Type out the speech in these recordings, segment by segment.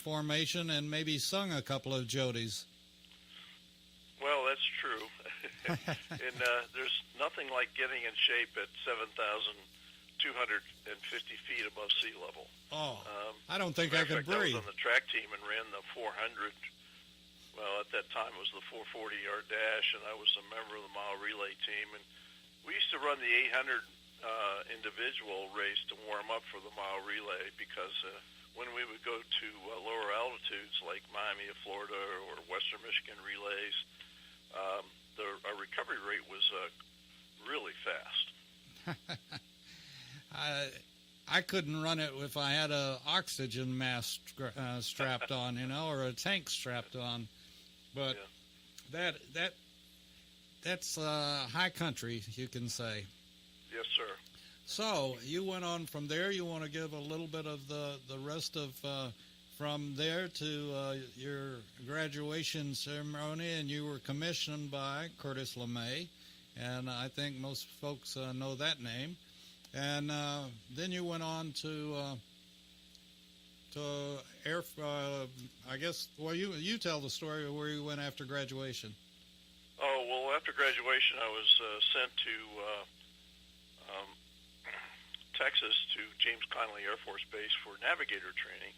formation and maybe sung a couple of Jodies. Well, that's true. And there's nothing like getting in shape at 7,250 feet above sea level. Oh, I don't think I could breathe. I was on the track team and ran the 400. Well, at that time it was the 440-yard dash, and I was a member of the mile relay team. And we used to run the 800 individual race to warm up for the mile relay because when we would go to lower altitudes like Miami of Florida or Western Michigan relays, our recovery rate was really fast. I couldn't run it if I had a oxygen mask strapped on, or a tank strapped on. But that's high country, you can say. Yes, sir. So you went on from there. You want to give a little bit of the rest of from there to your graduation ceremony, and you were commissioned by Curtis LeMay, and I think most folks know that name. And then you went on to air. I guess. Well, you tell the story of where you went after graduation. Oh well, after graduation, I was sent to Texas to James Connolly Air Force Base for navigator training.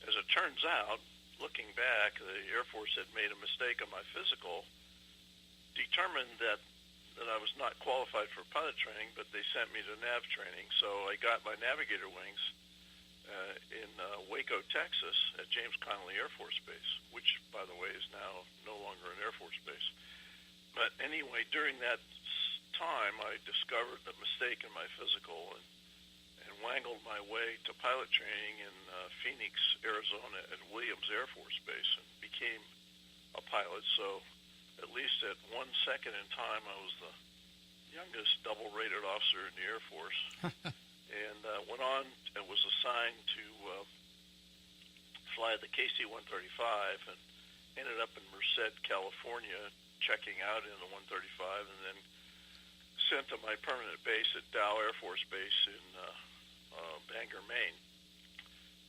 As it turns out, looking back, the Air Force had made a mistake on my physical, determined that I was not qualified for pilot training, but they sent me to nav training. So I got my navigator wings in Waco, Texas, at James Connolly Air Force Base, which, by the way, is now no longer an Air Force base. But anyway, during that time, I discovered the mistake in my physical and wangled my way to pilot training in Phoenix, Arizona, at Williams Air Force Base, and became a pilot. So at least at 1 second in time, I was the youngest double-rated officer in the Air Force. And went on and was assigned to fly the KC-135 and ended up in Merced, California, checking out in the 135, and then sent to my permanent base at Dow Air Force Base in Bangor, Maine.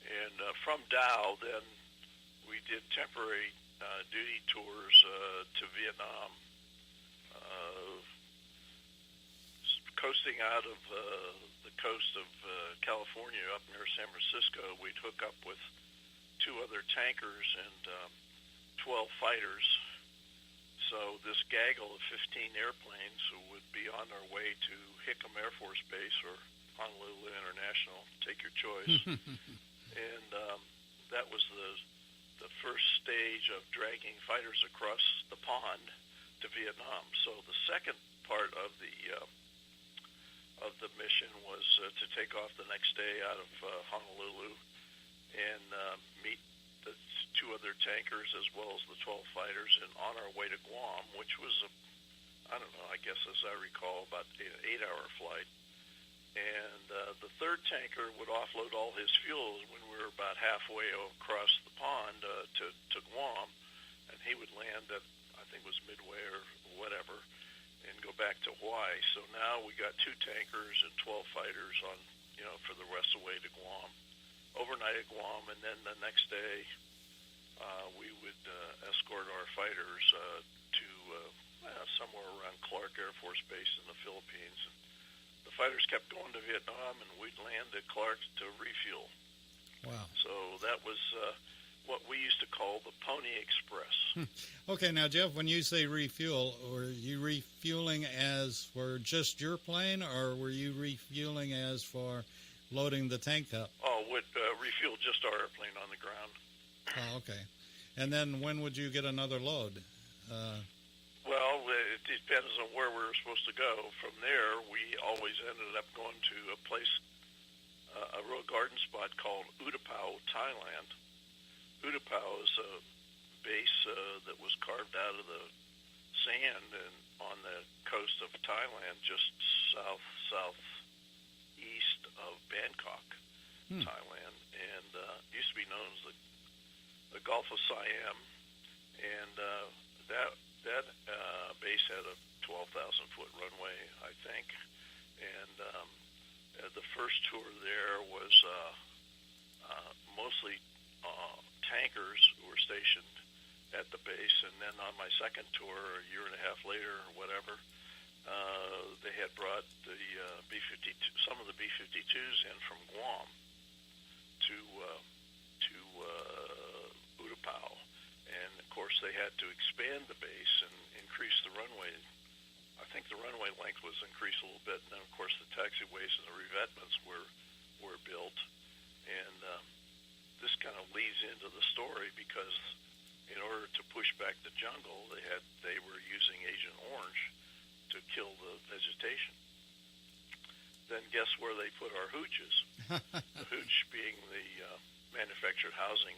And from Dow, then we did temporary duty tours to Vietnam, coasting out of the coast of California up near San Francisco. We'd hook up with 2 other tankers and 12 fighters. So this gaggle of 15 airplanes would be on their way to Hickam Air Force Base or Honolulu International, take your choice. And that was the first stage of dragging fighters across the pond to Vietnam. So the second part of the mission was to take off the next day out of Honolulu and meet the 2 other tankers as well as the 12 fighters, and on our way to Guam, which was I guess as I recall, about an 8-hour flight. And the third tanker would offload all his fuels when we were about halfway across the pond to Guam, and he would land at, I think it was Midway or whatever, and go back to Hawaii. So now we got 2 tankers and 12 fighters on, for the rest of the way to Guam. Overnight at Guam, and then the next day we would escort our fighters to somewhere around Clark Air Force Base in the Philippines. And the fighters kept going to Vietnam, and we'd land at Clark to refuel. Wow. So that was what we used to call the Pony Express. Okay, now, Jeff, when you say refuel, were you refueling as for just your plane, or were you refueling as for loading the tank up? Oh, would refuel just our airplane on the ground. Oh, okay. And then when would you get another load? Well, it depends on where we were supposed to go. From there, we always ended up going to a place, a real garden spot called Utapao, Thailand. Utapao is a base that was carved out of the sand and on the coast of Thailand, just southeast of Bangkok, Thailand, and used to be known as the Gulf of Siam, and that base had a 12,000-foot runway, I think, and the first tour there was mostly tankers who were stationed at the base. And then on my second tour, a year and a half later or whatever, they had brought the B-52, some of the B-52s in from Guam to Utapao, and of course they had to expand the base and increase the runway. I think the runway length was increased a little bit, and then of course the taxiways and the revetments were built, and this kind of leads into the story because in order to push back the jungle, they were using Agent Orange to kill the vegetation. Then guess where they put our hooches? The hooch being the manufactured housing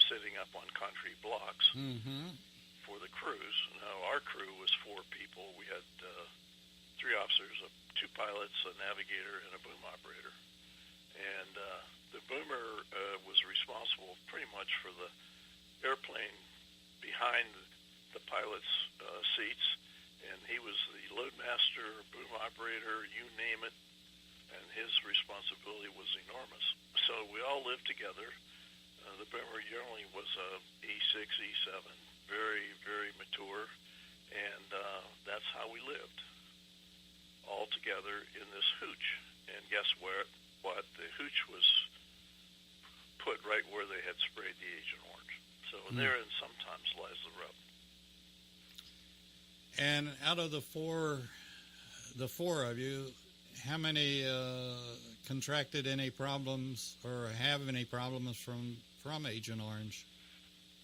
sitting up on concrete blocks for the crews. Now, our crew was 4 people. We had 3 officers, 2 pilots, a navigator, and a boom operator. And the boomer was responsible pretty much for the airplane behind the pilot's seats, and he was the loadmaster, boom operator, you name it, and his responsibility was enormous. So we all lived together. The boomer generally was a E6, E7, very, very mature, and that's how we lived, all together in this hooch. And guess what? The hooch was put right where they had sprayed the Agent Orange. So therein sometimes lies the rub. And out of the four of you, how many contracted any problems or have any problems from Agent Orange?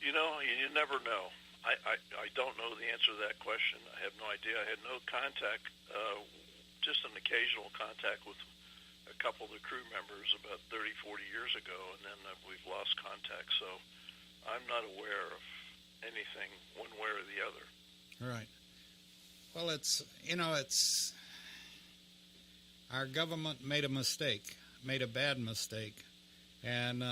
You know, you never know. I don't know the answer to that question. I have no idea. I had no contact, just an occasional contact with a couple of the crew members about 30, 40 years ago, and then we've lost contact. So I'm not aware of anything one way or the other. Right. Well, it's our government made a mistake, made a bad mistake. And,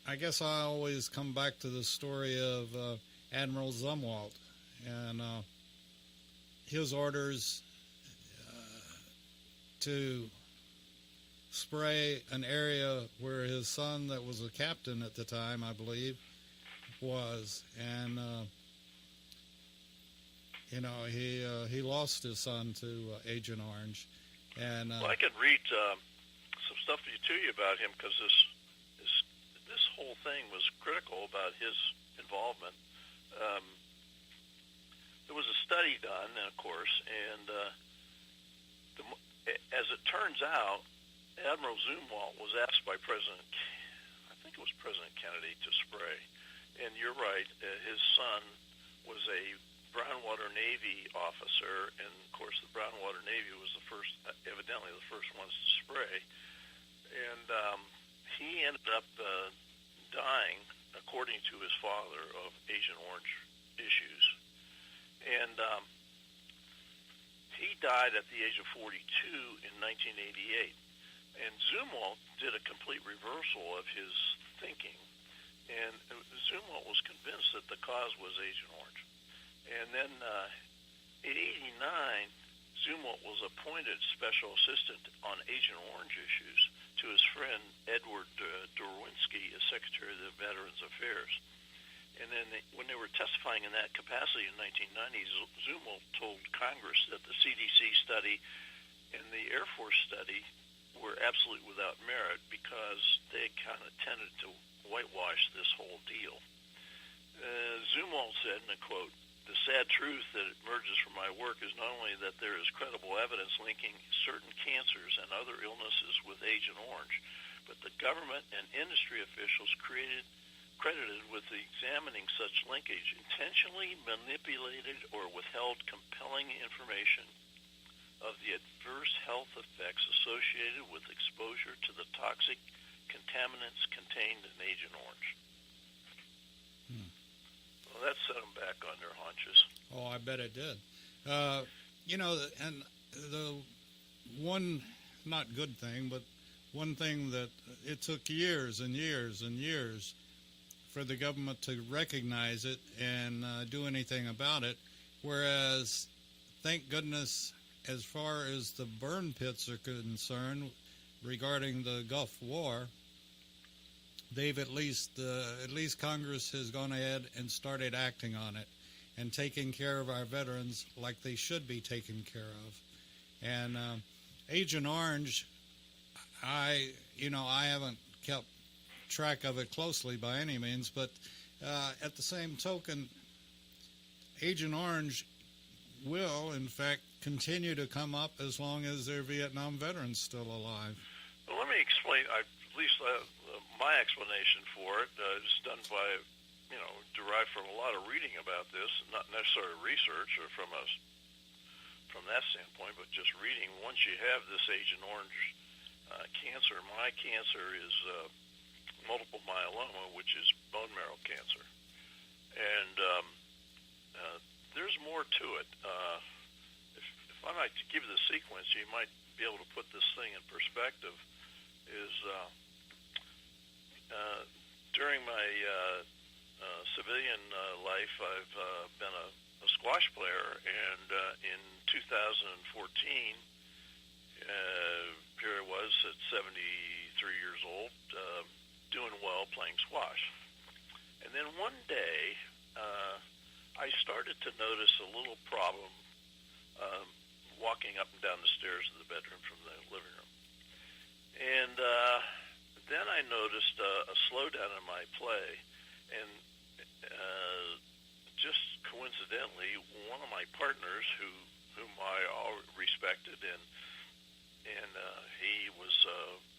I guess I always come back to the story of Admiral Zumwalt and his orders to spray an area where his son, that was a captain at the time, I believe, was. And, he lost his son to Agent Orange. And well, I could read some stuff to you about him because this whole thing was critical about his involvement. There was a study done, of course, and as it turns out, Admiral Zumwalt was asked by President Kennedy to spray. And you're right, his son was a Brownwater Navy officer, and of course the Brownwater Navy was evidently the first ones to spray. And he ended up dying, according to his father, of Agent Orange issues. And he died at the age of 42 in 1988. And Zumwalt did a complete reversal of his thinking. And Zumwalt was convinced that the cause was Agent Orange. And then in 89, Zumwalt was appointed special assistant on Agent Orange issues to his friend Edward Derwinski as Secretary of the Veterans Affairs. And then when they were testifying in that capacity in 1990, Zumwalt told Congress that the CDC study and the Air Force study were absolutely without merit because they kind of tended to whitewash this whole deal. Zumwalt said, and I quote, "The sad truth that emerges from my work is not only that there is credible evidence linking certain cancers and other illnesses with Agent Orange, but the government and industry officials credited with examining such linkage intentionally manipulated or withheld compelling information of the adverse health effects associated with exposure to the toxic contaminants contained in Agent Orange." Well, that set them back on their haunches. Oh, I bet it did. And the one, not good thing, but one thing that it took years and years and years for the government to recognize it and do anything about it, whereas, thank goodness, as far as the burn pits are concerned, regarding the Gulf War, they've at least Congress has gone ahead and started acting on it and taking care of our veterans like they should be taken care of. And Agent Orange, I haven't kept track of it closely by any means, but at the same token, Agent Orange will, in fact, continue to come up as long as there are Vietnam veterans still alive. Well, let me explain. My explanation for it is done by, derived from a lot of reading about this, not necessarily research or from that standpoint, but just reading. Once you have this Agent Orange cancer, my cancer is multiple myeloma, which is bone marrow cancer, and there's more to it. If I might give the sequence, you might be able to put this thing in perspective. Is during my civilian life, I've been a squash player, and in 2014, here I was at 73 years old, doing well playing squash. And then one day, I started to notice a little problem walking up and down the stairs of the bedroom from the living room. And then I noticed a slowdown in my play, and just coincidentally, one of my partners, whom I respected, and he was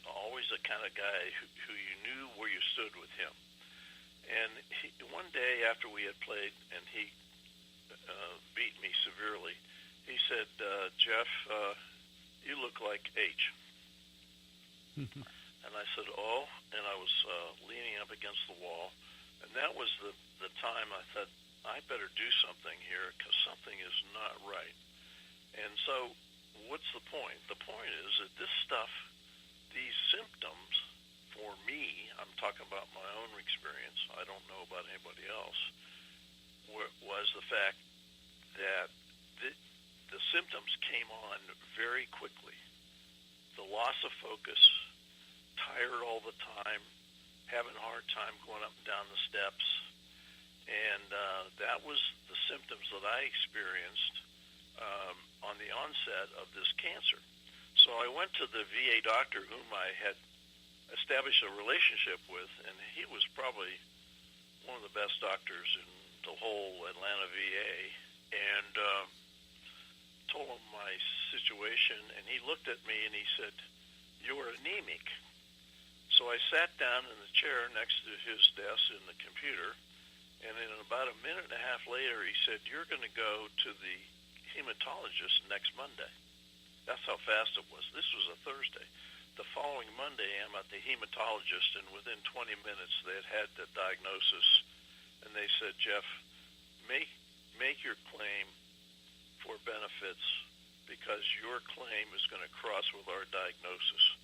always the kind of guy who you knew where you stood with him. And one day after we had played, and he beat me severely, he said, "Jeff, you look like H." And I said, "Oh," and I was leaning up against the wall, and that was the time I thought, I better do something here because something is not right. And so what's the point? The point is that this stuff, these symptoms, for me, I'm talking about my own experience, I don't know about anybody else, was the fact that the symptoms came on very quickly. The loss of focus, tired all the time, having a hard time going up and down the steps, and that was the symptoms that I experienced on the onset of this cancer. So I went to the VA doctor whom I had established a relationship with, and he was probably one of the best doctors in the whole Atlanta VA, and told him my situation, and he looked at me and he said, "You're anemic." So I sat down in the chair next to his desk in the computer, and in about a minute and a half later, he said, "You're going to go to the hematologist next Monday." That's how fast it was. This was a Thursday. The following Monday, I'm at the hematologist, and within 20 minutes, they had the diagnosis, and they said, "Jeff, make your claim for benefits because your claim is going to cross with our diagnosis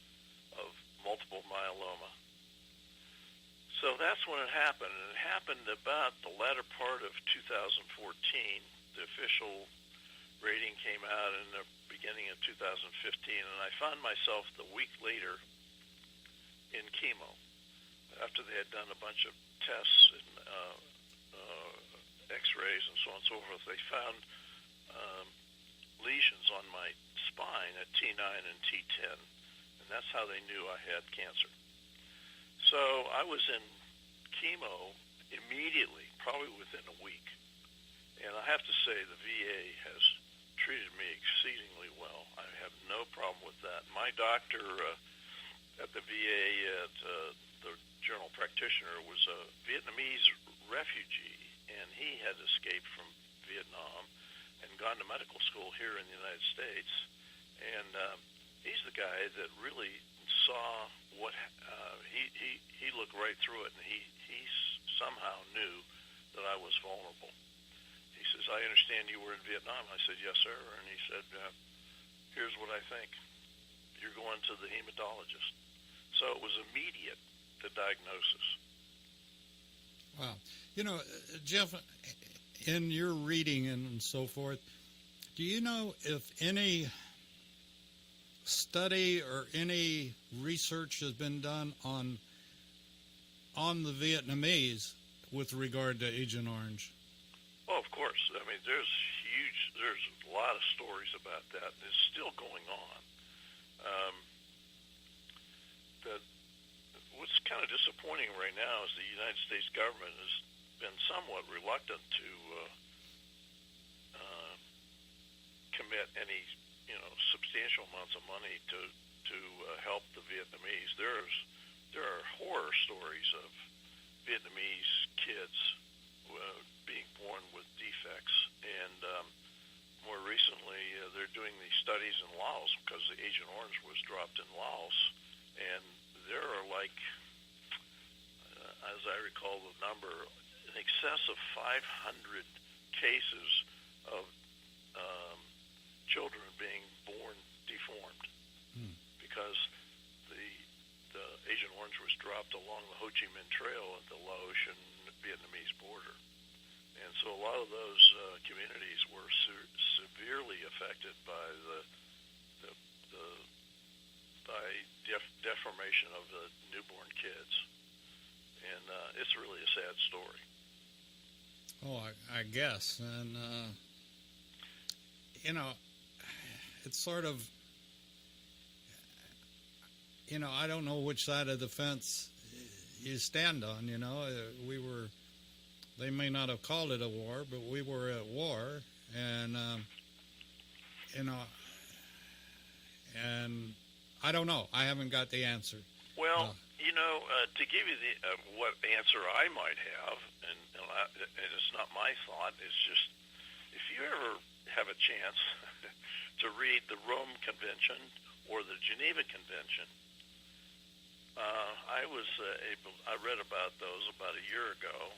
of multiple myeloma." So that's when it happened, and it happened about the latter part of 2014. The official rating came out in the beginning of 2015, and I found myself the week later in chemo. After they had done a bunch of tests and x-rays and so on and so forth, they found lesions on my spine at T9 and T10, and that's how they knew I had cancer. So I was in chemo immediately, probably within a week. And I have to say the VA has treated me exceedingly well. I have no problem with that. My doctor at the VA, the general practitioner, was a Vietnamese refugee, and he had escaped from Vietnam and gone to medical school here in the United States. And he's the guy that really saw what he looked right through it, and he somehow knew that I was vulnerable. He says, "I understand you were in Vietnam." I said, "Yes, sir." And he said, "Here's what I think. You're going to the hematologist." So it was immediate, the diagnosis. Wow. Jeff, in your reading and so forth, do you know if any study or any research has been done on on the Vietnamese with regard to Agent Orange? Oh, of course. I mean, there's a lot of stories about that, and it's still going on. That what's kind of disappointing right now is the United States government has been somewhat reluctant to commit any, substantial amounts of money to help the Vietnamese. There are horror stories of Vietnamese kids being born with defects, and more recently they're doing these studies in Laos because the Agent Orange was dropped in Laos, and there are as I recall the number, in excess of 500 cases of children being born deformed because the Agent Orange was dropped along the Ho Chi Minh Trail at the Laotian Vietnamese border. And so a lot of those communities were severely affected by deformation of the newborn kids, and it's really a sad story. Oh, I guess, and it's sort of, I don't know which side of the fence you stand on. They may not have called it a war, but we were at war, and and I don't know. I haven't got the answer. Well, to give you what answer I might have, and it's not my thought, it's just if you ever have a chance to read the Rome Convention or the Geneva Convention, I read about those about a year ago.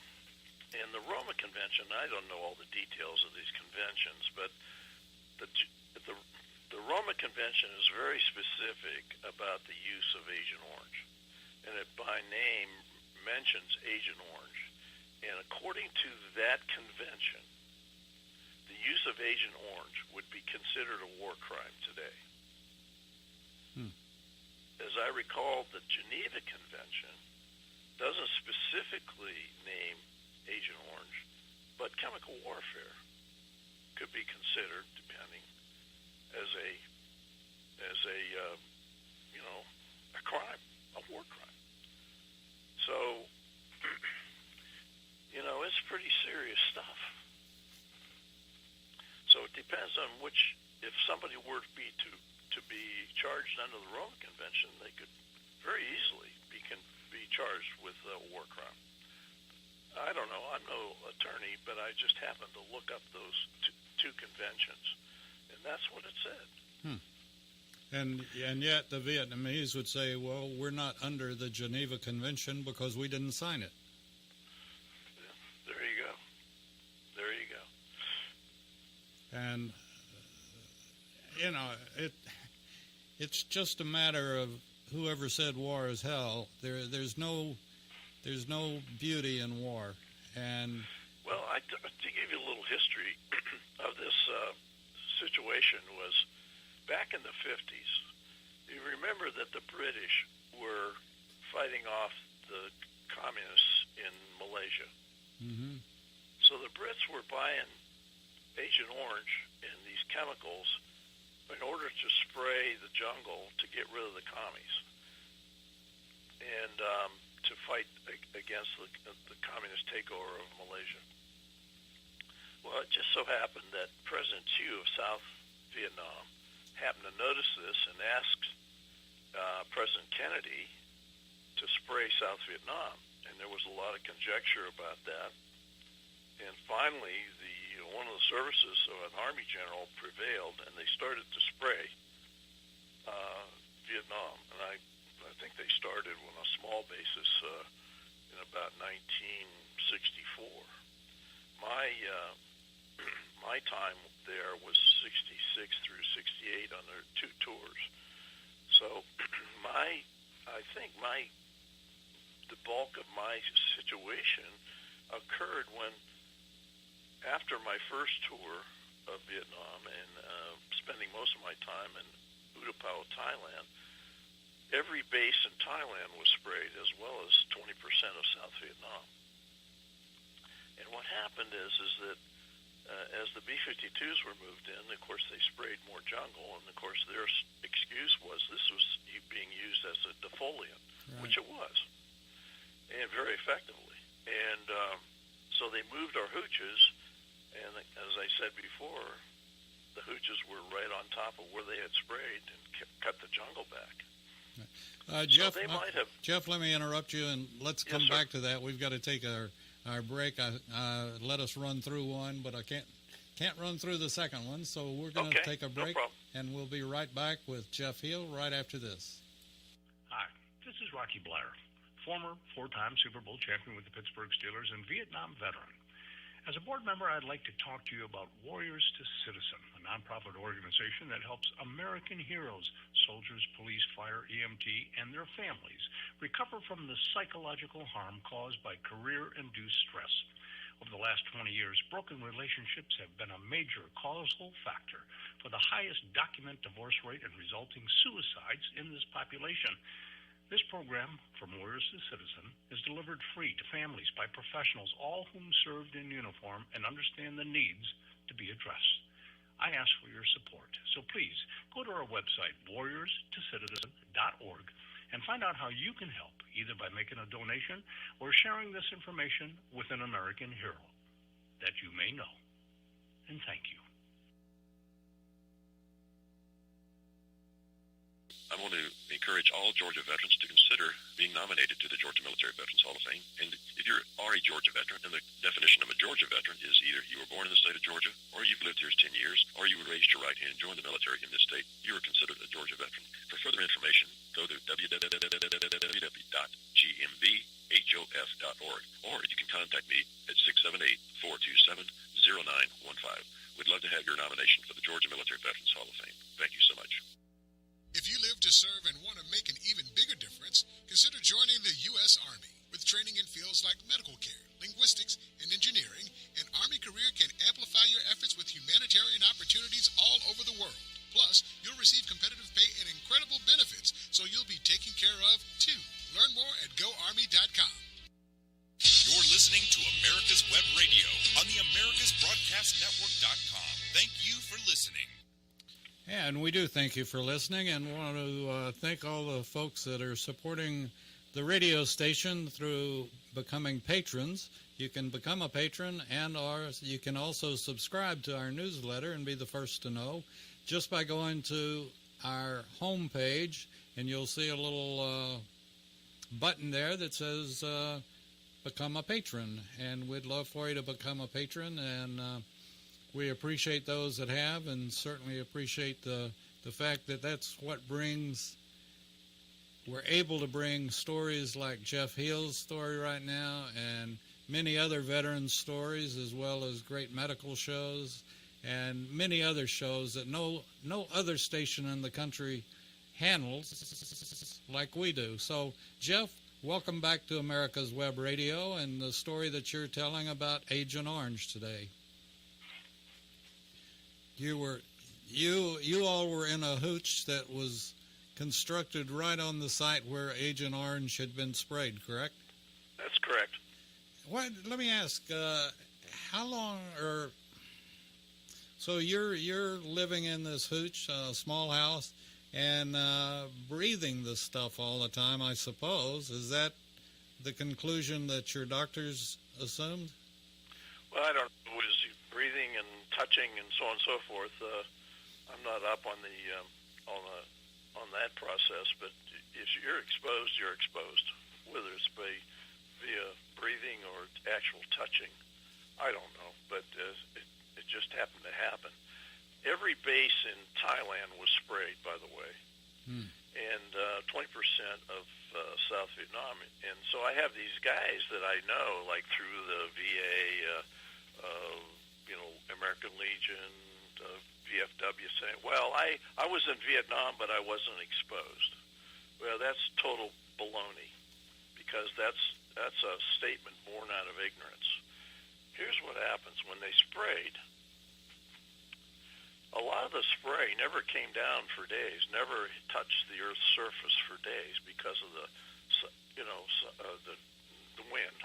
In the Roma Convention, I don't know all the details of these conventions, but the Roma Convention is very specific about the use of Agent Orange, and it by name mentions Agent Orange. And according to that convention, the use of Agent Orange would be considered a war crime today. As I recall, the Geneva Convention doesn't specifically name Agent Orange, but chemical warfare could be considered, depending, as a crime, a war crime. So, it's pretty serious stuff. So it depends on if somebody were to be charged under the Rome Convention, they could very easily be charged with a war crime. I don't know. I'm no attorney, but I just happened to look up those two conventions, and that's what it said. And yet the Vietnamese would say, well, we're not under the Geneva Convention because we didn't sign it. Yeah, there you go. And, it's just a matter of whoever said war is hell. There's no beauty in war. And well, to give you a little history of this situation was back in the 50s. You remember that the British were fighting off the communists in Malaysia. Mm-hmm. So the Brits were buying Agent Orange and these chemicals in order to spray the jungle to get rid of the commies and to fight against the communist takeover of Malaysia. Well, it just so happened that President Thieu of South Vietnam happened to notice this and asked President Kennedy to spray South Vietnam, and there was a lot of conjecture about that. And finally, one of the services of an Army general prevailed, and they started to spray Vietnam. And I think they started on a small basis in about 1964. My time there was 66 through 68 on their two tours. So I think the bulk of my situation occurred when, after my first tour of Vietnam and spending most of my time in U Tao, Thailand, every base in Thailand was sprayed, as well as 20% of South Vietnam. And what happened is that as the B-52s were moved in, of course, they sprayed more jungle, and of course, their excuse was this was being used as a defoliant, Right. which it was, and very effectively. And so they moved our hooches, and as I said before, the hooches were right on top of where they had sprayed and cut the jungle back. Jeff, they might have. Jeff, let me interrupt you, and let's Yes, come sir. back to that. We've got to take our break. Let us run through one, but I can't run through the second one, so we're going to Okay, take a no break, problem. and we'll be right back with Jeff Hill right after this. Hi, this is Rocky Blair, former four-time Super Bowl champion with the Pittsburgh Steelers and Vietnam veteran. As a board member, I'd like to talk to you about Warriors to Citizen, a nonprofit organization that helps American heroes, soldiers, police, fire, EMT, and their families recover from the psychological harm caused by career-induced stress. Over the last 20 years, broken relationships have been a major causal factor for the highest documented divorce rate and resulting suicides in this population. This program, From Warriors to Citizen, is delivered free to families by professionals, all whom served in uniform and understand the needs to be addressed. I ask for your support, so please go to our website, warriorstocitizen.org, and find out how you can help, either by making a donation or sharing this information with an American hero that you may know. And thank you. I want to encourage all Georgia veterans to consider being nominated to the Georgia Military Veterans Hall of Fame. And if you are a Georgia veteran, and the definition of a Georgia veteran is either you were born in the state of Georgia, or you've lived here 10 years, or you were raised your right hand and joined the military in this state, you are considered a Georgia veteran. For further information, go to www.gmbhof.org, or you can contact me at 678-427-0915. We'd love to have your nomination for the Georgia Military Veterans Hall of Fame. Thank you so much. If you live to serve and want to make an even bigger difference, consider joining the U.S. Army. With training in fields like medical care, linguistics, and engineering, an Army career can amplify your efforts with humanitarian opportunities all over the world. Plus, you'll receive competitive pay and incredible benefits, so you'll be taken care of, too. Learn more at GoArmy.com. You're listening to America's Web Radio on the AmericasBroadcastNetwork.com. Thank you for listening. And we do thank you for listening, and want to thank all the folks that are supporting the radio station through becoming patrons. You can become a patron, and or you can also subscribe to our newsletter and be the first to know just by going to our home page, and you'll see a little button there that says become a patron, and we'd love for you to become a patron, and we appreciate those that have, and certainly appreciate the fact that that's what we're able to bring stories like Jeff Hill's story right now, and many other veterans' stories, as well as great medical shows, and many other shows that no other station in the country handles like we do. So, Jeff, welcome back to America's Web Radio, and the story that you're telling about Agent Orange today. You all were in a hooch that was constructed right on the site where Agent Orange had been sprayed, correct? That's correct. Let me ask, how long, so you're living in this hooch, small house, and breathing this stuff all the time, I suppose. Is that the conclusion that your doctors assumed? Well, I don't know. It was breathing and touching and so on and so forth. I'm not up on the on that process, but if you're exposed, you're exposed, whether it's via breathing or actual touching. I don't know, but it just happened to happen. Every base in Thailand was sprayed, by the way, and 20% of South Vietnam. And so I have these guys that I know, like through the VA, American Legion, VFW, saying, well, I was in Vietnam, but I wasn't exposed. Well, that's total baloney, because that's a statement born out of ignorance. Here's what happens when they sprayed. a lot of the spray never came down for days, never touched the Earth's surface for days because of the wind,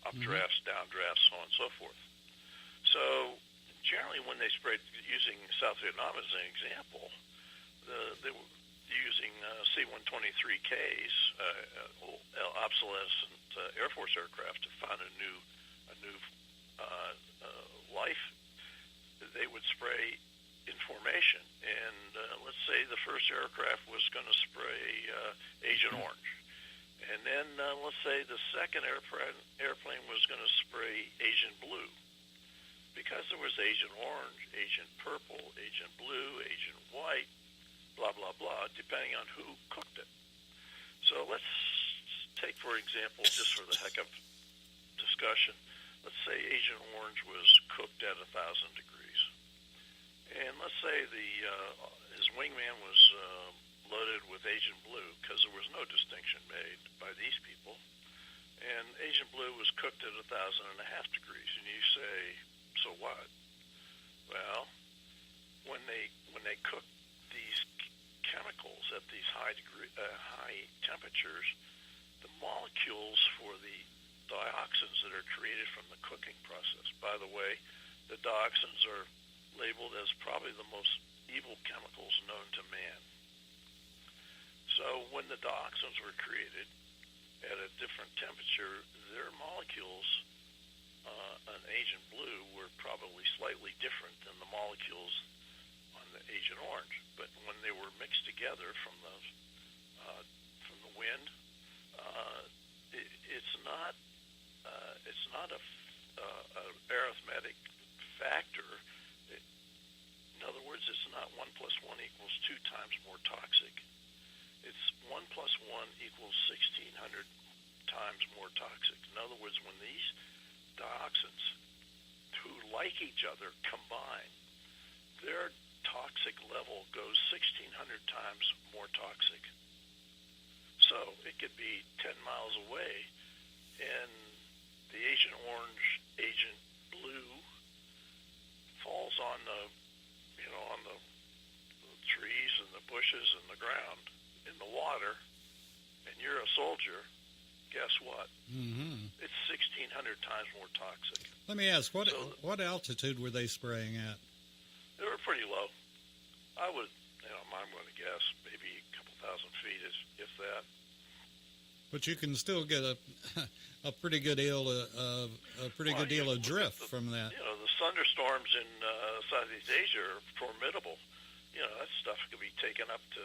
updrafts, downdrafts, so on and so forth. So generally, when they sprayed, using South Vietnam as an example, they were using C-123Ks, obsolescent Air Force aircraft, to find a new life. They would spray in formation, and let's say the first aircraft was going to spray Agent Orange, and then let's say the second airplane was going to spray Agent Blue, because there was Agent Orange, Agent Purple, Agent Blue, Agent White, blah, blah, blah, depending on who cooked it. So let's take, for example, just for the heck of discussion, let's say Agent Orange was cooked at 1,000 degrees. And let's say his wingman was loaded with Agent Blue, because there was no distinction made by these people. And Agent Blue was cooked at 1,500 degrees. And you say, so what? Well, when they cook these chemicals at these high temperatures, the molecules for the dioxins that are created from the cooking process. By the way, the dioxins are labeled as probably the most evil chemicals known to man. So when the dioxins were created at a different temperature, their molecules on Agent Blue were probably slightly different than the molecules on the Agent Orange. But when they were mixed together from the wind, it's not a arithmetic factor. In other words, it's not 1 + 1 = 2 times more toxic. It's 1 + 1 = 1,600 times more toxic. In other words, when these dioxins, who like each other, combine, their toxic level goes 1,600 times more toxic. So it could be 10 miles away, and the Agent Orange, Agent Blue falls on the trees and the bushes and the ground, in the water, and you're a soldier. Guess what? Mm-hmm. It's 1,600 times more toxic. Let me ask, what altitude were they spraying at? They were pretty low. I would, I'm going to guess maybe a couple thousand feet, if that. But you can still get a pretty good deal of drift from that. The thunderstorms in Southeast Asia are formidable. That stuff could be taken up to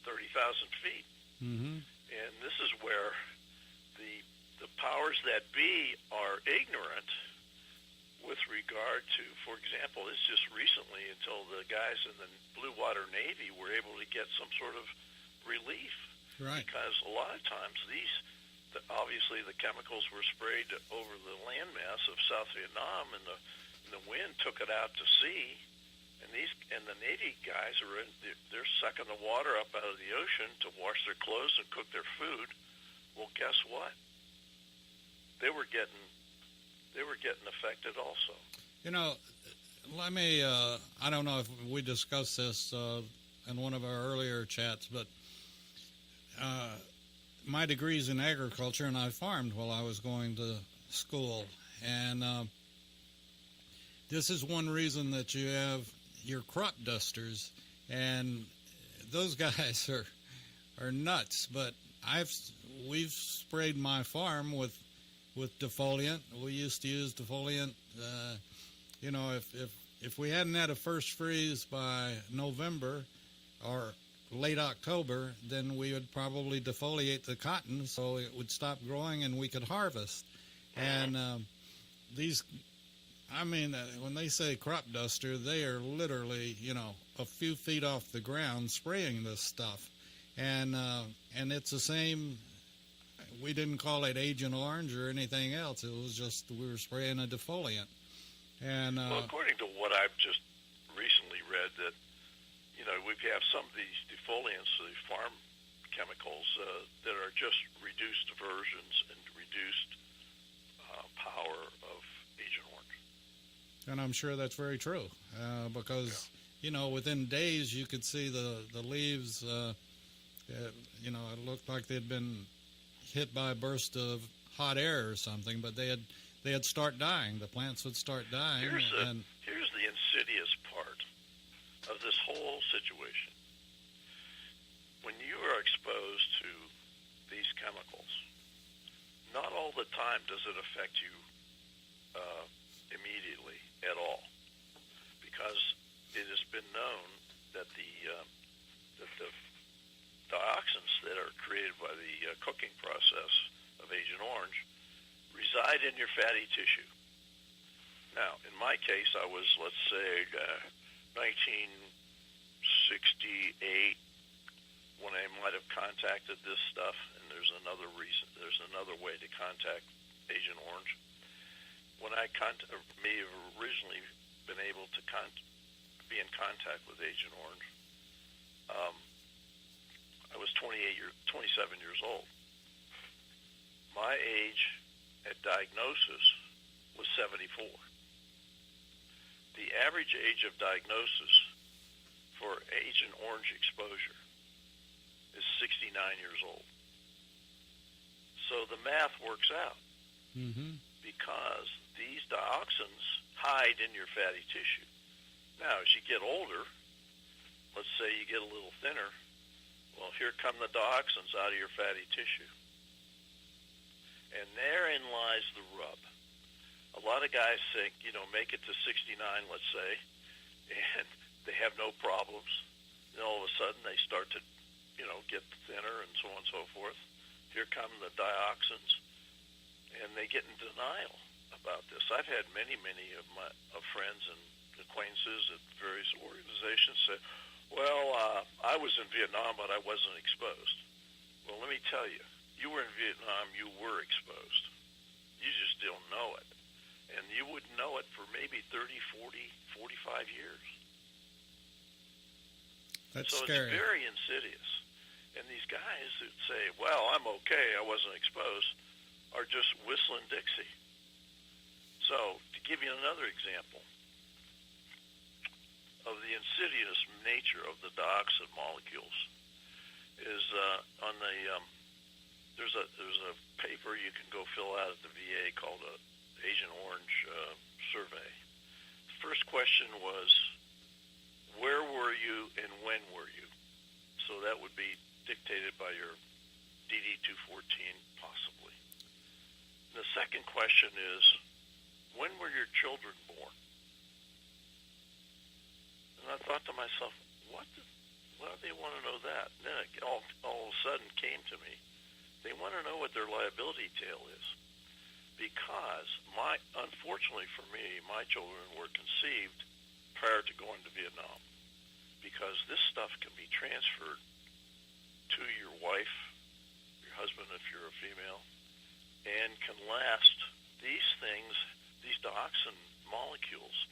30,000 feet. Mm-hmm. And this is where the powers that be are ignorant with regard to, for example, it's just recently until the guys in the Blue Water Navy were able to get some sort of relief. Right. Because a lot of times obviously the chemicals were sprayed over the landmass of South Vietnam, and the wind took it out to sea. And the Navy guys they're sucking the water up out of the ocean to wash their clothes and cook their food. Well, guess what? They were getting affected also. Let me. I don't know if we discussed this in one of our earlier chats, but my degree's in agriculture, and I farmed while I was going to school, and this is one reason that you have your crop dusters, and those guys are nuts. But we've sprayed my farm with defoliant. We used to use defoliant. If we hadn't had a first freeze by November or late October, then we would probably defoliate the cotton so it would stop growing and we could harvest. And when they say crop duster, they are literally, a few feet off the ground spraying this stuff. And it's the same. We didn't call it Agent Orange or anything else. It was just we were spraying a defoliant. And well, according to what I've just recently read, that we have some of these defoliants, the farm chemicals, that are just reduced versions and reduced power of Agent Orange. And I'm sure that's very true because, within days you could see the leaves, it looked like they'd been hit by a burst of hot air or something, but they'd start dying. The plants would start dying. Here's the insidious part of this whole situation. When you are exposed to these chemicals, not all the time does it affect you immediately at all, because it has been known that the dioxins that are created by the cooking process of Agent Orange reside in your fatty tissue. Now, in my case, I was, let's say, 1968 when I might have contacted this stuff, and there's another way to contact Agent Orange. When I may have originally been able to be in contact with Agent Orange, I was 27 years old. My age at diagnosis was 74. The average age of diagnosis for Agent Orange exposure is 69 years old. So the math works out because these dioxins hide in your fatty tissue. Now, as you get older, let's say you get a little thinner, well, here come the dioxins out of your fatty tissue. And therein lies the rub. A lot of guys think, make it to 69, let's say, and they have no problems. And all of a sudden they start to, get thinner and so on and so forth. Here come the dioxins, and they get in denial about this. I've had many of my friends and acquaintances at various organizations say, well, I was in Vietnam, but I wasn't exposed. Well, let me tell you, you were in Vietnam, you were exposed. You just don't know it. And you wouldn't know it for maybe 30, 40, 45 years. That's so scary. It's very insidious. And these guys that say, well, I'm okay, I wasn't exposed, are just whistling Dixie. So, to give you another example of the insidious nature of the dioxin molecules is on the there's a paper you can go fill out at the VA called a Agent Orange survey. The first question was, where were you and when were you? So that would be dictated by your DD-214 possibly. And the second question is, when were your children born? And I thought to myself, why do they want to know that? And then it all of a sudden came to me. They want to know what their liability tail is. Because unfortunately for me, my children were conceived prior to going to Vietnam. Because this stuff can be transferred to your wife, your husband if you're a female, and can last. These things, these dioxin molecules,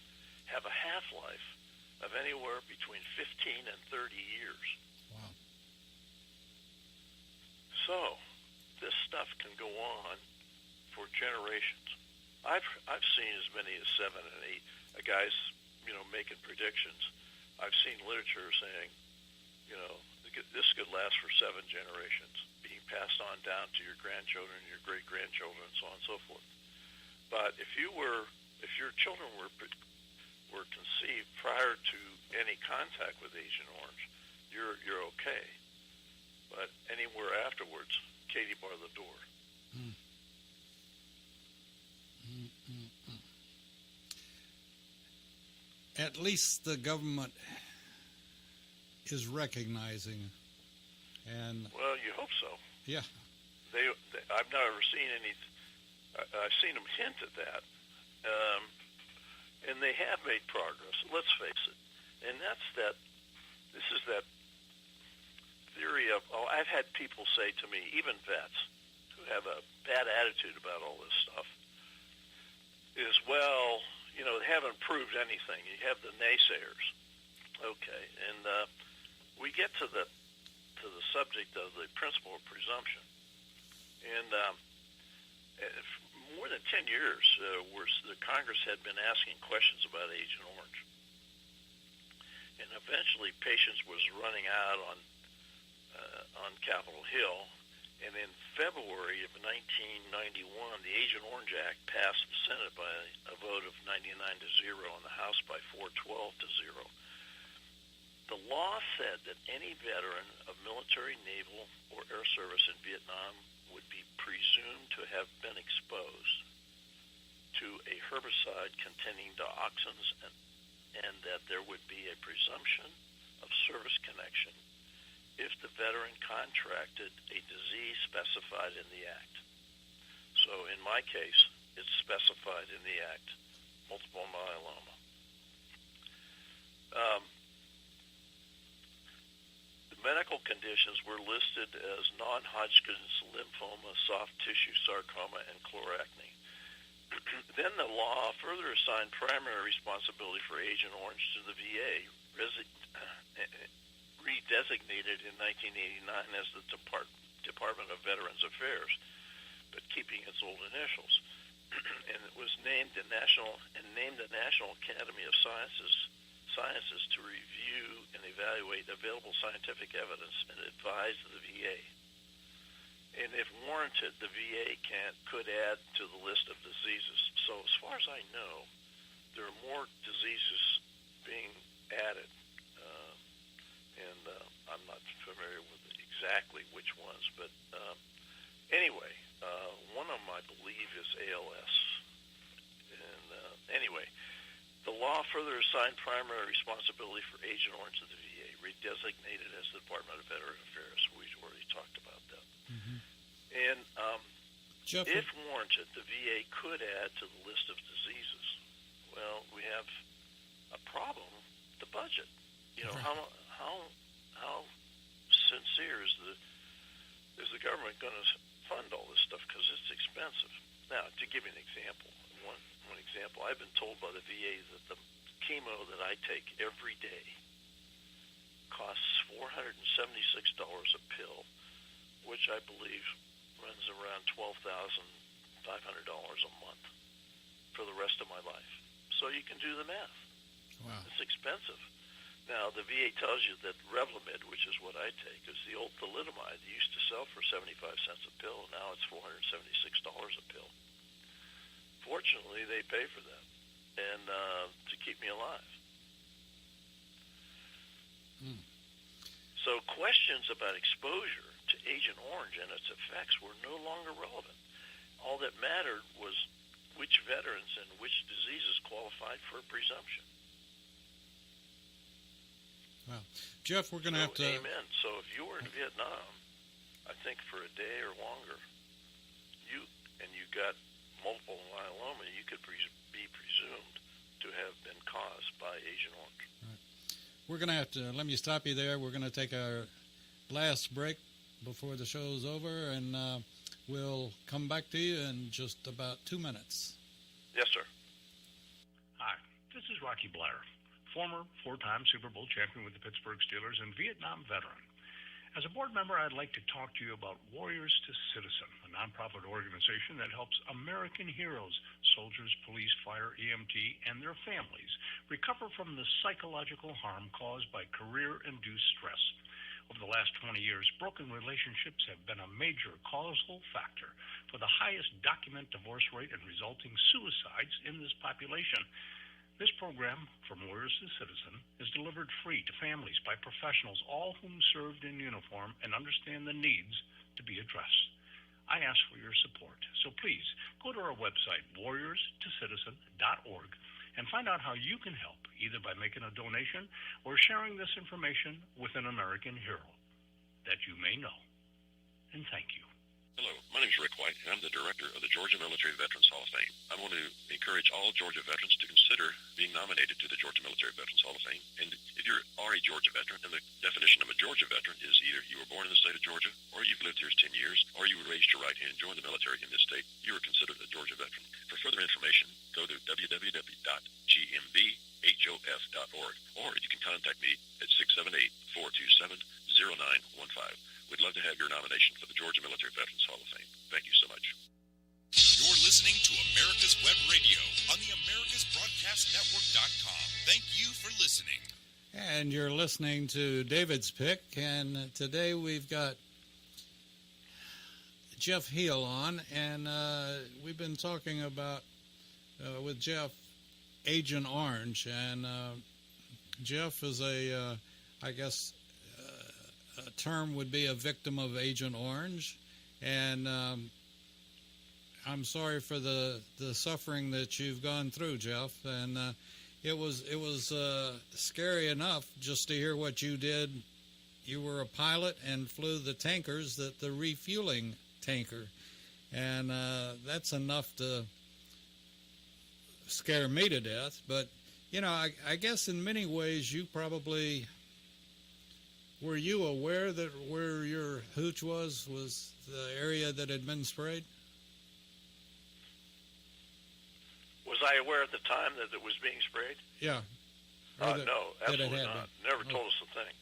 have a half-life of anywhere between 15 and 30 years. Wow. So, this stuff can go on for generations. I've seen as many as 7 and 8 guys, making predictions. I've seen literature saying, this could last for 7 generations, being passed on down to your grandchildren, your great-grandchildren, and so on and so forth. But if your children were conceived prior to any contact with Agent Orange, you're okay. But anywhere afterwards, Katie bar the door. At least the government is recognizing, and well, you hope so. Yeah, I've never seen any. I've seen them hint at that, and they have made progress. Let's face it, and that's that. This is that theory of. Oh, I've had people say to me, even vets who have a bad attitude about all this stuff, is they haven't proved anything. You have the naysayers. Okay, and we get to the subject of the principle of presumption, and more more than 10 years, the Congress had been asking questions about Agent Orange. And eventually patience was running out on Capitol Hill. And in February of 1991, the Agent Orange Act passed the Senate by a vote of 99-0 and the House by 412-0. The law said that any veteran of military, naval, or air service in Vietnam would be presumed to have been exposed to a herbicide containing dioxins and that there would be a presumption of service connection if the veteran contracted a disease specified in the Act. So in my case, it's specified in the Act, multiple myeloma. Medical conditions were listed as non-Hodgkin's lymphoma, soft tissue sarcoma, and chloracne. Then the law further assigned primary responsibility for Agent Orange to the VA, redesignated in 1989 as the Department of Veterans Affairs, but keeping its old initials. And it was named the National Academy of Sciences to review and evaluate available scientific evidence and advise the VA. And if warranted, the VA could add to the list of diseases. So as far as I know, there are more diseases being added, and I'm not familiar with exactly which ones, but anyway, one of them I believe is ALS. And anyway, the law further assigned primary responsibility for Agent Orange to the VA, redesignated as the Department of Veterans Affairs. We've already talked about that. Mm-hmm. And Jeff, if warranted, the VA could add to the list of diseases. Well, we have a problem: the budget. You know, how sincere is the government going to fund all this stuff? Because it's expensive. Now, to give you an example, one example, I've been told by the VA that the chemo that I take every day costs $476 a pill, which I believe runs around $12,500 a month for the rest of my life. So you can do the math. Wow. It's expensive. Now, the VA tells you that Revlimid, which is what I take, is the old thalidomide that used to sell for 75 cents a pill. Now it's $476 a pill. Fortunately, they pay for that and to keep me alive. So questions about exposure to Agent Orange and its effects were no longer relevant. All that mattered was which veterans and which diseases qualified for a presumption. Wow. Jeff, we're going to have to... Amen. So if you were in Vietnam, I think for a day or longer, you got multiple myeloma, you could be presumed to have been caused by Agent Orange. Right. We're going to have to, let me stop you there. We're going to take our last break before the show's over, and we'll come back to you in just about 2 minutes. Yes, sir. Hi, this is Rocky Blair, former four-time Super Bowl champion with the Pittsburgh Steelers and Vietnam veteran. As a board member, I'd like to talk to you about Warriors to Citizen, a nonprofit organization that helps American heroes, soldiers, police, fire, EMT, and their families recover from the psychological harm caused by career-induced stress. Over the last 20 years, broken relationships have been a major causal factor for the highest documented divorce rate and resulting suicides in this population. This program, From Warriors to Citizen, is delivered free to families by professionals, all whom served in uniform and understand the needs to be addressed. I ask for your support, so please go to our website, warriorstocitizen.org, and find out how you can help, either by making a donation or sharing this information with an American hero that you may know. And thank you. Hello, my name is Rick White, and I'm the director of the Georgia Military Veterans Hall of Fame. I want to encourage all Georgia veterans to consider being nominated to the Georgia Military Veterans Hall of Fame. And if you are a Georgia veteran, and the definition of a Georgia veteran is either you were born in the state of Georgia, or you've lived here 10 years, or you were raised your right hand and joined the military in this state, you are considered a Georgia veteran. For further information, go to www.gmbhof.org, or you can contact me at 678-427-0915. We'd love to have your nomination for the Georgia Military Veterans Hall of Fame. Thank you so much. You're listening to Thank you for listening. And you're listening to David's Pick, and today we've got Jeff Heel on, and we've been talking about, with Jeff, Agent Orange, and Jeff is a term would be a victim of Agent Orange, and I'm sorry for the suffering that you've gone through, Jeff, and it was scary enough just to hear what you did. You were a pilot and flew the tankers, the refueling tanker, and that's enough to scare me to death. But I guess in many ways you probably were you aware that where your hooch was the area that had been sprayed? Was I aware at the time that it was being sprayed? Yeah. No, absolutely not. Never told us a thing.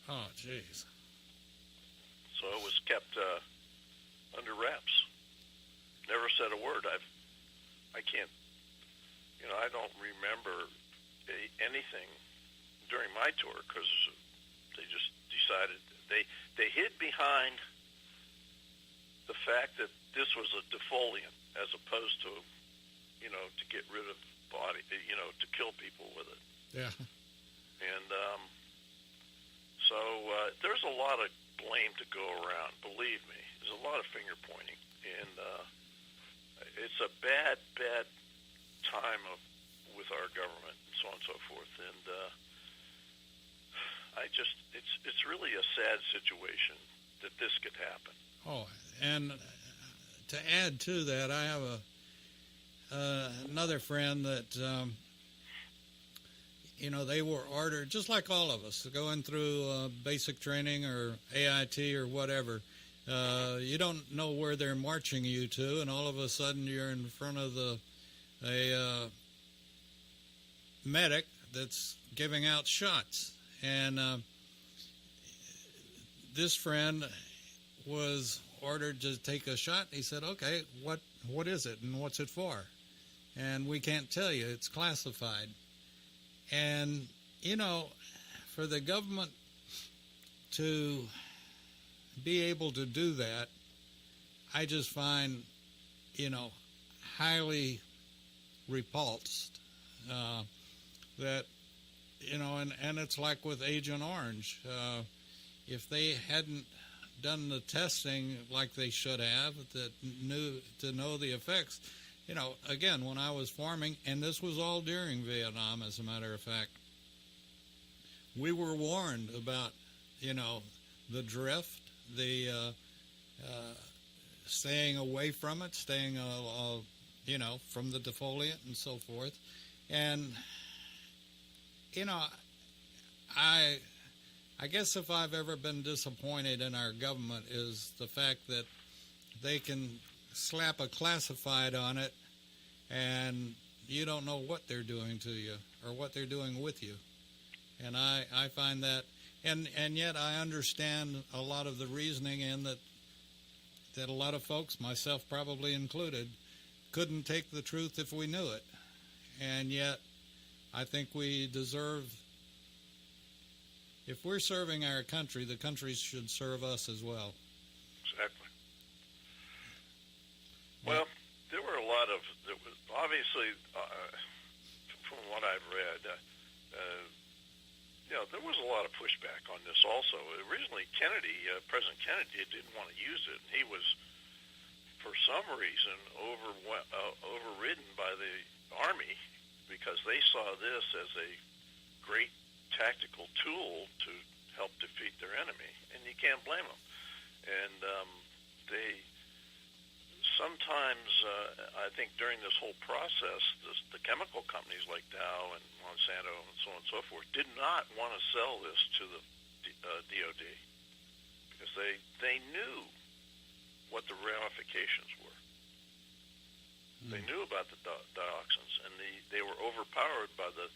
Oh, jeez. So it was kept under wraps. Never said a word. I can't. I don't remember anything during my tour because they just decided they hid behind the fact that this was a defoliant as opposed to to get rid of body, to kill people with it. Yeah. And so there's a lot of blame to go around. Believe me, there's a lot of finger pointing, and it's a bad time with our government and so on and so forth. And it's really a sad situation that this could happen. Oh, and to add to that, I have another friend that, they were ordered, just like all of us, going through basic training or AIT or whatever. You don't know where they're marching you to, and all of a sudden you're in front of a medic that's giving out shots. And this friend was ordered to take a shot. He said, okay, what is it and what's it for? And we can't tell you. It's classified. And, for the government to be able to do that, I just find, highly repulsed that, and it's like with Agent Orange. If they hadn't done the testing like they should have, that knew to know the effects, again, when I was farming, and this was all during Vietnam, as a matter of fact, we were warned about, the drift, the staying away from it, staying, from the defoliant and so forth. And, I guess if I've ever been disappointed in our government is the fact that they can slap a classified on it and you don't know what they're doing to you or what they're doing with you. And I find that, and yet I understand a lot of the reasoning in that a lot of folks, myself probably included, couldn't take the truth if we knew it. And yet I think we deserve, if we're serving our country, the country should serve us as well. Exactly. Well, there were obviously, from what I've read, there was a lot of pushback on this also. Originally, President Kennedy didn't want to use it. He was, for some reason, overridden by the Army because they saw this as a great tactical tool to help defeat their enemy, and you can't blame them. And they sometimes, I think during this whole process, the chemical companies like Dow and Monsanto and so on and so forth did not want to sell this to the DOD because they knew what the ramifications were. They knew about the dioxins, and they were overpowered by the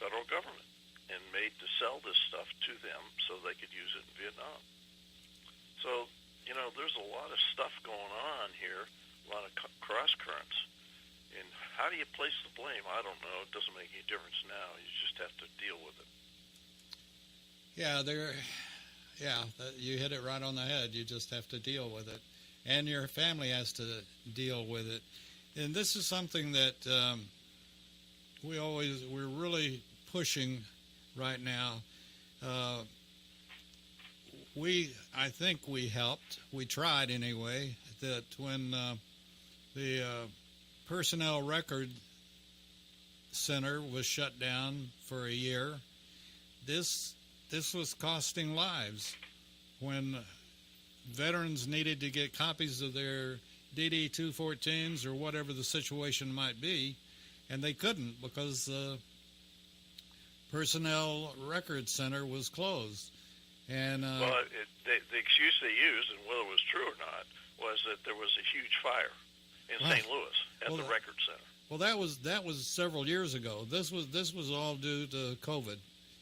federal government and made to sell this stuff to them so they could use it in Vietnam. So, there's a lot of stuff going on here, a lot of cross currents, And how do you place the blame? I don't know. It doesn't make any difference now. You just have to deal with it. You hit it right on the head. You just have to deal with it, and your family has to deal with it. And this is something that we're really pushing right now. I think we helped. We tried anyway. That when the Personnel Record Center was shut down for a year, this was costing lives. When veterans needed to get copies of their DD-214s or whatever the situation might be, and they couldn't because the Personnel Record Center was closed. And the excuse they used, and whether it was true or not, was that there was a huge fire in St. Louis at the Record Center. Well, that was several years ago. This was all due to COVID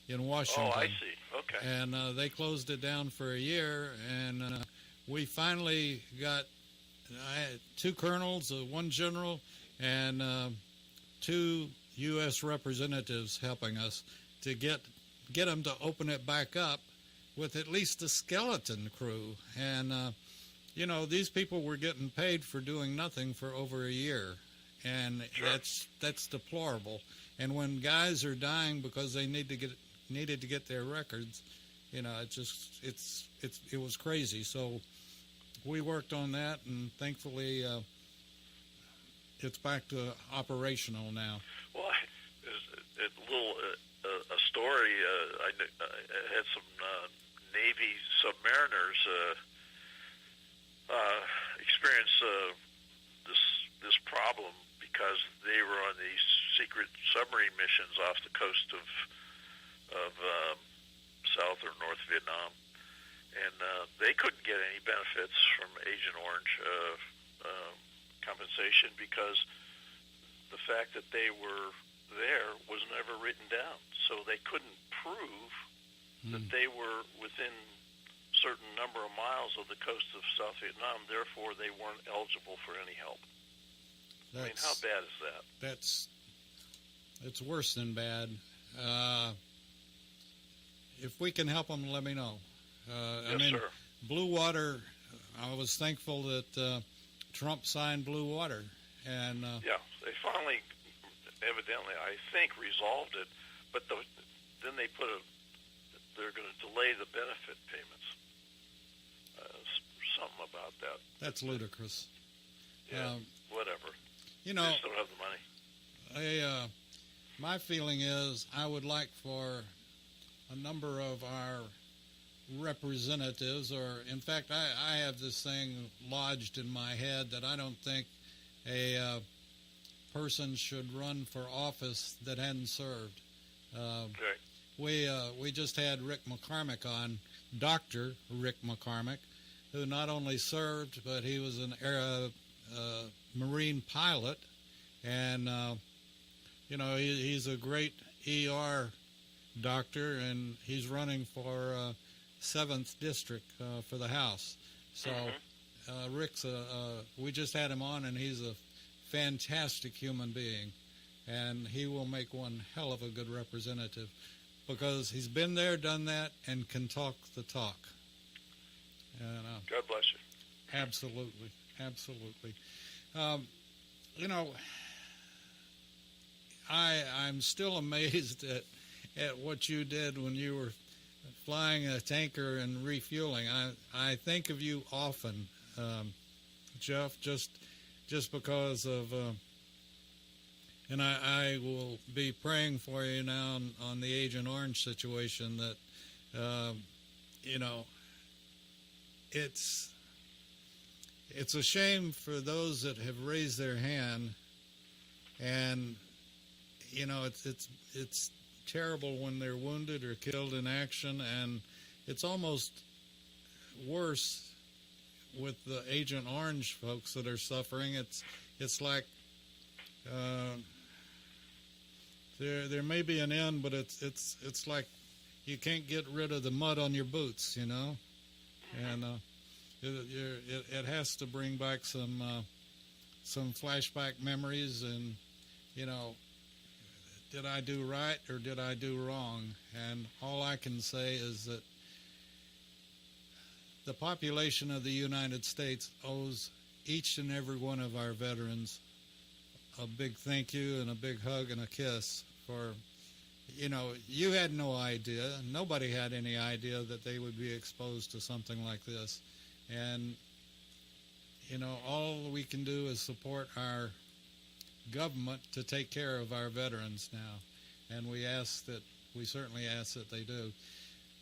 in Washington. Oh, I see. Okay. And they closed it down for a year, and we finally got two colonels, one general, and two U.S. representatives helping us to get them to open it back up with at least a skeleton crew. And these people were getting paid for doing nothing for over a year, and sure. that's deplorable. And when guys are dying because they needed to get their records, it was crazy. So we worked on that, and thankfully it's back to operational now. Well, a story. I had some Navy submariners experience this problem because they were on these secret submarine missions off the coast of South or North Vietnam, and they couldn't get any benefits from Agent Orange compensation because the fact that they were there was never written down, so they couldn't prove that they were within a certain number of miles of the coast of South Vietnam. Therefore, they weren't eligible for any help. I mean, how bad is that? It's worse than bad. If we can help them, let me know. Yes, sir. Blue Water, I was thankful that Trump signed Blue Water. And yeah, they finally, evidently, I think, resolved it. But then they they're going to delay the benefit payments. Something about that. That's ludicrous. Yeah, whatever. They just don't have the money. My feeling is I would like for a number of our representatives, or in fact, I have this thing lodged in my head that I don't think a person should run for office that hadn't served. Okay. We just had Rick McCormick on, Dr. Rick McCormick, who not only served, but he was an Marine pilot, and he's a great ER doctor, and he's running for 7th District for the House. So Rick's we just had him on, and he's a fantastic human being, and he will make one hell of a good representative because he's been there, done that, and can talk the talk. God bless you. Absolutely. I'm still amazed at what you did when you were flying a tanker and refueling. I think of you often, Jeff, just because of, and I will be praying for you now on the Agent Orange situation that, it's a shame for those that have raised their hand, and it's terrible when they're wounded or killed in action, and it's almost worse with the Agent Orange folks that are suffering. It's like there may be an end, but it's like you can't get rid of the mud on your boots, and it has to bring back some flashback memories, and did I do right or did I do wrong? And all I can say is that the population of the United States owes each and every one of our veterans a big thank you and a big hug and a kiss for, you had no idea, nobody had any idea that they would be exposed to something like this. And, all we can do is support our government to take care of our veterans now. And we certainly ask that they do.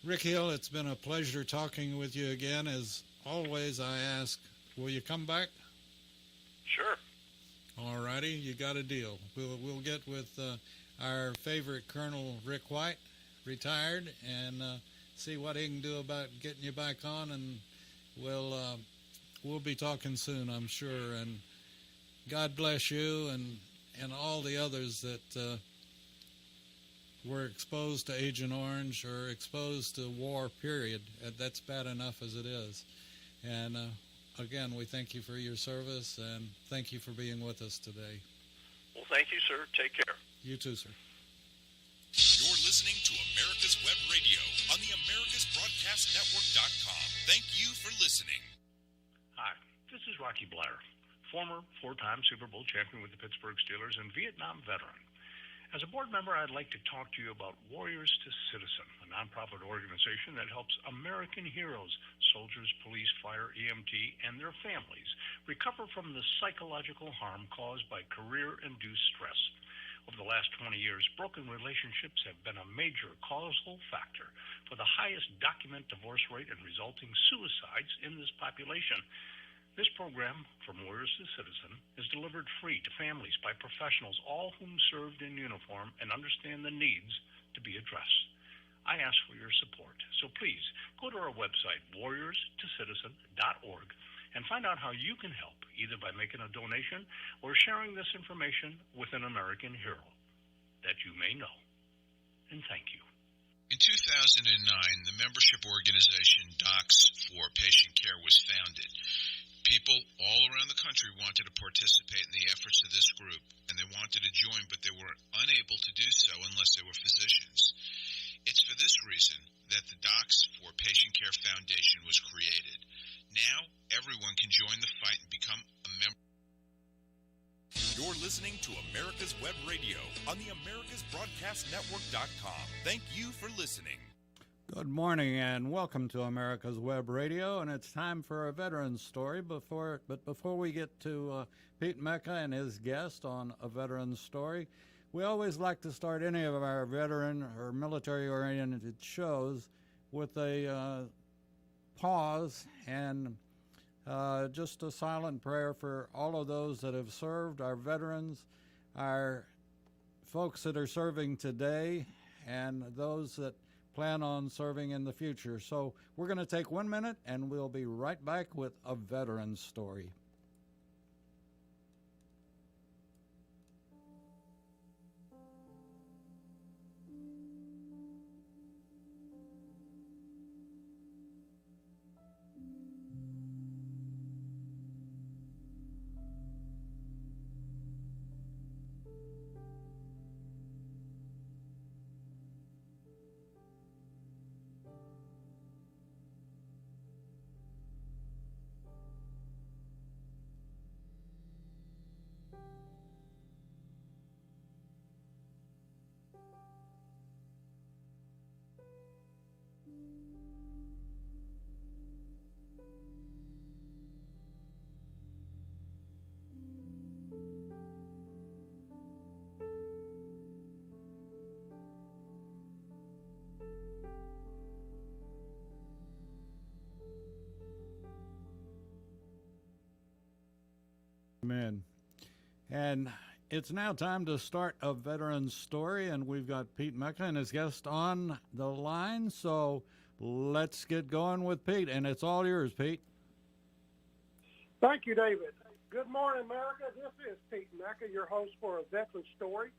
Rick Hill, it's been a pleasure talking with you again. As always, I ask, will you come back? Sure. All righty, you got a deal. We'll get with our favorite Colonel Rick White, retired, and see what he can do about getting you back on, and we'll be talking soon, I'm sure. And God bless you and all the others that were exposed to Agent Orange or exposed to war, period. That's bad enough as it is. And again, we thank you for your service, and thank you for being with us today. Well, thank you, sir. Take care. You too, sir. You're listening to America's Web Radio on the AmericasBroadcastNetwork.com. Thank you for listening. Hi, this is Rocky Blair, former four-time Super Bowl champion with the Pittsburgh Steelers and Vietnam veteran. As a board member, I'd like to talk to you about Warriors to Citizen, a nonprofit organization that helps American heroes, soldiers, police, fire, EMT, and their families recover from the psychological harm caused by career-induced stress. Over the last 20 years, broken relationships have been a major causal factor for the highest documented divorce rate and resulting suicides in this population. This program, From Warriors to Citizen, is delivered free to families by professionals, all whom served in uniform and understand the needs to be addressed. I ask for your support, so please go to our website, warriorstocitizen.org, and find out how you can help, either by making a donation or sharing this information with an American hero that you may know. And thank you. In 2009, the membership organization Docs for Patient Care was founded. People all around the country wanted to participate in the efforts of this group, and they wanted to join, but they were unable to do so unless they were physicians. It's for this reason that the Docs for Patient Care Foundation was created. Now, everyone can join the fight and become a member. You're listening to America's Web Radio on the AmericasBroadcastNetwork.com. Thank you for listening. Good morning and welcome to America's Web Radio, and it's time for a veteran's story. Before we get to Pete Mecca and his guest on a veteran's story, we always like to start any of our veteran or military-oriented shows with a pause and just a silent prayer for all of those that have served, our veterans, our folks that are serving today, and those that plan on serving in the future. So we're going to take 1 minute, and we'll be right back with a veteran's story. Amen. And it's now time to start a veteran's story, and we've got Pete Mecca and his guest on the line. So let's get going with Pete, and it's all yours, Pete. Thank you, David. Good morning, America. This is Pete Mecca, your host for a veteran's story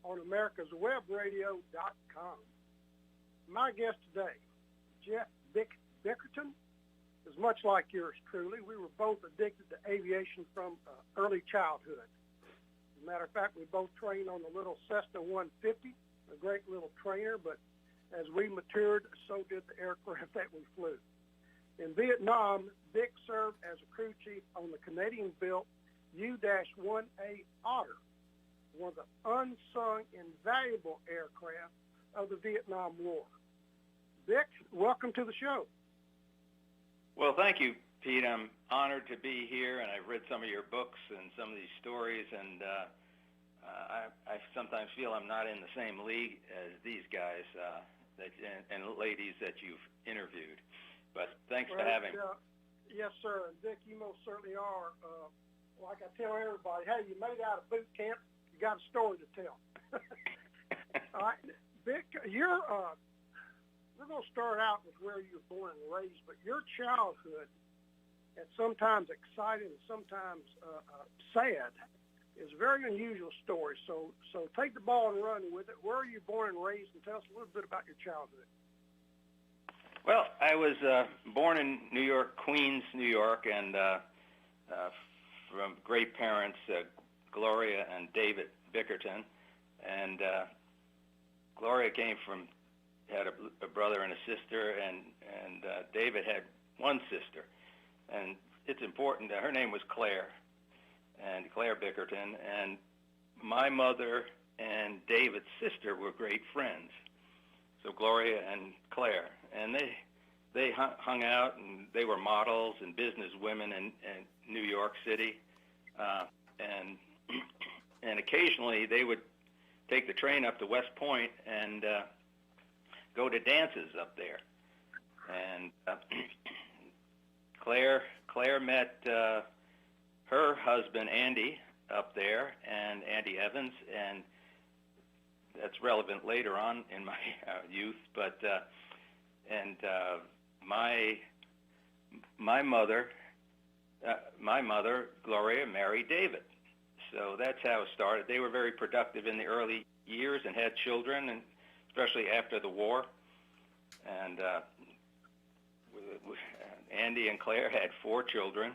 on AmericasWebRadio.com. My guest today, Jeff Bickerton, is much like yours truly. We were both addicted to aviation from early childhood. As a matter of fact, we both trained on the little Cessna 150, a great little trainer, but as we matured, so did the aircraft that we flew. In Vietnam, Dick served as a crew chief on the Canadian-built U-1A Otter, one of the unsung, invaluable aircraft of the Vietnam War. Dick, welcome to the show. Well, thank you, Pete. I'm honored to be here, and I've read some of your books and some of these stories, and I sometimes feel I'm not in the same league as these guys and ladies that you've interviewed. But thanks for having me. Yes, sir. And Dick, you most certainly are. Like I tell everybody, hey, you made out of boot camp, you got a story to tell. All right, Dick, we're going to start out with where you were born and raised, but your childhood, and sometimes exciting and sometimes sad, is a very unusual story. So take the ball and run with it. Where are you born and raised, and tell us a little bit about your childhood. Well, I was born in New York, Queens, New York, and from great parents, Gloria and David Bickerton. And Gloria had a brother and a sister, and David had one sister. And it's important that her name was Claire, and Claire Bickerton. And my mother and David's sister were great friends. So Gloria and Claire, and they hung out, and they were models and business women in New York City, and occasionally they would take the train up to West Point and go to dances up there. And Claire met her husband Andy up there, and Andy Evans, and that's relevant later on in my youth. But my mother Gloria married David, so that's how it started. They were very productive in the early years and had children, and especially after the war. And Andy and Claire had 4 children: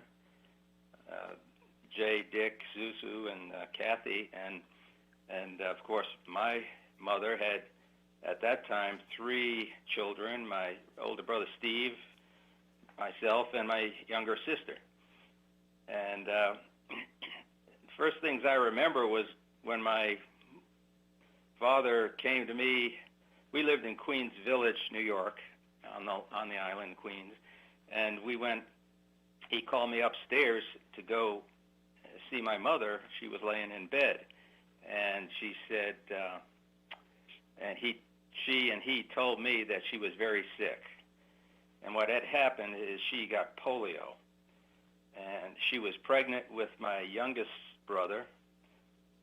Jay, Dick, Susu, and Kathy, and of course my mother had at that time 3 children: my older brother Steve, myself, and my younger sister. And first things I remember was when my father came to me. We lived in Queens Village, New York, on the island, Queens, and he called me upstairs to go see my mother. She was laying in bed, and she said, she and he told me that she was very sick. And what had happened is she got polio. And she was pregnant with my youngest brother.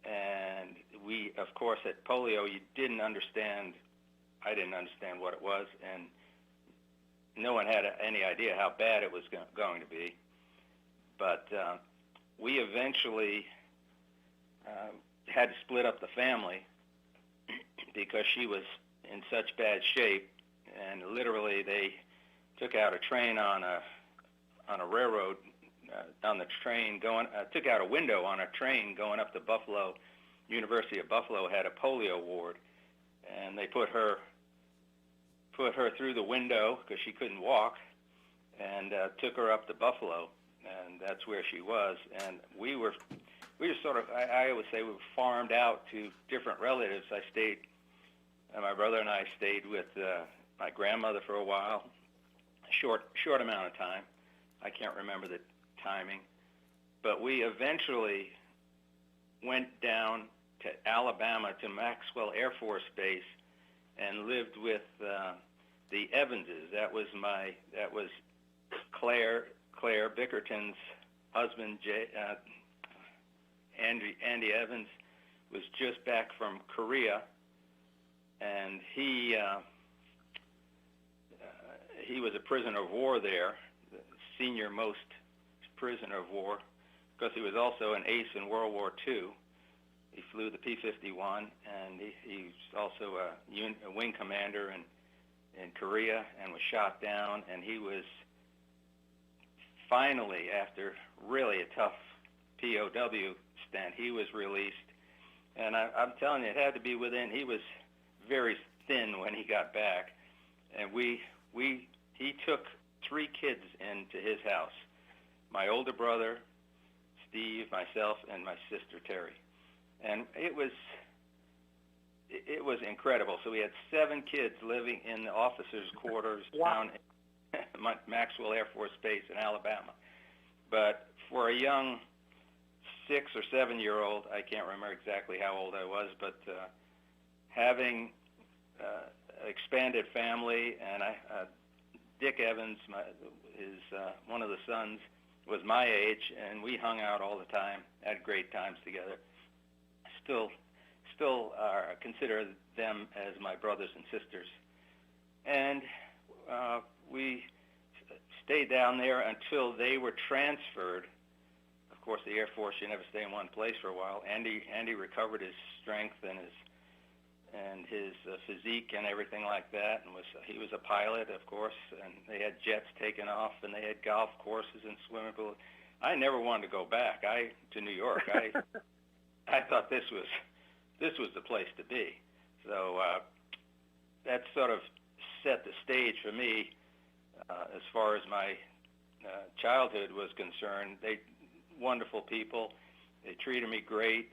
And we, of course, at polio, I didn't understand what it was. And no one had any idea how bad it was going to be. But we eventually had to split up the family because she was in such bad shape, and literally they took out a train on a railroad, on the train took out a window on a train going up to Buffalo. University of Buffalo had a polio ward, and they put her through the window because she couldn't walk, and took her up to Buffalo, and that's where she was. And we were sort of, I always say, we were farmed out to different relatives. My brother and I stayed with my grandmother for a while, a short amount of time. I can't remember the timing. But we eventually went down to Alabama, to Maxwell Air Force Base, and lived with the Evanses. That was Claire Bickerton's husband. Andy Evans was just back from Korea, and he was a prisoner of war there, the senior most prisoner of war, because he was also an ace in World War II. He flew the P-51, and he's also a wing commander in Korea, and was shot down, and he was finally, after really a tough POW stint, he was released. And I'm telling you, it had to be he was very thin when he got back. And he took 3 kids into his house. My older brother, Steve, myself, and my sister, Terry. And it was incredible. So we had 7 kids living in the officers' quarters down at Maxwell Air Force Base in Alabama. But for a young 6 or 7-year-old, I can't remember exactly how old I was, but having expanded family, and Dick Evans, one of the sons, was my age, and we hung out all the time, had great times together. Still consider them as my brothers and sisters. And we stayed down there until they were transferred. Of course, the Air Force, you never stay in one place for a while. Andy recovered his strength and his physique and everything like that, and he was a pilot, of course, and they had jets taken off, and they had golf courses and swimming pools. I never wanted to go back to New York. I thought this was the place to be. So that sort of set the stage for me as far as my childhood was concerned. Wonderful people. They treated me great.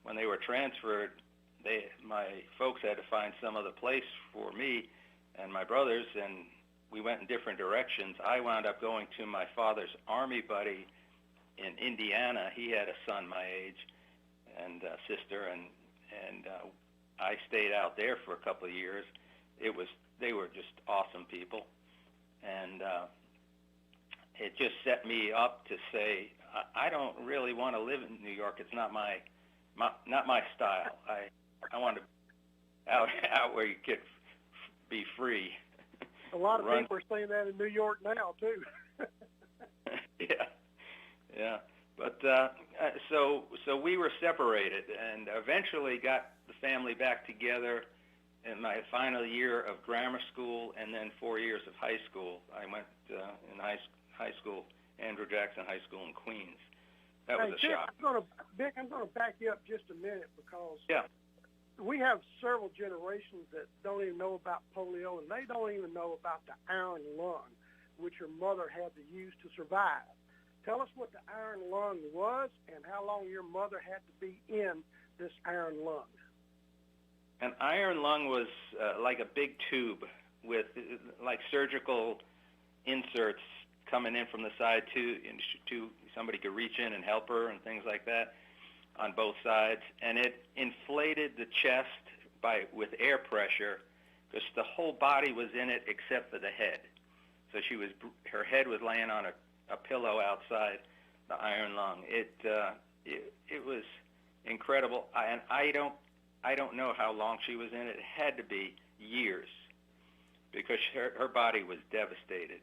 When they were transferred, my folks had to find some other place for me and my brothers, and we went in different directions. I wound up going to my father's Army buddy in Indiana. He had a son my age and sister, and I stayed out there for a couple of years. They were just awesome people, and it just set me up to say, I don't really want to live in New York. It's not my style. I want to out where you could be free. A lot of people are saying that in New York now too. Yeah. But so we were separated, and eventually got the family back together in my final year of grammar school, and then 4 years of high school. I went in high school, Andrew Jackson High School in Queens. That was a shock. Dick, I'm going to back you up just a minute, because we have several generations that don't even know about polio, and they don't even know about the iron lung, which your mother had to use to survive. Tell us what the iron lung was and how long your mother had to be in this iron lung. An iron lung was like a big tube with like surgical inserts coming in from the side to somebody could reach in and help her and things like that on both sides, and it inflated the chest with air pressure, because the whole body was in it except for the head. So her head was laying on a pillow outside the iron lung. It was incredible, and I don't know how long she was in it. It had to be years, because her body was devastated.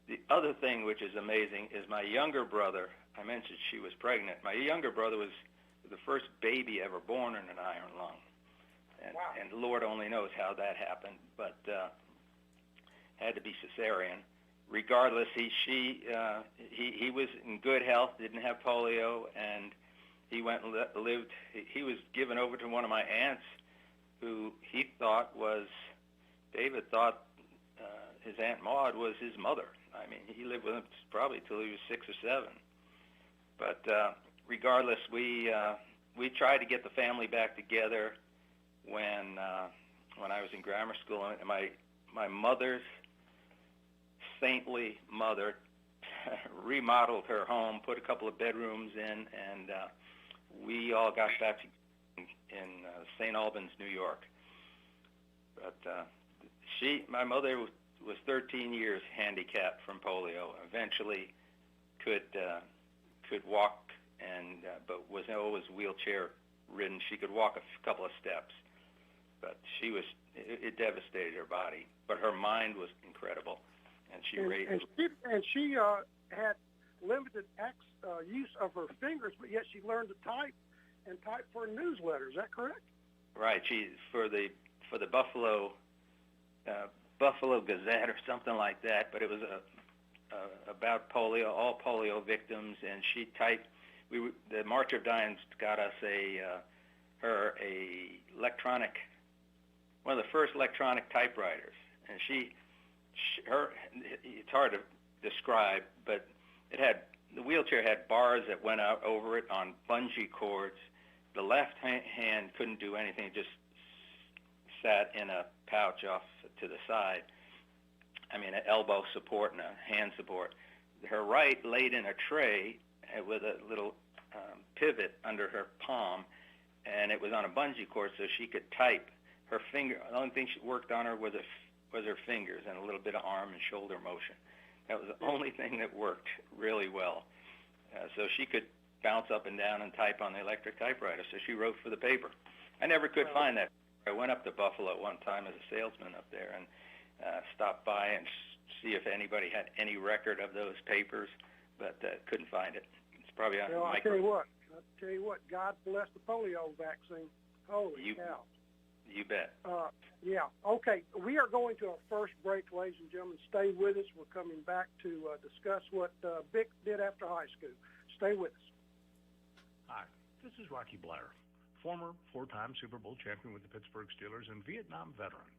The other thing which is amazing is my younger brother. I mentioned she was pregnant. My younger brother was the first baby ever born in an iron lung, and Lord only knows how that happened, but had to be cesarean. Regardless, he was in good health, didn't have polio, and he went and lived. He was given over to one of my aunts, who David thought his Aunt Maud was his mother. I mean, he lived with him probably till he was 6 or 7. But regardless, we tried to get the family back together when I was in grammar school. And my mother's saintly mother remodeled her home, put a couple of bedrooms in, and we all got back in St. Albans, New York. But my mother was 13 years handicapped from polio. Eventually, could walk, but was always wheelchair ridden. She could walk a couple of steps, but it devastated her body. But her mind was incredible, and she raised. And she had limited use of her fingers, but yet she learned to type for a newsletter. Is that correct? Right. She for the Buffalo Gazette or something like that, but it was about polio, all polio victims, and she typed. The March of Dimes got us her electronic, one of the first electronic typewriters, and it's hard to describe, but the wheelchair had bars that went out over it on bungee cords. The left hand couldn't do anything; it just sat in a pouch off to the side. I mean, an elbow support and a hand support. Her right laid in a tray with a little pivot under her palm, and it was on a bungee cord, so she could type. Her finger. The only thing she worked on her was her fingers and a little bit of arm and shoulder motion. That was the only thing that worked really well. So she could bounce up and down and type on the electric typewriter. So she wrote for the paper. I never could find that. I went up to Buffalo one time as a salesman up there and stopped by and see if anybody had any record of those papers, but couldn't find it. It's probably on I'll tell you what. God bless the polio vaccine. Holy cow! You bet. Yeah. Okay. We are going to our first break, ladies and gentlemen. Stay with us. We're coming back to discuss what Bick did after high school. Stay with us. Hi, this is Rocky Blair, former four-time Super Bowl champion with the Pittsburgh Steelers and Vietnam veteran.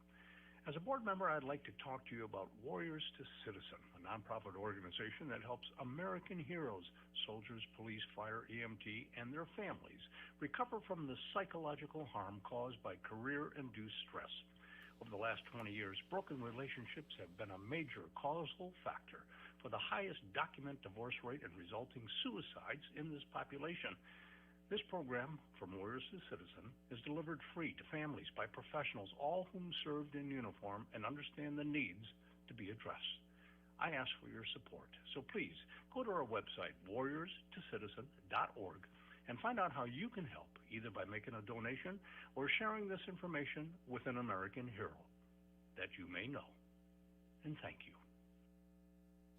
As a board member, I'd like to talk to you about Warriors to Citizen, a nonprofit organization that helps American heroes, soldiers, police, fire, EMT, and their families recover from the psychological harm caused by career-induced stress. Over the last 20 years, broken relationships have been a major causal factor for the highest documented divorce rate and resulting suicides in this population. This program, From Warriors to Citizen, is delivered free to families by professionals, all whom served in uniform and understand the needs to be addressed. I ask for your support, so please go to our website, warriorstocitizen.org, and find out how you can help, either by making a donation or sharing this information with an American hero that you may know. And thank you.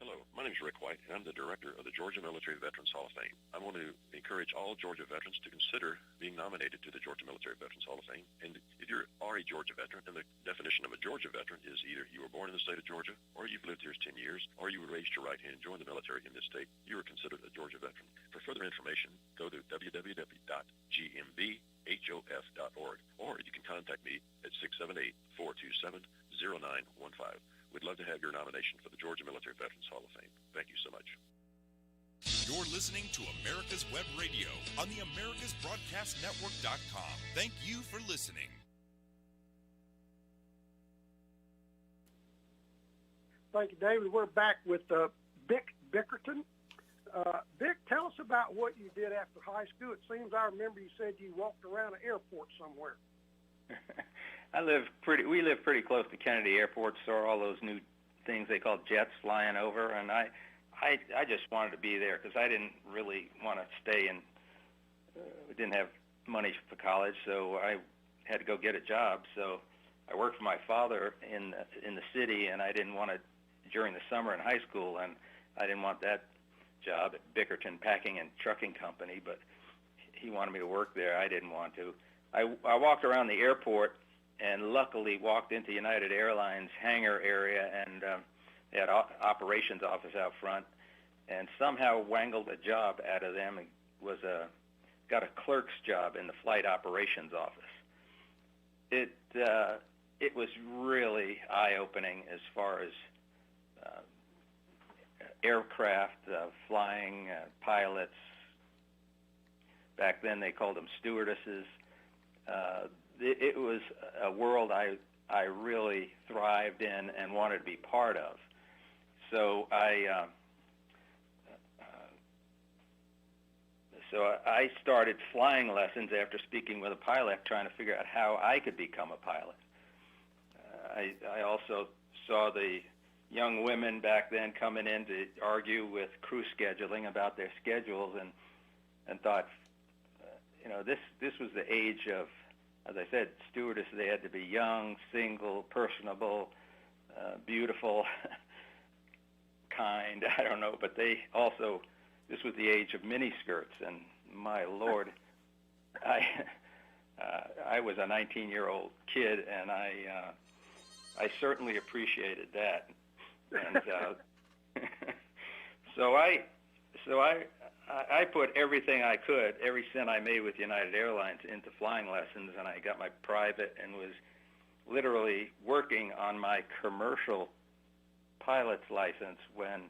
Hello, my name is Rick White, and I'm the director of the Georgia Military Veterans Hall of Fame. I want to encourage all Georgia veterans to consider being nominated to the Georgia Military Veterans Hall of Fame. And if you are a Georgia veteran, and the definition of a Georgia veteran is either you were born in the state of Georgia, or you've lived here 10 years, or you were raised your right hand and joined the military in this state, you are considered a Georgia veteran. For further information, go to www.gmbhof.org, or you can contact me at 678-427-0915. We'd love to have your nomination for the Georgia Military Veterans Hall of Fame. Thank you so much. You're listening to America's Web Radio on the AmericasBroadcastNetwork.com. Thank you for listening. Thank you, David. We're back with Bick Bickerton. Bick, tell us about what you did after high school. It seems I remember you said you walked around an airport somewhere. We live pretty close to Kennedy Airport, saw all those new things they call jets flying over, and I just wanted to be there because I didn't really want to stay in. We didn't have money for college, so I had to go get a job. So I worked for my father in the city, and I didn't want to during the summer in high school, and I didn't want that job at Bickerton Packing and Trucking Company, but he wanted me to work there. I didn't want to. I walked around the airport and luckily walked into United Airlines hangar area, and they had an operations office out front, and somehow wangled a job out of them and got a clerk's job in the flight operations office. It was really eye-opening as far as aircraft, flying, pilots. Back then they called them stewardesses. It was a world I really thrived in and wanted to be part of. So I started flying lessons after speaking with a pilot, trying to figure out how I could become a pilot. I also saw the young women back then coming in to argue with crew scheduling about their schedules, and thought, this was the age of, as I said, stewardess. They had to be young, single, personable, beautiful, kind. I don't know, but this was the age of miniskirts, and my Lord, I was a 19-year-old kid, and I certainly appreciated that. And So I put everything I could, every cent I made with United Airlines into flying lessons, and I got my private and was literally working on my commercial pilot's license when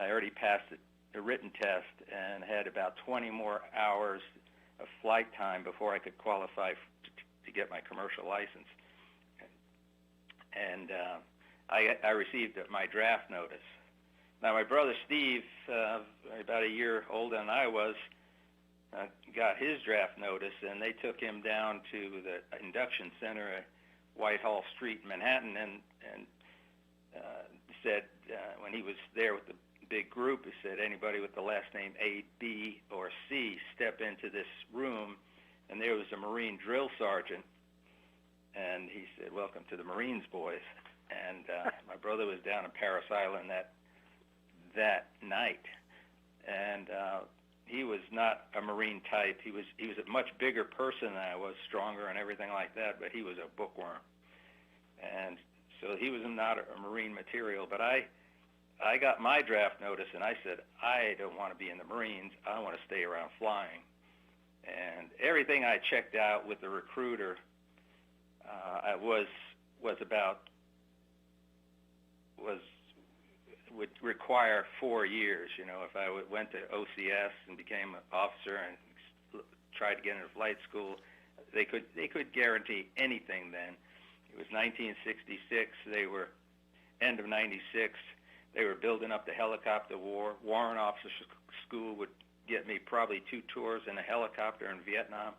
I already passed the written test and had about 20 more hours of flight time before I could qualify to get my commercial license. And I received my draft notice. Now, my brother Steve, about a year older than I was, got his draft notice, and they took him down to the induction center at Whitehall Street in Manhattan, and said, when he was there with the big group, he said, anybody with the last name A, B, or C, step into this room. And there was a Marine drill sergeant, and he said, welcome to the Marines, boys. And my brother was down in Paris Island that night, and he was not a Marine type. He was a much bigger person than I was, stronger and everything like that, but he was a bookworm. And so he was not a Marine material, but I got my draft notice, and I said, I don't want to be in the Marines. I want to stay around flying. And everything I checked out with the recruiter would require 4 years. You know, if I went to OCS and became an officer and tried to get into flight school, they could guarantee anything then. It was 1966. They were end of 96. They were building up the helicopter war. Warrant Officer School would get me probably 2 tours in a helicopter in Vietnam.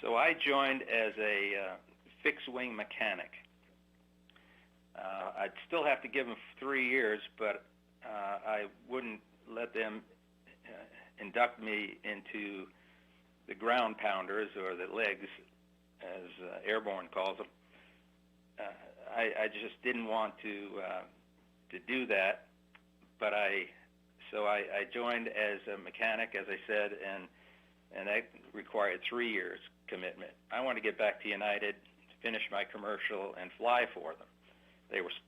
So I joined as a fixed-wing mechanic. I'd still have to give them 3 years, but I wouldn't let them induct me into the ground pounders, or the legs, as Airborne calls them. I just didn't want to do that, but I joined as a mechanic, as I said, and that required 3 years commitment. I wanted to get back to United, finish my commercial, and fly for them.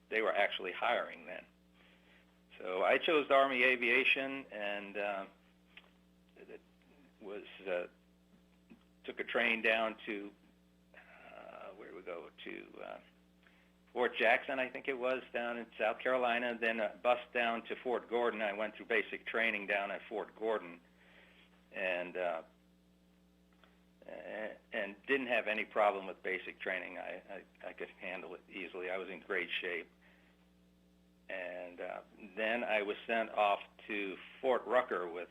They were actually hiring then. So I chose Army Aviation, and took a train down to where did we go to Fort Jackson, I think it was, down in South Carolina. Then a bus down to Fort Gordon. I went through basic training down at Fort Gordon, and didn't have any problem with basic training. I could handle it easily. I was in great shape. And then I was sent off to Fort Rucker with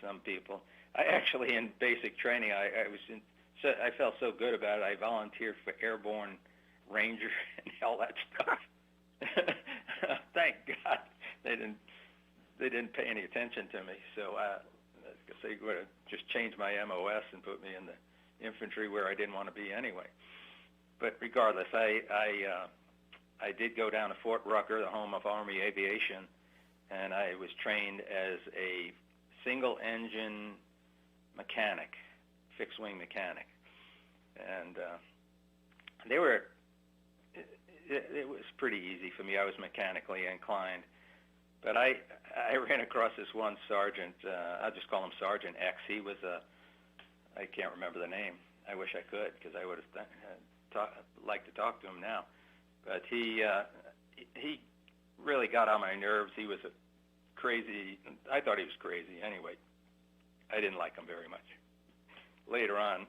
some people. I actually, in basic training, I felt so good about it. I volunteered for Airborne Ranger and all that stuff. Thank God they didn't pay any attention to me. So they would have just changed my MOS and put me in the infantry, where I didn't want to be anyway. But regardless, I did go down to Fort Rucker, the home of Army Aviation, and I was trained as a single-engine mechanic, fixed-wing mechanic. And it was pretty easy for me. I was mechanically inclined. But I ran across this one sergeant. I'll just call him Sergeant X. He was I can't remember the name. I wish I could, because I would have liked to talk to him now. But he really got on my nerves. He was crazy. I thought he was crazy anyway. I didn't like him very much. Later on,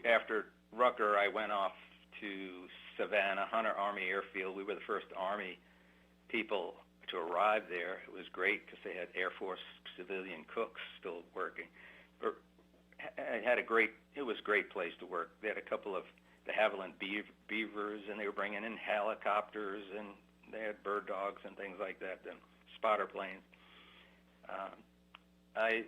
after Rucker, I went off to Savannah, Hunter Army Airfield. We were the first Army people to arrive there. It was great because they had Air Force civilian cooks still working. But it was a great place to work. They had a couple of de Havilland Beavers, and they were bringing in helicopters, and they had bird dogs and things like that, and spotter planes. I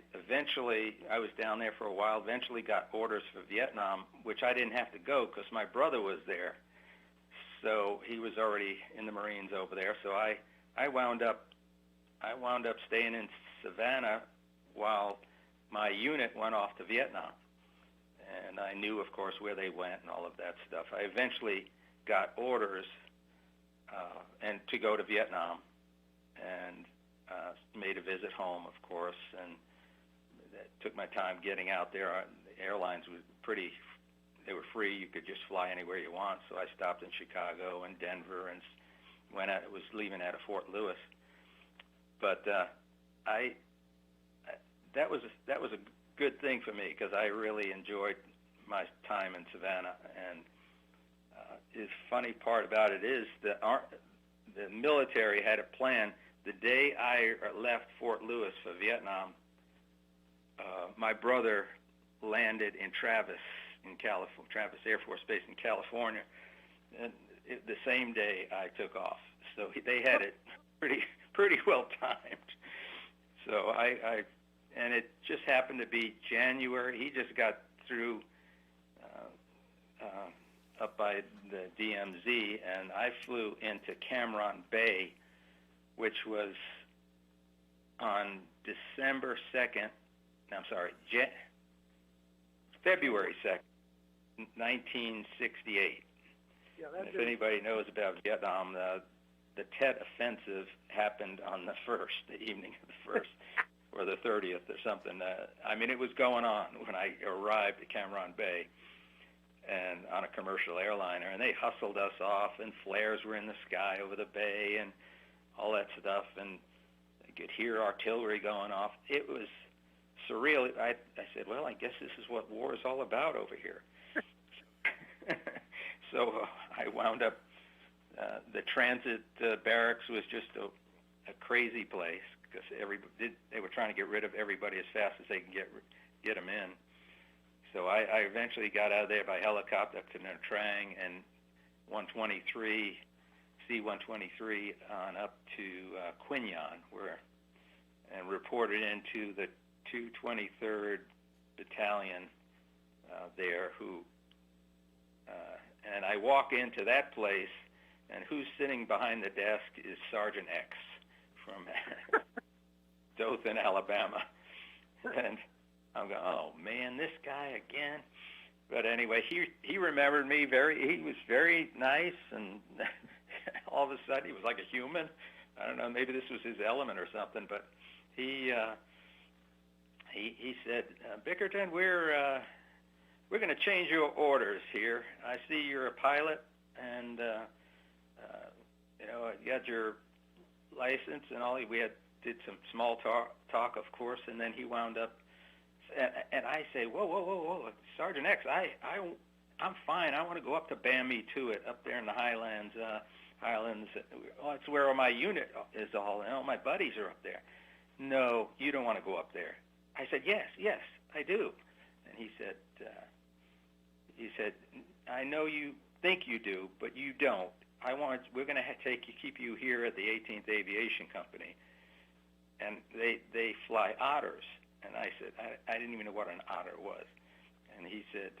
was down there for a while, eventually got orders for Vietnam, which I didn't have to go because my brother was there. So he was already in the Marines over there. So I wound up staying in Savannah while my unit went off to Vietnam. And I knew, of course, where they went and all of that stuff. I eventually got orders and to go to Vietnam, and made a visit home, of course, and that took my time getting out there. The airlines were they were free. You could just fly anywhere you want. So I stopped in Chicago and Denver and was leaving out of Fort Lewis. But that was a good thing for me because I really enjoyed my time in Savannah. And the funny part about it is the military had a plan. The day I left Fort Lewis for Vietnam, my brother landed in Travis Air Force Base in California, and the same day I took off. So they had it pretty well timed. So and it just happened to be January. He just got through up by the DMZ, and I flew into Cam Bay, which was on February 2nd, 1968. Yeah, if anybody knows about Vietnam, the Tet Offensive happened on the evening of the 1st, or the 30th or something. I mean, it was going on when I arrived at Cam Bay, and on a commercial airliner, and they hustled us off, and flares were in the sky over the bay, and all that stuff, and I could hear artillery going off. It was surreal. I said, well, I guess this is what war is all about over here. So I wound up, the transit barracks was just a crazy place because they were trying to get rid of everybody as fast as they can get them in. So I eventually got out of there by helicopter up to Nha Trang and C-123 on up to Quy Nhon, and reported into the 223rd Battalion there. And I walk into that place, and who's sitting behind the desk is Sergeant X from Dothan, Alabama, and I'm going, oh man, this guy again. But anyway, he remembered me he was very nice, and all of a sudden he was like a human. I don't know, maybe this was his element or something, but he said, Bickerton, we're going to change your orders here. I see you're a pilot, and you got your license and all. We did some small talk, of course, and then he wound up. And I say, whoa, Sergeant X, I'm fine. I want to go up to Bam Me To It, up there in the Highlands. It's where my unit is all, and all my buddies are up there. No, you don't want to go up there. I said, yes, I do. And he said, I know you think you do, but you don't. We're going to keep you here at the 18th Aviation Company, and they fly otters. And I said, I didn't even know what an otter was. And he said,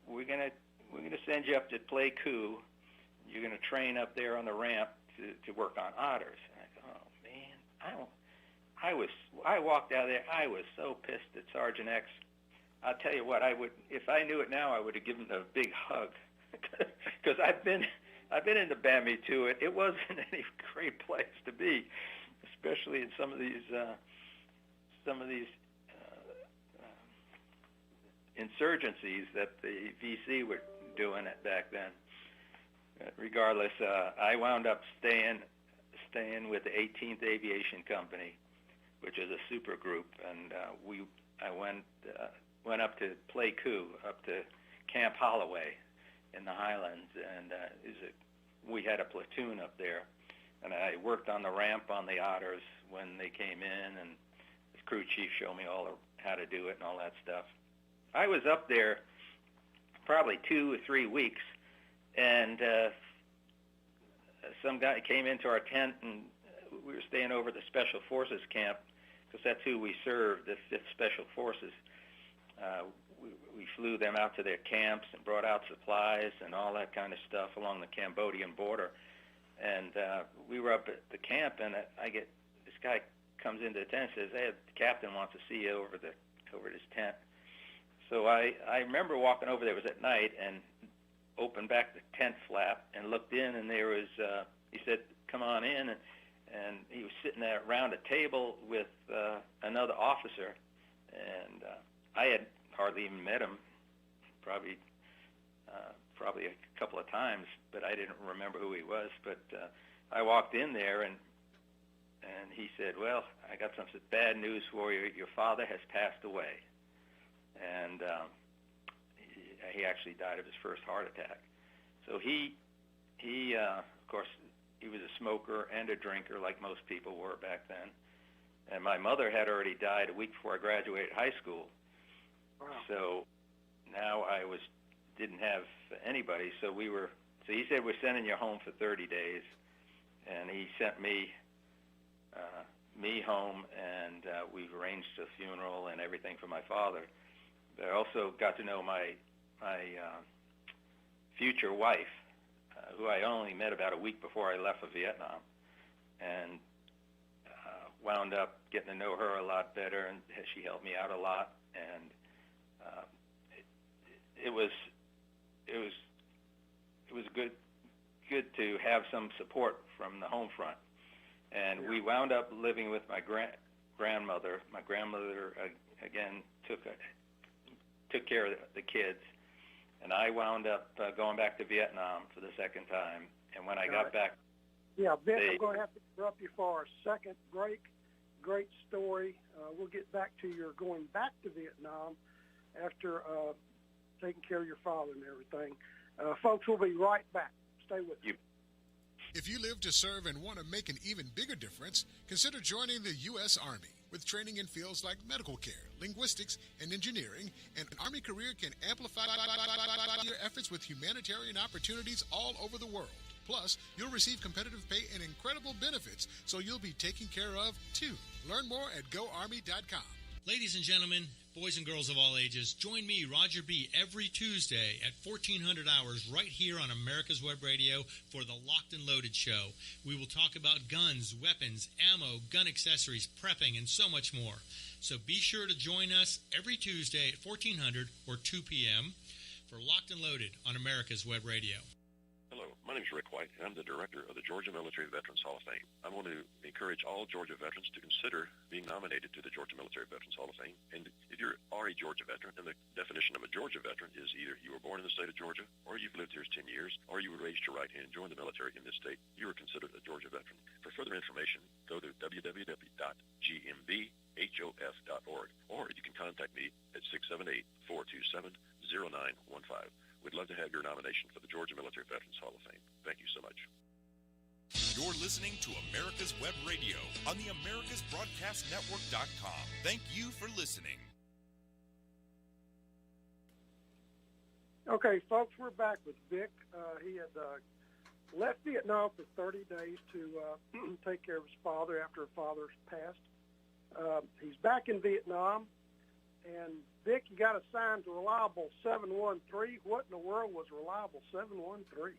we're gonna send you up to Pleiku. You're gonna train up there on the ramp to work on otters. And I go, oh man, I walked out of there. I was so pissed at Sergeant X. I'll tell you what, if I knew it now, I would have given him a big hug, because I've been in the Bam Me To It. It wasn't any great place to be, especially in some of these insurgencies that the VC were doing back then. Regardless, I wound up staying with the 18th Aviation Company, which is a super group, and I went up to Pleiku, up to Camp Holloway in the Highlands, and we had a platoon up there, and I worked on the ramp on the otters when they came in, and the crew chief showed me how to do it and all that stuff. I was up there probably 2 or 3 weeks, and some guy came into our tent, and we were staying over at the Special Forces camp, because that's who we served, the 5th Special Forces. We flew them out to their camps and brought out supplies and all that kind of stuff along the Cambodian border. And we were up at the camp, and this guy comes into the tent and says, hey, the captain wants to see you over his tent. So I remember walking over there, it was at night, and opened back the tent flap and looked in, and there was he said, "Come on in," and he was sitting there around a table with another officer, and I had hardly even met him, probably a couple of times, but I didn't remember who he was. But I walked in there, and he said, "Well, I got some bad news for you. Your father has passed away," and he actually died of his first heart attack. So he of course, he was a smoker and a drinker, like most people were back then. And my mother had already died a week before I graduated high school. Wow. So now I didn't have anybody. So he said, "We're sending you home for 30 days," and he sent me home, and we've arranged a funeral and everything for my father. But I also got to know my future wife, who I only met about a week before I left for Vietnam, and wound up getting to know her a lot better, and she helped me out a lot. And it was good to have some support from the home front. And we wound up living with my grandmother. My grandmother again took care of the kids, and I wound up going back to Vietnam for the second time. And when I got back, Vic, I'm going to have to interrupt you for a second break. Great story. We'll get back to your going back to Vietnam after taking care of your father and everything. Folks, we'll be right back. Stay with us. If you live to serve and want to make an even bigger difference, consider joining the U.S. Army. With training in fields like medical care, linguistics, and engineering, an Army career can amplify your efforts with humanitarian opportunities all over the world. Plus, you'll receive competitive pay and incredible benefits, so you'll be taken care of, too. Learn more at GoArmy.com. Ladies and gentlemen, boys and girls of all ages, join me, Roger B., every Tuesday at 1400 hours right here on America's Web Radio for the Locked and Loaded Show. We will talk about guns, weapons, ammo, gun accessories, prepping, and so much more. So be sure to join us every Tuesday at 1400 or 2 p.m. for Locked and Loaded on America's Web Radio. Hello, my name is Rick White, and I'm the director of the Georgia Military Veterans Hall of Fame. I want to encourage all Georgia veterans to consider being nominated to the Georgia Military Veterans Hall of Fame. And if you are a Georgia veteran, and the definition of a Georgia veteran is either you were born in the state of Georgia, or you've lived here 10 years, or you were raised to right hand and joined the military in this state, you are considered a Georgia veteran. For further information, go to www.gmbhof.org, or you can contact me at 678-427-0915. We'd love to have your nomination for the Georgia Military Veterans Hall of Fame. Thank you so much. You're listening to America's Web Radio on the AmericasBroadcastNetwork.com. Thank you for listening. Okay, folks, we're back with Vic. He had left Vietnam for 30 days to take care of his father after his father's passed. He's back in Vietnam. And, Vic, you got assigned to Reliable 713. What in the world was Reliable 713?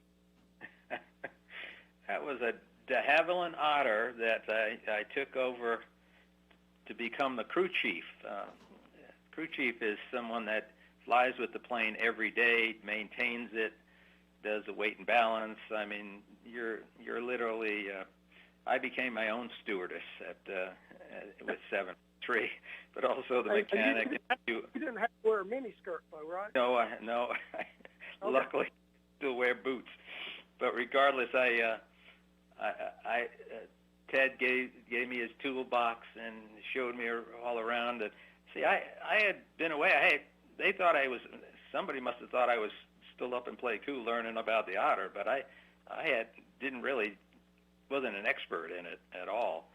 That was a de Havilland Otter that I took over to become the crew chief. Crew chief is someone that flies with the plane every day, maintains it, does the weight and balance. I mean, you're literally. I became my own stewardess with 713, but also the mechanic. You didn't have to wear a miniskirt, though, right? No. Okay. Luckily, still wear boots. But regardless, Ted gave me his toolbox and showed me all around. And see, I had been away. Somebody must have thought I was still up in Pleiku learning about the otter, but I wasn't an expert in it at all.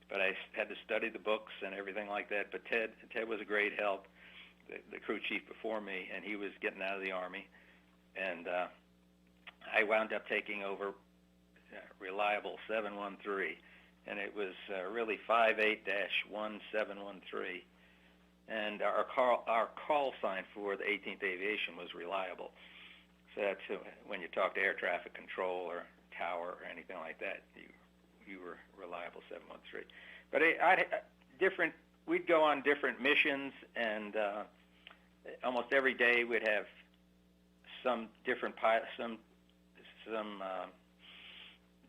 But I had to study the books and everything like that. But Ted was a great help, the crew chief before me, and he was getting out of the Army. And I wound up taking over Reliable 713, and it was really 58-1713. And our call sign for the 18th Aviation was Reliable. So that's when you talk to air traffic control or tower or anything like that, you were Reliable 713. But we'd go on different missions, and almost every day we'd have some different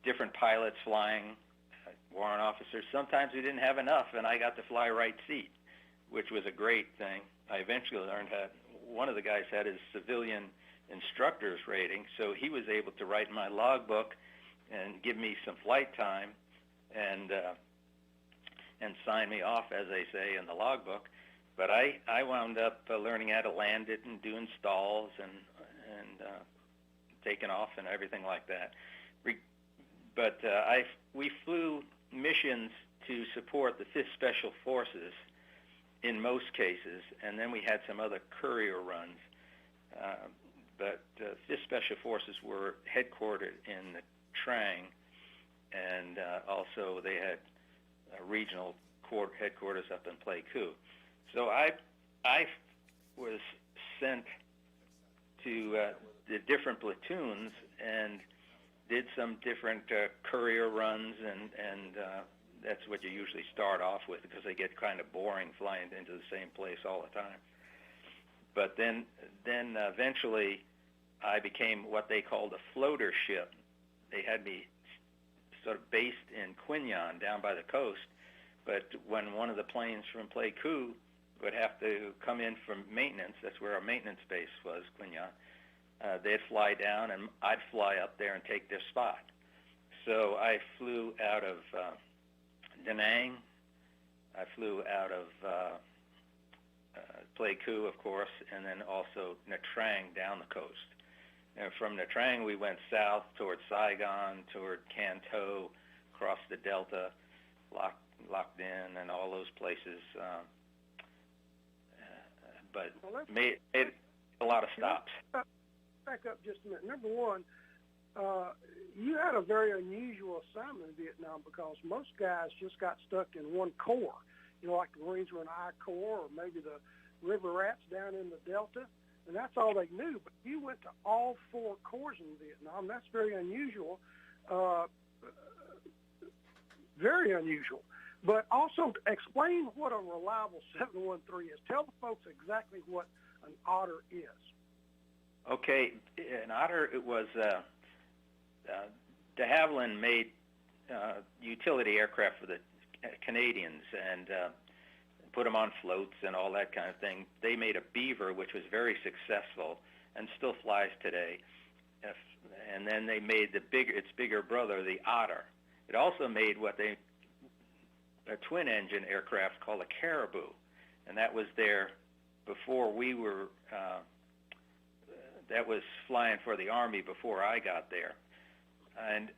different pilots flying, warrant officers. Sometimes we didn't have enough, and I got to fly right seat, which was a great thing. I eventually learned how. One of the guys had his civilian instructor's rating, so he was able to write my logbook and give me some flight time and sign me off, as they say in the logbook. But I wound up learning how to land it and doing stalls and taking off and everything like that. But we flew missions to support the 5th Special Forces in most cases, and then we had some other courier runs. But 5th Special Forces were headquartered in the Trang, and also they had regional headquarters up in Pleiku. So I was sent to the different platoons and did some different courier runs, and that's what you usually start off with, because they get kind of boring flying into the same place all the time. But then eventually I became what they called a floater ship. They had me sort of based in Quy Nhon down by the coast, but when one of the planes from Pleiku would have to come in from maintenance, that's where our maintenance base was, Quy Nhon, they'd fly down and I'd fly up there and take their spot. So I flew out of Da Nang, I flew out of Pleiku, of course, and then also Nha Trang down the coast. And from Nha Trang, we went south toward Saigon, toward Can Tho, across the Delta, Lac Dinh, and all those places. But made a lot of stops. Back up just a minute. Number one, you had a very unusual assignment in Vietnam, because most guys just got stuck in one corps. You know, like the Marines were in I Corps, or maybe the River Rats down in the Delta, and that's all they knew. But you went to all 4 corps in Vietnam. That's very unusual. Very unusual. But also, explain what a reliable 713 is. Tell the folks exactly what an Otter is. Okay, an Otter, it was de Havilland made utility aircraft for the Canadians and put them on floats and all that kind of thing. They made a Beaver, which was very successful and still flies today. And then they made its bigger brother, the Otter. It also made a twin-engine aircraft called a Caribou, and that was there before we were. That was flying for the Army before I got there, and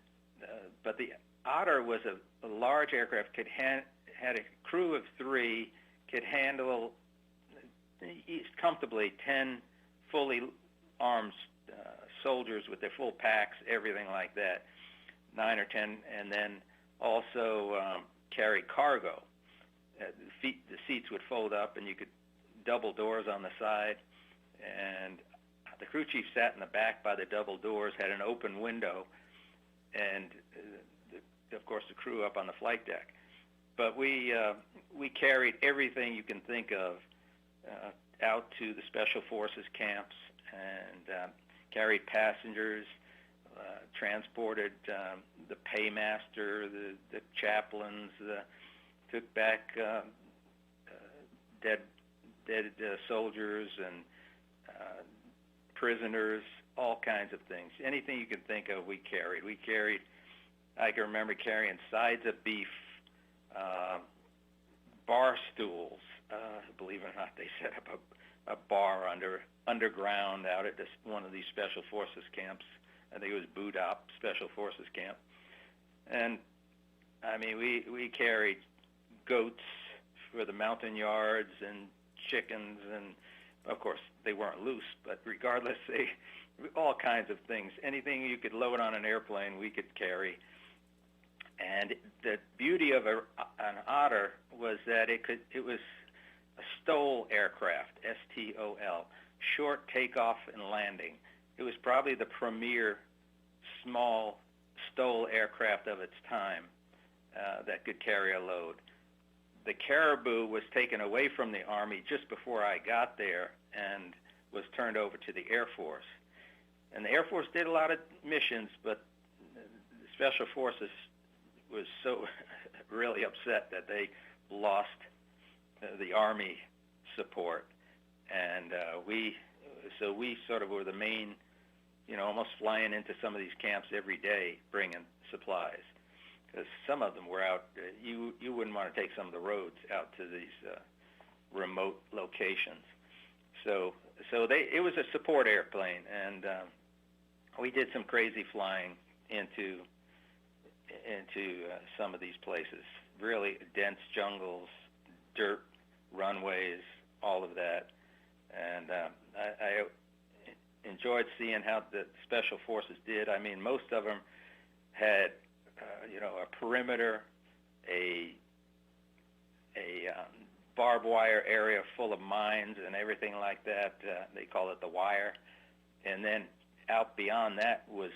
but the Otter was a large aircraft. Had a crew of 3, could handle comfortably 10 fully armed soldiers with their full packs, everything like that, 9 or 10, and then also carry cargo. The seats would fold up, and you could double doors on the side, and the crew chief sat in the back by the double doors, had an open window, and of course the crew up on the flight deck. But we carried everything you can think of out to the Special Forces camps, and carried passengers, transported the paymaster, the chaplains, took back dead soldiers and prisoners, all kinds of things. Anything you can think of, we carried. I can remember carrying sides of beef, bar stools. Believe it or not, they set up a bar underground out at one of these Special Forces camps. I think it was Budap Special Forces Camp. And, I mean, we carried goats for the mountain yards and chickens, and, of course, they weren't loose, but regardless, all kinds of things. Anything you could load on an airplane, we could carry. And the beauty of an Otter was that it was a STOL aircraft, STOL, short takeoff and landing. It was probably the premier small STOL aircraft of its time that could carry a load. The Caribou was taken away from the Army just before I got there and was turned over to the Air Force. And the Air Force did a lot of missions, but Special Forces was so really upset that they lost the Army support, and we sort of were the main, almost flying into some of these camps every day bringing supplies, because some of them were out. You wouldn't want to take some of the roads out to these remote locations. So it was a support airplane, and we did some crazy flying into some of these places. Really dense jungles, dirt runways, all of that, and I enjoyed seeing how the Special Forces did. I mean, most of them had a perimeter, a barbed wire area full of mines and everything like that. They call it the wire, and then out beyond that was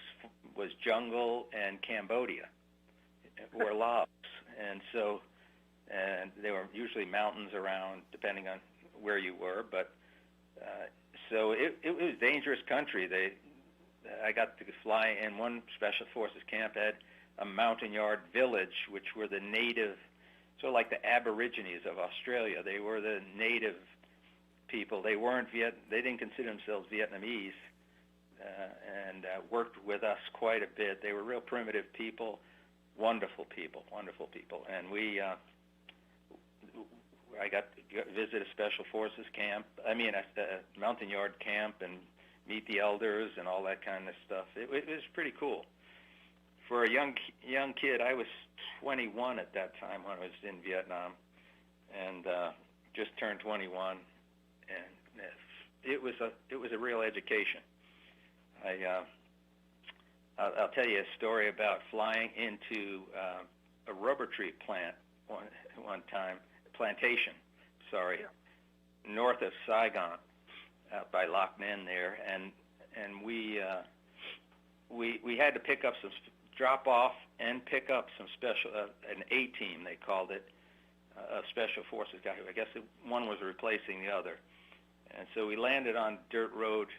jungle and Cambodia, were lobs, and there were usually mountains around, depending on where you were. But so it was a dangerous country. I got to fly in one Special Forces camp, had a Montagnard village, which were the native, sort of like the Aborigines of Australia. They were the native people. They didn't consider themselves Vietnamese, and worked with us quite a bit. They were real primitive people, wonderful people. And I got to visit a Special Forces camp. I mean, a Montagnard camp, and meet the elders and all that kind of stuff. It was pretty cool. For a young kid, I was 21 at that time when I was in Vietnam, and just turned 21, and it was a real education. I'll tell you a story about flying into a rubber tree one time, plantation, north of Saigon, out by Lac Ninh there, and we had to pick up drop off and pick up some an A-team, they called it, of Special Forces guy. I guess one was replacing the other, and so we landed on dirt road,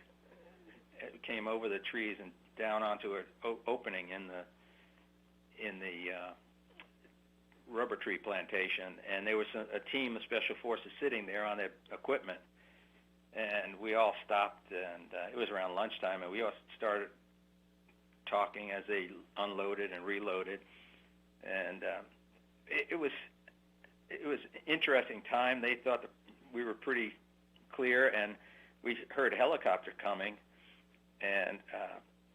came over the trees and down onto an opening in the rubber tree plantation, and there was a team of Special Forces sitting there on their equipment, and we all stopped, and it was around lunchtime, and we all started talking as they unloaded and reloaded, and it was an interesting time. They thought that we were pretty clear, and we heard a helicopter coming, and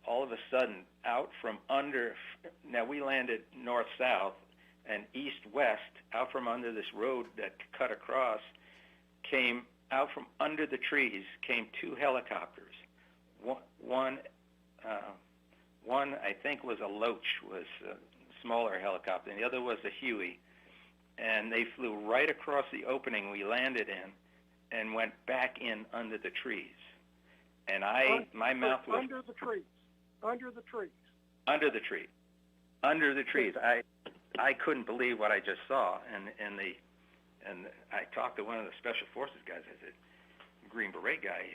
all of a sudden, out from under, now we landed north-south and east-west, out from under this road that cut across, came out from under the trees, came two helicopters. One I think was a Loach, was a smaller helicopter, and the other was a Huey, and they flew right across the opening we landed in and went back in under the trees. And my mouth was... Under the trees. I couldn't believe what I just saw, and I talked to one of the Special Forces guys. I said, Green Beret guy.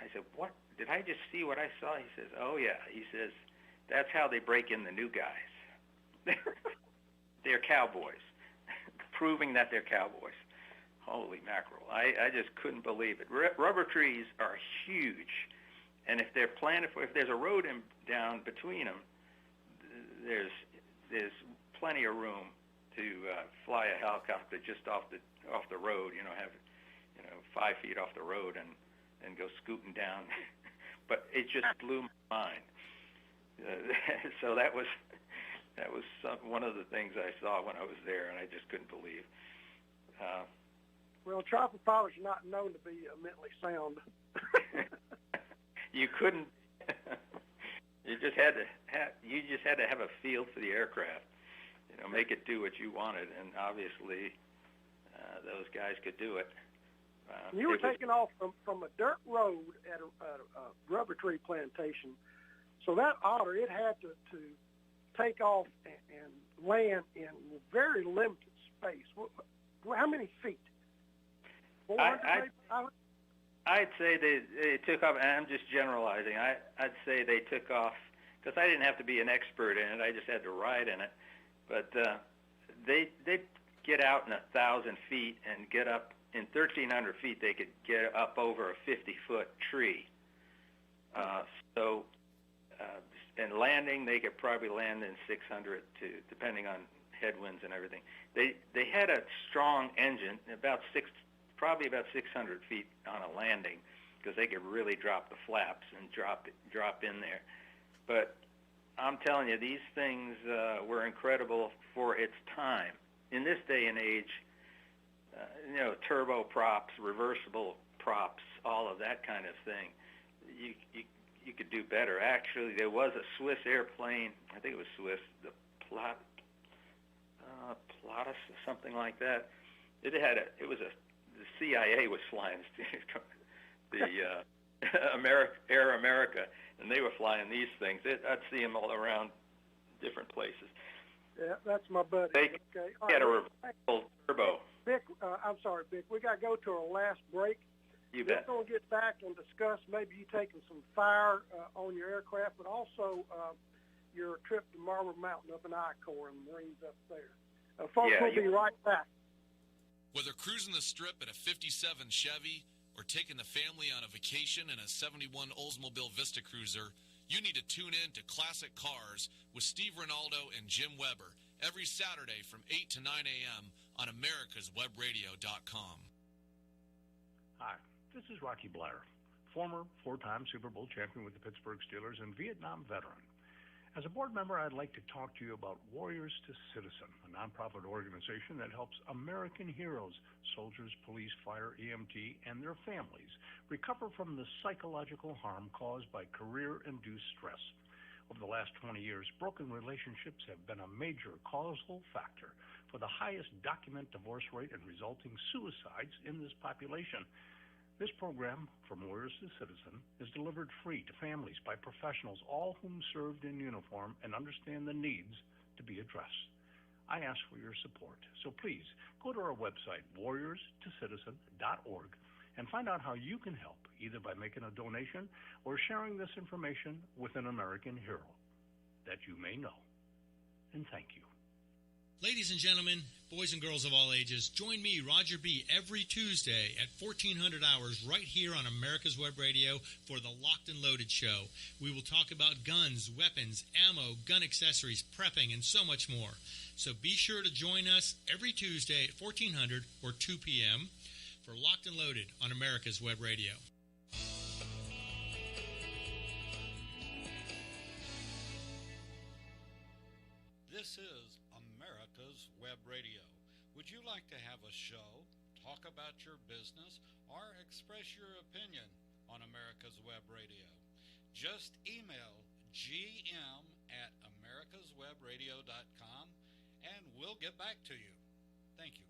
I said, what? Did I just see what I saw? He says, oh yeah. He says, that's how they break in the new guys. They're cowboys, proving that they're cowboys. Holy mackerel! I just couldn't believe it. Rubber trees are huge, and if there's a road down between them, there's plenty of room to fly a helicopter just off the road. Have 5 feet off the road and go scooting down. But it just blew my mind. So that was one of the things I saw when I was there, and I just couldn't believe. Well, chopper pilots are not known to be mentally sound. You couldn't. You just had to have a feel for the aircraft. Make it do what you wanted, and obviously those guys could do it. You were taking off from a dirt road at a rubber tree plantation, so that otter, it had to take off and land in very limited space. How many feet? I'd say they took off, and I'm just generalizing. I'd say they took off because I didn't have to be an expert in it. I just had to ride in it. But they get out in 1,000 feet and get up in 1,300 feet. They could get up over a 50-foot tree. And landing, they could probably land in 600 to, depending on headwinds and everything. They had a strong engine, probably about 600 feet on a landing, because they could really drop the flaps and drop in there. But I'm telling you, these things were incredible for its time. In this day and age, turbo props, reversible props, all of that kind of thing, you could do better. Actually, there was a Swiss airplane, I think it was Swiss, the Pilatus or something like that. The CIA was flying the Air America, and they were flying these things. I'd see them all around different places. Yeah, that's my buddy. They had a reversible turbo. Vic, I'm sorry, Vic. We got to go to our last break. You bet. We're going to get back and discuss maybe you taking some fire on your aircraft, but also your trip to Marble Mountain up in I-Corps and the Marines up there. Folks, we'll be right back. Whether cruising the Strip in a 57 Chevy or taking the family on a vacation in a 71 Oldsmobile Vista Cruiser, you need to tune in to Classic Cars with Steve Ronaldo and Jim Weber every Saturday from 8 to 9 a.m. on americaswebradio.com. Hi, this is Rocky Blair, former four-time Super Bowl champion with the Pittsburgh Steelers and Vietnam veteran. As a board member, I'd like to talk to you about Warriors to Citizen, a nonprofit organization that helps American heroes, soldiers, police, fire, EMT, and their families recover from the psychological harm caused by career-induced stress. Over the last 20 years, broken relationships have been a major causal factor for the highest documented divorce rate and resulting suicides in this population. This program, From Warriors to Citizen, is delivered free to families by professionals, all whom served in uniform and understand the needs to be addressed. I ask for your support, so please go to our website, warriorstocitizen.org, and find out how you can help, either by making a donation or sharing this information with an American hero that you may know. And thank you. Ladies and gentlemen, boys and girls of all ages, join me, Roger B., every Tuesday at 1400 hours right here on America's Web Radio for the Locked and Loaded Show. We will talk about guns, weapons, ammo, gun accessories, prepping, and so much more. So be sure to join us every Tuesday at 1400 or 2 p.m. for Locked and Loaded on America's Web Radio. This is America's Web Radio. Would you like to have a show, talk about your business, or express your opinion on America's Web Radio? Just email gm@americaswebradio.com and we'll get back to you. Thank you.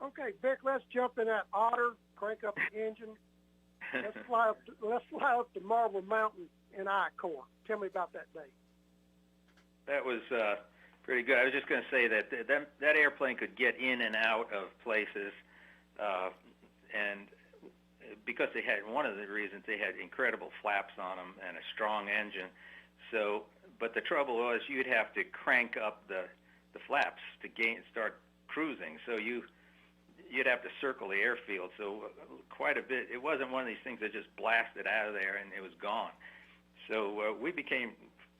Okay, Vic, let's jump in that Otter, crank up the engine. Let's fly up to Marble Mountain in I-Corps. Tell me about that day. That was pretty good. I was just going to say that that airplane could get in and out of places, and because they had, one of the reasons, they had incredible flaps on them and a strong engine. So, but the trouble was you'd have to crank up the flaps to start cruising. So you'd have to circle the airfield. So quite a bit. It wasn't one of these things that just blasted out of there and it was gone. So we became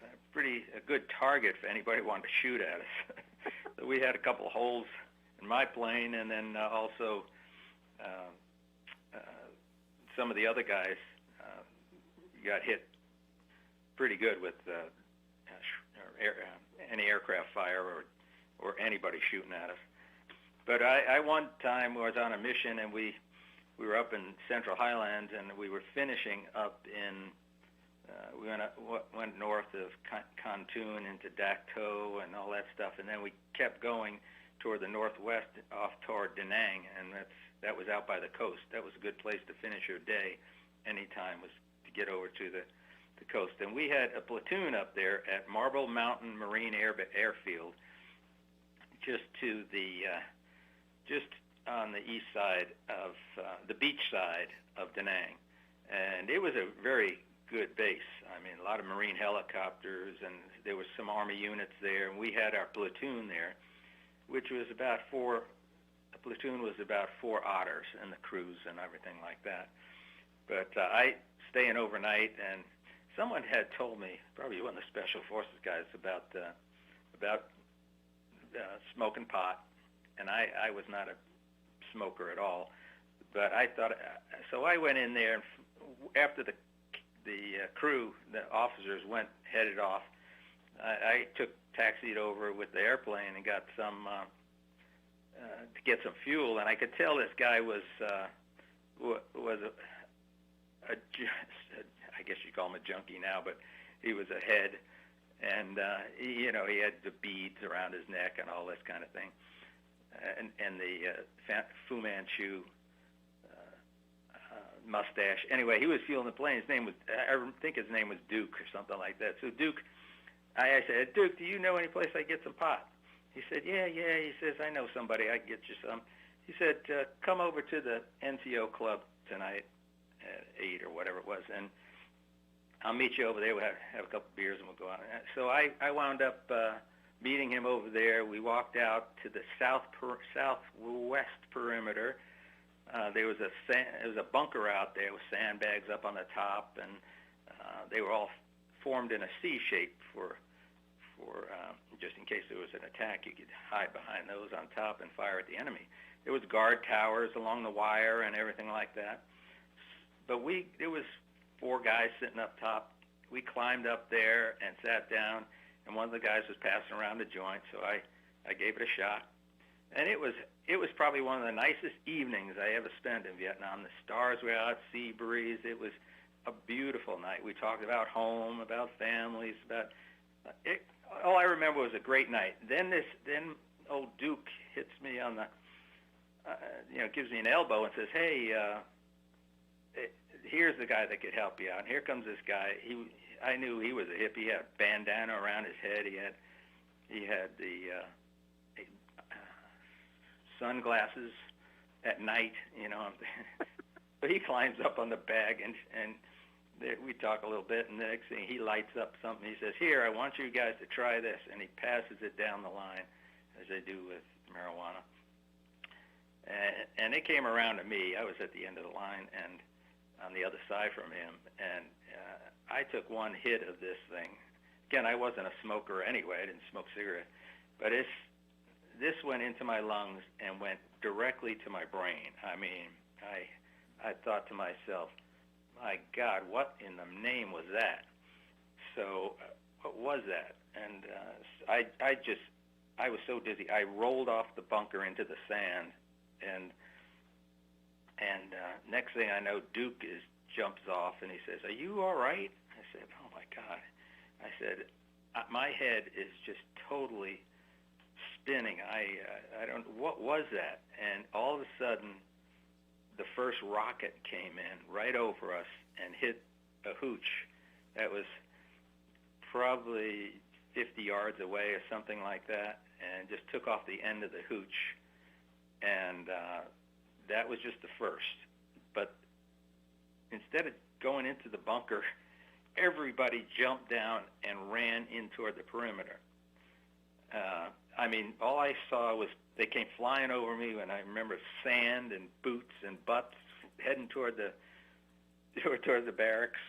a good target for anybody who wanted to shoot at us. So we had a couple holes in my plane, and then also some of the other guys got hit pretty good with any aircraft fire or anybody shooting at us. But I one time was on a mission, and we were up in Central Highlands, and we were finishing up in we went north of Kantoon into Dak To and all that stuff, and then we kept going toward the northwest off toward Da Nang, and that was out by the coast. That was a good place to finish your day anytime, was to get over to the coast. And we had a platoon up there at Marble Mountain Marine Airfield, just on the east side of the beach side of Da Nang, and it was a very good base. I mean, a lot of Marine helicopters, and there was some Army units there, and we had our platoon there, which was about four. The platoon was about 4 otters and the crews and everything like that. But I staying overnight, and someone had told me, probably one of the Special Forces guys, about smoking pot, and I was not a smoker at all. But I thought, so I went in there, and after the crew, the officers headed off, I taxied over with the airplane and got some to get some fuel, and I could tell this guy was I guess you call him a junkie now, but he was a head, and he had the beads around his neck and all this kind of thing, and the Fu Manchu mustache. Anyway, he was fueling the plane. His name was, I think his name was Duke or something like that. So Duke, I said, Duke, do you know any place I can get some pot? He said, yeah. He says, I know somebody. I can get you some. He said, come over to the NCO club tonight at 8 or whatever it was, and I'll meet you over there. We'll have a couple beers and we'll go out. So I wound up meeting him over there. We walked out to the southwest perimeter. There was a bunker out there with sandbags up on the top, and they were all formed in a C shape for just in case there was an attack, you could hide behind those on top and fire at the enemy. There was guard towers along the wire and everything like that. But there was 4 guys sitting up top. We climbed up there and sat down, and one of the guys was passing around a joint, so I gave it a shot. And it was probably one of the nicest evenings I ever spent in Vietnam. The stars were out, sea breeze. It was a beautiful night. We talked about home, about families, about it. All I remember was a great night. Then old Duke hits me on the, gives me an elbow and says, "Hey, here's the guy that could help you out." And here comes this guy. I knew he was a hippie. He had a bandana around his head. He had the sunglasses at night. But he climbs up on the bag and we talk a little bit, and the next thing he lights up something. He says, "Here, I want you guys to try this," and he passes it down the line, as they do with marijuana. And it came around to me. I was at the end of the line and on the other side from him, and I took one hit of this thing. Again, I wasn't a smoker anyway. I didn't smoke cigarettes, but this went into my lungs and went directly to my brain. I mean, I thought to myself, my God, what in the name was that? So what was that? And I was so dizzy. I rolled off the bunker into the sand, and next thing I know, Duke jumps off, and he says, "Are you all right?" I said, "Oh, my God." I said, "My head is just totally spinning. I don't, what was that?" And all of a sudden, the first rocket came in right over us and hit a hooch that was probably 50 yards away or something like that, and just took off the end of the hooch. And that was just the first. But instead of going into the bunker, everybody jumped down and ran in toward the perimeter. I mean, all I saw was they came flying over me, and I remember sand and boots and butts heading toward the barracks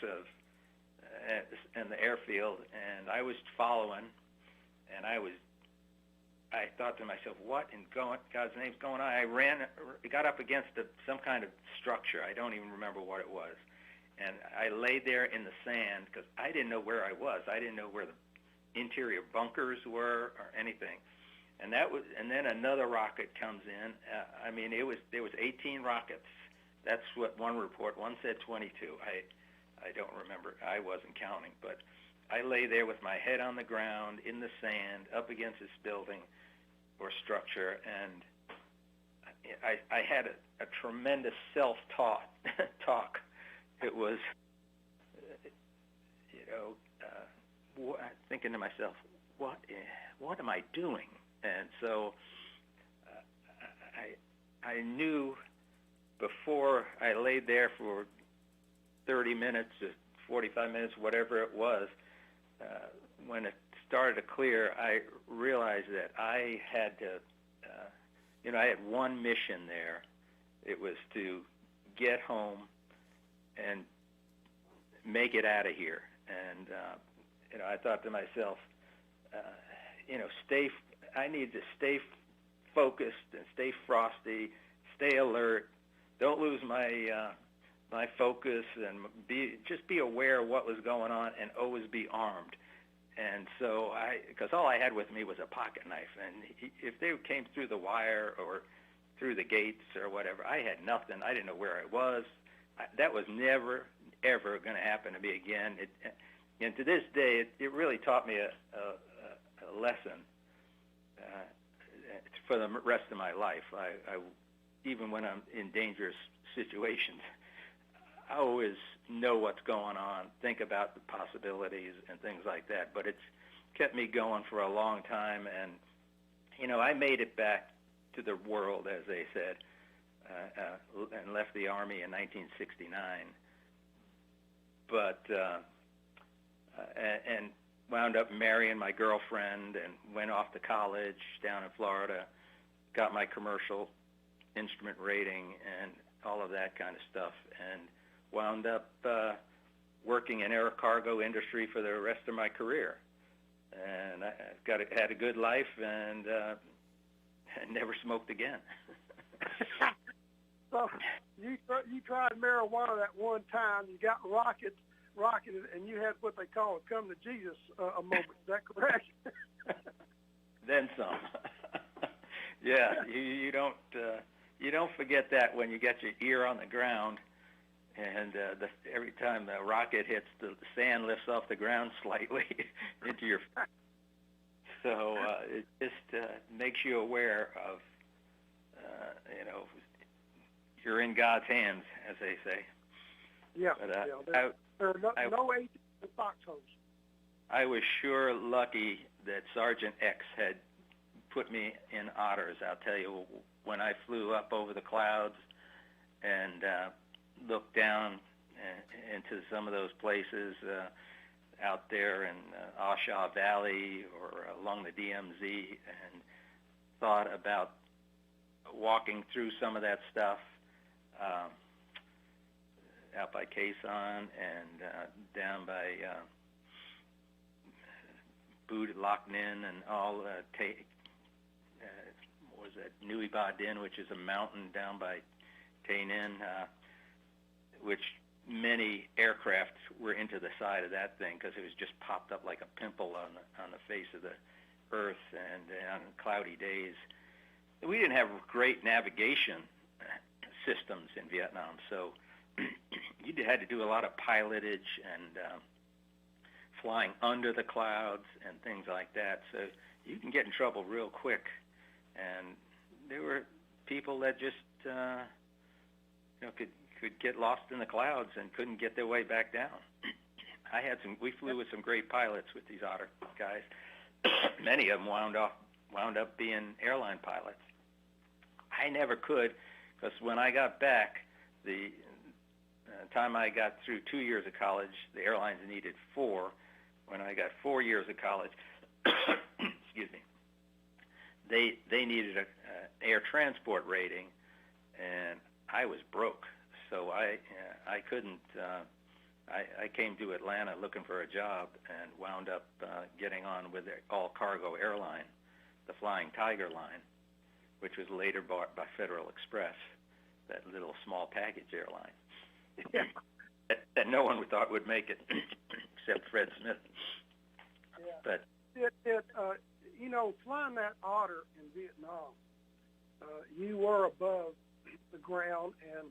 and the airfield, and I was following, and I thought to myself, what in God's name's going on? I got up against some kind of structure. I don't even remember what it was, and I lay there in the sand because I didn't know where I was. I didn't know where the interior bunkers were or anything. And then another rocket comes in. I mean, there was 18 rockets. That's what one report. One said 22. I don't remember. I wasn't counting, but I lay there with my head on the ground in the sand, up against this building or structure, and I had a tremendous self-talk. It was, thinking to myself, what am I doing? And so I knew before I laid there for 30 minutes, 45 minutes, whatever it was, when it started to clear, I realized that I had to, I had one mission there. It was to get home and make it out of here. And, I thought to myself, I need to stay focused and stay frosty, stay alert. Don't lose my my focus, and just be aware of what was going on, and always be armed. And so because all I had with me was a pocket knife, and if they came through the wire or through the gates or whatever, I had nothing. I didn't know where I was. That was never, ever going to happen to me again. And to this day, it really taught me a lesson for the rest of my life. I even when I'm in dangerous situations, I always know what's going on, think about the possibilities and things like that. But it's kept me going for a long time. And, I made it back to the world, as they said, and left the Army in 1969. But, and wound up marrying my girlfriend and went off to college down in Florida, got my commercial instrument rating and all of that kind of stuff, and wound up working in air cargo industry for the rest of my career. And I had a good life, and never smoked again. So you tried marijuana that one time. You got rocketed, and you had what they call a come to Jesus a moment. Is that correct? Then some. Yeah, you don't forget that when you get your ear on the ground, and every time the rocket hits, the sand lifts off the ground slightly into your. So it just makes you aware of, you're in God's hands, as they say. Yeah. But, there are no agents in foxholes. I was sure lucky that Sergeant X had put me in otters. I'll tell you, when I flew up over the clouds and looked down into some of those places out there in Oshawa Valley or along the DMZ, and thought about walking through some of that stuff out by Quezon and down by Loch Ninh and all, what was that, Nui Ba Din, which is a mountain down by Tay Ninh, which many aircraft were into the side of that thing because it was just popped up like a pimple on the face of the earth, and on cloudy days. We didn't have great navigation systems in Vietnam, so you had to do a lot of pilotage and flying under the clouds and things like that. So you can get in trouble real quick. And there were people that just could get lost in the clouds and couldn't get their way back down. We flew with some great pilots with these Otter guys. Many of them wound up being airline pilots. I never could, because when I got back, the time I got through 2 years of college, the airlines needed 4. When I got 4 years of college, excuse me, they needed an air transport rating, and I was broke, so I couldn't. I came to Atlanta looking for a job and wound up getting on with the all-cargo airline, the Flying Tiger line, which was later bought by Federal Express, that little small package airline. Yeah. that no one thought would make it, except Fred Smith. Yeah. But flying that Otter in Vietnam, you were above the ground, and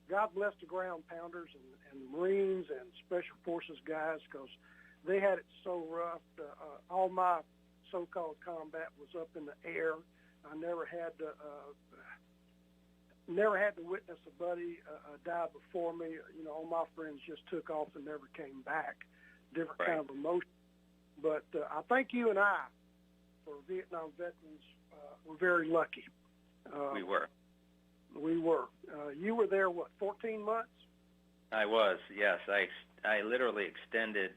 God bless the ground pounders and the Marines and Special Forces guys, because they had it so rough. All my so-called combat was up in the air. I never had to witness a buddy die before me. All my friends just took off and never came back. Different kind of emotion. But I think you and I, for Vietnam veterans, were very lucky. We were. We were. You were there, 14 months? I was, yes. I literally extended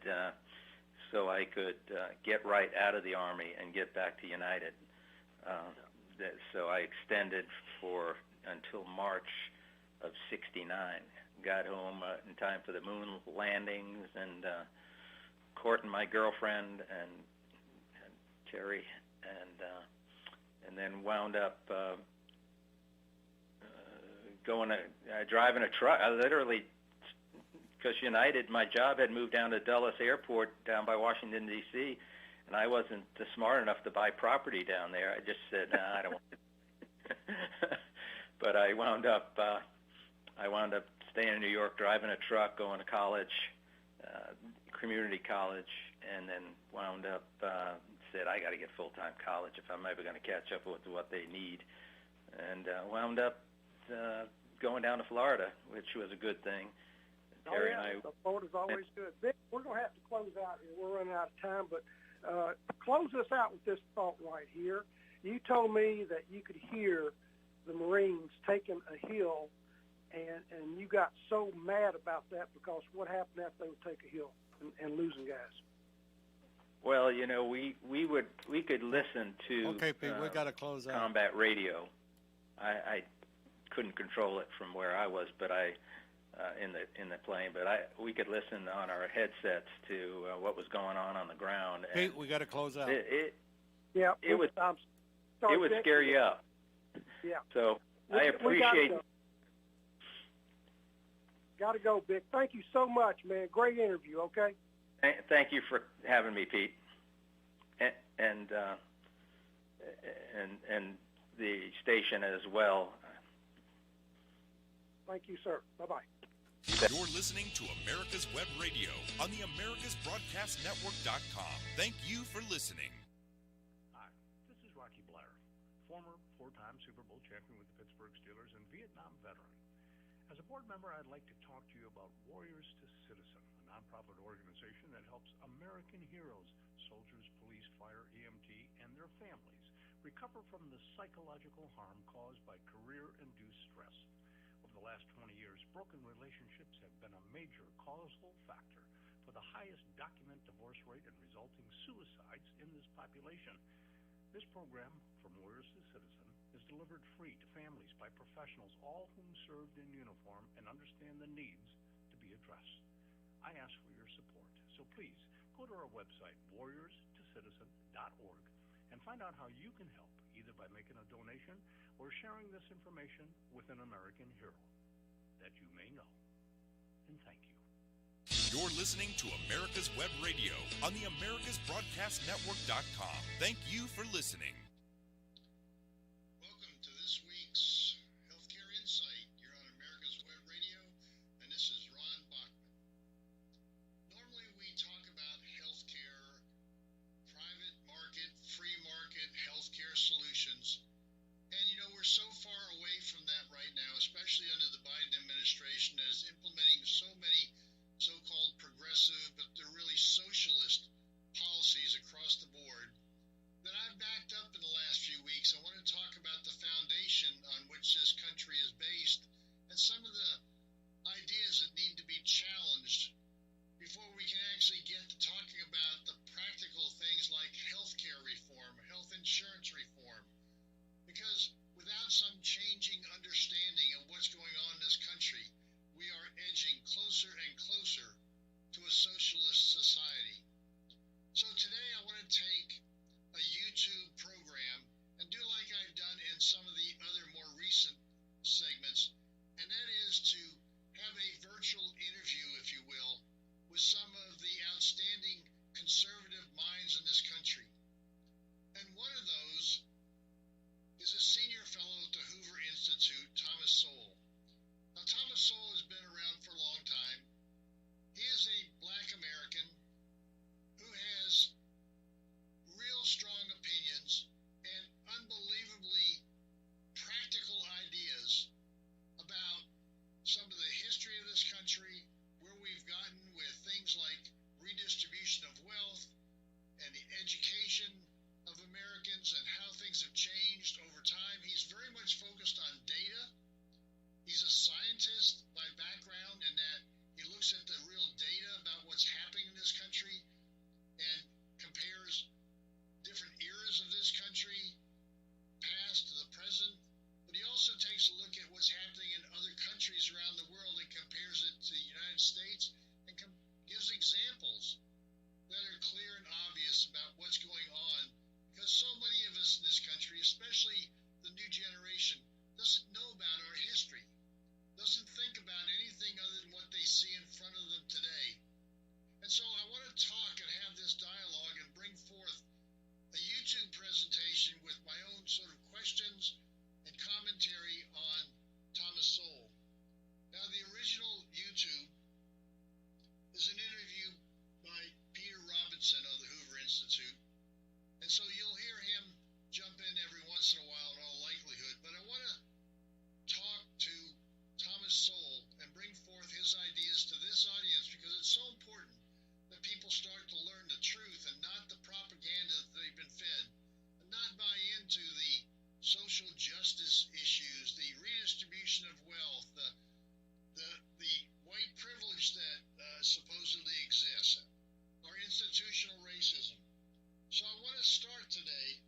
so I could get right out of the Army and get back to United. So I extended until March of '69. Got home in time for the moon landings and courting my girlfriend and Terry, and then wound up driving a truck. I literally, because United, my job had moved down to Dulles Airport down by Washington, D.C., and I wasn't smart enough to buy property down there. I just said, nah, I don't want to. But I wound up staying in New York, driving a truck, going to college, community college, and then wound up, said, I got to get full-time college if I'm ever going to catch up with what they need. And wound up going down to Florida, which was a good thing. Terry and I, Florida's always good. Vic, we're going to have to close out here. We're running out of time, but close us out with this thought right here. You told me that you could hear the Marines taking a hill, and you got so mad about that because what happened after they would take a hill and losing guys? Well, you know, we could listen to Okay, Pete, we got to close out. combat radio. I couldn't control it from where I was, but in the plane. But we could listen on our headsets to what was going on the ground. And Pete, we got to close out. it would Sorry, Vic. scare you up. Yeah. So I We appreciate. Got to go, Vic. Thank you so much, man. Great interview. Okay. Thank you for having me, Pete, and the station as well. Thank you, sir. Bye-bye. You're listening to America's Web Radio on the AmericasBroadcastNetwork.com. Thank you for listening. Hi, this is Rocky Blair, former four-time Super Bowl champion with the Pittsburgh Steelers and Vietnam veteran. As a board member, I'd like to talk to you about Warriors to Citizen, a nonprofit organization that helps American heroes, soldiers, police, fire, EMT, and their families recover from the psychological harm caused by career-induced stress. Over the last 20 years, broken relationships have been a major causal factor for the highest documented divorce rate and resulting suicides in this population. This program, From Warriors to Citizen, is delivered free to families by professionals, all whom served in uniform and understand the needs to be addressed. I ask for your support, so please go to our website, warriorstocitizen.org, and find out how you can help, either by making a donation or sharing this information with an American hero that you may know. And thank you. You're listening to America's Web Radio on the AmericasBroadcastNetwork.com. Thank you for listening. Welcome to this week's Healthcare Insight. You're on America's Web Radio, and this is Ron Bachman. Normally we talk about healthcare, private market, free market healthcare solutions. And, you know, we're so far away from that right now, especially under the Biden administration that is implementing so many so-called progressive, but they're really socialist policies across the board, that I've backed up in the last few weeks. I want to talk about the foundation on which this country is based and some of the ideas that need to be challenged before we can actually get to talking about the practical things like health care reform, health insurance reform. Because without some changing understanding of what's going on in this country, we are edging closer and closer to a socialist society. So today I want to take a YouTube program and do like I've done in some of the other more recent segments, and that is to have a virtual interview, if you will, with some of the outstanding conservative minds in this country. And one of those is a senior fellow at the Hoover Institute, Thomas Sowell. Now, Thomas Sowell has been around for a long time. He is a black American who has what's happening in this country and compares different eras of this country, past to the present, but he also takes a look at what's happening in other countries around the world and compares it to the United States and gives examples that are clear and obvious about what's going on, because so many of us in this country, especially the new generation, doesn't know about our history, doesn't think about anything other than what they see in front of them today. And so I want to talk and have this dialogue and bring forth a YouTube presentation with my own sort of questions and commentary on Thomas Sowell. Now, the original YouTube is an interview by Peter Robinson of the Hoover Institute, and so you'll hear him jump in every once in a while in all likelihood, but I want to talk to Thomas Sowell and bring forth his ideas to this audience, because it's so important that people start to learn the truth and not the propaganda that they've been fed, and not buy into the social justice issues, the redistribution of wealth, the white privilege that supposedly exists, or institutional racism. So I want to start today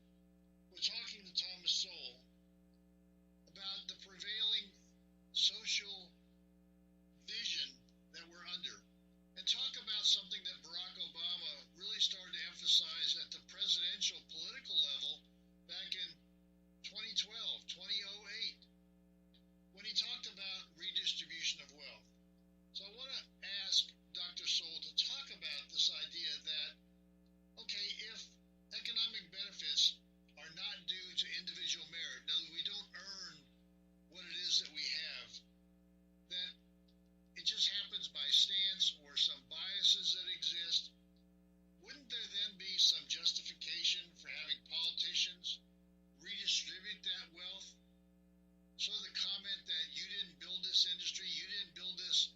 with talking to Thomas Sowell about the prevailing social vision that we're under, and talk about something that Barack Obama really started to emphasize at the presidential political level back in 2012, 2008, when he talked about redistribution of wealth. So I want to ask Dr. Sowell to talk about this idea that, okay, if economic benefits are not due to individual merit, in other words, we don't earn what it is that we have, that it just happens by stance or some biases that exist, wouldn't there then be some justification for having politicians redistribute that wealth? So the comment that you didn't build this industry, you didn't build this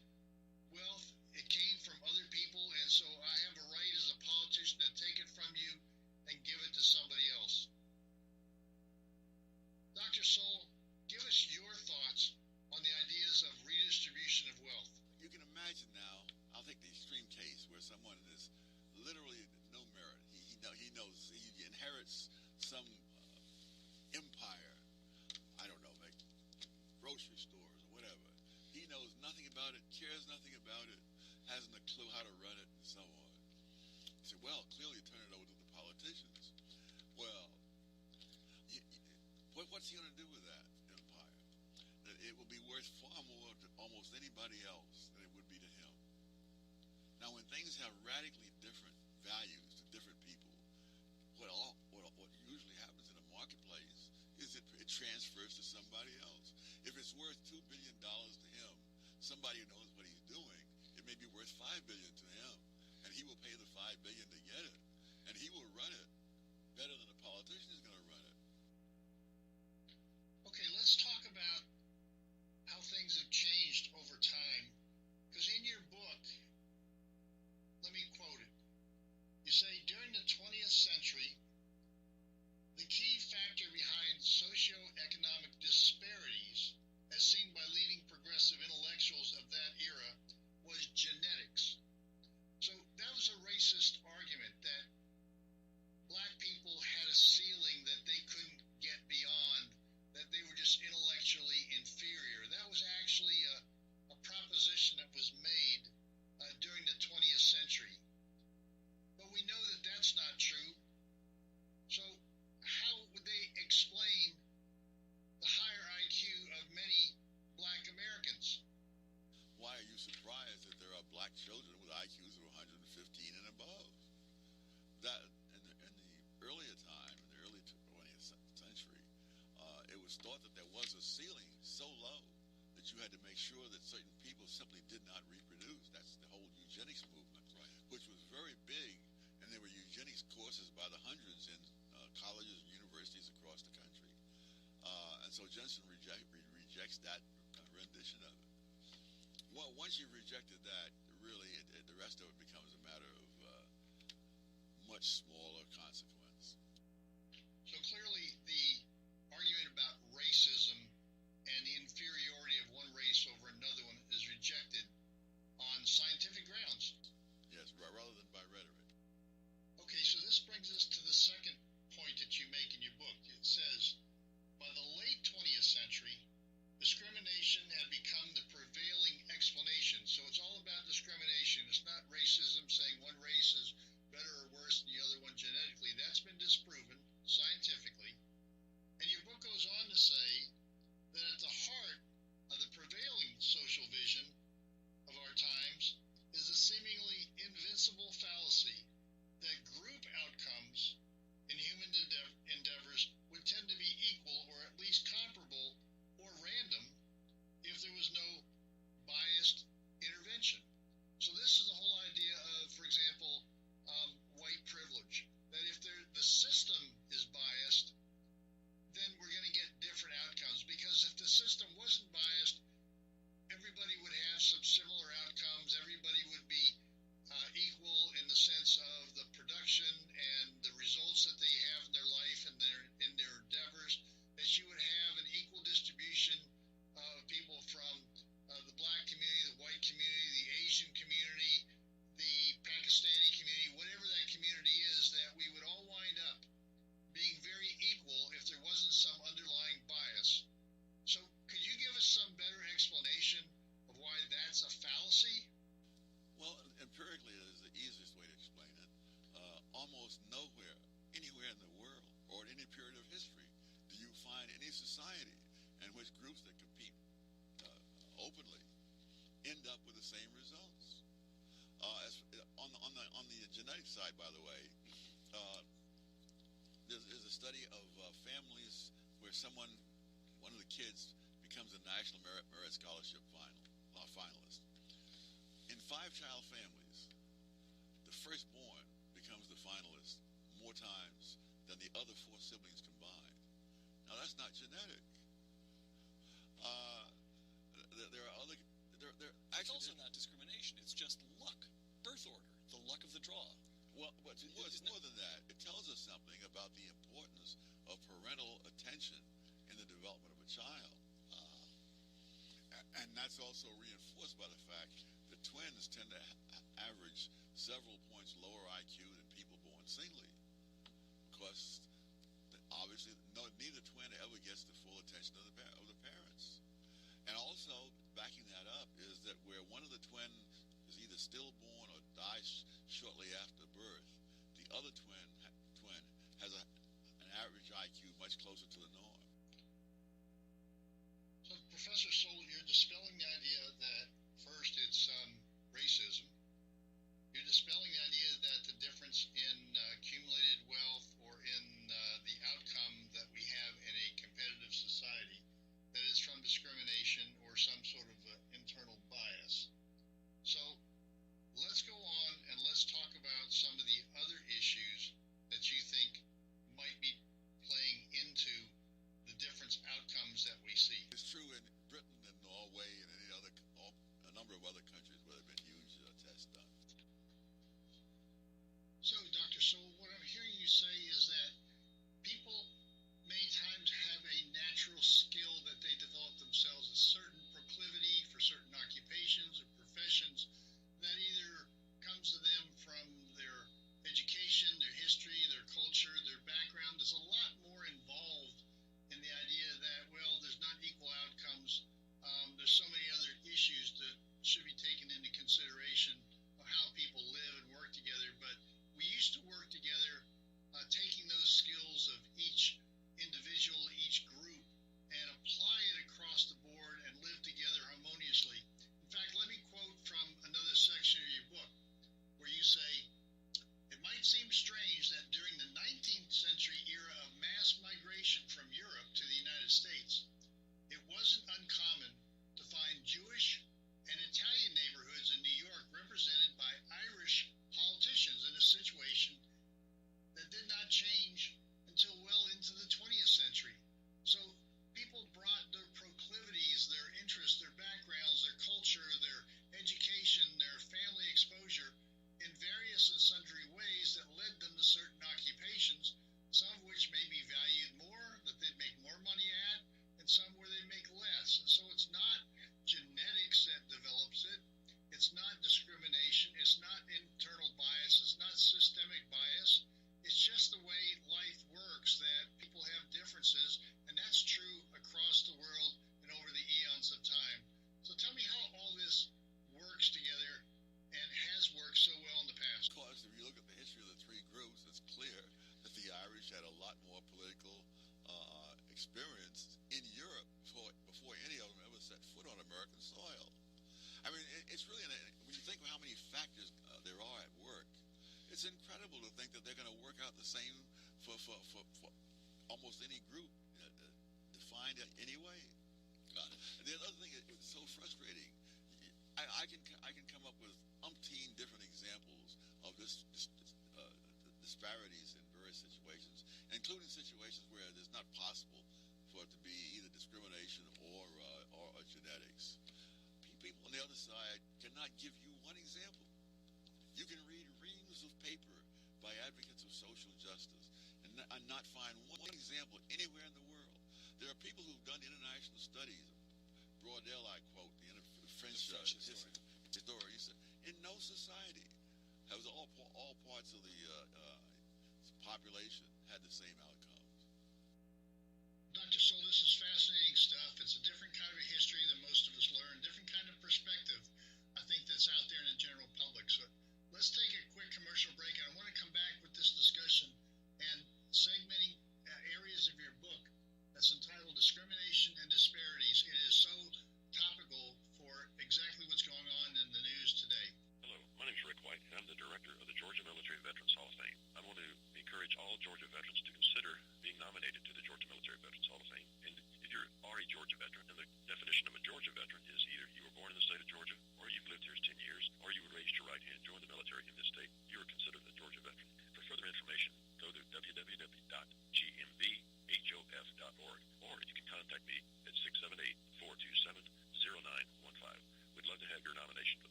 wealth, it came from other people, and so I have a right as a politician to take it from you and give it to somebody else. Dr. Sowell, give us your thoughts on the ideas of redistribution of wealth. You can imagine now, I'll take the extreme case where someone is literally no merit. He knows, he inherits some empire, I don't know, like grocery stores or whatever. He knows nothing about it, cares nothing about it, hasn't a clue how to run it, and so on. He said, well, clearly turn it over to the politicians. Well, what's he going to do with that empire? That it will be worth far more to almost anybody else than it would be to him. Now, when things have radically different values to different people, what usually happens in a marketplace is it transfers to somebody else. If it's worth $2 billion to him, somebody who knows what he's doing, it may be worth $5 billion to him, and he will pay the $5 billion to get it, and he will run it better than a politician is going to run it. Okay, let's talk about how things have changed over time, because in your book, let me quote it. You say, during the 20th century, the key factor behind socioeconomic disparities, as seen by leading progressive intellectuals of that era, was genetics. So that was a racist argument that black people had a ceiling that they couldn't get beyond, that they were just intellectually inferior. That was actually a proposition that was made during the 20th century. But we know that that's not true. So how would they explain the higher IQ of many black Americans? Why are you surprised that there are black children with IQs of 115 and above? That in the earlier time, in the early 20th century, it was thought that there was a ceiling so low that you had to make sure that certain people simply did not reproduce. That's the whole eugenics movement, right, which was very big, and there were eugenics courses by the hundreds in colleges and universities across the country. And so Jensen rejects that rendition of it. Well, once you've rejected that, really, the rest of it becomes a matter of much smaller consequence. So clearly, the argument about racism and the inferiority of one race over another one is rejected on scientific grounds. Yes, openly end up with the same results. On the genetic side, by the way, there's a study of families where one of the kids becomes a National Merit Scholarship finalist. In 5-child families, the firstborn becomes the finalist more times than the other 4 siblings combined. Now, that's not genetic. There are other. It's also not discrimination. It's just luck, birth order, the luck of the draw. Well, it's more than that. It tells us something about the importance of parental attention in the development of a child. And that's also reinforced by the fact that twins tend to average several points lower IQ than people born singly. Because obviously neither twin ever gets the full attention of the parents. And also, backing that up is that where one of the twin is either stillborn or dies shortly after birth, the other twin has an average IQ much closer to the norm. So, Professor Soule, you're dispelling the idea that first it's racism. You're dispelling the idea that the difference in accumulated wealth or in the outcome that we have in a competitive society, that is from discrimination or some sort of internal bias. So let's go on and let's talk about some of the other issues that you think might be playing into the different outcomes that we see. It's true in Britain and Norway and a number of other countries where there have been huge tests done. So, Dr. Soule, what I'm hearing you say is that people many times have a natural skill that they develop themselves, a certain proclivity for certain occupations or professions that either comes to them from their education, their history, their culture, their background. There's a lot more involved in the idea that, well, there's not equal outcomes. There's so many other issues that should be taken into consideration of how people live and work together. But we used to work together, taking those skills of each individual, each group, and apply it across the board and live together harmoniously. In fact, let me quote from another section of your book where you say, "It might seem strange that during the 19th century era of mass migration from Europe to the United States, it wasn't uncommon to find Jewish and Italian neighborhoods in New York represented by Irish politicians in a situation that did not change until well into the 20th century." So people brought their proclivities, their interests, their backgrounds, their culture, their education, their family exposure in various and sundry ways that led them to certain occupations, some of which may be valued more, that they'd make more money at, and some where they make less. And so it's not genetics that develops it. It's not discrimination. It's not internal bias. It's not systemic bias. It's just the way life works, that people have differences, and that's true across the world and over the eons of time. So tell me how all this works together and has worked so well in the past. Of course, if you look at the history of the 3 groups, it's clear that the Irish had a lot more political experience in Europe before any of them ever set foot on American soil. I mean, it's really, when you think of how many factors there are at work, it's incredible to think that they're going to work out the same for almost any group defined anyway. And the other thing, it's so frustrating. I can come up with umpteen different examples of disparities in various situations, including situations where it's not possible for it to be either discrimination or genetics. People on the other side cannot give you one example. You can read reams of paper by advocates of social justice and not find one example anywhere in the world. There are people who've done international studies. Braudel, I quote, the French historian. He said, in no society has all parts of the population had the same outcomes. Dr. Soule, this is fascinating stuff. It's a different kind of a history than most of us learn, different kind of perspective, I think, that's out there in the general public. So let's take a quick commercial break, and I want to come back with this discussion and segmenting areas of your book that's entitled Discrimination and Disparities. It is so topical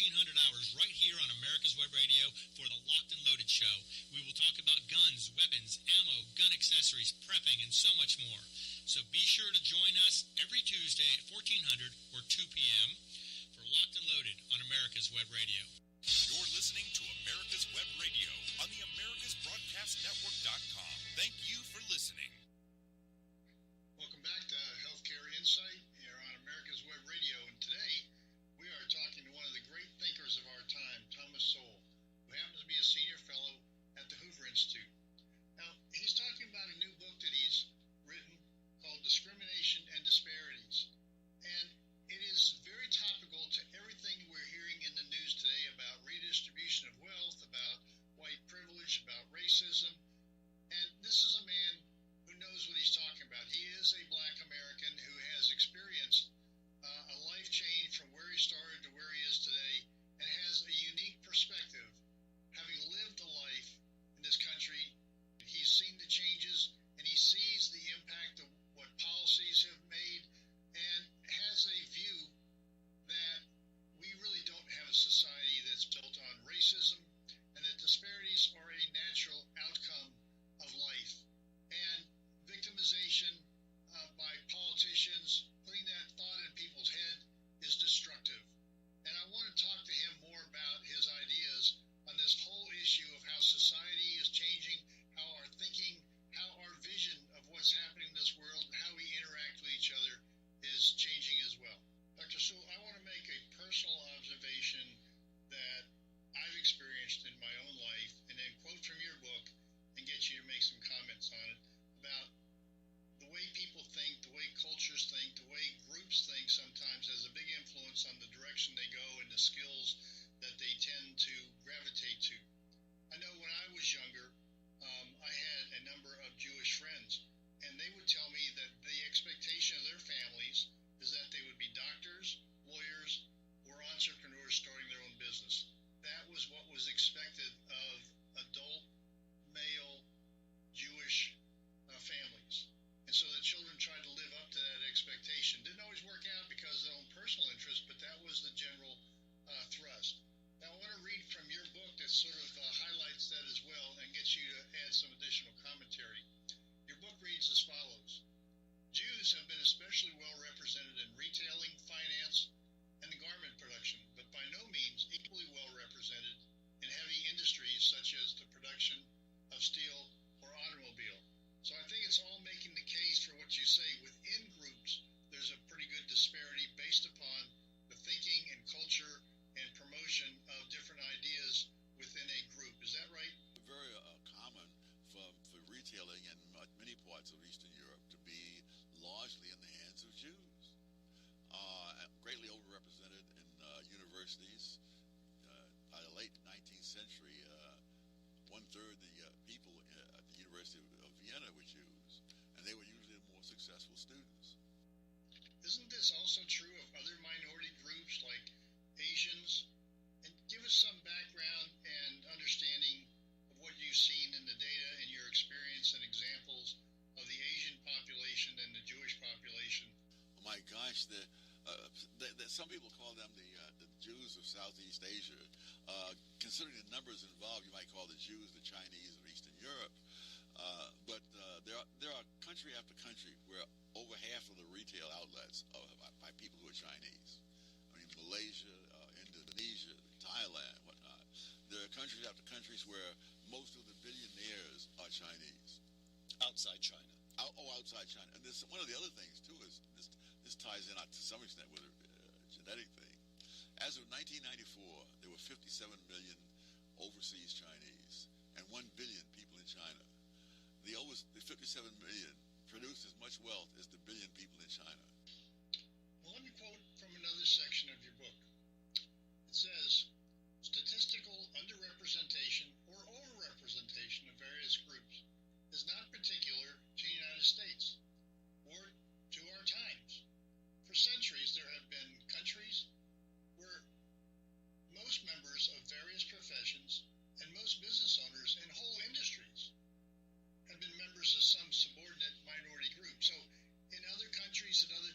1400 hours right here on America's Web Radio for the Locked and Loaded Show. We will talk about guns, weapons, ammo, gun accessories, prepping, and so much more. So be sure to join us every Tuesday at 1400 or 2 p.m. for Locked and Loaded on America's Web Radio. You're listening to America's Web Radio on the AmericasBroadcastNetwork.com. Thank you for listening. Welcome back to Healthcare Insight here on America's Web Radio. And today we are talking to one of the great thinkers of our time, Thomas Sowell, who happens to be a senior fellow at the Hoover Institute. Now, he's talking about a new book that he's written called Discrimination and Disparities. And it is very topical to everything we're hearing in the news today about redistribution of wealth, about white privilege, about racism. And this is a man who knows what he's talking about. He is a black American who has experienced a life change from where he started to where he is today and has a unique perspective. Having lived a life in this country, he's seen the changes and he sees the impact of what policies have made and has a view that we really don't have a society that's built on racism and that disparities are a natural outcome of life. And victimization by politicians, putting that thought in people's head, is destructive. And I want to talk to him more about his ideas on this whole issue of how society is changing, how our thinking, how our vision of what's happening in this world, and how we interact with each other is changing as well. Dr. Sewell, I want to make a personal observation that I've experienced in my own life and then quote from your book and get you to make some comments on it about the way people think, the way cultures think, the way groups think sometimes has a big influence on the direction they go and the skills that they tend to gravitate to. I know when I was younger, I had a number of Jewish friends, and they would tell me that the expectation of their families is that they would be doctors, lawyers, or entrepreneurs starting their own business. That was what was expected of adult, male, Jewish families. And so the children tried to live up to that expectation. Didn't always work out because of their own personal interest, but that was the general thrust. Now I want to read from your book that sort of highlights that as well and gets you to add some additional commentary. Your book reads as follows. Jews have been especially well represented in retailing, finance, and the garment production, but by no means equally well represented in heavy industries such as the production of steel or automobile. So I think it's all making the case for what you say. Within groups, there's a pretty good disparity based upon the thinking and culture and promotion of different ideas within a group. Is that right? Very common for retailing in many parts of Eastern Europe to be largely in the hands of Jews. Greatly overrepresented in universities. By the late 19th century, one-third the people at the University of Vienna were Jews, and they were usually the more successful students. Isn't this also true of other minority groups like Asians? And give us some background and understanding of what you've seen in the data and your experience and examples of the Asian population and the Jewish population. Oh my gosh, some people call them the Jews of Southeast Asia. Considering the numbers involved, you might call the Jews the Chinese of Eastern Europe. But there are country after country where over half of the retail outlets are by people who are Chinese. I mean, Malaysia, Indonesia, Thailand, whatnot. There are countries after countries where most of the billionaires are Chinese. Outside China. Outside China. And this, one of the other things, too, is this ties in to some extent with a genetic thing. As of 1994, there were 57 million overseas Chinese and 1 billion people in China. The 57 million produced as much wealth as the billion people in China. Well, let me quote from another section of your book. It says, statistical underrepresentation or overrepresentation of various groups is not particular to the United States or to our times. For centuries, there have been countries where most members of various professions and most business owners in whole industries have been members of some subordinate minority group. So in other countries and other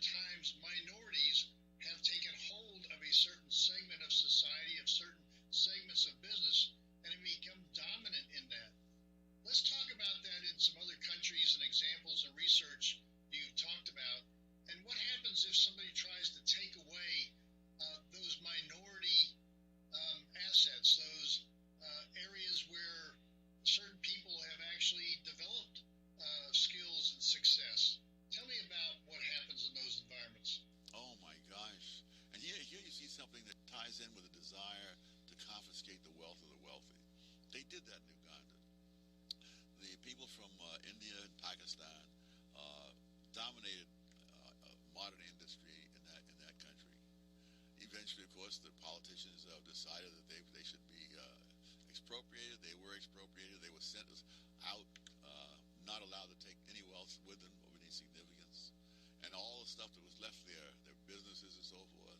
ties in with a desire to confiscate the wealth of the wealthy. They did that in Uganda. The people from India and Pakistan dominated modern industry in that country. Eventually, of course, the politicians decided that they should be expropriated. They were expropriated. They were sent out, not allowed to take any wealth with them of any significance. And all the stuff that was left there, their businesses and so forth,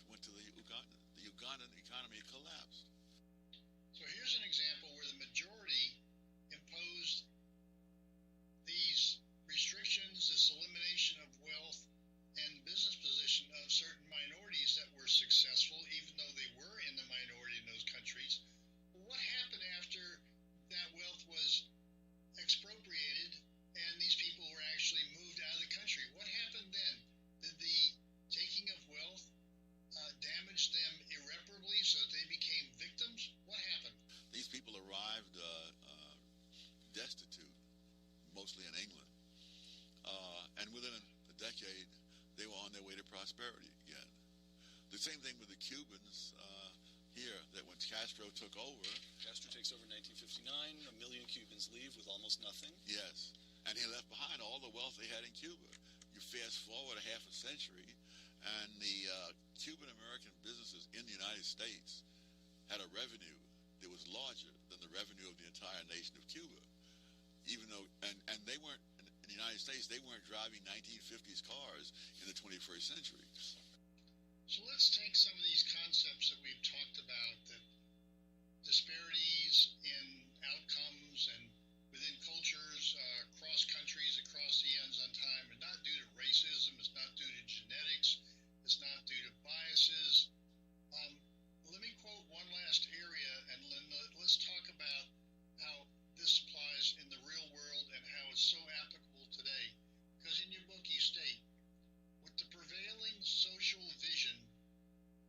went to the Ugandan. The Ugandan economy collapsed. So here's an example where the majority imposed these restrictions, this elimination of wealth and business position of certain minorities that were successful, even though they were in the minority in those countries. What happened after that wealth was expropriated and these people were actually moved out of the country? What happened then? Did the taking of wealth damage them irreparably so that they became victims? What happened? These people arrived destitute, mostly in England. And within a decade, they were on their way to prosperity again. The same thing with the Cubans here, that when Castro took over... Castro takes over in 1959, 1 million Cubans leave with almost nothing. Yes, and he left behind all the wealth they had in Cuba. You fast forward a half a century, and the Cuban-American businesses in the United States had a revenue that was larger than the revenue of the entire nation of Cuba. Even though, and they weren't, in the United States, they weren't driving 1950s cars in the 21st century. So let's take some of these concepts that we've talked about, that disparities in outcomes and within cultures, across countries, across eons on time, and not due to racism, it's not due to genetics, it's not due to biases. Let me quote one last area, and let's talk about how this applies in the real world and how it's so applicable today. Because in your book you state, with the prevailing social vision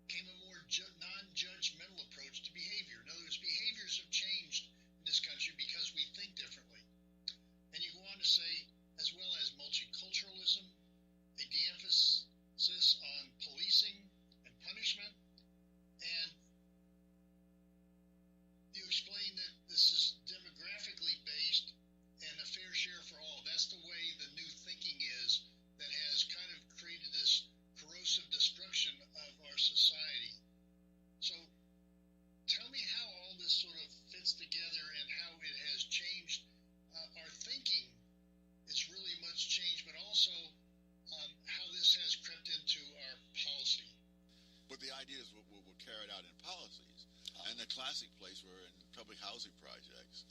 came a more non-judgmental approach to behavior. In other words, behaviors have changed in this country because we think differently. And you go on to say, as well as multiculturalism, a de-emphasis on policing and punishment, and you explain that this is demographically based and a fair share for all. That's the way the new thinking is that has kind of created this corrosive destruction of our society. So tell me how all this sort of fits together and how it has changed our thinking. It's really much changed, but also how this has crept into our policy. But the ideas were carried out in policies. And the classic place were in public housing projects.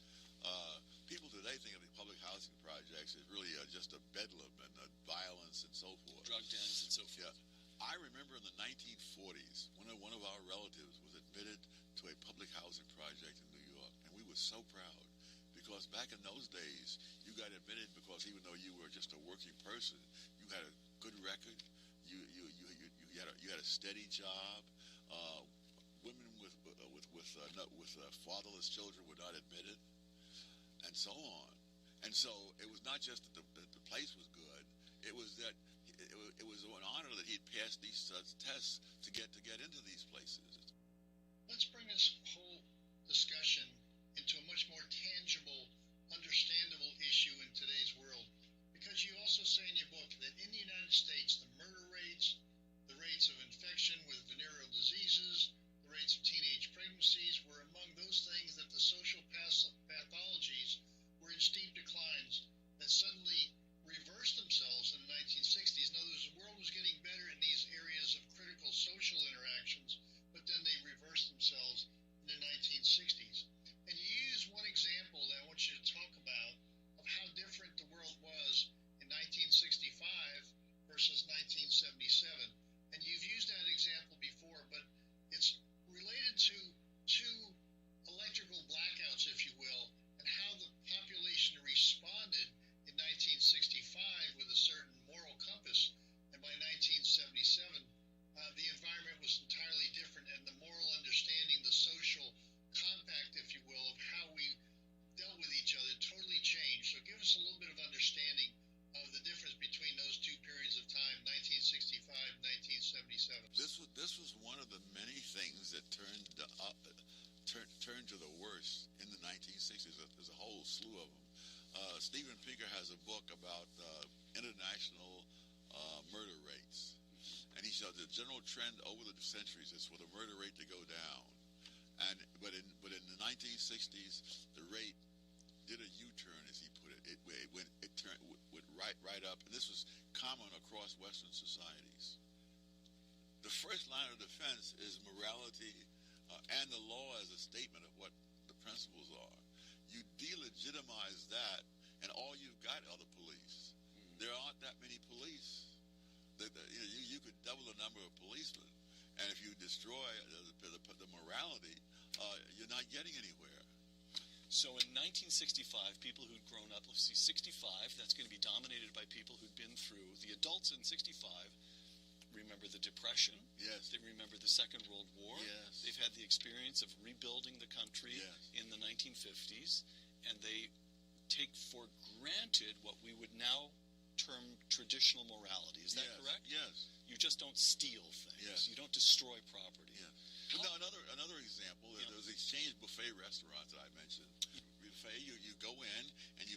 People today think of the public housing projects as really just a bedlam and violence and so forth. Drug dens and so forth. Yeah. I remember in the 1940s, one of our relatives was admitted to a public housing project in New York, and we were so proud. Because back in those days, you got admitted because even though you were just a working person, you had a good record, you had a steady job. Women with fatherless children were not admitted, and so on. And so it was not just that the place was good; it was that it was an honor that he'd passed these tests to get into these places. Let's bring this whole discussion into a much more tangible, understandable issue in today's world. Because you also say in your book that in the United States, the murder rates, the rates of infection with venereal diseases, the rates of teenage pregnancies were among those things that the social pathologies were in steep declines that suddenly reversed themselves in the 1960s. In other words, the world was getting better in these areas of critical social interactions, but then they reversed themselves in the 1960s. And you use one example that I want you to talk about of how different the world was in 1965 versus 1977. And you've used that example before, but it's related to two electrical blackouts, if you will, and how the population responded in 1965 with a certain moral compass. And by 1977, the environment was entirely different, and the moral understanding, the social compact, if you will, of how we dealt with each other totally changed. So give us a little bit of understanding of the difference between those two periods of time, 1965 and 1977. This was one of the many turned to the worst in the 1960s. There's a whole slew of them. Steven Pinker has a book about international murder rates, and he showed the general trend over the centuries is for the murder rate to go down. But in the 1960s, the rate did a U-turn, as he put it. It went right up, and this was common across Western societies. The first line of defense is morality and the law as a statement of what the principles are. You delegitimize that, and all you've got are the police. There aren't that many police. You could double the number of policemen, and if you destroy the morality, you're not getting anywhere. So in 1965, people who'd grown up, let's see, 65, that's going to be dominated by people who'd been through, the adults in 65 remember the Depression. Yes. They remember the Second World War. Yes. They've had the experience of rebuilding the country in the 1950s, and they take for granted what we would now term traditional morality. Is that correct? Yes. You just don't steal things. Yes. You don't destroy property. Yeah. But now another example, there's exchange buffet restaurants that I mentioned. Buffet, you go in and you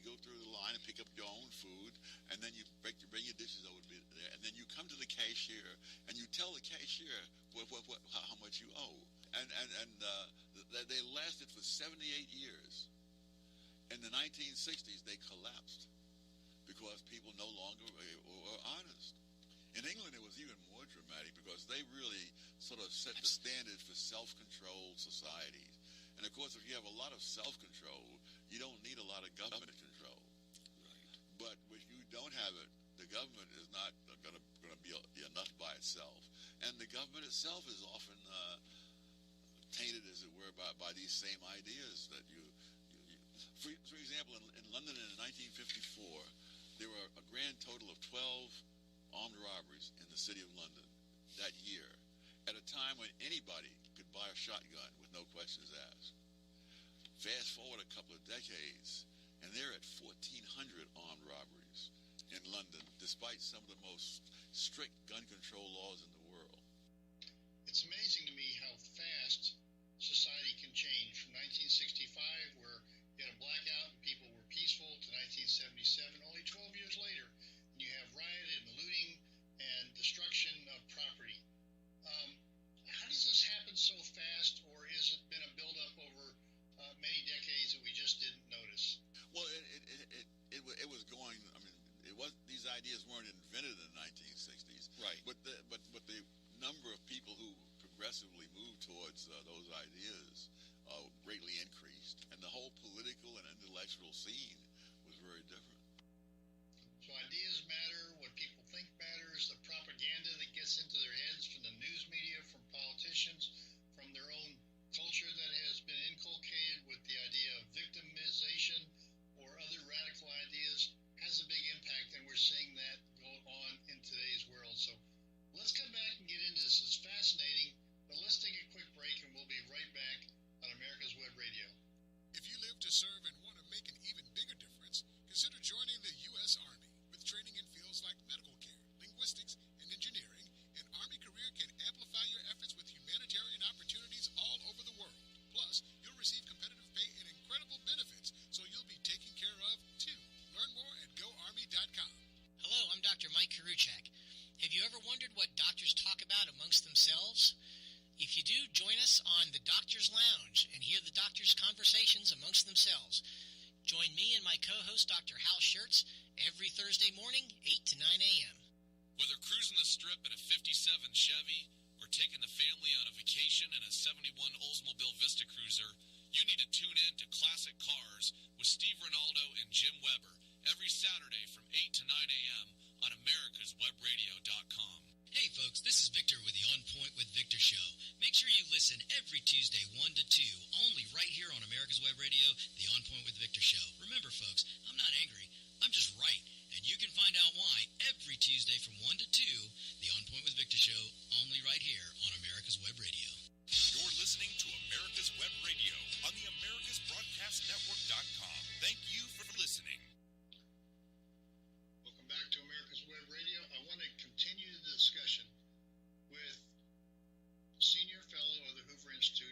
go through the line and pick up your own food, and then you bring your dishes over there, and then you come to the cashier and you tell the cashier how much you owe, and they lasted for 78 years. In the 1960s, they collapsed because people no longer were honest. In England, it was even more dramatic because they really sort of set the standard for self-controlled societies. And of course, if you have a lot of self-control, you don't need a lot of government control. Right. But if you don't have it, the government is not going to be enough by itself. And the government itself is often tainted, as it were, by these same ideas that you for example, in London in 1954, there were a grand total of 12 armed robberies in the city of London that year, at a time when anybody could buy a shotgun with no questions asked. Fast forward a couple of decades, and they're at 1,400 armed robberies in London, despite some of the most strict gun control laws in the world. It's amazing to me how fast society can change from 1965, where you had a blackout and people were peaceful, to 1977, only 12 years later, and you have rioting and looting and destruction of property. How does this happen so fast, or has it been a buildup over many decades that we just didn't notice? Well, it was going. I mean, these ideas weren't invented in the 1960s, right? But the number of people who progressively moved towards those ideas greatly increased, and the whole political and intellectual scene was very different. So ideas matter. What people think matters. The propaganda that gets into their heads from the news media, from politicians, from their own culture that has been inculcated with the idea of victimization or other radical ideas, has a big impact, and we're seeing that go on in today's world. So let's come back and get into this. It's fascinating, but let's take a quick break, and we'll be right back on America's Web Radio. If you live to serve and want to make an even bigger difference, consider joining the U.S. Army. With training in fields like medical care, linguistics, and engineering, an Army career can amplify your efforts with humanitarian opportunities all over the world. Plus, you'll receive competitive pay and incredible benefits, so you'll be taken care of, too. Learn more at GoArmy.com. Hello, I'm Dr. Mike Karuchak. Have you ever wondered what doctors talk about amongst themselves? If you do, join us on the Doctor's Lounge and hear the doctors' conversations amongst themselves. Join me and my co-host, Dr. Hal Schertz, every Thursday morning, 8 to 9 a.m. Whether cruising the Strip in a 57 Chevy or taking the family on a vacation in a 71 Oldsmobile Vista Cruiser, you need to tune in to Classic Cars with Steve Ronaldo and Jim Weber every Saturday from 8 to 9 a.m. on americaswebradio.com. Hey folks, this is Victor with the On Point with Victor show. Make sure you listen every Tuesday 1 to 2, only right here on America's Web Radio, the On Point with Victor show. Remember folks, I'm not angry, I'm just right. And you can find out why every Tuesday from 1 to 2, the On Point with Victor show, only right here on America's Web Radio. You're listening to America's Web Radio on the AmericasBroadcastNetwork.com. Thank you for listening. Welcome back to America's Web Radio. I want to continue the discussion with Senior Fellow of the Hoover Institute,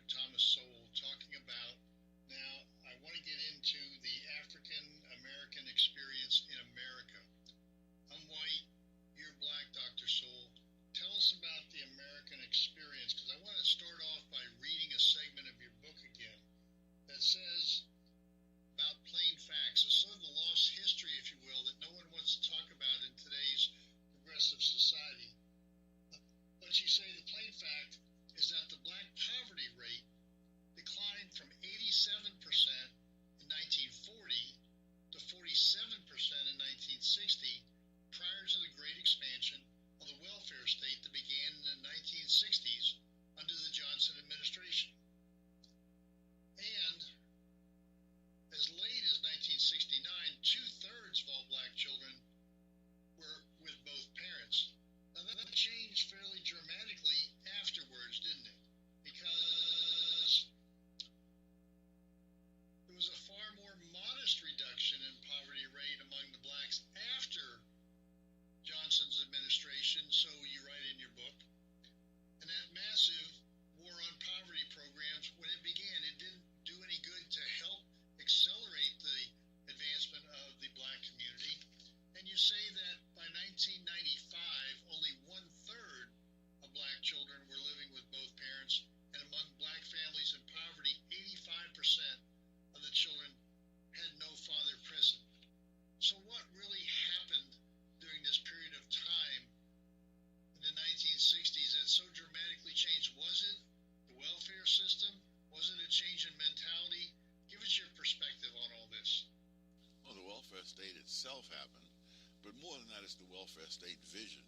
welfare state vision,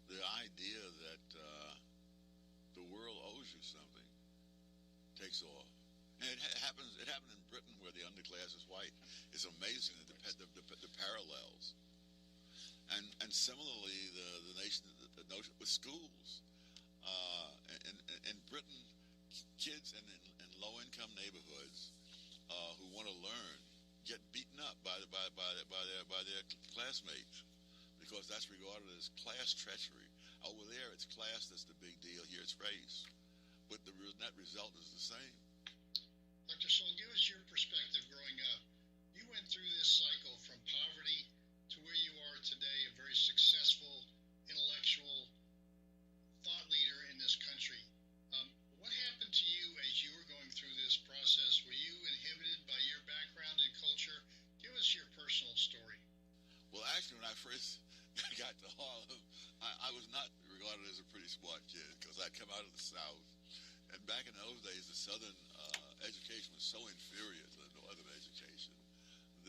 the idea that the world owes you something takes off. And it happened in Britain, where the underclass is white. It's amazing the parallels. And similarly, the notion with schools. In Britain, kids in low-income neighborhoods who want to learn get beaten up by their classmates, because that's regarded as class treachery. Over there, it's class that's the big deal. Here, it's race. But the net result is the same. Dr. Soul, give us your perspective growing up. You went through this cycle from poverty to where you are today, a very successful, intellectual thought leader in this country. What happened to you as you were going through this process? Were you inhibited by your background and culture? Give us your personal story. Well, actually, when I first got to Harlem, I was not regarded as a pretty smart kid, because I'd come out of the South. And back in those days, the Southern education was so inferior to the Northern education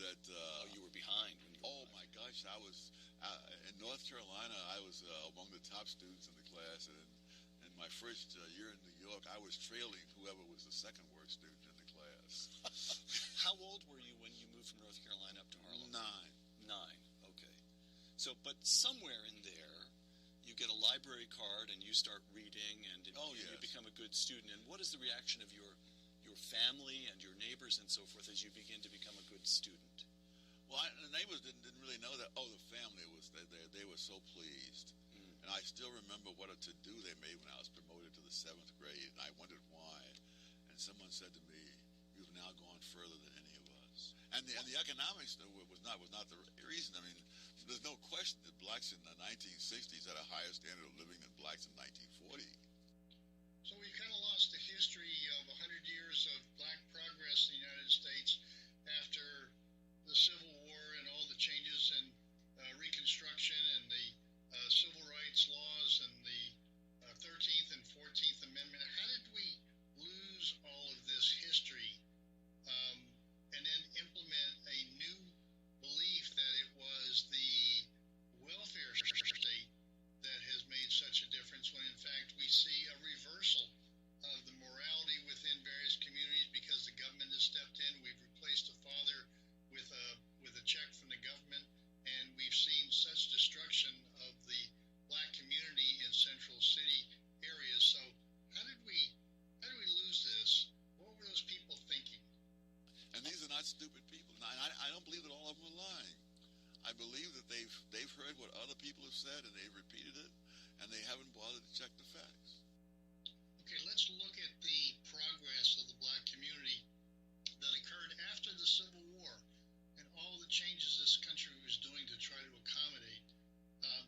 that... you were behind. My gosh, I was... in North Carolina, I was among the top students in the class, and in my first year in New York, I was trailing whoever was the second worst student in the class. How old were you when you moved from North Carolina up to Harlem? 9. Okay. So, but somewhere in there, you get a library card and you start reading, and you become a good student. And what is the reaction of your family and your neighbors and so forth as you begin to become a good student? Well, the neighbors didn't really know that. The family was they were so pleased. And I still remember what a to-do they made when I was promoted to the 7th grade, and I wondered why. And someone said to me, "You've now gone further than any of us." And the economics was not the reason. I mean, there's no question that blacks in the 1960s had a higher standard of living than blacks in 1940. So we kind of lost the history of 100 years of black progress in the United States after the Civil War and all the changes in Reconstruction and the civil rights laws and the 13th and 14th Amendment. How did we lose all of this history and then implement a new belief that it was the welfare state that has made such a difference, when in fact we see a reversal of the morality within various communities because the government has stepped in? We've replaced the father with a check from the government, and we've seen such destruction of the black community in Central City areas. So how did we lose this? What were those people thinking? And these are not stupid people. I don't believe that all of them are lying. I believe that they've heard what other people have said, and they've repeated it, and they haven't bothered to check the facts. Okay, let's look at the progress of the black community that occurred after the Civil War and all the changes this country was doing to try to accommodate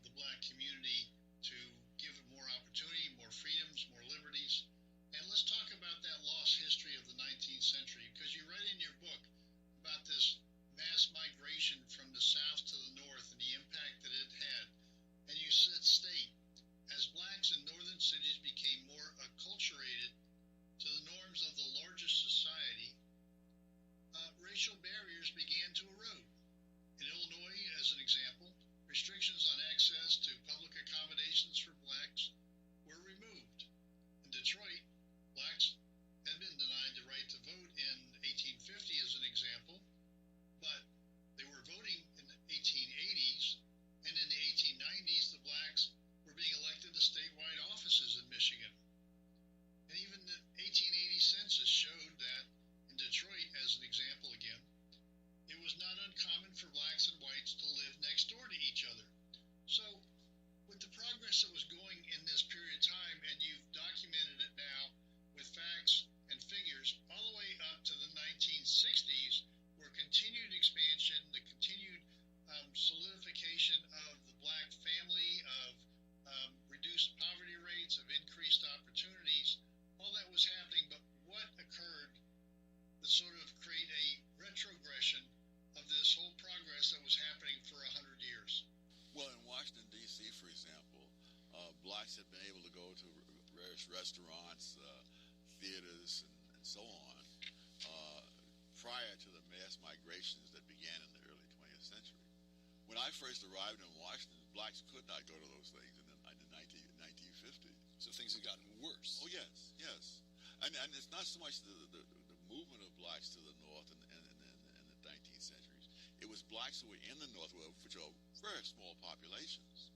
the black community, to give it more opportunity, more freedoms, more liberties. And let's talk about that lost history of the 19th century, because you write in your book about this mass migration from the south to the north and the impact that it had. And you state, as blacks in northern cities became more acculturated to the norms of the largest society, racial barriers began to erode. In Illinois, as an example, restrictions on access to public accommodations for blacks were removed. In Detroit, blacks had been denied the right to vote in 1850 as an example, but they were voting in the 1880s, and in the 1890s, the blacks were being elected to statewide offices in Michigan. And even the 1880 census showed that in Detroit, as an example again, it was not uncommon for blacks and whites to live next door to each other. So, with the progress that was going in this period of time, and you've documented it now with facts and figures, all the way up to the 1960s, where continued expansion, the continued solidification of the black family, of reduced poverty rates, of increased opportunities, all that was happening. But what occurred that sort of create a retrogression of this whole progress that was happening for 100 years? Well, in Washington, D.C., for example, blacks had been able to go to various restaurants, theaters, and so on, prior to the mass migrations that began in the early 20th century. when I first arrived in Washington, blacks could not go to those things in 1950. So things have gotten worse. Oh, yes. And it's not so much the movement of blacks to the north in the 19th centuries. It was blacks who were in the north, which are very small populations.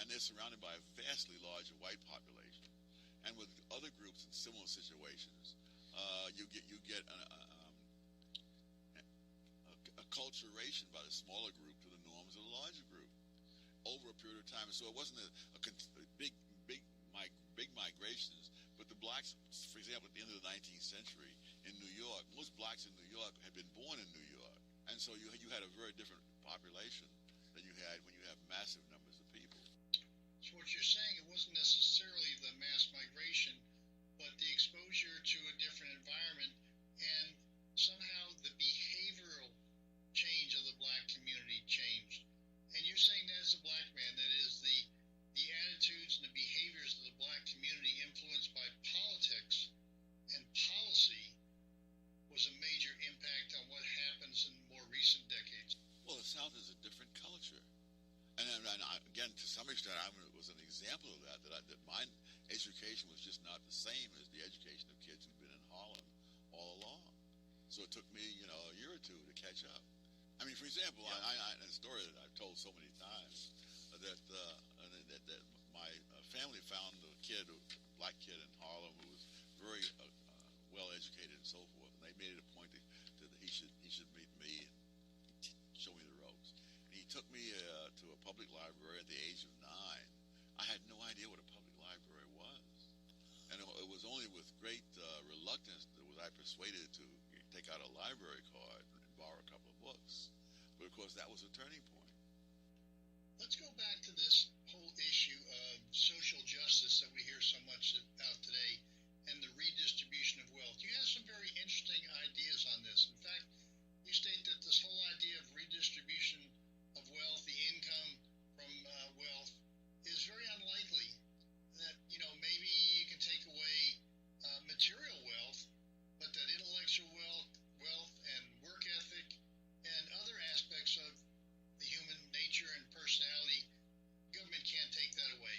And they're surrounded by a vastly larger white population. And with other groups in similar situations, you get acculturation by the smaller group to the norms of the larger group over a period of time. And so it wasn't a big migrations, but the blacks, for example, at the end of the 19th century in New York, most blacks in New York had been born in New York. And so you had a very different population than you had when you have massive numbers of people. So what you're saying, it wasn't necessarily the mass migration, but the exposure to a different environment and somehow the behavioral change of the black community changed. And you're saying that as a black man, that is the attitudes and the behaviors of the black community influenced by politics and policy was a major impact on what happens in more recent decades. Well, the South is a different culture. And again, to some extent, I was an example of that my education was just not the same as the education of kids who'd been in Harlem all along. So it took me, a year or two to catch up. I mean, for example, a story that I've told so many times, that my family found a black kid in Harlem who was very well educated and so forth. And they made it a point that he should meet me and show me the ropes. And he took me to a public library at the age of 9. I had no idea what a public library was, and it was only with great reluctance that was I persuaded to take out a library card and borrow a couple of books. But of course, that was a turning point. Let's go back to this whole issue of social justice that we hear so much about today and the redistribution of wealth. You have some very interesting ideas on this. In fact, you state that this whole idea of redistribution of wealth, the income from wealth, is very unlikely. That, maybe you can take away material wealth, but that intellectual wealth and work ethic and other aspects of the human nature and personality, government can't take that away.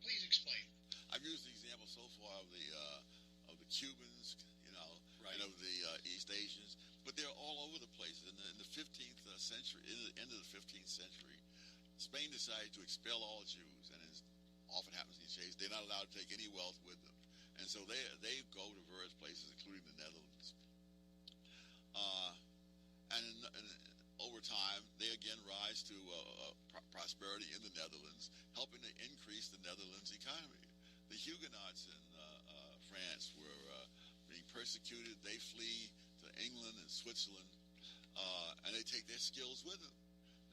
Please explain. I've used the example so far of the Cubans, right, and of the East Asians, but they're all over the place. In the 15th century, in the end of the 15th century, Spain decided to expel all Jews, and as often happens these days, they're not allowed to take any wealth with them, and so they go to various places, including the Netherlands. And over time, they again rise to prosperity in the Netherlands, helping to increase the Netherlands economy. The Huguenots in France were being persecuted. They flee to England and Switzerland, and they take their skills with them.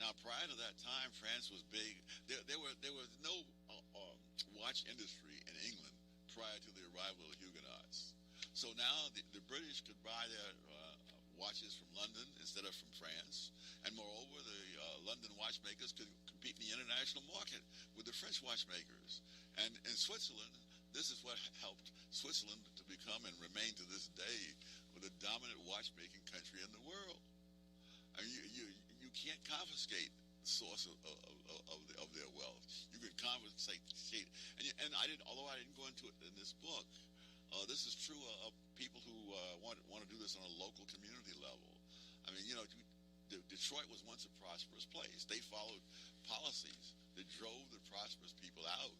Now, prior to that time, France was big. There was no watch industry in England prior to the arrival of the Huguenots. So now the British could buy their watches from London instead of from France, and moreover, the London watchmakers could compete in the international market with the French watchmakers. And in Switzerland, this is what helped Switzerland to become and remain to this day the dominant watchmaking country in the world. I mean, you can't confiscate the source of their wealth. You can confiscate, and although I didn't go into it in this book, this is true of people who want to do this on a local community level. I mean, Detroit was once a prosperous place. They followed policies that drove the prosperous people out,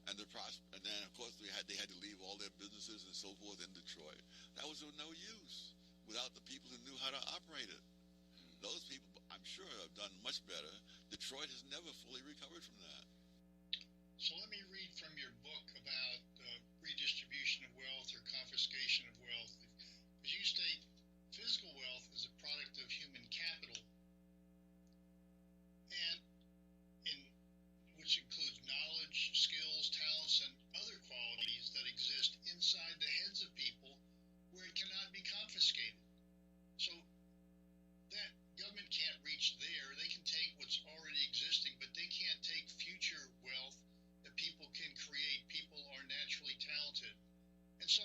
and then of course they had to leave all their businesses and so forth in Detroit. That was of no use without the people who knew how to operate it. Those people, I'm sure, have done much better. Detroit has never fully recovered from that. So let me read from your book about redistribution of wealth or confiscation of wealth. As you state, physical wealth is a product of human capital, and which includes knowledge, skills, talents, and other qualities that exist inside the heads of people where it cannot be confiscated. So that government can't reach there. They can take what's already existing, but they can't take future wealth that people can create. People are naturally talented. And so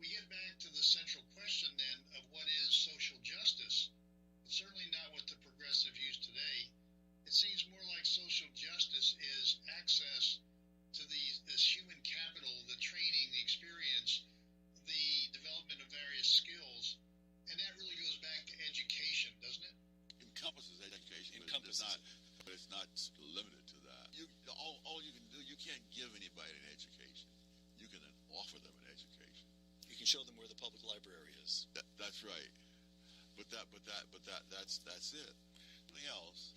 we get back to the central question then of what is social justice. It's certainly not what the progressive use today. show them where the public library is. That's right. But that's it. Something else.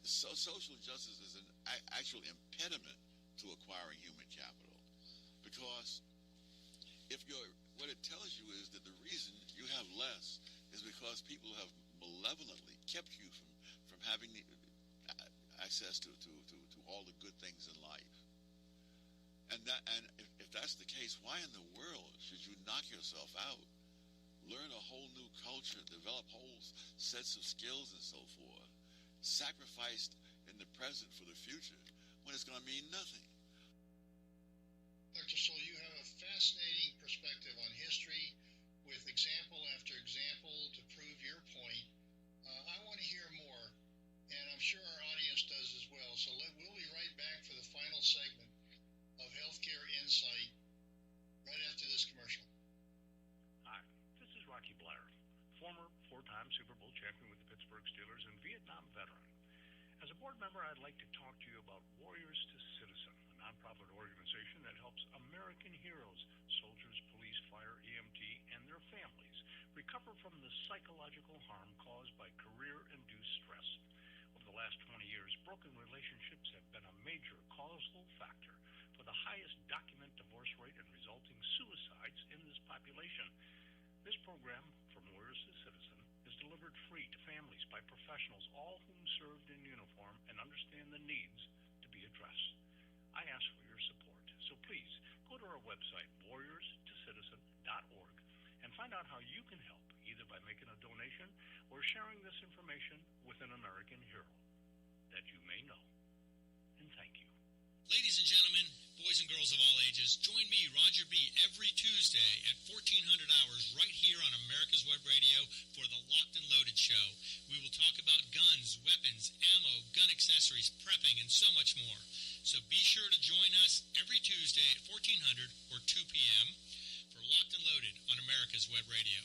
So social justice is an actual impediment to acquiring human capital, because what it tells you is that the reason you have less is because people have malevolently kept you from having access to all the good things in life. And if that's the case, why in the world should you knock yourself out, learn a whole new culture, develop whole sets of skills and so forth, sacrificed in the present for the future, when it's going to mean nothing? Dr. Soul, you have a fascinating perspective on history with example after example to prove your point. I want to hear more, and I'm sure our audience does as well. So we'll be right back for the final segment of Healthcare Insight right after this commercial. Hi, this is Rocky Blair, former four-time Super Bowl champion with the Pittsburgh Steelers and Vietnam veteran. As a board member, I'd like to talk to you about Warriors to Citizen, a nonprofit organization that helps American heroes, soldiers, police, fire, EMT, and their families recover from the psychological harm caused by career-induced stress. Over the last 20 years, broken relationships have been a major causal factor for the highest documented divorce rate and resulting suicides in this population. This program, From Warriors to Citizen, is delivered free to families by professionals, all whom served in uniform and understand the needs to be addressed. I ask for your support, so please go to our website, warriorstocitizen.org, and find out how you can help, either by making a donation or sharing this information with an American hero that you may know. And thank you. Ladies and gentlemen, boys and girls of all ages, join me, Roger B., every Tuesday at 1400 hours right here on America's Web Radio for the Locked and Loaded Show. We will talk about guns, weapons, ammo, gun accessories, prepping, and so much more. So be sure to join us every Tuesday at 1400 or 2 p.m. for Locked and Loaded on America's Web Radio.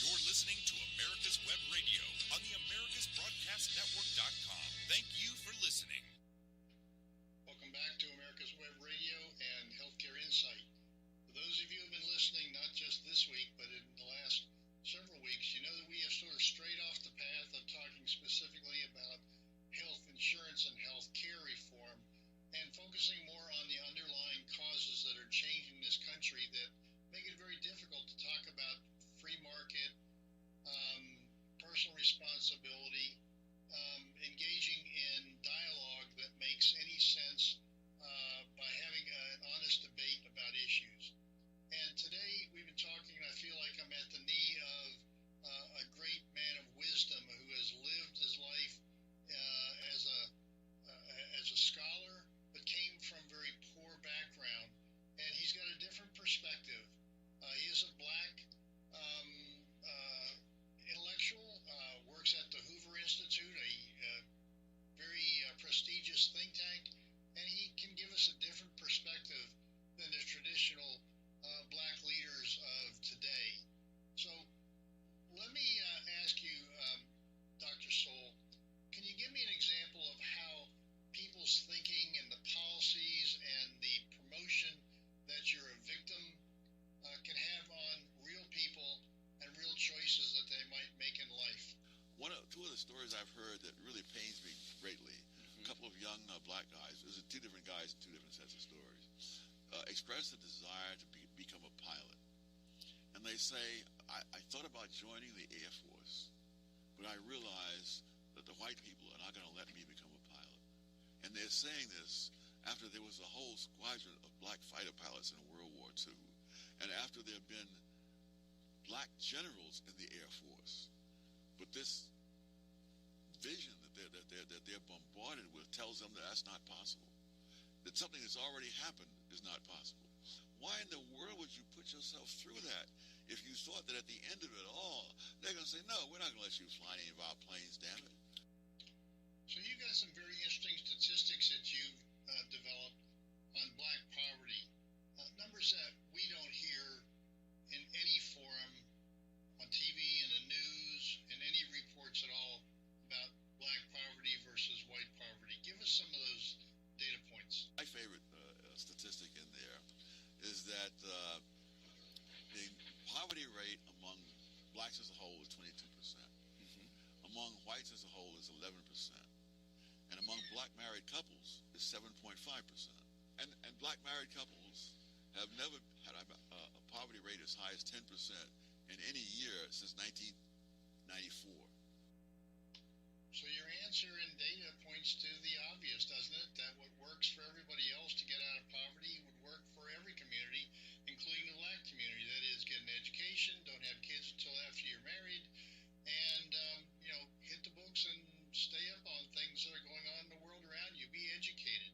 You're listening to America's Web Radio on the AmericasBroadcastNetwork.com. Thank you for listening. Welcome back to America's Web Radio and Healthcare Insight. For those of you who have been listening, not just this week, but in the last several weeks, you know that we have sort of strayed off the path of talking specifically about health insurance and health care reform and focusing more on the underlying causes that are changing this country that make it very difficult to talk about free market, personal responsibility, engaging in dialogue that makes any sense by having an honest debate about issues. And today we've been talking, and I feel like I'm at the knee of a great man of wisdom who has lived his life as a scholar, but came from very poor background, and he's got a different perspective. He is a black intellectual, works at the Hoover Institute, a very prestigious think tank, and he can give us a different perspective than the traditional black leaders of today. So let me ask you, Dr. Soul, can you give me an example of how people's thinking and the policies and the promotion that you're a victim can have on real people and real choices that they might make in life? Two of the stories I've heard that really pains me greatly, a couple of young black guys, there's two different guys, two different sets of stories, expressed a desire to become a pilot. And they say, I thought about joining the Air Force, but I realized that the white people are not going to let me become a pilot. And they're saying this after there was a whole squadron of black fighter pilots in World War II, and after there have been black generals in the Air Force. But this vision that they're bombarded with tells them that that's not possible. That something that's already happened is not possible. Why in the world would you put yourself through that if you thought that at the end of it all, they're going to say, no, we're not going to let you fly any of our planes, damn it. So you've got some very interesting statistics that you've developed on black poverty, numbers that we don't hear in any forum, on TV, in the news, in any reports at all about black poverty versus white poverty. Give us some of those data points. My favorite statistic in there is that whites as a whole is 11%. And among black married couples is 7.5%. And black married couples have never had a poverty rate as high as 10% in any year since 1994. So your answer in data points to the obvious, doesn't it? That what works for everybody else to get out of poverty would work for every community, including the black community. That is, get an education, don't have kids until after you're married, and hit the books and stay up on things that are going on in the world around you. Be educated.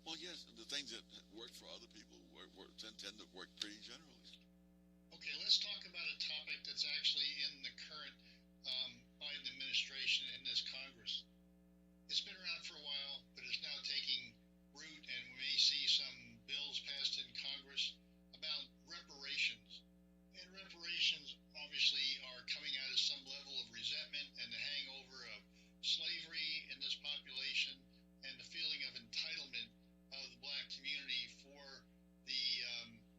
Well, yes, the things that work for other people tend to work pretty generally. Okay, let's talk about a topic that's actually in the current Biden administration in this Congress. It's been around for a while, but it's now taking root, and we may see some bills passed in Congress about reparations. And reparations obviously are coming out of some level of resentment and the hangover of slavery in this population and the feeling of entitlement of the black community for the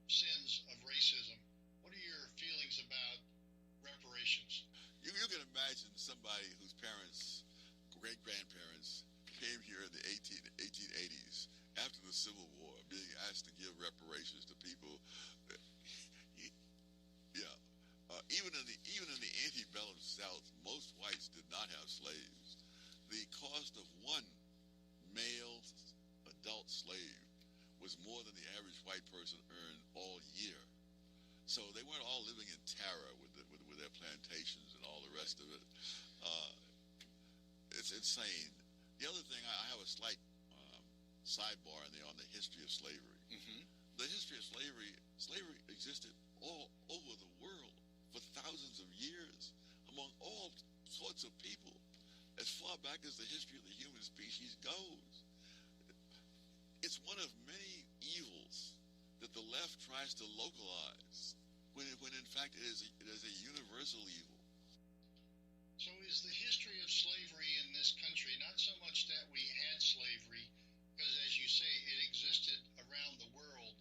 sins of racism. What are your feelings about reparations? You can imagine somebody whose parents, great-grandparents, came here in the 1880s after the Civil War, being asked to give reparations to people. Even in the antebellum South, most whites did not have slaves. The cost of one male adult slave was more than the average white person earned all year. So they weren't all living in terror with their plantations and all the rest of it. It's insane. The other thing, I have a slight sidebar in there on the history of slavery. Mm-hmm. The history of slavery existed all over the world for thousands of years among all sorts of people, as far back as the history of the human species goes. It's one of many evils that the left tries to localize, when in fact it is a universal evil. So is the history of slavery in this country not so much that we had slavery, because as you say, it existed around the world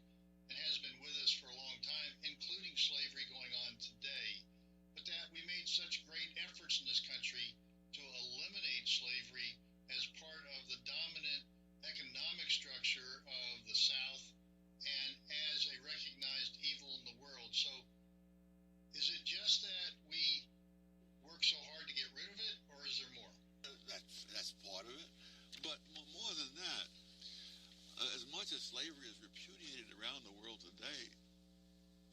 and has been with us for a long time, including slavery going on today, but that we made such great efforts in this country to eliminate slavery as part of the dominant economic structure of the South and as a recognized evil in the world. So is it just that we work so hard to get rid of it, or is there more? That's part of it. But more than that, as much as slavery is repudiated around the world today,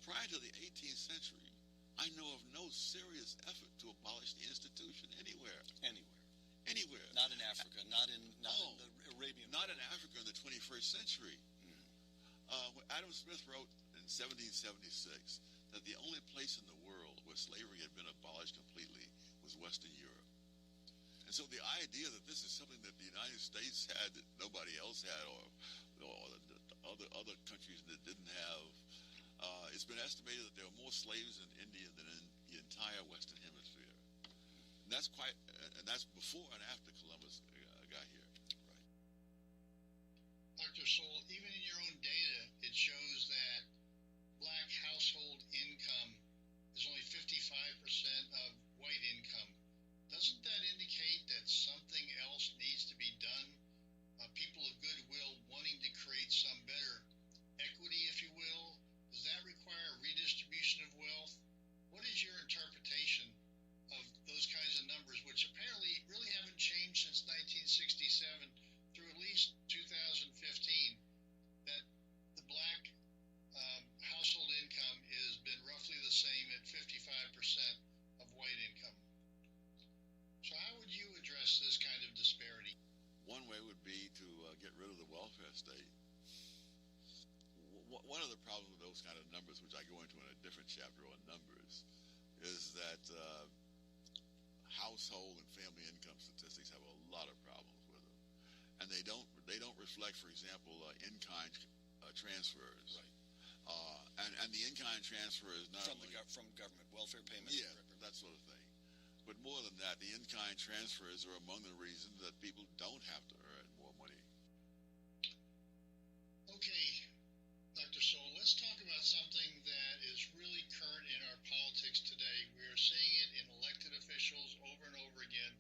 prior to the 18th century, I know of no serious effort to abolish the institution anywhere. Anywhere. Not in Africa, not in the Arabian. Not in Africa in the 21st century. When Adam Smith wrote in 1776 that the only place in the world where slavery had been abolished completely was Western Europe. And so the idea that this is something that the United States had that nobody else had, or the other countries that didn't have, it's been estimated that there are more slaves in India than in the entire Western Hemisphere. And that's before and after Columbus got here. Dr. Soule, even in your own data, it shows that black household income is only 55% of white income. Doesn't that indicate that something else needs to be done? People of goodwill wanting to create some better equity, if you will. Does that require redistribution of wealth? What is your interpretation of those kinds of numbers, which apparently really haven't changed since 1967 through at least 2015, that the black household income has been roughly the same at 55% of white income? So how would you address this kind of disparity? One way would be to get rid of the welfare state. One of the problems with those kind of numbers, which I go into in a different chapter on numbers, is that household and family income statistics have a lot of problems with them, and they don't reflect, for example, in-kind transfers. Right. And the in-kind transfer is not from government welfare payments. Yeah, that sort of thing. But more than that, the in-kind transfers are among the reasons that people don't have to earn more money. Okay, Dr. Soule, let's talk about something that is really current in our politics today. We are seeing it in elected officials over and over again.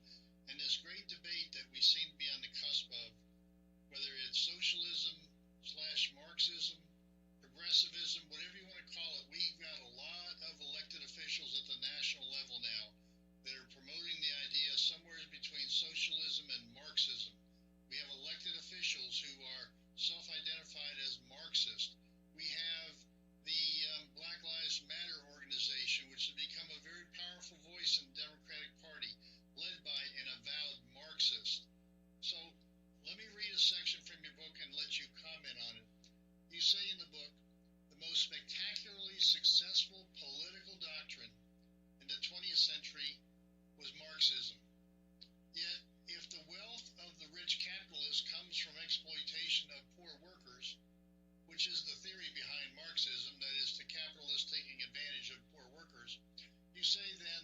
successful political doctrine in the 20th century was Marxism. Yet, if the wealth of the rich capitalists comes from exploitation of poor workers, which is the theory behind Marxism, that is, the capitalists taking advantage of poor workers, you say then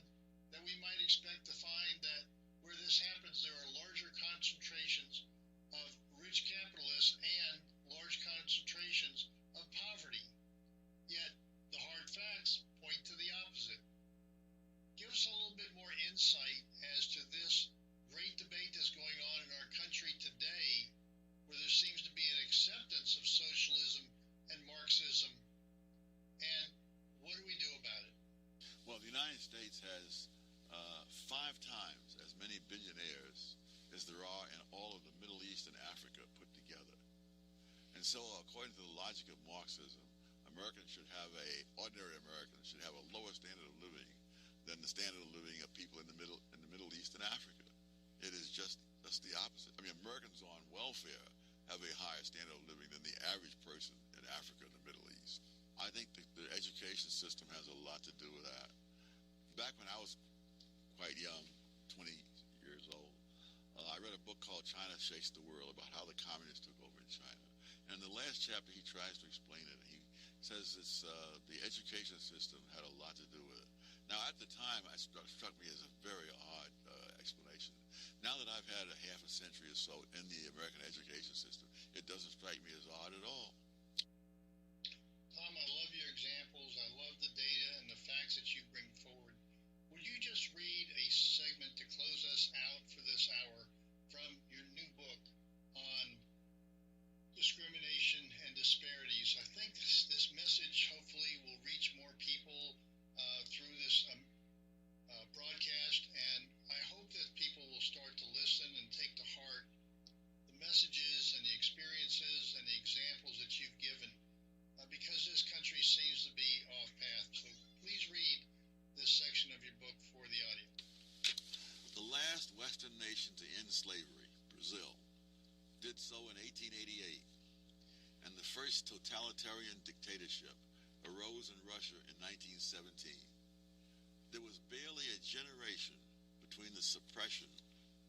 that we might expect to find that where this happens, there are larger concentrations of rich capitalists and large concentrations of poverty. Yet, the hard facts point to the opposite. Give us a little bit more insight as to this great debate that's going on in our country today, where there seems to be an acceptance of socialism and Marxism, and what do we do about it? Well, the United States has 5 times as many billionaires as there are in all of the Middle East and Africa put together. And so, according to the logic of Marxism, ordinary Americans should have a lower standard of living than the standard of living of people in the Middle East and Africa. It is just the opposite. I mean, Americans on welfare have a higher standard of living than the average person in Africa and the Middle East. I think the education system has a lot to do with that. Back when I was quite young, 20 years old, I read a book called China Shakes the World about how the communists took over in China. And in the last chapter, he tries to explain it. He says the education system had a lot to do with it. Now, at the time, it struck me as a very odd explanation. Now that I've had a half a century or so in the American education system, it doesn't strike me as odd at all. Tom, I love your examples. I love the data and the facts that you bring forward. Would you just read a segment to close us out for this hour from your new book on discrimination and disparities? I think this message hopefully will reach more people through this broadcast, and I hope that people will start to listen and take to heart the messages and the experiences and the examples that you've given, because this country seems to be off path. So please read this section of your book for the audience. The last Western nation to end slavery, Brazil, did so in 1888, and the first totalitarian dictatorship arose in Russia in 1917. There was barely a generation between the suppression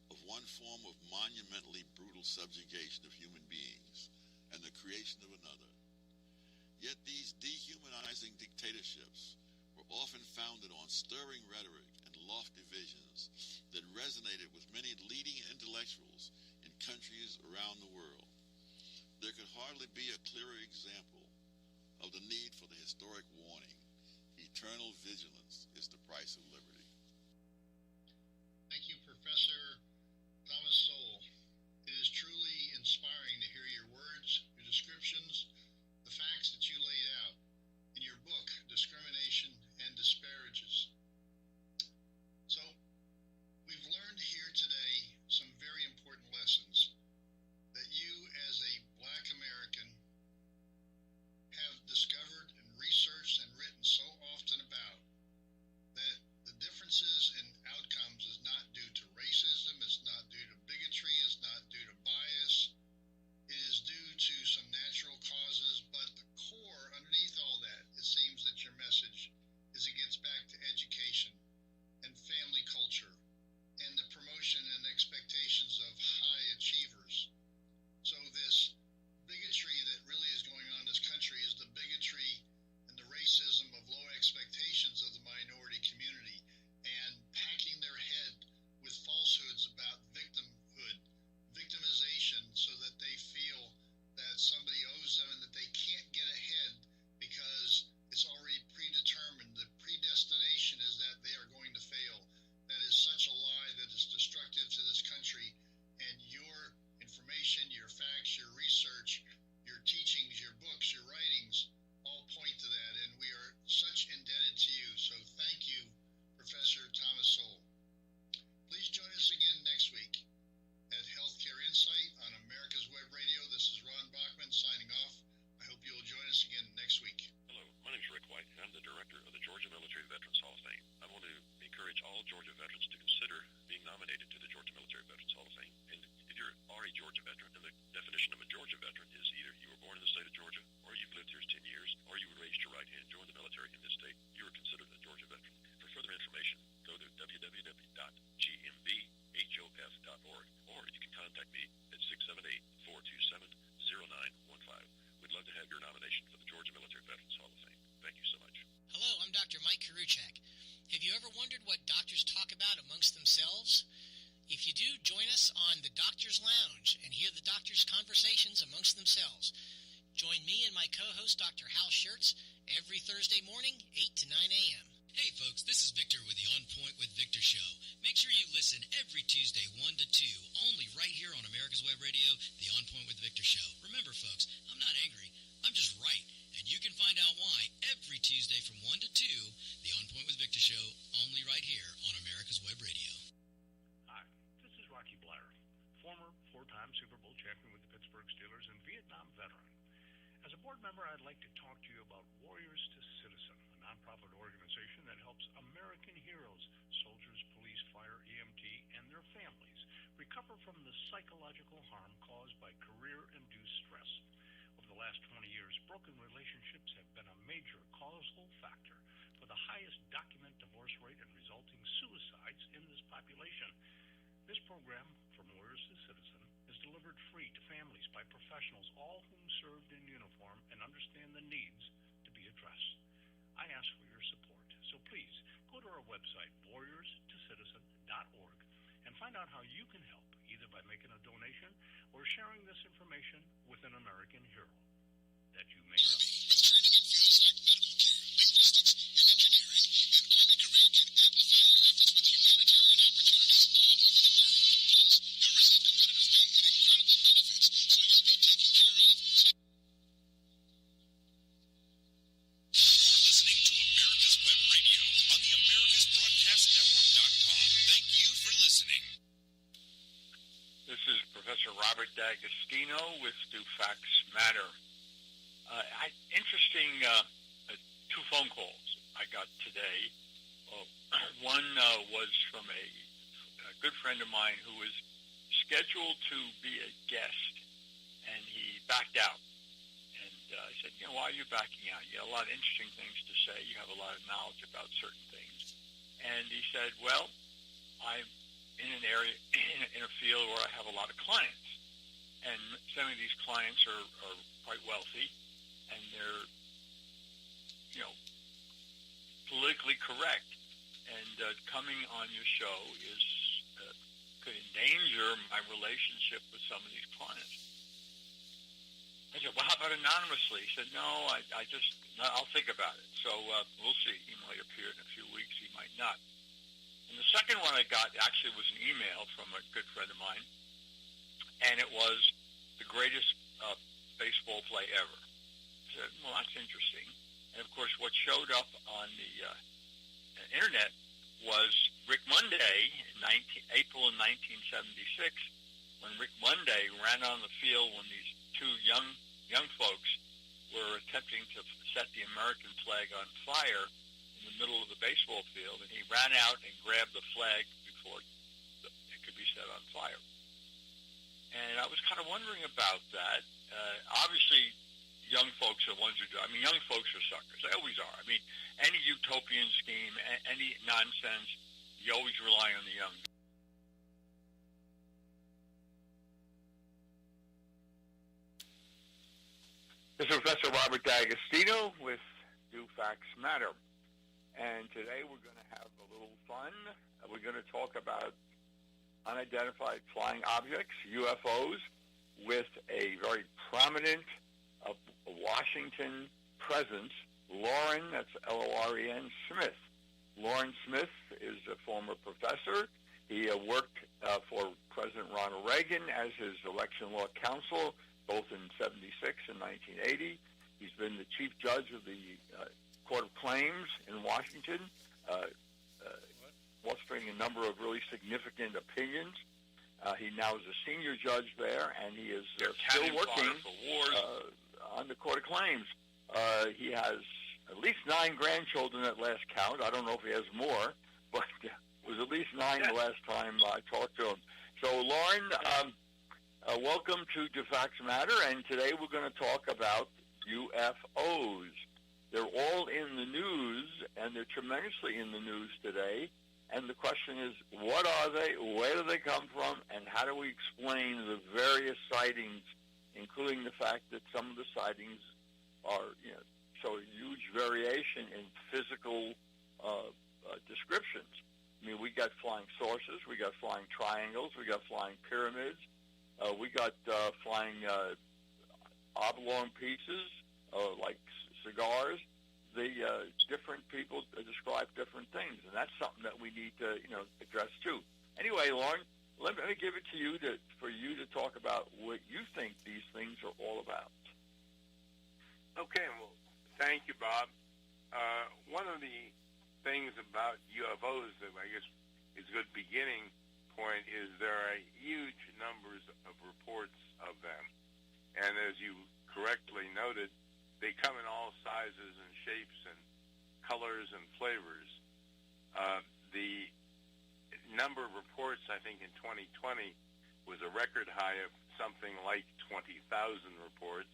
of one form of monumentally brutal subjugation of human beings and the creation of another. Yet these dehumanizing dictatorships were often founded on stirring rhetoric and lofty visions that resonated with many leading intellectuals in countries around the world. There could hardly be a clearer example of the need for the historic warning, eternal vigilance is the price of liberty. Thank you, Professor Thomas Sowell. It is truly inspiring to hear your words, your descriptions, the facts that you laid out in your book, Discrimination and Disparages. So, we've learned here today some very important lessons that you, as a Black American, have discovered and researched and written so often about, that the differences in outcomes is not due to racism, it's not due to bigotry, it's not due to bias, it is due to some natural causes, but the core underneath all that, it seems that your message is it gets back to education and family culture and the promotion and expectations of high achievers. So this bigotry that really is going on in this country is the bigotry and the racism of low expectations of the minority community and packing their head with falsehoods about victimhood, victimization, so that they feel that somebody owes them and that they can't get ahead because it's already predetermined. The predestination is that they are going to fail. That is such a lie that is destructive to this country, and your information, your facts, your research, your teachings, your books, your writings all point to that, and we are such indebted to you. So thank you, Professor Thomas Sowell. Please join us again next week at Healthcare Insight on America's Web Radio. This is Ron Bachman signing off. I hope you will join us again next week. Hello, my name is Rick White, and I'm the director of the Georgia Military Veterans Hall of Fame. I want to encourage all Georgia veterans to consider being nominated to the Georgia Military Veterans Hall of Fame. And if you are a Georgia veteran, then the definition of a Georgia veteran is either you were born in the state of Georgia, or you've lived here 10 years, or you were raised your right hand, joined the military, soldiers' conversations amongst themselves. Join me and my co-host, Dr. Hal Schertz, every Thursday morning, 8 to 9 a.m. Hey folks, this is Victor with the On Point with Victor show. Make sure you listen every Tuesday 1 to 2, only right here on America's Web Radio, the On Point with Victor show. Remember folks, I'm not angry, I'm just right. And you can find out why every Tuesday from 1 to 2, the On Point with Victor show, only right here on America's Web Radio. Hi, this is Rocky Blair, former four-time Super Bowl champion with the Pittsburgh Steelers and Vietnam veteran. As a board member, I'd like to talk to you about Warriors to Citizen, a nonprofit organization that helps American heroes, soldiers, police, fire, EMT, and their families recover from the psychological harm caused by career-induced stress. Over the last 20 years, broken relationships have been a major causal factor for the highest documented divorce rate and resulting suicides in this population. This program, From Warriors to Citizen, is delivered free to families by professionals, all whom served in uniform and understand the needs to be addressed. I ask for your support, so please go to our website, warriorstocitizen.org, and find out how you can help, either by making a donation or sharing this information with an American hero that you may know. Robert D'Agostino with Do Facts Matter. Interesting two phone calls I got today. One was from a good friend of mine who was scheduled to be a guest, and he backed out. And I said, why are you backing out? You have a lot of interesting things to say. You have a lot of knowledge about certain things. And he said, well, I'm in an area, in a field where I have a lot of clients. And some of these clients are quite wealthy, and they're, politically correct. And coming on your show could endanger my relationship with some of these clients. I said, well, how about anonymously? He said, no, I'll think about it. So we'll see. He might appear in a few weeks. He might not. And the second one I got actually was an email from a good friend of mine, and it was the greatest baseball play ever. I said, well, that's interesting. And, of course, what showed up on the Internet was Rick Monday in April of 1976, when Rick Monday ran on the field when these two young folks were attempting to set the American flag on fire in the middle of the baseball field, and he ran out and grabbed the flag before it could be set on fire. And I was kind of wondering about that. Obviously, young folks are the ones who do. Young folks are suckers. They always are. Any utopian scheme, any nonsense, you always rely on the young. This is Professor Robert D'Agostino with Do Facts Matter. And today we're going to have a little fun. We're going to talk about unidentified flying objects, UFOs, with a very prominent Washington presence, Loren, that's Loren Smith. Loren Smith is a former professor. He worked for President Ronald Reagan as his election law counsel, both in 76 and 1980. He's been the chief judge of the Court of Claims in Washington, illustrating a number of really significant opinions. He now is a senior judge there, and he is still working on the Court of Claims. He has at least 9 grandchildren at last count. I don't know if he has more, but it was at least 9 the last time I talked to him. So, Loren, welcome to Do Facts Matter, and today we're going to talk about UFOs. They're all in the news, and they're tremendously in the news today. And the question is, what are they, where do they come from, and how do we explain the various sightings, including the fact that some of the sightings are, show a huge variation in physical descriptions. We got flying saucers, we got flying triangles, we got flying pyramids, We got flying oblong pieces, like cigars. The different people describe different things, and that's something that we need to, address too. Anyway, Lauren, let me give it to you for you to talk about what you think these things are all about. Okay, well, thank you, Bob. One of the things about UFOs that I guess is a good beginning point is there are huge numbers of reports of them. And as you correctly noted, they come in all sizes and shapes and colors and flavors. The number of reports, I think, in 2020 was a record high of something like 20,000 reports.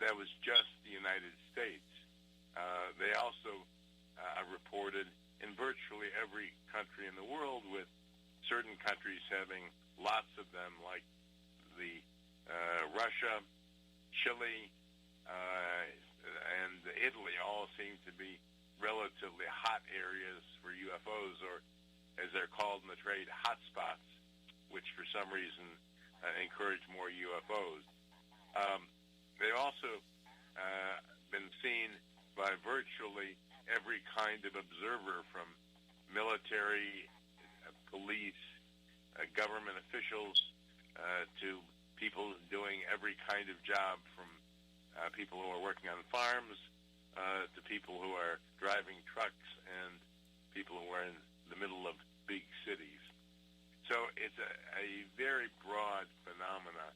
That was just the United States. They also reported in virtually every country in the world, with certain countries having lots of them, like the Russia, Chile, and Italy all seem to be relatively hot areas for UFOs, or as they're called in the trade, hotspots, which for some reason encourage more UFOs. They've also been seen by virtually every kind of observer, from military, police, government officials, to people doing every kind of job, from people who are working on farms to people who are driving trucks and people who are in the middle of big cities. So it's a very broad phenomena.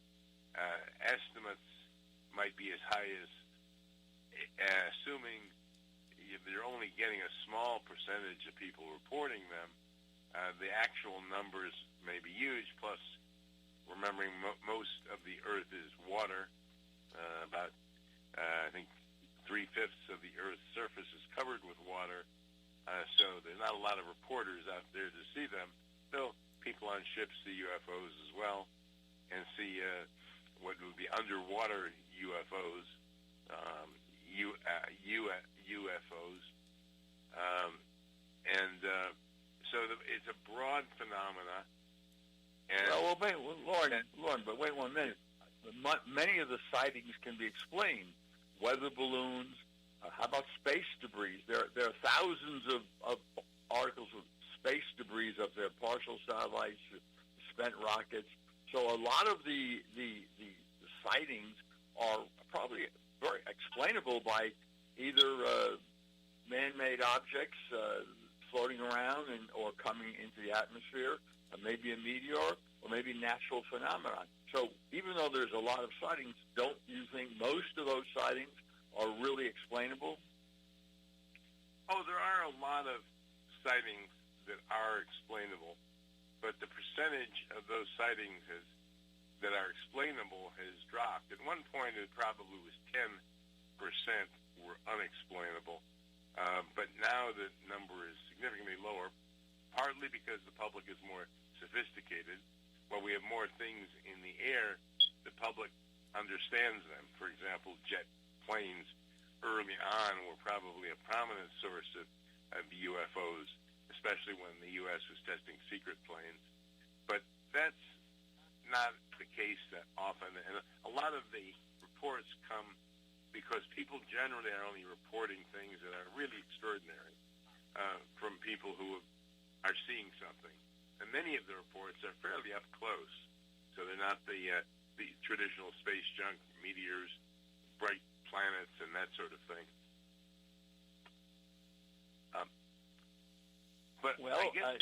Estimates might be as high as, assuming they're only getting a small percentage of people reporting them, the actual numbers may be huge, plus remembering most of the Earth is water. About, I think, 3/5 of the Earth's surface is covered with water, so there's not a lot of reporters out there to see them, though people on ships see UFOs as well, and see what would be underwater UFOs, UFOs, and so it's a broad phenomena. And Lauren, but wait 1 minute. Many of the sightings can be explained. Weather balloons. How about space debris? There are thousands of articles of space debris up there, partial satellites, spent rockets. So a lot of the sightings are probably very explainable by either man-made objects floating around or coming into the atmosphere, maybe a meteor, or maybe natural phenomenon. So even though there's a lot of sightings, don't you think most of those sightings are really explainable? Oh, there are a lot of sightings that are explainable, but the percentage of those sightings that are explainable has dropped. At one point, it probably was 10% were unexplainable, but now the number is significantly lower, partly because the public is more sophisticated. While we have more things in the air, the public understands them. For example, jet planes early on were probably a prominent source of UFOs, especially when the U.S. was testing secret planes. But that's not the case that often. And a lot of the reports come because people generally are only reporting things that are really extraordinary from people who are seeing something. And many of the reports are fairly up close, so they're not the traditional space junk, meteors, bright planets, and that sort of thing. But well, I guess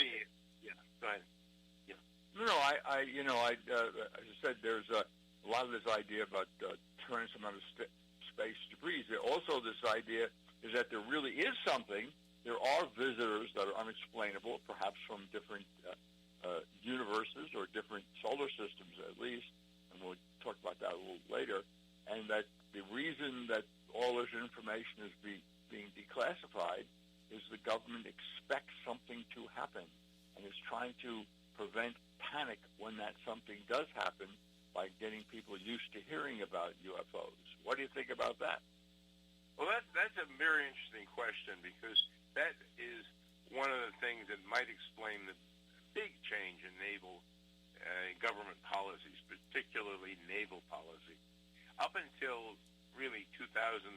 go ahead. Yeah. No, as I said, there's a lot of this idea about turning some out of space debris. There also this idea is that there really is something. There are visitors that are unexplainable, perhaps from different universes or different solar systems at least, and we'll talk about that a little later, and that the reason that all this information is being declassified is the government expects something to happen and is trying to prevent panic when that something does happen by getting people used to hearing about UFOs. What do you think about that? Well, that's a very interesting question, because that is one of the things that might explain the big change in naval government policies, particularly naval policy. Up until really 2019,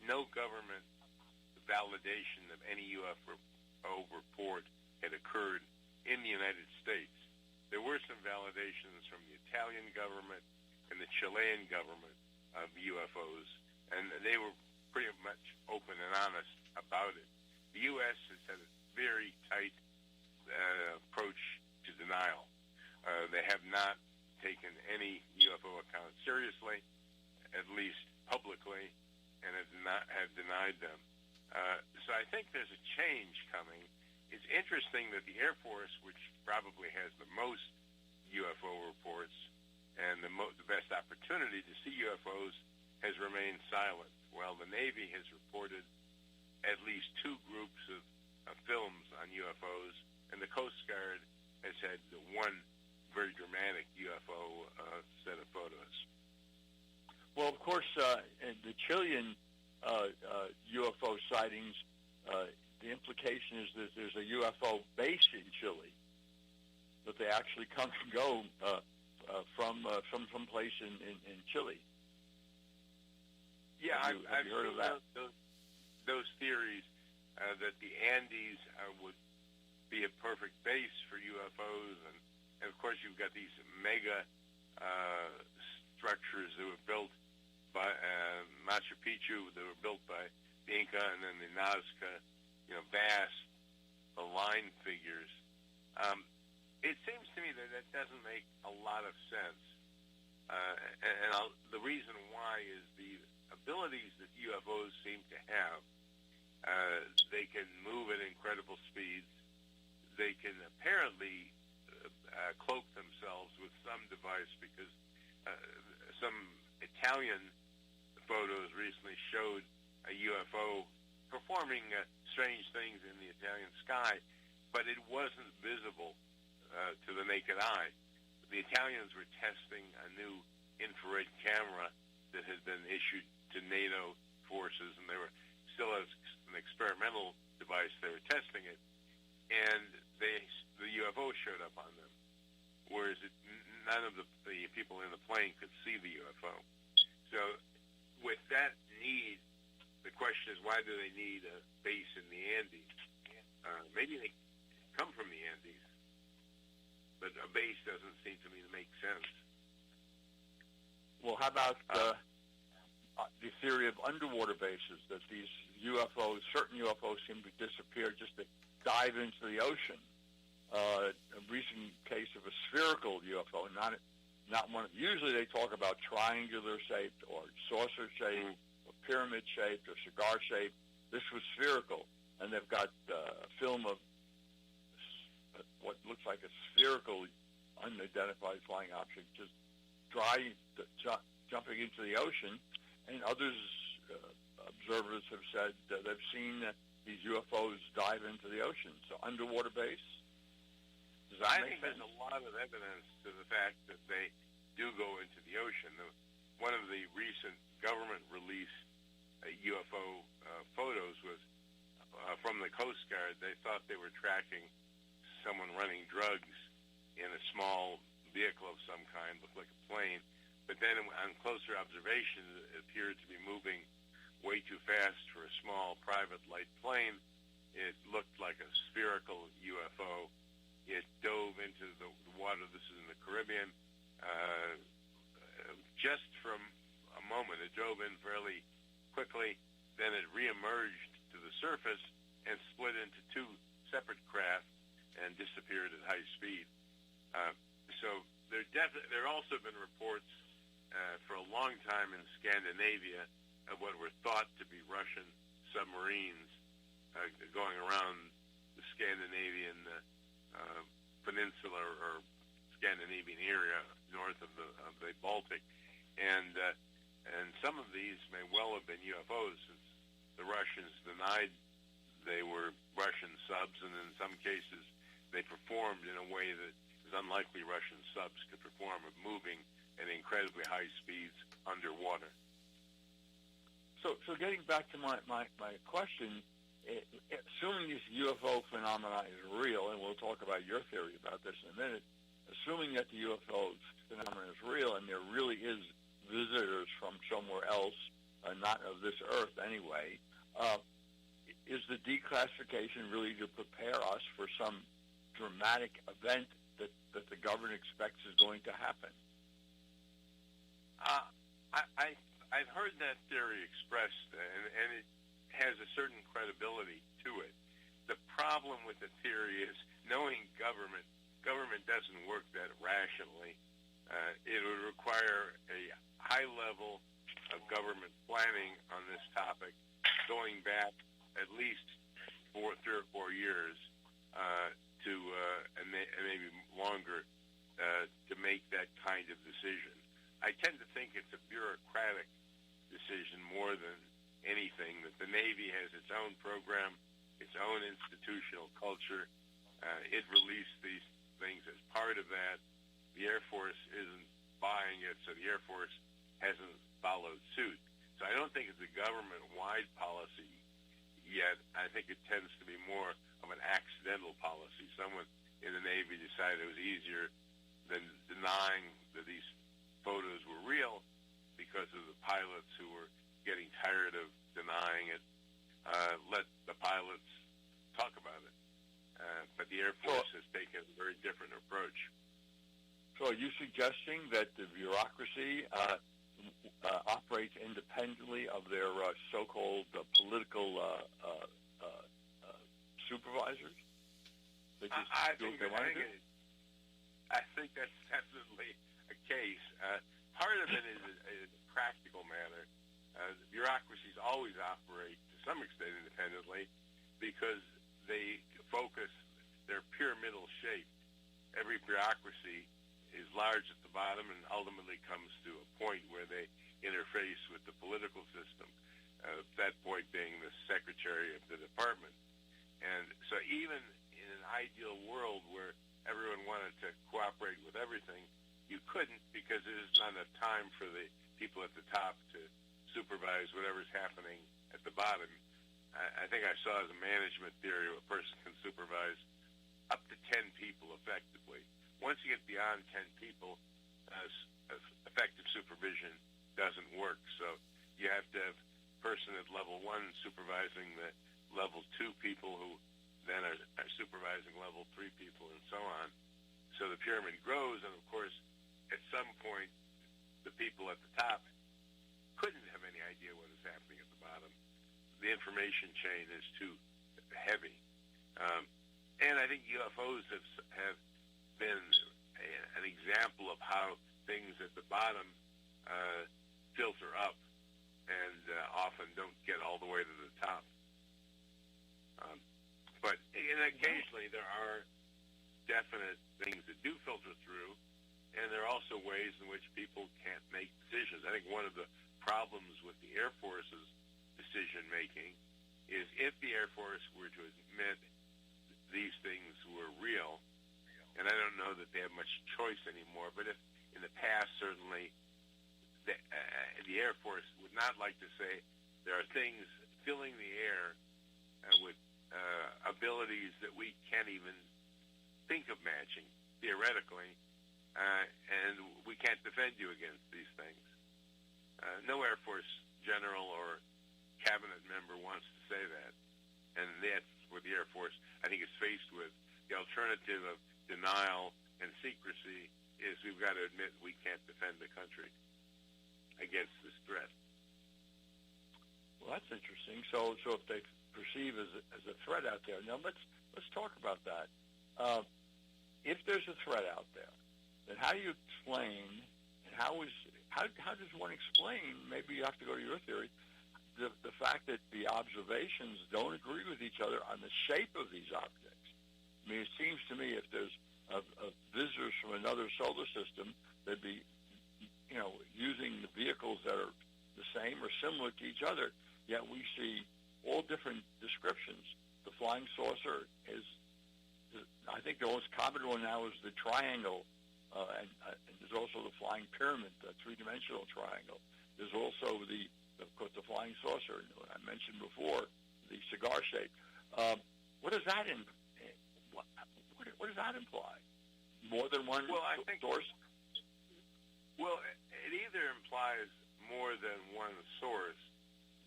no government validation of any UFO report had occurred in the United States. There were some validations from the Italian government and the Chilean government of UFOs, and they were pretty much open and honest about it. The U.S. has had a very tight approach to denial. They have not taken any UFO accounts seriously, at least publicly, and have denied them. So I think there's a change coming. It's interesting that the Air Force, which probably has the most UFO reports and the best opportunity to see UFOs, has remained silent, while the Navy has reported at least 2 groups of films on UFOs, and the Coast Guard has had one very dramatic UFO set of photos. Well, of course, in the Chilean UFO sightings, the implication is that there's a UFO base in Chile, that they actually come and go from some place in Chile. Yeah, I've heard of that. Those theories that the Andes would be a perfect base for UFOs, and of course you've got these mega structures that were built by Machu Picchu, that were built by the Inca, and then the Nazca, vast line figures. It seems to me that doesn't make a lot of sense, the reason why is the abilities that UFOs seem to have. They can move at incredible speeds. They can apparently cloak themselves with some device, because some Italian photos recently showed a UFO performing strange things in the Italian sky, but it wasn't visible to the naked eye. The Italians were testing a new infrared camera that had been issued to NATO forces, and they were still as an experimental device. They were testing it, and the UFO showed up on them, whereas none of the people in the plane could see the UFO. So with that need, the question is, why do they need a base in the Andes? Maybe they come from the Andes, but a base doesn't seem to me to make sense. Well, how about the theory of underwater bases, that these UFOs, certain UFOs seem to disappear just to dive into the ocean? A recent case of a spherical UFO, not one. Usually they talk about triangular shaped or saucer shaped or pyramid shaped or cigar shaped. This was spherical, and they've got a film of what looks like a spherical unidentified flying object just jumping into the ocean, and others, observers have said they've seen these UFOs dive into the ocean. So underwater base? I think there's a lot of evidence to the fact that they do go into the ocean. One of the recent government-released UFO photos was from the Coast Guard. They thought they were tracking someone running drugs in a small vehicle of some kind, looked like a plane. But then on closer observation, it appeared to be moving way too fast for a small private light plane. It looked like a spherical UFO. It dove into the water. This is in the Caribbean. Just from a moment, it dove in fairly quickly. Then it reemerged to the surface and split into 2 separate craft and disappeared at high speed. So there also been reports for a long time in Scandinavia of what were thought to be Russian submarines going around the Scandinavian peninsula or Scandinavian area north of the Baltic, and some of these may well have been UFOs, since the Russians denied they were Russian subs, and in some cases they performed in a way that is unlikely Russian subs could perform, of moving at incredibly high speeds underwater. So getting back to my question, assuming this UFO phenomenon is real, and we'll talk about your theory about this in a minute, assuming that the UFO phenomenon is real and there really is visitors from somewhere else, not of this Earth anyway, is the declassification really to prepare us for some dramatic event that the government expects is going to happen? I've heard that theory expressed, and it has a certain credibility to it. The problem with the theory is knowing government doesn't work that rationally. It would require a high level of government planning on this topic, going back at least 3 or 4 years and maybe longer to make that kind of decision. I tend to think it's a bureaucratic decision more than anything, that the Navy has its own program, its own institutional culture. It released these things as part of that. The Air Force isn't buying it, so the Air Force hasn't followed suit. So I don't think it's a government-wide policy yet. I think it tends to be more of an accidental policy. Someone in the Navy decided it was easier than denying that these photos were real because of the pilots who were getting tired of denying it. Let the pilots talk about it. But the Air Force has taken a very different approach. So are you suggesting that the bureaucracy operates independently of their so-called political supervisors? I think that's definitely a case. Part of it is a practical matter. Bureaucracies always operate to some extent independently because they focus, they're pyramidal shaped. Every bureaucracy is large at the bottom and ultimately comes to a point where they interface with the political system, that point being the secretary of the department. And so even in an ideal world where everyone wanted to cooperate with everything, you couldn't, because it is not enough time for the people at the top to supervise whatever's happening at the bottom. I think I saw as a management theory a person can supervise up to 10 people effectively. Once you get beyond 10 people, effective supervision doesn't work. So you have to have a person at level 1 supervising the level 2 people who then are supervising level 3 people and so on. So the pyramid grows, and of course, at some point, the people at the top couldn't have any idea what is happening at the bottom. The information chain is too heavy. And I think UFOs have been an example of how things at the bottom filter up and often don't get all the way to the top. But occasionally there are definite things that do filter through, and there are also ways in which people can't make decisions. I think one of the problems with the Air Force's decision-making is if the Air Force were to admit these things were real, and I don't know that they have much choice anymore, but if in the past certainly the Air Force would not like to say there are things filling the air with abilities that we can't even think of matching, theoretically, and we can't defend you against these things. No Air Force general or cabinet member wants to say that, and that's what the Air Force, I think, is faced with. The alternative of denial and secrecy is we've got to admit we can't defend the country against this threat. Well, that's interesting. So if they perceive as a threat out there, now let's talk about that. If there's a threat out there, then how do you explain, and how does one explain, maybe you have to go to your theory, the fact that the observations don't agree with each other on the shape of these objects? I mean, it seems to me if there's visitors from another solar system, they'd be, using the vehicles that are the same or similar to each other, yet we see all different descriptions. The flying saucer is, I think the most common one now is the triangle, and there's also the flying pyramid, the three-dimensional triangle. There's also of course, the flying saucer. I mentioned before the cigar shape. What does that what does that imply? More than one source? Well, it either implies more than one source,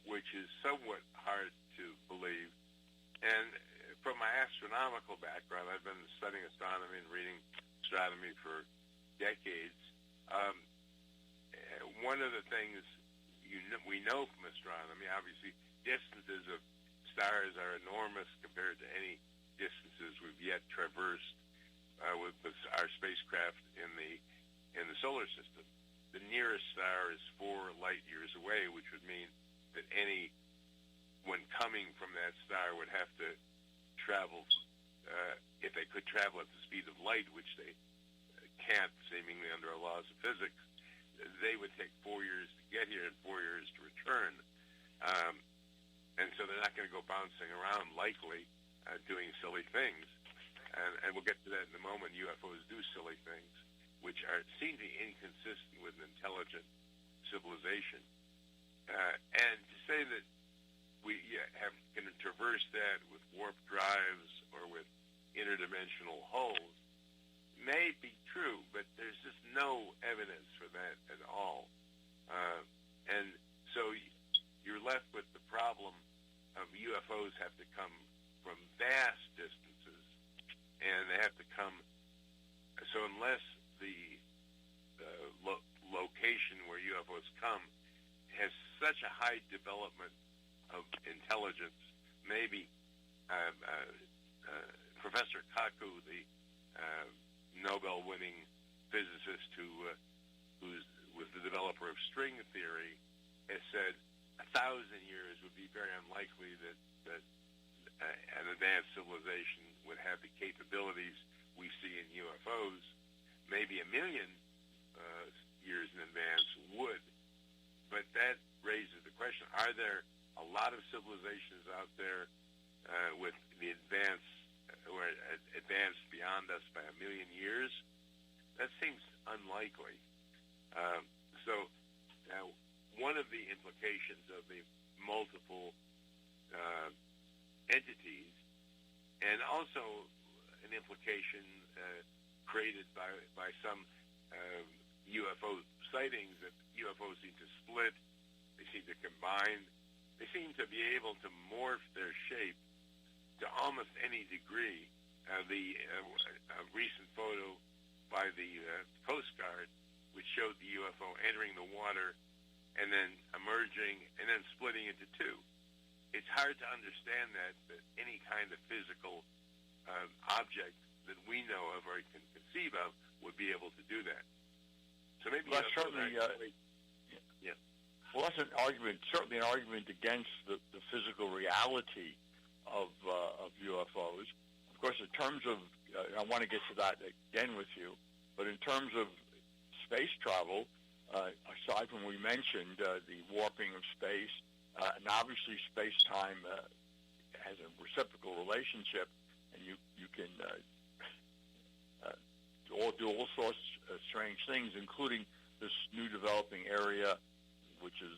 which is somewhat hard to believe. And from my astronomical background, I've been studying astronomy and reading astronomy for decades. One of the things we know from astronomy, obviously, distances of stars are enormous compared to any distances we've yet traversed with our spacecraft in the solar system. The nearest star is 4 light years away, which would mean that anyone coming from that star would have to travel, if they could travel at the speed of light, which they can't, seemingly under our laws of physics, they would take 4 years to get here and 4 years to return. And so they're not going to go bouncing around, likely, doing silly things. And we'll get to that in a moment. UFOs do silly things, which seem to be inconsistent with an intelligent civilization. And to say that we can traverse that with warp drives or with interdimensional holes may be true, but there's just no evidence for that at all. And so you're left with the problem of UFOs have to come from vast distances, and they have to come. So unless the location where UFOs come has such a high development of intelligence, maybe Professor Kaku, the Nobel-winning physicist who was the developer of string theory, has said 1,000 years would be very unlikely that an advanced civilization would have the capabilities we see in UFOs. Maybe 1 million years in advance would. But that raises the question, are there a lot of civilizations out there with the advanced beyond us by 1 million years? That seems unlikely. So one of the implications of the multiple entities, and also an implication created by some UFO sightings, that UFOs seem to split, they seem to combine, they seem to be able to morph their shape to almost any degree. The recent photo by the Coast Guard, which showed the UFO entering the water and then emerging and then splitting into two. It's hard to understand that any kind of physical object that we know of or can conceive of would be able to do that. So maybe that's certainly. Yeah. Well, that's an argument. Certainly, an argument against the physical reality of UFOs. Of course, in terms of, I want to get to that again with you, but in terms of space travel, aside from we mentioned the warping of space, and obviously space-time has a reciprocal relationship, and you can do all sorts of strange things, including this new developing area, which is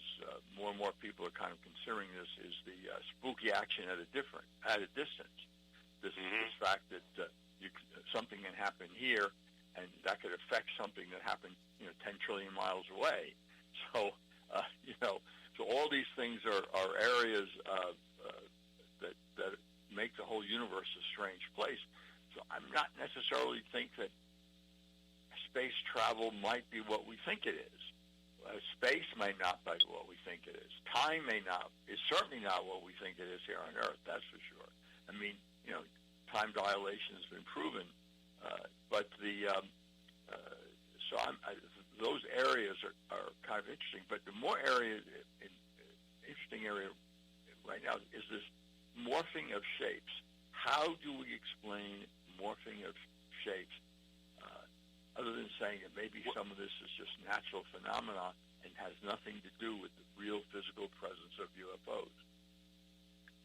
more and more people are kind of considering this, is the spooky action at a distance. This fact that something can happen here, and that could affect something that happened 10 trillion miles away. So so all these things are areas that make the whole universe a strange place. So I'm not necessarily think that space travel might be what we think it is. Space may not be what we think it is. Time is certainly not what we think it is here on Earth. That's for sure. I mean, time dilation has been proven, but those areas are kind of interesting. But the more interesting area right now is this morphing of shapes. How do we explain morphing of shapes? Other than saying that maybe some of this is just natural phenomena and has nothing to do with the real physical presence of UFOs.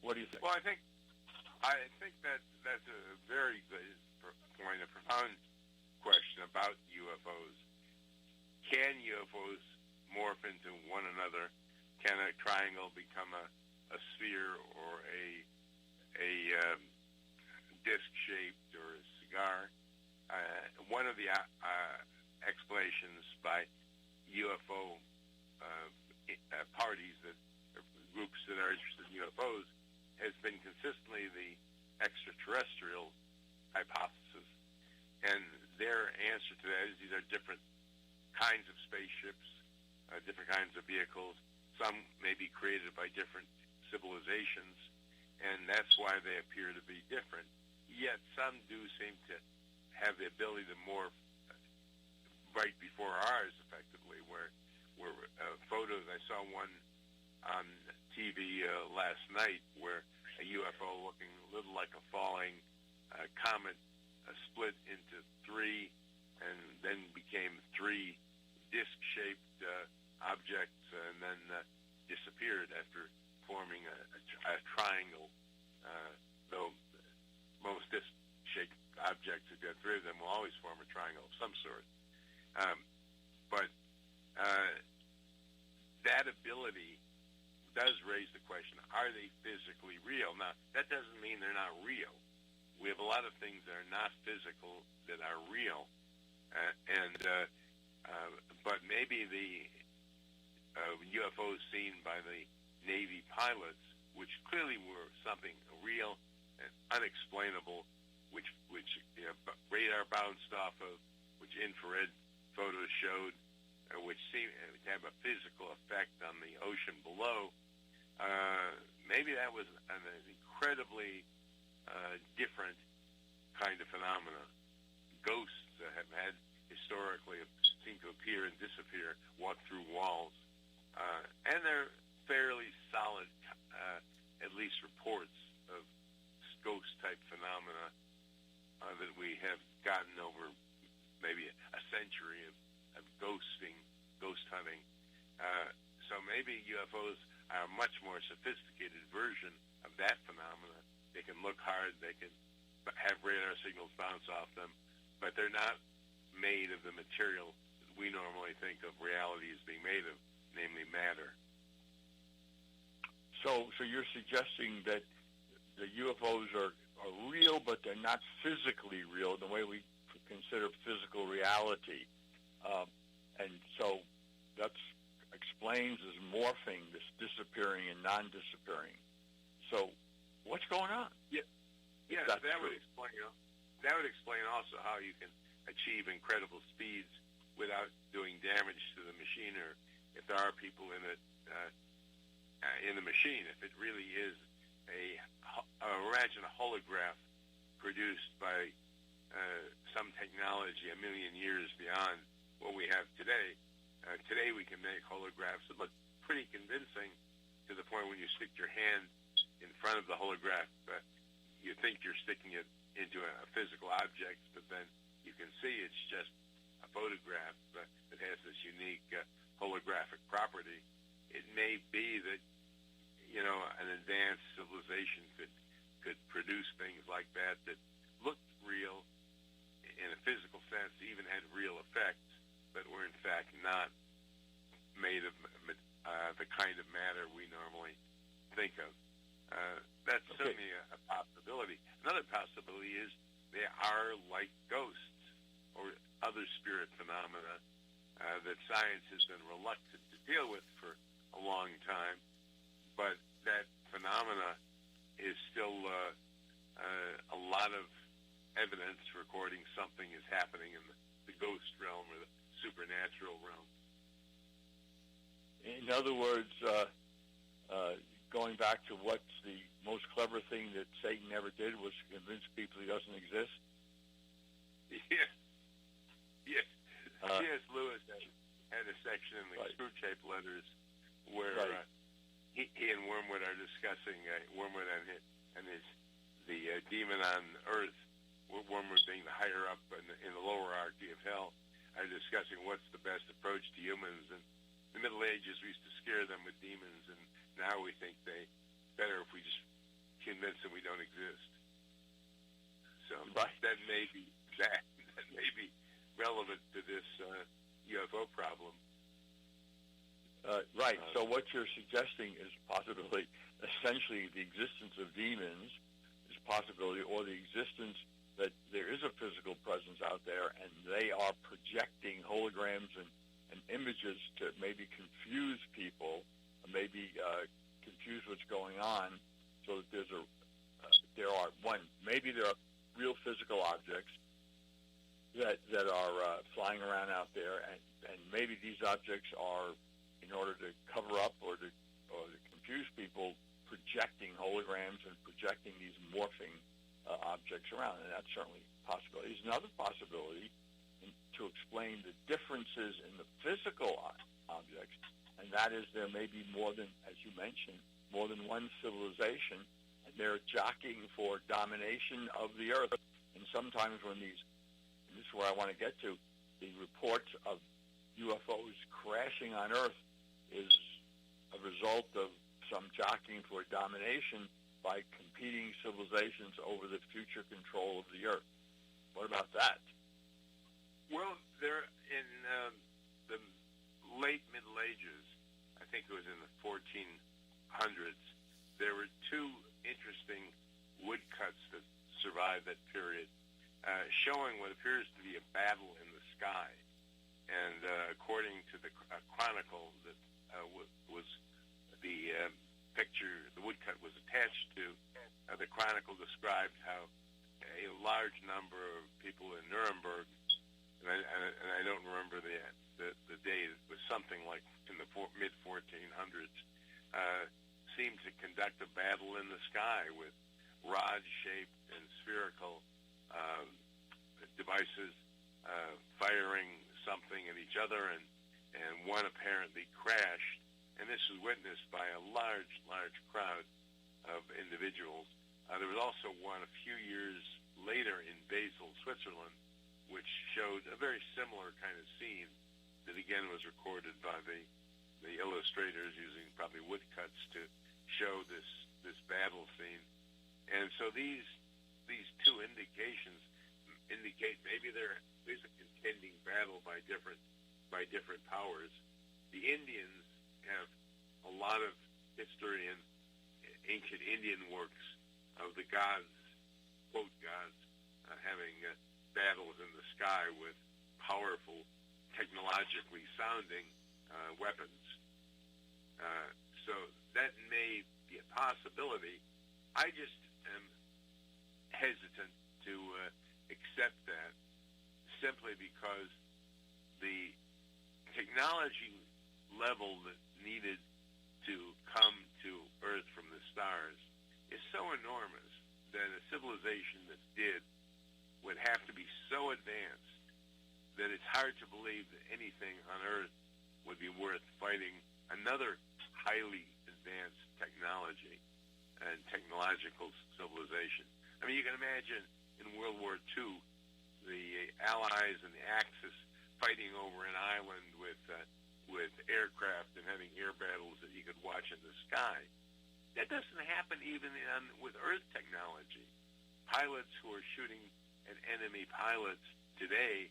What do you think? Well, I think that's a very good point, a profound question about UFOs. Can UFOs morph into one another? Can a triangle become a a sphere or a disc-shaped or a cigar. One of the explanations by UFO parties that groups that are interested in UFOs has been consistently the extraterrestrial hypothesis, and their answer to that is these are different kinds of spaceships, different kinds of vehicles. Some may be created by different civilizations, and that's why they appear to be different. Yet some do seem to have the ability to morph right before ours, effectively, where photos, I saw one on TV last night where a UFO looking a little like a falling comet split into three and then became three disc-shaped objects and then disappeared after forming a triangle. Though most disc-shaped objects, if you have three of them, will always form a triangle of some sort. But that ability does raise the question, are they physically real? Now, that doesn't mean they're not real. We have a lot of things that are not physical that are real. But maybe the UFOs seen by the Navy pilots, which clearly were something real and unexplainable, which radar bounced off of, which infrared photos showed, which seemed to have a physical effect on the ocean below. Maybe that was an incredibly different kind of phenomena. Ghosts have had historically seem to appear and disappear, walk through walls, and they're fairly solid, at least reports of ghost-type phenomena that we have gotten over maybe a century of ghost hunting. So maybe UFOs are a much more sophisticated version of that phenomena. They can look hard, they can have radar signals bounce off them, but they're not made of the material that we normally think of reality as being made of, namely matter. So you're suggesting that the UFOs are real, but they're not physically real the way we consider physical reality. And so that explains this morphing, this disappearing and non-disappearing. So what's going on? Yeah, that would explain. That would explain also how you can achieve incredible speeds without doing damage to the machine, or if there are people in it in the machine. If it really is imagine a holograph produced by some technology a million years beyond what we have today. Today we can make holographs that look pretty convincing to the point when you stick your hand in front of the holograph, you think you're sticking it into a physical object, but then you can see it's just a photograph that has this unique holographic property. It may be that an advanced civilization could produce things like that looked real in a physical sense, even had real effects, but were in fact not made of the kind of matter we normally think of. That's certainly a possibility. Another possibility is they are like ghosts or other spirit phenomena that science has been reluctant to deal with for a long time, but that phenomena is still a lot of evidence recording something is happening in the ghost realm or the supernatural realm. In other words, going back to what's the most clever thing that Satan ever did was convince people he doesn't exist? Yes. C.S. Lewis had a section in the Screwtape Letters where he and Wormwood are discussing Wormwood and the demon on Earth, Wormwood being the higher up in the lower hierarchy of hell, are discussing what's the best approach to humans. And in the Middle Ages, we used to scare them with demons, and now we think they better if we just convince them we don't exist. So that may be relevant to this UFO problem. Right. So what you're suggesting is possibly, essentially, the existence of demons is a possibility, or the existence that there is a physical presence out there, and they are projecting holograms and images to maybe confuse people, maybe confuse what's going on, so that there are real physical objects that are flying around out there, and maybe these objects are, in order to cover up or to confuse people, projecting holograms and projecting these morphing objects around, and that's certainly a possibility. There's another possibility to explain the differences in the physical objects, and that is there may be more than, as you mentioned, more than one civilization, and they're jockeying for domination of the Earth. And sometimes when these, and this is where I want to get to, the reports of UFOs crashing on Earth is a result of some jockeying for domination by competing civilizations over the future control of the Earth. What about that? Well, there in the late Middle Ages, I think it was in the 1400s, there were two interesting woodcuts that survived that period, showing what appears to be a battle in the sky. And according to the chronicle that was the picture, the woodcut was attached to, the chronicle described how a large number of people in Nuremberg, and I don't remember the day, it was something like in the mid-1400s, seemed to conduct a battle in the sky with rod-shaped and spherical devices firing something at each other, and one apparently crashed. And this was witnessed by a large crowd of individuals. There was also one a few years later in Basel, Switzerland, which showed a very similar kind of scene that again was recorded by the illustrators using probably woodcuts to show this battle scene. And so these two indications indicate maybe there is a contending battle by different powers. The Indians have a lot of history in ancient Indian works of the gods, quote gods, having battles in the sky with powerful, technologically sounding weapons. So that may be a possibility. I just am hesitant to accept that, simply because the technology level that needed to come to Earth from the stars is so enormous that a civilization that did would have to be so advanced that it's hard to believe that anything on Earth would be worth fighting another highly advanced technology and technological civilization. I mean, you can imagine in World War II, the Allies and the Axis fighting over an island with aircraft and having air battles that you could watch in the sky. That doesn't happen even with Earth technology. Pilots who are shooting at enemy pilots today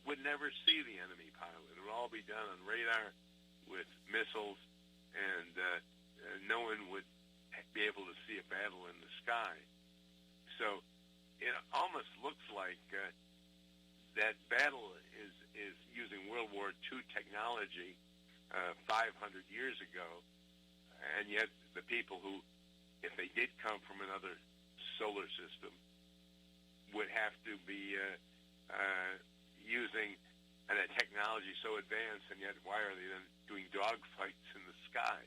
would never see the enemy pilot. It would all be done on radar with missiles, and no one would be able to see a battle in the sky. So it almost looks like that battle is using World War II technology 500 years ago, and yet the people who, if they did come from another solar system, would have to be using a technology so advanced, and yet why are they then doing dogfights in the sky?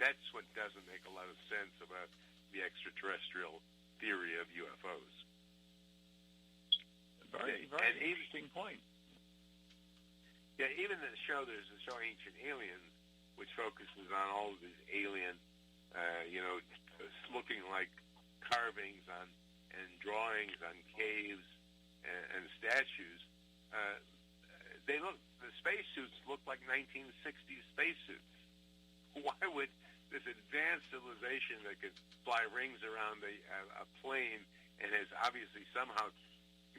That's what doesn't make a lot of sense about the extraterrestrial theory of UFOs. Very interesting point. Yeah, even there's a show Ancient Aliens, which focuses on all of these alien, looking like carvings on and drawings on caves and statues. The spacesuits look like 1960s spacesuits. Why would this advanced civilization that could fly rings around a plane and has obviously somehow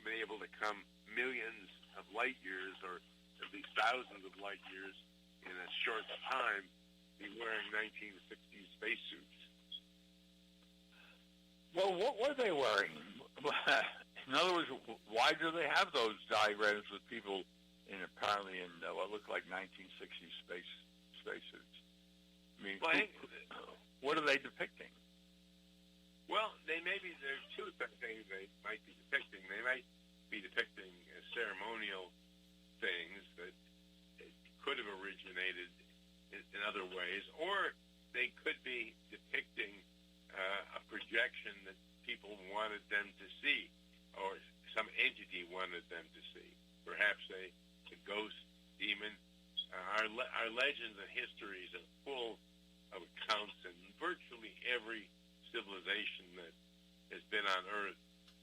been able to come millions of light years, or at least thousands of light years, in a short time be wearing 1960s spacesuits. Well, what were they wearing? In other words, why do they have those diagrams with people apparently in what looked like 1960s spacesuits? I mean, well, what are they depicting? Well, there's two things they might be depicting. They might be depicting ceremonial things that could have originated in other ways, or they could be depicting a projection that people wanted them to see, or some entity wanted them to see. Perhaps a ghost, demon. Our legends and histories are full of accounts in virtually every civilization that has been on Earth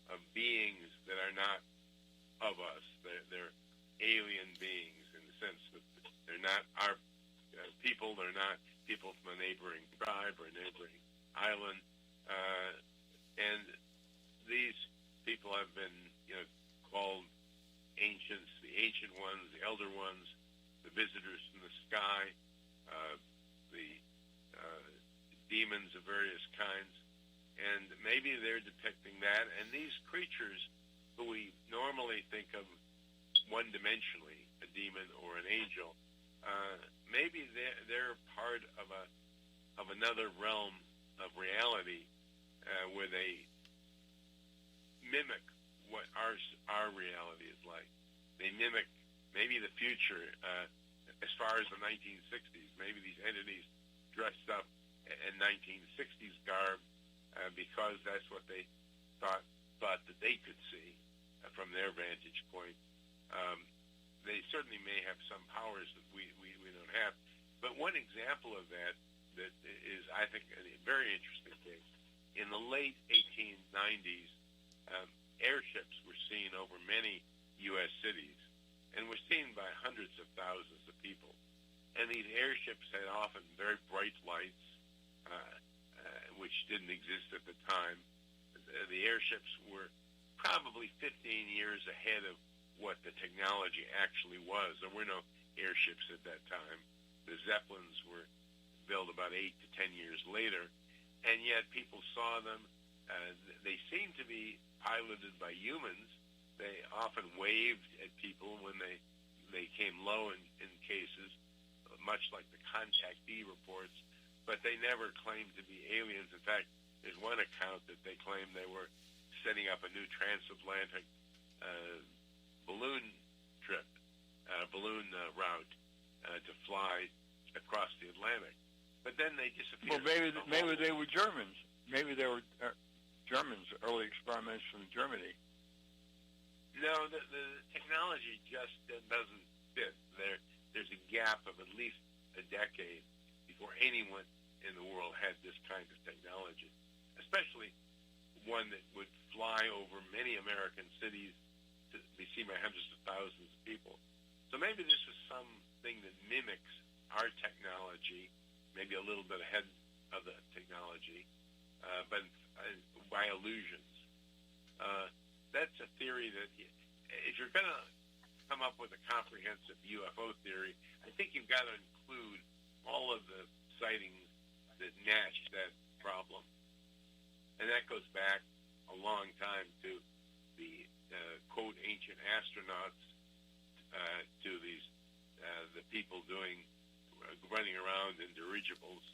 of beings that are not of us. They're alien beings in the sense that they're not our people. They're not people from a neighboring tribe or a neighboring island. And these people have been, called ancients, the ancient ones, the elder ones, the visitors from the sky, the demons of various kinds. And maybe they're depicting that. And these creatures who we normally think of one-dimensionally, a demon or an angel, maybe they're part of another realm of reality where they mimic what our reality is like. They mimic maybe the future as far as the 1960s. Maybe these entities dressed up in 1960s garb because that's what they thought that they could see from their vantage point. They certainly may have some powers that we don't have. But one example of that is, I think, a very interesting case. In the late 1890s, airships were seen over many U.S. cities and were seen by hundreds of thousands of people. And these airships had often very bright lights, which didn't exist at the time. The airships were probably 15 years ahead of what the technology actually was. There were no airships at that time. The Zeppelins were built about 8 to 10 years later, and yet people saw them. They seemed to be piloted by humans. They often waved at people when they came low in cases, much like the contactee reports, but they never claimed to be aliens. In fact, there's one account that they claimed they were setting up a new transatlantic balloon trip, balloon route to fly across the Atlantic. But then they disappeared. Well, maybe they were Germans. Maybe they were Germans, early experiments from Germany. No, the technology just doesn't fit. There's a gap of at least a decade before anyone in the world had this kind of technology, especially one that would fly over many American cities to be seen by hundreds of thousands of people. So maybe this was something that mimics our technology, maybe a little bit ahead of the technology, but by illusions. That's a theory that if you're going to come up with a comprehensive UFO theory, I think you've got to include all of the sightings that match that problem. And that goes back a long time to the quote ancient astronauts, to these the people running around in dirigibles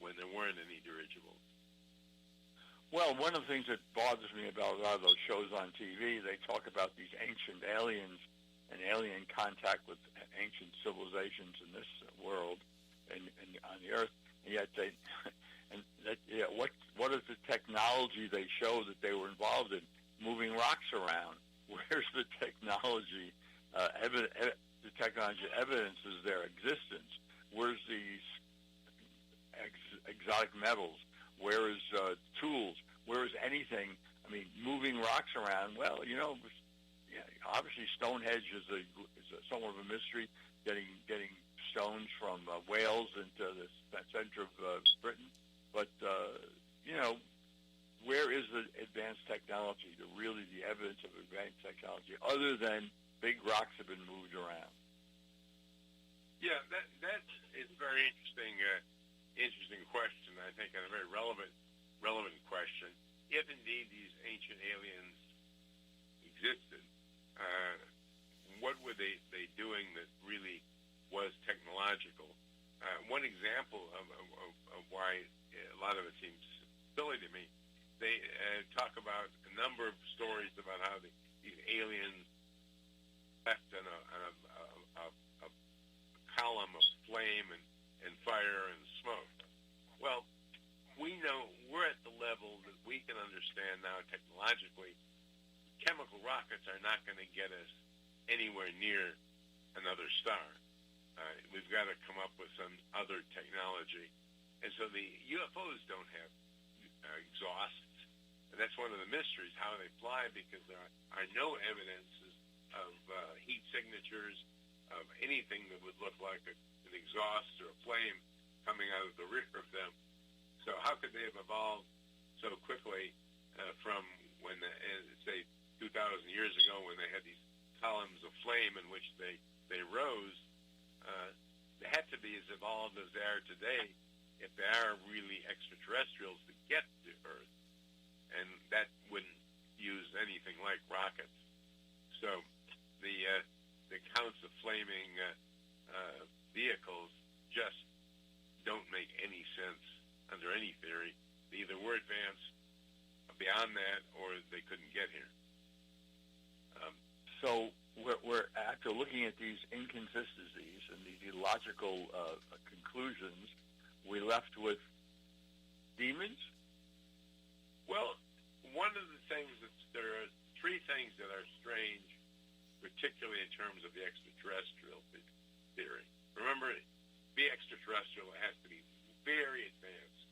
when there weren't any dirigibles. Well, one of the things that bothers me about a lot of those shows on TV, they talk about these ancient aliens and alien contact with ancient civilizations in this world and on the Earth, and yet what is the technology they show that they were involved in? Moving rocks around. Where's the technology? The technology evidences their existence. Where's these exotic metals? Where is tools? Where is anything? I mean, moving rocks around. Well, obviously Stonehenge is somewhat of a mystery. Getting stones from Wales into the center of Britain, but where is the advanced technology? The evidence of advanced technology, other than big rocks have been moved around. Yeah, that's very interesting question. I think, and a very relevant question. If indeed these ancient aliens existed, what were they doing that really was technological? One example of why a lot of it seems silly to me, they talk about a number of stories about how these aliens left on a column of flame and fire and smoke. Well, we know we're at the level that we can understand now technologically. Chemical rockets are not going to get us anywhere near another star. We've got to come up with some other technology. And so the UFOs don't have exhausts. And that's one of the mysteries, how they fly, because there are no evidences of heat signatures, of anything that would look like an exhaust or a flame coming out of the rear of them. So how could they have evolved so quickly from when, say, 2,000 years ago when they had these columns of flame in which they rose? They had to be as evolved as they are today if they are really extraterrestrials to get to Earth. And that wouldn't use anything like rockets. So the accounts of flaming vehicles just don't make any sense under any theory. They either were advanced beyond that or they couldn't get here. So we're after looking at these inconsistencies and these illogical conclusions, we left with demons? Well, one of the things there are three things that are strange, particularly in terms of the extraterrestrial theory. Remember, be extraterrestrial, it has to be very advanced,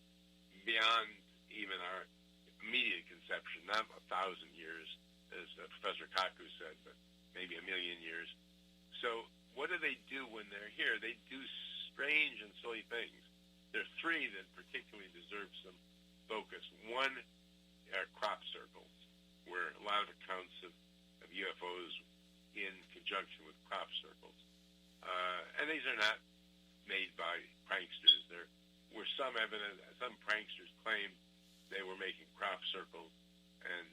beyond even our immediate conception, not 1,000 years, as Professor Kaku said, but maybe 1 million years. So what do they do when they're here? They do strange and silly things. There are three that particularly deserve some focus. One are crop circles, where a lot of accounts of UFOs in conjunction with crop circles. And these are not made by pranksters. There were some evidence, some pranksters claimed they were making crop circles, and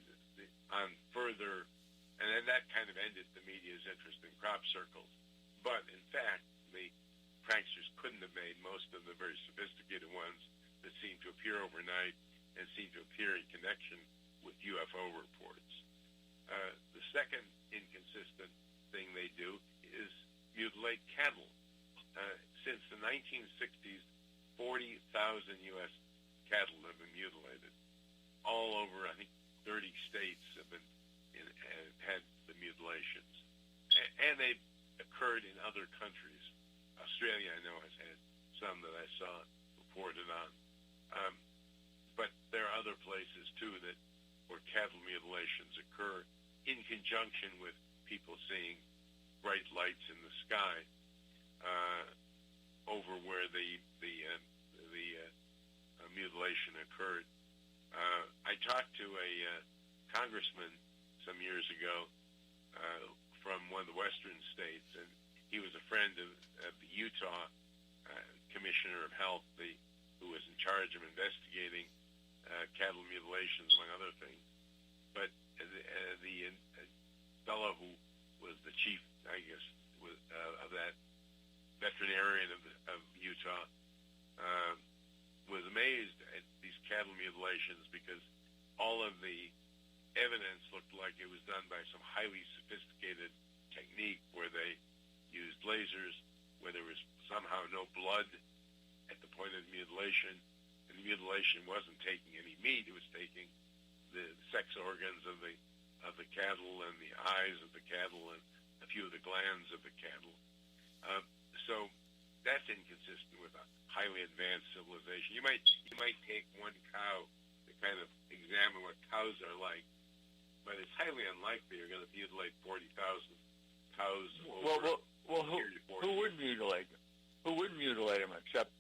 on further, and then that kind of ended the media's interest in crop circles. But in fact, the pranksters couldn't have made most of the very sophisticated ones that seem to appear overnight and seem to appear in connection with UFO reports. The second inconsistent thing they do is mutilate cattle. Since the 1960s, 40,000 U.S. cattle have been mutilated. All over, I think, 30 states have had the mutilations. And they've occurred in other countries. Australia, I know, has had some that I saw reported on. But there are other places, too, where cattle mutilations occur in conjunction with people seeing bright lights in the sky over where the mutilation occurred. I talked to a congressman some years ago from one of the western states, and he was a friend of the Utah Commissioner of Health, who was in charge of investigating cattle mutilations, among other things. But the fellow who was the chief, I guess, of that veterinarian of Utah was amazed at these cattle mutilations because all of the evidence looked like it was done by some highly sophisticated technique where they used lasers, where there was somehow no blood at the point of the mutilation, and the mutilation wasn't taking any meat; it was taking the sex organs of the cattle and the eyes of the cattle and a few of the glands of the cattle. So that's inconsistent with a highly advanced civilization. You might take one cow to kind of examine what cows are like, but it's highly unlikely you're going to mutilate 40,000 cows. Well, who would mutilate them? Who would mutilate them except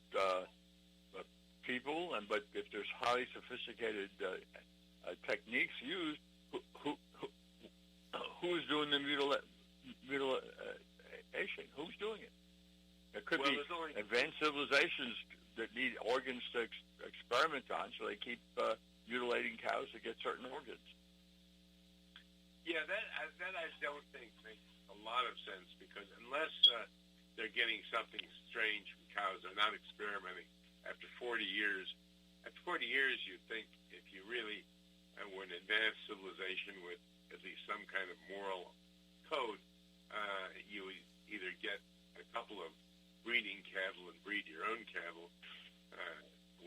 people? But if there's highly sophisticated techniques used, who's doing the mutilation? Who's doing it? could be advanced civilizations that need organs to experiment on, so they keep mutilating cows to get certain organs. Yeah, that I don't think makes a lot of sense, because unless they're getting something strange from cows, they're not experimenting. After 40 years, you'd think if you really were an advanced civilization with at least some kind of moral code, you would either get a couple of breeding cattle and breed your own cattle,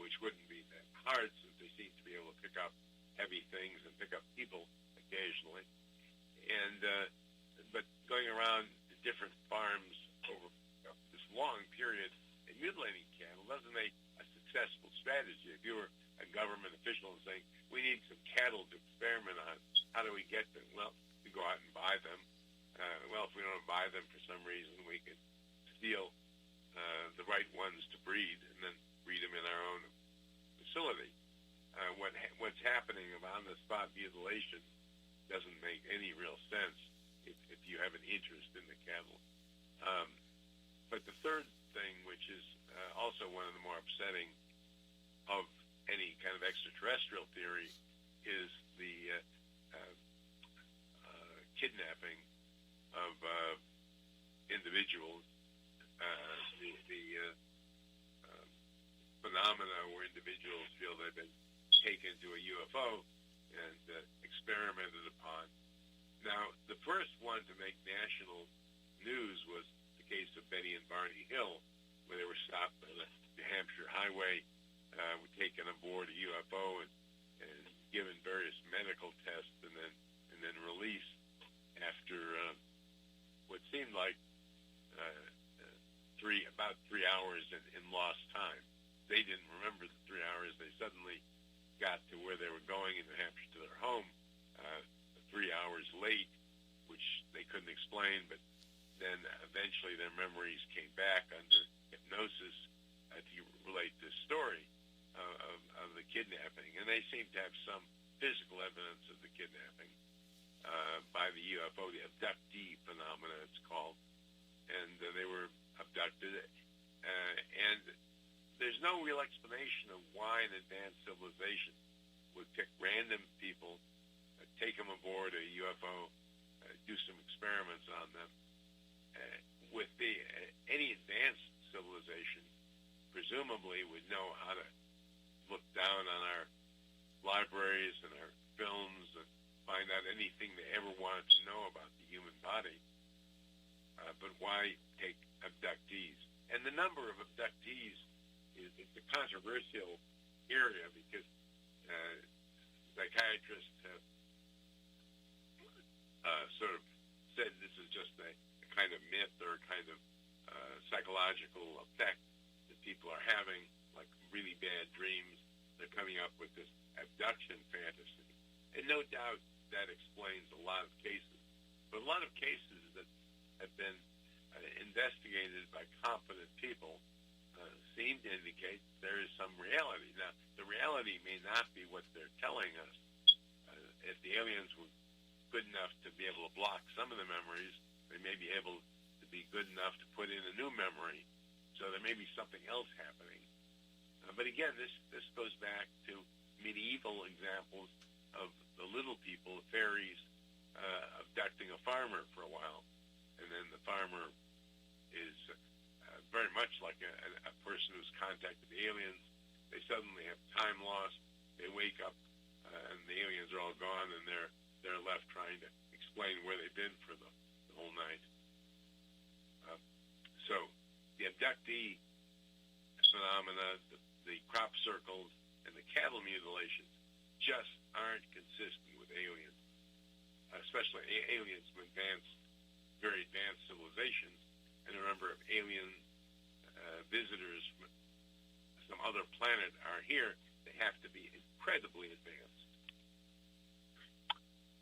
which wouldn't be that hard since they seem to be able to pick up heavy things and pick up people occasionally. And but going around to different farms over this long period and mutilating cattle doesn't make a successful strategy. If you were a government official and saying, we need some cattle to experiment on, how do we get them? Well, we go out and buy them. Well, if we don't buy them for some reason, we can steal the right ones to breed and then breed them in our own facility. What's happening of on-the-spot mutilation doesn't make any real sense if you have an interest in the cattle. But the third thing, which is also one of the more upsetting of any kind of extraterrestrial theory, is the kidnapping of individuals, the phenomena where individuals feel they've been taken to a UFO and experimented upon. Now, the first one to make national news was the case of Betty and Barney Hill, where they were stopped on the New Hampshire highway, were taken aboard a UFO and given various medical tests, and then released after what seemed like about 3 hours in lost time. They didn't remember the 3 hours. They suddenly got to where they were going in New Hampshire to their home 3 hours late, which they couldn't explain, but then eventually their memories came back under hypnosis to relate this story of the kidnapping. And they seem to have some physical evidence of the kidnapping by the UFO, the abductee phenomena it's called. And they were abducted. And there's no real explanation of why an advanced civilization would pick random people, take them aboard a UFO, do some experiments on them. With any advanced civilization, presumably would know how to look down on our libraries and our films and find out anything they ever wanted to know about the human body. But why take abductees? And the number of abductees it's a controversial area, because psychiatrists have sort of said this is just a kind of myth or a kind of psychological effect that people are having, like really bad dreams. They're coming up with this abduction fantasy. And no doubt that explains a lot of cases. But a lot of cases that have been investigated by competent people seem to indicate there is some reality. Now, the reality may not be what they're telling us. If the aliens were good enough to be able to block some of the memories, they may be able to be good enough to put in a new memory. So there may be something else happening. But again, this goes back to medieval examples of the little people, the fairies, abducting a farmer for a while. And then the farmer is very much like a person who's contacted the aliens. They suddenly have time loss. They wake up, and the aliens are all gone, and they're left trying to explain where they've been for the whole night. So the abductee phenomena, the crop circles, and the cattle mutilations just aren't consistent with aliens, especially aliens from very advanced civilizations. And a number of alien visitors from some other planet are here. They have to be incredibly advanced.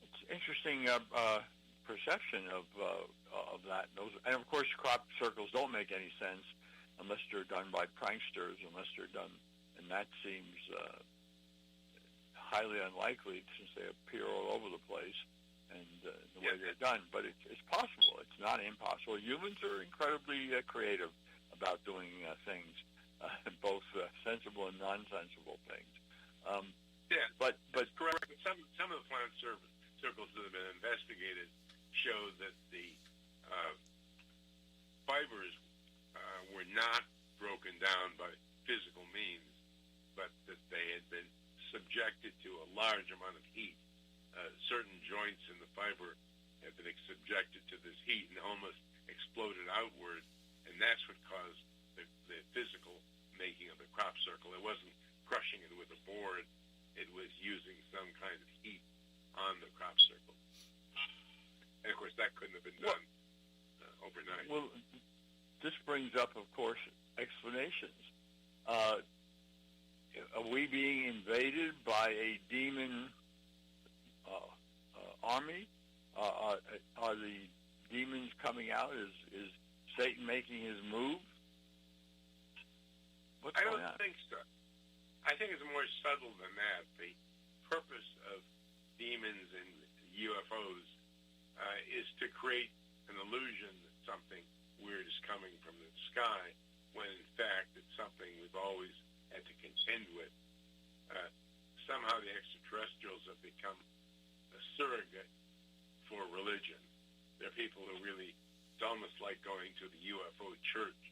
It's interesting perception of that. And of course, crop circles don't make any sense unless they're done by pranksters, unless they're done, and that seems highly unlikely since they appear all over the place and the way they're done. But it's possible. It's not impossible. Humans are incredibly creative about doing things, both sensible and non-sensible things. But correct. Some of the planet circles that have been investigated show that the fibers were not broken down by physical means, but that they had been subjected to a large amount of heat. Certain joints in the fiber have been subjected to this heat and almost exploded outward, and that's what caused the physical making of the crop circle. It wasn't crushing it with a board. It was using some kind of heat on the crop circle. And, of course, that couldn't have been done overnight. Well, this brings up, of course, explanations. Are we being invaded by a demon army? Are the demons coming out? Is Satan making his move? I don't think so. I think it's more subtle than that. The purpose of demons and UFOs is to create an illusion that something weird is coming from the sky, when in fact it's something we've always had to contend with. Somehow the extraterrestrials have become a surrogate for religion. They're people who really, it's almost like going to the UFO church.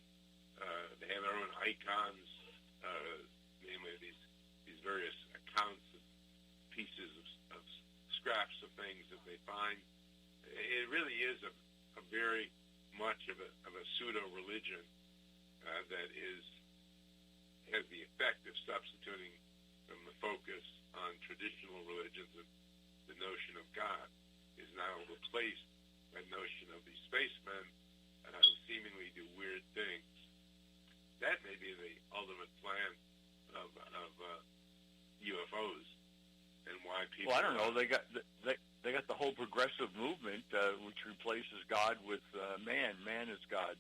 They have their own icons, namely these various accounts of pieces of scraps of things that they find. It really is a very much of a pseudo-religion that has the effect of substituting from the focus on traditional religions. The notion of God is now replaced by the notion of these spacemen who seemingly do weird things. That may be the ultimate plan of UFOs, and why people. Well, I don't know. They got the whole progressive movement, which replaces God with man. Man is God,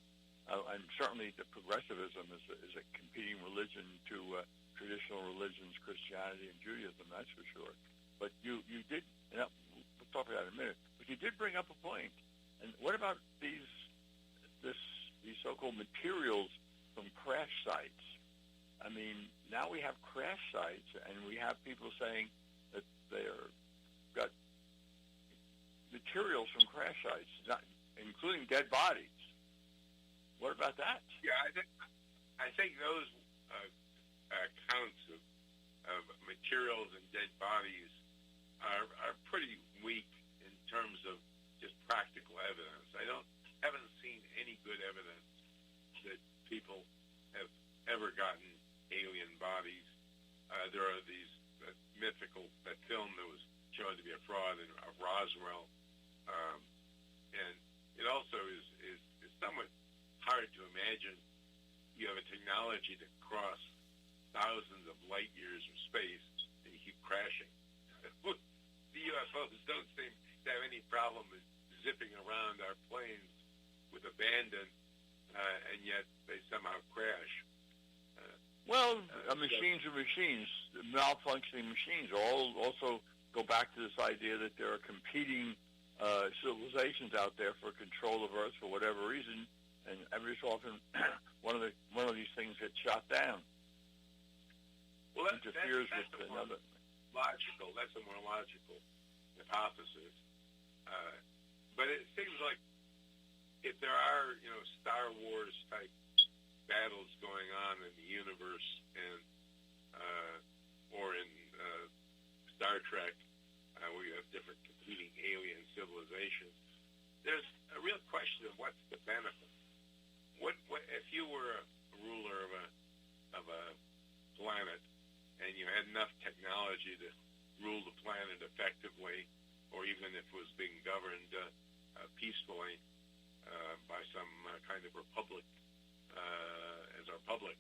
and certainly the progressivism is a competing religion to traditional religions, Christianity and Judaism. That's for sure. But you did. We'll talk about that in a minute. But you did bring up a point. And what about these so-called materials from crash sites? I mean, now we have crash sites, and we have people saying that they're got materials from crash sites, including dead bodies. What about that? Yeah, I think those accounts of materials and dead bodies are pretty weak in terms of just practical evidence. I haven't seen any good evidence that people have ever gotten alien bodies. There are these that film that was shown to be a fraud in Roswell, and it also is somewhat hard to imagine you have a technology to cross thousands of light years of space and you keep crashing. The UFOs don't seem to have any problem with zipping around our planes with abandon, and yet they somehow crash. Machines are machines. Malfunctioning machines also go back to this idea that there are competing civilizations out there for control of Earth for whatever reason, and every so often one of these things gets shot down. Well, interferes that's with another. That's a more logical hypothesis. But it seems like if there are, Star Wars type battles going on in the universe, and or in Star Trek, where you have different competing alien civilizations, there's a real question of what's the benefit. What if you were a ruler of a planet, and you had enough technology to rule the planet effectively, or even if it was being governed peacefully by some kind of republic as our public,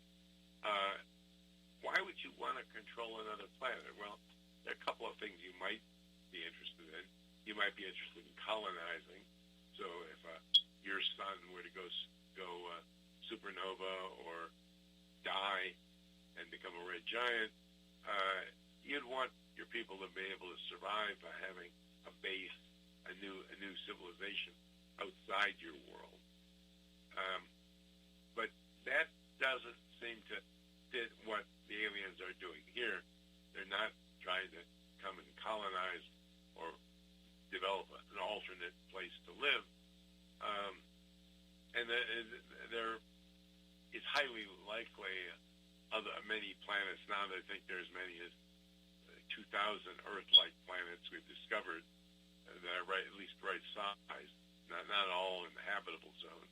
why would you want to control another planet? Well, there are a couple of things you might be interested in. You might be interested in colonizing. So if your sun were to go supernova or die and become a red giant, you'd want your people to be able to survive by having a base, a new civilization outside your world. But that doesn't seem to fit what the aliens are doing here. They're not trying to come and colonize or develop an alternate place to live. There is highly likely many planets now. I think there's many as 2,000 Earth-like planets we've discovered that are at least right size. Not all in the habitable zone,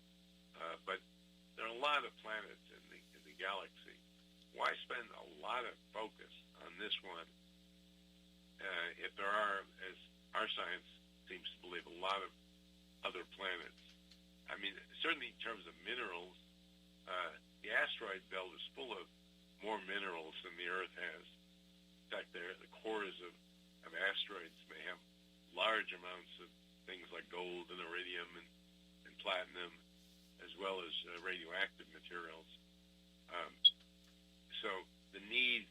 but there are a lot of planets in the galaxy. Why spend a lot of focus on this one if there are, as our science seems to believe, a lot of other planets? I mean, certainly in terms of minerals, the asteroid belt is full of more minerals than the Earth has. In fact, the cores of asteroids may have large amounts of things like gold and iridium and platinum, as well as radioactive materials. So the need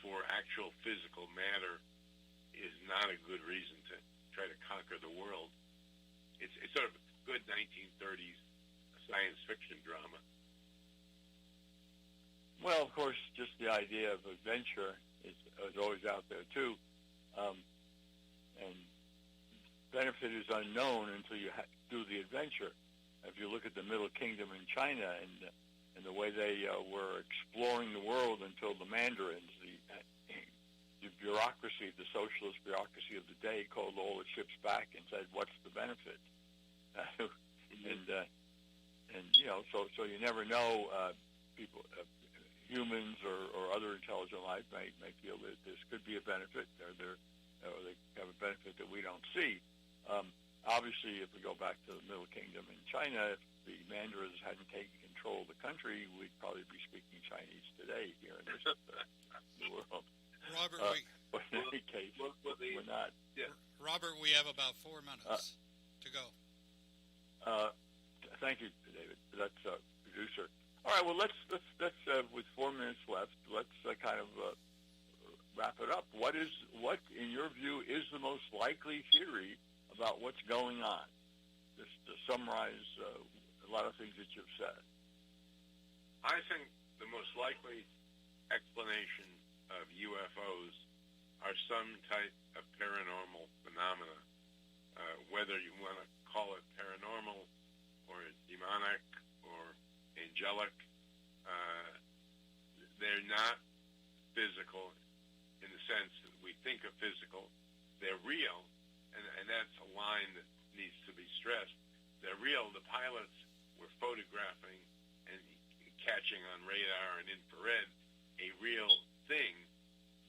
for actual physical matter is not a good reason to try to conquer the world. It's sort of a good 1930s science fiction drama. Well, of course, just the idea of adventure is always out there too, and benefit is unknown until you do the adventure. If you look at the Middle Kingdom in China and the way they were exploring the world until the mandarins, the bureaucracy, the socialist bureaucracy of the day, called all the ships back and said, "What's the benefit?" And you know, so you never know. People, humans or other intelligent life may feel that this could be a benefit, or they have a benefit that we don't see. Obviously, if we go back to the Middle Kingdom in China, if the mandarins hadn't taken control of the country, we'd probably be speaking Chinese today here in this the world. Robert, but in any case, we're not. Yeah. Robert, we have about 4 minutes to go. Thank you, David. That's producer. All right. Well, let's with 4 minutes left, let's kind of wrap it up. What, in your view, is the most likely theory about what's going on? Just to summarize a lot of things that you've said. I think the most likely explanation of UFOs are some type of paranormal phenomena, whether you want to call it paranormal or demonic or angelic. They're not physical in the sense that we think of physical. They're real, and that's a line that needs to be stressed. They're real. The pilots were photographing and catching on radar and infrared a real thing,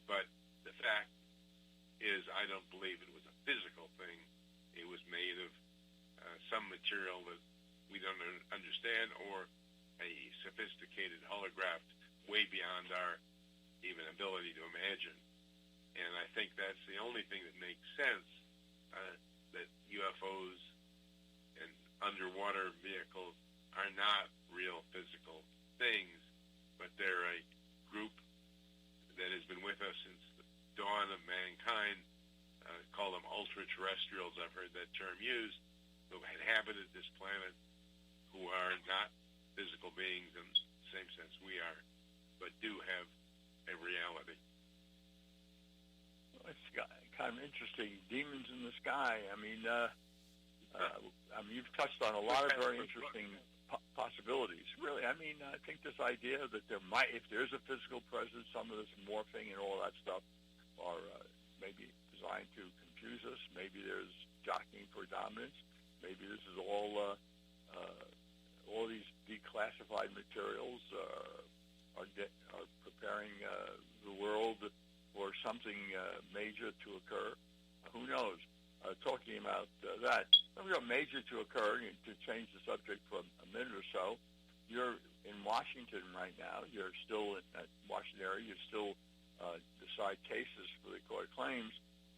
but the fact is I don't believe it was a physical thing. It was made of some material that we don't understand, or a sophisticated holograph way beyond our even ability to imagine. And I think that's the only thing that makes sense, that UFOs and underwater vehicles are not real physical things, but they're a group that has been with us since the dawn of mankind. Call them ultra-terrestrials, I've heard that term used, who inhabited this planet, who are not physical beings in the same sense we are, but do have a reality. Well, it's kind of interesting. Demons in the sky. I mean, you've touched on a lot of very interesting possibilities. Really, I mean, I think this idea that there might, if there's a physical presence, some of this morphing and all that stuff are maybe designed to confuse us. Maybe there's jockeying for dominance. Maybe this is all these declassified materials are preparing the world for something major to occur. Who knows? Talking about that, something major to occur, to change the subject for a minute or so, you're in Washington right now. You're still in that Washington area. You still decide cases for the Court of Claims.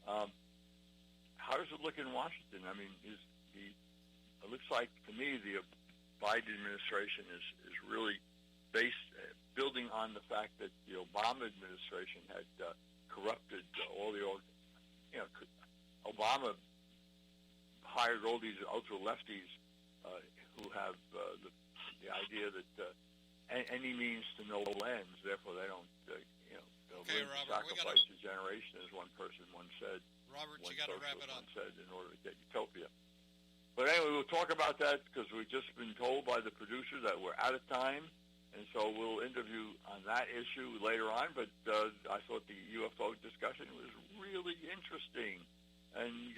How does it look in Washington? I mean, it looks like to me the Biden administration is really building on the fact that the Obama administration had corrupted all the Obama hired all these ultra lefties who have the idea that any means to no ends. Therefore, they don't, they're Okay, willing to Robert, sacrifice a generation, as one person once said. Robert, one you got to wrap socialist it up. once said, in order to get utopia. But anyway, we'll talk about that because we've just been told by the producer that we're out of time, and so we'll interview on that issue later on. But I thought the UFO discussion was really interesting, and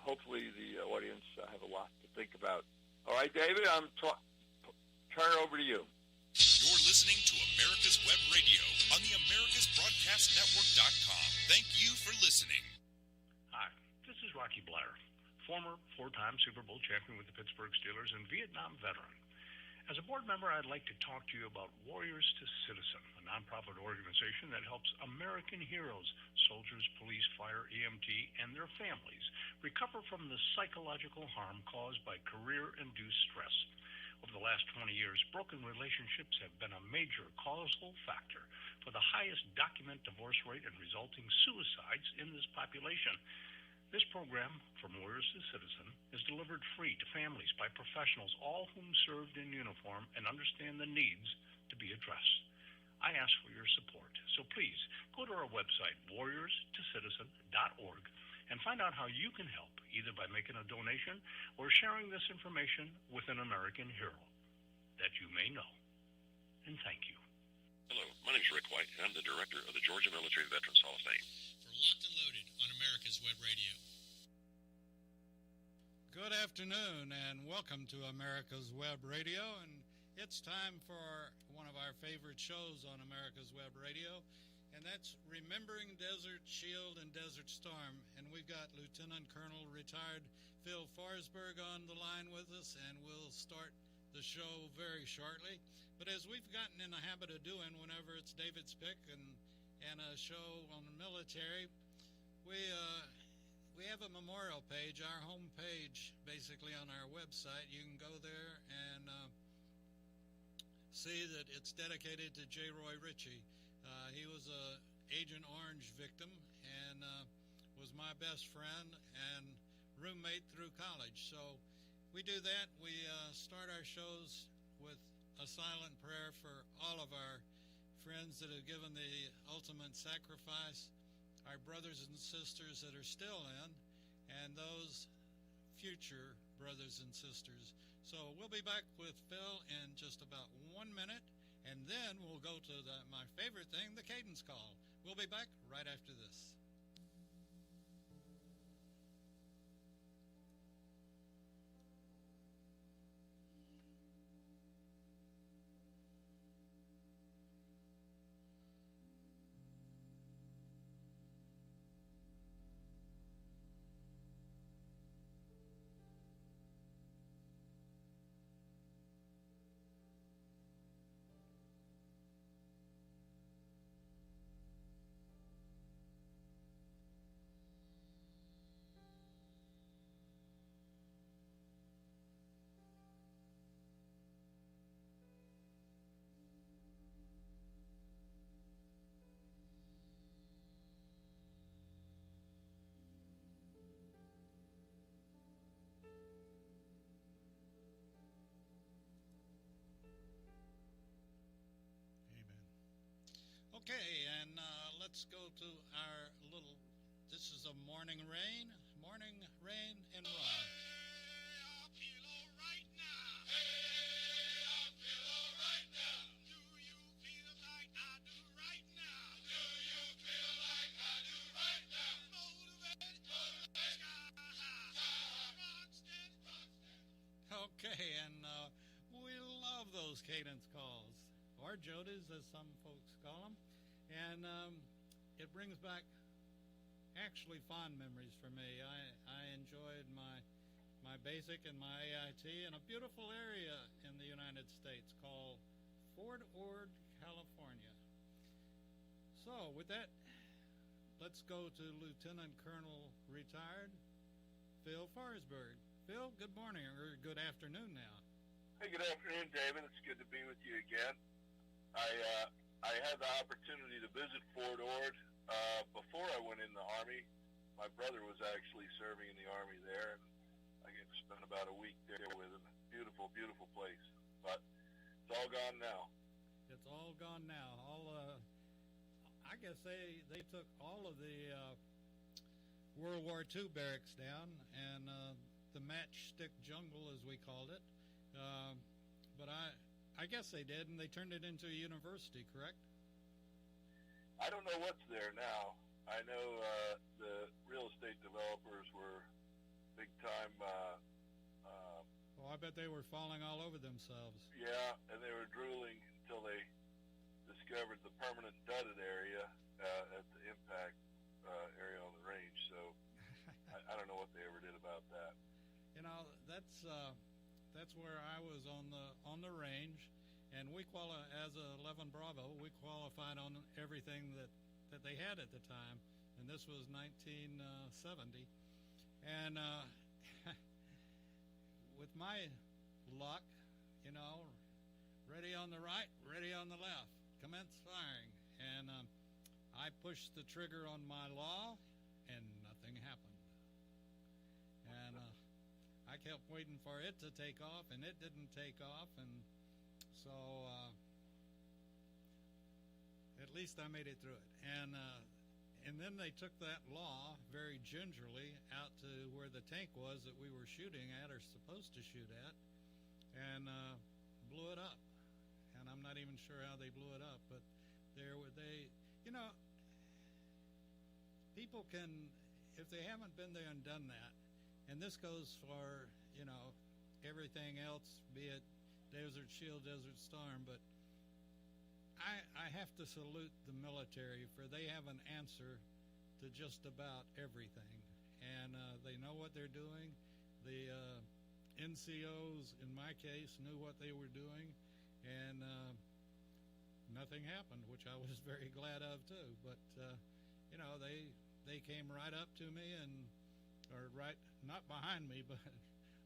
hopefully the audience have a lot to think about. All right, David, turn it over to you. You're listening to America's Web Radio on the AmericasBroadcastNetwork.com. Thank you for listening. Hi, this is Rocky Blair, former four-time Super Bowl champion with the Pittsburgh Steelers and Vietnam veteran. As a board member, I'd like to talk to you about Warriors to Citizen, a nonprofit organization that helps American heroes, soldiers, police, fire, EMT, and their families recover from the psychological harm caused by career-induced stress. Over the last 20 years, broken relationships have been a major causal factor for the highest documented divorce rate and resulting suicides in this population. This program, From Warriors to Citizen, is delivered free to families by professionals, all whom served in uniform and understand the needs to be addressed. I ask for your support, so please go to our website, warriorstocitizen.org, and find out how you can help, either by making a donation or sharing this information with an American hero that you may know. And thank you. Hello, my name is Rick White, and I'm the director of the Georgia Military Veterans Hall of Fame. For Locked and Loaded on America's Web Radio. Good afternoon, and welcome to America's Web Radio. And it's time for one of our favorite shows on America's Web Radio, and that's Remembering Desert Shield and Desert Storm. And we've got Lieutenant Colonel retired Phil Forsberg on the line with us, and we'll start the show very shortly. But as we've gotten in the habit of doing whenever it's David's pick and a show on the military, we have a memorial page, our home page, basically on our website. You can go there and see that it's dedicated to J. Roy Ritchie. He was a Agent Orange victim and was my best friend and roommate through college. So we do that. We start our shows with a silent prayer for all of our friends that have given the ultimate sacrifice, our brothers and sisters that are still in, and those future brothers and sisters. So we'll be back with Phil in just about 1 minute, and then we'll go to my favorite thing, the cadence call. We'll be back right after this. Okay, and let's go to our little, this is a morning rain and ride. Okay, and we love those cadence calls, or jodies as some folks call them. And it brings back actually fond memories for me. I enjoyed my basic and my AIT in a beautiful area in the United States called Fort Ord, California. So with that, let's go to Lieutenant Colonel retired Phil Forsberg. Phil, good morning, or good afternoon now. Hey, good afternoon, David. It's good to be with you again. I had the opportunity to visit Fort Ord before I went in the Army. My brother was actually serving in the Army there, and I get to spend about a week there with him. Beautiful, beautiful place, but it's all gone now. It's all gone now. I guess they took all of the World War II barracks down and the matchstick jungle, as we called it. But I guess they did, and they turned it into a university, correct? I don't know what's there now. I know the real estate developers were big time. Oh, I bet they were falling all over themselves. Yeah, and they were drooling until they discovered the permanent dudded area at the impact area on the range. So I don't know what they ever did about that. You know, that's where I was on the range, and we as a 11 Bravo, we qualified on everything that they had at the time, and this was 1970, and with my luck, you know, ready on the right, ready on the left, commence firing, and I pushed the trigger on my law, and nothing happened, and I kept waiting for it to take off, and it didn't take off, and so at least I made it through it. And then they took that law very gingerly out to where the tank was that we were shooting at or supposed to shoot at, and blew it up. And I'm not even sure how they blew it up, but you know, people can, if they haven't been there and done that, and this goes for, you know, everything else, be it Desert Shield, Desert Storm, but I have to salute the military, for they have an answer to just about everything, and they know what they're doing. The NCOs, in my case, knew what they were doing, and nothing happened, which I was very glad of too. But you know, they came right up to me or right, not behind me, but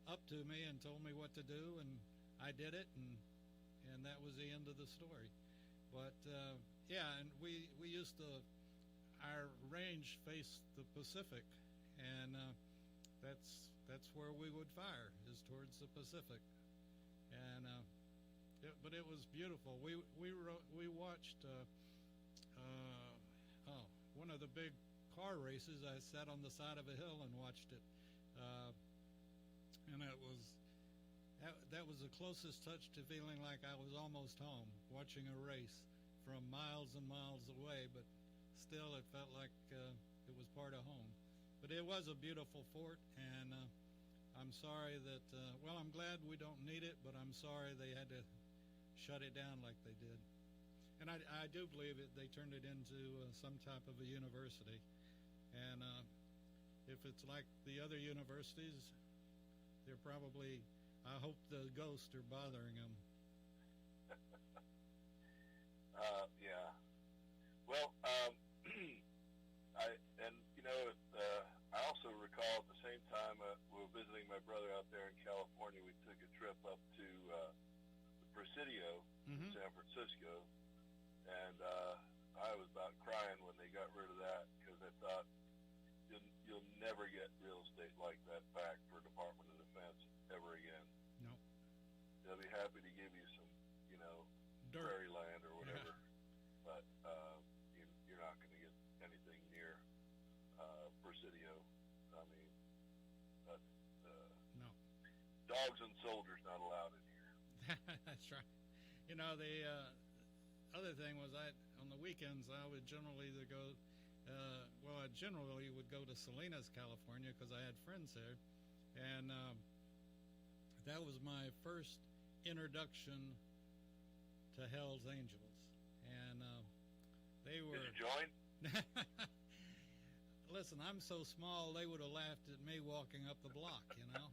up to me and told me what to do, and I did it, and that was the end of the story. But yeah, and we used to, our range faced the Pacific, and that's where we would fire, is towards the Pacific, and but it was beautiful. We watched one of the big car races. I sat on the side of a hill and watched it, and that was the closest touch to feeling like I was almost home, watching a race from miles and miles away, but still it felt like it was part of home. But it was a beautiful fort, and I'm sorry that, well, I'm glad we don't need it, but I'm sorry they had to shut it down like they did. And I do believe they turned it into some type of a university. And if it's like the other universities, they're probably, I hope the ghosts are bothering them. Yeah. Well, I also recall at the same time we were visiting my brother out there in California. We took a trip up to the Presidio in San Francisco, and I was about crying when they got rid of that, because I thought you'll never get real estate like that back for Department of Defense ever again. No. They'll be happy to give you some, you know, dirt, prairie land or whatever, but you're not going to get anything near Presidio. I mean, no. Dogs and soldiers not allowed in here. That's right. You know, the other thing was, on the weekends I would generally either go, I generally would go to Salinas, California, because I had friends there, and that was my first introduction to Hell's Angels, and they were. Did you join? Listen, I'm so small they would have laughed at me walking up the block, you know.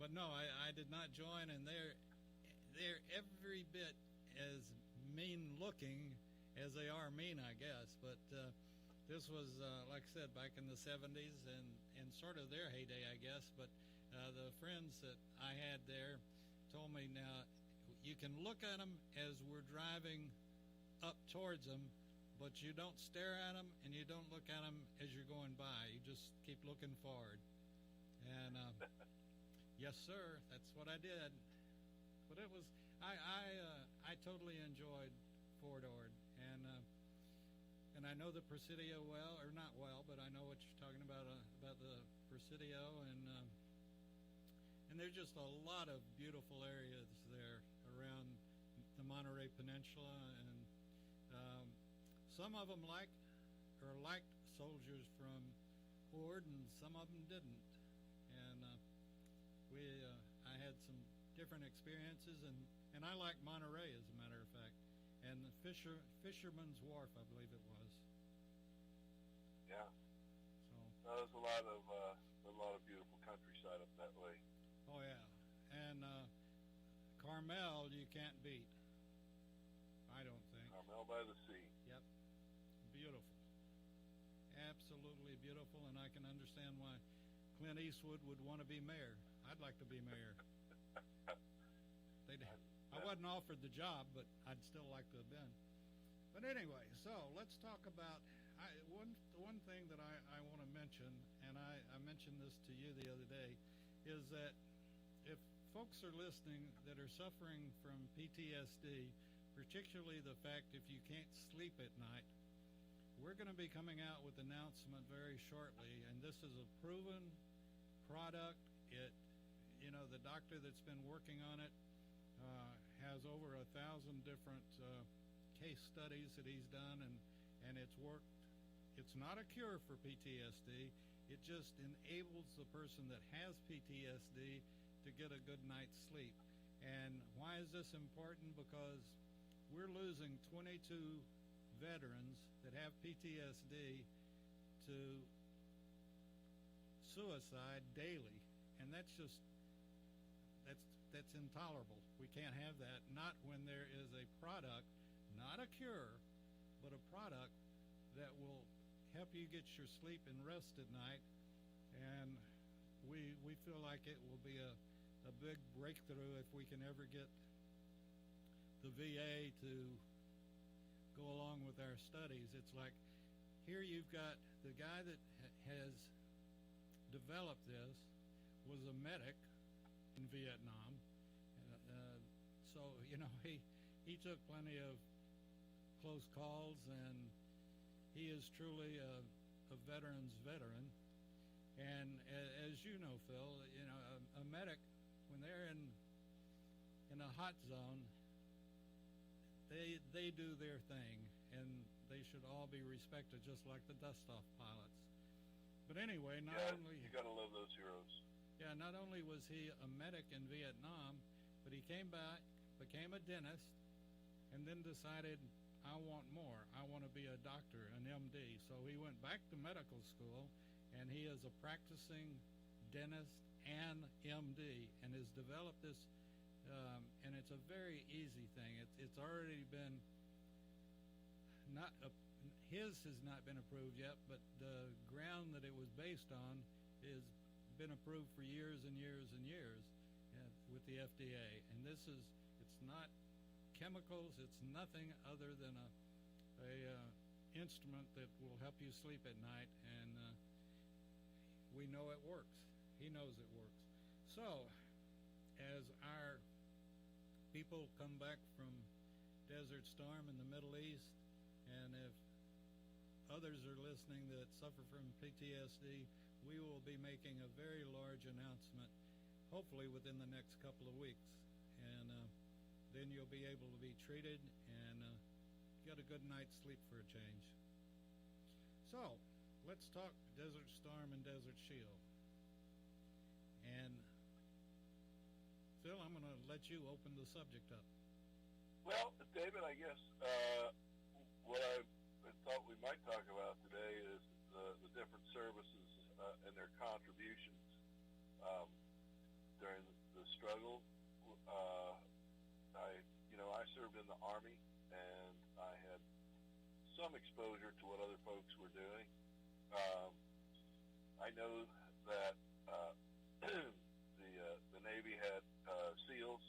But no, I did not join, and they're every bit as mean looking as they are mean, I guess. But this was, like I said, back in the 70s and sort of their heyday, I guess. But the friends that I had there told me, now, you can look at them as we're driving up towards them, but you don't stare at them and you don't look at them as you're going by. You just keep looking forward. And yes, sir, that's what I did. But it was I totally enjoyed Fort Ord, and I know the Presidio well, or not well, but I know what you're talking about the Presidio, and there's just a lot of beautiful areas there around the Monterey Peninsula, and some of them liked soldiers from Ord, and some of them didn't. And I had some different experiences, and I like Monterey, as a matter of fact, and the Fisherman's Wharf, I believe it was. Yeah. So there's a lot of beautiful countryside up that way. Oh yeah, and Carmel you can't beat. I don't think. Carmel by the sea. Yep. Beautiful. Absolutely beautiful, and I can understand why Clint Eastwood would want to be mayor. I'd like to be mayor. I wasn't offered the job, but I'd still like to have been. But anyway, so let's talk about one thing that I want to mention, and I mentioned this to you the other day, is that if folks are listening that are suffering from PTSD, particularly the fact if you can't sleep at night, we're going to be coming out with an announcement very shortly, and this is a proven product. The doctor that's been working on it has over 1,000 different case studies that he's done, and it's worked. It's not a cure for PTSD. It just enables the person that has PTSD to get a good night's sleep. And why is this important? Because we're losing 22 veterans that have PTSD to suicide daily, and that's intolerable. We can't have that, not when there is a product, not a cure, but a product that will help you get your sleep and rest at night. And we feel like it will be a big breakthrough if we can ever get the VA to go along with our studies. It's like, here you've got the guy that has developed this was a medic in Vietnam. So, he took plenty of close calls, and he is truly a veteran's veteran. And as you know, Phil, a medic, when they're in a hot zone, they do their thing, and they should all be respected, just like the dust-off pilots. But anyway, you gotta love those heroes. Yeah, not only was he a medic in Vietnam, but he came back, became a dentist, and then decided, I want more. I want to be a doctor, an MD. So he went back to medical school, and he is a practicing dentist and MD, and has developed this, and it's a very easy thing. It's already been his has not been approved yet, but the ground that it was based on has been approved for years and years and years with the FDA. And it's not chemicals, it's nothing other than a instrument that will help you sleep at night, and we know it works. He knows it works. So as our people come back from Desert Storm in the Middle East, and if others are listening that suffer from PTSD, we will be making a very large announcement, hopefully within the next couple of weeks. And then you'll be able to be treated and get a good night's sleep for a change. So, let's talk Desert Storm and Desert Shield. And Phil, I'm going to let you open the subject up. Well, David, I guess what I thought we might talk about today is the different services and their contributions during the struggle. I served in the Army, and I had some exposure to what other folks were doing. I know that the Navy had SEALs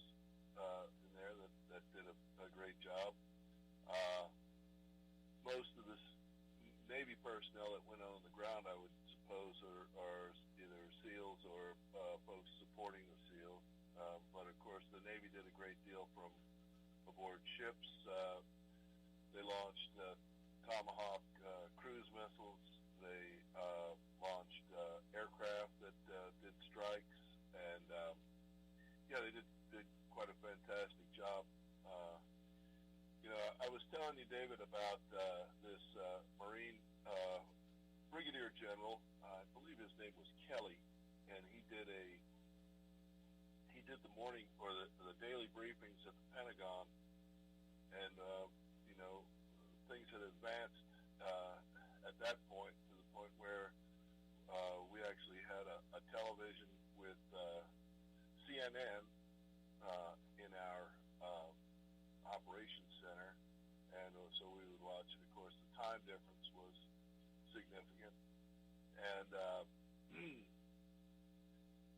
in there that did a great job. Most of the Navy personnel that went on the ground, I would suppose, are either SEALs or folks supporting the SEALs. But of course, the Navy did a great aboard ships. They launched Tomahawk cruise missiles. They launched aircraft that did strikes, and they did quite a fantastic job. I was telling you, David, about this Marine Brigadier General. I believe his name was Kelly, and he did the morning or the daily briefings at the Pentagon, and things had advanced at that point to the point where we actually had a television with CNN in our operations center, and so we would watch it. Of course, the time difference was significant, and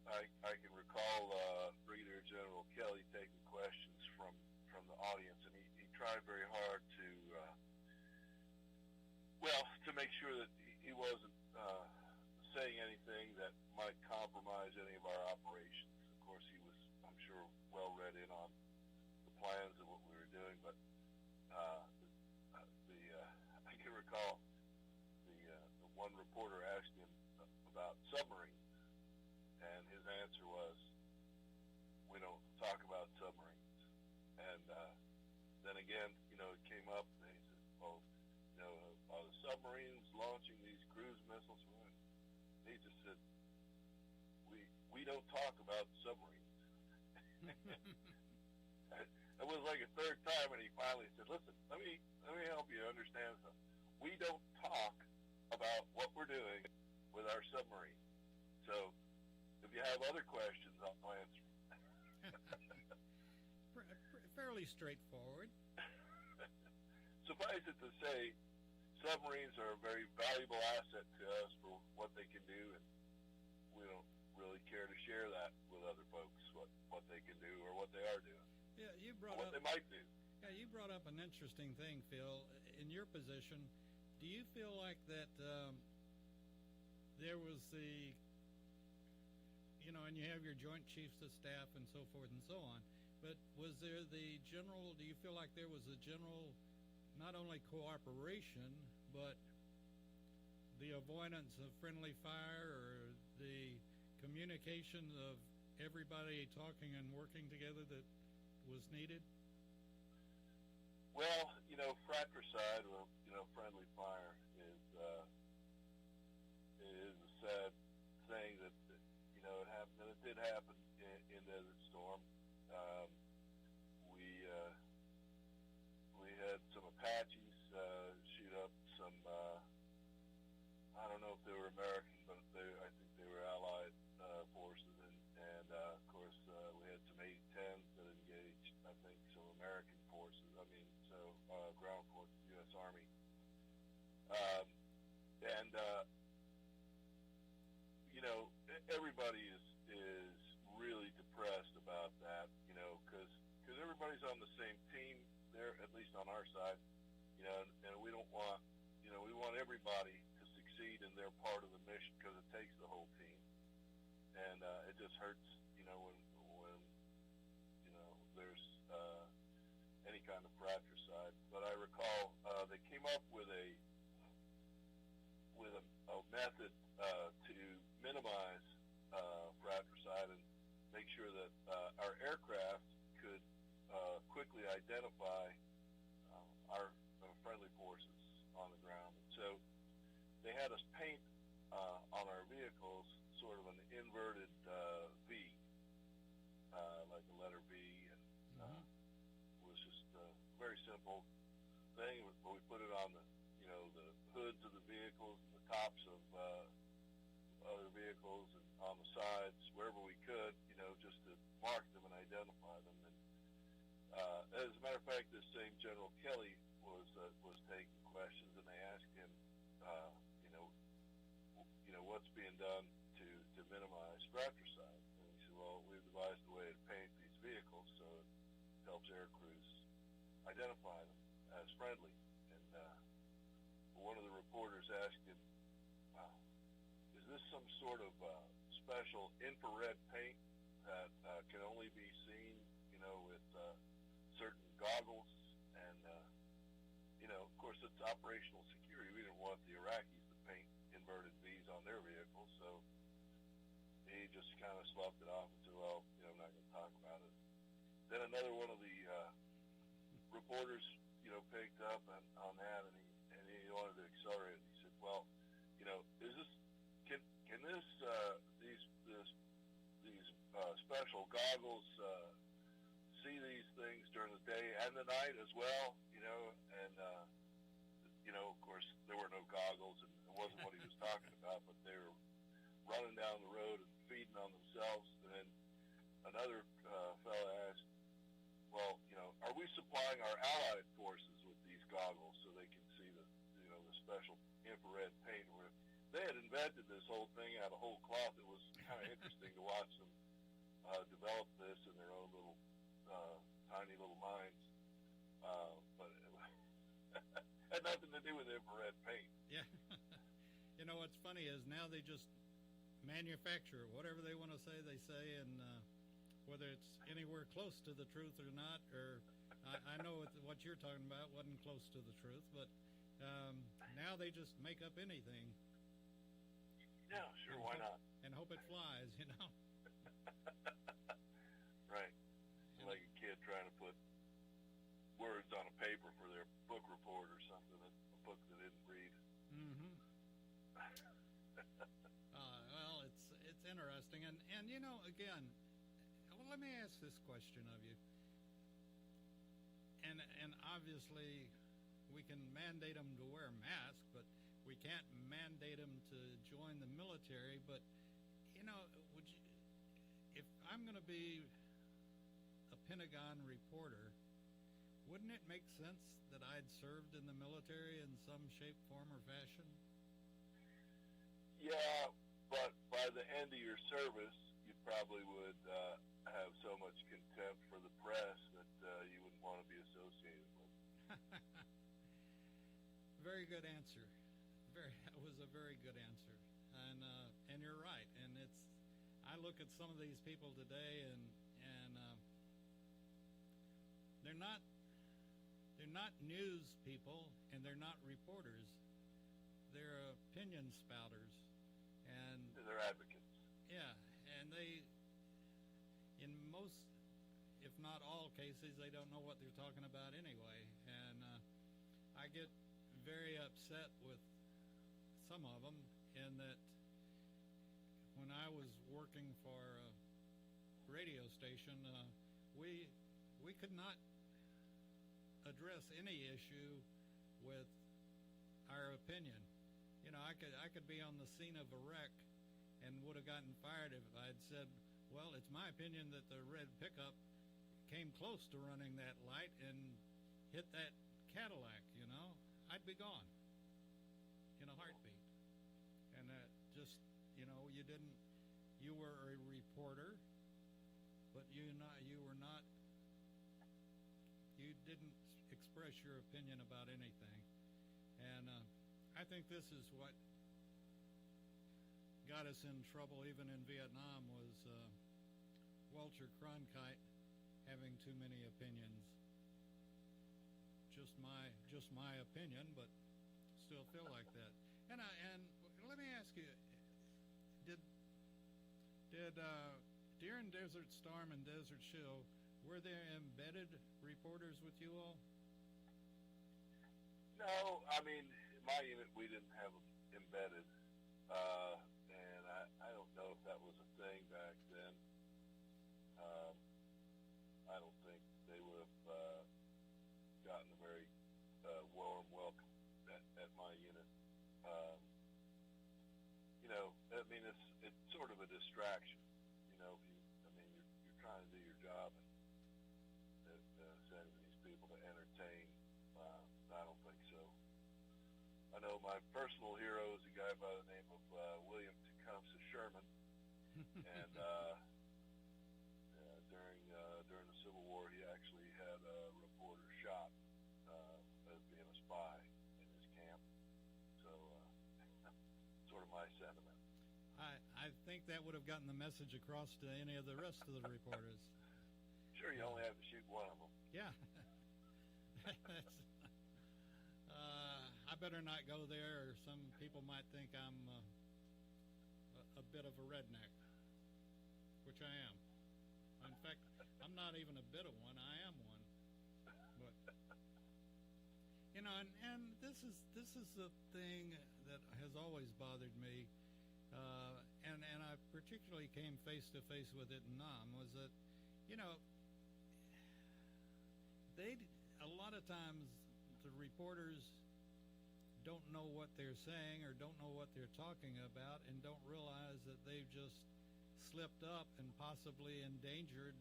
I can recall Brigadier General Kelly taking questions from the audience, and he tried very hard to make sure that he wasn't saying anything that might compromise any of our operations. Of course, he was, I'm sure, well read in on the plans of what we were doing, but I can recall the one reporter asked him about submarines, and his answer was, "We don't talk about submarines." And then again, it came up, and he said, "Well, are the submarines launching these cruise missiles?" He just said, "We don't talk about submarines." It was like a third time, and he finally said, "Listen, let me help you understand something. We don't talk about what we're doing with our submarine. So if you have other questions, I'll answer." Fairly straightforward. Suffice it to say, submarines are a very valuable asset to us for what they can do, and we don't really care to share that with other folks, what they can do or what they are doing. Yeah, you brought what up, they might do. Yeah, you brought up an interesting thing, Phil. In your position, do you feel like that there was the, and you have your Joint Chiefs of Staff and so forth and so on, but was there the general, do you feel like there was a general, not only cooperation, but the avoidance of friendly fire or the communication of everybody talking and working together that was needed? Well, fratricide, or friendly fire, is a sad thing that it happened, and it did happen in Desert Storm. We had some Apaches shoot up some. I don't know if they were American, but I think they were Allied forces, and of course we had some 810s that engaged, I think, some American forces. Ground forces, U.S. Army, and everybody is really depressed about that, because everybody's on the same team there, at least on our side, and we don't want, we want everybody to succeed in their part of the mission, because it takes the whole team, and it just hurts, when there's any kind of fratricide. But I recall they came up with a method to minimize fratricide and make sure that our aircraft could quickly identify our friendly forces on the ground. And so they had us paint on our vehicles sort of an inverted V, like the letter V, and it was just a very simple thing. But we put it on the hoods of the vehicles and the tops of other vehicles and on the sides, wherever we could, just to mark them and identify them. And as a matter of fact, this same General Kelly was taking questions, and they asked him, what's being done to minimize fratricide. And he said, well, we've devised a way to paint these vehicles so it helps air crews identify them as friendly. And one of the reporters asked him, is this some sort of special infrared paint that can only be seen, with certain goggles, and of course, it's operational security. We didn't want the Iraqis to paint inverted V's on their vehicles, so he just kind of sloughed it off and said, "Well, I'm not going to talk about it." Then another one of the reporters, picked up on that, and he wanted to accelerate it. He said, "Well, is this can this these special goggles see these things during the day and the night as well?" And of course, there were no goggles, and it wasn't what he was talking about, but they were running down the road and feeding on themselves. And then another fella asked, "Well, are we supplying our allied forces with these goggles so they can see the special infrared paint?" Where they had invented this whole thing out of whole cloth. It was kind of interesting to watch them develop this in their own little tiny little minds. But it had nothing to do with infrared paint. Yeah. What's funny is now they just manufacture whatever they want to say, they say, and whether it's anywhere close to the truth or not, or I know what you're talking about wasn't close to the truth, but now they just make up anything. Yeah, sure, why not? And hope it flies, Right. Like a kid trying to put words on a paper for their book report or something, a book they didn't read. Mm-hmm. Well, it's interesting, and again, well, let me ask this question of you. And obviously, we can mandate them to wear masks, but we can't mandate them to join the military. But would you, if I'm going to be a Pentagon reporter, wouldn't it make sense that I'd served in the military in some shape, form, or fashion? Yeah, but by the end of your service, you probably would have so much contempt for the press that you wouldn't want to be associated with. Very good answer. That was a very good answer, and you're right. And I look at some of these people today, and they're not news people, and they're not reporters. They're opinion spouters, and they're advocates. Yeah, and they, in most, if not all cases, they don't know what they're talking about anyway. And I get very upset with some of them in that when I was working for a radio station, we could not address any issue with our opinion. I could be on the scene of a wreck and would have gotten fired if I'd said, "Well, it's my opinion that the red pickup came close to running that light and hit that Cadillac." I'd be gone in a heartbeat. And just you were a reporter, but you didn't express your opinion about anything. And I think this is what got us in trouble even in Vietnam was Walter Cronkite having too many opinions. Just my opinion, but still feel like that. And let me ask you, did during Desert Storm and Desert Shield, were there embedded reporters with you all? No, I mean, in my unit we didn't have them embedded, and I don't know if that was a thing back then. I don't think they would have gotten a very warm welcome at my unit. I mean, it's sort of a distraction. You're trying to do your job and sending these people to entertain. I don't think so. I know my personal hero is a guy by the name of William Tecumseh Sherman, and during the Civil War, he actually had a reporter shot as being a spy in his camp. So, sort of my sentiment. I think that would have gotten the message across to any of the rest of the reporters. Sure, you only have to shoot one of them. Yeah. I better not go there, or some people might think I'm a bit of a redneck, which I am. In fact, I'm not even a bit of one. I am one. But and this is the thing that has always bothered me, and I particularly came face to face with it in Nam, was that they a lot of times the reporters don't know what they're saying or don't know what they're talking about and don't realize that they've just slipped up and possibly endangered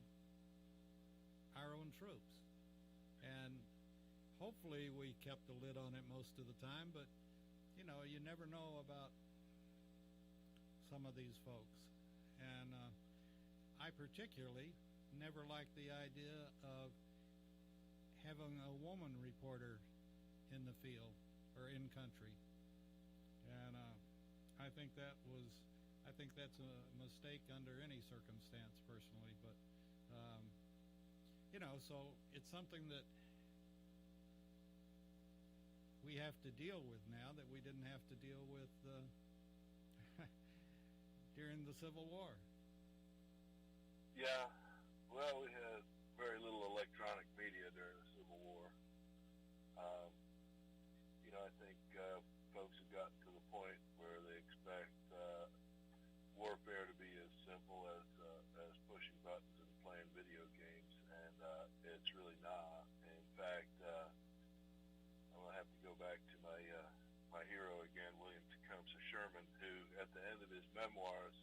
our own troops. And hopefully we kept a lid on it most of the time, but you never know about some of these folks. And I particularly never liked the idea of having a woman reporter in the field or in country, and I think that's a mistake under any circumstance, personally. But so it's something that we have to deal with now that we didn't have to deal with during the Civil War. Yeah, well, we had very little electronic media during the Civil War. I think folks have gotten to the point where they expect warfare to be as simple as pushing buttons and playing video games, and it's really not. In fact, I'm gonna have to go back to my hero again, William Tecumseh Sherman, who, at the end of his memoirs,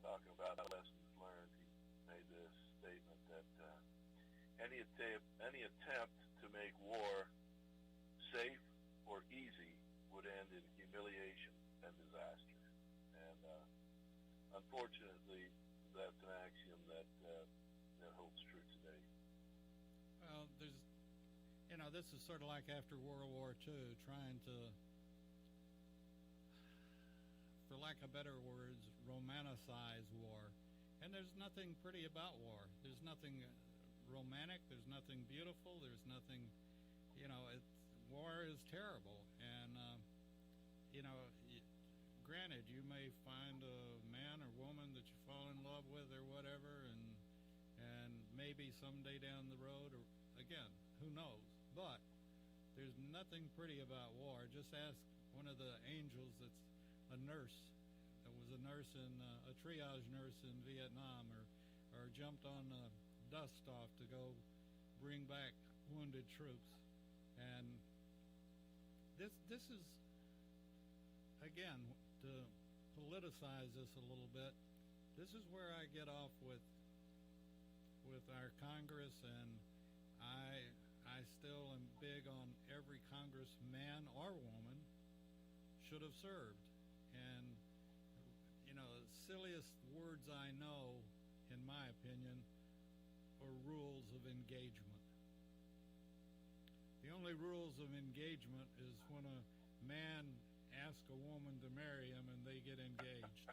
talking about lessons learned, he made this statement that any attempt to make war safe or easy would end in humiliation and disaster. And unfortunately, that's an axiom that holds true today. Well, this is sort of like after World War II, trying to, for lack of better words, romanticize war. And there's nothing pretty about war. There's nothing romantic. There's nothing beautiful. There's nothing, war is terrible. And, granted, you may find a man or woman that you fall in love with or whatever, and maybe someday down the road, or again, who knows? But there's nothing pretty about war. Just ask one of the angels that's a nurse, that was a nurse a triage nurse in Vietnam, or jumped on a dust off to go bring back wounded troops. And this is, again, to politicize this a little bit, this is where I get off with our Congress, and I still am big on every congressman or woman should have served. And the silliest words I know, in my opinion, are rules of engagement. The only rules of engagement is when a man asks a woman to marry him and they get engaged.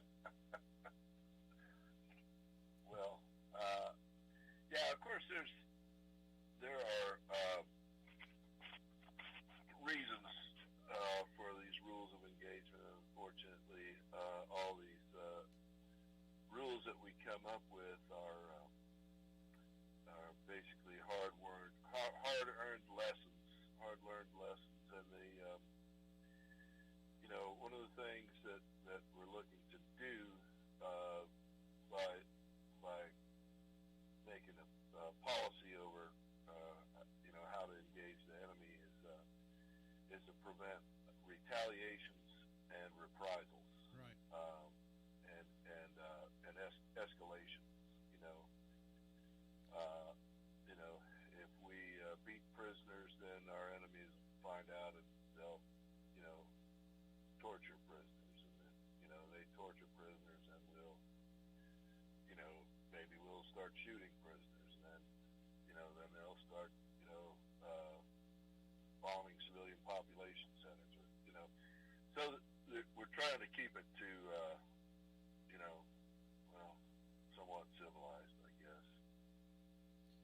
Well, yeah, of course, there are reasons for these rules of engagement. Unfortunately, all these rules that we come up with are basically hard-earned lessons, and they, one of the things that we're looking to do by making a policy over how to engage the enemy is to prevent retaliations and reprisals, right? And escalations. If we beat prisoners, then our enemies find out and they'll torture prisoners, and then they torture prisoners, and we'll maybe we'll start shooting prisoners, and then they'll start bombing civilian population centers, so we're trying to keep it to somewhat civilized, I guess.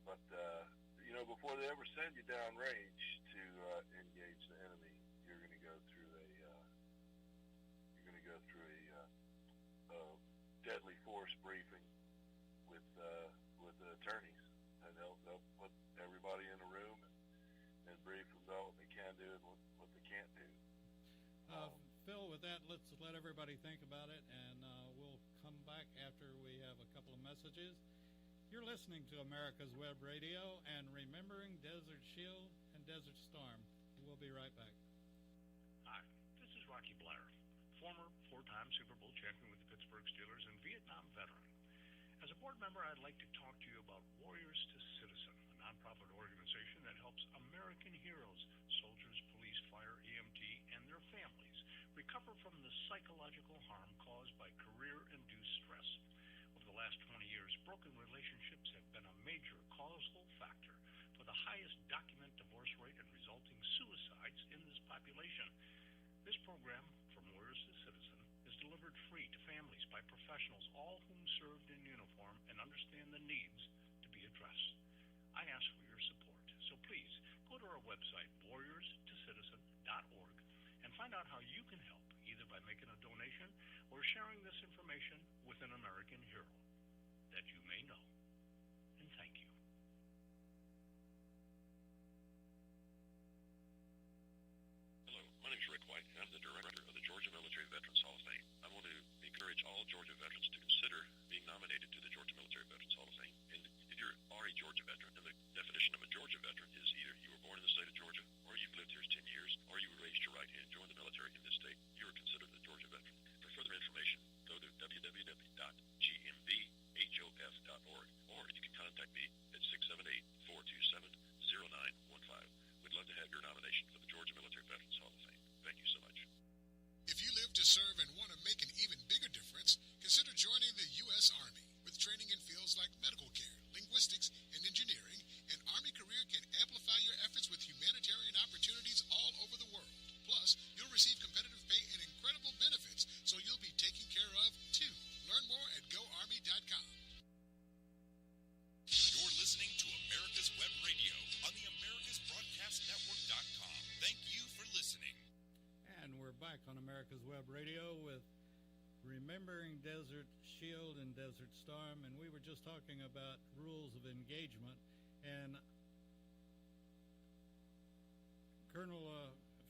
But before they ever send you downrange to engage the enemy, you're going to go through a deadly force briefing with the attorneys, and they'll put everybody in a room and brief them about what they can do and what they can't do. Phil, with that, let's let everybody think about it, and we'll come back after we have a couple of messages. You're listening to America's Web Radio and remembering Desert Shield and Desert Storm. We'll be right back. Hi, this is Rocky Blair, former four-time Super Bowl champion with the Pittsburgh Steelers and Vietnam veteran. As a board member, I'd like to talk to you about Warriors to Citizen, a nonprofit organization that helps American heroes, soldiers, police, fire, EMT, and their families recover from the psychological harm caused by career-induced stress. Over the last 20 years, broken relationships have been a major causal factor for the highest documented divorce rate and resulting suicides in this population. This program, From Warriors to Citizen, is delivered free to families by professionals, all whom served in uniform and understand the needs to be addressed. I ask for your support, so please go to our website, warriorstocitizen.org, and find out how you can help, either by making a donation or sharing this information with an American hero that you may know. And thank you. Hello, my name is Rick White, and I'm the director of the Georgia Military Veterans Hall of Fame. I want to encourage all Georgia veterans to consider being nominated to the Georgia Military Veterans Hall of Fame. And if you are a Georgia veteran, and the definition of a Georgia veteran is either you were born in the state of Georgia, or you've lived here 10 years, or you were raised your right hand and joined the military in this state, you are considered a Georgia veteran. For further information, go to www.gmbhof.org, or you can contact me at 678-427-0915. We'd love to have your nomination for the Georgia Military Veterans Hall of Fame. Thank you so much. If you live to serve and want to make an even bigger difference, consider joining the U.S. Army. With training in fields like medical care, linguistics, and engineering, an Army career can amplify your efforts with humanitarian opportunities all over the world. Plus, you'll receive competitive pay and incredible benefits, so you'll be taken care of, too. Learn more at GoArmy.com. You're listening to America's Web Radio on the AmericasBroadcastNetwork.com. Thank you for listening. And we're back on America's Web Radio with Remembering Desert Shield and Desert Storm, and we were just talking about rules of engagement. And Colonel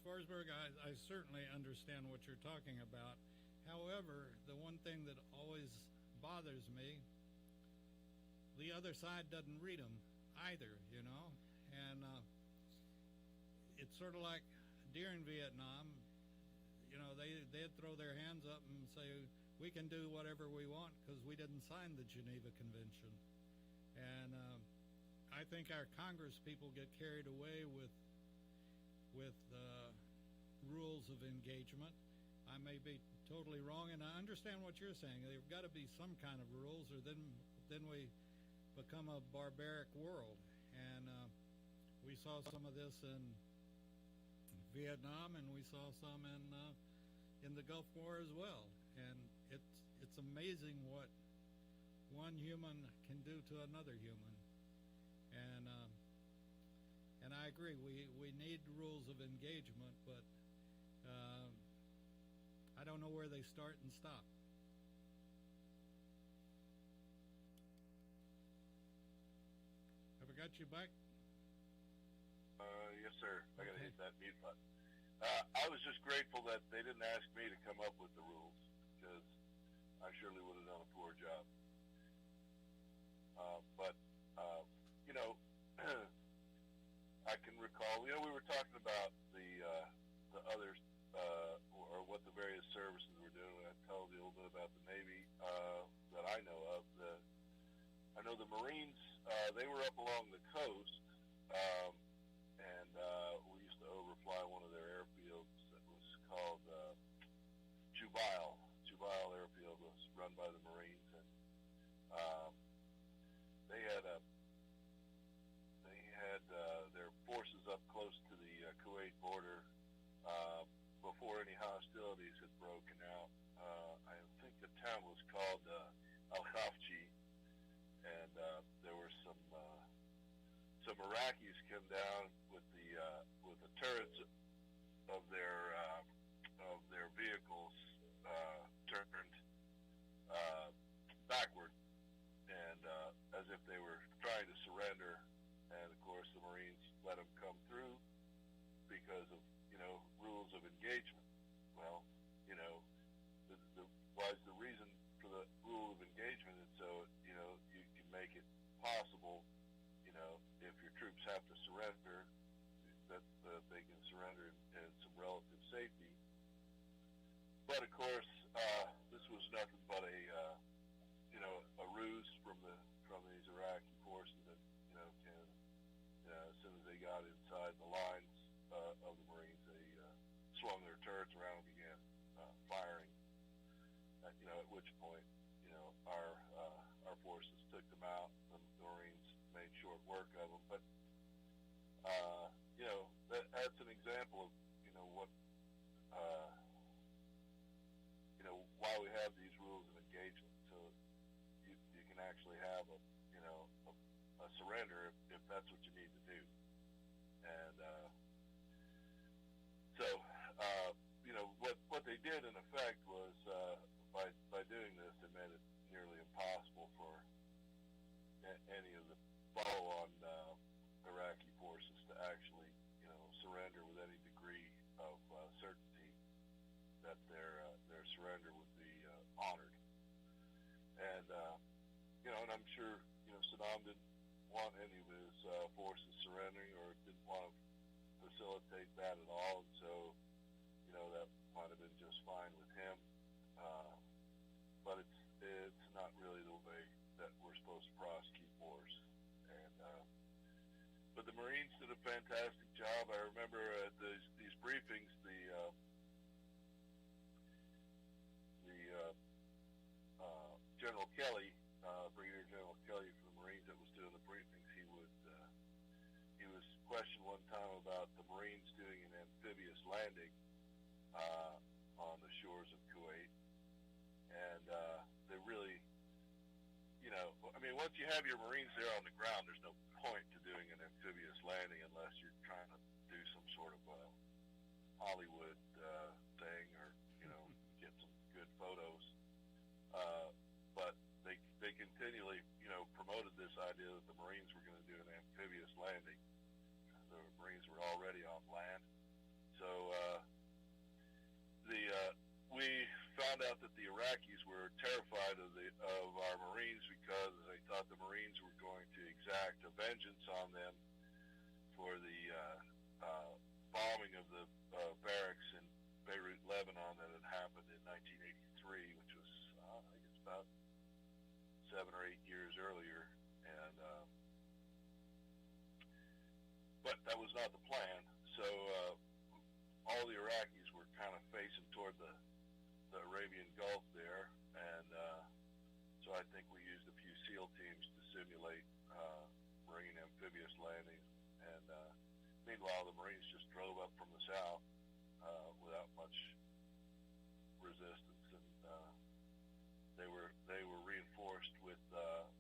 Forsberg, I certainly understand what you're talking about. However, the one thing that always bothers me, the other side doesn't read them either, you know. And it's sort of like during Vietnam, you know, they'd throw their hands up and say, we can do whatever we want because we didn't sign the Geneva Convention. And I think our Congress people get carried away with rules of engagement. I may be totally wrong, and I understand what you're saying. There've got to be some kind of rules, or then we become a barbaric world. And we saw some of this in Vietnam, and we saw some in the Gulf War as well. And it's amazing what one human can do to another human. And I agree, we need rules of engagement, but I don't know where they start and stop. Have I got you back? Yes, sir. I got to hit that mute button. I was just grateful that they didn't ask me to come up with the rules, because I surely would have done a poor job. But you know, I can recall. You know, we were talking about the others, or what the various services were doing. I told you a little bit about the Navy that I know of. I know the Marines. They were up along the coast, and we used to overfly one of their airfields that was called Jubail. Jubail Airfield was run by the Marines, and they had their forces up close to the Kuwait border before any hostilities had broken out. I think the town was called Al Khafji, and there were some some Iraqis come down with the turrets of their vehicles turned backward, and as if they were trying to surrender. And of course, the Marines let them come through because of rules of engagement. Well, the reason for the rule of engagement is so you can make it possible. If your troops have to surrender, that they can surrender in some relative safety. But of course, this was nothing but a ruse from these Iraqi forces, and as soon as they got inside the lines of the Marines, they swung their turrets around and began firing. At which point, our forces took them out. The Marines made short work of them, but that's an example of what why we have these rules of engagement, so you can actually have a surrender if that's what you need to do. And what they did in effect was by doing this, they made it nearly impossible for any of the follow-on Iraqi forces to actually surrender with any degree of certainty that their surrender would be honored. And and I'm sure Saddam didn't want any of his forces surrendering, or didn't want to facilitate that at all, and so that might have been just fine with him. But it's not really the way that we're supposed to prosecute wars. And but the Marines did a fantastic job. I remember at these briefings, General Kelly, Brigadier General Kelly from the Marines that was doing the briefings, he was questioned one time about the Marines doing an amphibious landing on the shores of Kuwait, and they really, once you have your Marines there on the ground, there's no point to doing an amphibious landing unless you're trying to do some sort of Hollywood thing, or get some good photos. But they continually promoted this idea that the Marines were going to do an amphibious landing. The Marines were already on land, so we found out that the Iraqis were terrified of our Marines because they thought the Marines were going to exact a vengeance on them for the bombing of the barracks in Beirut, Lebanon, that had happened in 1983, which was I think it's about 7 or 8 years earlier, and but that was not the plan. So all the Iraqis were kind of facing toward the Arabian Gulf there, and so I think we used a few SEAL teams to simulate Marine amphibious landings, and meanwhile the Marines just drove up from the south without much resistance, and they were reinforced with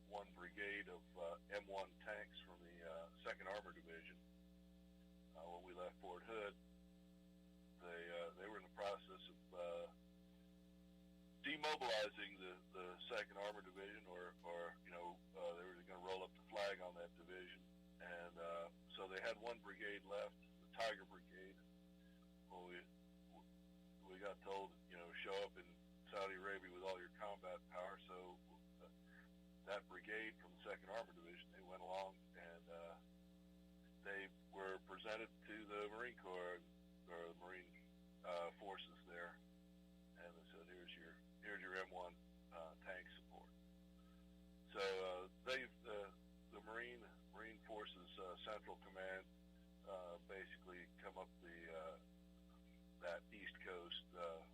one brigade of M1 tanks from the 2nd Armored Division. When we left Fort Hood, they were in the process of demobilizing the 2nd Armored Division, or they were going to roll up the flag on that division, and so they had one brigade left, the Tiger Brigade. Well, we got told, show up in Saudi Arabia with all your combat power, so that brigade from the 2nd Armored Division, they went along, and they were presented to the Marine Corps, or the Marine forces there, and they said, here's your M1 tank support. So the Marine Forces Central Command basically come up that east coast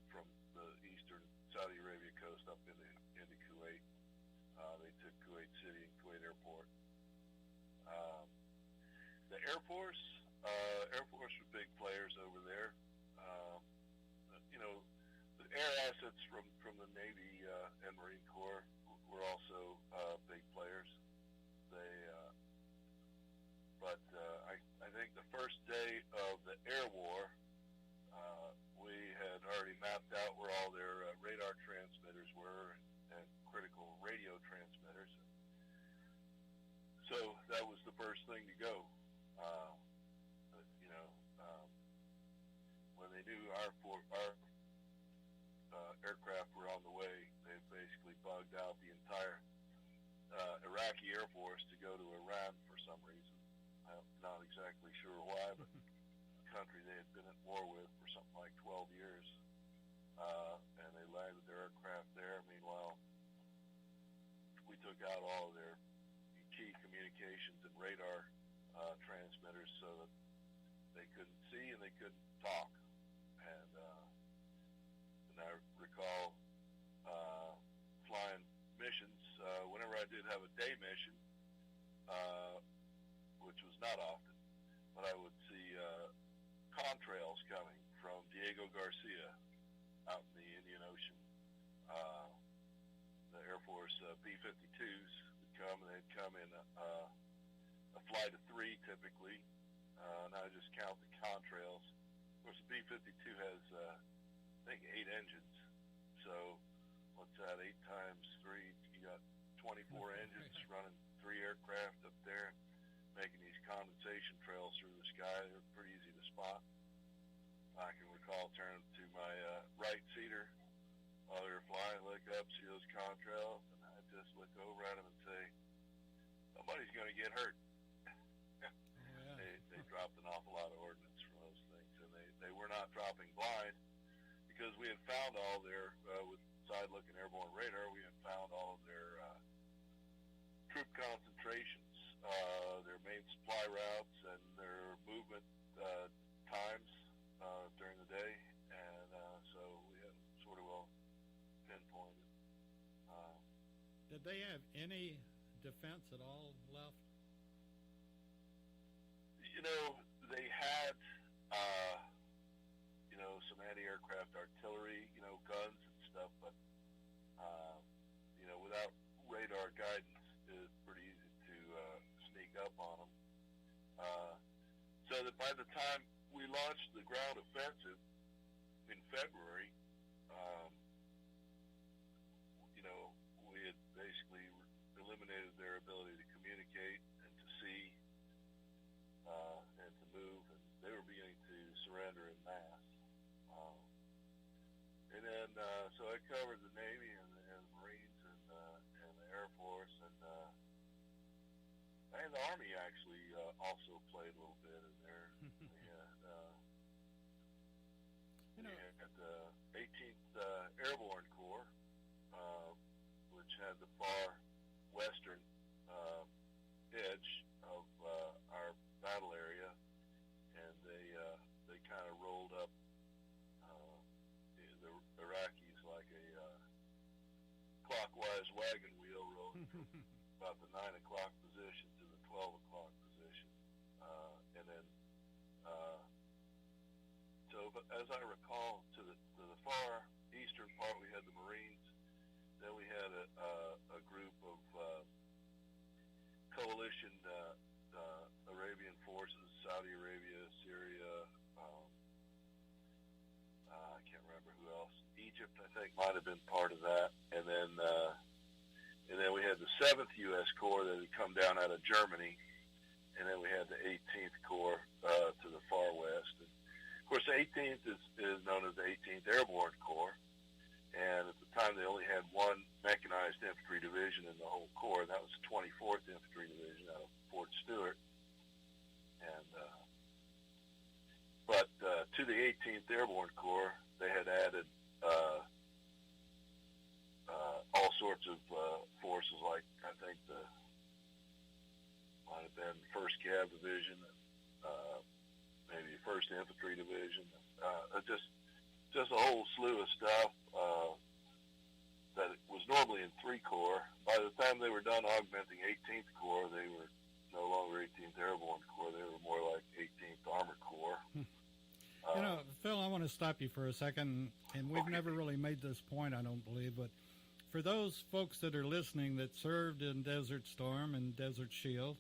from the eastern Saudi Arabia coast up into Kuwait. They took Kuwait City and Kuwait Airport. The Air Force were big players over there. The air assets from the Navy and Marine Corps were also big players. But thing to go. When they knew our aircraft were on the way, they basically bugged out the entire Iraqi Air Force to go to Iran for some reason. I'm not exactly sure why, but a country they had been at war with for something like 12 years, and they landed their aircraft there. Meanwhile, we took out all of their key communications and radar transmitters so that they couldn't see and they couldn't talk. And I recall flying missions whenever I did have a day mission, which was not often, but I would see contrails coming from Diego Garcia out in the Indian Ocean. The Air Force B-52s would come, and they'd come in a flight of 3 typically, and I just count the contrails. Of course, the B-52 has, I think, 8 engines, so what's that, 8 times 3, you got 24 engines running 3 aircraft up there, making these condensation trails through the sky. They're pretty easy to spot. I can recall turning to my right seater while they were flying, look up, see those contrails, and I'd just look over at them and say, somebody's going to get hurt. They dropped an awful lot of ordnance from those things, and they were not dropping blind, because we had found all their, with side-looking airborne radar, we had found all of their troop concentrations, their main supply routes, and their movement times during the day, and so we had them sort of well pinpointed. Did they have any defense at all left? They had, some anti-aircraft artillery, guns and stuff, but, without radar guidance, it's pretty easy to sneak up on them. So that by the time we launched the ground offensive in February, we had basically eliminated their ability to communicate and to see and to move, and they were beginning to surrender in mass. And then, so I covered the Navy and Marines and the Air Force, and the Army actually also played a little bit in there. We had the 18th Airborne Corps, which had the far western edge of our battle area, and they kind of rolled up the Iraqis like a clockwise wagon wheel, rolling from about the 9 o'clock position to the 12 o'clock position, and then but as I recall, to the far eastern part, we had the Marines. Then we had a group of coalition Arabian forces, Saudi Arabia, Syria, I can't remember who else. Egypt, I think, might have been part of that. And then we had the 7th U.S. Corps that had come down out of Germany, and then we had the 18th Corps to the far west. And of course, the 18th is known as the 18th Airborne Corps, and at the time they only had one mechanized infantry division in the whole Corps, and that was the 24th Infantry Division out of Fort Stewart. And but to the 18th Airborne Corps, they had added all sorts of forces, like I think might have been 1st Cav Division, maybe 1st Infantry Division, just a whole slew of stuff that was normally in 3 Corps. By the time they were done augmenting 18th Corps, they were no longer 18th Airborne Corps. They were more like 18th Armored Corps. Phil, I want to stop you for a second, and we've never really made this point, I don't believe, but for those folks that are listening that served in Desert Storm and Desert Shield,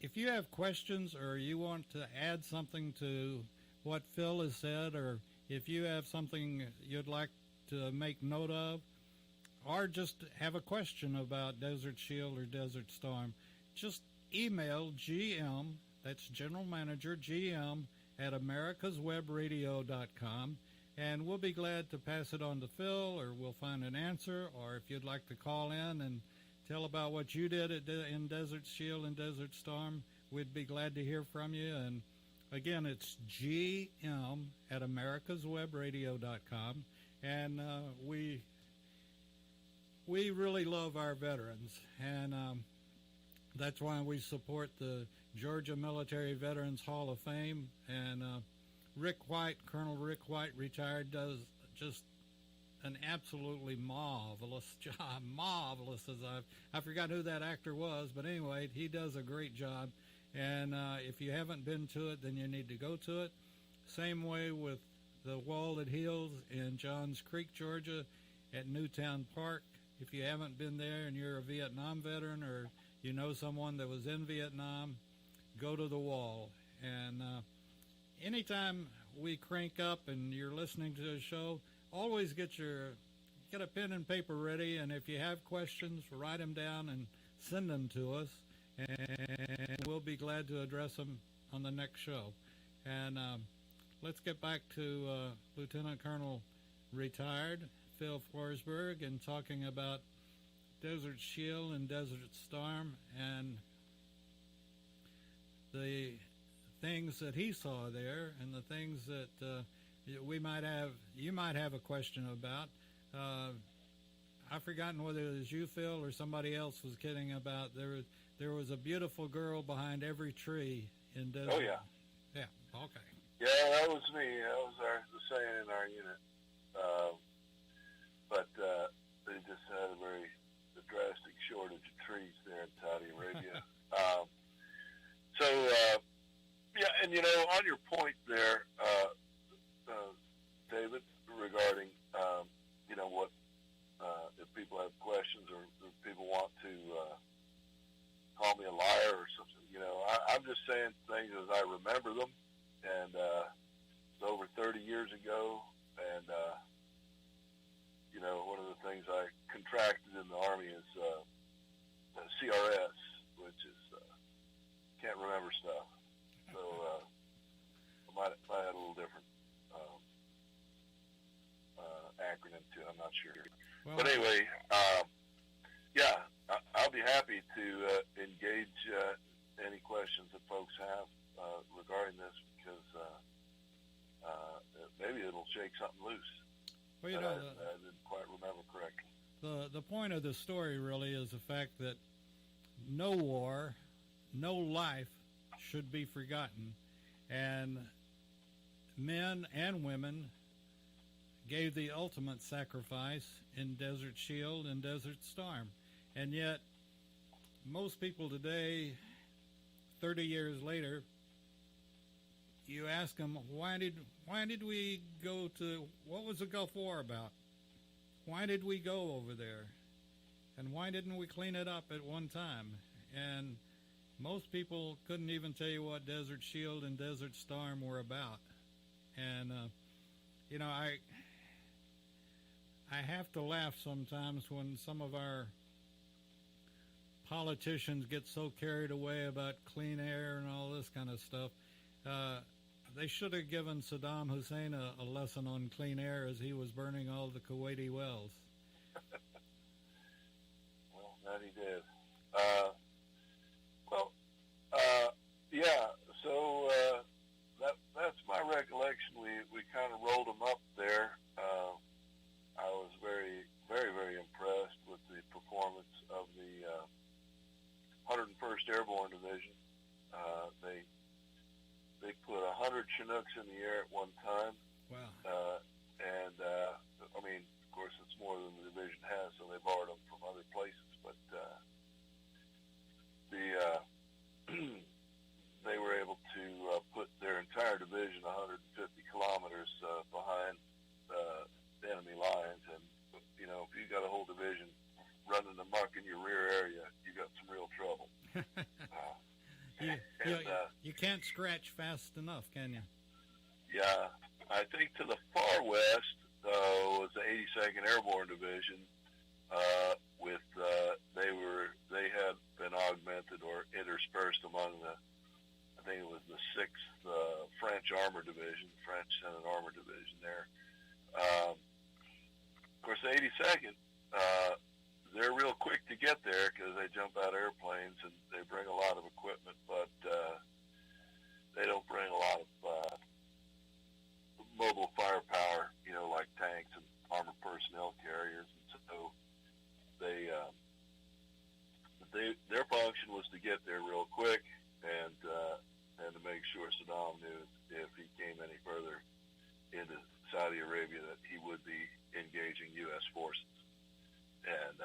if you have questions or you want to add something to what Phil has said, or if you have something you'd like to make note of, or just have a question about Desert Shield or Desert Storm, just email GM, that's General Manager, GM, at americaswebradio.com, and we'll be glad to pass it on to Phil, or we'll find an answer, or if you'd like to call in and tell about what you did in Desert Shield and Desert Storm, we'd be glad to hear from you. And again, it's GM at americaswebradio.com, and we really love our veterans, and that's why we support the Georgia Military Veterans Hall of Fame. And Rick White, Colonel Rick White, retired, does just an absolutely marvelous job. Marvelous, as I forgot who that actor was, but anyway, he does a great job. And if you haven't been to it, then you need to go to it. Same way with the Wall That Heals in Johns Creek, Georgia, at Newtown Park. If you haven't been there and you're a Vietnam veteran, or you know someone that was in Vietnam, go to the Wall. And anytime we crank up and you're listening to the show, always get a pen and paper ready, and if you have questions, write them down and send them to us, and we'll be glad to address them on the next show. And let's get back to Lieutenant Colonel retired Phil Forsberg, and talking about Desert Shield and Desert Storm and the things that he saw there, and the things that you might have a question about. I've forgotten whether it was you, Phil, or somebody else was kidding about there was a beautiful girl behind every tree in Desert. Oh, yeah. Yeah, okay. Yeah, that was me. That was the saying in our unit. But they just had a drastic shortage of trees there in Saudi Arabia. Yeah, and on your point there, David, regarding what if people have questions, or if people want to call me a liar or something, I'm just saying things as I remember them, and it's over 30 years ago, and one of the things I contracted in the Army is CRS, which is can't remember stuff. So I might have a little different acronym too. I'm not sure. Well, but anyway, yeah, I'll be happy to engage any questions that folks have regarding this, because maybe it'll shake something loose. Well, I didn't quite remember correctly. The point of the story really is the fact that no war, no life should be forgotten, and men and women gave the ultimate sacrifice in Desert Shield and Desert Storm. And yet, most people today, 30 years later, you ask them, why did we go to, what was the Gulf War about? Why did we go over there? And why didn't we clean it up at one time? And most people couldn't even tell you what Desert Shield and Desert Storm were about. And, I have to laugh sometimes when some of our politicians get so carried away about clean air and all this kind of stuff. They should have given Saddam Hussein a lesson on clean air as he was burning all the Kuwaiti wells. Well, that he did. Yeah, so that's my recollection. We kind of rolled them up there. I was very, very, very impressed with the performance of the 101st Airborne Division. They put 100 Chinooks in the air at one time. Wow. And I mean, of course, it's more than the division has, so they borrowed them from other places. But they were able to put their entire division 150 kilometers behind the enemy lines, and if you got a whole division running amok in your rear area, you got some real trouble. You can't scratch fast enough, can you? Yeah, I think to the far west was the 82nd Airborne Division. They had been augmented or interspersed among I think it was the 6th French Armor Division, French Senate Armor Division there. Of course, the 82nd, they're real quick to get there because they jump out airplanes and they bring a lot of equipment, but they don't bring a lot of mobile firepower, like tanks and armored personnel carriers. And so their function was to get there real quick and to make sure Saddam knew if he came any further into Saudi Arabia that he would be engaging U.S. forces. And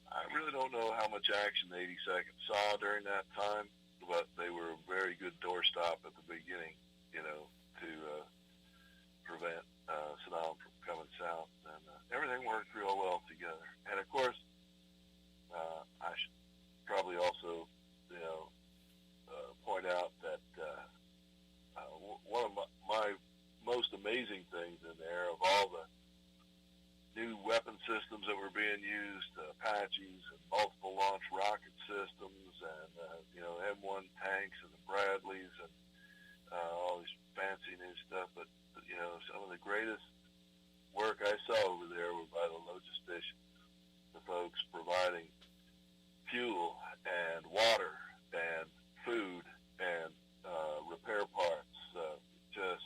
I really don't know how much action the 82nd saw during that time, but they were a very good doorstop at the beginning, to prevent Saddam from coming south. And everything worked real well together. And, of course, I should probably also, point out that one of my most amazing things in there, of all the new weapon systems that were being used, Apaches and multiple launch rocket systems, and M1 tanks and the Bradleys and all these fancy new stuff. But some of the greatest work I saw over there were by the logisticians, the folks providing fuel and water and food and repair parts. Just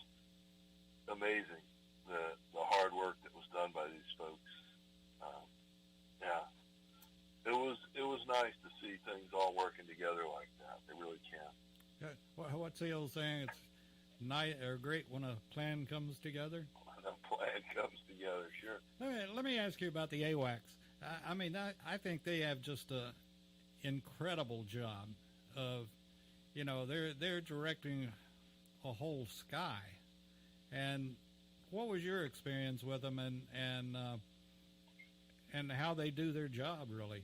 amazing the hard work that was done by these folks. It was nice to see things all working together like that. They really can. What's the old saying? It's nice or great when a plan comes together. When a plan comes together, sure. Let me ask you about the AWACS. I think they have just a incredible job of, they're directing a whole sky. And what was your experience with them, and how they do their job, really?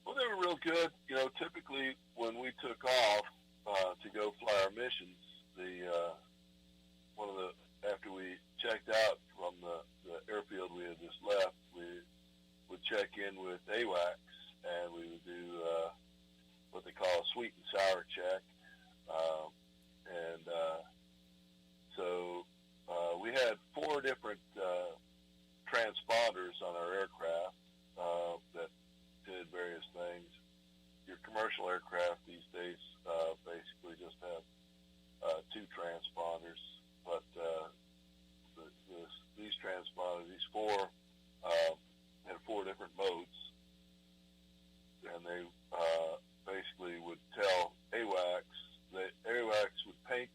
Well, they were real good. Typically when we took off to go fly our missions, after we checked out from the airfield we had just left, we would check in with AWACS, and we would do what they call a sweet and sour check. So we had 4 different transponders on our aircraft that did various things. Your commercial aircraft these days basically just have 2 transponders, but these transponders, these 4, had 4 different modes, and they basically would tell AWACS that AWACS would paint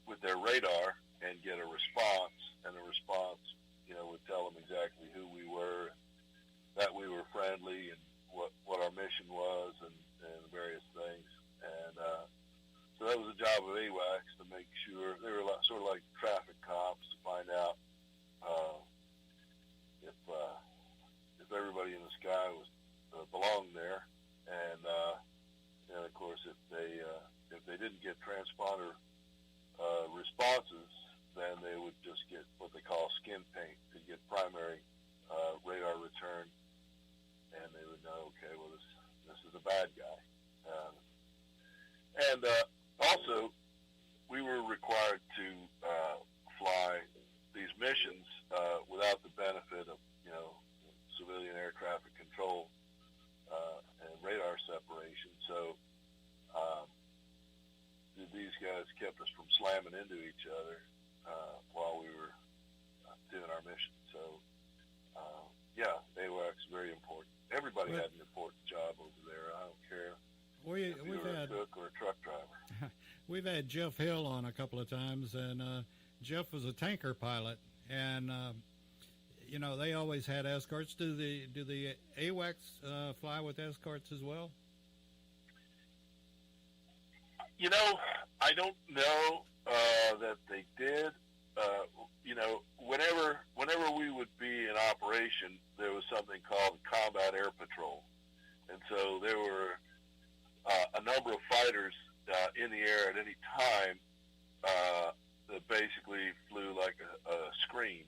with their radar and get a response, and the response, would tell them exactly who we were, that we were friendly, and what our mission was, and various things. And so that was the job of AWACS, to make sure they were sort of like traffic cops, to find out if everybody in the sky was belonged there, and of course if they didn't get transponder responses, then they would just get what they call skin paint to get primary radar return, and they would know, okay, well this is a bad guy. And also, we were required to fly these missions without the benefit of civilian air traffic control and radar separation. So these guys kept us from slamming into each other while we were doing our mission. So AWACS is very important. Everybody had an important job over there. I don't care if you were a cook or a truck driver. We've had Jeff Hill on a couple of times, and Jeff was a tanker pilot, and they always had escorts. Do the AWACS fly with escorts as well? I don't know that they did. Whenever we would be in operation, there was something called Combat Air Patrol, and so there were a number of fighters in the air at any time that basically flew like a screen,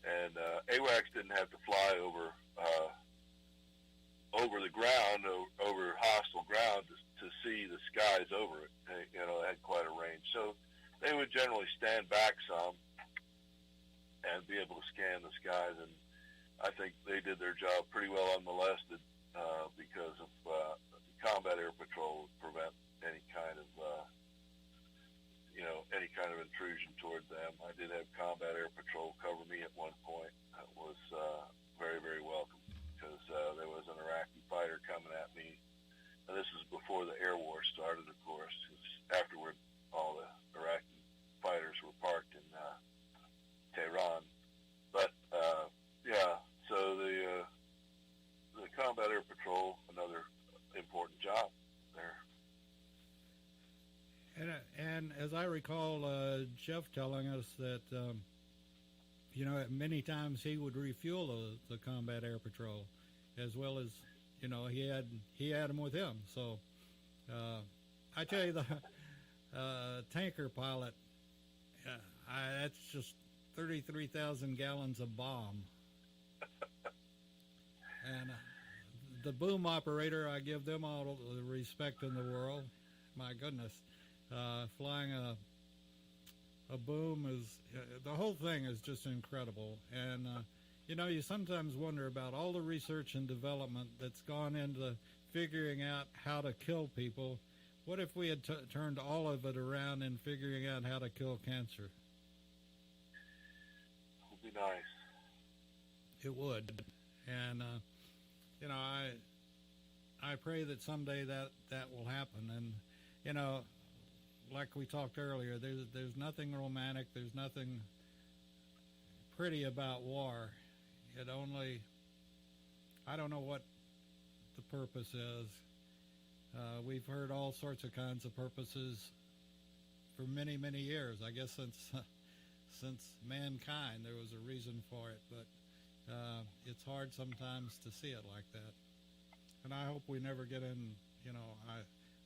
and AWACS didn't have to fly over over the ground, over hostile ground, to see the skies over it. They had quite a range. So they would generally stand back some and be able to scan the skies. And I think they did their job pretty well unmolested because of combat air patrol would prevent any kind of intrusion toward them. I did have combat air patrol cover me at one point. That was very, very welcome, because there was an Iraqi fighter coming at me. And this is before the air war started, of course. Afterward, all the Iraqi fighters were parked in Tehran. But so the combat air patrol, another important job there. And as I recall, Jeff telling us that, many times he would refuel the combat air patrol, as well as, he had them with him. So I tell you, the tanker pilot, that's just 33,000 gallons of bomb. And the boom operator, I give them all the respect in the world. My goodness. Flying a boom is, the whole thing is just incredible. And, you sometimes wonder about all the research and development that's gone into figuring out how to kill people. What if we had turned all of it around in figuring out how to kill cancer? It would be nice. It would. And, I pray that someday that will happen. And, like we talked earlier, there's nothing romantic, there's nothing pretty about war. It only, I don't know what the purpose is. We've heard all sorts of kinds of purposes for many, many years. I guess since mankind, there was a reason for it, but it's hard sometimes to see it like that. And I hope we never get in,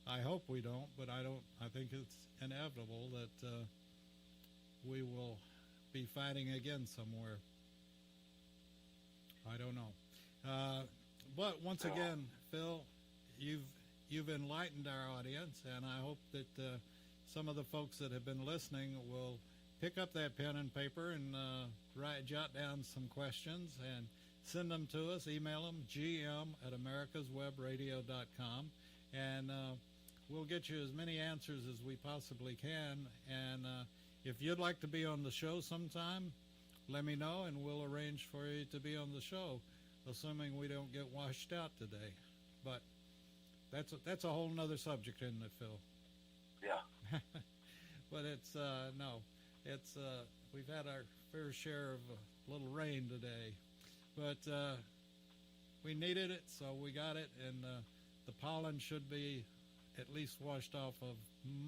I hope we don't, but I think it's inevitable that we will be fighting again somewhere. I don't know. But once again, Phil, you've enlightened our audience, and I hope that some of the folks that have been listening will pick up that pen and paper and jot down some questions and send them to us. Email them, gm@americaswebradio.com, and we'll get you as many answers as we possibly can. And if you'd like to be on the show sometime, let me know, and we'll arrange for you to be on the show, assuming we don't get washed out today. But that's a whole nother subject, isn't it, Phil? Yeah. But it's we've had our fair share of a little rain today, but we needed it, so we got it, and the pollen should be at least washed off of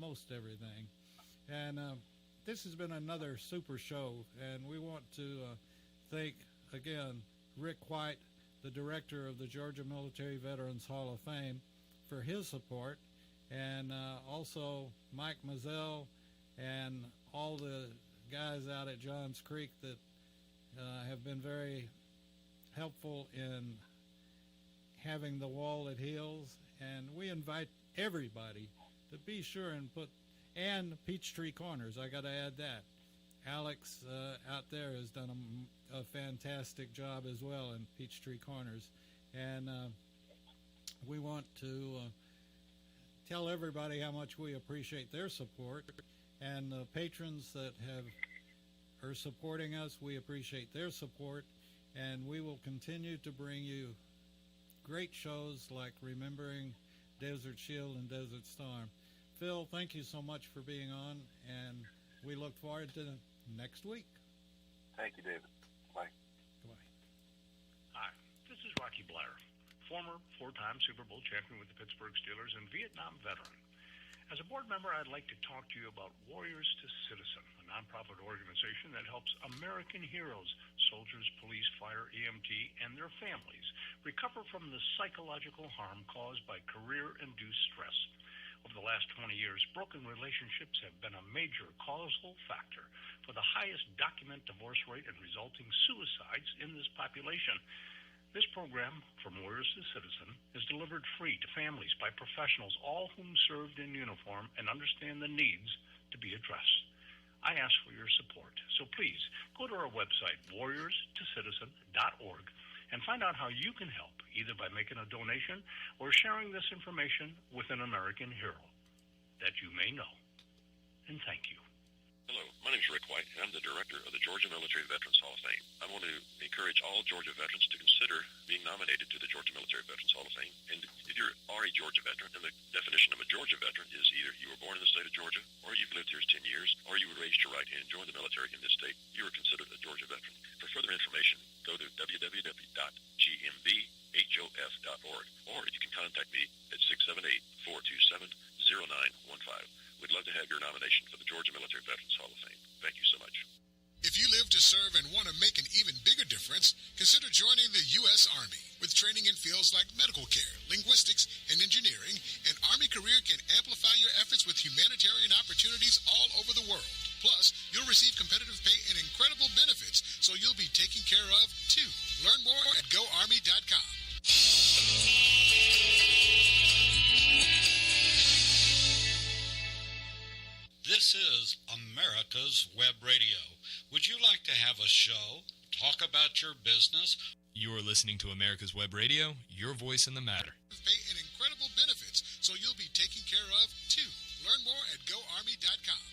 most everything. And this has been another super show, and we want to thank again Rick White, the director of the Georgia Military Veterans Hall of Fame, for his support, and also Mike Mazzell and all the guys out at Johns Creek that have been very helpful in having the wall that heals. And we invite everybody to be sure and and Peachtree Corners, I got to add that. Alex out there has done a fantastic job as well in Peachtree Corners. And we want to tell everybody how much we appreciate their support, and the patrons that are supporting us, we appreciate their support, and we will continue to bring you great shows like Remembering Desert Shield and Desert Storm. Phil, thank you so much for being on, and we look forward to next week. Thank you, David. Bye. Goodbye. Hi, this is Rocky Blair, former four-time Super Bowl champion with the Pittsburgh Steelers and Vietnam veteran. As a board member, I'd like to talk to you about Warriors to Citizen, a nonprofit organization that helps American heroes, soldiers, police, fire, EMT, and their families recover from the psychological harm caused by career-induced stress. Over the last 20 years, broken relationships have been a major causal factor for the highest documented divorce rate and resulting suicides in this population. This program, From Warriors to Citizen, is delivered free to families by professionals, all whom served in uniform and understand the needs to be addressed. I ask for your support, so please go to our website, warriorstocitizen.org, and find out how you can help, either by making a donation or sharing this information with an American hero that you may know. And thank you. Hello, my name is Rick White, and I'm the director of the Georgia Military Veterans Hall of Fame. I want to encourage all Georgia veterans to consider being nominated to the Georgia Military Veterans Hall of Fame. And if you are a Georgia veteran, and the definition of a Georgia veteran is either you were born in the state of Georgia, or you've lived here 10 years, or you were raised your right hand and joined the military in this state, you are considered a Georgia veteran. For further information, go to www.gmbhof.org, or you can contact me at 678-427-0915. We'd love to have your nomination for the Georgia Military Veterans Hall of Fame. Thank you so much. If you live to serve and want to make an even bigger difference, consider joining the U.S. Army. With training in fields like medical care, linguistics, and engineering, an Army career can amplify your efforts with humanitarian opportunities all over the world. Plus, you'll receive competitive pay and incredible benefits, so you'll be taken care of, too. Learn more at GoArmy.com. This is America's Web Radio. Would you like to have a show, talk about your business? You're listening to America's Web Radio, your voice in the matter. Pay and incredible benefits, so you'll be taken care of, too. Learn more at GoArmy.com.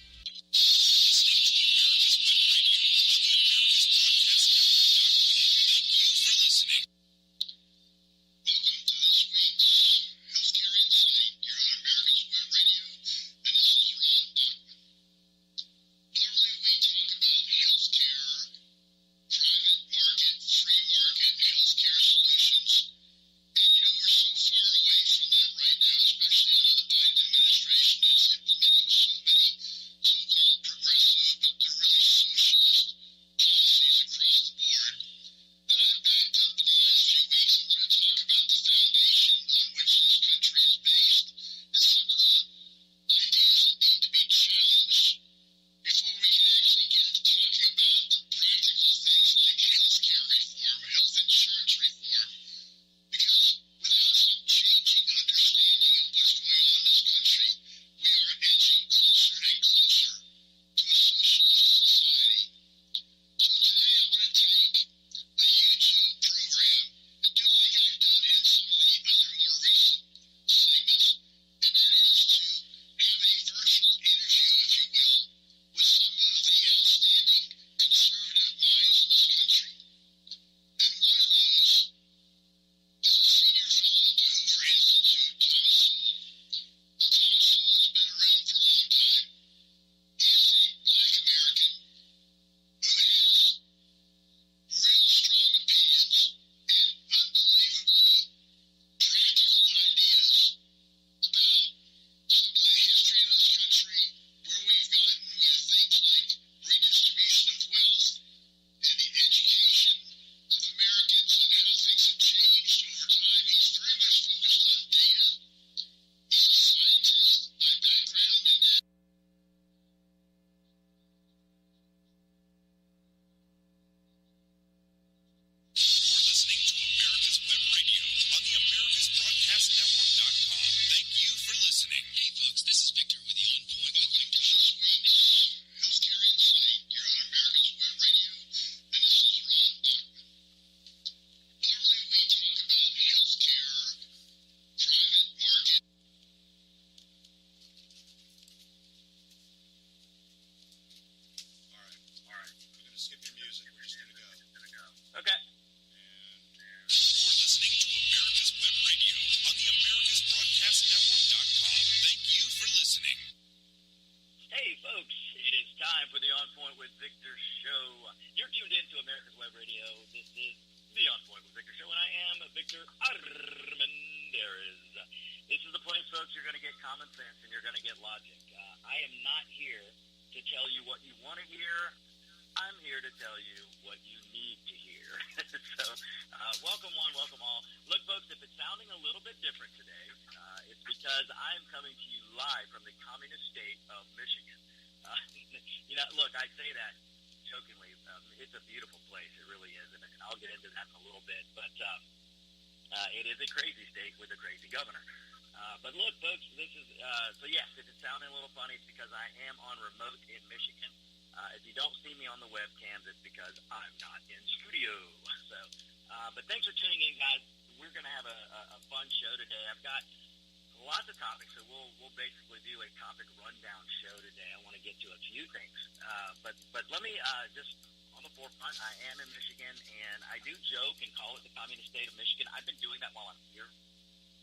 jokingly, it's a beautiful place. It really is, and I'll get into that in a little bit. But it is a crazy state with a crazy governor. But look, folks, this is so yes. If it's sounding a little funny, it's because I am on remote in Michigan. If you don't see me on the webcams, it's because I'm not in studio. So, but thanks for tuning in, guys. We're going to have a fun show today. I've got lots of topics, so we'll basically do a topic rundown show today. I want to get to a few things, but let me just on the forefront. I am in Michigan, and I do joke and call it the communist state of Michigan. I've been doing that while I'm here.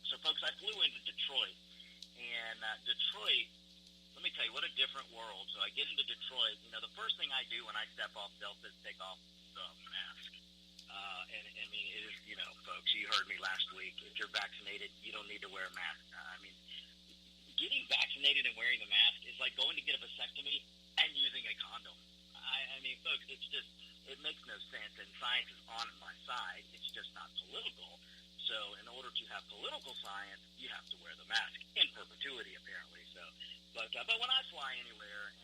So, folks, I flew into Detroit, and Detroit. Let me tell you, what a different world. So I get into Detroit. You know, the first thing I do when I step off Delta is take off the mask. And I mean, it is, you know, folks, you heard me last week. If you're vaccinated, you don't need to wear a mask. I mean, getting vaccinated and wearing the mask is like going to get a vasectomy and using a condom. I mean, folks, it's just, it makes no sense. And science is on my side. It's just not political. So in order to have political science, you have to wear the mask in perpetuity, apparently. So. But when I fly anywhere,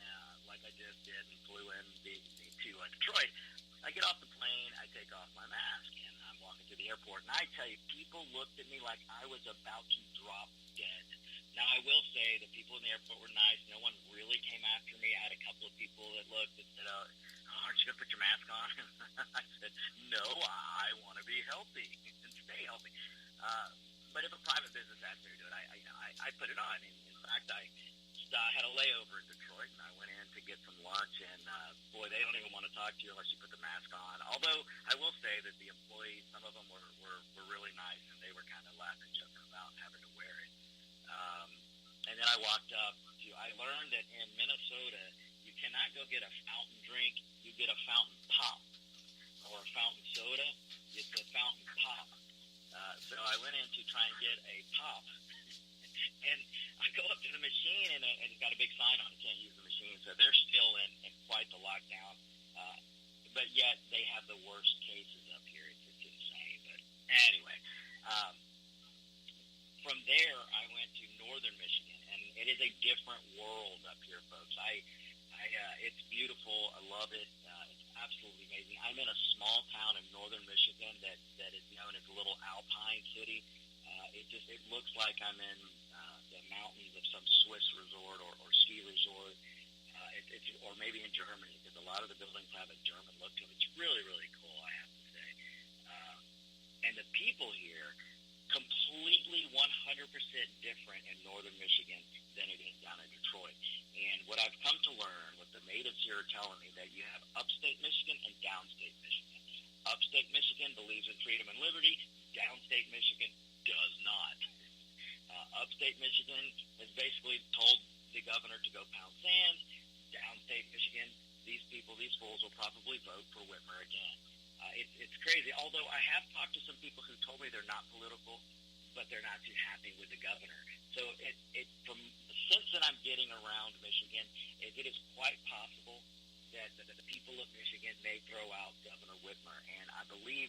like I just did and flew in to Detroit, I get off the plane, I take off my mask, and I'm walking through the airport. And I tell you, people looked at me like I was about to drop dead. Now, I will say the people in the airport were nice. No one really came after me. I had a couple of people that looked and said, aren't you going to put your mask on? I said, no, I want to be healthy and stay healthy. But if a private business asked me to do it, I put it on. In fact, I had a layover in Detroit, and I went in to get some lunch, and boy, they don't even want to talk to you unless you put the mask on. Although I will say that the employees, some of them were really nice, and they were kind of laughing, joking about having to wear it. And then I walked up to, I learned that in Minnesota, you cannot go get a fountain drink, you get a fountain pop, or a fountain soda, it's a fountain pop. So I went in to try and get a pop. And I go up to the machine, and it's got a big sign on it, can't use the machine. So they're still in quite the lockdown. But yet they have the worst cases up here. It's insane. But anyway, from there I went to northern Michigan, and it is a different world up here, folks. It's beautiful. I love it. It's absolutely amazing. I'm in a small town in northern Michigan that is known as a little alpine city. It looks like I'm in the mountains of some Swiss resort or ski resort, or maybe in Germany, because a lot of the buildings have a German look to them. It's really, really cool, I have to say. And the people here, completely 100% different in northern Michigan than it is down in Detroit. And what I've come to learn, what the natives here are telling me, that you have upstate Michigan and downstate Michigan. Upstate Michigan believes in freedom and liberty. Downstate Michigan does not. Upstate Michigan has basically told the governor to go pound sand. Downstate Michigan, these fools will probably vote for Whitmer again. It's crazy. Although I have talked to some people who told me they're not political, but they're not too happy with the governor. So from the sense that I'm getting around Michigan, it is quite possible that the people of Michigan may throw out Governor Whitmer. And I believe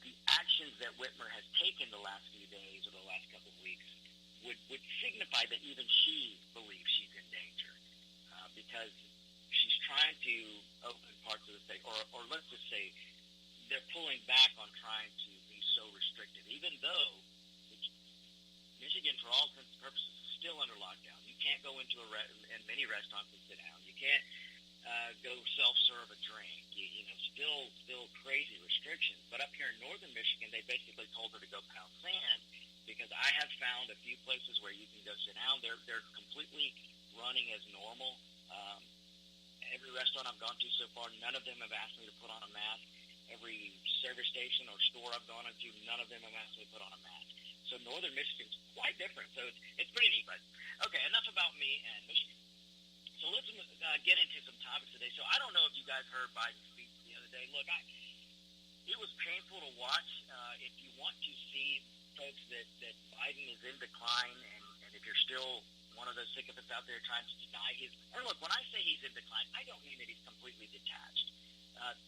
the actions that Whitmer has taken the last few days or the last couple of weeks would signify that even she believes she's in danger, because she's trying to open parts of the state, or let's just say they're pulling back on trying to be so restrictive, even though Michigan, for all intents and purposes, is still under lockdown. You can't go into in many restaurants and sit down. You can't go self-serve a drink. Still crazy restrictions. But up here in northern Michigan, they basically told her to go pound sand, because I have found a few places where you can go sit down. They're completely running as normal. Every restaurant I've gone to so far, none of them have asked me to put on a mask. Every service station or store I've gone into, none of them have asked me to put on a mask. So northern Michigan's quite different. So it's pretty neat. But okay, enough about me and Michigan. So let's get into some topics today. So I don't know if you guys heard Biden's speech the other day. Look, it was painful to watch. If you want to see, folks, that Biden is in decline, and if you're still one of those sycophants out there trying to deny his... And look, when I say he's in decline, I don't mean that he's completely detached.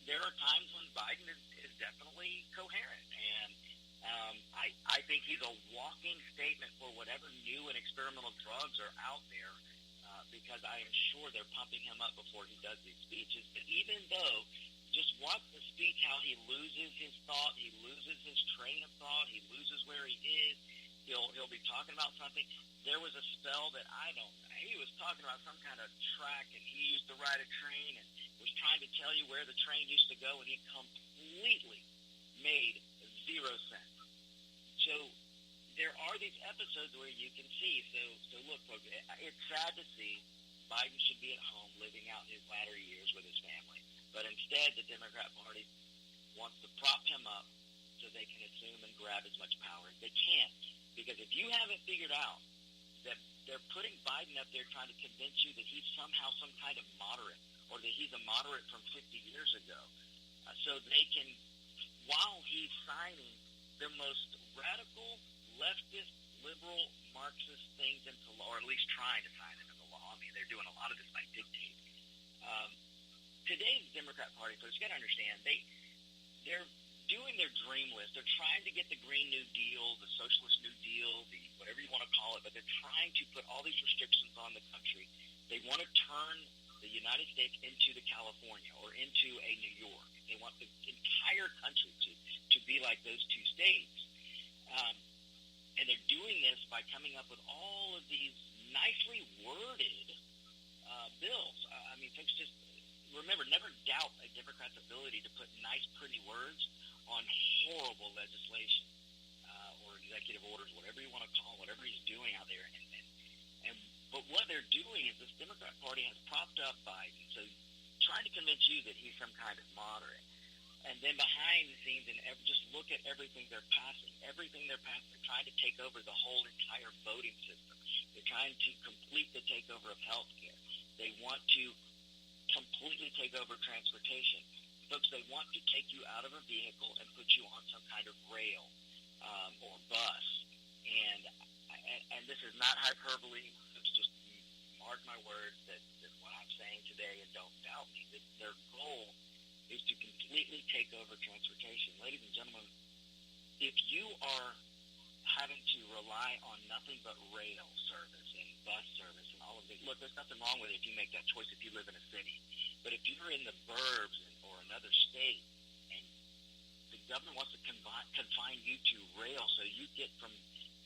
There are times when Biden is definitely coherent, and I think he's a walking statement for whatever new and experimental drugs are out there, because I am sure they're pumping him up before he does these speeches. But even while he loses his thought, he loses his train of thought, he loses where he is. He'll be talking about something. There was a spell that he was talking about some kind of track, and he used to ride a train and was trying to tell you where the train used to go, and he completely made 0 sense. So there are these episodes where you can see. So look, folks, it's sad to see Biden should be at home living out his latter years with his family. But instead, the Democrat Party wants to prop him up so they can assume and grab as much power as they can. Because if you haven't figured out that they're putting Biden up there trying to convince you that he's somehow some kind of moderate, or that he's a moderate from 50 years ago, so they can, while he's signing the most radical, leftist, liberal, Marxist things into law, or at least trying to sign them into law. I mean, they're doing a lot of this by dictate. Today's Democrat Party, folks, you got to understand, they're doing their dream list. They're trying to get the Green New Deal, the Socialist New Deal, the whatever you want to call it, but they're trying to put all these restrictions on the country. They want to turn the United States into the California or into a New York. They want the entire country to be like those two states. And they're doing this by coming up with all of these nicely worded bills. I mean, folks, just remember, never doubt a Democrat's ability to put nice, pretty words on horrible legislation or executive orders, whatever you want to call it, whatever he's doing out there. But what they're doing is this Democrat Party has propped up Biden, so trying to convince you that he's some kind of moderate. And then behind the scenes, just look at everything they're passing. Everything they're passing, they're trying to take over the whole entire voting system. They're trying to complete the takeover of health care. They want to completely take over transportation. Folks, they want to take you out of a vehicle and put you on some kind of rail or bus. And this is not hyperbole. It's just mark my words that what I'm saying today, and don't doubt me, that their goal is to completely take over transportation. Ladies and gentlemen, if you are having to rely on nothing but rail service and bus service and all of this, look, there's nothing wrong with it if you make that choice if you live in a city. But if you're in the burbs or another state and the government wants to confine you to rail so you get from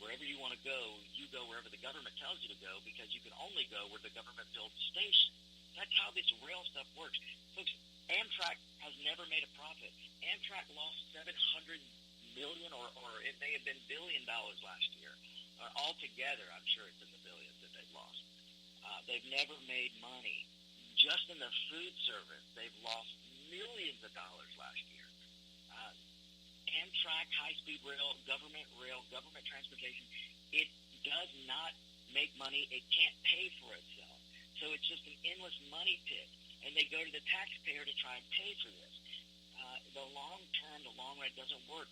wherever you want to go, you go wherever the government tells you to go because you can only go where the government builds a station. That's how this rail stuff works. Folks, Amtrak has never made a profit. Amtrak lost $700 million, or it may have been $1 billion last year. Altogether, I'm sure it's in the billions that they've lost. They've never made money. Just in the food service, they've lost millions of dollars last year. Amtrak, high-speed rail, government transportation, it does not make money. It can't pay for itself. So it's just an endless money pit. And they go to the taxpayer to try and pay for this. The long term, the long run doesn't work.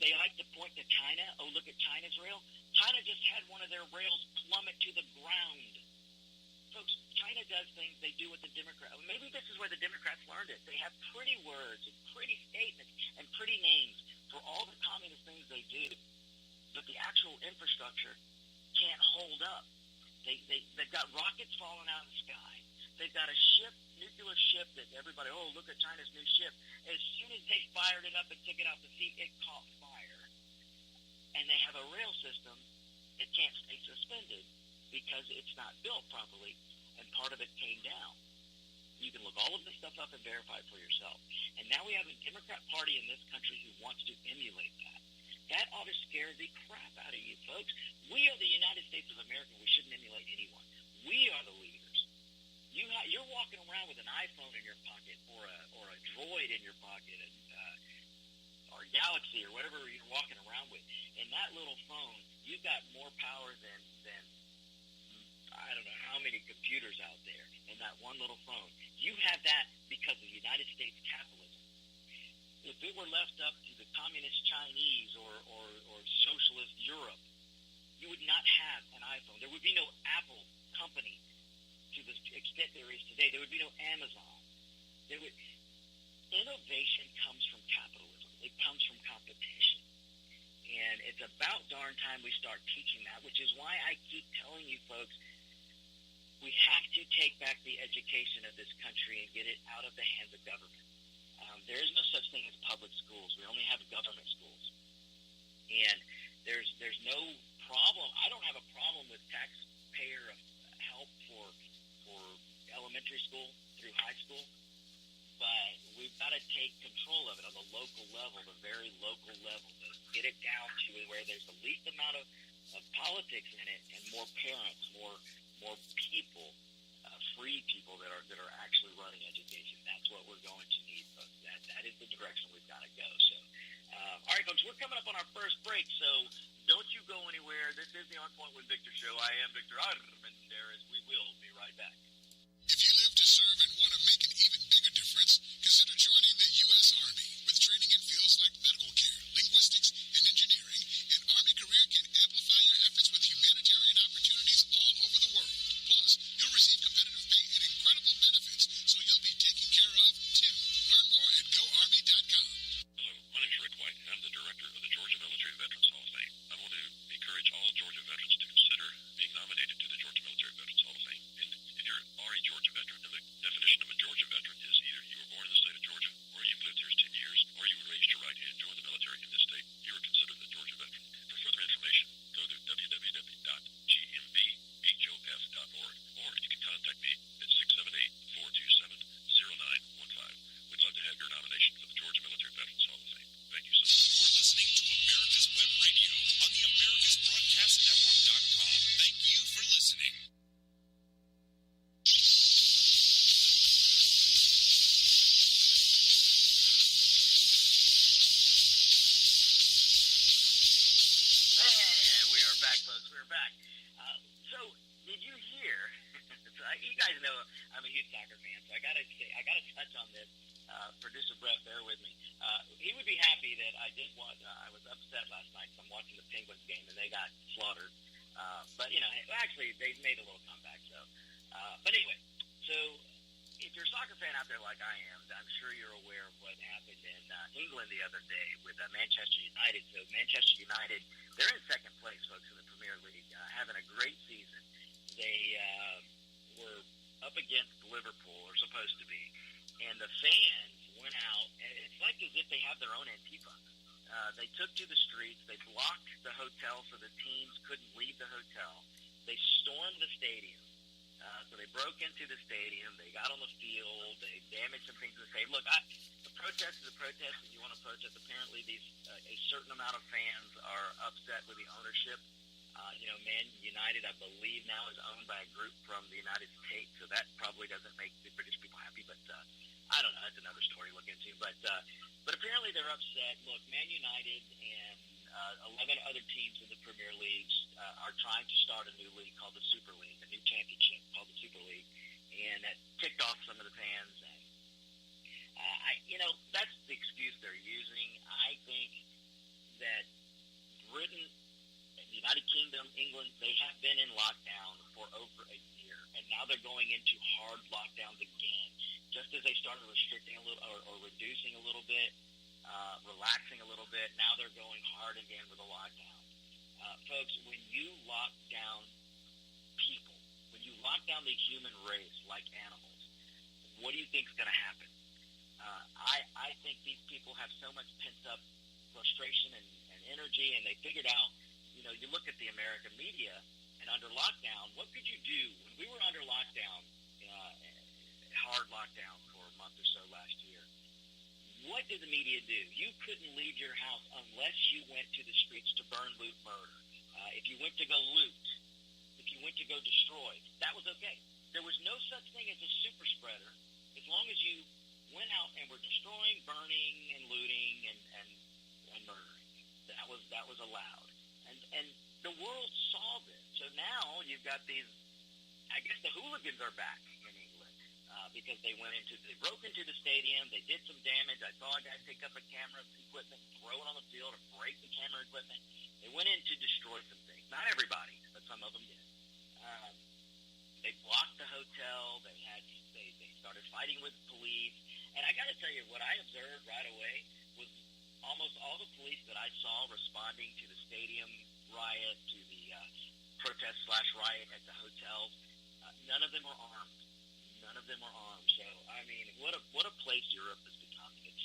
They like to point to China. Oh, look at China's rail. China just had one of their rails plummet to the ground. Folks, China does things they do with the Democrats. Maybe this is where the Democrats learned it. They have pretty words and pretty statements and pretty names for all the communist things they do. But the actual infrastructure can't hold up. They've got rockets falling out of the sky. They've got a ship, nuclear ship that everybody, oh, look at China's new ship. As soon as they fired it up and took it out to sea, it caught fire. And they have a rail system that can't stay suspended because it's not built properly, and part of it came down. You can look all of this stuff up and verify it for yourself. And now we have a Democrat Party in this country who wants to emulate that. That ought to scare the crap out of you, folks. We are the United States of America. We shouldn't emulate anyone. We are the leaders. You're walking around with an iPhone in your pocket or a Droid in your pocket or Galaxy or whatever you're walking around with. In that little phone, you've got more power than I don't know how many computers out there in that one little phone. You have that because of the United States capitalism. If it were left up to the communist Chinese or socialist Europe, you would not have an iPhone. There would be no Apple company to the extent there is today. There would be no Amazon. Innovation comes from capitalism. It comes from competition. And it's about darn time we start teaching that, which is why I keep telling you folks, we have to take back the education of this country and get it out of the hands of government. There is no such thing as public schools. We only have government schools. And there's no problem. I don't have a problem with taxpayer help for elementary school through high school, but we've got to take control of it on the local level, the very local level, to get it down to where there's the least amount of politics in it, and more parents, more people, free people that are actually running education. That's what we're going to need, folks. That is the direction we've got to go. So, all right, folks, we're coming up on our first break, so don't you go anywhere. This is the On Point with Victor show. I am Victor Armendariz. We will be right back. If you live to serve and want to make an even bigger difference, consider joining the U.S. Army. With training in fields like medical care, linguistics, and engineering, an Army career can amplify your efforts with humanitarian opportunities all over the world. Plus, you'll receive competitive pay and incredible benefits, so you'll be taken care of, too. Learn more at GoArmy.com. Hello, my name is Rick White, and I'm the director of the Georgia Military Veterans Hall of Fame. I want to encourage all Georgia veterans to consider being nominated to the Georgia Military Veterans Hall of Fame. And if you are a Georgia veteran, and the definition of a Georgia veteran is either you were born in the state of Georgia, or you've lived here 10 years, or you were raised to right and join the military in this state, you are considered a Georgia veteran. For further information, go to www.gmbhof.org, or you can contact me at 678-427-0915. We'd love to have your nomination for the Georgia Military Veterans Hall of Fame. Thank you so much. You're listening to America's Web Radio on the AmericasBroadcastNetwork.com. Thank you for listening. And we are back, folks. We're back. So, did you hear? You guys know I'm a huge soccer fan, so I gotta touch on this. Producer Brett, bear with me. He would be happy that I did watch. I was upset last night because I'm watching the Penguins game and they got slaughtered. But actually they made a little comeback. So, but anyway, so if you're a soccer fan out there like I am, I'm sure you're aware of what happened in England the other day with Manchester United. So Manchester United, they're in second place, folks, in the Premier League, having a great season. They were up against Liverpool, or supposed to be, and the fans went out, and it's like as if they have their own Antifa. They took to the streets. They blocked the hotel so the teams couldn't leave the hotel. They stormed the stadium. So they broke into the stadium. They got on the field. They damaged some things in the stadium. Look, the protest is a protest, and you want to protest. Apparently, a certain amount of fans are upset with the ownership. Man United, I believe now, is owned by a group from the United States, so that probably doesn't make the British people happy. But I don't know. That's another story to look into. But apparently they're upset. Look, Man United and 11 other teams in the Premier League are trying to start a new league called the Super League, a new championship called the Super League, and that ticked off some of the fans. And that's the excuse they're using. I think that Britain, United Kingdom, England, they have been in lockdown for over a year, and now they're going into hard lockdowns again. Just as they started restricting a little or reducing a little bit, relaxing a little bit, now they're going hard again with a lockdown. Folks, when you lock down people, when you lock down the human race like animals, what do you think is going to happen? I think these people have so much pent-up frustration and energy, and they figured out, you look at the American media, and under lockdown, what could you do? When we were under lockdown, hard lockdown for a month or so last year, what did the media do? You couldn't leave your house unless you went to the streets to burn, loot, murder. If you went to go loot, if you went to go destroy, that was okay. There was no such thing as a super spreader as long as you went out and were destroying, burning, and looting, and murdering. That was allowed. And the world saw this. So now you've got these, I guess the hooligans are back in England because they broke into the stadium, they did some damage. I saw a guy pick up a camera equipment, throw it on the field, or break the camera equipment. They went in to destroy some things. Not everybody, but some of them did. They blocked the hotel. They started fighting with police. And I got to tell you, what I observed right away was almost all the police that I saw responding to the stadium riot, to the protest/riot at the hotels, none of them were armed. None of them were armed. So, I mean, what a place Europe has become. It's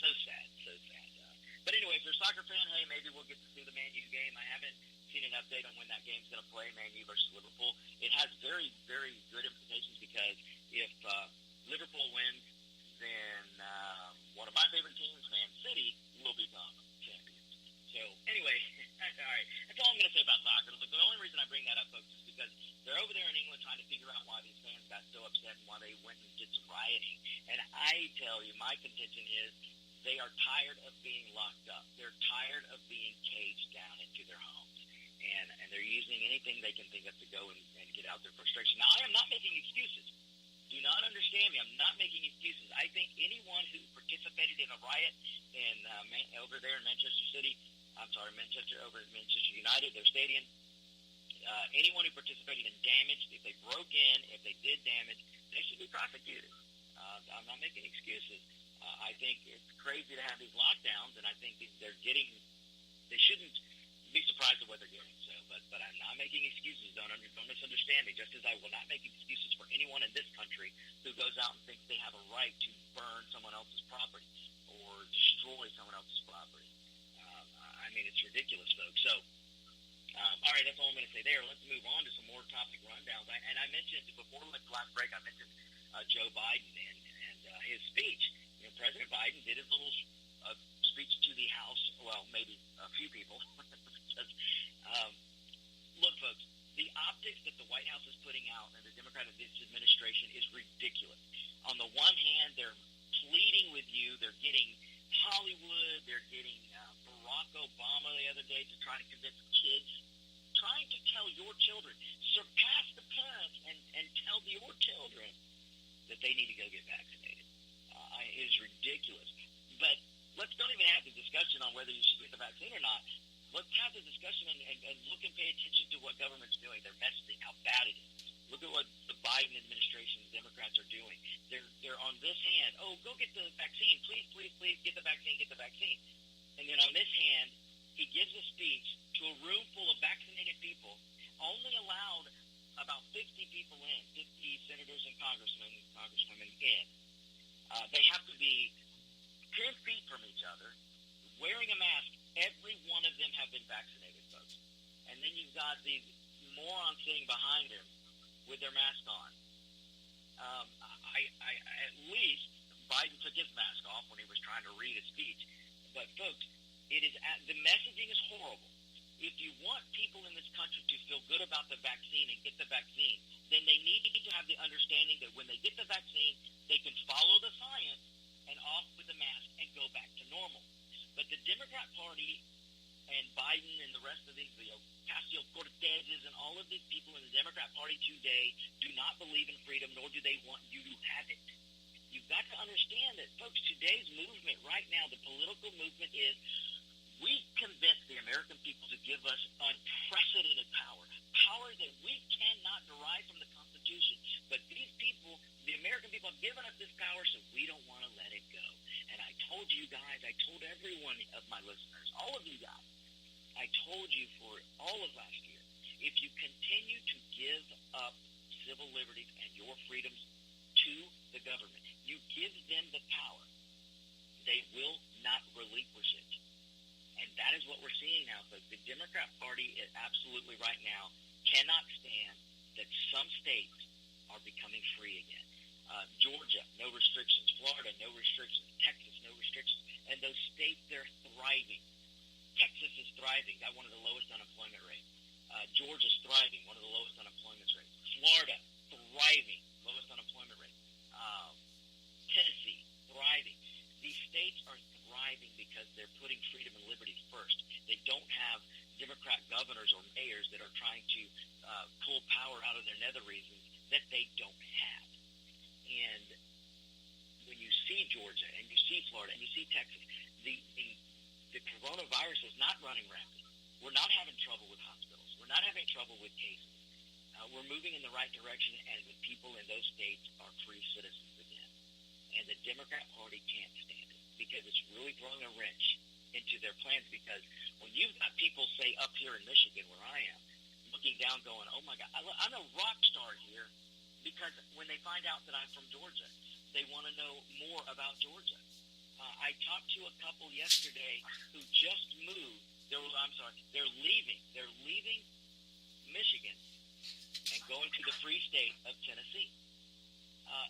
tell you, my contention is they are tired of being locked up. They're tired of being caged down into their homes. And they're using anything they can think of to go and get out their frustration. Now, I am not making excuses. Do not understand me. I'm not making excuses. I think anyone who participated in a riot over there in Manchester United, their stadium, anyone who participated in damage, if they broke in, if they did damage, they should be prosecuted. I'm not making excuses. I think it's crazy to have these lockdowns, and I think they shouldn't be surprised at what they're getting. So, but I'm not making excuses. Don't misunderstand me. Just as I will not make excuses for anyone in this country who goes out and thinks they have a right to burn someone else's property or destroy someone else's property. I mean, it's ridiculous, folks. So, all right, that's all I'm going to say there. Let's move on to some more topic rundowns. And I mentioned before we went to last break, I mentioned Joe Biden and his speech. You know, President Biden did his little speech to the House. Well, maybe a few people. Look, folks, the optics that the White House is putting out and the Democratic administration is ridiculous. On the one hand, they're pleading with you. They're getting Hollywood. They're getting Barack Obama the other day to try to convince kids, trying to tell your children, surpass the parents and tell your children that they need to go get vaccinated. It is ridiculous. But don't even have the discussion on whether you should get the vaccine or not. Let's have the discussion and look and pay attention to what government's doing, their messaging, how bad it is. Look at what the Biden administration, the Democrats are doing. They're on this hand, go get the vaccine. Please, please, please get the vaccine, get the vaccine. And then on this hand, he gives a speech to a room full of vaccinated people, only allowed about 50 people in, 50 senators and congresswomen in. They have to be 10 feet from each other, wearing a mask. Every one of them have been vaccinated, folks. And then you've got these morons sitting behind him with their mask on. At least Biden took his mask off when he was trying to read his speech. But, folks, the messaging is horrible. If you want people in this country to feel good about the vaccine and get the vaccine, then they need to have the understanding that when they get the vaccine, they can follow the science and off with the mask and go back to normal. But the Democrat Party and Biden and the rest of these, Ocasio-Cortezes and all of these people in the Democrat Party today do not believe in freedom, nor do they want you to have it. You've got to understand that, folks, today's movement right now, the political movement is, we convince the American people to give us unprecedented power that we cannot derive from the Constitution. But these people, the American people, have given us this power, so we don't want to let it go. And I told you guys, I told every one of my listeners, all of you guys, I told you for all of last year, if you continue to give up civil liberties and your freedoms to the government, you give them the power, they will not relinquish it. And that is what we're seeing now. So the Democrat Party is absolutely right now cannot stand that some states are becoming free again. Georgia, no restrictions. Florida, no restrictions. Texas, no restrictions. And those states, they're thriving. Texas is thriving, got one of the lowest unemployment rates. Georgia's thriving, one of the lowest unemployment rates. Florida, thriving, lowest unemployment rate. Tennessee, thriving. These states are thriving because they're putting freedom and liberty first. They don't have Democrat governors or mayors that are trying to pull power out of their nether regions that they don't have. And when you see Georgia and you see Florida and you see Texas, the coronavirus is not running rampant. We're not having trouble with hospitals. We're not having trouble with cases. We're moving in the right direction, and the people in those states are free citizens again. And the Democrat Party can't stand it because it's really throwing a wrench into their plans. Because when you've got people, say, up here in Michigan where I am, looking down going, oh, my God, I'm a rock star here, because when they find out that I'm from Georgia, they want to know more about Georgia. I talked to a couple yesterday who just moved. They're leaving. They're leaving Michigan and going to the free state of Tennessee.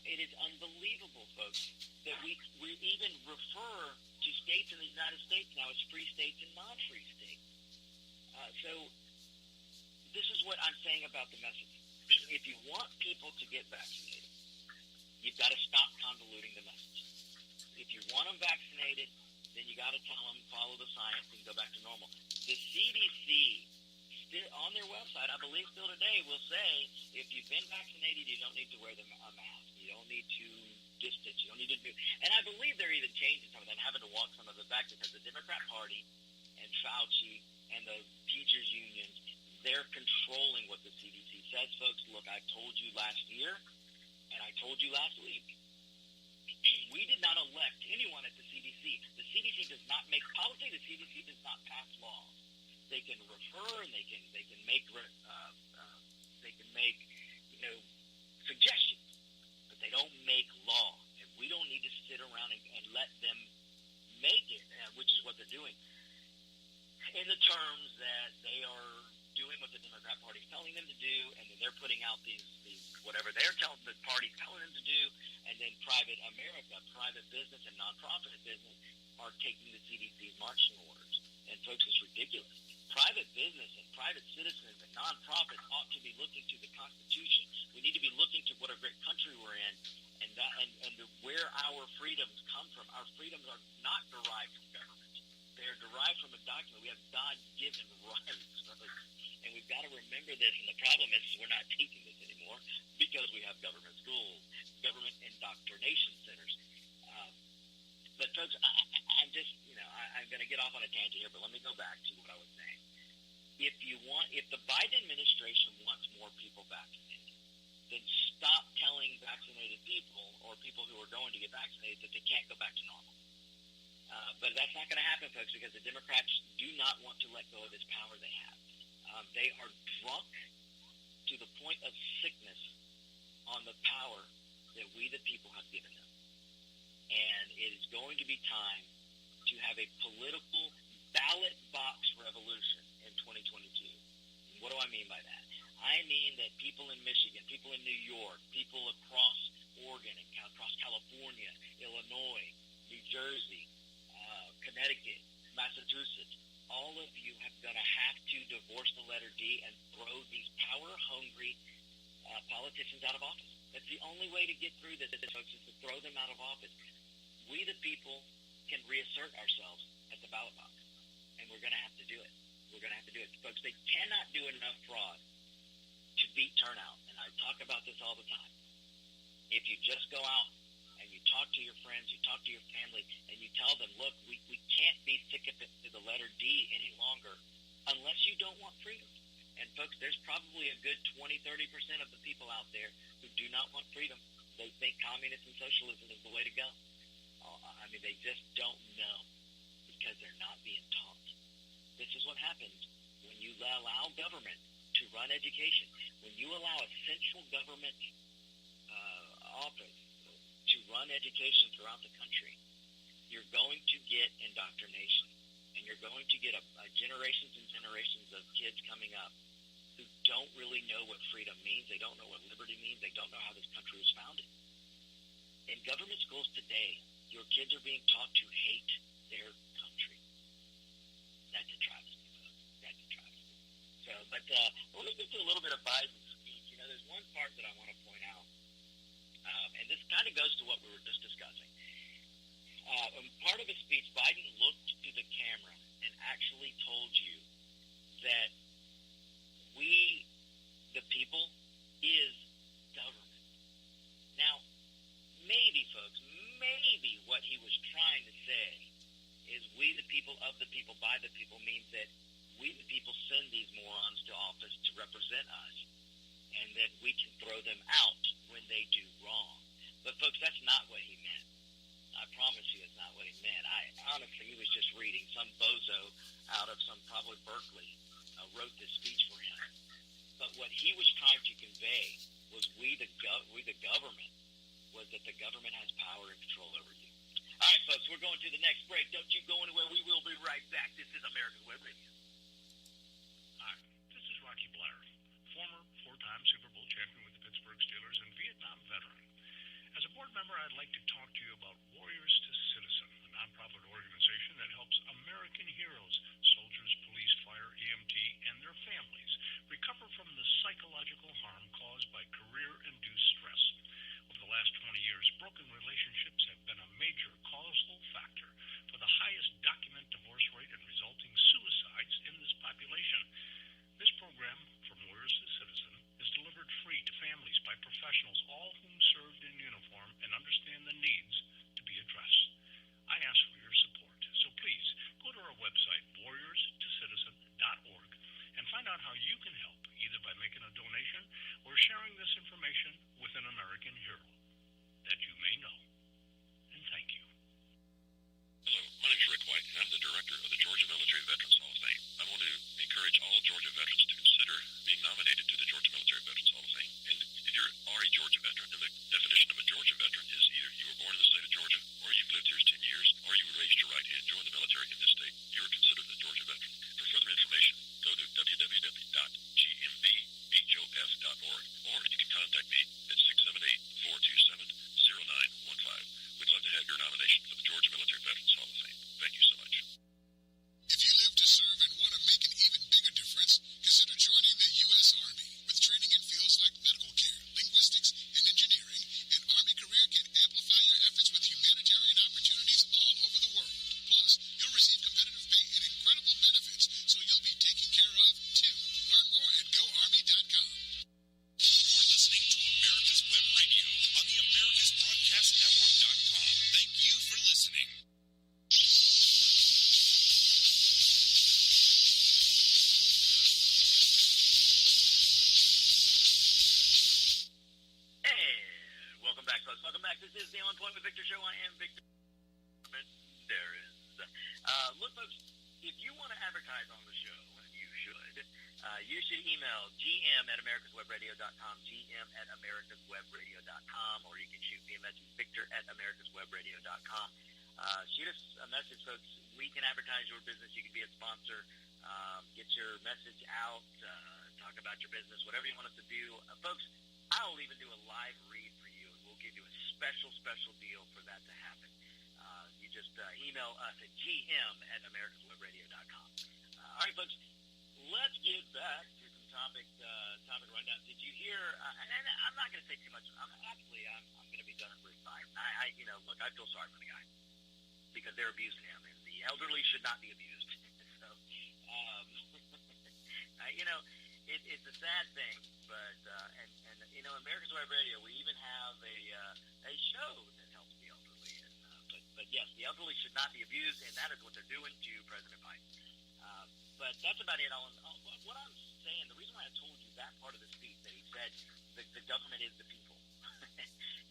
It is unbelievable, folks, that we even refer to states in the United States now as free states and non-free states. So this is what I'm saying about the message. If you want people to get vaccinated, you've got to stop convoluting the message. vaccinated, then you got to tell them, follow the science and go back to normal. The CDC, still on their website, I believe still today, will say if you've been vaccinated, you don't need to wear a mask. You don't need to distance. You don't need to do. And I believe they're even changing some of that, having to walk some of it back because the Democrat Party and Fauci and the teachers' unions, they're controlling what the CDC says, folks. Look, I told you last year, and I told you last week, we did not elect anyone at the CDC. The CDC does not make policy. The CDC does not pass laws. They can refer and they can make suggestions, but they don't make law. And we don't need to sit around and let them make it, which is what they're doing, in the terms that they are doing what the Democrat Party is telling them to do, and then they're putting out these whatever they're telling the party telling them to do, and then private business and nonprofit business are taking the CDC's marching orders. And folks, it's ridiculous. Private business and private citizens and nonprofits ought to be looking to the Constitution. We need to be looking to what a great country we're in, and where our freedoms come from. Our freedoms are not derived from government. They are derived from a document. We have God-given rights, and we've got to remember this. And the problem is we're not teaching this anymore because we have government schools, government indoctrination centers. But folks, I'm just, I'm going to get off on a tangent here, but let me go back to what I was saying. If the Biden administration wants more people vaccinated, then stop telling vaccinated people or people who are going to get vaccinated that they can't go back to normal. But that's not going to happen, folks, because the Democrats do not want to let go of this power they have. They are drunk to the point of sickness on the power that we, the people, have given them. And it is going to be time to have a political ballot box revolution in 2022. What do I mean by that? I mean that people in Michigan, people in New York, people across Oregon and across California, Illinois, New Jersey, Connecticut, Massachusetts, all of you have going to have to divorce the letter D and throw these power-hungry politicians out of office. That's the only way to get through this, folks, is to throw them out of office. We, the people, can reassert ourselves at the ballot box, and we're going to have to do it. We're going to have to do it. Folks, they cannot do enough fraud to beat turnout, and I talk about this all the time. If you just go out and you talk to your friends, you talk to your family, and you tell them, look, we can't be sycophant to the letter D any longer unless you don't want freedom. And, folks, there's probably a good 20-30% of the people out there who do not want freedom. They think communism and socialism is the way to go. I mean, they just don't know because they're not being taught. This is what happens when you allow government to run education. When you allow a central government office to run education throughout the country, you're going to get indoctrination. And you're going to get a generations and generations of kids coming up who don't really know what freedom means. They don't know what liberty means. They don't know how this country was founded. In government schools today, your kids are being taught to hate their country. That's a travesty, folks. That's a travesty. So, but let me get to a little bit of Biden's speech. There's one part that I want to point out, and this kind of goes to what we were just discussing. Part of his speech, Biden looked to the camera and actually told you that we, the people, is government. Now, maybe, folks, maybe what he was trying to say is we, the people, of the people, by the people, means that we, the people, send these morons to office to represent us, and that we can throw them out when they do wrong. But, folks, that's not what he meant. I promise you it's not what he meant. Honestly, he was just reading. Some bozo out of some probably Berkeley wrote this speech for him. But what he was trying to convey was we, the government, was that the government has power and control over you. All right, folks, we're going to the next break. Don't you go anywhere. We will be right back. This is America's Web Radio. Hi, this is Rocky Blair, former four-time Super Bowl champion with the Pittsburgh Steelers and Vietnam veteran. As a board member, I'd like to talk to you about Warriors to Citizen, a nonprofit organization that helps American heroes, soldiers, police, fire, EMT, and their families recover from the psychological harm caused by career-induced stress. Over the last 20 years, broken relationships have been a major causal factor for guys on the show, and you should email gm@americaswebradio.com, gm@americaswebradio.com, or you can shoot me a message, victor@americaswebradio.com. Shoot us a message, folks. We can advertise your business. You can be a sponsor. Get your message out. Talk about your business, whatever you want us to do. Folks, I'll even do a live read for you, and we'll give you a special deal for that to happen. You just email us at gm@americaswebradio.com. All right, folks, let's get back to some topic rundown. Did you hear? And I'm not going to say too much. I'm going to be done in brief time. Look, I feel sorry for the guy because they're abusing him, and the elderly should not be abused. So, it's a sad thing, but America's Web Radio, we even have a show that helps the elderly. But yes, the elderly should not be abused, and that is what they're doing to President Biden. But that's about it. What I'm saying, the reason why I told you that part of the speech that he said the government is the people,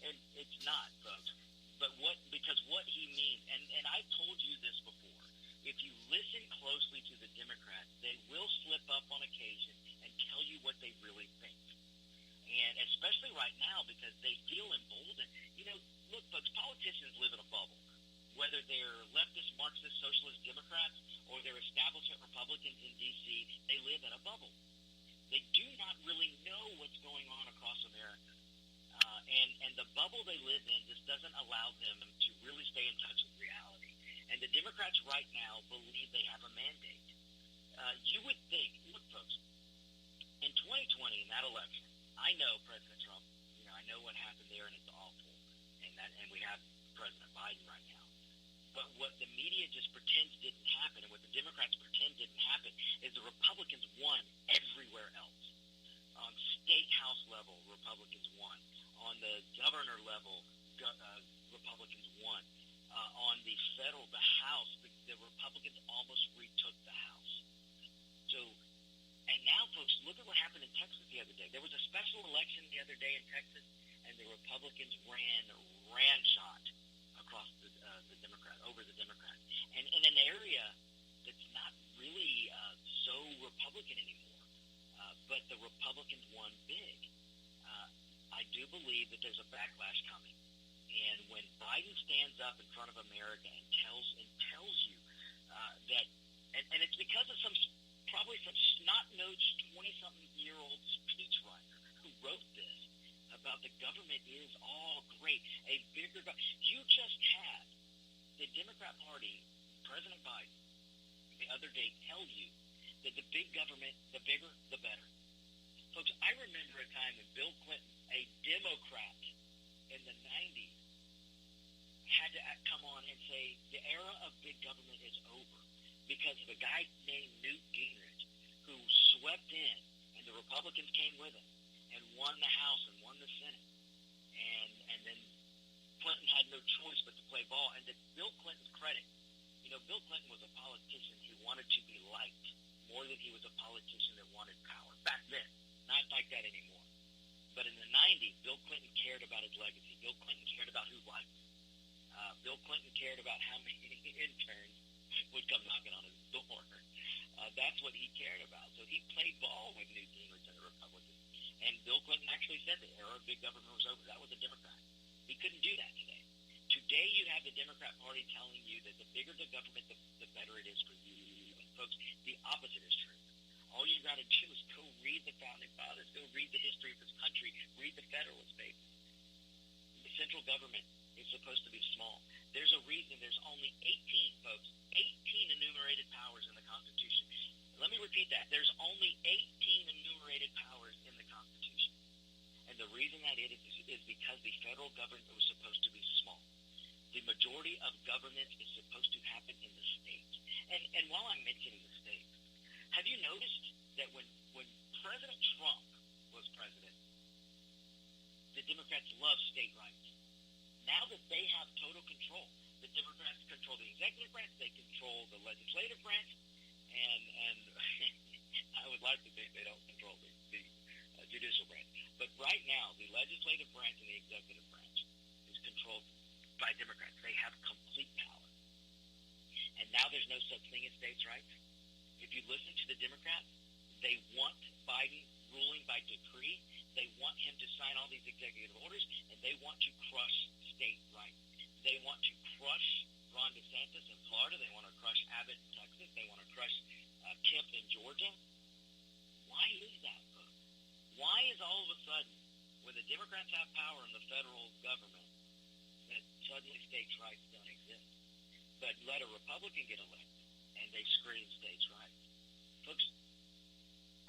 and it's not, folks. But because what he means, and I've told you this before, if you listen closely to the Democrats, they will slip up on occasion and tell you what they really think. And especially right now because they feel emboldened. Look, folks, politicians live in a bubble. Whether they're leftist, Marxist, socialist Democrats or they're establishment Republicans in D.C., they live in a bubble. They do not really know what's going on across America. And the bubble they live in just doesn't allow them to really stay in touch with reality. And the Democrats right now believe they have a mandate. You would think, look, folks, in 2020, in that election, I know President Trump, I know what happened there, and it's awful. And we have President Biden right now. But what the media just pretends didn't happen, and what the Democrats pretend didn't happen, is the Republicans won everywhere else. On state house level, Republicans won. On the governor level, Republicans won. On the federal, the House, the Republicans almost retook the House. So, and now, folks, look at what happened in Texas the other day. There was a special election the other day in Texas, and the Republicans ran shot across the Democrat, over the Democrat. And in an area that's not really so Republican anymore. But the Republicans won big. I do believe that there's a backlash coming. And when Biden stands up in front of America and tells you that, and it's because of probably some snot-nosed 20-something-year-old speechwriter who wrote this about the government is all great. A bigger you just had the Democrat Party, President Biden, the other day tell you that the big government, the bigger, the better. Folks, I remember a time when Bill Clinton, a Democrat in the 90s, had to come on and say the era of big government is over because of a guy named Newt Gingrich who swept in, and the Republicans came with him and won the House and won the Senate. And then Clinton had no choice but to play ball. And to Bill Clinton's credit, Bill Clinton was a politician who wanted to be liked more than he was a politician that wanted power. Back then, not like that anymore. But in the 90s, Bill Clinton cared about his legacy. Bill Clinton cared about who liked him. Bill Clinton cared about how many interns would come knocking on his door. That's what he cared about. So he played ball with Newt Gingrich and the Republicans. And Bill Clinton actually said the era of big government was over. That was a Democrat. He couldn't do that today. Today you have the Democrat Party telling you that the bigger the government, the better it is for you. And folks, the opposite is true. All you got to do is go read the Founding Fathers, go read the history of this country, read the Federalist Papers. The central government is supposed to be small. There's a reason there's only 18, folks, 18 enumerated powers in the Constitution. Let me repeat that. There's only 18 enumerated powers in the Constitution. And the reason that is because the federal government was supposed to be small. The majority of government is supposed to happen in the states. And while I'm mentioning the states, have you noticed that when President Trump was president, the Democrats love state rights. Now that they have total control, the Democrats control the executive branch, they control the legislative branch, and I would like to think they don't control the judicial branch. But right now, the legislative branch and the executive branch is controlled by Democrats. They have complete power. And now there's no such thing as states' rights. If if you listen to the Democrats, they want Biden ruling by decree. They want him to sign all these executive orders, and they want to crush state rights. They want to crush Ron DeSantis in Florida. They want to crush Abbott in Texas. They want to crush Kemp in Georgia. Why is that, folks? Why is all of a sudden, when the Democrats have power in the federal government, that suddenly states' rights don't exist? But let a Republican get elected, and they scream states' rights. Folks,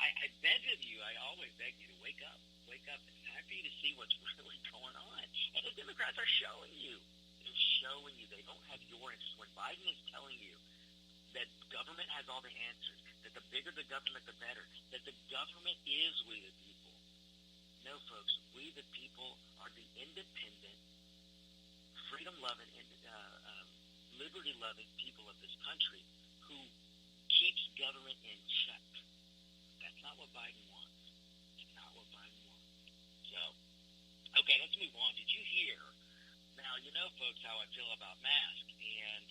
I beg of you, I always beg you to wake up. Wake up. It's time for you to see what's really going on. And the Democrats are showing you. They're showing you. They don't have your interests. When Biden is telling you that government has all the answers, that the bigger the government, the better, that the government is we the people. No, folks, we the people are the independent, freedom-loving, liberty-loving people of this country who keeps government in check. That's not what Biden wants. It's not what Biden wants. So, okay, let's move on. Did you hear? Now, you know, folks, how I feel about masks, and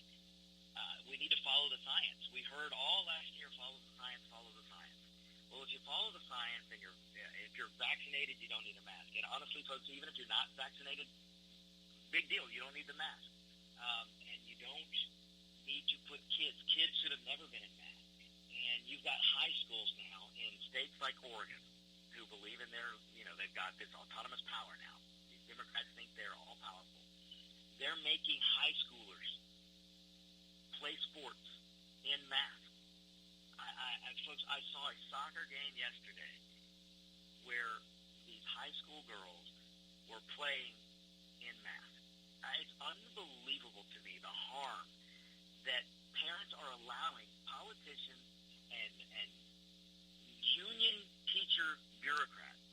we need to follow the science. We heard all last year, follow the science, follow the science. Well, if you follow the science and if you're vaccinated, you don't need a mask. And honestly, folks, even if you're not vaccinated, big deal. You don't need the mask. And you don't need to put kids. Kids should have never been in masks. And you've got high schools now in states like Oregon who believe in their, they've got this autonomous power now. These Democrats think they're all powerful. They're making high schoolers play sports in masks. Folks, I saw a soccer game yesterday where these high school girls were playing in masks. It's unbelievable to me the harm that parents are allowing politicians and union teacher bureaucrats,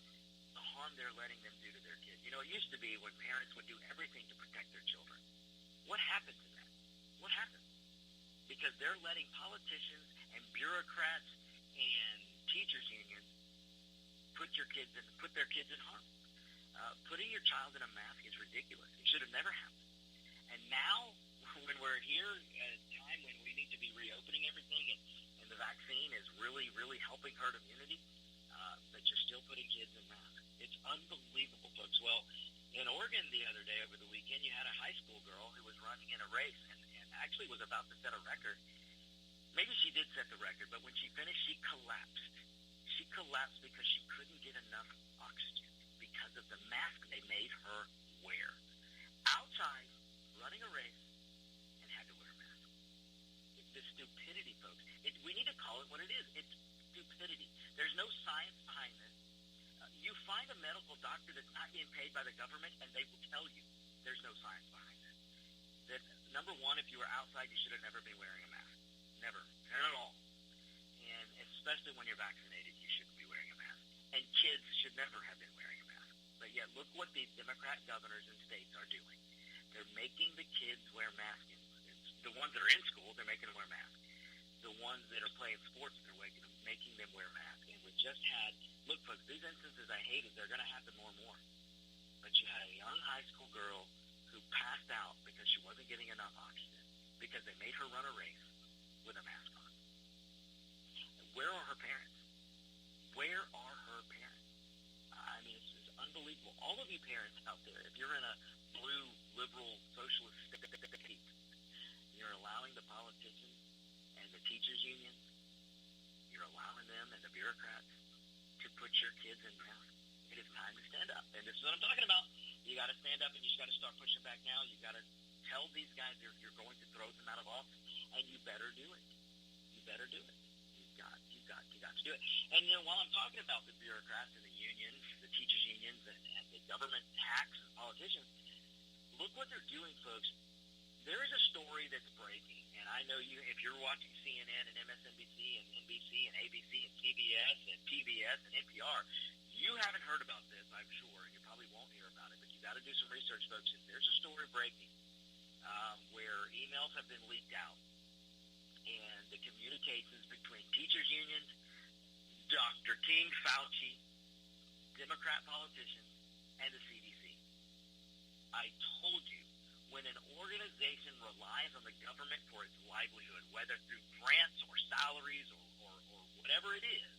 the harm they're letting them do to their kids. It used to be when parents would do everything to protect their children. What happened to that? What happened? Because they're letting politicians and bureaucrats and teachers unions put their kids in harm. Putting your child in a mask is ridiculous. It should have never happened. And now, when we're here at a time when we need to be reopening everything, and the vaccine is really, really helping herd immunity, but you're still putting kids in masks. It's unbelievable, folks. Well, in Oregon the other day over the weekend, you had a high school girl who was running in a race and actually was about to set a record. Maybe she did set the record, but when she finished, she collapsed. She collapsed because she couldn't get enough oxygen because of the mask they made her wear. Outside, running a race, and had to wear a mask. It's the stupidity, folks. We need to call it what it is. It's stupidity. There's no science behind this. You find a medical doctor that's not being paid by the government, and they will tell you there's no science behind it. That, number one, if you were outside, you should have never been wearing a mask. Never. Not at all. And especially when you're vaccinated, you shouldn't be wearing a mask. And kids should never have been wearing a mask. But yet, look what these Democrat governors and states are doing. They're making the kids wear masks. The ones that are in school, they're making them wear masks. The ones that are playing sports, they're making them wear masks. And we just had, look, folks, these instances I hated, they're going to happen more and more. But you had a young high school girl who passed out because she wasn't getting enough oxygen because they made her run a race with a mask on. Where are her parents? Where are her parents? I mean, it's unbelievable. All of you parents out there, if you're in a blue, liberal, socialist state, you're allowing the politicians and the teachers unions, you're allowing them and the bureaucrats to put your kids in masks. It is time to stand up. And this is what I'm talking about. You got to stand up and you just got to start pushing back now. You got to tell these guys you're going to throw them out of office, and you better do it. You better do it. You got to do it. And while I'm talking about the bureaucrats and the unions, the teachers unions, and the government hacks and politicians, look what they're doing, folks. There is a story that's breaking, and I know you, if you're watching CNN and MSNBC and NBC and ABC and CBS and PBS and NPR, you haven't heard about this, I'm sure, and you probably won't hear about it, but you got to do some research, folks. There's a story breaking where emails have been leaked out, and the communications between teachers unions, Dr. King, Fauci, Democrat politicians, and the CDC. I told you, when an organization relies on the government for its livelihood, whether through grants or salaries or whatever it is,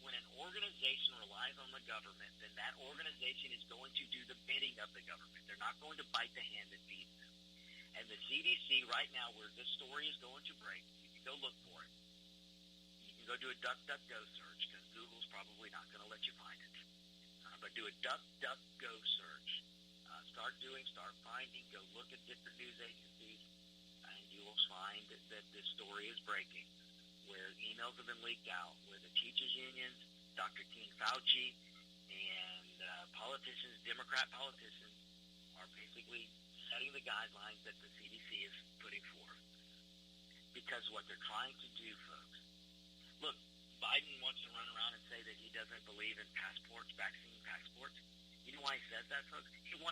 when an organization relies on the government, then that organization is going to do the bidding of the government. They're not going to bite the hand that feeds them. And the CDC right now, where this story is going to break, you can go look for it. You can go do a DuckDuckGo search, because Google's probably not going to let you find it. But do a DuckDuckGo search. Start finding, go look at different news agencies, and you will find that this story is breaking, where emails have been leaked out, where the teachers' unions, Dr. King Fauci, and politicians, Democrat politicians, are basically setting the guidelines that the CDC is putting forth. Because what they're trying to do, folks, look, Biden wants to run around and say that he doesn't believe in passports, vaccine passports. You know why he says that, folks? He 100%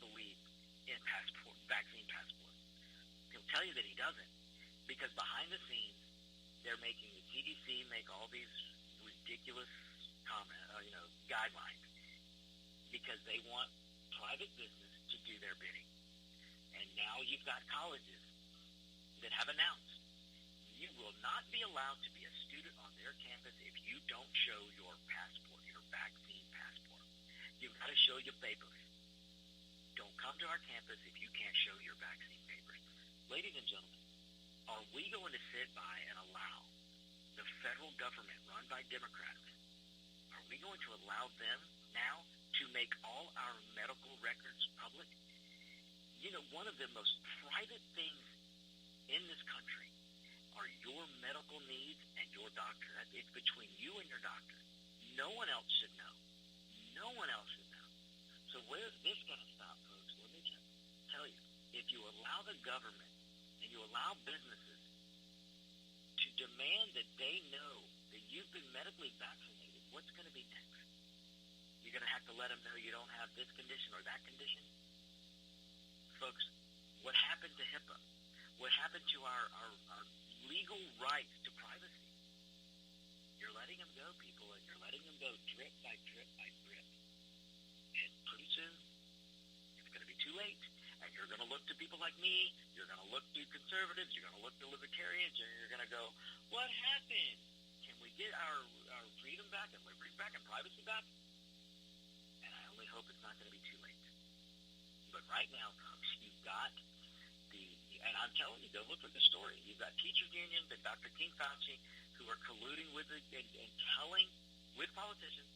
believes in vaccine passports. He'll tell you that he doesn't, because behind the scenes, they're making the CDC make all these ridiculous guidelines, because they want private business to do their bidding. And now you've got colleges that have announced you will not be allowed to be a student on their campus if you don't show your passport, your vaccine passport. You've got to show your papers. Don't come to our campus if you can't show your vaccine papers. Ladies and gentlemen, are we going to sit by and allow the federal government run by Democrats, are we going to allow them now to make all our medical records public? You know, one of the most private things in this country are your medical needs and your doctor. It's between you and your doctor. No one else should know. No one else should know. So where's this going to stop, folks? Let me just tell you, if you allow the government and you allow businesses to demand that they know that you've been medically vaccinated, what's going to be next? You're going to have to let them know you don't have this condition or that condition? Folks, what happened to HIPAA? What happened to our legal rights to privacy? You're letting them go, people, and you're letting them go drip by drip by drip. And pretty soon, it's going to be too late. And you're going to look to people like me, you're going to look to conservatives, you're going to look to libertarians, and you're going to go, what happened? Can we get our freedom back and liberty back and privacy back? And I only hope it's not going to be too late. But right now, folks, you've got and I'm telling you, go look at the story. You've got teachers' unions and Dr. King Fauci who are colluding with it and telling, with politicians,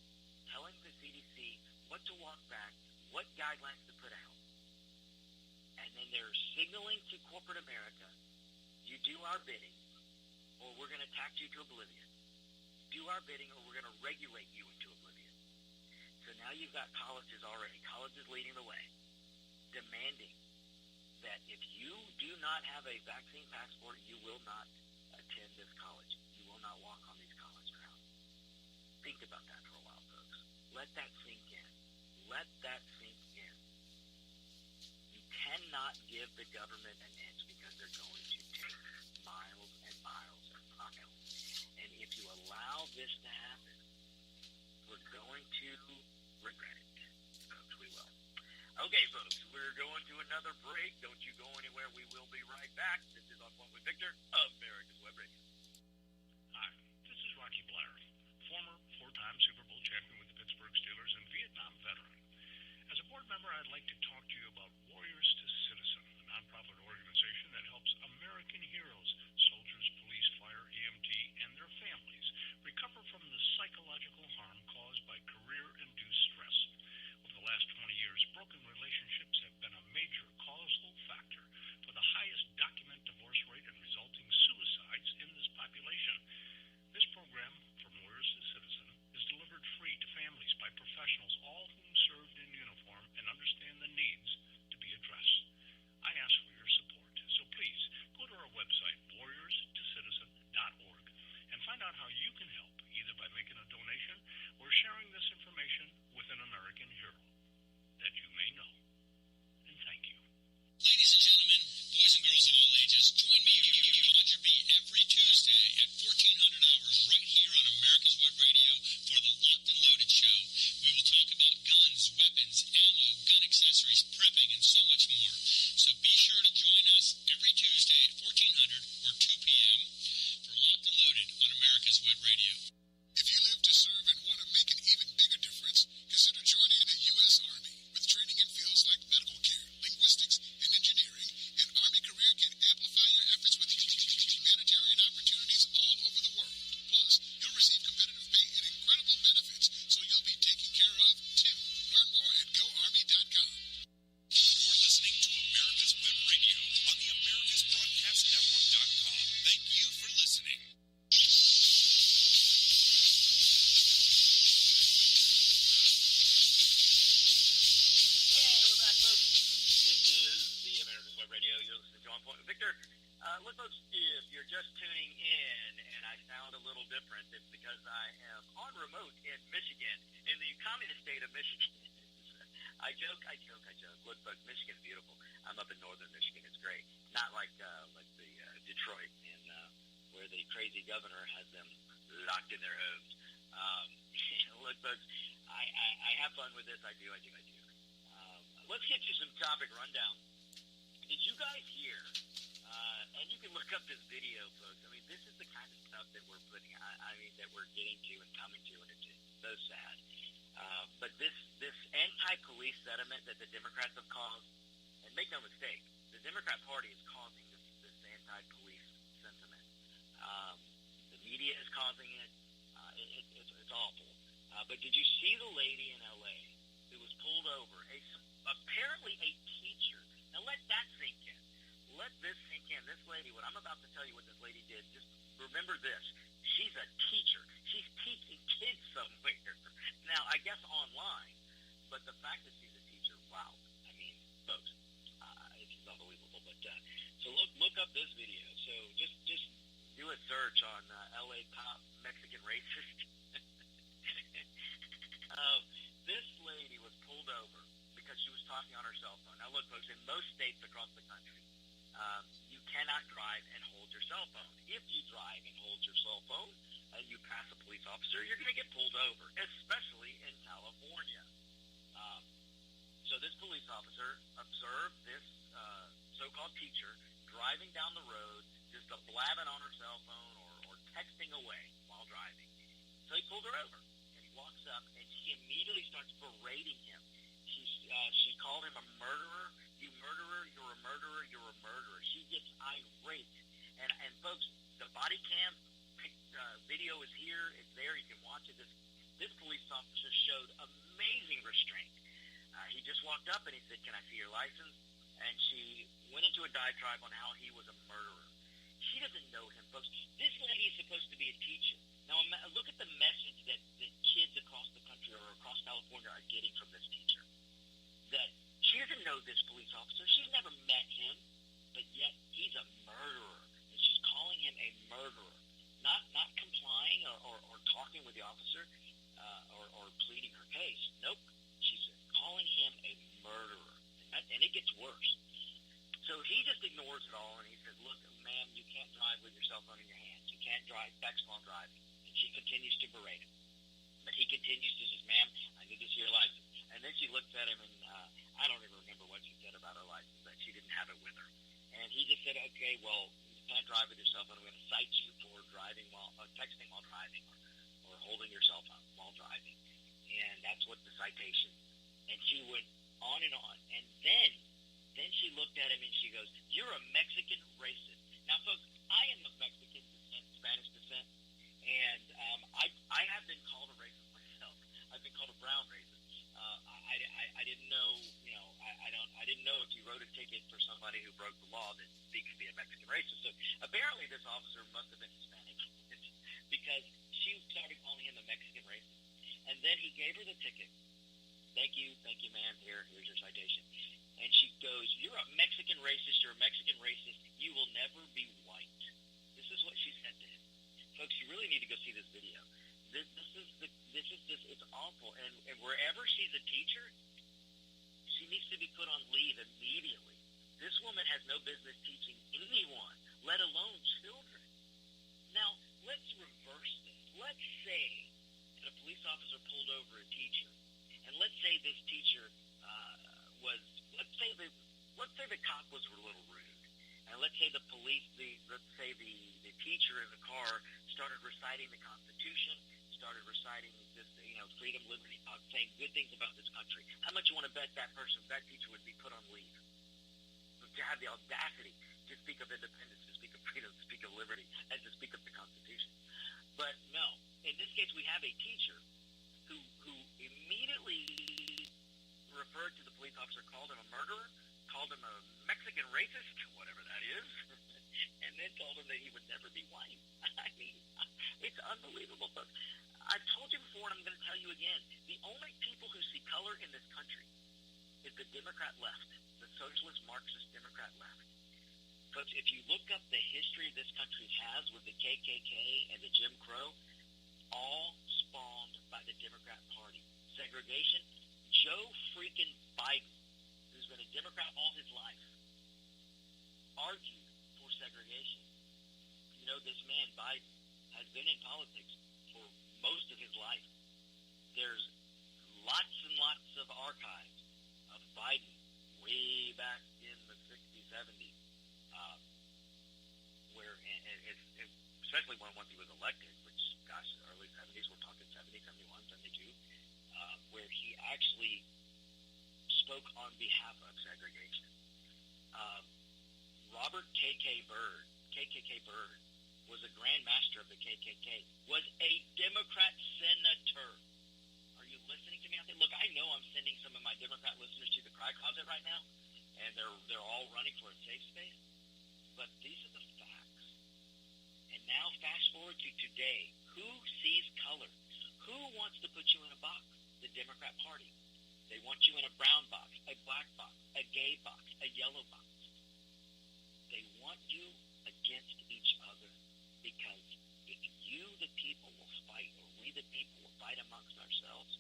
telling the CDC what to walk back, what guidelines to put out. And then they're signaling to corporate America, you do our bidding, or we're going to tax you to oblivion. Do our bidding, or we're going to regulate you into oblivion. So now you've got colleges already, colleges leading the way, demanding that if you do not have a vaccine passport, you will not attend this college. You will not walk on these college grounds. Think about that for a while, folks. Let that sink in. Let that sink in. You cannot give the government an inch, because they're going to take miles and miles of miles. And if you allow this to happen, we're going to regret it. Folks, we will. Okay, folks, we're going to another break. Don't you go anywhere. We will be right back. This is On Point with Victor, America's Web Radio. Hi, this is Rocky Blair, former four-time Super Bowl champion with the Pittsburgh Steelers and Vietnam veteran. As a board member, I'd like to talk to you about Warriors to Citizen, a nonprofit organization that helps American heroes, soldiers, police, fire, EMT, and their families recover from the psychological harm caused by career-induced stress. Over the last 20 years, broken relationships have been a major causal factor for the highest documented divorce rate and resulting suicides in this population. This program, From Warriors to Citizen, is delivered free to families by professionals, all whom served in uniform and understand the needs to be addressed. I ask for your support. On Point. Victor, look, folks, if you're just tuning in and I sound a little different, it's because I am on remote in Michigan, in the communist state of Michigan. I joke. Look, folks, Michigan's beautiful. I'm up in northern Michigan. It's great. Not like the Detroit, and where the crazy governor has them locked in their homes. Look, folks, I have fun with this. I do. Let's get you some topic rundown. Did you guys hear, and you can look up this video, folks. I mean, this is the kind of stuff that we're putting, that we're getting to and coming to, and it's so sad. But this anti-police sentiment that the Democrats have caused, and make no mistake, the Democrat Party is causing this anti-police sentiment. The media is causing it. It's awful. But did you see the lady in L.A. who was pulled over? Apparently a teacher. Now let that sink in. Let this sink in. This lady, what I'm about to tell you what this lady did, just remember this. She's a teacher. She's teaching kids somewhere. Now, I guess online, but the fact that she's a teacher, wow. I mean, folks, it's unbelievable. But so look up this video. So just do a search on L.A. cop Mexican racist. This lady was pulled over because she was talking on her cell phone. Now, look, folks, in most states across the country, you cannot drive and hold your cell phone. If you drive and hold your cell phone and you pass a police officer, you're going to get pulled over, especially in California. So this police officer observed this so-called teacher driving down the road, just blabbing on her cell phone or texting away while driving. So he pulled her over, and he walks up, and she immediately starts berating him. She called him a murderer. You murderer, you're a murderer, you're a murderer. She gets irate. And folks, the body cam video is here. It's there. You can watch it. This police officer showed amazing restraint. He just walked up and he said, "Can I see your license?" And she went into a diatribe on how he was a murderer. She doesn't know him, folks. This lady is supposed to be a teacher. Now, look at the message that kids across the country or across California are getting from this teacher. That she doesn't know this police officer. She's never met him, but yet he's a murderer, and she's calling him a murderer. Not complying or talking with the officer or pleading her case. Nope, she's calling him a murderer, and it gets worse. So he just ignores it all, and he says, "Look, ma'am, you can't drive with your cell phone in your hands. You can't text while driving." And she continues to berate him. But he continues to say, "Ma'am, I need to see your license." And then she looks at him, and I don't even remember what she said about her license, that she didn't have it with her. And he just said, "Okay, well, you can't drive with your cell phone. I'm going to cite you for driving texting while driving or holding your cell phone while driving." And that's what the citation. And she went on and on. And then she looked at him and she goes, "You're a Mexican racist." Now, folks, I am of Mexican descent, Spanish descent, and I have been called a racist myself. I've been called a brown racist. I didn't know, I didn't know if you wrote a ticket for somebody who broke the law that he could be a Mexican racist. So apparently this officer must have been Hispanic because she started calling him a Mexican racist. And then he gave her the ticket. Thank you, ma'am. Here's your citation. And she goes, "You're a Mexican racist. You're a Mexican racist. You will never be white." This is what she said to him. Folks, you really need to go see this video. It's awful. And wherever she's a teacher, she needs to be put on leave immediately. This woman has no business teaching anyone, let alone children. Now, let's reverse this. Let's say that a police officer pulled over a teacher, and let's say this teacher let's say the cop was a little rude, and let's say the teacher in the car started reciting the Constitution, started reciting this, freedom, liberty, saying good things about this country. How much you want to bet that teacher would be put on leave? To have the audacity to speak of independence, to speak of freedom, to speak of liberty, and to speak of the Constitution. But no, in this case, we have a teacher who immediately referred to the police officer, called him a murderer, called him a Mexican racist, whatever that is, and then told him that he would never be white. I mean, it's unbelievable, folks. I've told you before, and I'm going to tell you again, the only people who see color in this country is the Democrat left, the socialist, Marxist Democrat left. folks, if you look up the history this country has with the KKK and the Jim Crow, all spawned by the Democrat Party. Segregation, Joe freaking Biden, who's been a Democrat all his life, argued for segregation. You know, this man, Biden, has been in politics for most of his life. There's lots and lots of archives of Biden way back in the 60s, 70s, where, especially once he was elected, which, gosh, early 70s, we're talking 70, 71, 72, where he actually spoke on behalf of segregation. Robert KKK Byrd was a Grand Master of the KKK, was a Democrat senator. Are you listening to me out there? Look, I know I'm sending some of my Democrat listeners to the cry closet right now, and they're all running for a safe space. But these are the facts. And now fast forward to today. Who sees color? Who wants to put you in a box? The Democrat Party. They want you in a brown box, a black box, a gay box, a yellow box. They want you against each other because if you, the people, will fight, or we, the people, will fight amongst ourselves,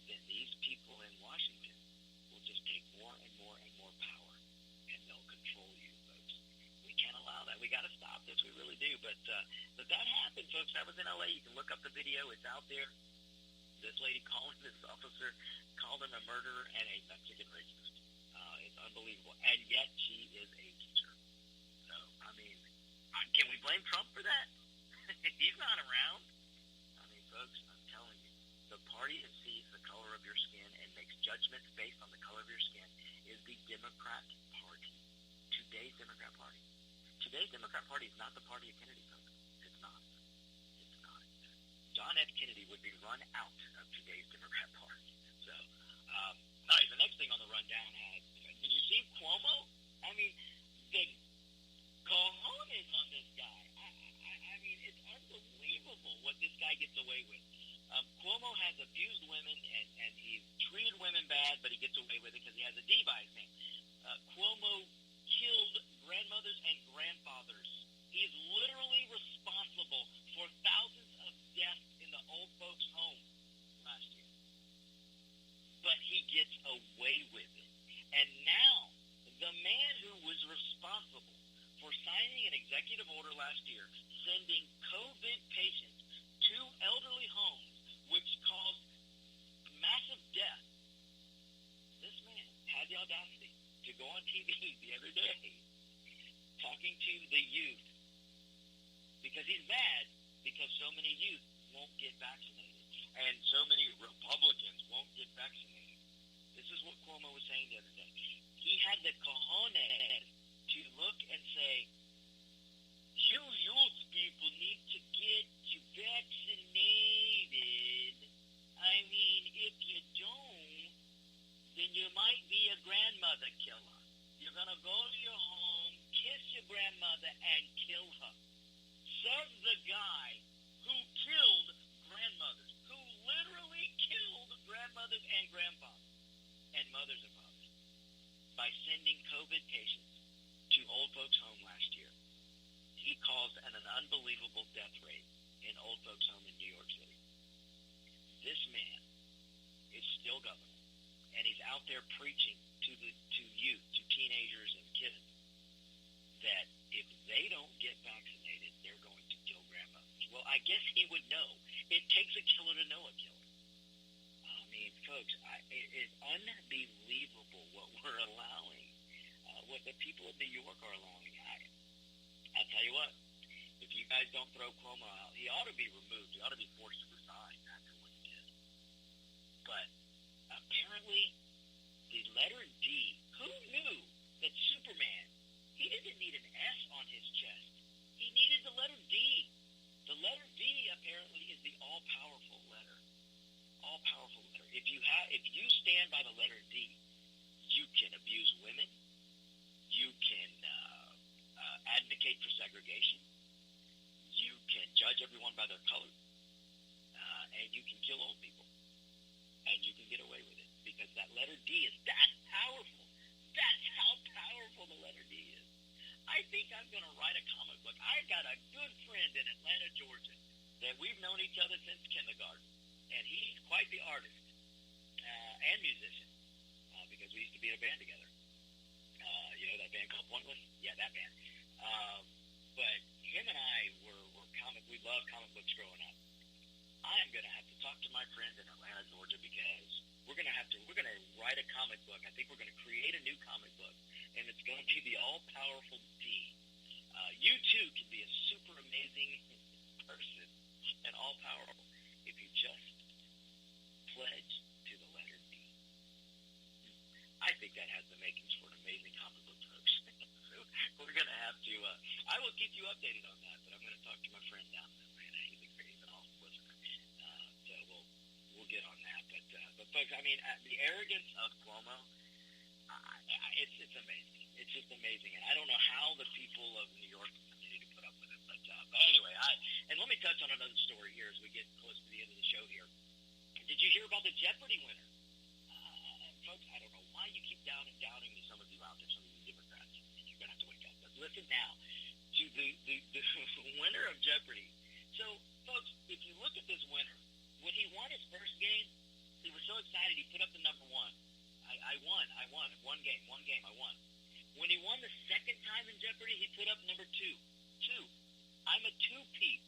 then these people in Washington will just take more and more and more power, and they'll control you, folks. We can't allow that. We got to stop this. We really do. But that happened, folks. I was in L.A. You can look up the video. It's out there. This lady calling this officer, called him a murderer and a Mexican racist. It's unbelievable. And yet she is a teacher. So, I mean, can we blame Trump for that? He's not around. I mean, folks, I'm telling you, the party that sees the color of your skin and makes judgments based on the color of your skin is the Democrat Party. Today's Democrat Party. Today's Democrat Party is not the party of Kennedy, folks. It's not. It's not. John F. Kennedy would be run out of today's Democrat Party. So, all right, the next thing on the rundown did you see Cuomo? I mean, the cojones on this guy. I mean, it's unbelievable what this guy gets away with. Cuomo has abused women, and he's treated women bad, but he gets away with it because he has a D by his name. Cuomo killed grandmothers and grandfathers. He's literally responsible for thousands of deaths in the old folks' home last year. But he gets away with it. And now, the man who was responsible for signing an executive order last year, sending COVID patients to elderly homes, which caused massive death, this man had the audacity to go on TV the other day talking to the youth because he's mad because so many youth won't get vaccinated and so many Republicans won't get vaccinated. This is what Cuomo was saying the other day. He had the cojones to look and say, you youth people need to get you vaccinated. I mean, if you don't, then you might be a grandmother killer. You're going to go to your home, kiss your grandmother, and kill her. Says the guy who killed grandmothers, who literally killed grandmothers and grandfathers and mothers and fathers by sending COVID patients to old folks' home last year. He caused an unbelievable death rate in old folks' home in New York City. This man is still governor, and he's out there preaching to youth, to teenagers and kids, that if they don't get vaccinated, they're going to kill grandmothers. Well, I guess he would know. It takes a killer to know a killer. I mean, folks, it is unbelievable what we're allowing, what the people of New York are allowing. I'll tell you what, if you guys don't throw Cuomo out, he ought to be removed. He ought to be forced to resign after what he did. But apparently, the letter D, who knew that Superman, he didn't need an S on his chest. He needed the letter D. The letter D apparently is the all-powerful letter. All-powerful letter. If you stand by the letter D, you can abuse women. You can advocate for segregation. You can judge everyone by their color. And you can kill old people. And you can get away with it. Because that letter D is that powerful. I'm going to write a comic book. I got a good friend in Atlanta, Georgia, that we've known each other since kindergarten, and he's quite the artist and musician because we used to be in a band together. You know that band called Pointless? Yeah, that band. But him and I we loved comic books growing up. I am going to have to talk to my friend in Atlanta, Georgia, because we're going to write a comic book. I think we're going to create a new comic book, and it's going to be the all-powerful D. You too can be a super amazing person and all-powerful if you just pledge to the letter D. I think that has the makings for an amazing comic book, folks. So we're going to have to. I will keep you updated on that, but I'm going to talk to my friend down in Atlanta. He's an awesome listener, so we'll get on that. But folks, I mean, the arrogance of Cuomo, it's amazing. It's just amazing, and I don't know how the people of New York continue to put up with it. But anyway, and let me touch on another story here as we get close to the end of the show here. Did you hear about the Jeopardy winner? Folks, I don't know why you keep doubting some of you out there, some of you Democrats. You're going to have to wake up. But listen now to the winner of Jeopardy. So, folks, if you look at this winner, when he won his first game, he was so excited he put up the number one. I won. One game, I won. When he won the second time in Jeopardy, he put up number two. I'm a two-peat.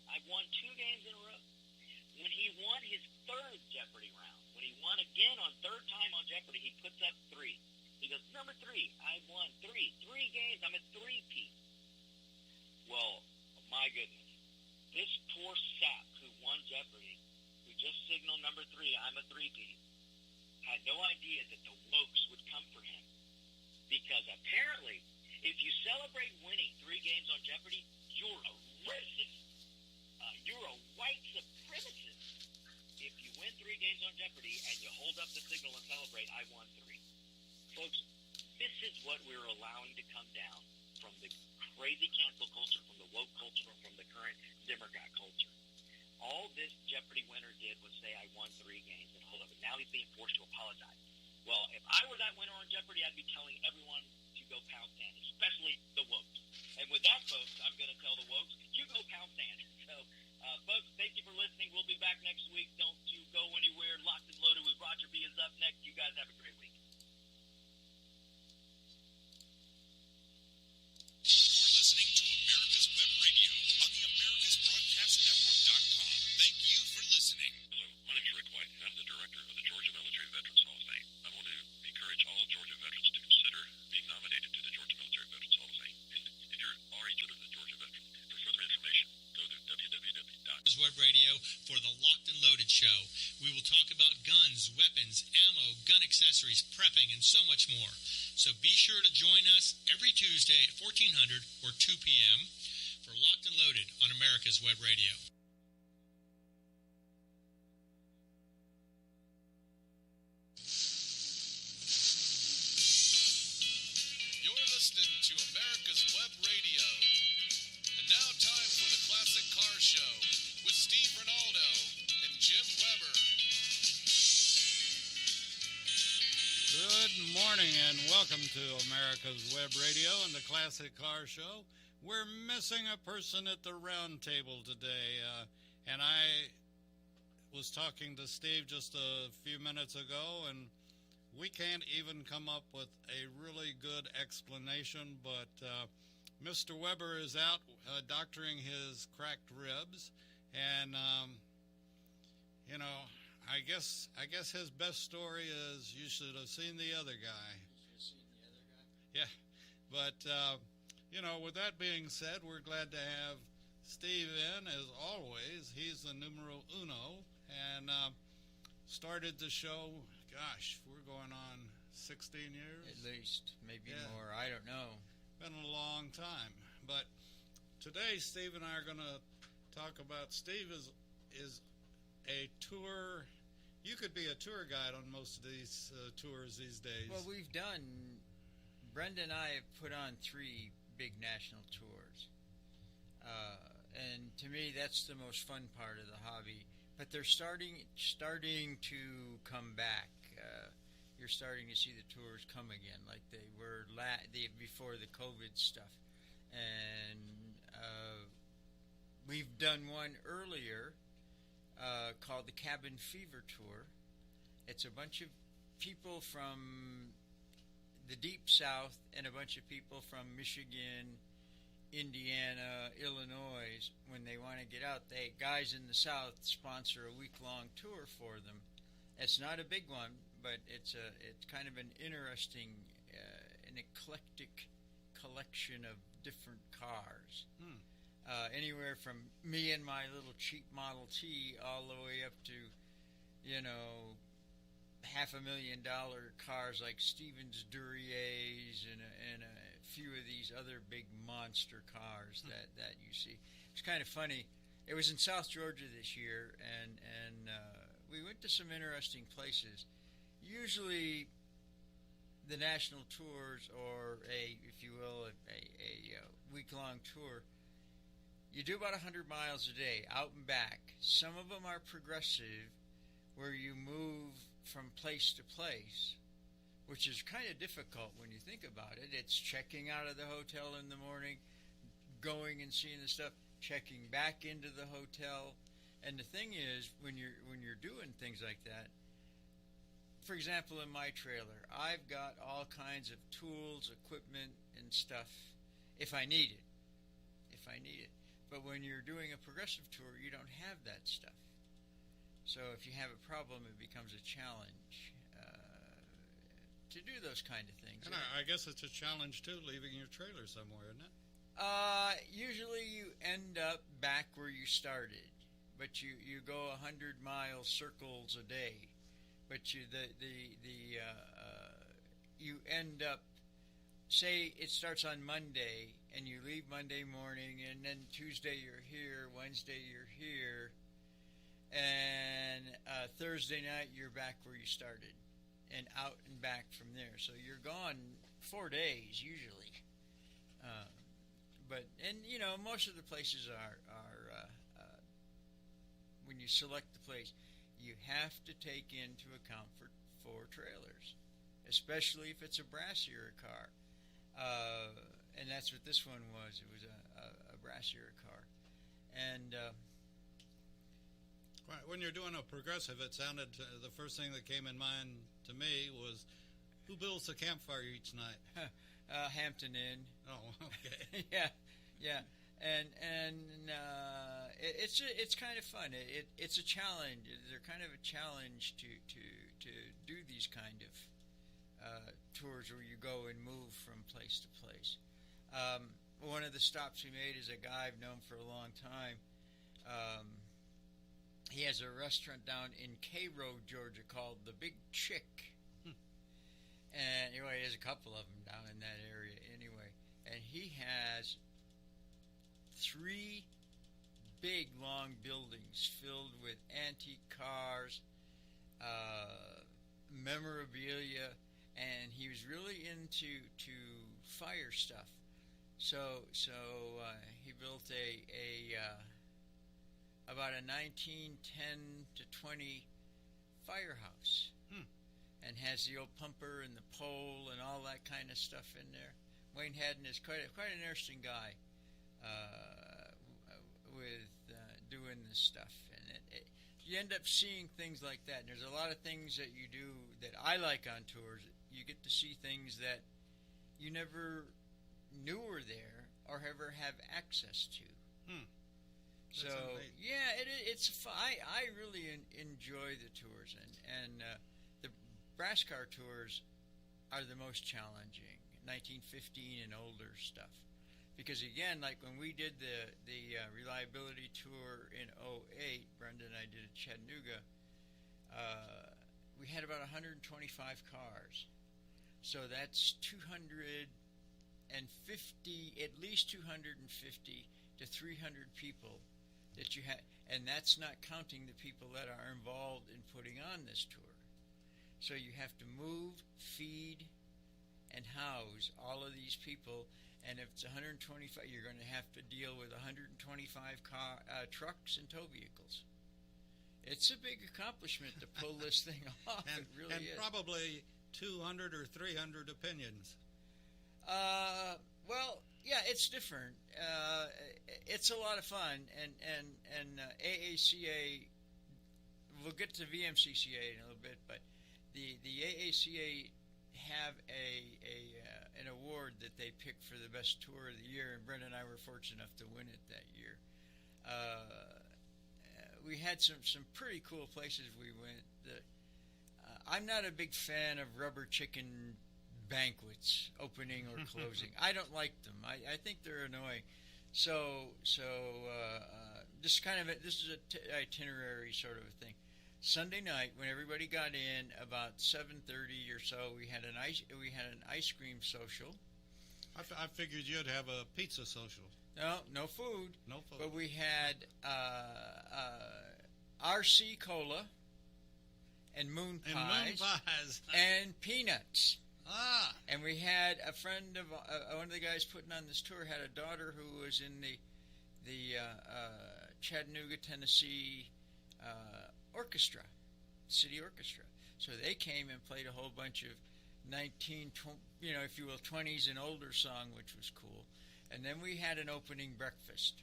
I've won 2 games in a row. When he won his third Jeopardy round, when he won again on third time on Jeopardy, he puts up 3. He goes, number 3, I won 3 games. I'm a three-peat. Well, my goodness, this poor sap who won Jeopardy, who just signaled number 3, I'm a three-peat, had no idea that the wokes would come for him. Because apparently, if you celebrate winning 3 games on Jeopardy, you're a racist. You're a white supremacist. If you win 3 games on Jeopardy and you hold up the signal and celebrate, I won 3. Folks, this is what we're allowing to come down from the crazy cancel culture, from the woke culture, from the current Democrat culture. All this Jeopardy winner did was say, I won 3 games and hold up. And now he's being forced to apologize. Well, if I were that winner on Jeopardy, I'd be telling everyone to go pound sand, especially the wokes. And with that, folks, I'm going to tell the wokes, you go pound sand. So, folks, thank you for listening. We'll be back next week. Don't you go anywhere. Locked and Loaded with Roger B is up next. You guys have a great week. You're listening to America's Web Radio on the AmericasBroadcastNetwork.com. Thank you for listening. Hello, my name is Rick White, and I'm the director of the Georgia Military Veterans Hall of Fame. I want to encourage all Georgia veterans to consider being nominated to the Georgia Military Veterans Hall of Fame. And if you're already a Georgia veteran, for further information, go to www.americasweb.com. Web Radio for the Locked and Loaded Show. We will talk about guns, weapons, ammo, gun accessories, prepping, and so much more. So be sure to join us every Tuesday at 1400 or 2 p.m. for Locked and Loaded on America's Web Radio. You're listening to America's Web Radio. And now time for the Classic Car Show with Steve Ronaldo and Jim Weber. Good morning and welcome to America's Web Radio and the Classic Car Show. We're missing a person at the round table today, and I was talking to Steve just a few minutes ago, and we can't even come up with a really good explanation, but Mr. Weber is out doctoring his cracked ribs, and you know, I guess his best story is you should have seen the other guy. Yeah, but you know, with that being said, we're glad to have Steve in as always. He's the numero uno, and started the show. Gosh, we're going on 16 years? At least, maybe Yeah. more. I don't know. Been a long time. But today, Steve and I are going to talk about, Steve is a tour, you could be a tour guide on most of these tours these days. Well, Brenda and I have put on 3 big national tours. And to me, that's the most fun part of the hobby. But they're starting to come back. You're starting to see the tours come again, like they were before the COVID stuff. and we've done one earlier called the Cabin Fever Tour. It's a bunch of people from the Deep South and a bunch of people from Michigan, Indiana, Illinois. When they want to get out, guys in the South sponsor a week-long tour for them. It's not a big one, but it's kind of an interesting, an eclectic collection of different cars. Anywhere from me and my little cheap Model T all the way up to, $500,000 cars like Stevens Durier's and a few of these other big monster cars that you see. It's kind of funny. It was in South Georgia this year, and we went to some interesting places. Usually, the national tours, or if you will, a week-long tour, you do about 100 miles a day, out and back. Some of them are progressive, where you move from place to place, which is kind of difficult when you think about it. It's checking out of the hotel in the morning, going and seeing the stuff, checking back into the hotel. And the thing is, when you're doing things like that, for example, in my trailer, I've got all kinds of tools, equipment, and stuff if I need it. But when you're doing a progressive tour, you don't have that stuff. So if you have a problem, it becomes a challenge to do those kind of things. And I guess it's a challenge, too, leaving your trailer somewhere, isn't it? Usually you end up back where you started, but you go 100-mile circles a day. But you end up, say it starts on Monday, and you leave Monday morning, and then Tuesday you're here, Wednesday you're here, and Thursday night you're back where you started, and out and back from there. So you're gone 4 days usually. Most of the places are when you select the place, you have to take into account for trailers, especially if it's a brassier car. And that's what this one was. It was a brassier car. And when you're doing a progressive, it sounded, the first thing that came in mind to me was, who builds the campfire each night? Hampton Inn. Oh, okay. Yeah. And it's kind of fun. It's a challenge. They're kind of a challenge to do these kind of tours where you go and move from place to place. One of the stops we made is a guy I've known for a long time. He has a restaurant down in Cairo, Georgia, called The Big Chick. And anyway, there's a couple of them down in that area anyway. And he has 3 big, long buildings filled with antique cars, memorabilia, and he was really into fire stuff. So he built about a 1910 to 20 firehouse, and has the old pumper and the pole and all that kind of stuff in there. Wayne Haddon is quite an interesting guy with doing this stuff, and you end up seeing things like that. And there's a lot of things that you do that I like on tours. You get to see things that you never knew were there or ever have access to. So it's fun. I really enjoy the tours, and the brass car tours are the most challenging, 1915 and older stuff, because again, like when we did the reliability tour in 2008, Brenda and I did at Chattanooga. We had about 125 cars, so that's 250, at least 250 to 300 people that you had, and that's not counting the people that are involved in putting on this tour. So you have to move, feed, and house all of these people, and if it's 125, you're going to have to deal with 125 trucks and tow vehicles. It's a big accomplishment to pull this thing off. It really is. And probably 200 or 300 opinions. Well, Yeah, it's different. It's a lot of fun, and AACA. We'll get to VMCCA in a little bit, but the AACA have an award that they pick for the best tour of the year, and Brenda and I were fortunate enough to win it that year. We had some pretty cool places we went. I'm not a big fan of rubber chicken banquets, opening or closing. I don't like them. I think they're annoying. So this is a itinerary sort of a thing. Sunday night, when everybody got in, about 7:30 or so, we had an ice cream social. I figured you'd have a pizza social. No food. No food. But we had RC Cola and moon pies. And peanuts. Ah. And we had a friend of one of the guys putting on this tour had a daughter who was in the Chattanooga, Tennessee orchestra, city orchestra. So they came and played a whole bunch of 20s and older song, which was cool. And then we had an opening breakfast.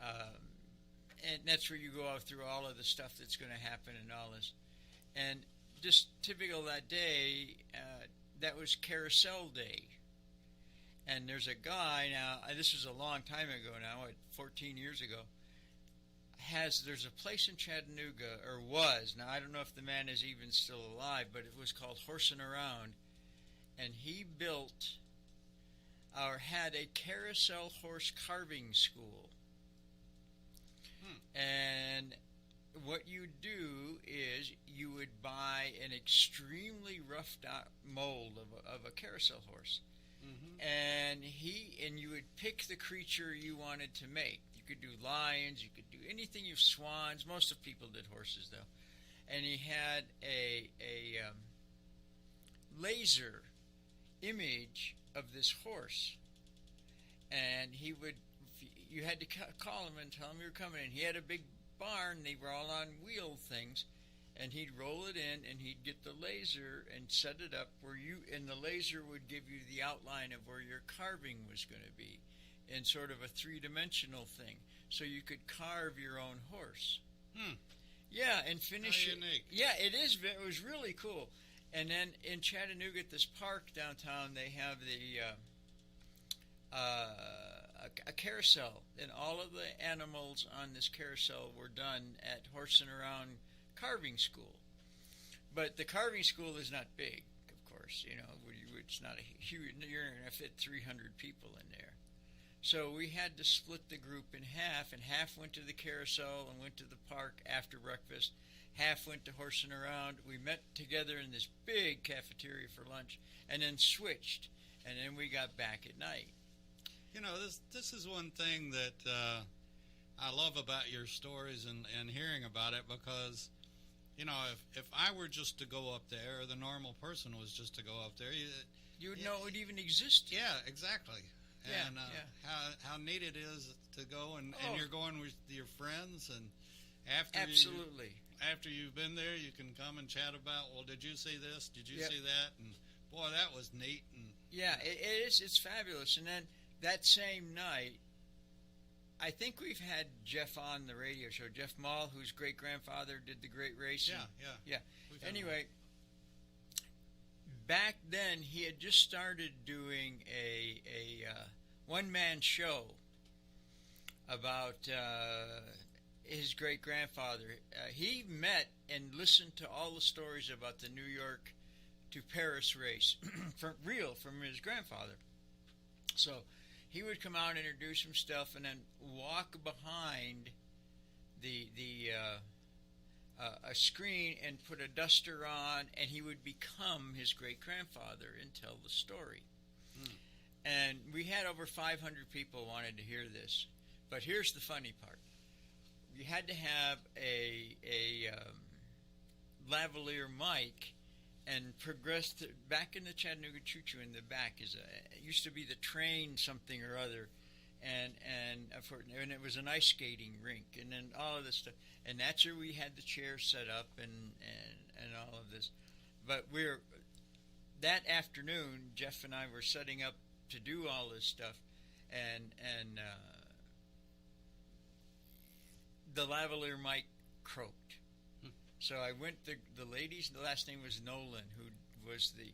And that's where you go out through all of the stuff that's going to happen and all this. And just typical that day, that was Carousel Day. And there's a guy now, this was a long time ago now, 14 years ago, there's a place in Chattanooga, or was, now I don't know if the man is even still alive, but it was called Horsin' Around, and he built, or had a carousel horse carving school. And what you do is you would buy an extremely roughed out mold of a carousel horse, and you would pick the creature you wanted to make. You could do lions, you could do anything. You swans. Most of people did horses though, and he had a laser image of this horse, and you had to call him and tell him you were coming in. He had a big barn. They were all on wheel things, and he'd roll it in, and he'd get the laser and set it up and the laser would give you the outline of where your carving was going to be, in sort of a three-dimensional thing, so you could carve your own horse. Yeah, and finish it. Unique. Yeah, it is. It was really cool. And then in Chattanooga, at this park downtown, they have a carousel, and all of the animals on this carousel were done at Horsin' Around Carving School. But the carving school is not big, of course. It's not a huge. You're going to fit 300 people in there. So we had to split the group in half, and half went to the carousel and went to the park after breakfast. Half went to Horsin' Around. We met together in this big cafeteria for lunch, and then switched, and then we got back at night. This is one thing that I love about your stories and hearing about it, because, if I were just to go up there, or the normal person was just to go up there, you would know it would even exist. Yeah, exactly. Yeah, And how neat it is to go, and you're going with your friends, and absolutely. After you've been there, you can come and chat about, well, did you see this? Did you see that? And boy, that was neat. And yeah, it is. It's fabulous. And then that same night, I think we've had Jeff on the radio show. Jeff Mall, whose great grandfather did the great racing. Yeah. Anyway, back then he had just started doing a one-man show about his great grandfather. He met and listened to all the stories about the New York to Paris race from his grandfather. So he would come out and introduce himself, and then walk behind a screen and put a duster on, and he would become his great grandfather and tell the story. And we had over 500 people wanted to hear this, but here's the funny part: you had to have a lavalier mic and progress back in the Chattanooga Choo-Choo. In the back it used to be the train something or other, and it was an ice skating rink, and then all of this stuff, and that's where we had the chairs set up and all of this. But that afternoon, Jeff and I were setting up to do all this stuff. and the lavalier mic croaked. So I went. The lady's last name was Nolan, who was the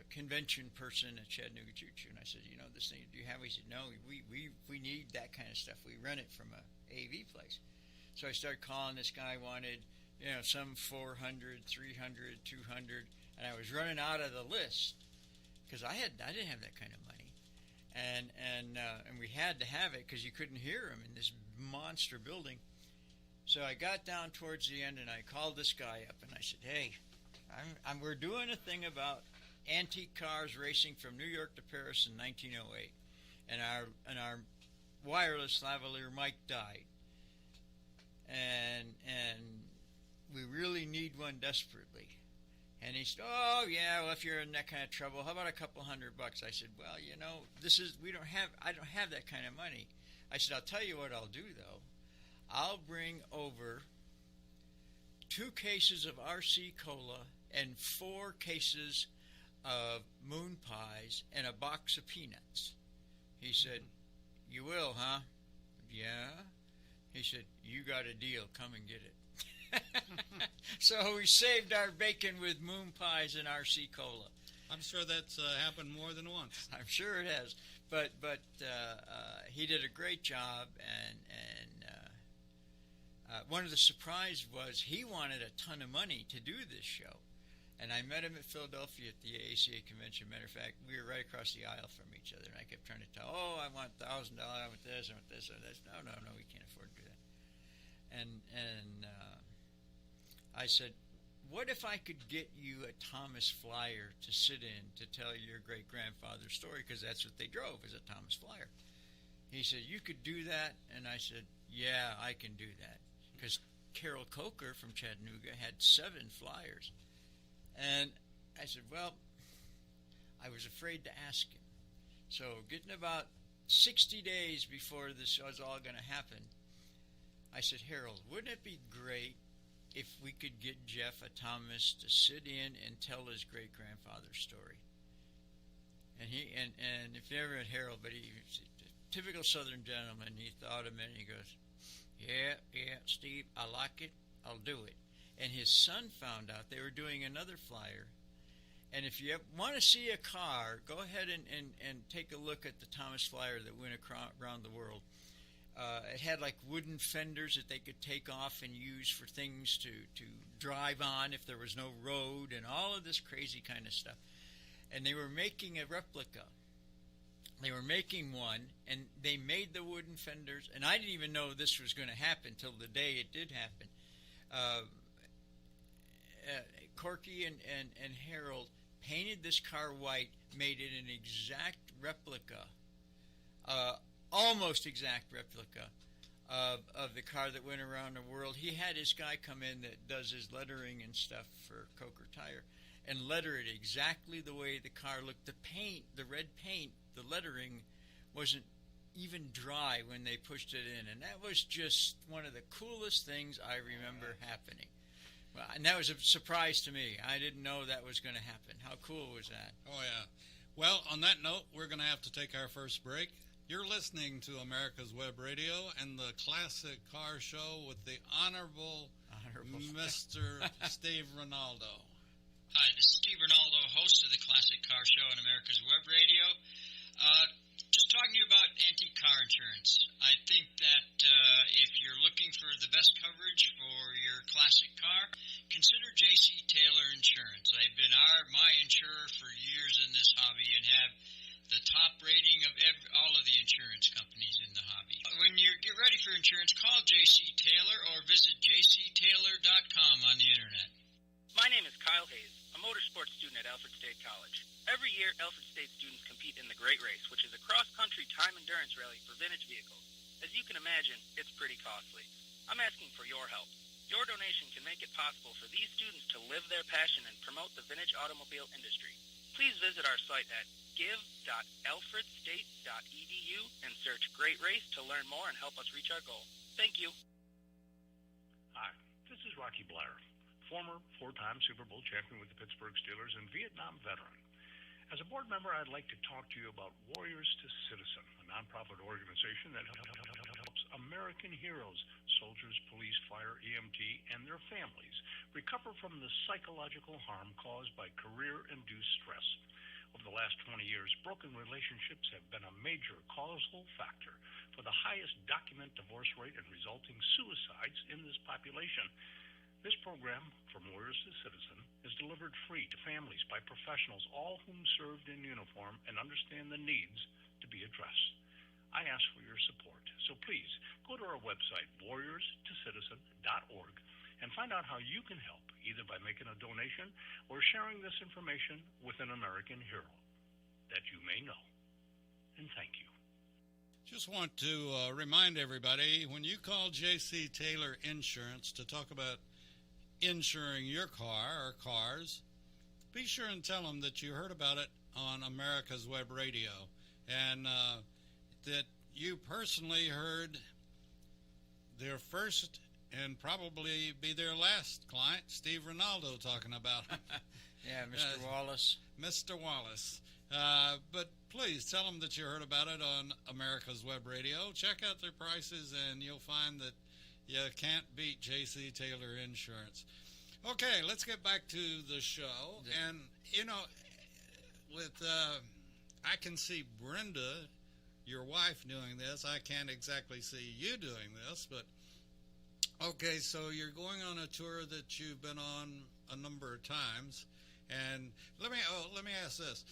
convention person at Chattanooga Choo Choo, and I said, you know, this thing, do you have? He said, no, we need that kind of stuff. We rent it from a AV place. So I started calling. This guy wanted, you know, some 400, 300, 200, and I was running out of the list because I didn't have that kind of money, and we had to have it because you couldn't hear him in this monster building. So I got down towards the end, and I called this guy up, and I said, hey, we're doing a thing about antique cars racing from New York to Paris in 1908, and our wireless lavalier mic died, and we really need one desperately. And he said, oh yeah, well, if you're in that kind of trouble, how about a couple $100? I said, well, you know, I don't have that kind of money. I said, I'll tell you what I'll do though. I'll bring over 2 cases of RC Cola and 4 cases of moon pies and a box of peanuts. He said, you will, huh? Yeah. He said, you got a deal. Come and get it. So we saved our bacon with moon pies and RC Cola. I'm sure that's happened more than once. I'm sure it has. But he did a great job, and one of the surprises was he wanted a ton of money to do this show. And I met him at Philadelphia at the ACA convention. Matter of fact, we were right across the aisle from each other, and I kept trying to tell, I want $1,000, I want this, I want this, I want this. No, we can't afford to do that. And I said, what if I could get you a Thomas Flyer to sit in to tell your great-grandfather's story? Because that's what they drove, is a Thomas Flyer. He said, you could do that? And I said, yeah, I can do that. Because Carol Coker from Chattanooga had 7 Flyers. And I said, well, I was afraid to ask him. So getting about 60 days before this was all going to happen, I said, Harold, wouldn't it be great if we could get Jeff a Thomas to sit in and tell his great-grandfather's story? And if you ever met Harold, but he's a typical Southern gentleman, he thought a minute, he goes, yeah, Steve, I like it, I'll do it. And his son found out they were doing another flyer. And if you want to see a car, go ahead and take a look at the Thomas Flyer that went around the world. It had like wooden fenders that they could take off and use for things to drive on if there was no road and all of this crazy kind of stuff. And they were making a replica. They were making one, and they made the wooden fenders. And I didn't even know this was going to happen till the day it did happen. Corky and Harold painted this car white, made it an exact replica, almost exact replica of the car that went around the world. He had his guy come in that does his lettering and stuff for Coker Tire and letter it exactly the way the car looked. The paint, the red paint, the lettering wasn't even dry when they pushed it in, and that was just one of the coolest things I remember happening. Well, and that was a surprise to me. I didn't know that was going to happen. How cool was that? Oh, yeah. Well, on that note, we're going to have to take our first break. You're listening to America's Web Radio and the Classic Car Show with the Honorable Mr. Steve Ronaldo. Hi, this is Steve Ronaldo, host of the Classic Car Show on America's Web Radio. Just talking to you about antique car insurance. I think that if you're looking for the best coverage for your classic car, consider J.C. Taylor Insurance. They've been my insurer for years in this hobby and have the top rating of all of the insurance companies in the hobby. When you get ready for insurance, call J.C. Taylor or visit jctaylor.com on the internet. My name is Kyle Hayes, a motorsports student at Alfred State College. Every year, Alfred State students compete in the Great Race, which is a cross-country time endurance rally for vintage vehicles. As you can imagine, it's pretty costly. I'm asking for your help. Your donation can make it possible for these students to live their passion and promote the vintage automobile industry. Please visit our site at give.alfredstate.edu and search Great Race to learn more and help us reach our goal. Thank you. Hi, this is Rocky Blair, former 4-time Super Bowl champion with the Pittsburgh Steelers and Vietnam veteran. As a board member, I'd like to talk to you about Warriors to Citizen, a nonprofit organization that helps American heroes, soldiers, police, fire, EMT, and their families recover from the psychological harm caused by career-induced stress. Over the last 20 years, broken relationships have been a major causal factor for the highest documented divorce rate and resulting suicides in this population. This program, From Warriors to Citizen, is delivered free to families by professionals, all whom served in uniform and understand the needs to be addressed. I ask for your support, so please go to our website, warriorstocitizen.org, and find out how you can help, either by making a donation or sharing this information with an American hero that you may know. And thank you. Just want to remind everybody, when you call J.C. Taylor Insurance to talk about insuring your car or cars, be sure and tell them that you heard about it on America's Web Radio, and that you personally heard their first and probably be their last client, Steve Ronaldo, talking about it. Yeah, Mr. Wallace. Mr. Wallace. But please tell them that you heard about it on America's Web Radio. Check out their prices, and you'll find that you can't beat J.C. Taylor Insurance. Okay, let's get back to the show. And, you know, with I can see Brenda, your wife, doing this. I can't exactly see you doing this, but okay, so you're going on a tour that you've been on a number of times. And let me ask this.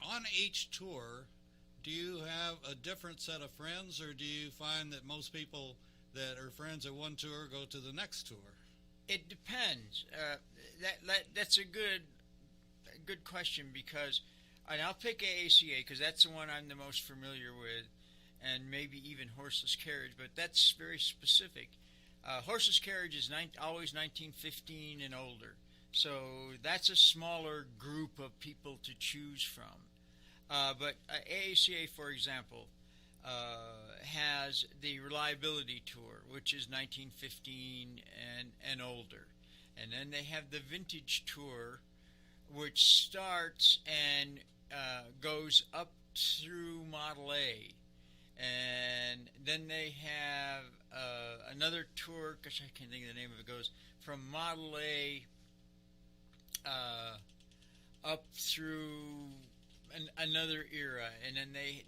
On each tour, do you have a different set of friends, or do you find that most people that are friends at one tour go to the next tour? It depends. That's a good question, because, and I'll pick AACA because that's the one I'm the most familiar with, and maybe even Horseless Carriage, but that's very specific. Horseless Carriage is always 1915 and older, so that's a smaller group of people to choose from. But AACA, for example, has the Reliability Tour, which is 1915 and older. And then they have the Vintage Tour, which starts and goes up through Model A. And then they have another tour, gosh, I can't think of the name of it, goes from Model A up through another era, and then they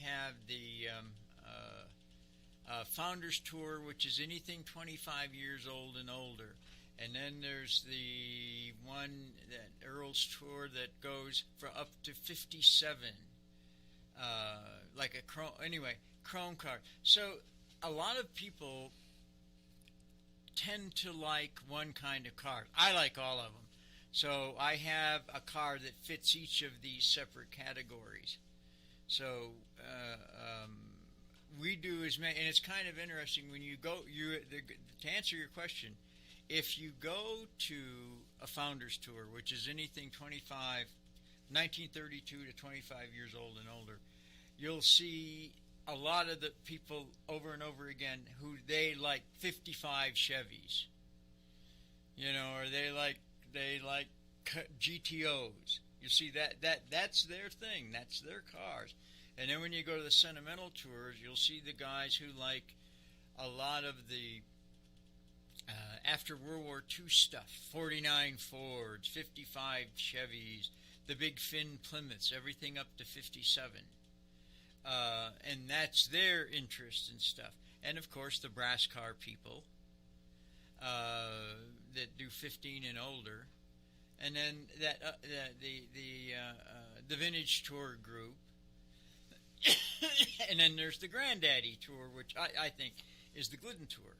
have the Founders Tour, which is anything 25 years old and older, and then there's the one, that Earl's Tour, that goes for up to 57, like a chrome car. So a lot of people tend to like one kind of car. I like all of them. So I have a car that fits each of these separate categories. So we do as many, and it's kind of interesting when you go. To answer your question, if you go to a Founders Tour, which is anything 1932 to 25 years old and older, you'll see a lot of the people over and over again who they like 55 Chevys, or they like GTOs. You see that's their thing. That's their cars. And then when you go to the sentimental tours, you'll see the guys who like a lot of the after World War II stuff, 49 Fords, 55 Chevys, the big Finn Plymouths, everything up to 57. And that's their interest in stuff. And, of course, the brass car people that do 15 and older. And then the Vintage Tour group. And then there's the Granddaddy Tour, which I think is the Glidden Tour.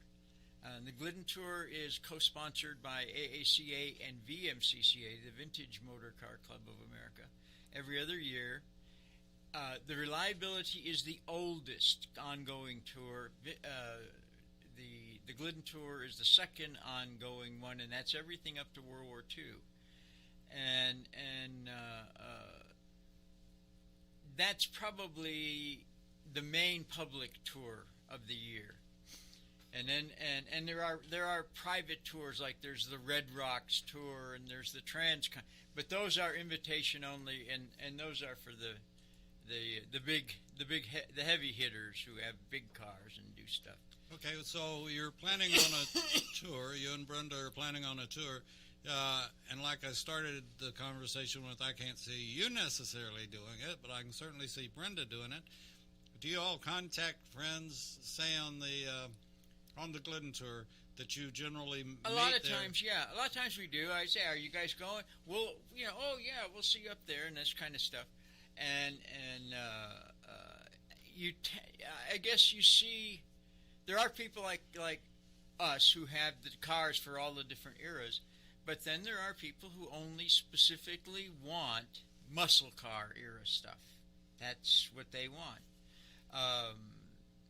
The Glidden Tour is co-sponsored by AACA and VMCCA, the Vintage Motor Car Club of America, every other year. The Reliability is the oldest ongoing tour. The Glidden Tour is the second ongoing one, and that's everything up to World War II. And that's probably the main public tour of the year. And then and there are private tours, like there's the Red Rocks tour and there's the Transcon, but those are invitation only, and those are for the heavy hitters who have big cars and do stuff. Okay, so you're planning on a tour. You and Brenda are planning on a tour. And like I started the conversation with, I can't see you necessarily doing it, but I can certainly see Brenda doing it. Do you all contact friends, say on the Glidden tour, that you generally meet A lot of there? times, yeah. A lot of times we do. I say, "Are you guys going?" Well, oh yeah, we'll see you up there, and this kind of stuff. And I guess you see, there are people like us who have the cars for all the different eras, but then there are people who only specifically want muscle car era stuff. That's what they want.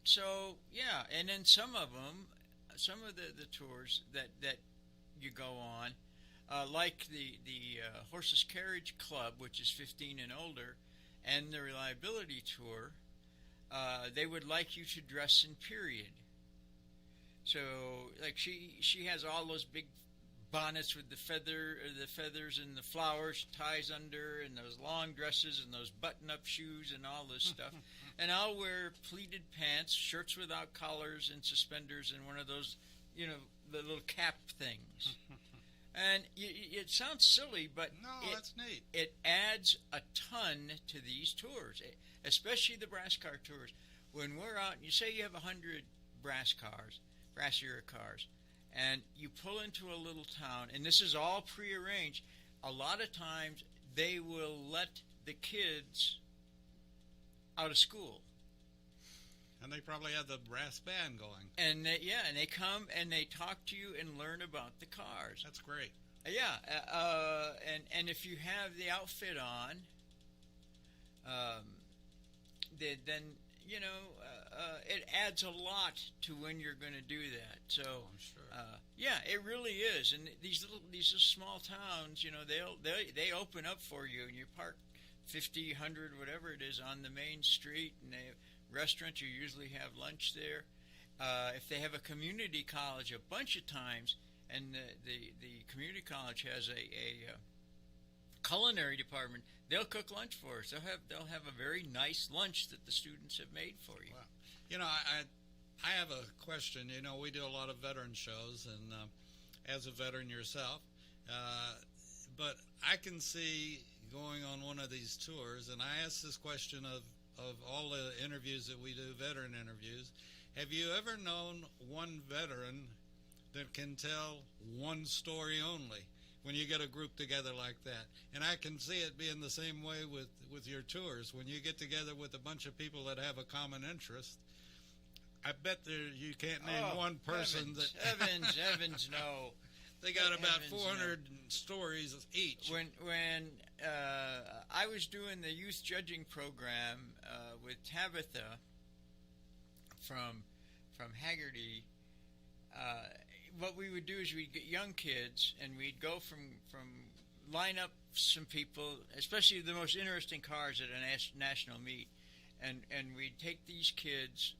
So yeah, and then some of the tours that you go on, like the Horseless Carriage Club, which is 15 and older, and the Reliability Tour, they would like you to dress in period. So like she has all those big bonnets with the feathers and the flowers, ties under, and those long dresses and those button-up shoes and all this stuff. And I'll wear pleated pants, shirts without collars, and suspenders, and one of those, the little cap things. And it sounds silly, but that's neat. It adds a ton to these tours, especially the brass car tours. When we're out, you say you have 100 brass era cars, and you pull into a little town, and this is all prearranged. A lot of times they will let the kids out of school. And they probably have the brass band going. And they come and they talk to you and learn about the cars. That's great. Yeah, and if you have the outfit on, then it adds a lot to when you're going to do that. So, I'm sure. Yeah, it really is. And these small towns, they open up for you, and you park 50, 100, whatever it is, on the main street, and they have restaurants. You usually have lunch there. If they have a community college, a bunch of times, and the community college has a culinary department, they'll cook lunch for us. They'll have a very nice lunch that the students have made for you. Wow. I have a question. We do a lot of veteran shows, and as a veteran yourself, but I can see going on one of these tours, and I ask this question of all the interviews that we do, veteran interviews. Have you ever known one veteran that can tell one story only when you get a group together like that? And I can see it being the same way with your tours. When you get together with a bunch of people that have a common interest, I bet you can't name one person Evans, no. They got about 400 stories each. When I was doing the youth judging program with Tabitha from Haggerty, what we would do is we'd get young kids, and we'd go from line up some people, especially the most interesting cars at a national meet, and we'd take these kids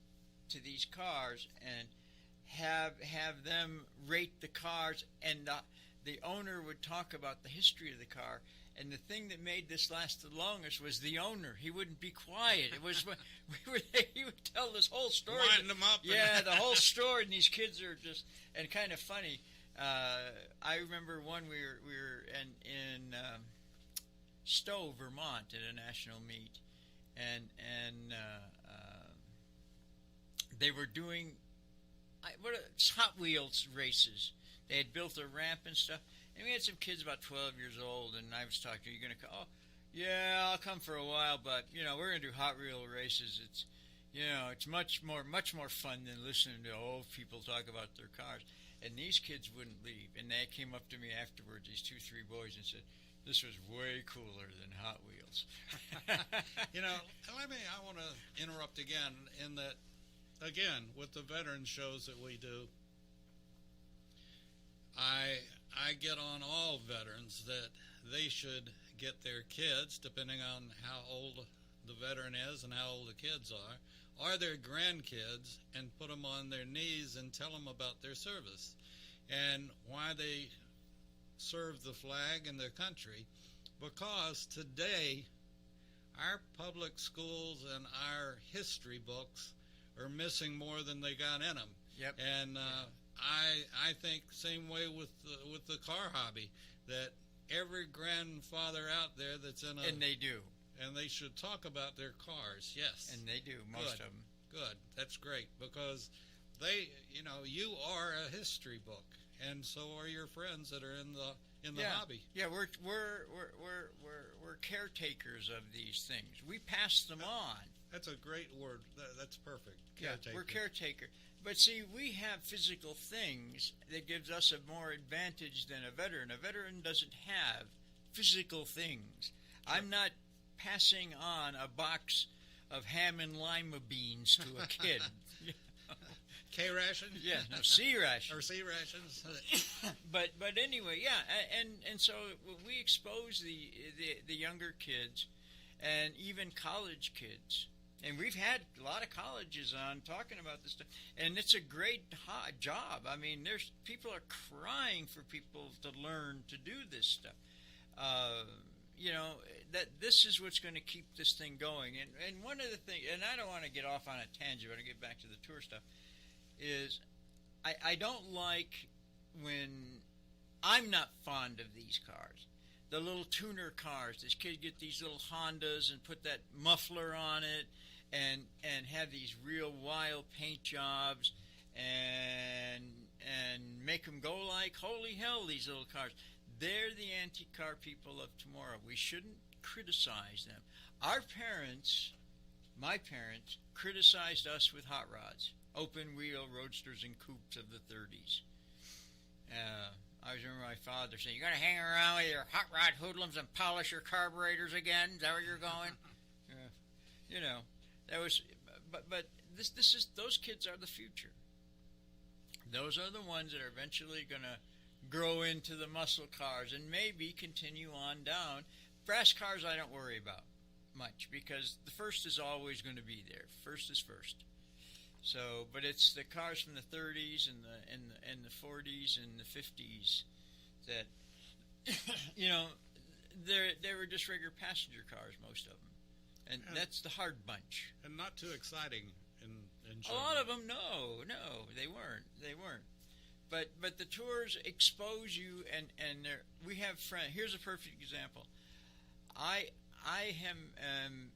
to these cars and have them rate the cars, and the owner would talk about the history of the car. And the thing that made this last the longest was the owner. He wouldn't be quiet. It was he would tell this whole story. Wind them up. Yeah, the whole story, and these kids are just and kind of funny. I remember one we were in Stowe, Vermont, at a national meet, and they were doing Hot Wheels races. They had built a ramp and stuff. And we had some kids about 12 years old, and I was talking, "Are you going to come?" "Oh, yeah, I'll come for a while, but, we're going to do Hot Wheel races. It's, it's much more fun than listening to old people talk about their cars." And these kids wouldn't leave. And they came up to me afterwards, these 2-3 boys, and said, "This was way cooler than Hot Wheels." I want to interrupt again in that, again, with the veteran shows that we do, I get on all veterans that they should get their kids, depending on how old the veteran is and how old the kids are, or their grandkids and put them on their knees and tell them about their service and why they serve the flag and their country, because today our public schools and our history books are missing more than they got in them. Yep. And I think same way with the car hobby, that every grandfather out there that's in a, and they do, and they should talk about their cars. Yes, and they do, most Good. of them. Good, that's great, because they, you are a history book, and so are your friends that are in the hobby. Yeah, we're caretakers of these things. We pass them on. That's a great word. That's perfect. Caretaker. Yeah, we're caretaker. But see, we have physical things that gives us a more advantage than a veteran. A veteran doesn't have physical things. I'm not passing on a box of ham and lima beans to a kid. K ration? Yeah, no, C ration. Or C rations. but anyway, yeah, and so we expose the younger kids and even college kids. And we've had a lot of colleges on talking about this stuff, and it's a great job. I mean, there's people are crying for people to learn to do this stuff. That this is what's going to keep this thing going. And one of the things, and I don't want to get off on a tangent, but I'll get back to the tour stuff, is I don't like when I'm not fond of these cars. The little tuner cars. This kid get these little Hondas and put that muffler on it and have these real wild paint jobs and make them go like holy hell, these little cars. They're the antique car people of tomorrow. We shouldn't criticize them. Our parents, my parents, criticized us with hot rods, open wheel roadsters and coupes of the 30s. I remember my father saying, "You're going to hang around with your hot rod hoodlums and polish your carburetors again? Is that where you're going?" That was. But this is, those kids are the future. Those are the ones that are eventually going to grow into the muscle cars and maybe continue on down. Brass cars I don't worry about much, because the first is always going to be there. First is first. So, but it's the cars from the 30s and the 40s and the 50s that they were just regular passenger cars, most of them, and that's the hard bunch. And not too exciting in a lot of them. No, they weren't. But the tours expose you, and we have friends. Here's a perfect example. I am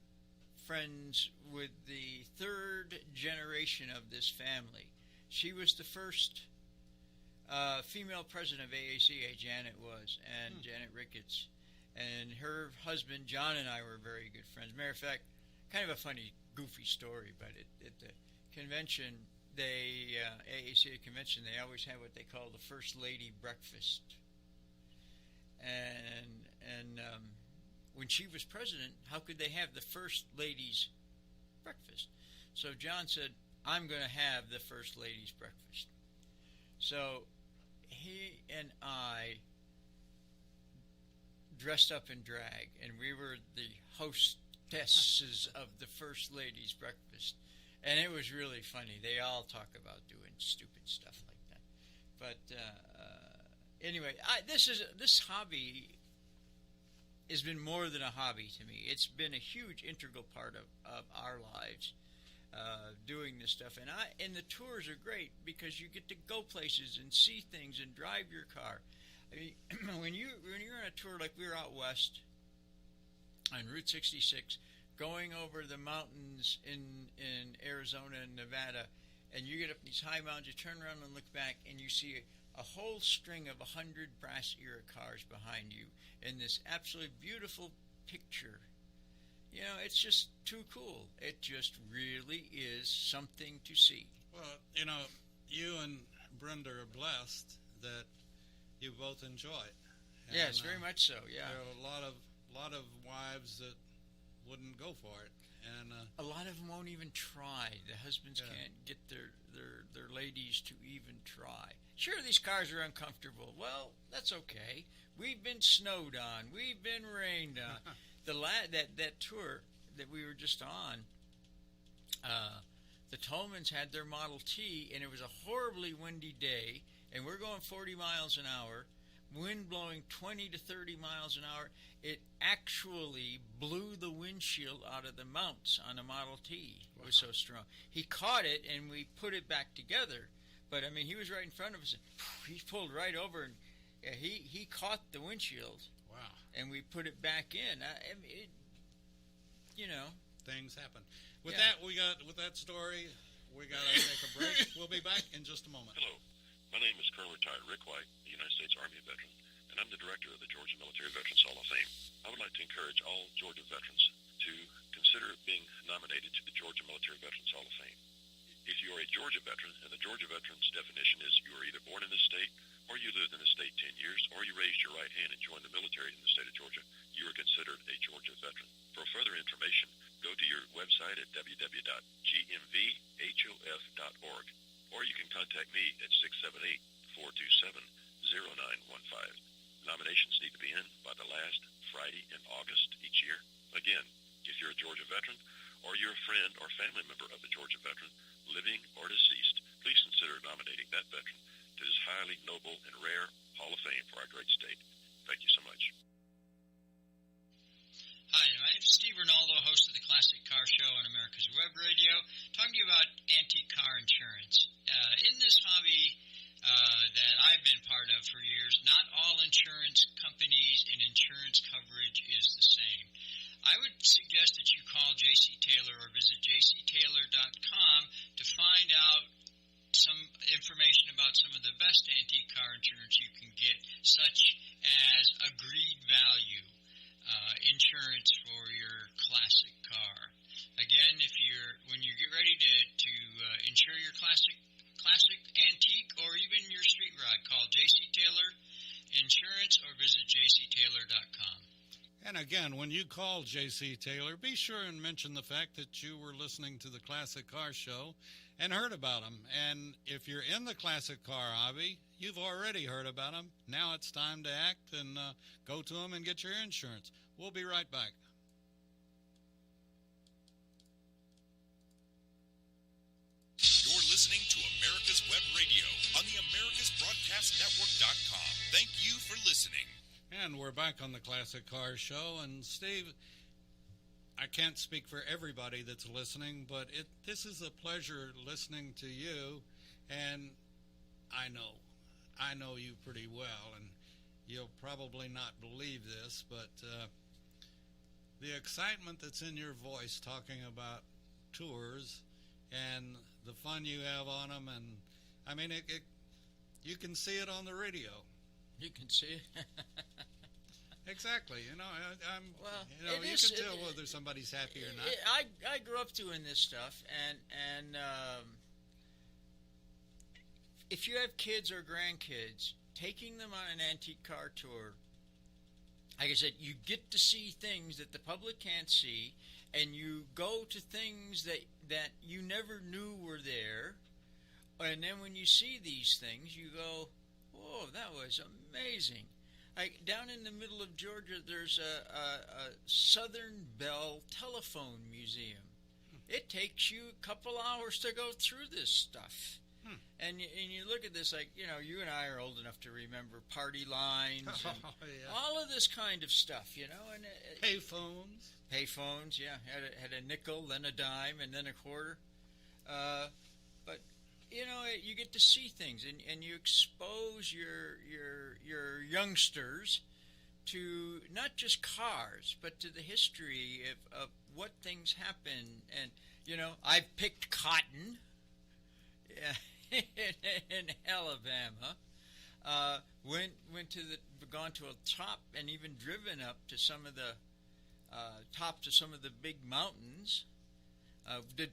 friends with the third generation of this family. She was the first female president of AACA, Janet was, and Janet Ricketts. And her husband, John, and I were very good friends. Matter of fact, kind of a funny, goofy story, but at the convention, AACA convention, they always have what they call the First Lady breakfast. And when she was president, how could they have the First Lady's breakfast? So John said, "I'm going to have the First Lady's breakfast." So he and I dressed up in drag, and we were the hostesses of the First Lady's breakfast. And it was really funny. They all talk about doing stupid stuff like that. But anyway, this hobby has been more than a hobby to me. It's been a huge integral part of our lives, doing this stuff. And the tours are great because you get to go places and see things and drive your car. I mean, when you're on a tour like we were out west on Route 66, going over the mountains in Arizona and Nevada, and you get up these high mountains, you turn around and look back, and you see a whole string of 100 brass era cars behind you in this absolutely beautiful picture. It's just too cool. It just really is something to see. Well, you and Brenda are blessed that you both enjoy it. And, yes, very much so. Yeah, there are a lot of wives that wouldn't go for it, and a lot of them won't even try. The husbands can't get their ladies to even try. Sure, these cars are uncomfortable. Well, that's okay. We've been snowed on. We've been rained on. That tour that we were just on, the Tolmans had their Model T, and it was a horribly windy day, and we're going 40 miles an hour, wind blowing 20 to 30 miles an hour. It actually blew the windshield out of the mounts on the Model T. It was so strong. He caught it, and we put it back together. But, I mean, he was right in front of us. He pulled right over, and he caught the windshield. Wow. And we put it back in. I mean, things happen. With Yeah. with that story, we got to take a break. We'll be back in just a moment. Hello. My name is Colonel Retired Rick White, a United States Army veteran, and I'm the director of the Georgia Military Veterans Hall of Fame. I would like to encourage all Georgia veterans to consider being nominated to the Georgia Military Veterans Hall of Fame. If you are a Georgia veteran, and the Georgia veteran's definition is you are either born in this state, or you lived in the state 10 years, or you raised your right hand and joined the military in the state of Georgia, you are considered a Georgia veteran. For further information, go to your website at www.gmvhof.org, or you can contact me at 678-427-0915. Nominations need to be in by the last Friday in August each year. Again, if you're a Georgia veteran, or you're a friend or family member of a Georgia veteran, living or deceased, please consider nominating that veteran to this highly noble and rare Hall of Fame for our great state. Thank you so much. Hi, my name is Steve Ronaldo, host of the Classic Car Show on America's Web Radio, talking to you about antique car insurance. In this hobby that I've been part of for years, not all insurance companies and insurance coverage is the same. I would suggest that you call J.C. Taylor or visit jctaylor.com to find out some information about some of the best antique car insurance you can get, such as agreed value insurance for your classic car. Again, when you get ready to insure your classic antique or even your street rod, call J.C. Taylor Insurance or visit jctaylor.com. And again, when you call J.C. Taylor, be sure and mention the fact that you were listening to the Classic Car Show and heard about them. And if you're in the classic car hobby, you've already heard about them. Now it's time to act and go to them and get your insurance. We'll be right back. You're listening to America's Web Radio on the AmericasBroadcastNetwork.com. Thank you for listening. And we're back on the Classic Car Show. And Steve, I can't speak for everybody that's listening, but this is a pleasure listening to you. And I know you pretty well, and you'll probably not believe this, but the excitement that's in your voice talking about tours and the fun you have on them, and I mean, you can see it on the radio. You can see it. Exactly. You can tell whether somebody's happy or not. I grew up doing this stuff, and if you have kids or grandkids, taking them on an antique car tour, like I said, you get to see things that the public can't see, and you go to things that you never knew were there, and then when you see these things, you go, whoa, that was amazing. Like down in the middle of Georgia, there's a Southern Bell Telephone Museum. It takes you a couple hours to go through this stuff. And you look at this, like, you and I are old enough to remember party lines and all of this kind of stuff, and payphones, yeah, had a nickel, then a dime, and then a quarter. But you get to see things, and you expose your youngsters to not just cars, but to the history of what things happen. And I've picked cotton. In Alabama, gone to a top and even driven up to some of the tops of some of the big mountains. Did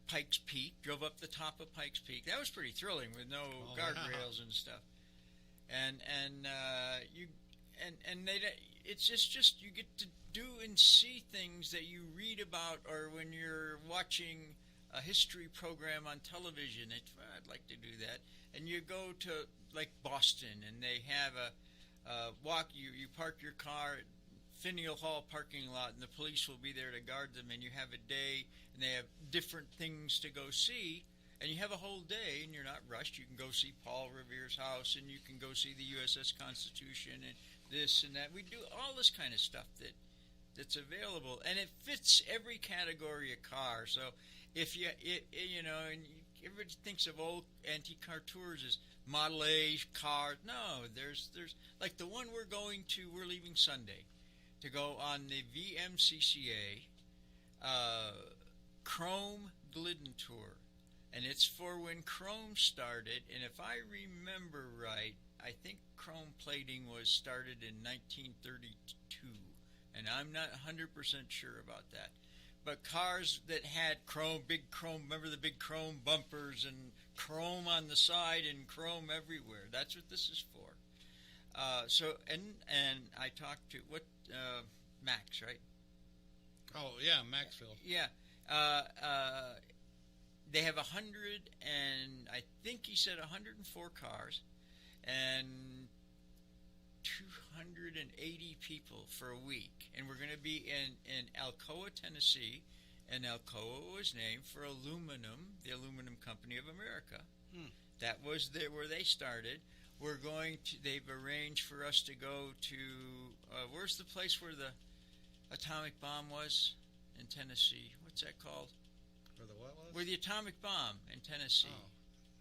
Pikes Peak, drove up the top of Pikes Peak. That was pretty thrilling with no guardrails and stuff. It's just you get to do and see things that you read about, or when you're watching a history program on television. I'd like to do that. And you go to like Boston, and they have a walk. You park your car at Faneuil Hall parking lot, and the police will be there to guard them, and you have a day, and they have different things to go see, and you have a whole day, and you're not rushed. You can go see Paul Revere's house, and you can go see the USS Constitution, and this and that. We do all this kind of stuff that's available, and it fits every category of car. So if you know, and everybody thinks of old antique car tours as Model A car. No, there's like the one we're leaving Sunday to go on the VMCCA Chrome Glidden Tour. And it's for when Chrome started, and if I remember right, I think chrome plating was started in 1932, and I'm not 100% sure about that. But cars that had chrome, big chrome, remember the big chrome bumpers and chrome on the side and chrome everywhere. That's what this is for. And I talked to Max, right? Oh yeah, Maxfield. Yeah. They have 100, and I think he said 104 cars, and 280 people for a week. And we're going to be in Alcoa, Tennessee, and Alcoa was named for aluminum, the Aluminum Company of America. That was where they started. They've arranged for us to go to, where's the place where the atomic bomb was in Tennessee? What's that called? Where the what was? Where the atomic bomb in Tennessee. Oh.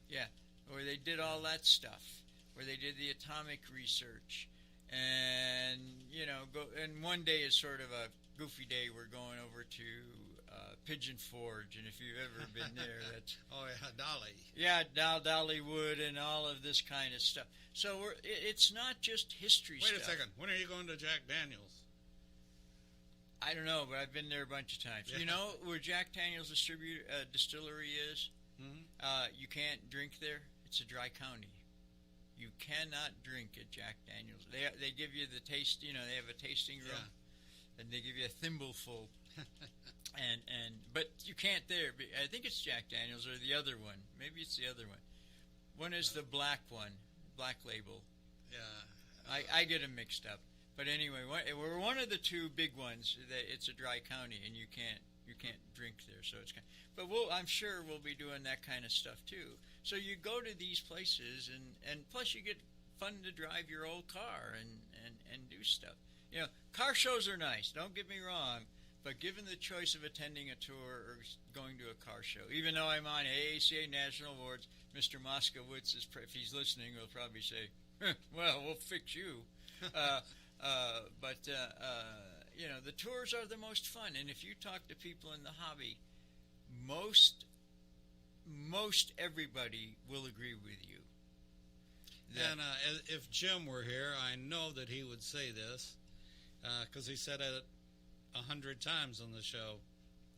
Yeah, where they did all that stuff, where they did the atomic research. And, and one day is sort of a goofy day. We're going over to Pigeon Forge, and if you've ever been there, that's... Oh, yeah, Dolly. Yeah, Dollywood and all of this kind of stuff. So it's not just history stuff. Wait a second. When are you going to Jack Daniels? I don't know, but I've been there a bunch of times. Yeah. You know where Jack Daniels distillery is? Mm-hmm. You can't drink there. It's a dry county. You cannot drink at Jack Daniels. They give you the taste. They have a tasting room, and they give you a thimbleful. But you can't there. I think it's Jack Daniels or the other one. Maybe it's the other one. One is the black one, Black Label. Yeah. I get them mixed up. But anyway, we're one of the two big ones. It's a dry county, and you can't drink there. So it's kind. But I'm sure we'll be doing that kind of stuff too. So you go to these places, and plus you get fun to drive your old car and do stuff. Car shows are nice. Don't get me wrong. But given the choice of attending a tour or going to a car show, even though I'm on AACA National Awards, Mr. Moskowitz, if he's listening, will probably say, well, we'll fix you. But the tours are the most fun. And if you talk to people in the hobby, most everybody will agree with you. And if Jim were here, I know that he would say this, because he said it 100 times on the show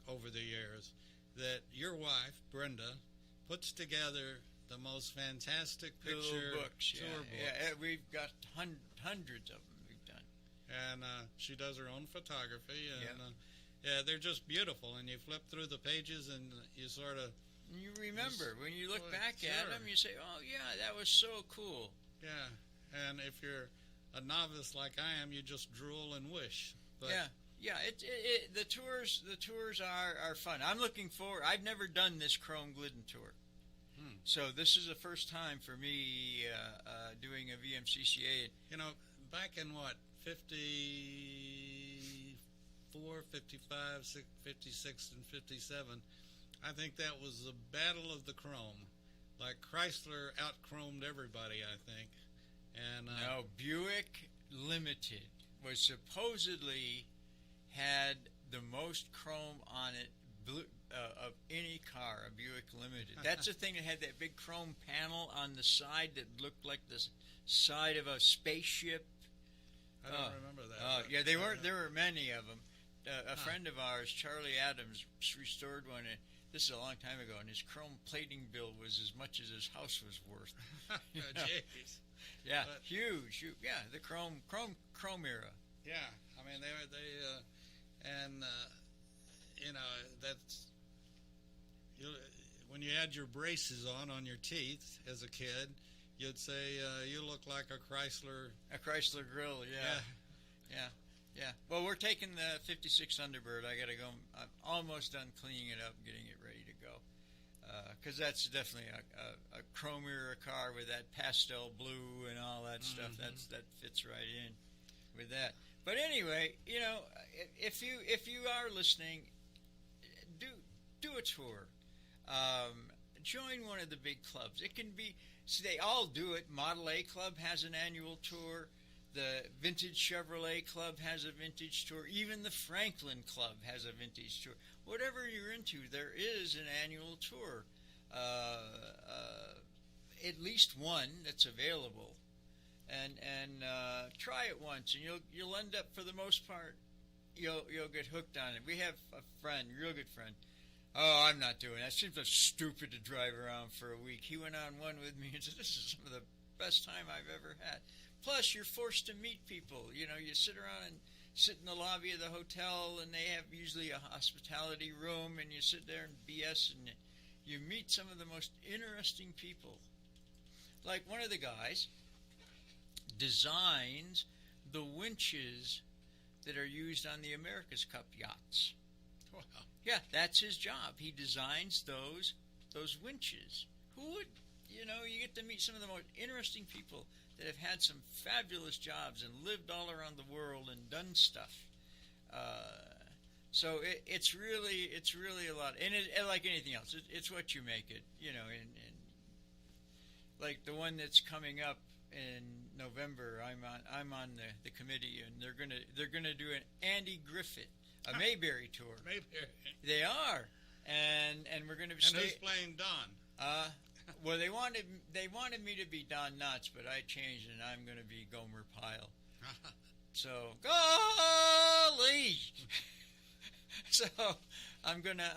over the years, that your wife, Brenda, puts together the most fantastic picture books. tour books. Yeah, we've got hundreds of them we've done. And she does her own photography, and they're just beautiful. And you flip through the pages, and you sort of... You remember, when you look back at them, you say, oh, yeah, that was so cool. Yeah, and if you're a novice like I am, you just drool and wish. But the tours are fun. I'm looking forward. I've never done this Chrome Glidden tour. So this is the first time for me doing a VMCCA. Back in 54, 55, 56, and 57, I think that was the Battle of the Chrome. Like Chrysler out-chromed everybody, I think. And no, Buick Limited was supposedly had the most chrome on it of any car, a Buick Limited. That's the thing that had that big chrome panel on the side that looked like the side of a spaceship. I don't remember that. Yeah, there were many of them. A friend of ours, Charlie Adams, restored one. This is a long time ago, and his chrome plating bill was as much as his house was worth. Jeez. Yeah, huge. Yeah, the chrome era. Yeah, I mean that's when you had your braces on your teeth as a kid, you'd say you look like a Chrysler grill. Yeah. Yeah. Well, we're taking the 56 Thunderbird. I got to go. I'm almost done cleaning it up, getting it ready to go. Because that's definitely a chromier car with that pastel blue and all that stuff. That fits right in with that. But anyway, you know, if you are listening, do a tour. Join one of the big clubs. It can be. See, they all do it. Model A Club has an annual tour. The Vintage Chevrolet Club has a vintage tour. Even the Franklin Club has a vintage tour. Whatever you're into, there is an annual tour. At least one that's available. And try it once, and you'll end up, for the most part, you'll get hooked on it. We have a friend, real good friend. Oh, I'm not doing that. It seems so stupid to drive around for a week. He went on one with me and said, "This is some of the best time I've ever had." Plus, you're forced to meet people. You know, you sit around and sit in the lobby of the hotel, and they have usually a hospitality room, and you sit there and BS, and you meet some of the most interesting people. Like one of the guys designs the winches that are used on the America's Cup yachts. Wow. Yeah, that's his job. He designs those winches. Who would, you get to meet some of the most interesting people that have had some fabulous jobs and lived all around the world and done stuff. So it's really a lot. And like anything else, it's what you make it. And like the one that's coming up in November, I'm on the committee, and they're gonna do an Andy Griffith, a Mayberry tour. Mayberry. They are, and we're gonna be. And who's playing Don? Well, they wanted me to be Don Knotts, but I changed, and I'm gonna be Gomer Pyle. So golly. So I'm gonna,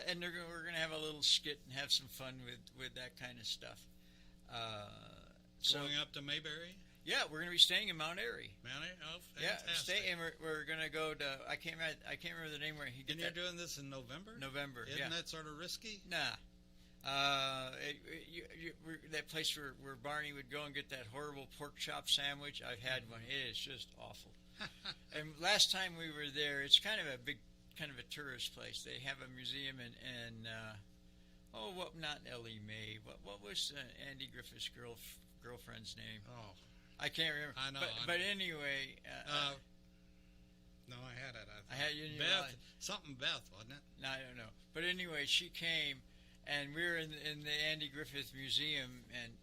and we're gonna have a little skit and have some fun with that kind of stuff. Going up to Mayberry? Yeah, we're going to be staying in Mount Airy. Mount Airy? Oh, yeah, fantastic. and we're going to go to, I can't remember the name where he did that. And you're doing this in November? November, Isn't that sort of risky? Nah. That place where Barney would go and get that horrible pork chop sandwich, I've had one. It is just awful. And last time we were there, it's kind of a tourist place. They have a museum and not Ellie Mae. What was Andy Griffith's girlfriend's name? Oh, I can't remember. I know. But anyway. No, I had it. I had you. Beth, something Beth, wasn't it? No, I don't know. But anyway, she came, and we were in the Andy Griffith Museum, and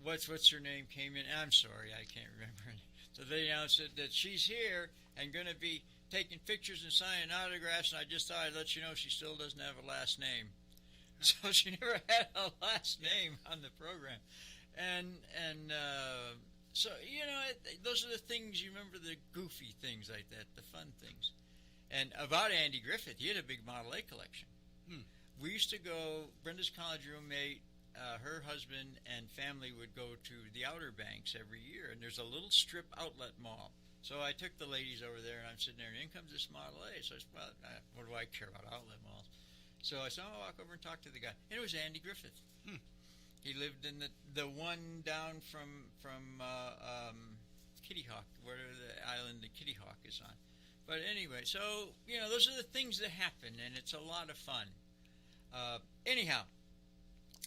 what's her name came in. I'm sorry, I can't remember. So they announced that she's here and going to be taking pictures and signing autographs, and I just thought I'd let you know she still doesn't have a last name. So she never had a last name on the program. So, those are the things, you remember, the goofy things like that, the fun things. And about Andy Griffith, he had a big Model A collection. We used to go, Brenda's college roommate, her husband and family would go to the Outer Banks every year, and there's a little strip outlet mall. So I took the ladies over there, and I'm sitting there, and in comes this Model A. So I said, well, what do I care about outlet malls? So I said, I'll walk over and talk to the guy. And it was Andy Griffith. He lived in the one down from Kitty Hawk, where the island the Kitty Hawk is on. But anyway, so, those are the things that happen, and it's a lot of fun. Anyhow,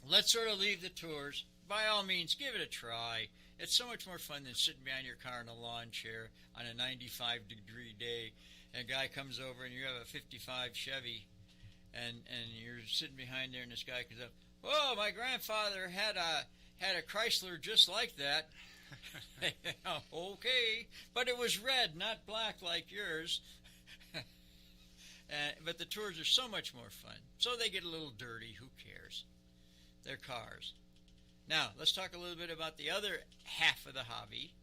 let's sort of leave the tours. By all means, give it a try. It's so much more fun than sitting behind your car in a lawn chair on a 95-degree day, and a guy comes over and you have a 55 Chevy, and you're sitting behind there, and this guy comes up, "Oh, my grandfather had a Chrysler just like that." Okay, but it was red, not black like yours. But the tours are so much more fun. So they get a little dirty. Who cares? They're cars. Now, let's talk a little bit about the other half of the hobby,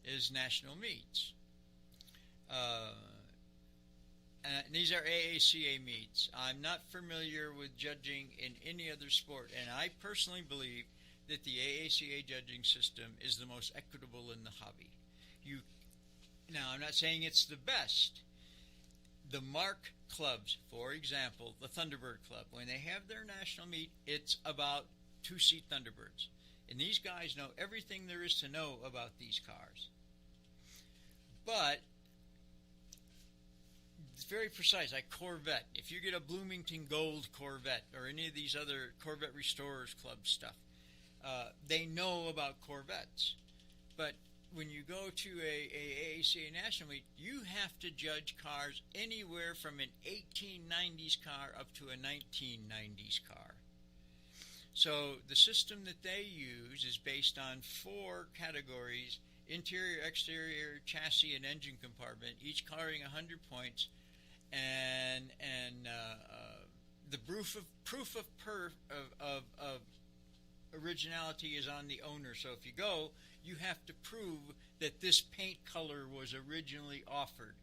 is national meets. And these are AACA meets. I'm not familiar with judging in any other sport, and I personally believe that the AACA judging system is the most equitable in the hobby. Now, I'm not saying it's the best. The mark clubs, for example, the Thunderbird Club, when they have their national meet, it's about 2-seat Thunderbirds. And these guys know everything there is to know about these cars. But it's very precise, like Corvette. If you get a Bloomington Gold Corvette or any of these other Corvette Restorers Club stuff, they know about Corvettes. But when you go to a AACA National Meet, you have to judge cars anywhere from an 1890s car up to a 1990s car. So the system that they use is based on 4 categories: interior, exterior, chassis, and engine compartment, each carrying 100 points, and the proof of originality is on the owner. So if you go, you have to prove that this paint color was originally offered,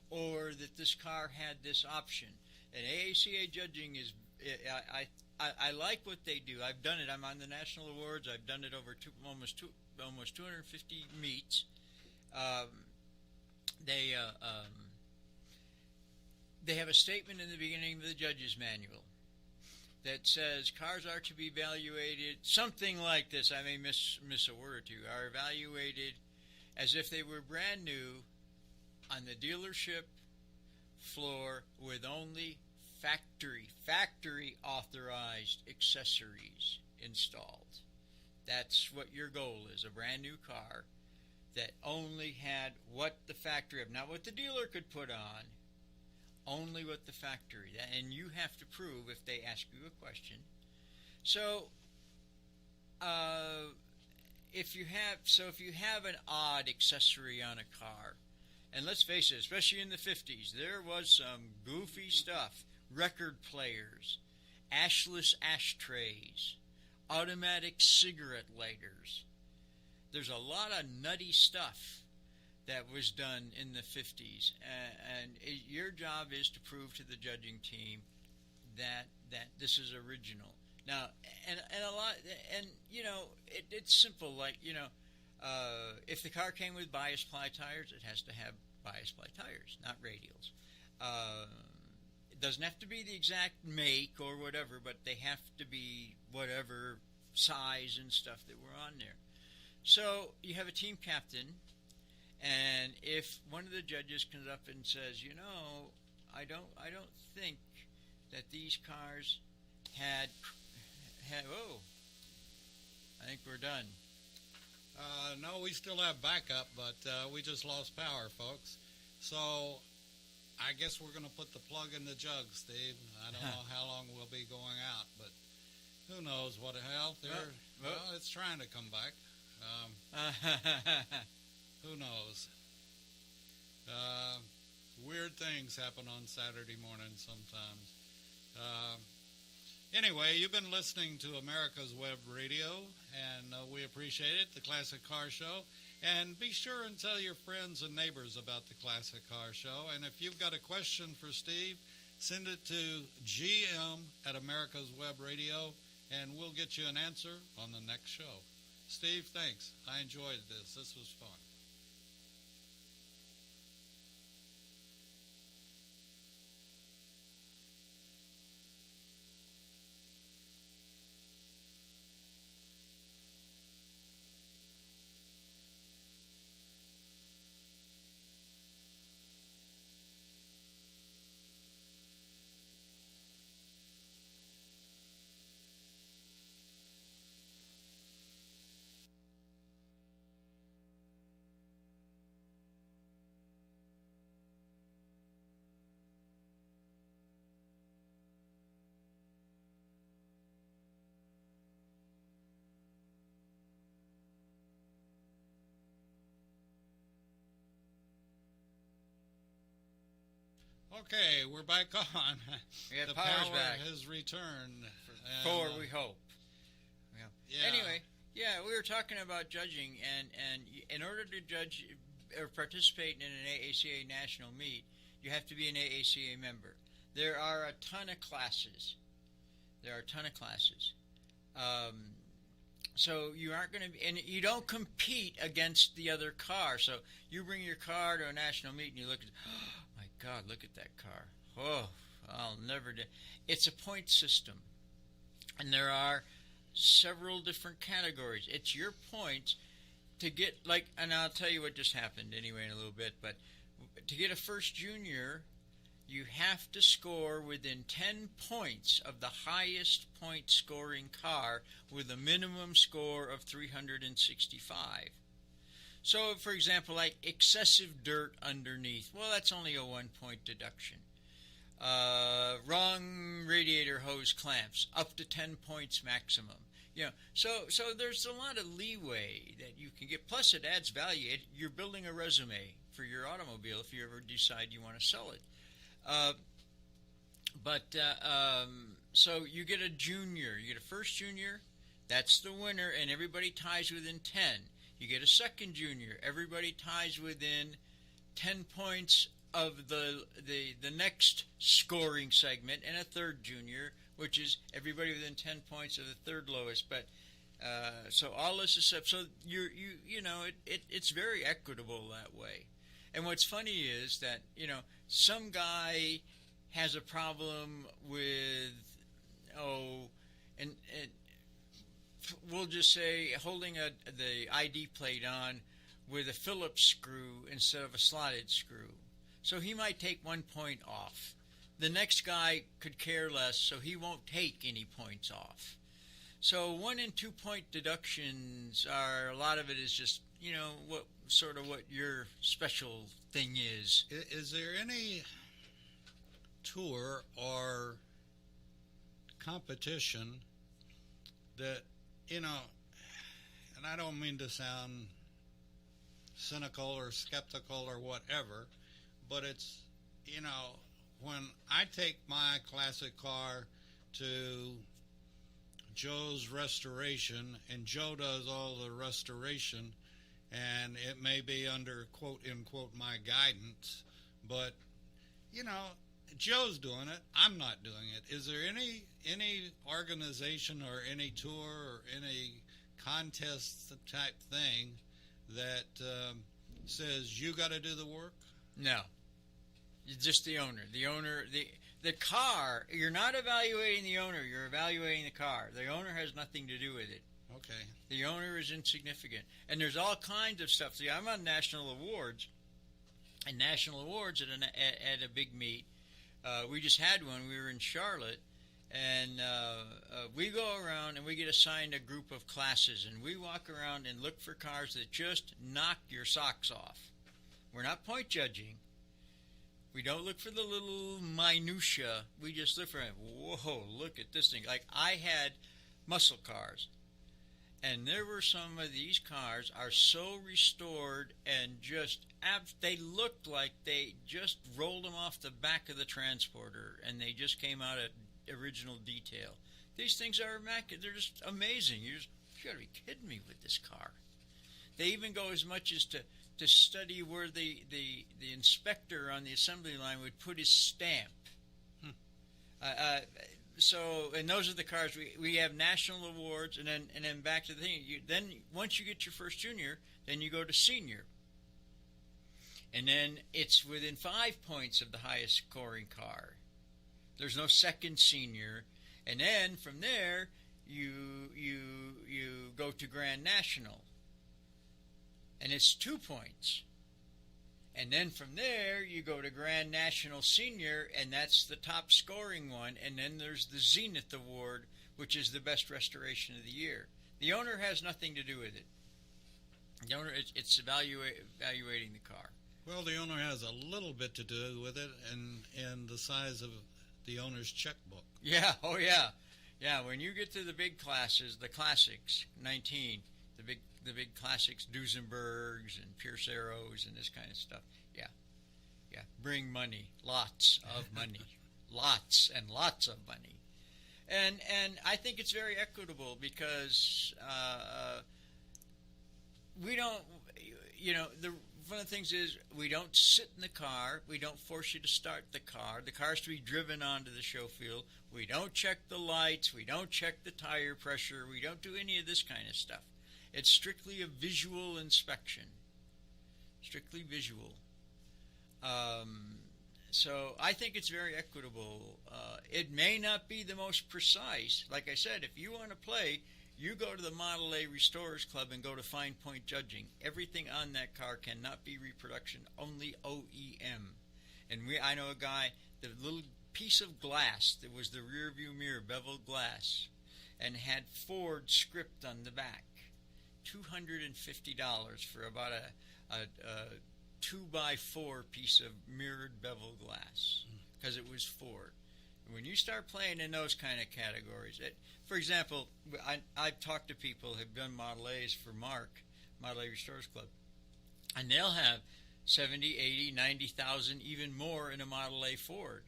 or that this car had this option. And AACA judging is, I like what they do. I've done it. I'm on the national awards. I've done it over almost 250 meets. They have a statement in the beginning of the judge's manual that says cars are to be evaluated, something like this, I may miss a word or two, are evaluated as if they were brand new on the dealership floor with only factory authorized accessories installed. That's what your goal is, a brand new car that only had what the factory, not what the dealer could put on, only what the factory, and you have to prove if they ask you a question. So if you have an odd accessory on a car, and let's face it, especially in the 50s, there was some goofy stuff: record players, ashless ashtrays, automatic cigarette lighters. There's a lot of nutty stuff that was done in the 50s, and your job is to prove to the judging team that this is original. Now, and a lot, and you know, it's simple. Like, you know, if the car came with bias ply tires, it has to have bias ply tires, not radials. It doesn't have to be the exact make or whatever, but they have to be whatever size and stuff that were on there. So you have a team captain. And if one of the judges comes up and says, you know, I don't think that these cars had oh, I think we're done. No, we still have backup, but we just lost power, folks. So I guess we're going to put the plug in the jug, Steve. I don't know how long we'll be going out, but who knows what the hell. Well, it's trying to come back. Who knows? Weird things happen on Saturday morning sometimes. Anyway, you've been listening to America's Web Radio, and we appreciate it, the Classic Car Show. And be sure and tell your friends and neighbors about the Classic Car Show. And if you've got a question for Steve, send it to gm@americaswebradio, and we'll get you an answer on the next show. Steve, thanks. I enjoyed this. This was fun. Okay, we're back on. Yeah, the power's power back. has returned. For we hope. Yeah. Anyway, yeah, we were talking about judging, and in order to judge or participate in an AACA national meet, you have to be an AACA member. There are a ton of classes. So you aren't going to be, and you don't compete against the other car. So you bring your car to a national meet and you look at, oh my God, look at that car. Oh, I'll never do. It's a point system, and there are several different categories. It's your points to get, like, and I'll tell you what just happened anyway in a little bit, but to get a first junior, you have to score within 10 points of the highest point scoring car with a minimum score of 365. So, for example, like excessive dirt underneath, well, that's only a 1-point deduction. Wrong radiator hose clamps, up to 10 points maximum. You know, so there's a lot of leeway that you can get. Plus, it adds value. You're building a resume for your automobile if you ever decide you want to sell it. So you get a junior. You get a first junior. That's the winner, and everybody ties within 10. You get a second junior. Everybody ties within 10 points of the next scoring segment, and a third junior, which is everybody within 10 points of the third lowest. But so all this is stuff. So you know it's very equitable that way. And what's funny is that some guy has a problem with and we'll just say holding the ID plate on with a Phillips screw instead of a slotted screw. So he might take 1 point off. The next guy could care less, so he won't take any points off. So 1 and 2 point deductions are, a lot of it is just, what your special thing is. Is there any tour or competition that, and I don't mean to sound cynical or skeptical or whatever, but it's, when I take my classic car to Joe's restoration and Joe does all the restoration, and it may be under quote unquote my guidance, but Joe's doing it, I'm not doing it. Is there any organization or any tour or any contest type thing that says you got to do the work? No. You're just the owner. The car, you're not evaluating the owner, you're evaluating the car. The owner has nothing to do with it. Okay. The owner is insignificant. And there's all kinds of stuff. See, I'm on national awards, and national awards at a big meet. We just had one. We were in Charlotte, and we go around and we get assigned a group of classes, and we walk around and look for cars that just knock your socks off. We're not point judging. We don't look for the little minutia. We just look for it. Whoa, look at this thing. Like, I had muscle cars, and there were some of these cars are so restored and just they looked like they just rolled them off the back of the transporter and they just came out at original detail. These things are immaculate. They're just amazing. You got to be kidding me with this car. They even go as much as to study where the inspector on the assembly line would put his stamp. So, and those are the cars we have national awards, and then back to the thing. Then once you get your first junior, then you go to senior, and then it's within 5 points of the highest scoring car. There's no second senior, and then from there you go to Grand National, and it's 2 points. And then from there, you go to Grand National Senior, and that's the top scoring one. And then there's the Zenith Award, which is the best restoration of the year. The owner has nothing to do with it. The owner, it's evaluating the car. Well, the owner has a little bit to do with it, and the size of the owner's checkbook. Yeah, oh yeah. Yeah, when you get to the big classes, the classics, 19, the big classics, Duesenbergs and Pierce Arrows and this kind of stuff. Yeah. Bring money, lots of money, lots and lots of money, and I think it's very equitable because we don't, one of the things is we don't sit in the car. We don't force you to start the car. The car's to be driven onto the show field. We don't check the lights. We don't check the tire pressure. We don't do any of this kind of stuff. It's strictly a visual inspection. Strictly visual. So I think it's very equitable. It may not be the most precise. Like I said, if you want to play, You go to the Model A Restorers Club and go to Fine Point Judging. Everything on that car cannot be reproduction, only OEM. And I know a guy, the little piece of glass that was the rear view mirror, beveled glass, and had Ford script on the back. $250 for about a 2x4 piece of mirrored bevel glass, because it was Ford. When you start playing in those kind of categories, for example, I've talked to people who have done Model A's for Mark, Model A Restorers Club, and they'll have 70, 80, 90,000, even more in a Model A Ford,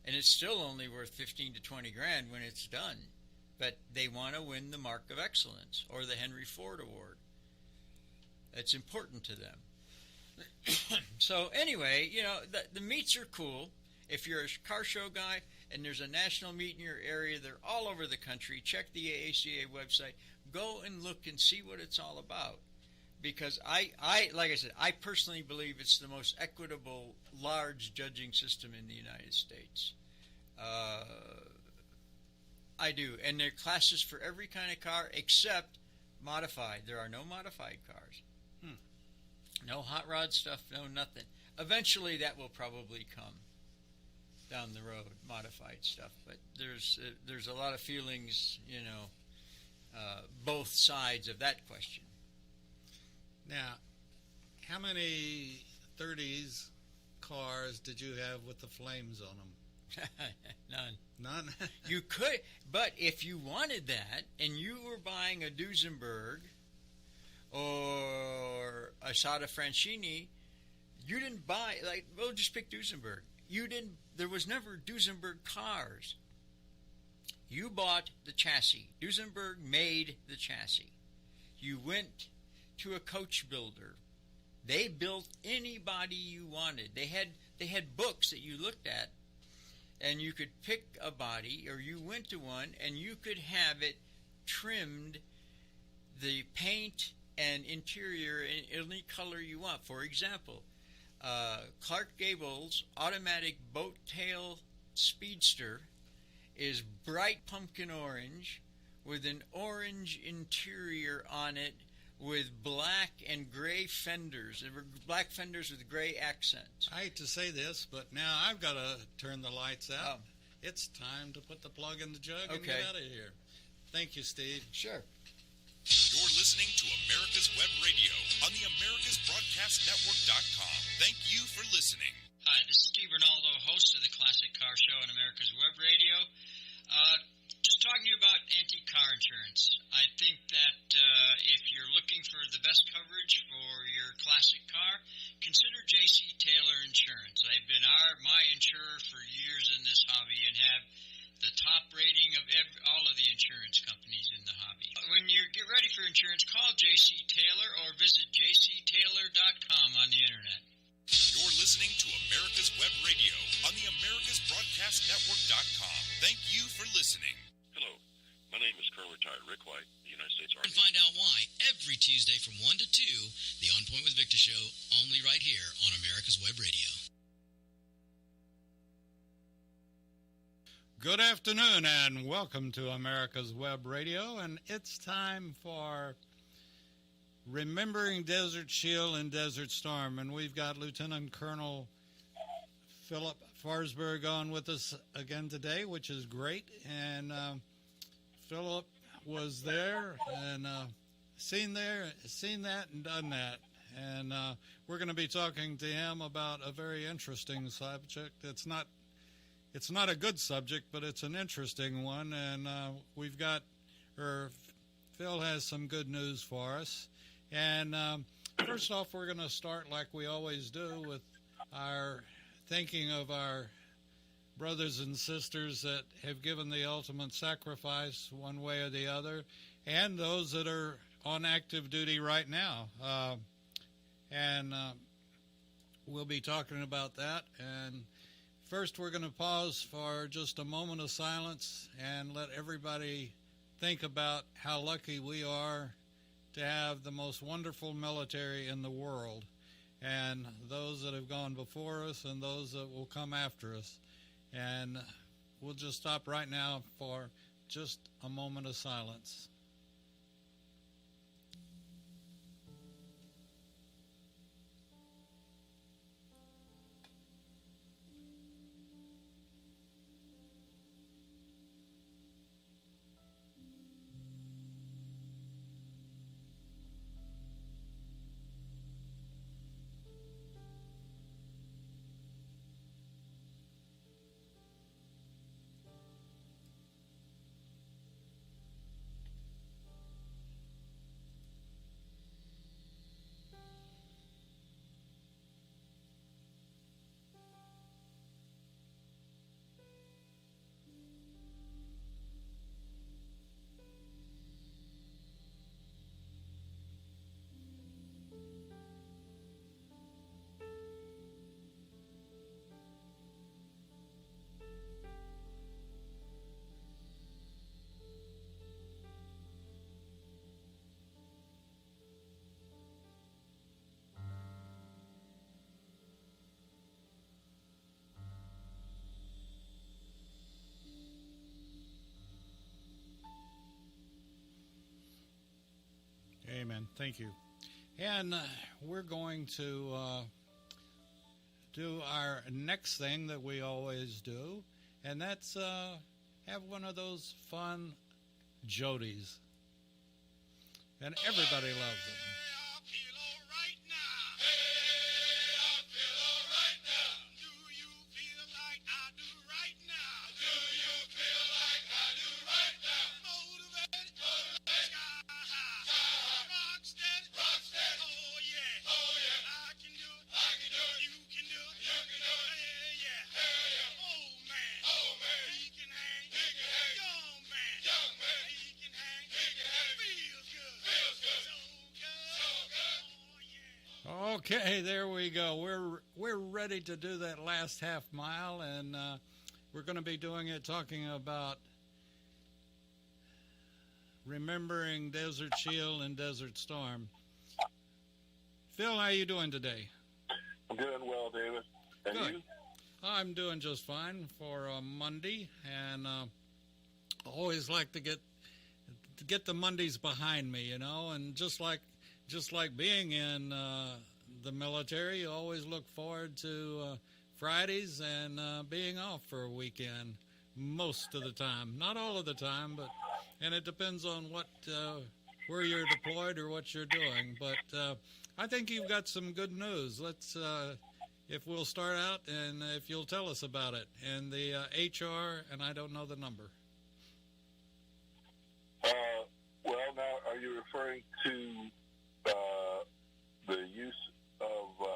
and it's still only worth 15 to 20 grand when it's done. But they want to win the Mark of Excellence or the Henry Ford Award. It's important to them. So anyway, you know, the meets are cool. If you're a car show guy and there's a national meet in your area, they're all over the country. Check the AACA website. Go and look and see what it's all about. Because I like I said, I personally believe it's the most equitable, large judging system in the United States. I do. And there are classes for every kind of car except modified. There are no modified cars. No hot rod stuff, no nothing. Eventually that will probably come down the road, modified stuff. But there's a lot of feelings, you know, both sides of that question. Now, how many 30s cars did you have with the flames on them? None? You could, but if you wanted that and you were buying a Duesenberg or a Sada Francini, you didn't buy, like, we'll just pick Duesenberg. There was never Duesenberg cars. You bought the chassis. Duesenberg made the chassis. You went to a coach builder. They built any body you wanted. They had books that you looked at, and you could pick a body, or you went to one, and you could have it trimmed, the paint and interior in any color you want. For example, Clark Gable's automatic boat tail Speedster is bright pumpkin orange with an orange interior on it with black and gray fenders. There were black fenders with gray accents. I hate to say this, but now I've got to turn the lights out. It's time to put the plug in the jug and get out of here. Thank you, Steve. Sure. You're listening to America's Web Radio on the AmericasBroadcastNetwork.com. Thank you for listening. Hi, this is Steve Ronaldo, host of the Classic Car Show on America's Web Radio. Just talking to you about antique car insurance. I think that if you're looking for the best coverage for your classic car, consider J.C. Taylor Insurance. I've been my insurer for years in this hobby and have the top rating of all of the insurance companies in the hobby. When you get ready for insurance, call J.C. Taylor or visit jctaylor.com on the internet. You're listening to America's Web Radio on the AmericasBroadcastNetwork.com. Thank you for listening. Hello, my name is Colonel Retired Rick White, the United States Army. And find out why every Tuesday from 1 to 2, the On Point with Victor show, only right here on America's Web Radio. Good afternoon and welcome to America's Web Radio, and it's time for Remembering Desert Shield and Desert Storm, and we've got Lieutenant Colonel Philip Forsberg on with us again today, which is great. And Philip was there and seen that and done that, and we're going to be talking to him about a very interesting subject. It's not a good subject, but it's an interesting one, and Phil has some good news for us. And first off, we're going to start like we always do with our thinking of our brothers and sisters that have given the ultimate sacrifice one way or the other, and those that are on active duty right now. We'll be talking about that. And first, we're going to pause for just a moment of silence and let everybody think about how lucky we are to have the most wonderful military in the world, and those that have gone before us and those that will come after us. And we'll just stop right now for just a moment of silence. man. Thank you. And we're going to do our next thing that we always do, and that's have one of those fun Jodies. And everybody loves them. Okay, there we go. We're ready to do that last half mile, and we're going to be doing it talking about remembering Desert Shield and Desert Storm. Phil, how are you doing today? I'm doing well, David. And Good. you? I'm doing just fine for Monday, and always like to get the Mondays behind me, you know, and just like being in the military, you always look forward to Fridays and being off for a weekend most of the time. Not all of the time, and it depends on where you're deployed or what you're doing. But I think you've got some good news. Let's, if we'll start out, and if you'll tell us about it, and the HR, and I don't know the number. Well, now, are you referring to the use of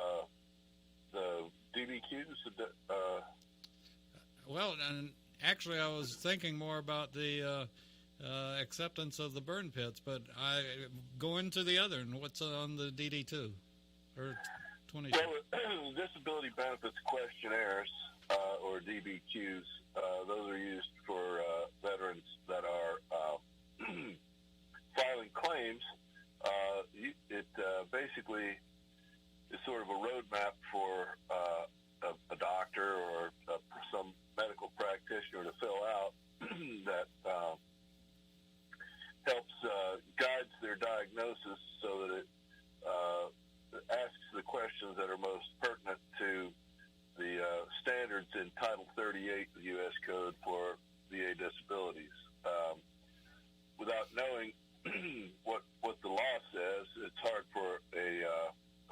the DBQs? Well, and actually, I was thinking more about the acceptance of the burn pits, but I go into the other, and what's on the DD2 or 22? Well, disability benefits questionnaires, or DBQs, those are used for veterans that are filing claims. It basically is sort of a roadmap for a doctor or some medical practitioner to fill out that helps guides their diagnosis so that it asks the questions that are most pertinent to the standards in Title 38 of the U.S. Code for VA disabilities. Without knowing what the law says, it's hard for a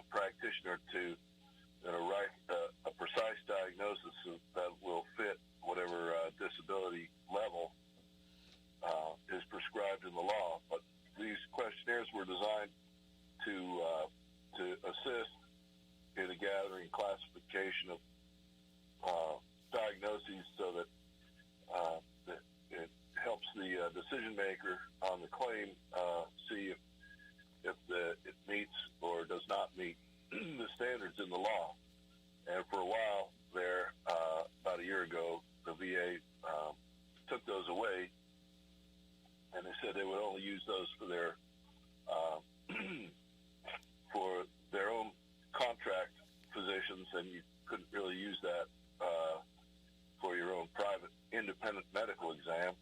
practitioner to write a precise diagnosis that will fit whatever disability level is prescribed in the law. But these questionnaires were designed to assist in the gathering classification of diagnoses so that it helps the decision maker on the claim see if it meets or does not meet the standards in the law. And for a while there, about a year ago, the VA took those away, and they said they would only use those for their for their own contract physicians, and you couldn't really use that for your own private independent medical exam.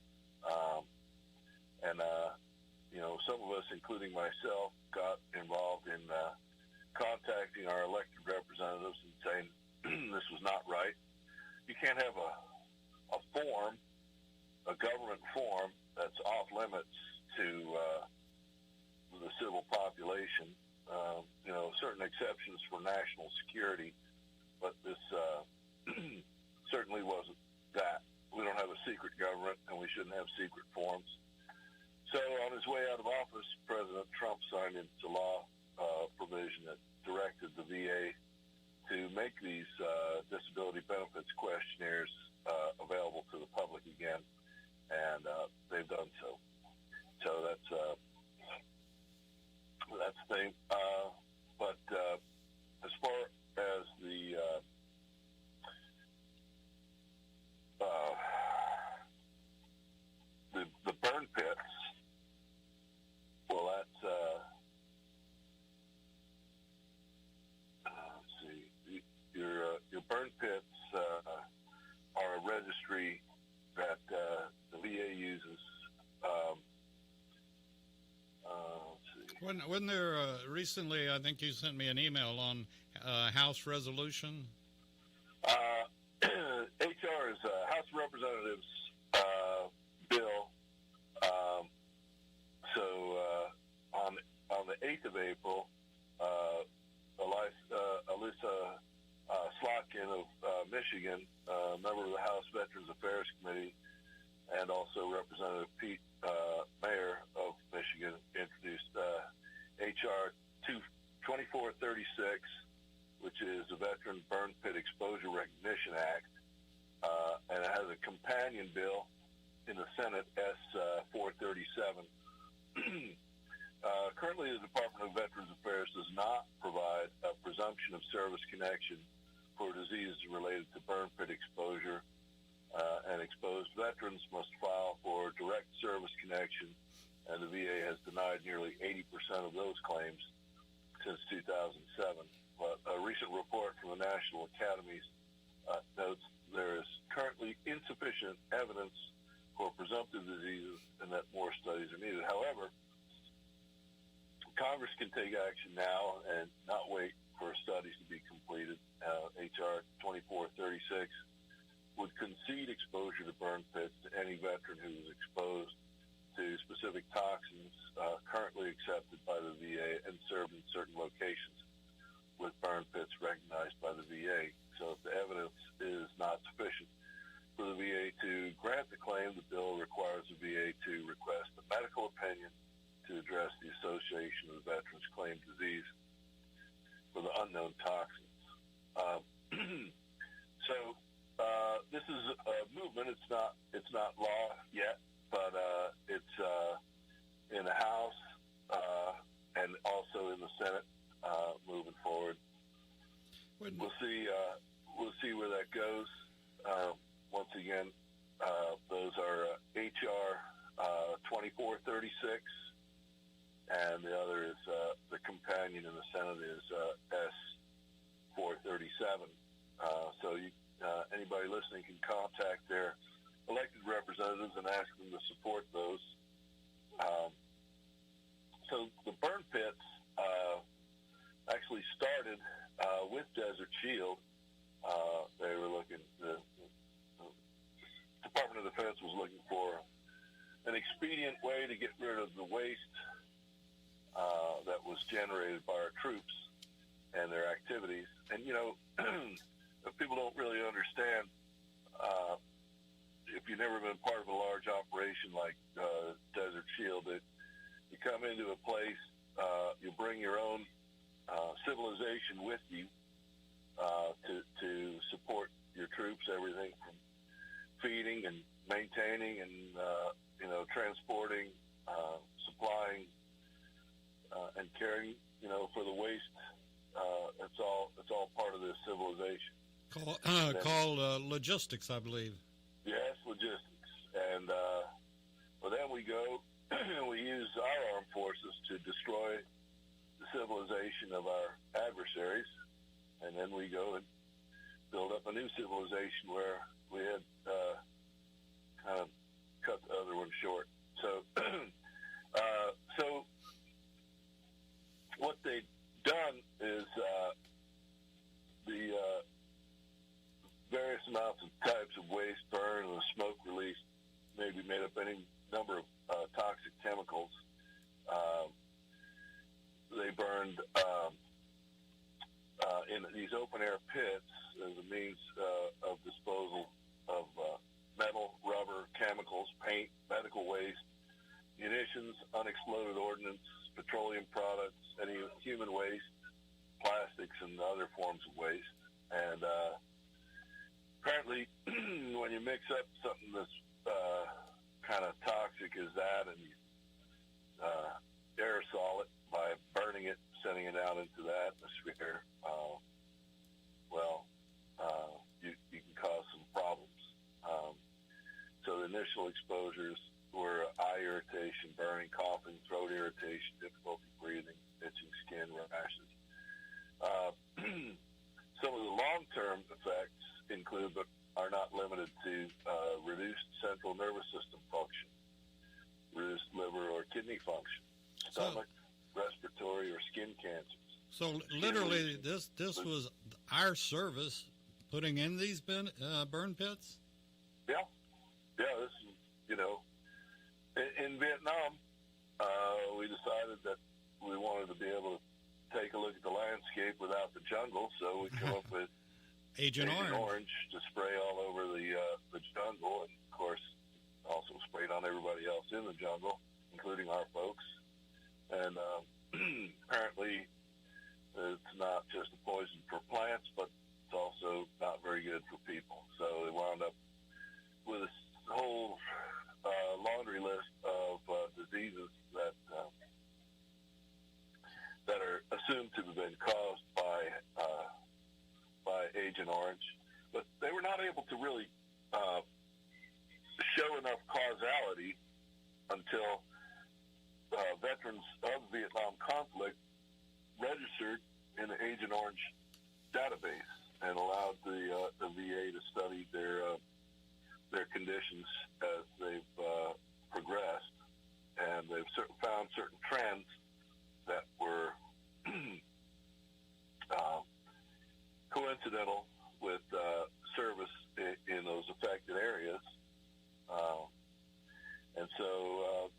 Some of us, including myself, got involved in contacting our elected representatives and saying this was not right. You can't have a form, a government form, that's off limits to the civil population. Certain exceptions for national security, but this certainly wasn't that. We don't have a secret government, and we shouldn't have secret forms. So on his way out of office, President Trump signed into law a provision that directed the VA to make these disability benefits questionnaires available to the public again, and they've done so. So that's the thing. But as far as the burn pits, well, that's let's see. Your burn pits are a registry that When there recently, I think you sent me an email on House resolution. HR is House of Representatives bill. On the 8th of April, Alyssa Slotkin of Michigan, member of the House Veterans Affairs Committee, and also Representative Pete Mayer of Michigan, introduced H.R. 2436, which is the Veteran Burn Pit Exposure Recognition Act, and it has a companion bill in the Senate, S. 437. Currently, the Department of Veterans Affairs does not provide a presumption of service connection for diseases related to burn pit exposure, and exposed veterans must file for direct service connection, and the VA has denied nearly 80% of those claims since 2007. But a recent report from the National Academies notes there is currently insufficient evidence for presumptive diseases and that more studies are needed. However, Congress can take action now and not wait for studies to be completed. H.R. 2436 would concede exposure to burn pits to any veteran who is exposed to specific toxins currently accepted by the VA and served in certain locations with burn pits recognized by the VA. So if the evidence is not sufficient for the VA to grant the claim, the bill requires the VA to request a medical opinion to address the association of the veteran's claimed disease for the unknown toxins. This is a movement. It's not law yet, but it's in the House and also in the Senate moving forward. We'll see where that goes. Once again, those are HR 2436. And the other is the companion in the Senate is S 437. So anybody listening can contact their elected representatives and ask them to support those. So the burn pits actually started with Desert Shield. They were the Department of Defense was looking for an expedient way to get rid of the waste that was generated by our troops and their activities. And, people don't really understand, if you've never been part of a large operation like Desert Shield, that you come into a place, you bring your own civilization with you to support your troops, everything from feeding and maintaining and, transporting, supplying, and caring, for the waste. It's all part of this civilization. Called logistics, I believe. Yes, logistics. And then we go and we use our armed forces to destroy the civilization of our adversaries, and then we go and build up a new civilization where we had kind of cut the other one short. So, what they've done is the various amounts of types of waste burn and the smoke released may be made up any number of toxic chemicals. They burned in these open air pits as a means of disposal of metal, rubber, chemicals, paint, medical waste, munitions, unexploded ordnance, petroleum products, any human waste, plastics, and other forms of waste. And apparently, when you mix up something that's kind of toxic as that, and you aerosol it by burning it, sending it out into the atmosphere, you can cause some problems. So the initial exposures were eye irritation, burning, coughing, throat irritation, difficulty breathing, itching skin, rashes. Some of the long-term effects include, but are not limited to, reduced central nervous system function, reduced liver or kidney function, stomach, respiratory So literally, this was our service putting in these burn pits? Yeah. This is, in Vietnam, we decided that we wanted to be able to take a look at the landscape without the jungle, so we come up with Agent Orange to spray all over the jungle, and of course also sprayed on everybody else in the jungle, including our folks. And apparently it's not just a poison for plants, but it's also not very good for people. So they wound up with a whole laundry list of diseases that are assumed to have been caused by Agent Orange, but they were not able to really show enough causality until veterans of the Vietnam conflict registered in the Agent Orange database and allowed the VA to study their conditions as they've progressed, and they've found certain trends that were coincidental with service in those affected areas. And so,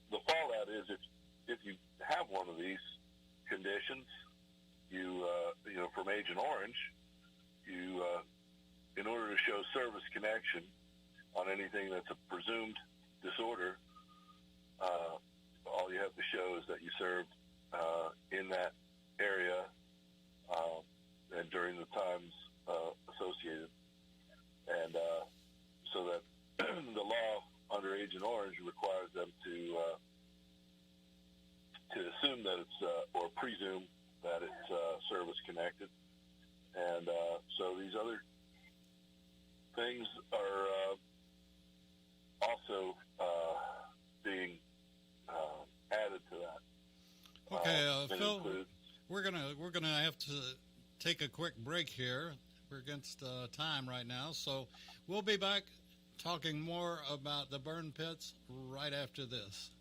the fallout is if you have one of these conditions, from Agent Orange, in order to show service connection on anything that's a presumed disorder, all you have to show is that you served in that area and during the times associated. And so that the law under Agent Orange requires them to assume that it's, or presume that it's service connected. And so these other things are also being added to that. Okay, Phil, we're gonna have to take a quick break here. We're against time right now, so we'll be back talking more about the burn pits right after this.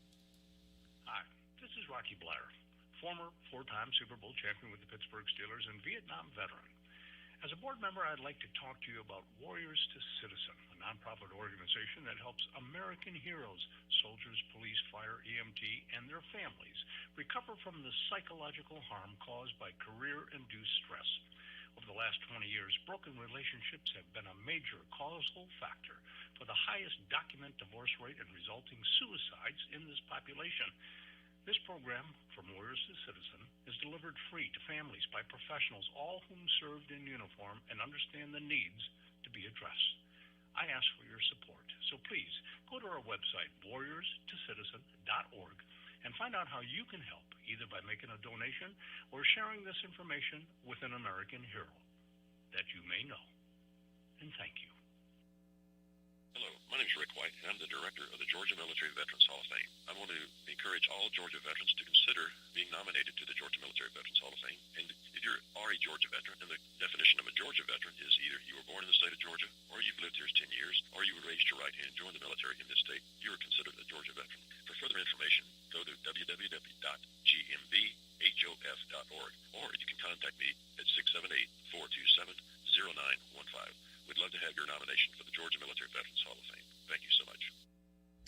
Hi, this is Rocky Blair, former four-time Super Bowl champion with the Pittsburgh Steelers and Vietnam veteran. As a board member, I'd like to talk to you about Warriors to Citizen, a nonprofit organization that helps American heroes, soldiers, police, fire, EMT, and their families recover from the psychological harm caused by career-induced stress. Over the last 20 years, broken relationships have been a major causal factor for the highest documented divorce rate and resulting suicides in this population. This program, From Warriors to Citizen, is delivered free to families by professionals, all whom served in uniform and understand the needs to be addressed. I ask for your support, so please go to our website, warriorstocitizen.org, and find out how you can help, either by making a donation or sharing this information with an American hero that you may know. And thank you. Hello, my name is Rick White, and I'm the director of the Georgia Military Veterans Hall of Fame. I want to encourage all Georgia veterans to consider being nominated to the Georgia Military Veterans Hall of Fame. And if you are a Georgia veteran, and the definition of a Georgia veteran is either you were born in the state of Georgia, or you've lived here 10 years, or you were raised your right hand and joined the military in this state, you are considered a Georgia veteran. For further information, go to www.gmvhof.org, or you can contact me at 678-427-0915. We'd love to have your nomination for the Georgia Military Veterans Hall of Fame. Thank you so much.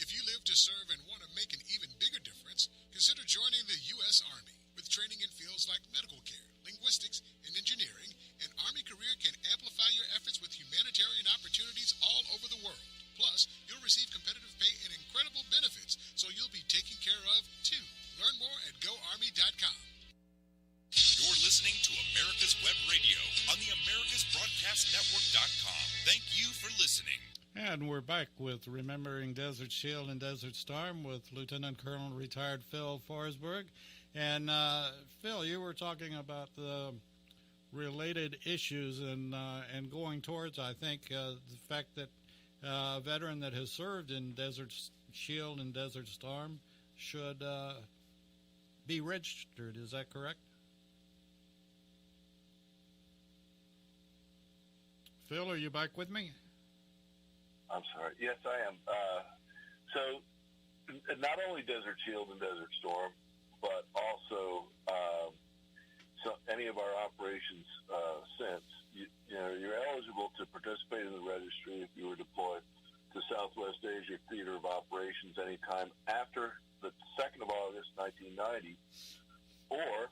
If you live to serve and want to make an even bigger difference, consider joining the U.S. Army. With training in fields like medical care, linguistics, and engineering, an Army career can amplify your efforts with humanitarian opportunities all over the world. Plus, you'll receive competitive pay and incredible benefits, so you'll be taken care of, too. Learn more at GoArmy.com. You're listening to America's Web Radio on the AmericasBroadcastNetwork.com. Thank you for listening. And we're back with Remembering Desert Shield and Desert Storm with Lieutenant Colonel retired Phil Forsberg. And Phil, you were talking about the related issues and going towards, I think, the fact that a veteran that has served in Desert Shield and Desert Storm should be registered. Is that correct? Phil, are you back with me? I'm sorry. Yes, I am. So not only Desert Shield and Desert Storm, but also any of our operations since. You're eligible to participate in the registry if you were deployed to Southwest Asia Theater of Operations anytime after the 2nd of August, 1990, or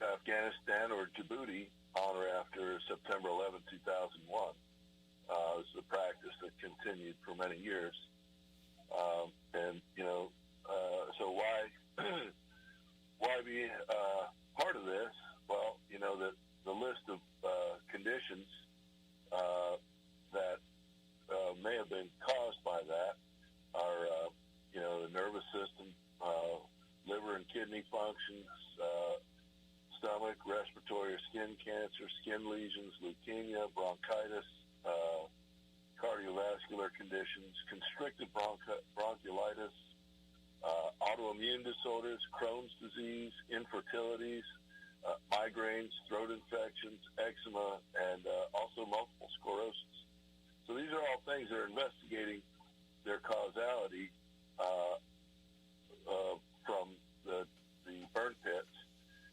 Afghanistan or Djibouti on or after September 11, 2001. This is a practice that continued for many years. So why be part of this? Well, that the list of conditions that may have been caused by that are, the nervous system, liver and kidney functions, stomach, respiratory or skin cancer, skin lesions, leukemia, bronchitis, cardiovascular conditions, constrictive bronchiolitis, autoimmune disorders, Crohn's disease, infertilities, migraines, throat infections, eczema, and also multiple sclerosis. So these are all things that are investigating their causality from the burn pits.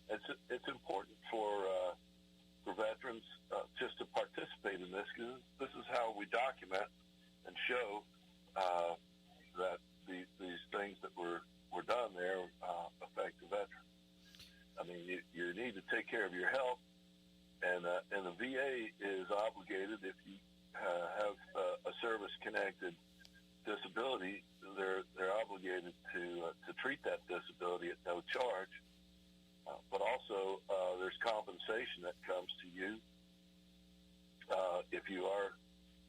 It's important for veterans just to participate in this, because this is how we document and show that these things that were done there affect the veteran. I mean, you need to take care of your health, and the VA is obligated, if you have a service-connected disability, they're obligated to treat that disability at no charge. But also, there's compensation that comes to you if you are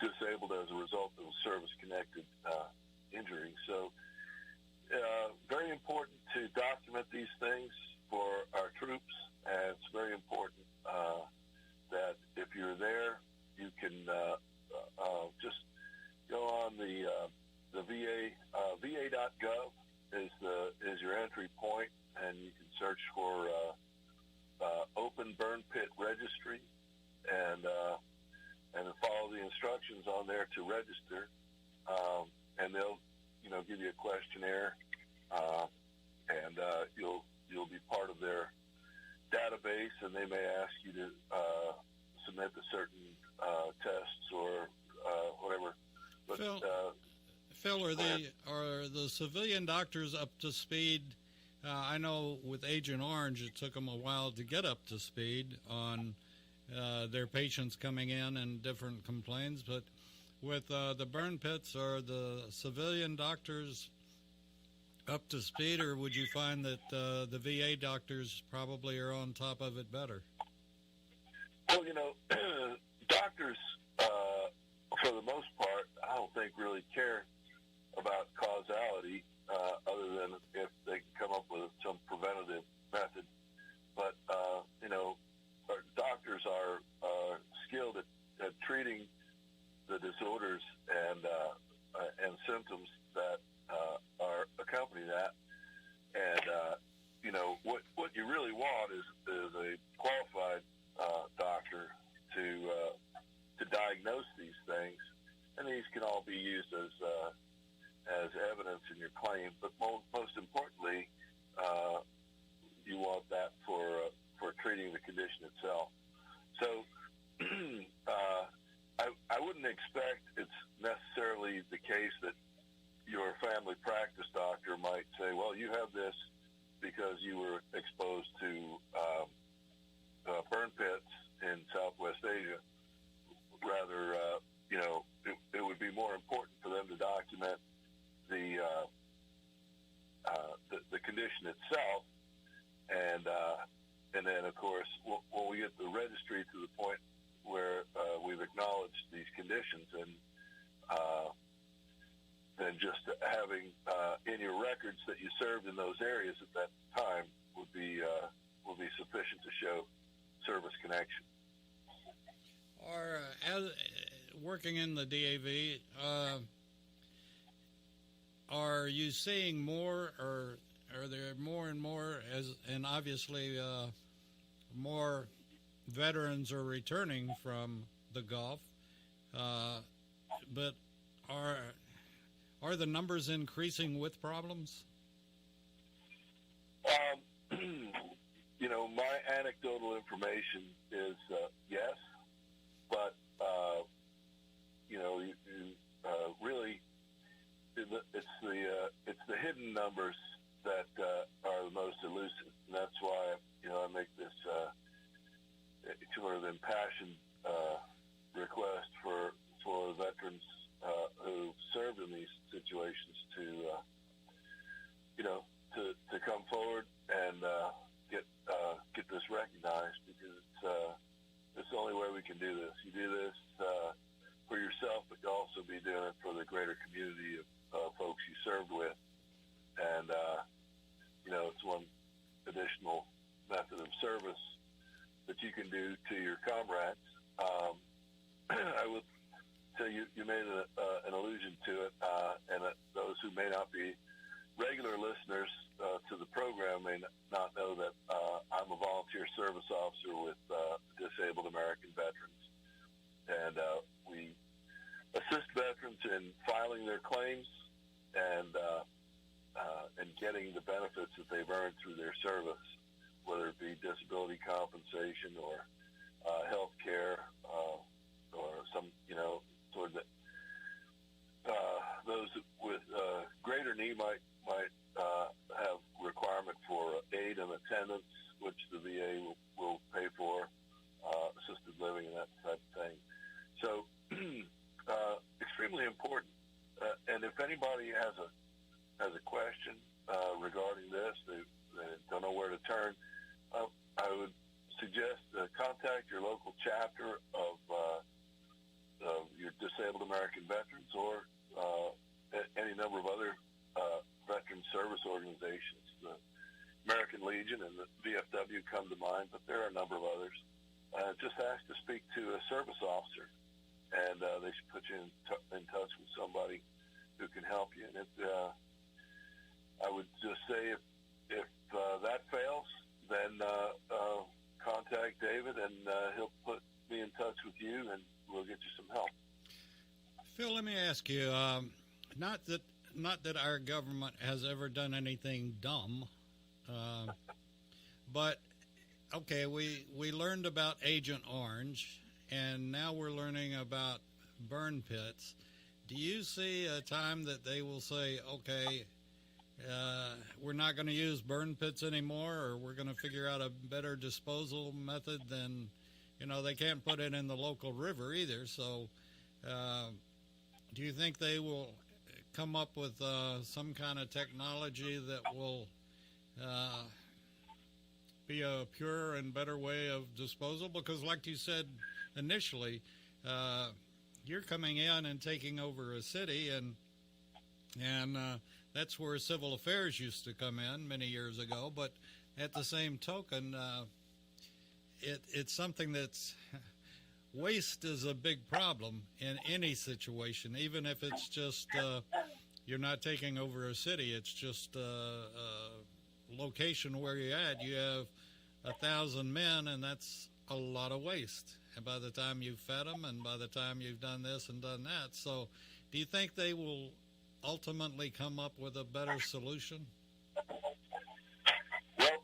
disabled as a result of a service-connected injury. So, very important to document these things for our troops, and it's very important that if you're there, you can just go on the VA VA.gov is your entry point, and you can search for Open Burn Pit Registry, and follow the instructions on there to register, and they'll give you a questionnaire, and you'll be part of their database, and they may ask you to submit to certain tests or whatever. But, Phil, are the civilian doctors up to speed? I know with Agent Orange, it took them a while to get up to speed on their patients coming in and different complaints. But with the burn pits, are the civilian doctors up to speed, or would you find that the VA doctors probably are on top of it better? Well, doctors, for the most part, I don't think really care about causality, other than if they can come up with some preventative method. But, our doctors are skilled at treating the disorders and symptoms that are accompany that. And, what you really want is a qualified doctor to diagnose these things, and these can all be used as evidence in your claim. But most importantly, you want that for treating the condition itself. So I wouldn't expect it's necessarily the case that your family practice doctor might say, well, you have this because you were exposed to burn pits in Southwest Asia. Rather, it would be more important for them to document the condition itself, and then, of course, when we get the registry to the point where we've acknowledged these conditions, and then just having in your records that you served in those areas at that time would be sufficient to show service connection. Or as working in the DAV, are you seeing more, or are there more and more, and obviously more veterans are returning from the Gulf, but are the numbers increasing with problems? anecdotal information is yes, but really it's the hidden numbers that are the most elusive, and that's why I make this sort of impassioned request for veterans who served in these situations to come forward and get this recognized, because it's the only way we can do this. You do this for yourself, but you also be doing it for the greater community of folks you served with, and it's one additional method of service that you can do to your comrades. I would say you made an allusion to it, and those who may not be regular listeners to the program may not know that I'm a volunteer service officer with Disabled American Veterans, and we assist veterans in filing their claims and getting the benefits that they've earned through their service, whether it be disability compensation or health care or some, sort of those with greater need might have requirement for aid and attendance, which the VA will pay for, assisted living and that type of thing. So extremely important. And if anybody has a question regarding this, they don't know where to turn, I would suggest contact your local chapter of your Disabled American Veterans, or any number of other veteran service organizations. The American Legion and the VFW come to mind, but there are a number of others. Just ask to speak to a service officer, and they should put you in touch with somebody who can help you. And I would just say if that fails, then contact David, and he'll put me in touch with you, and we'll get you some help. Phil, let me ask you, not that our government has ever done anything dumb, but okay, we learned about Agent Orange, and now we're learning about burn pits. Do you see a time that they will say, okay, we're not going to use burn pits anymore, or we're going to figure out a better disposal method than, they can't put it in the local river either. So do you think they will come up with some kind of technology that will be a pure and better way of disposal? Because like you said initially, you're coming in and taking over a city, and that's where civil affairs used to come in many years ago. But at the same token, it's something that's waste is a big problem in any situation, even if it's just you're not taking over a city. It's just a location where you're at. You have 1,000 men, and that's a lot of waste. And by the time you've fed them, and by the time you've done this and done that, so do you think they will ultimately come up with a better solution? Well,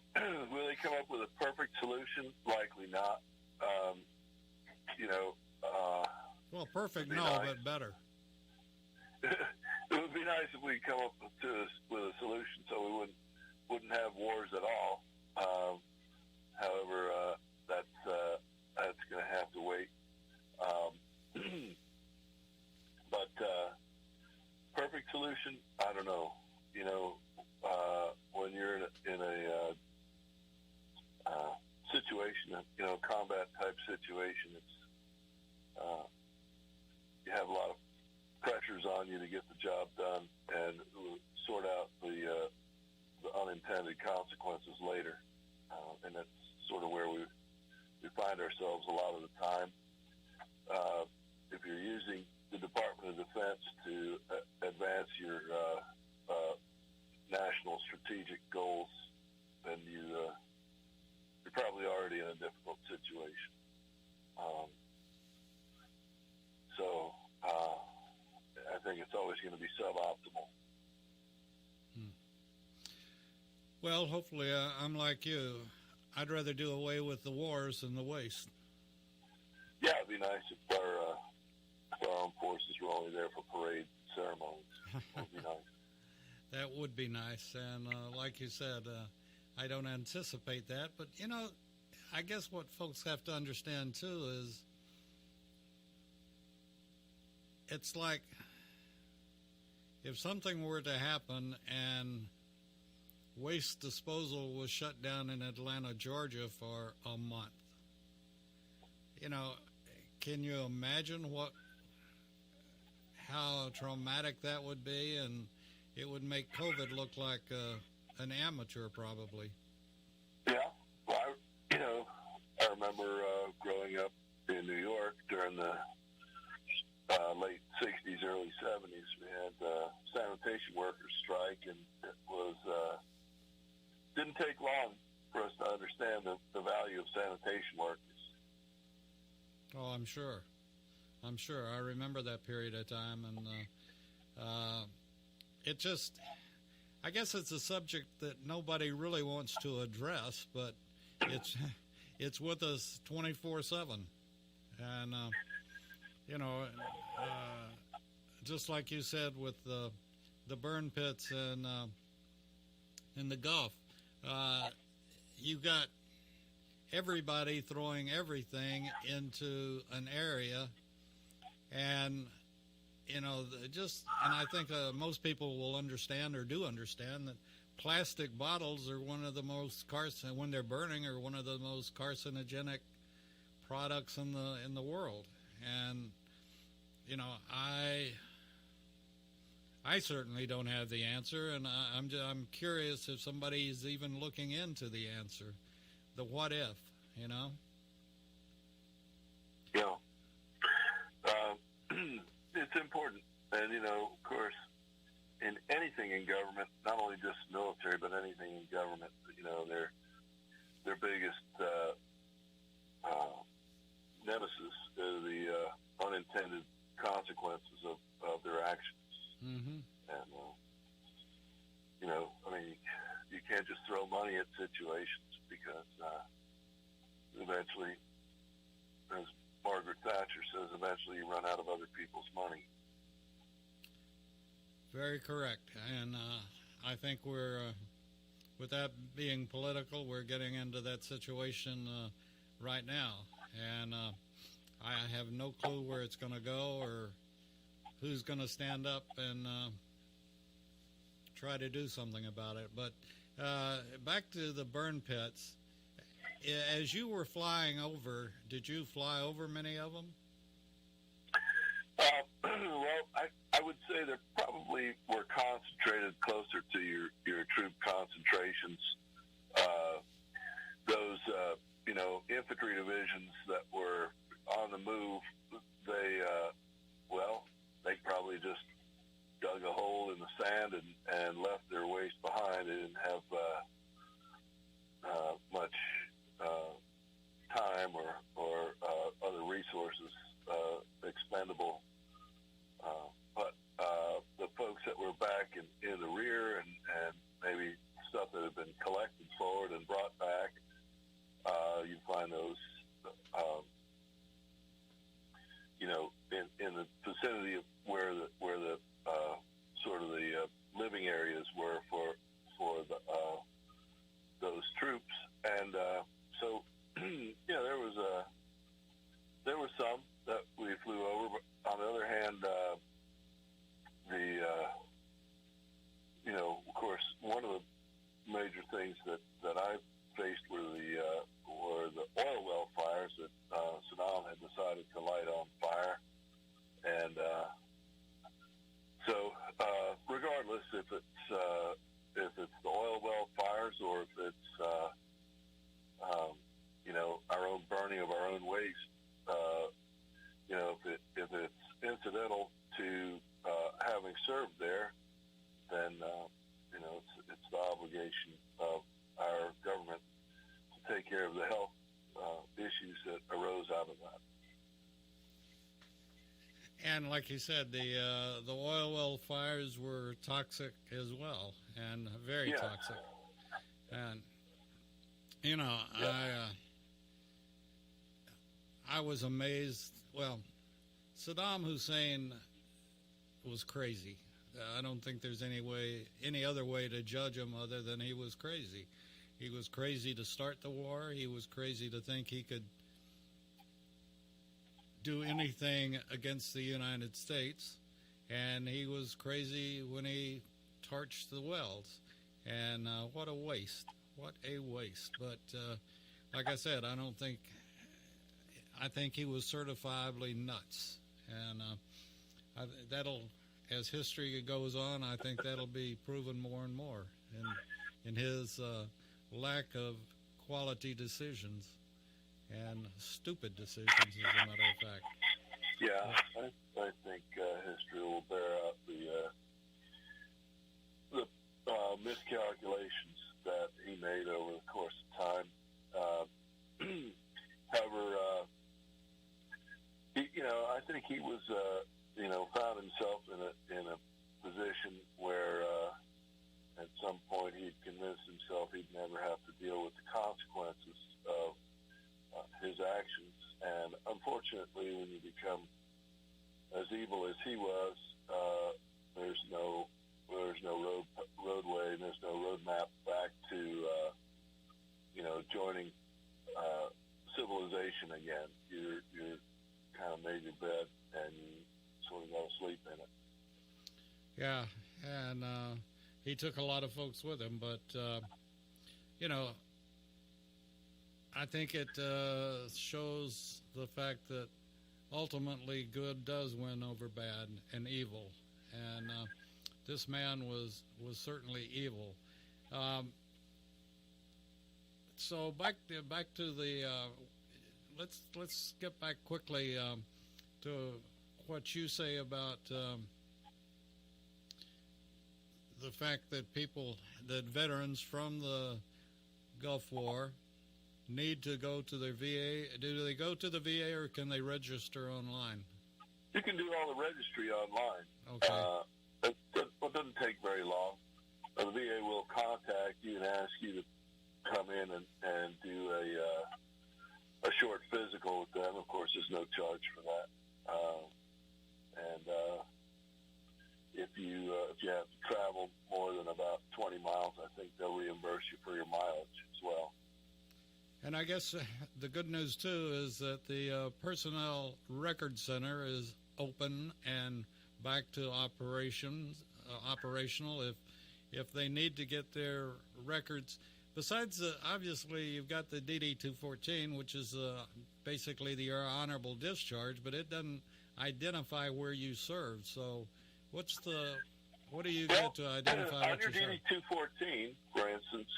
will they come up with a perfect solution? Likely not. Well, perfect, no, nice. But better. It would be nice if we come up with a solution so we wouldn't have wars at all. However, that's going to have to wait. But perfect solution, I don't know. When you're in a situation, combat type situation, it's you have a lot of pressures on you to get the job done and sort out the unintended consequences later, and that's sort of where we find ourselves a lot of the time. If you're using the Department of Defense to advance your national strategic goals, then you're probably already in a difficult situation. So I think it's always going to be suboptimal. Well, hopefully I'm like you. I'd rather do away with the wars than the waste. Yeah, it'd be nice if our armed forces were only there for parade ceremonies. That would be nice. That would be nice, and like you said, I don't anticipate that. But, you know, I guess what folks have to understand, too, is it's like if something were to happen and waste disposal was shut down in Atlanta, Georgia for a month, you know, can you imagine how traumatic that would be? And it would make COVID look like an amateur, probably. Yeah. Well, I remember growing up in New York during the late 60s, early 70s. We had sanitation workers strike, and it was didn't take long for us to understand the value of sanitation workers. Oh, I'm sure. I remember that period of time, and it just, I guess it's a subject that nobody really wants to address, but it's with us 24/7, and you know, just like you said with the burn pits and in the Gulf, you got everybody throwing everything into an area, and you know, and I think most people will understand or do understand that plastic bottles are one of the most when they're burning, are one of the most carcinogenic products in the world. And you know, I certainly don't have the answer, and I'm curious if somebody is even looking into the answer, the what if, you know. Yeah. It's important, and you know, of course, in anything in government, not only just military, but anything in government, you know, their biggest nemesis is the unintended consequences of their actions. Mm-hmm. And you know, I mean, you can't just throw money at situations because eventually, as Margaret Thatcher says, eventually you run out of other people's money. Very correct. And I think we're, with that being political, we're getting into that situation right now. And I have no clue where it's going to go or who's going to stand up and try to do something about it. But back to the burn pits. As you were flying over, did you fly over many of them? Well, I would say they probably were concentrated closer to your troop concentrations. Those, you know, infantry divisions that were on the move, they probably just dug a hole in the sand and left their waste behind. They didn't have much time or other resources expendable. But the folks that were back in the rear and maybe stuff that had been collected forward and brought back, you find those, you know, in the vicinity of where the sort of the living areas were for the those troops, and so yeah, there was some that we flew over, but on the other hand, you know, of course, one of the major things that I faced were the oil well fires that Saddam had decided to light on fire, and so regardless if it's the oil well fires or if it's you know, our own burning of our own waste, you know, if it's incidental to having served there, then you know, it's the obligation of our government to take care of the health issues that arose out of that. And like you said, the oil well fires were toxic as well, and very toxic. And You know, I was amazed. Well, Saddam Hussein was crazy. I don't think there's any other way to judge him other than he was crazy. He was crazy to start the war. He was crazy to think he could do anything against the United States. And he was crazy when he torched the wells. And what a waste. What a waste. But like I said, I think he was certifiably nuts. And as history goes on, I think that'll be proven more and more in his lack of quality decisions and stupid decisions, as a matter of fact. Yeah, I think history will bear out the miscalculations that he made over the course of time. However, I think he was, found himself in a position where at some point he'd convinced himself he'd never have to deal with the consequences of his actions. And unfortunately, when you become as evil as he was, there's no roadway and there's no roadmap back to joining civilization again. You're kind of made your bed and you sort of go to sleep in it. Yeah, and he took a lot of folks with him, but I think it shows the fact that ultimately good does win over bad and evil, and this man was certainly evil. So back to the let's get back quickly to what you say about the fact that veterans from the Gulf War need to go to their VA. Do they go to the VA or can they register online? You can do all the registry online. Okay. It doesn't take very long. The VA will contact you and ask you to come in and do a short physical with them. Of course, there's no charge for that. If you have to travel more than about 20 miles, I think they'll reimburse you for your mileage as well. And I guess the good news, too, is that the Personnel Record Center is open and back to operational if they need to get their records. Besides, obviously, you've got the DD-214, which is basically the honorable discharge, but it doesn't identify where you served. So what do you get to identify what you served? On your DD-214, for instance,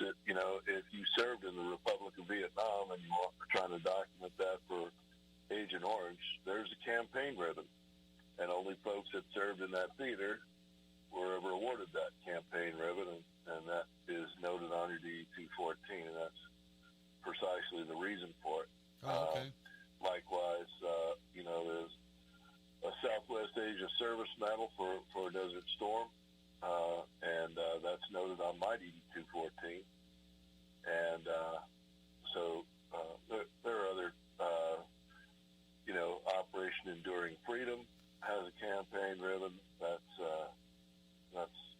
if you served in the Republic of Vietnam and you are trying to document that for Agent Orange, there's a campaign ribbon. And only folks that served in that theater were ever awarded that campaign ribbon, and that is noted on your DD-214, and that's precisely the reason for it. Oh, okay. Likewise, there's a Southwest Asia Service Medal for Desert Storm, and that's noted on my DD-214. And so there are other, Operation Enduring Freedom has a campaign ribbon. That's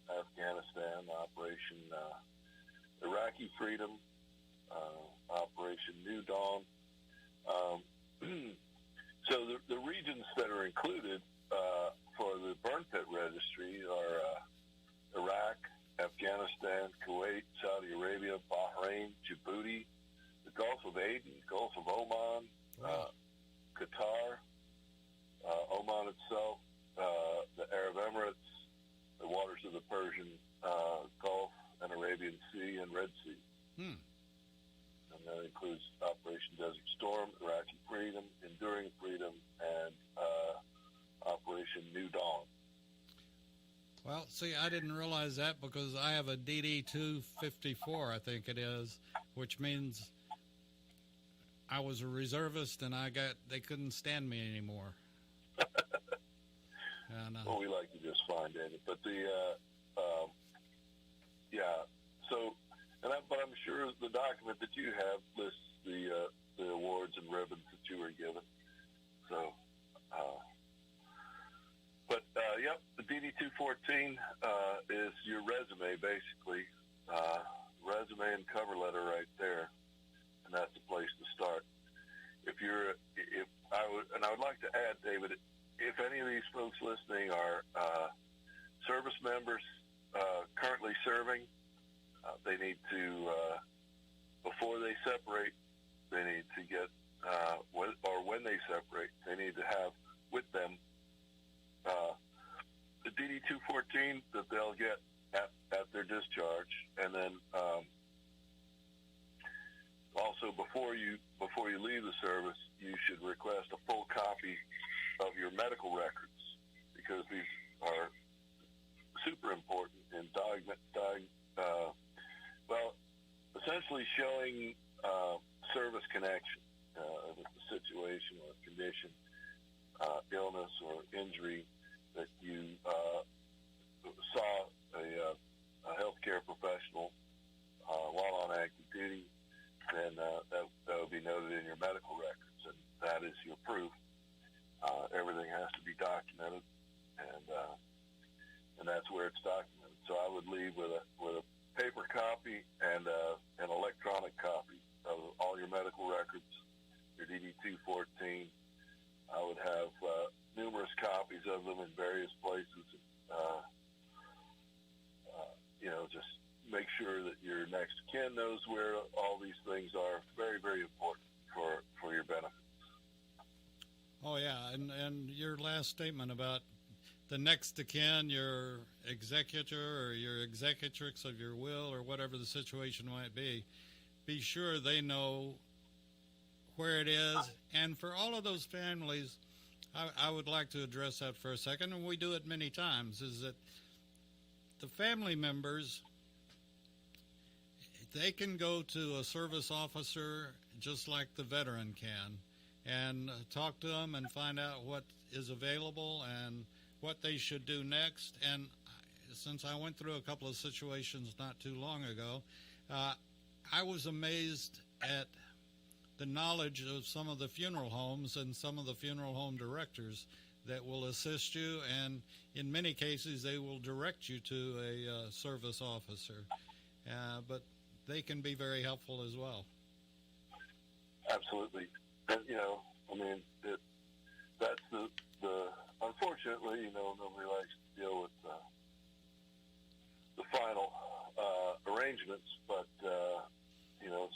Afghanistan. Operation Iraqi Freedom, Operation New Dawn. So the regions that are included for the burn pit registry are Iraq, Afghanistan, Kuwait, Saudi Arabia, Bahrain, Djibouti, the Gulf of Aden, Gulf of Oman, Qatar, Oman itself, the Arab Emirates, the waters of the Persian Gulf and Arabian Sea and Red Sea. And that includes Operation Desert Storm, Iraqi Freedom, Enduring Freedom, and Operation New Dawn. Well, see, I didn't realize that because I have a DD-254, I think it is, which means I was a reservist and they couldn't stand me anymore. And, well, we like you just fine, David. But but I'm sure the document that you have lists the awards and ribbons that you were given. So, yep, the DD-214 is your resume, basically. Resume and cover letter right there, and that's the place to start. I would like to add, David, if any of these folks listening are service members currently serving, they need to, before they separate, they need to get, when they separate, they need to have with them the DD-214 that they'll get at their discharge, and then also before you leave the service, you should request a full copy of your medical records, because these are super important in essentially showing service connection with the situation or condition, illness or injury that you saw a healthcare professional while on active duty, then that would be noted in your medical records, and that is your proof. Everything has to be documented, and that's where it's documented. So I would leave with a paper copy and an electronic copy of all your medical records, your DD-214. I would have numerous copies of them in various places. Just make sure that your next of kin knows where all these things are. Very, very important for your benefit. Oh, yeah, and your last statement about the next of kin, your executor or your executrix of your will or whatever the situation might be sure they know where it is. And for all of those families, I would like to address that for a second, and we do it many times, is that the family members, they can go to a service officer just like the veteran can and talk to them and find out what is available and what they should do next. And since I went through a couple of situations not too long ago, I was amazed at the knowledge of some of the funeral homes and some of the funeral home directors that will assist you, and in many cases they will direct you to a service officer. But they can be very helpful as well. Absolutely. And, that's the unfortunately, nobody likes to deal with the final arrangements, but, it's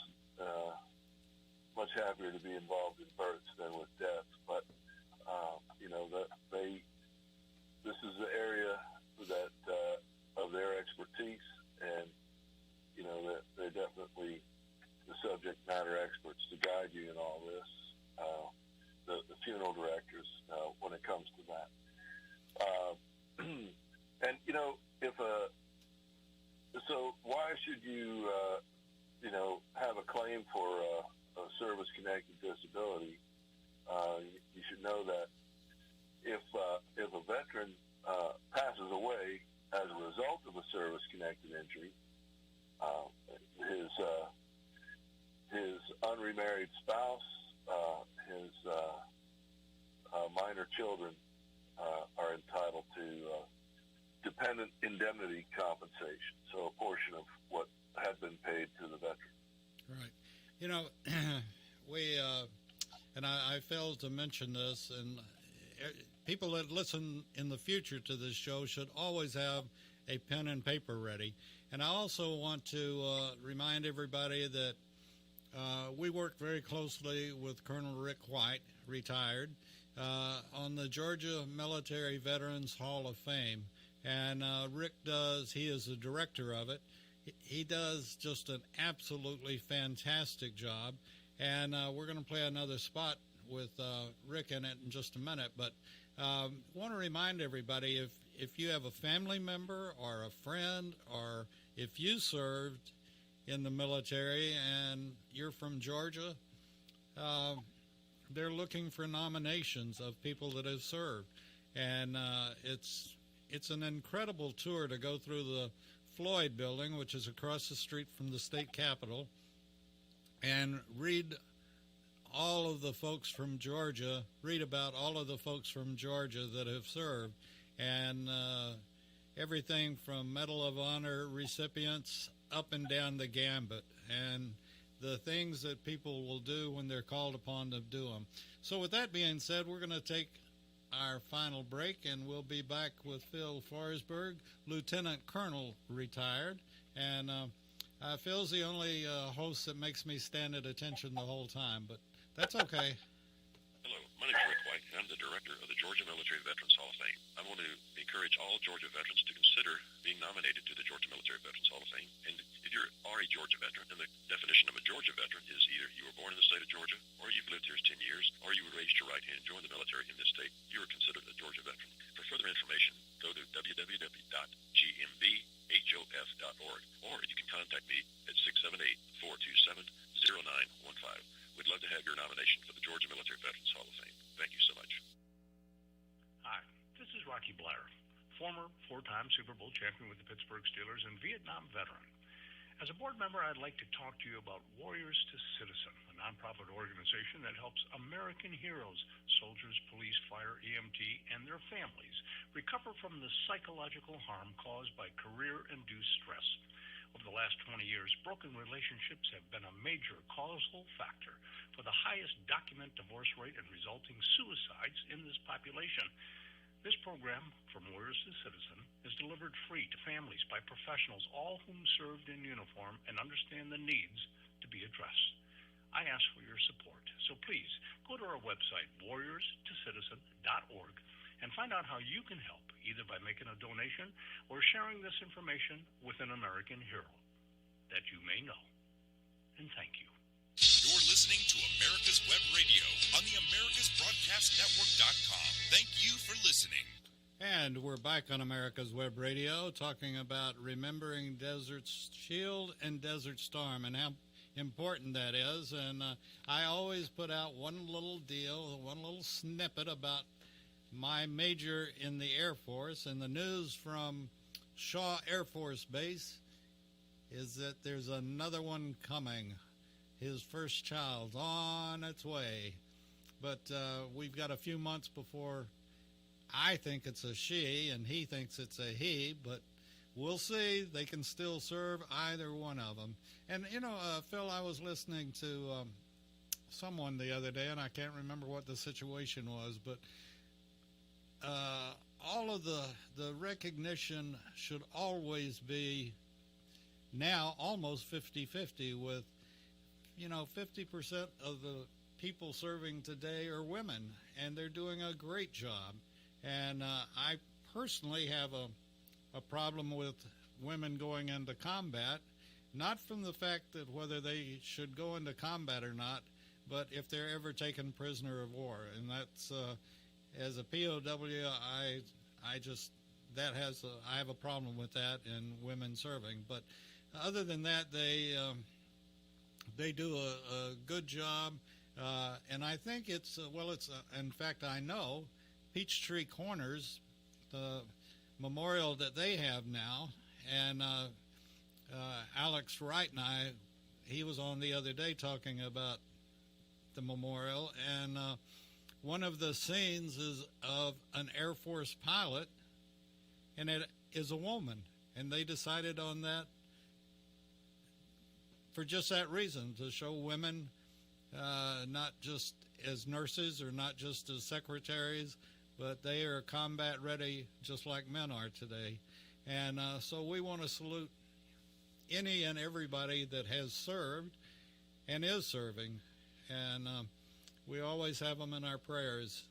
much happier to be involved in births than with deaths. But, this is the area that of their expertise, and, they're definitely the subject matter experts to guide you in all this. The funeral directors, when it comes to that. And, so why should you, have a claim for a service-connected disability? You should know that if a veteran passes away as a result of a service-connected injury, his unremarried spouse, his minor children are entitled to dependent indemnity compensation, so a portion of what had been paid to the veteran. Right. We, and I failed to mention this, and people that listen in the future to this show should always have a pen and paper ready. And I also want to remind everybody that we work very closely with Colonel Rick White, retired, on the Georgia Military Veterans Hall of Fame. And Rick he is the director of it. He does just an absolutely fantastic job. And we're going to play another spot with Rick in it in just a minute. But want to remind everybody, if you have a family member or a friend, or if you served in the military and you're from Georgia, they're looking for nominations of people that have served. And it's an incredible tour to go through the Floyd building, which is across the street from the state capitol, and read all of the folks from Georgia, read about all of the folks from Georgia that have served, and everything from Medal of Honor recipients up and down the gambit, and the things that people will do when they're called upon to do them. So with that being said, we're going to take our final break, and we'll be back with Phil Forsberg, Lieutenant Colonel retired, and Phil's the only host that makes me stand at attention the whole time, but that's okay. Hello, my name is Rick White, and I'm the director of the Georgia Military Veterans Hall of Fame. I want to encourage all Georgia veterans to consider being nominated to the Georgia Military Veterans Hall of Fame. And if you are a Georgia veteran, then the definition of a Georgia veteran is either you were born in the state of Georgia, or you've lived here 10 years, or you were raised your right hand and joined the military in this state. You are considered a Georgia veteran. For further information, go to www.gmbhof.org, or you can contact me at 678-427-0915. We'd love to have your nomination for the Georgia Military Veterans Hall of Fame. Thank you so much. Hi, this is Rocky Blair, former four-time Super Bowl champion with the Pittsburgh Steelers and Vietnam veteran. As a board member, I'd like to talk to you about Warriors to Citizen, a nonprofit organization that helps American heroes, soldiers, police, fire, EMT, and their families recover from the psychological harm caused by career-induced stress. Over the last 20 years, broken relationships have been a major causal factor for the highest documented divorce rate and resulting suicides in this population. This program, From Warriors to Citizen, is delivered free to families by professionals, all whom served in uniform and understand the needs to be addressed. I ask for your support, so please go to our website, warriorstocitizen.org, and find out how you can help, either by making a donation or sharing this information with an American hero that you may know. And thank you. You're listening to America's Web Radio on the AmericasBroadcastNetwork.com. Thank you for listening. And we're back on America's Web Radio talking about remembering Desert Shield and Desert Storm and how important that is. And I always put out one little deal, one little snippet about my major in the Air Force, and the news from Shaw Air Force Base is that there's another one coming. His first child's on its way. But we've got a few months before I think it's a she and he thinks it's a he, but we'll see. They can still serve, either one of them. And, you know, Phil, I was listening to someone the other day, and I can't remember what the situation was, but all of the recognition should always be now almost 50-50 with, you know, 50% of the people serving today are women, and they're doing a great job. And I personally have a problem with women going into combat, not from the fact that whether they should go into combat or not, but if they're ever taken prisoner of war. And that's, as a POW, I have a problem with that in women serving. But other than that, they do a good job. And I think it's, in fact, I know Peachtree Corners, the memorial that they have now, and Alex Wright and he was on the other day talking about the memorial, and one of the scenes is of an Air Force pilot, and it is a woman, and they decided on that for just that reason, to show women not just as nurses or not just as secretaries, but they are combat ready just like men are today. And so we want to salute any and everybody that has served and is serving. And we always have them in our prayers,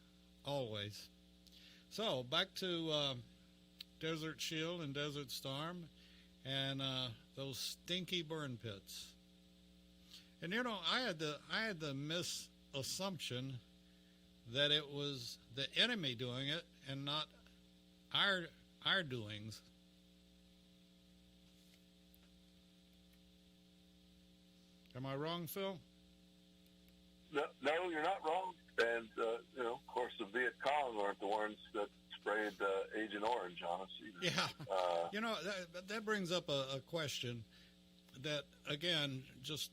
always. So back to Desert Shield and Desert Storm and those stinky burn pits. And you know, I had the misassumption that it was the enemy doing it and not our doings. Am I wrong, Phil? No, you're not wrong. And of course, the Viet Cong aren't the ones that sprayed Agent Orange on us either. Yeah. That brings up a question that, again, just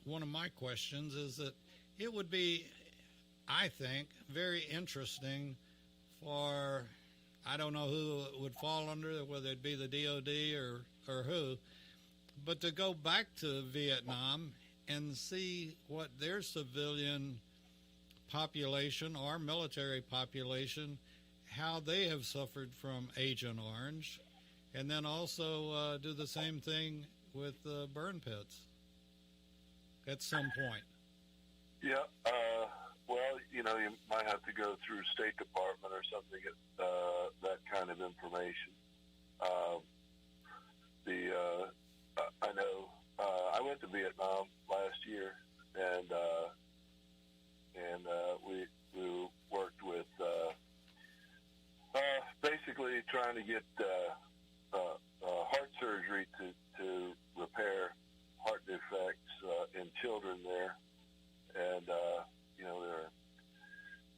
one of my questions is that it would be, I think, very interesting for, I don't know who it would fall under, whether it be the DOD or who, but to go back to Vietnam and see what their civilian population or military population, how they have suffered from Agent Orange, and then also do the same thing with burn pits at some point. Yeah. Well, you might have to go through State Department or something to get that kind of information. I know I went to Vietnam last year, and we worked with basically trying to get heart surgery to repair heart defects in children there, and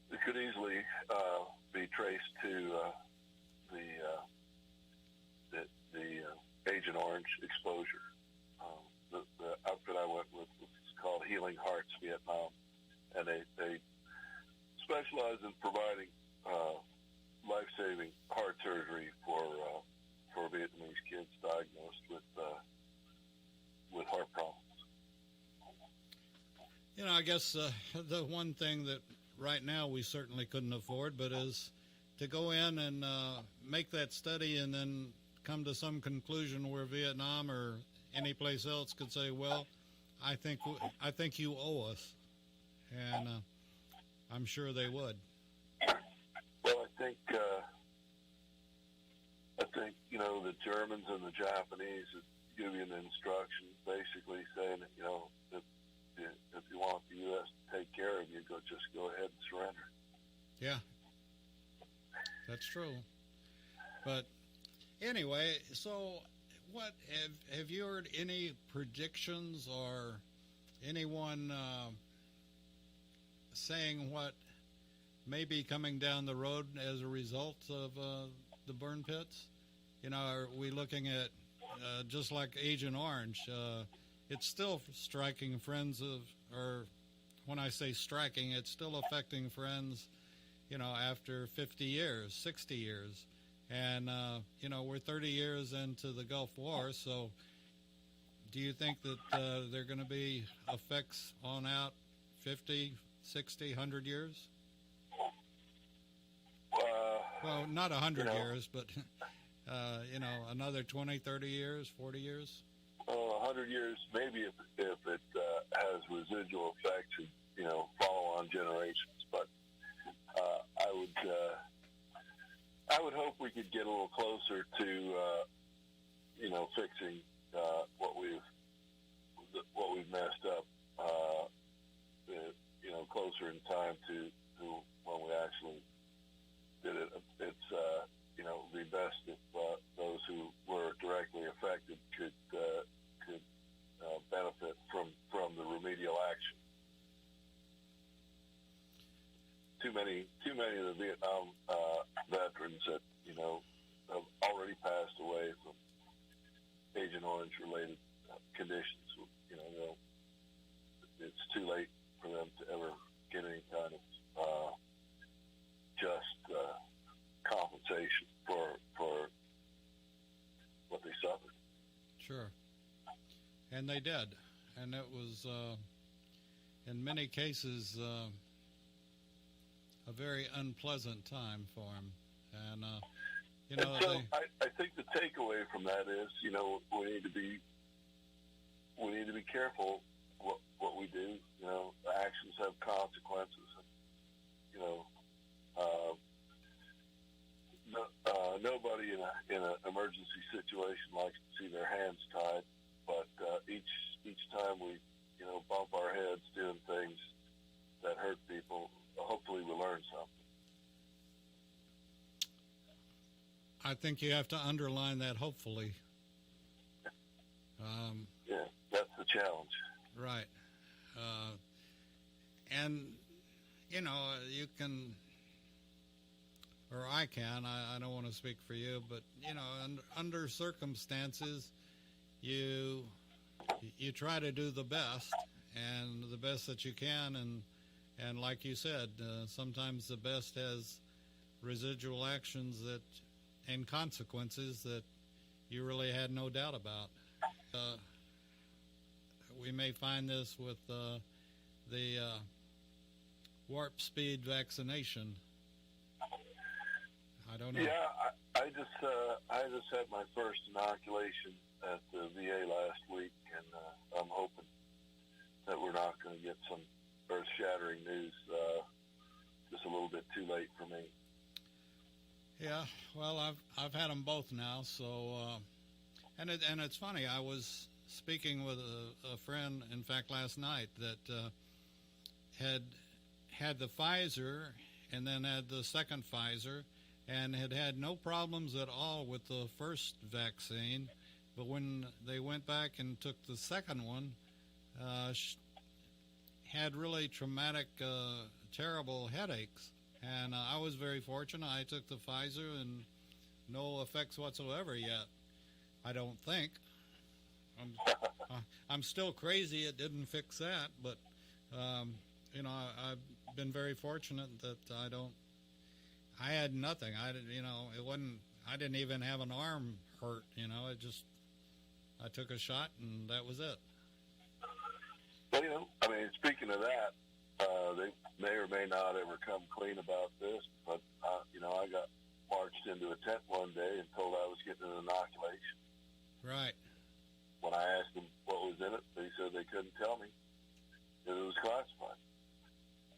it could easily be traced to the Agent Orange exposure. The outfit I went with was called Healing Hearts Vietnam, and they specialize in providing life-saving heart surgery for Vietnamese kids diagnosed with heart problems. I guess the one thing that right now we certainly couldn't afford, but is to go in and make that study and then come to some conclusion where Vietnam or any place else could say, well, I think you owe us, and I'm sure they would. Well, I think the Germans and the Japanese would give you an instruction, basically saying that if you want the U.S. to take care of you, just go ahead and surrender. Yeah, that's true. But anyway, so what have you heard any predictions or anyone saying what may be coming down the road as a result of the burn pits? Are we looking at just like Agent Orange? It's still striking friends or when I say striking, it's still affecting friends, after 50 years, 60 years. And, we're 30 years into the Gulf War, so do you think that there are going to be effects on out 50, 60, 100 years? Well, not 100 years, but, another 20, 30 years, 40 years? 100 years, maybe if it has residual effects and, follow on generations. But I would hope we could get a little closer to, fixing what we've messed up, closer in time to when we actually did it. It's, it'd be best if those who were directly affected could benefit from the remedial action. Too many of the Vietnam veterans that have already passed away from Agent Orange related conditions. It's too late for them to ever get any kind of just compensation for what they suffered. Sure. And they did. And it was, in many cases, a very unpleasant time for them. And, I think the takeaway from that is, we need to be careful what we do. Actions have consequences. Nobody in an emergency situation likes to see their hands tied, but each time we bump our heads doing things that hurt people, hopefully we learn something. I think you have to underline that hopefully. Yeah, that's the challenge. Right. And, you can, or I can, I don't want to speak for you, but, under circumstances, you try to do the best, and the best that you can, and like you said, sometimes the best has residual actions that and consequences that you really had no doubt about. We may find this with the warp speed vaccination. I don't know. Yeah, I just had my first inoculation at the VA last week, and I'm hoping that we're not going to get some earth-shattering news just a little bit too late for me. Yeah, well, I've had them both now, so and it's funny. I was speaking with a friend, in fact, last night that had the Pfizer and then had the second Pfizer, and had no problems at all with the first vaccine, but when they went back and took the second one, had really traumatic, terrible headaches. And I was very fortunate. I took the Pfizer and no effects whatsoever yet. I don't think. I'm still crazy. It didn't fix that, but I've been very fortunate that I had nothing. It wasn't. I didn't even have an arm hurt. I took a shot and that was it. Well, speaking of that, they may or may not ever come clean about this, but I got marched into a tent one day and told I was getting an inoculation. Right. When I asked them what was in it, they said they couldn't tell me that it was classified.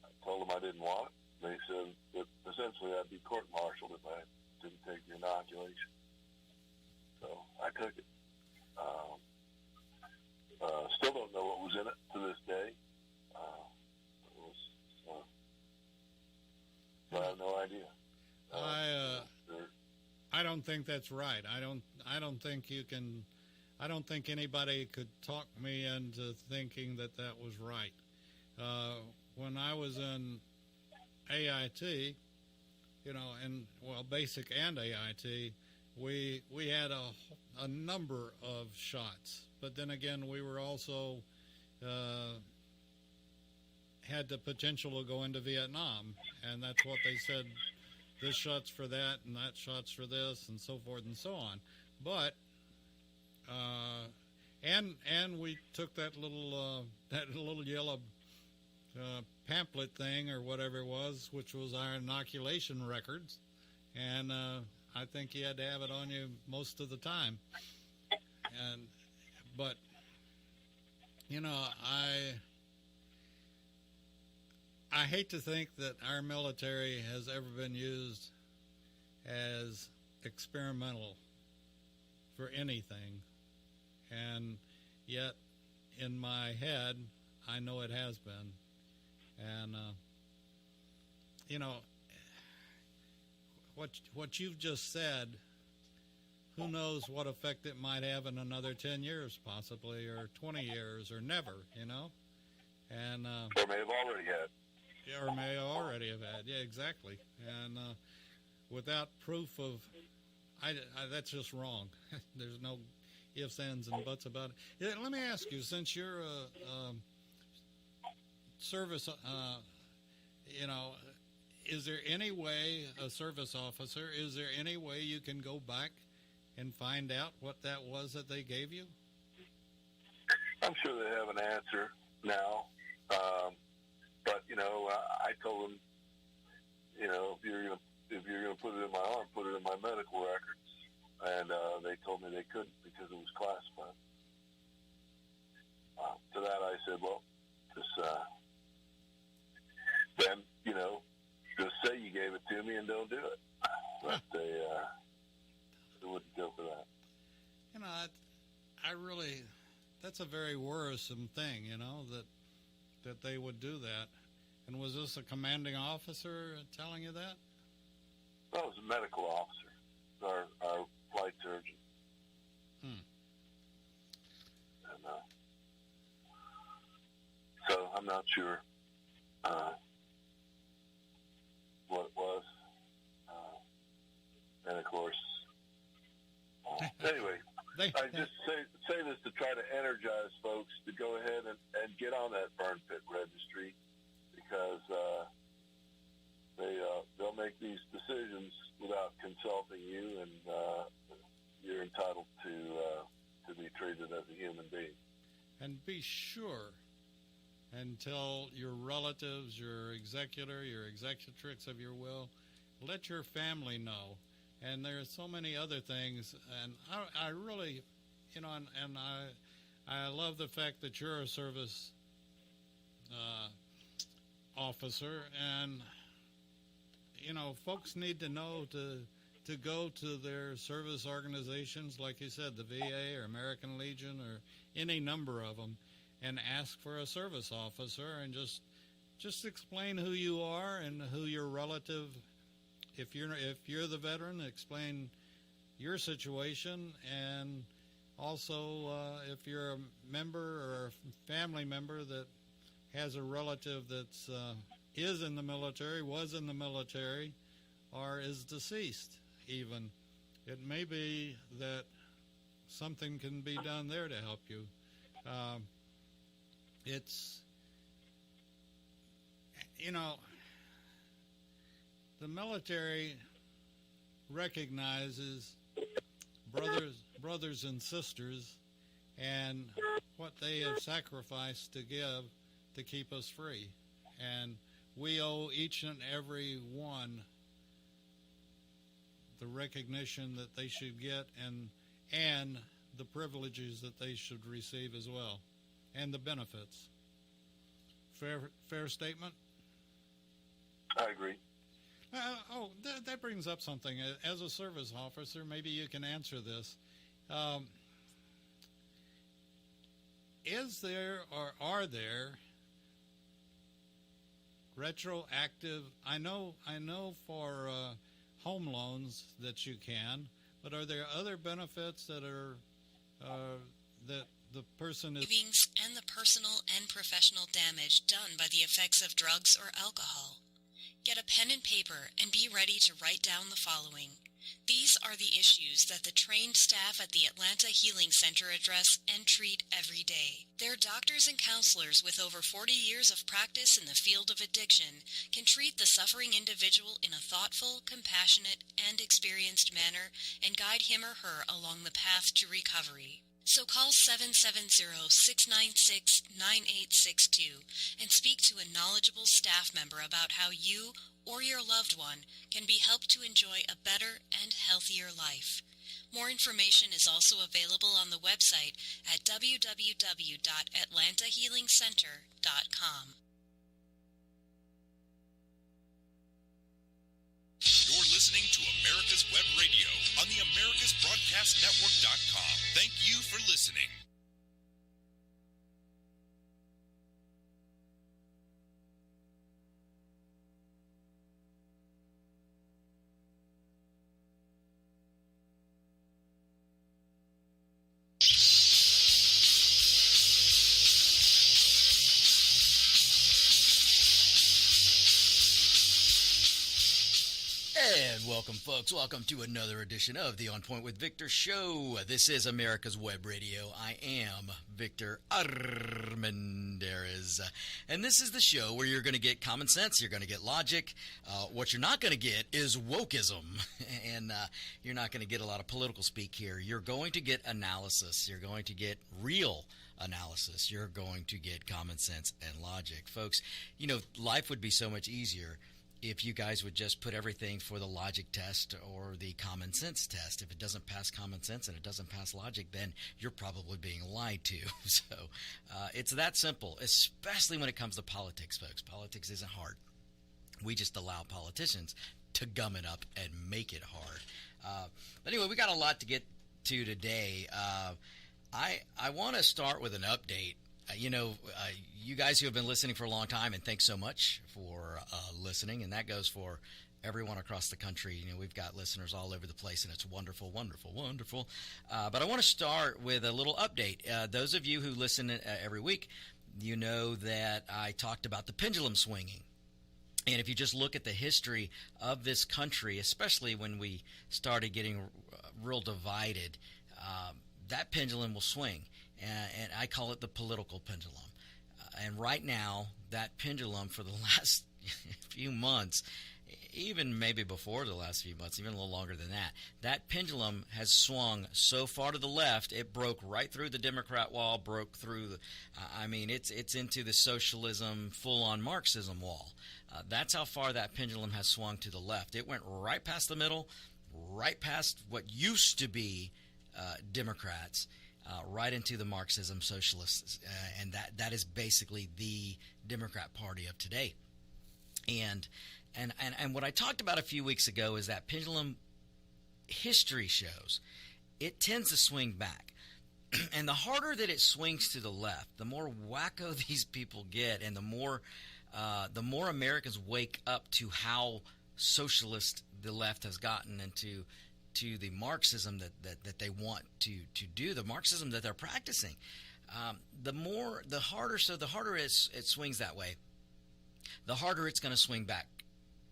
I told them I didn't want it. They said that essentially I'd be court-martialed if I didn't take the inoculation. So I took it. Still don't know what was in it to this day. But I have no idea. I don't think that's right. I don't think you can. I don't think anybody could talk me into thinking that was right. When I was in AIT, basic and AIT, we had a number of shots. But then again, we were also had the potential to go into Vietnam, and that's what they said. This shot's for that, and that shot's for this, and so forth and so on. But and we took that little yellow pamphlet thing or whatever it was, which was our inoculation records, and I think you had to have it on you most of the time. But I hate to think that our military has ever been used as experimental for anything, and yet in my head I know it has been. And what you've just said, who knows what effect it might have in another 10 years possibly, or 20 years, or never, and or may have already had. Yeah, or may already have had. Yeah, exactly. And without proof of, that's just wrong. There's no ifs, ands, and buts about it. Yeah, let me ask you, since you're a service, is there any way, a service officer, is there any way you can go back and find out what that was that they gave you? I'm sure they have an answer now. But I told them, if you're gonna put it in my arm, put it in my medical records, and they told me they couldn't because it was classified. To that I said, well, just say you gave it to me and don't do it. But they wouldn't go for that. I really, that's a very worrisome thing, that they would do that. And was this a commanding officer telling you that? Well, it was a medical officer, our flight surgeon. And so I'm not sure what it was. And of course, anyway, I just say this to try to energize folks to go ahead and get on that burn pit registry because they'll make these decisions without consulting you, and you're entitled to be treated as a human being. And be sure and tell your relatives, your executor, your executrix of your will, let your family know. And there are so many other things, and I really, and I love the fact that you're a service officer, and folks need to know to go to their service organizations, like you said, the VA or American Legion or any number of them, and ask for a service officer, and just explain who you are and who your relative. If you're the veteran, explain your situation, and also if you're a member or a family member that has a relative that's is in the military, was in the military, or is deceased even, it may be that something can be done there to help you. It's, the military recognizes brothers and sisters and what they have sacrificed to give to keep us free. And we owe each and every one the recognition that they should get and the privileges that they should receive as well, and the benefits. Fair statement? I agree. That brings up something. As a service officer, maybe you can answer this. Is there or are there retroactive? I know for home loans that you can, but are there other benefits that are that the person is savings and the personal and professional damage done by the effects of drugs or alcohol? Get a pen and paper and be ready to write down the following. These are the issues that the trained staff at the Atlanta Healing Center address and treat every day. Their doctors and counselors with over 40 years of practice in the field of addiction can treat the suffering individual in a thoughtful, compassionate, and experienced manner and guide him or her along the path to recovery. So call 770-696-9862 and speak to a knowledgeable staff member about how you or your loved one can be helped to enjoy a better and healthier life. More information is also available on the website at www.atlantahealingcenter.com. You're listening to America's Web Radio on the AmericasBroadcastNetwork.com. Thank you for listening. And welcome, folks. Welcome to another edition of the On Point with Victor show. This is America's Web Radio. I am Victor Armendariz. And this is the show where you're going to get common sense. You're going to get logic. What you're not going to get is wokeism. And you're not going to get a lot of political speak here. You're going to get analysis. You're going to get real analysis. You're going to get common sense and logic. Folks, life would be so much easier if you guys would just put everything for the logic test or the common sense test. If it doesn't pass common sense and it doesn't pass logic, then you're probably being lied to. So it's that simple, especially when it comes to politics, folks. Politics isn't hard. We just allow politicians to gum it up and make it hard. But anyway, we got a lot to get to today. I want to start with an update. You guys who have been listening for a long time, and thanks so much for listening, and that goes for everyone across the country. We've got listeners all over the place, and it's wonderful, wonderful, wonderful. But I want to start with a little update. Those of you who listen every week, you know that I talked about the pendulum swinging. And if you just look at the history of this country, especially when we started getting real divided, that pendulum will swing. And I call it the political pendulum. And right now, that pendulum for the last few months, even maybe before the last few months, even a little longer than that, that pendulum has swung so far to the left, it broke right through the Democrat wall, broke through it's into the socialism, full-on Marxism wall. That's how far that pendulum has swung to the left. It went right past the middle, right past what used to be Democrats, right into the Marxism socialists, and that is basically the Democrat Party of today. And what I talked about a few weeks ago is that pendulum history shows it tends to swing back. And the harder that it swings to the left, the more wacko these people get, and the more Americans wake up to how socialist the left has gotten, and to the Marxism that they want to do, the Marxism that they're practicing. The harder it swings that way, the harder it's going to swing back,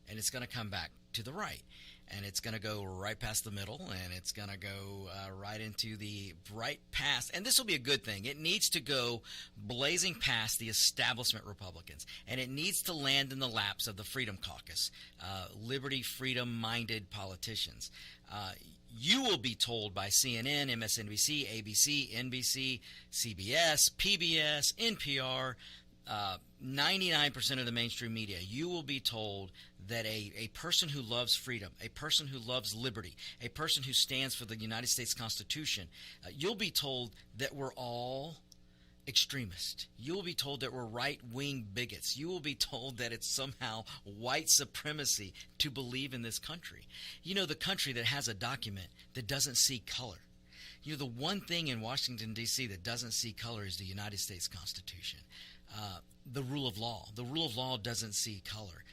and it's going to come back to the right, and it's going to go right past the middle, and it's going to go right into the right past. And this will be a good thing. It needs to go blazing past the establishment Republicans, and it needs to land in the laps of the Freedom Caucus, liberty, freedom-minded politicians. You will be told by CNN, MSNBC, ABC, NBC, CBS, PBS, NPR, 99% of the mainstream media, you will be told that a person who loves freedom, a person who loves liberty, a person who stands for the United States Constitution, you'll be told that we're all extremists. You will be told that we're right-wing bigots. You will be told that it's somehow white supremacy to believe in this country. You know, the country that has a document that doesn't see color. You know, the one thing in Washington, D.C. that doesn't see color is the United States Constitution. The rule of law. The rule of law doesn't see color.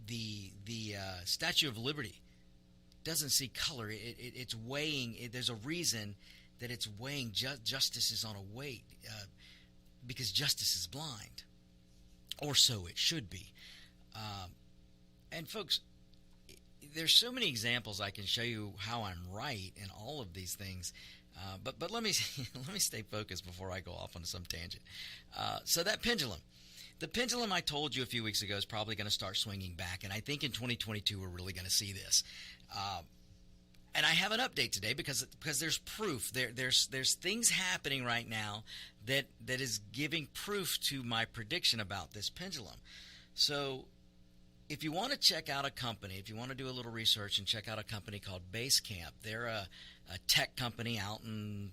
The Statue of Liberty doesn't see color. It's weighing. There's a reason that it's weighing. Justice is on a weight because justice is blind, or so it should be. And folks, there's so many examples I can show you how I'm right in all of these things. But let me stay focused before I go off on some tangent. So that pendulum. The pendulum I told you a few weeks ago is probably going to start swinging back, and I think in 2022 we're really going to see this. And I have an update today because there's proof. There's things happening right now that is giving proof to my prediction about this pendulum. So if you want to check out a company, if you want to do a little research and check out a company called Basecamp, they're a tech company out in,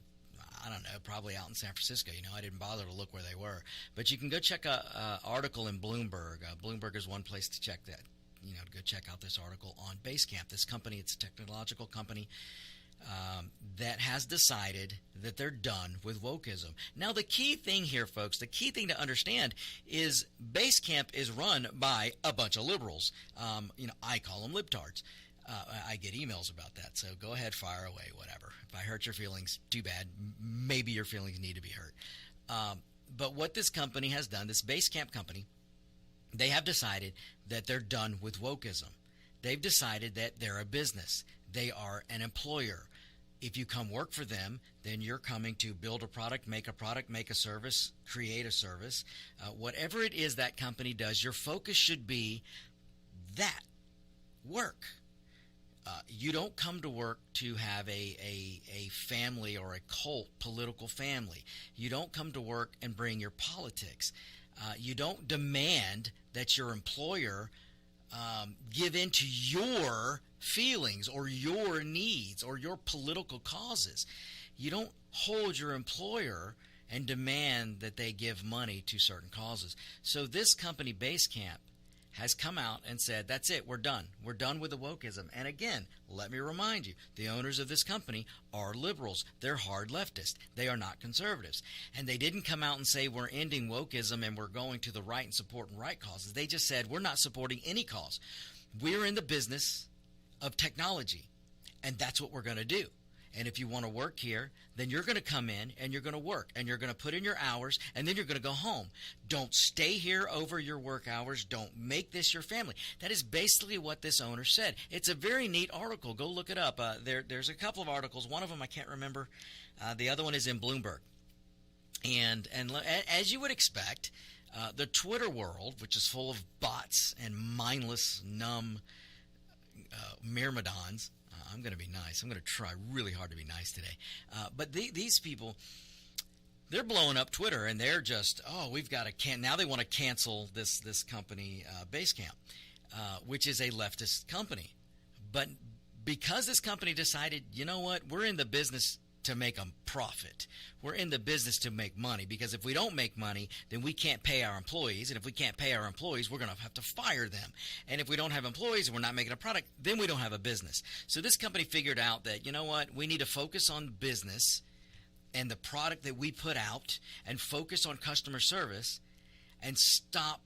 I don't know, probably out in San Francisco. You know, I didn't bother to look where they were. But you can go check a article in Bloomberg. Bloomberg is one place to check that. You know, to go check out this article on Basecamp. This company, it's a technological company that has decided that they're done with wokeism. Now, the key thing here, folks, the key thing to understand is Basecamp is run by a bunch of liberals. You know, I call them libtards. I get emails about that, so go ahead, fire away, whatever. If I hurt your feelings, too bad. Maybe your feelings need to be hurt. But what this company has done, this Basecamp company, they have decided that they're done with wokeism. They've decided that they're a business. They are an employer. If you come work for them, then you're coming to build a product, make a service, create a service. Whatever it is that company does, your focus should be that, work. You don't come to work to have a family or a cult political family. You don't come to work and bring your politics. You don't demand that your employer give in to your feelings or your needs or your political causes. You don't hold your employer and demand that they give money to certain causes. So this company, Basecamp, has come out and said, that's it, we're done. We're done with the wokeism. And again, let me remind you, the owners of this company are liberals. They're hard leftists. They are not conservatives. And they didn't come out and say we're ending wokeism and we're going to the right and supporting right causes. They just said we're not supporting any cause. We're in the business of technology, and that's what we're going to do. And if you want to work here, then you're going to come in and you're going to work and you're going to put in your hours and then you're going to go home. Don't stay here over your work hours. Don't make this your family. That is basically what this owner said. It's a very neat article. Go look it up. There's a couple of articles. One of them I can't remember. The other one is in Bloomberg. And as you would expect, the Twitter world, which is full of bots and mindless, numb myrmidons. I'm going to be nice. I'm going to try really hard to be nice today. But these people, they're blowing up Twitter, and they're just, we've got to now they want to cancel this company, Basecamp, which is a leftist company. But because this company decided, you know what, we're in the business to make a profit. We're in the business to make money, because if we don't make money, then we can't pay our employees. And if we can't pay our employees, we're going to have to fire them. And if we don't have employees and we're not making a product, then we don't have a business. So this company figured out that, you know what, we need to focus on business and the product that we put out and focus on customer service and stop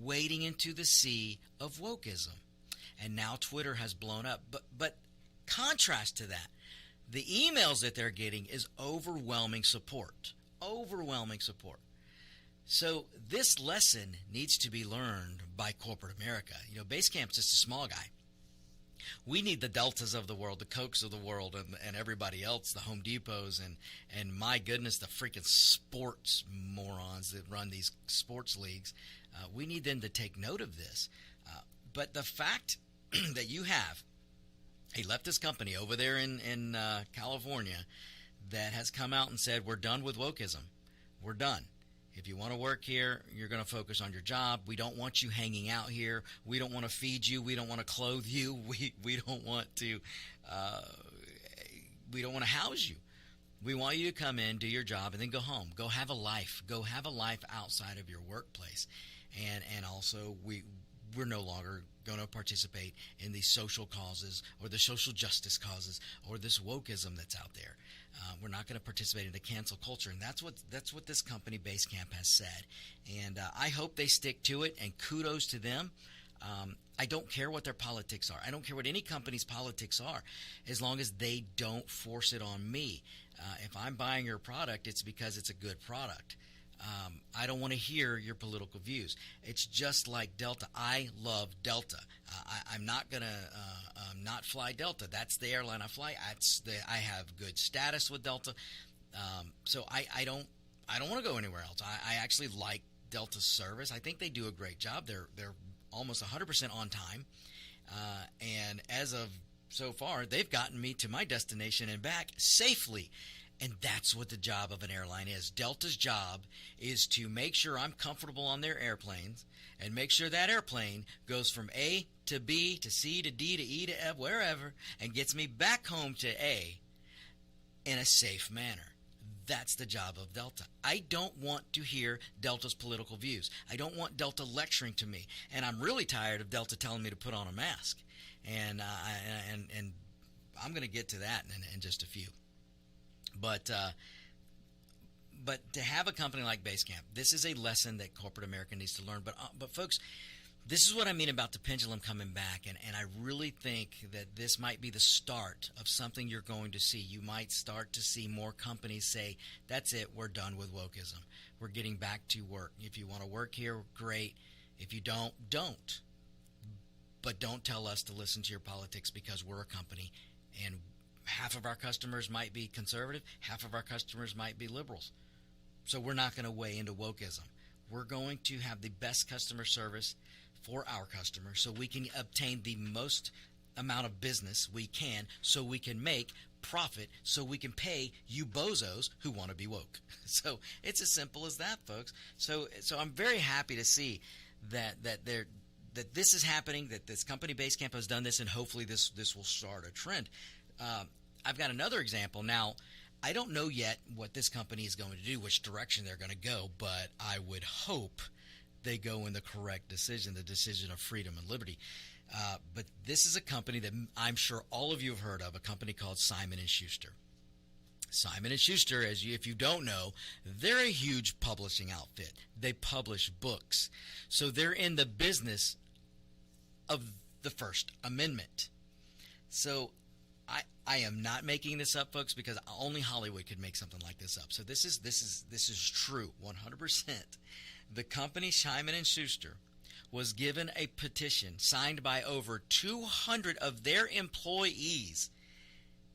wading into the sea of wokeism. And now Twitter has blown up. But contrast to that, the emails that they're getting is overwhelming support. Overwhelming support. So this lesson needs to be learned by corporate America. You know, Basecamp's just a small guy. We need the Deltas of the world, the Cokes of the world, and everybody else, the Home Depots, and my goodness, the freaking sports morons that run these sports leagues. We need them to take note of this. But the fact that you have a leftist company over there in California that has come out and said, we're done with wokeism. We're done. If you want to work here, you're going to focus on your job. We don't want you hanging out here. We don't want to feed you. We don't want to clothe you. We don't want to house you. We want you to come in, do your job, and then go home. Go have a life. Go have a life outside of your workplace. And also we're no longer going to participate in these social causes or the social justice causes or this wokeism that's out there. We're not going to participate in the cancel culture, and that's what this company Basecamp has said. And I hope they stick to it, and kudos to them. I don't care what their politics are. I don't care what any company's politics are, as long as they don't force it on me. If I'm buying your product, it's because it's a good product. I don't want to hear your political views. It's just like Delta. I love Delta. I'm not going to not fly Delta. That's the airline I fly. I have good status with Delta. So I don't want to go anywhere else. I actually like Delta's service. I think they do a great job. They're almost 100% on time. And as of so far, they've gotten me to my destination and back safely. And that's what the job of an airline is. Delta's job is to make sure I'm comfortable on their airplanes and make sure that airplane goes from A to B to C to D to E to F, wherever, and gets me back home to A in a safe manner. That's the job of Delta. I don't want to hear Delta's political views. I don't want Delta lecturing to me. And I'm really tired of Delta telling me to put on a mask. And I'm going to get to that in just a few. But to have a company like Basecamp, this is a lesson that corporate America needs to learn. But folks, this is what I mean about the pendulum coming back, and I really think that this might be the start of something you're going to see. You might start to see more companies say, that's it, we're done with wokeism. We're getting back to work. If you want to work here, great. If you don't. But don't tell us to listen to your politics, because we're a company, and half of our customers might be conservative, half of our customers might be liberals. So we're not going to weigh into wokeism. We're going to have the best customer service for our customers so we can obtain the most amount of business we can, so we can make profit, so we can pay you bozos who want to be woke. So it's as simple as that, folks. So I'm very happy to see that this is happening, that this company Basecamp has done this, and hopefully this will start a trend. I've got another example. Now, I don't know yet what this company is going to do, which direction they're going to go, but I would hope they go in the correct decision, the decision of freedom and liberty. But this is a company that I'm sure all of you have heard of, a company called Simon & Schuster. Simon & Schuster, if you don't know, they're a huge publishing outfit. They publish books. So they're in the business of the First Amendment. So I am not making this up, folks, because only Hollywood could make something like this up. So this is true, 100%. The company Simon & Schuster was given a petition signed by over 200 of their employees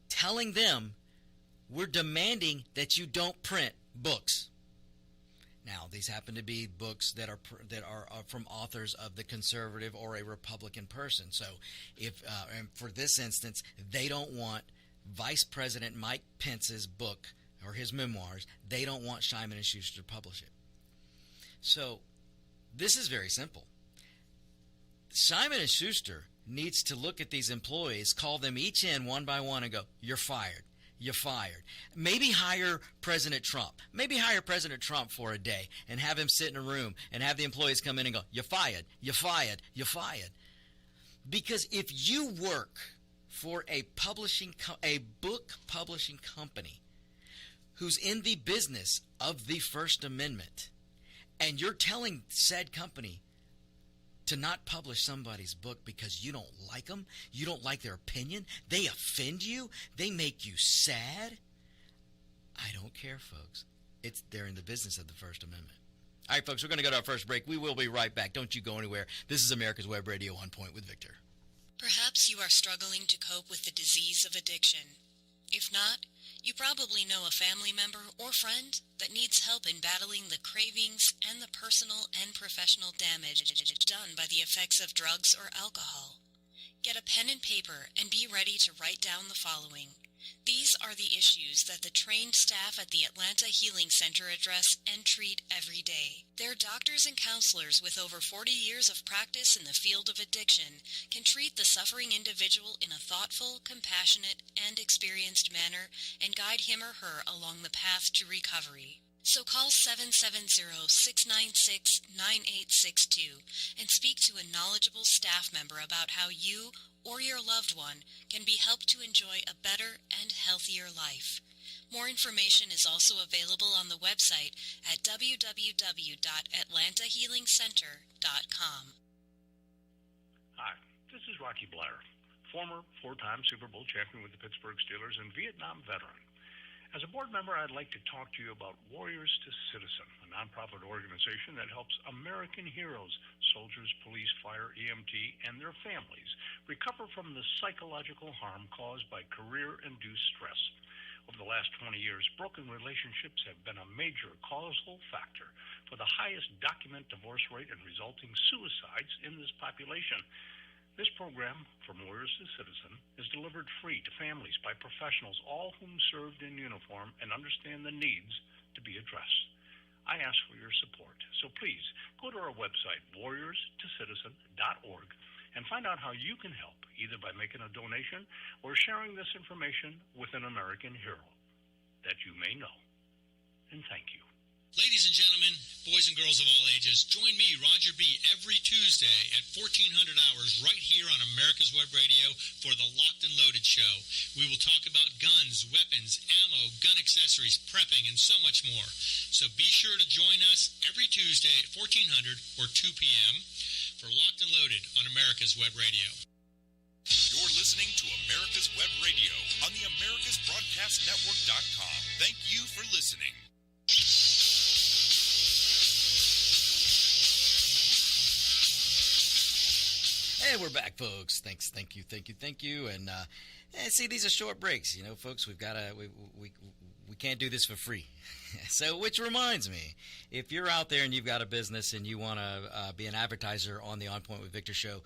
telling them, we're demanding that you don't print books. Now, these happen to be books that are from authors of the conservative or a Republican person. So, if and for this instance, they don't want Vice President Mike Pence's book or his memoirs. They don't want Simon & Schuster to publish it. So, this is very simple. Simon & Schuster needs to look at these employees, call them each in one by one, and go, "You're fired. You're fired." Maybe hire President Trump. Maybe hire President Trump for a day and have him sit in a room and have the employees come in and go, "You're fired. You're fired. You're fired." Because if you work for a book publishing company who's in the business of the First Amendment, and you're telling said company to not publish somebody's book because you don't like them, you don't like their opinion, they offend you, they make you sad, I don't care, folks. They're in the business of the First Amendment. All right, folks, we're going to go to our first break. We will be right back. Don't you go anywhere. This is America's Web Radio, On Point with Victor. Perhaps you are struggling to cope with the disease of addiction. If not, you probably know a family member or friend that needs help in battling the cravings and the personal and professional damage done by the effects of drugs or alcohol. Get a pen and paper and be ready to write down the following. These are the issues that the trained staff at the Atlanta Healing Center address and treat every day. Their doctors and counselors with over 40 years of practice in the field of addiction can treat the suffering individual in a thoughtful, compassionate, and experienced manner and guide him or her along the path to recovery. So call 770-696-9862 and speak to a knowledgeable staff member about how you or your loved one can be helped to enjoy a better and healthier life. More information is also available on the website at www.atlantahealingcenter.com. Hi, this is Rocky Blair, former four-time Super Bowl champion with the Pittsburgh Steelers and Vietnam veteran. As a board member, I'd like to talk to you about Warriors to Citizen, a nonprofit organization that helps American heroes, soldiers, police, fire, EMT, and their families recover from the psychological harm caused by career-induced stress. Over the last 20 years, broken relationships have been a major causal factor for the highest documented divorce rate and resulting suicides in this population. This program, From Warriors to Citizen, is delivered free to families by professionals, all whom served in uniform and understand the needs to be addressed. I ask for your support, so please go to our website, warriorstocitizen.org, and find out how you can help, either by making a donation or sharing this information with an American hero that you may know. And thank you. Ladies and gentlemen, boys and girls of all ages, join me, Roger B., every Tuesday at 1400 hours right here on America's Web Radio for the Locked and Loaded Show. We will talk about guns, weapons, ammo, gun accessories, prepping, and so much more. So be sure to join us every Tuesday at 1400 or 2 p.m. for Locked and Loaded on America's Web Radio. You're listening to America's Web Radio on the AmericasBroadcastNetwork.com. Thank you for listening. Hey, we're back, folks. Thanks, thank you. And see, these are short breaks, you know, folks. We can't do this for free. So, which reminds me, if you're out there and you've got a business and you want to be an advertiser on the On Point with Victor show,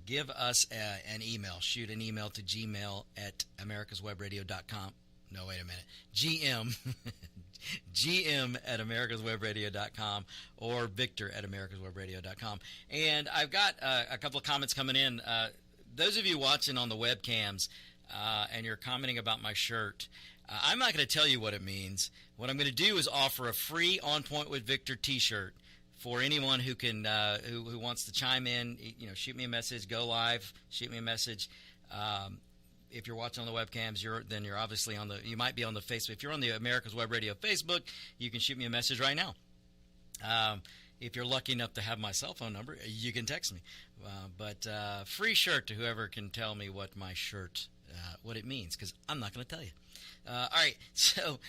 give us an email. Shoot an email to gmail@americaswebradio.com. No, wait a minute. GM at americaswebradio.com or Victor at americaswebradio.com. And I've got a couple of comments coming in. Those of you watching on the webcams and you're commenting about my shirt, I'm not going to tell you what it means. What I'm going to do is offer a free On Point with Victor t-shirt for anyone who can who wants to chime in. You know, shoot me a message, go live, shoot me a message. If you're watching on the webcams, then you're obviously you might be on the Facebook. If you're on the America's Web Radio Facebook, you can shoot me a message right now. If you're lucky enough to have my cell phone number, you can text me. But free shirt to whoever can tell me what my shirt, what it means, because I'm not going to tell you. All right, so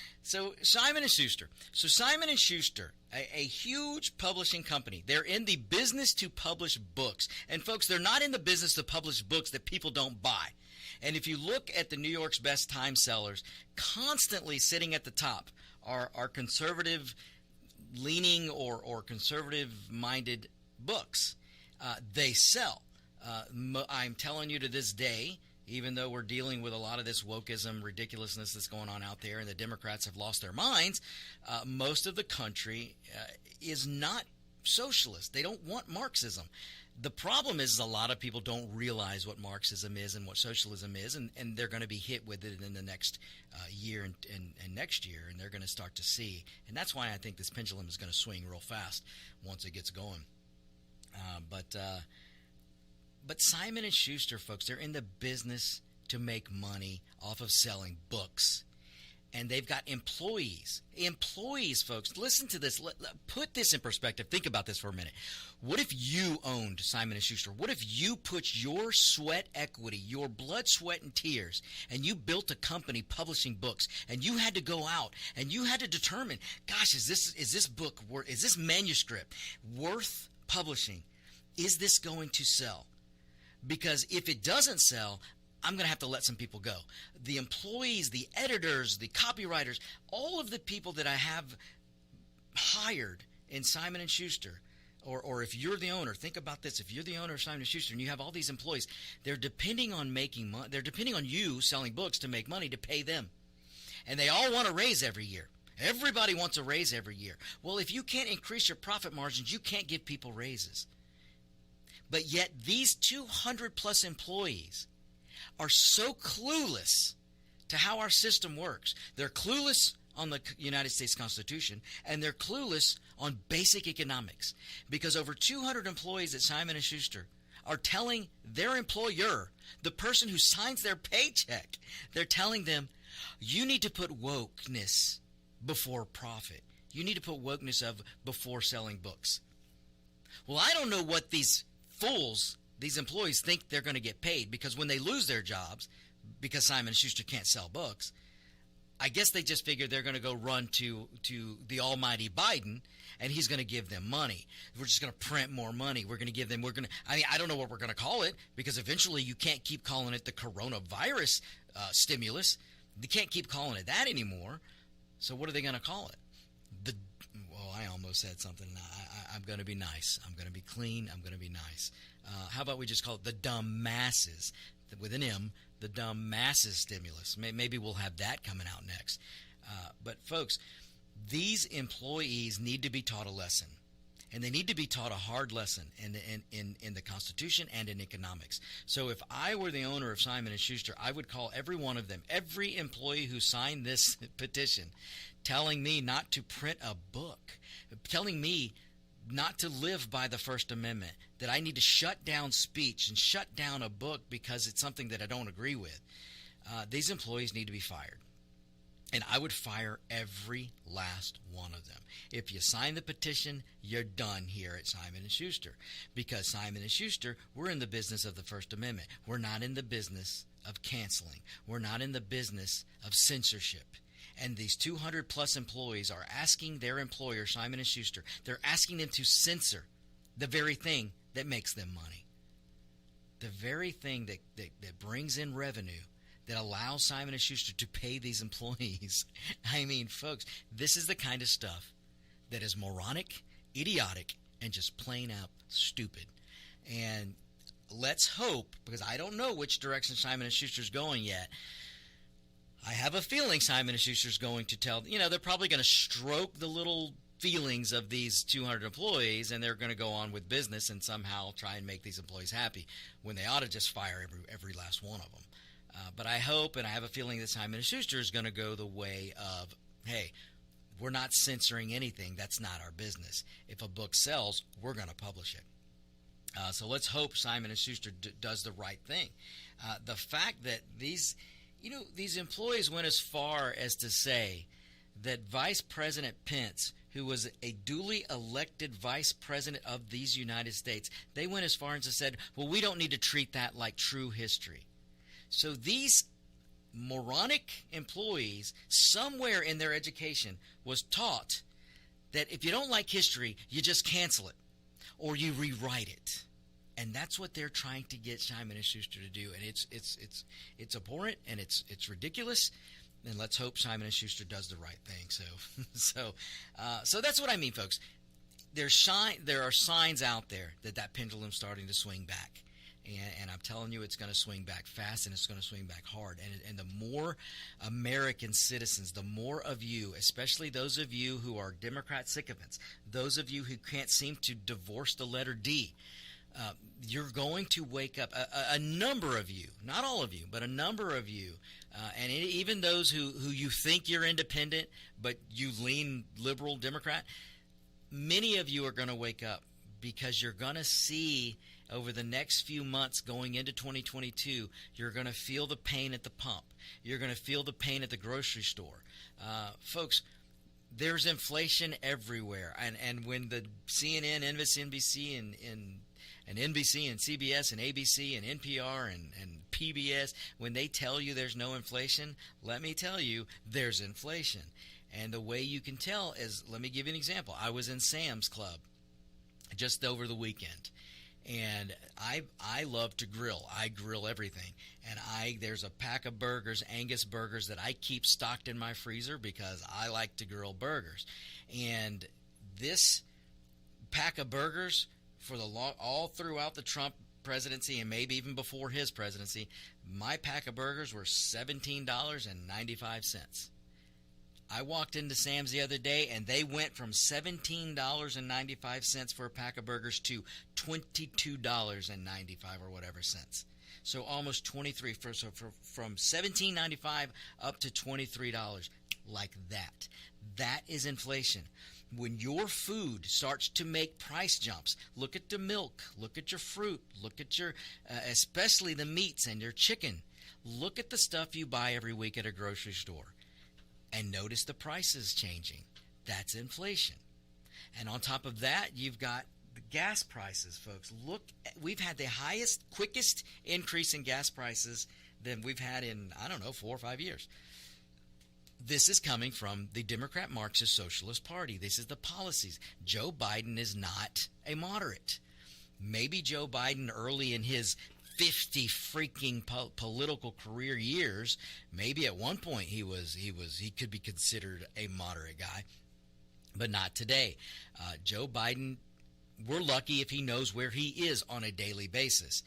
Simon & Schuster. So Simon & Schuster, a huge publishing company. They're in the business to publish books. And, folks, they're not in the business to publish books that people don't buy. And if you look at the New York's best time sellers, constantly sitting at the top are conservative leaning or conservative-minded books. They sell. I'm telling you to this day, even though we're dealing with a lot of this wokeism ridiculousness that's going on out there and the Democrats have lost their minds, most of the country is not socialist. They don't want Marxism. The problem is a lot of people don't realize what Marxism is and what socialism is, and they're going to be hit with it in the next year and next year, and they're going to start to see. And that's why I think this pendulum is going to swing real fast once it gets going. But Simon & Schuster, folks, they're in the business to make money off of selling books. And they've got employees. Employees, folks, listen to this. Put this in perspective. Think about this for a minute. What if you owned Simon & Schuster? What if you put your sweat equity, your blood, sweat, and tears, and you built a company publishing books, and you had to go out, and you had to determine, gosh, is this manuscript worth publishing? Is this going to sell? Because if it doesn't sell, I'm going to have to let some people go. The employees, the editors, the copywriters, all of the people that I have hired in Simon & Schuster, or if you're the owner, think about this. If you're the owner of Simon & Schuster and you have all these employees, they're depending on making money. They're depending on you selling books to make money to pay them. And they all want a raise every year. Everybody wants a raise every year. Well, if you can't increase your profit margins, you can't give people raises. But yet these 200-plus employees are so clueless to how our system works. They're clueless on the United States Constitution, and they're clueless on basic economics. Because over 200 employees at Simon & Schuster are telling their employer, the person who signs their paycheck, they're telling them, you need to put wokeness before profit. You need to put wokeness before selling books. Well, I don't know what these fools, these employees, think they're going to get paid, because when they lose their jobs, because Simon & Schuster can't sell books, I guess they just figure they're going to go run to the almighty Biden, and he's going to give them money. We're just going to print more money. I don't know what we're going to call it, because eventually you can't keep calling it the coronavirus stimulus. They can't keep calling it that anymore. So what are they going to call it? I almost said something. I'm going to be nice. I'm going to be clean. I'm going to be nice. How about we just call it the dumb masses, with an M, the dumb masses stimulus. Maybe we'll have that coming out next. But folks, these employees need to be taught a lesson. And they need to be taught a hard lesson in the Constitution and in economics. So if I were the owner of Simon & Schuster, I would call every one of them, every employee who signed this petition, telling me not to print a book, telling me not to live by the First Amendment, that I need to shut down speech and shut down a book because it's something that I don't agree with. These employees need to be fired. And I would fire every last one of them. If you sign the petition, you're done here at Simon & Schuster. Because Simon & Schuster, we're in the business of the First Amendment. We're not in the business of canceling. We're not in the business of censorship. And these 200-plus employees are asking their employer, Simon & Schuster, they're asking them to censor the very thing that makes them money. The very thing that brings in revenue, that allows Simon & Schuster to pay these employees. I mean, folks, this is the kind of stuff that is moronic, idiotic, and just plain out stupid. And let's hope, because I don't know which direction Simon & Schuster's going yet. I have a feeling Simon & Schuster's going to tell, they're probably going to stroke the little feelings of these 200 employees, and they're going to go on with business and somehow try and make these employees happy, when they ought to just fire every last one of them. But I hope, and I have a feeling that Simon & Schuster is going to go the way of, hey, we're not censoring anything. That's not our business. If a book sells, we're going to publish it. So let's hope Simon & Schuster does the right thing. The fact that these employees went as far as to say that Vice President Pence, who was a duly elected vice president of these United States, they went as far as to said, well, we don't need to treat that like true history. So these moronic employees, somewhere in their education, was taught that if you don't like history, you just cancel it or you rewrite it. And that's what they're trying to get Simon & Schuster to do. And it's abhorrent, and it's ridiculous. And let's hope Simon & Schuster does the right thing. So that's what I mean, folks. There are signs out there that pendulum's starting to swing back. And I'm telling you, it's going to swing back fast, and it's going to swing back hard. And the more American citizens, the more of you, especially those of you who are Democrat sycophants, those of you who can't seem to divorce the letter D, you're going to wake up. A number of you, not all of you, but a number of you, and even those who you think you're independent, but you lean liberal Democrat, many of you are going to wake up because you're going to see over the next few months going into 2022, you're going to feel the pain at the pump. You're going to feel the pain at the grocery store. Folks, there's inflation everywhere. And when the CNN, NBC, and NBC and CBS and ABC and NPR and PBS, when they tell you there's no inflation, let me tell you, there's inflation. And the way you can tell is, let me give you an example. I was in Sam's Club just over the weekend. And I love to grill. I grill everything. And there's a pack of burgers, Angus burgers, that I keep stocked in my freezer because I like to grill burgers. And this pack of burgers, all throughout the Trump presidency and maybe even before his presidency, my pack of burgers were $17.95. I walked into Sam's the other day, and they went from $17.95 for a pack of burgers to $22.95 or whatever cents. So almost $23. From $17.95 up to $23, like that. That is inflation. When your food starts to make price jumps, look at the milk, look at your fruit, look at your, especially the meats and your chicken. Look at the stuff you buy every week at a grocery store. And notice the prices changing. That's inflation. And on top of that, you've got the gas prices, folks. Look, we've had the quickest increase in gas prices than we've had in, 4 or 5 years. This is coming from the Democrat Marxist Socialist Party. This is the policies. Joe Biden is not a moderate. Maybe Joe Biden early in his 50 freaking political career years, maybe at one point he could be considered a moderate guy, but not today. Joe Biden, we're lucky if he knows where he is on a daily basis.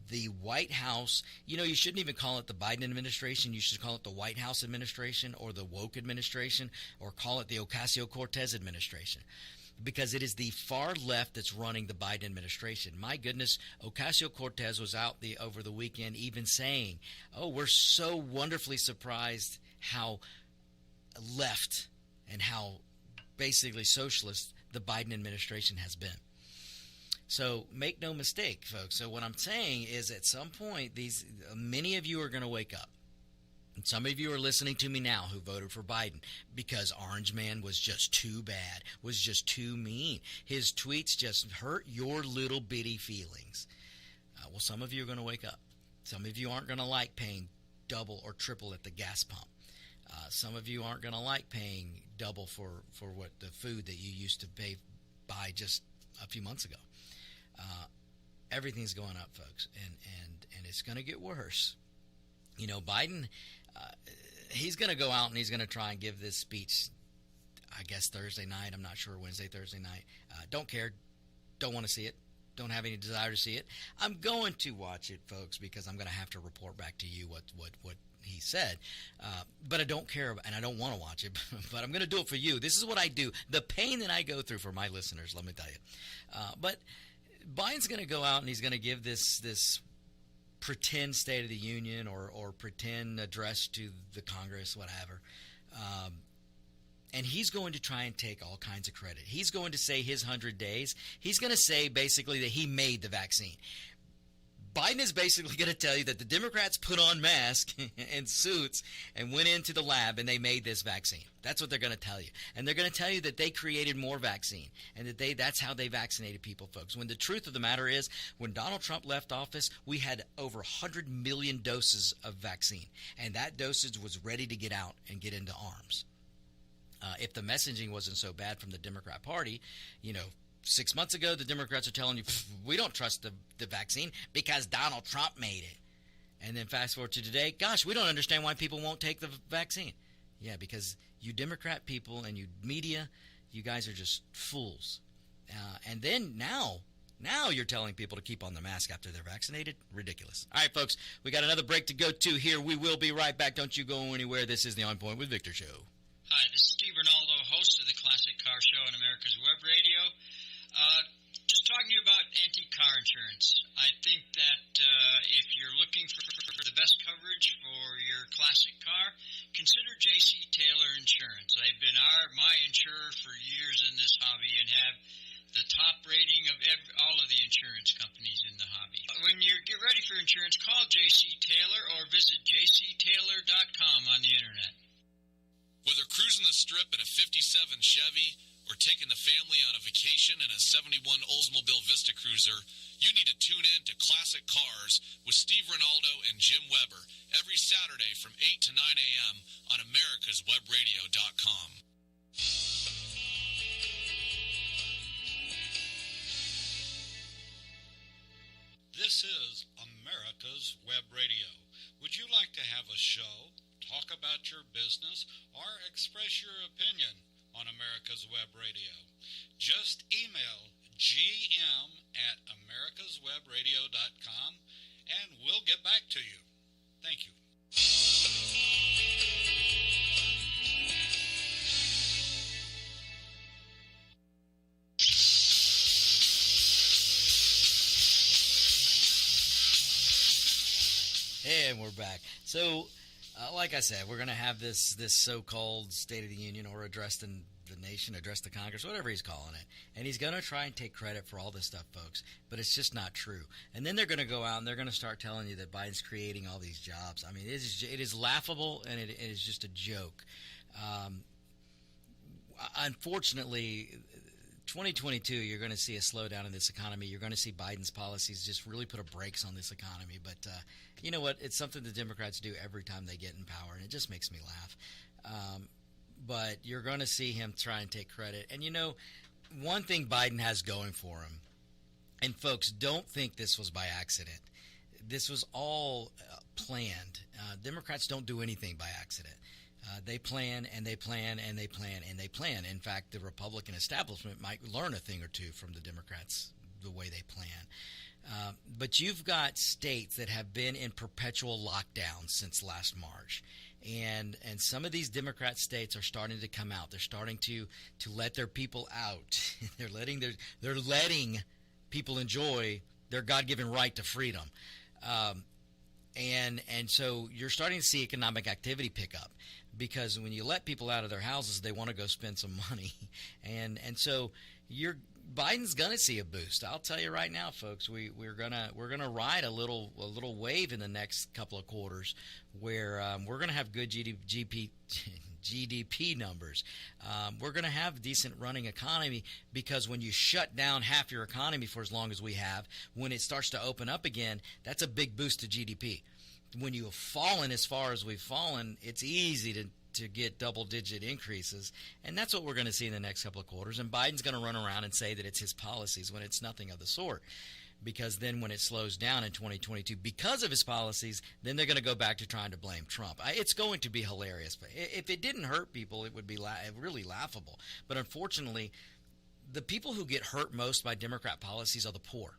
The White House, you shouldn't even call it the Biden administration. You should call it the White House administration or the woke administration, or call it the Ocasio-Cortez administration, because it is the far left that's running the Biden administration. My goodness, Ocasio-Cortez was out over the weekend even saying, we're so wonderfully surprised how left and how basically socialist the Biden administration has been. So make no mistake, folks. So what I'm saying is, at some point, many of you are going to wake up. And some of you are listening to me now who voted for Biden because Orange Man was just too bad, was just too mean. His tweets just hurt your little bitty feelings. Well, some of you are going to wake up. Some of you aren't going to like paying double or triple at the gas pump. Some of you aren't going to like paying double for what the food that you used to buy just a few months ago. Everything's going up, folks, and it's going to get worse. Biden, he's going to go out and he's going to try and give this speech, I guess, Thursday night. I'm not sure, Wednesday, Thursday night. Don't care. Don't want to see it. Don't have any desire to see it. I'm going to watch it, folks, because I'm going to have to report back to you what he said. But I don't care, and I don't want to watch it, but I'm going to do it for you. This is what I do. The pain that I go through for my listeners, let me tell you. But Biden's going to go out and he's going to give this pretend State of the Union or pretend address to the Congress, whatever. And he's going to try and take all kinds of credit. He's going to say his 100 days. He's going to say basically that he made the vaccine. Biden is basically going to tell you that the Democrats put on masks and suits and went into the lab and they made this vaccine. That's what they're going to tell you. And they're going to tell you that they created more vaccine and that that's how they vaccinated people, folks. When the truth of the matter is, when Donald Trump left office, we had over 100 million doses of vaccine. And that dosage was ready to get out and get into arms. If the messaging wasn't so bad from the Democrat Party, 6 months ago, the Democrats are telling you, we don't trust the vaccine because Donald Trump made it. And then fast forward to today, gosh, we don't understand why people won't take the vaccine. Yeah, because you Democrat people and you media, you guys are just fools. And then now you're telling people to keep on the mask after they're vaccinated? Ridiculous. All right, folks, we got another break to go to here. We will be right back. Don't you go anywhere. This is the On Point with Victor show. Hi, this is Steve Ronaldo, host of the Classic Car Show on America's Web Radio. Just talking to you about antique car insurance. I think that if you're looking for the best coverage for your classic car, consider J.C. Taylor Insurance. They've been my insurer for years in this hobby and have the top rating of all of the insurance companies in the hobby. When you get ready for insurance, call J.C. Taylor or visit jctaylor.com on the internet. Whether cruising the strip in a 57 Chevy or taking the family on a vacation in a 71 Oldsmobile Vista Cruiser, you need to tune in to Classic Cars with Steve Ronaldo and Jim Weber every Saturday from 8 to 9 a.m. on americaswebradio.com. This is America's Web Radio. Would you like to have a show, talk about your business, or express your opinion on America's Web Radio? Just email gm@americaswebradio.com and we'll get back to you. Thank you. And we're back. So, like I said, we're going to have this so-called State of the Union or address the nation, address the Congress, whatever he's calling it. And he's going to try and take credit for all this stuff, folks. But it's just not true. And then they're going to go out and they're going to start telling you that Biden's creating all these jobs. I mean, it is laughable and it is just a joke. Unfortunately, 2022, you're going to see a slowdown in this economy. You're going to see Biden's policies just really put a brakes on this economy. But you know what? It's something the Democrats do every time they get in power, and it just makes me laugh. But you're going to see him try and take credit. And, you know, one thing Biden has going for him, and folks, don't think this was by accident. This was all planned. Democrats don't do anything by accident. They plan and they plan and they plan and they plan. In fact, the Republican establishment might learn a thing or two from the Democrats, the way they plan. But you've got states that have been in perpetual lockdown since last March. And some of these Democrat states are starting to come out. They're starting to let their people out. They're letting people enjoy their God-given right to freedom. And so you're starting to see economic activity pick up, because when you let people out of their houses, they want to go spend some money. And so Biden's gonna see a boost. I'll tell you right now, folks, we're gonna ride a little wave in the next couple of quarters where we're gonna have good GDP numbers. We're gonna have a decent running economy, because when you shut down half your economy for as long as we have, when it starts to open up again, that's a big boost to GDP. When you have fallen as far as we've fallen, it's easy to get double-digit increases, and that's what we're going to see in the next couple of quarters. And Biden's going to run around and say that it's his policies when it's nothing of the sort, because then when it slows down in 2022 because of his policies, then they're going to go back to trying to blame Trump. It's going to be hilarious. But if it didn't hurt people, it would be really laughable. But unfortunately, the people who get hurt most by Democrat policies are the poor.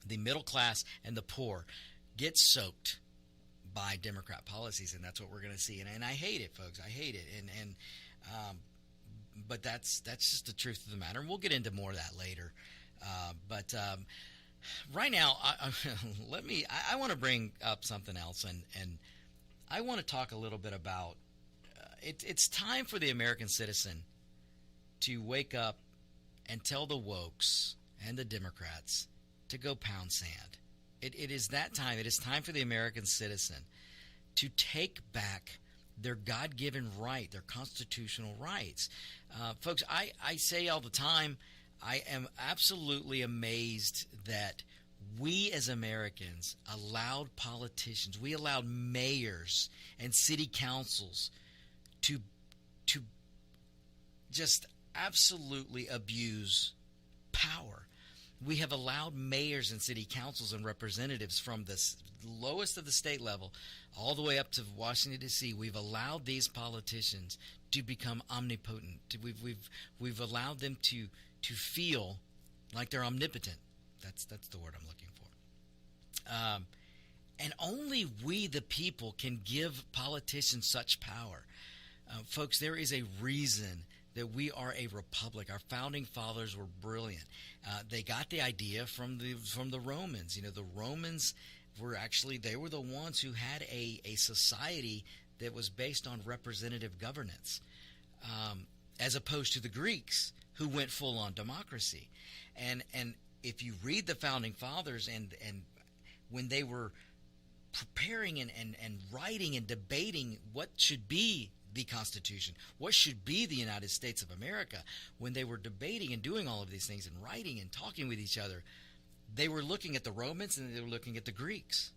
The middle class and the poor get soaked by Democrat policies, and that's what we're going to see. And I hate it, folks. I hate it. But that's just the truth of the matter. And we'll get into more of that later. But right now, I want to bring up something else, and I want to talk a little bit about it's time for the American citizen to wake up and tell the wokes and the Democrats to go pound sand. It is that time. It is time for the American citizen to take back their God-given right, their constitutional rights. Folks, I say all the time, I am absolutely amazed that we as Americans allowed politicians, we allowed mayors and city councils to just absolutely abuse power. We have allowed mayors and city councils and representatives from the lowest of the state level all the way up to Washington, D.C. We've allowed these politicians to become omnipotent. We've allowed them to feel like they're omnipotent. That's the word I'm looking for. And only we, the people, can give politicians such power. Folks, there is a reason that we are a republic. Our founding fathers were brilliant. They got the idea from the Romans. The Romans were they were the ones who had a society that was based on representative governance, as opposed to the Greeks, who went full on democracy. And if you read the founding fathers and when they were preparing and writing and debating what should be the Constitution, what should be the United States of America, when they were debating and doing all of these things and writing and talking with each other, they were looking at the Romans and they were looking at the Greeks.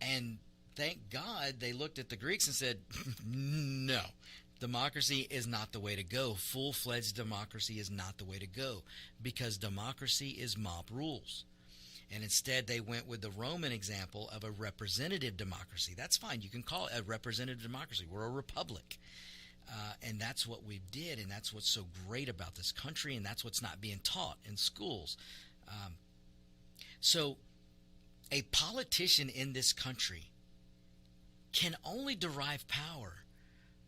And thank God they looked at the Greeks and said, no, democracy is not the way to go. Full-fledged democracy is not the way to go, because democracy is mob rules. And instead, they went with the Roman example of a representative democracy. That's fine. You can call it a representative democracy. We're a republic. And that's what we did, and that's what's so great about this country, and that's what's not being taught in schools. So a politician in this country can only derive power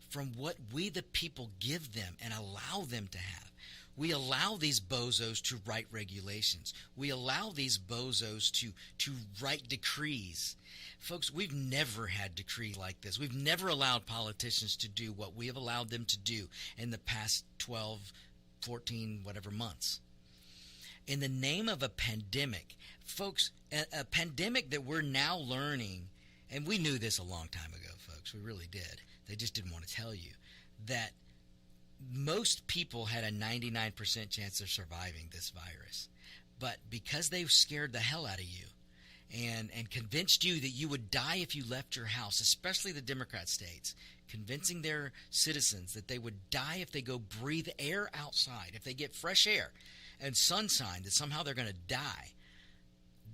from what we, the people, give them and allow them to have. We allow these bozos to write regulations. We allow these bozos to write decrees. Folks, we've never had decree like this. We've never allowed politicians to do what we have allowed them to do in the past 12, 14, whatever months. In the name of a pandemic, folks, a pandemic that we're now learning, and we knew this a long time ago, folks, we really did. They just didn't want to tell you that most people had a 99% chance of surviving this virus. But because they scared the hell out of you and convinced you that you would die if you left your house, especially the Democrat states, convincing their citizens that they would die if they go breathe air outside, if they get fresh air and sunshine, that somehow they're going to die.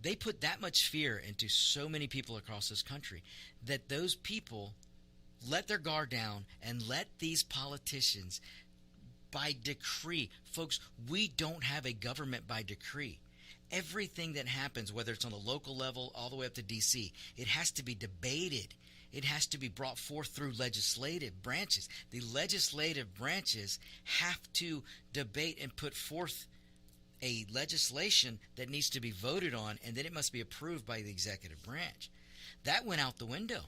They put that much fear into so many people across this country that those people let their guard down and let these politicians by decree. Folks, we don't have a government by decree. Everything that happens, whether it's on the local level all the way up to D.C., it has to be debated. It has to be brought forth through legislative branches. The legislative branches have to debate and put forth a legislation that needs to be voted on, and then it must be approved by the executive branch. That went out the window.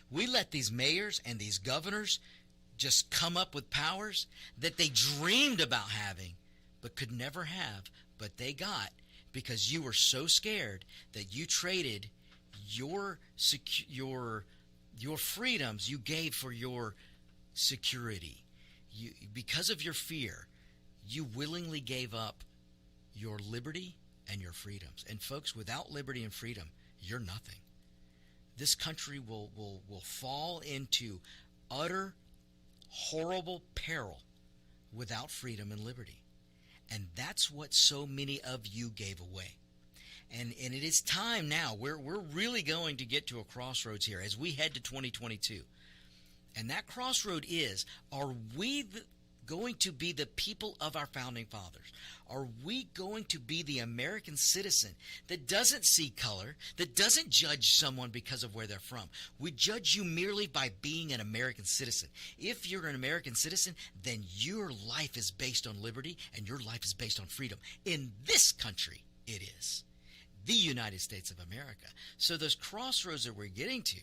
We let these mayors and these governors just come up with powers that they dreamed about having but could never have, but they got because you were so scared that you traded your freedoms you gave for your security. Because of your fear, you willingly gave up your liberty and your freedoms. And folks, without liberty and freedom, you're nothing. This country will fall into utter, horrible peril without freedom and liberty. And that's what so many of you gave away. And it is time now. We're really going to get to a crossroads here as we head to 2022. And that crossroad is, are we going to be the people of our founding fathers? Are we going to be the American citizen that doesn't see color, that doesn't judge someone because of where they're from? We judge you merely by being an American citizen. If you're an American citizen, then your life is based on liberty and your life is based on freedom. In this country, it is. The United States of America. So those crossroads that we're getting to,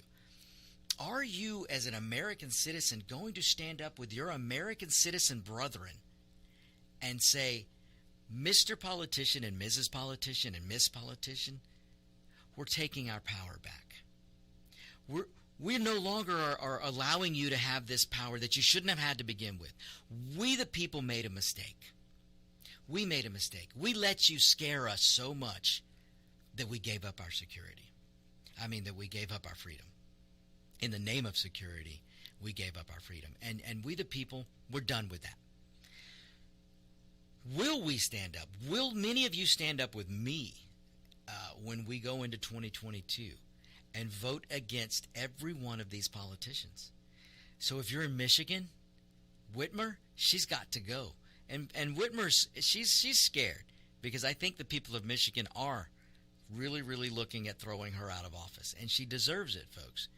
are you as an American citizen going to stand up with your American citizen brethren and say, Mr. Politician and Mrs. Politician and Miss Politician, we're taking our power back. We no longer are allowing you to have this power that you shouldn't have had to begin with. We the people made a mistake. We made a mistake. We let you scare us so much that we gave up our security. That we gave up our freedom. In the name of security, we gave up our freedom. And we the people, we're done with that. Will we stand up? Will many of you stand up with me when we go into 2022 and vote against every one of these politicians? So if you're in Michigan, Whitmer, she's got to go. And Whitmer's, she's scared because I think the people of Michigan are really, really looking at throwing her out of office. And she deserves it, folks.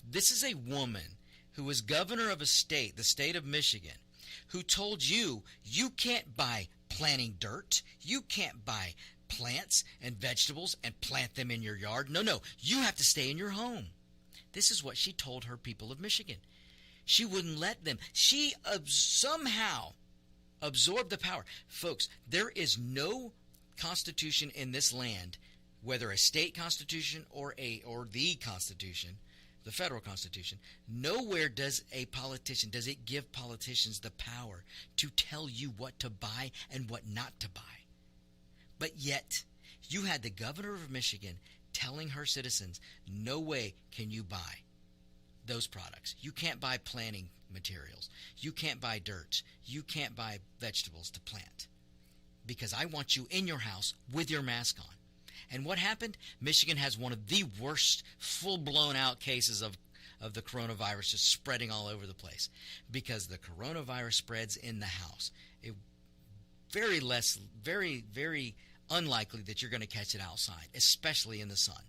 This is a woman who was governor of a state, the state of Michigan, who told you can't buy planting dirt. You can't buy plants and vegetables and plant them in your yard. No, you have to stay in your home. This is what she told her people of Michigan. She wouldn't let them. She somehow absorbed the power. Folks, there is no constitution in this land, whether a state constitution or the constitution, the federal constitution, nowhere does it give politicians the power to tell you what to buy and what not to buy. But yet, you had the governor of Michigan telling her citizens, no way can you buy those products. You can't buy planting materials. You can't buy dirt. You can't buy vegetables to plant because I want you in your house with your mask on. And what happened? Michigan has one of the worst full-blown out cases of the coronavirus just spreading all over the place because the coronavirus spreads in the house. Very, very unlikely that you're going to catch it outside, especially in the sun.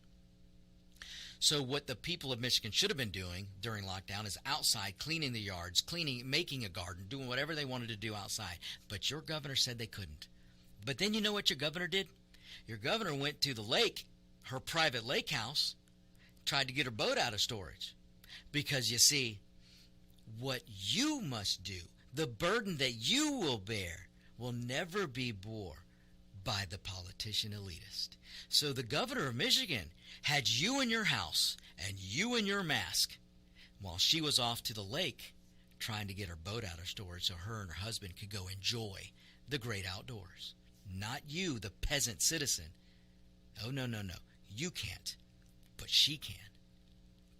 So what the people of Michigan should have been doing during lockdown is outside, cleaning the yards, making a garden, doing whatever they wanted to do outside. But your governor said they couldn't. But then you know what your governor did? Your governor went to the lake, her private lake house, tried to get her boat out of storage. Because you see, what you must do, the burden that you will bear, will never be borne by the politician elitist. So the governor of Michigan had you in your house and you in your mask while she was off to the lake trying to get her boat out of storage so her and her husband could go enjoy the great outdoors. Not you, the peasant citizen. Oh, no. You can't. But she can.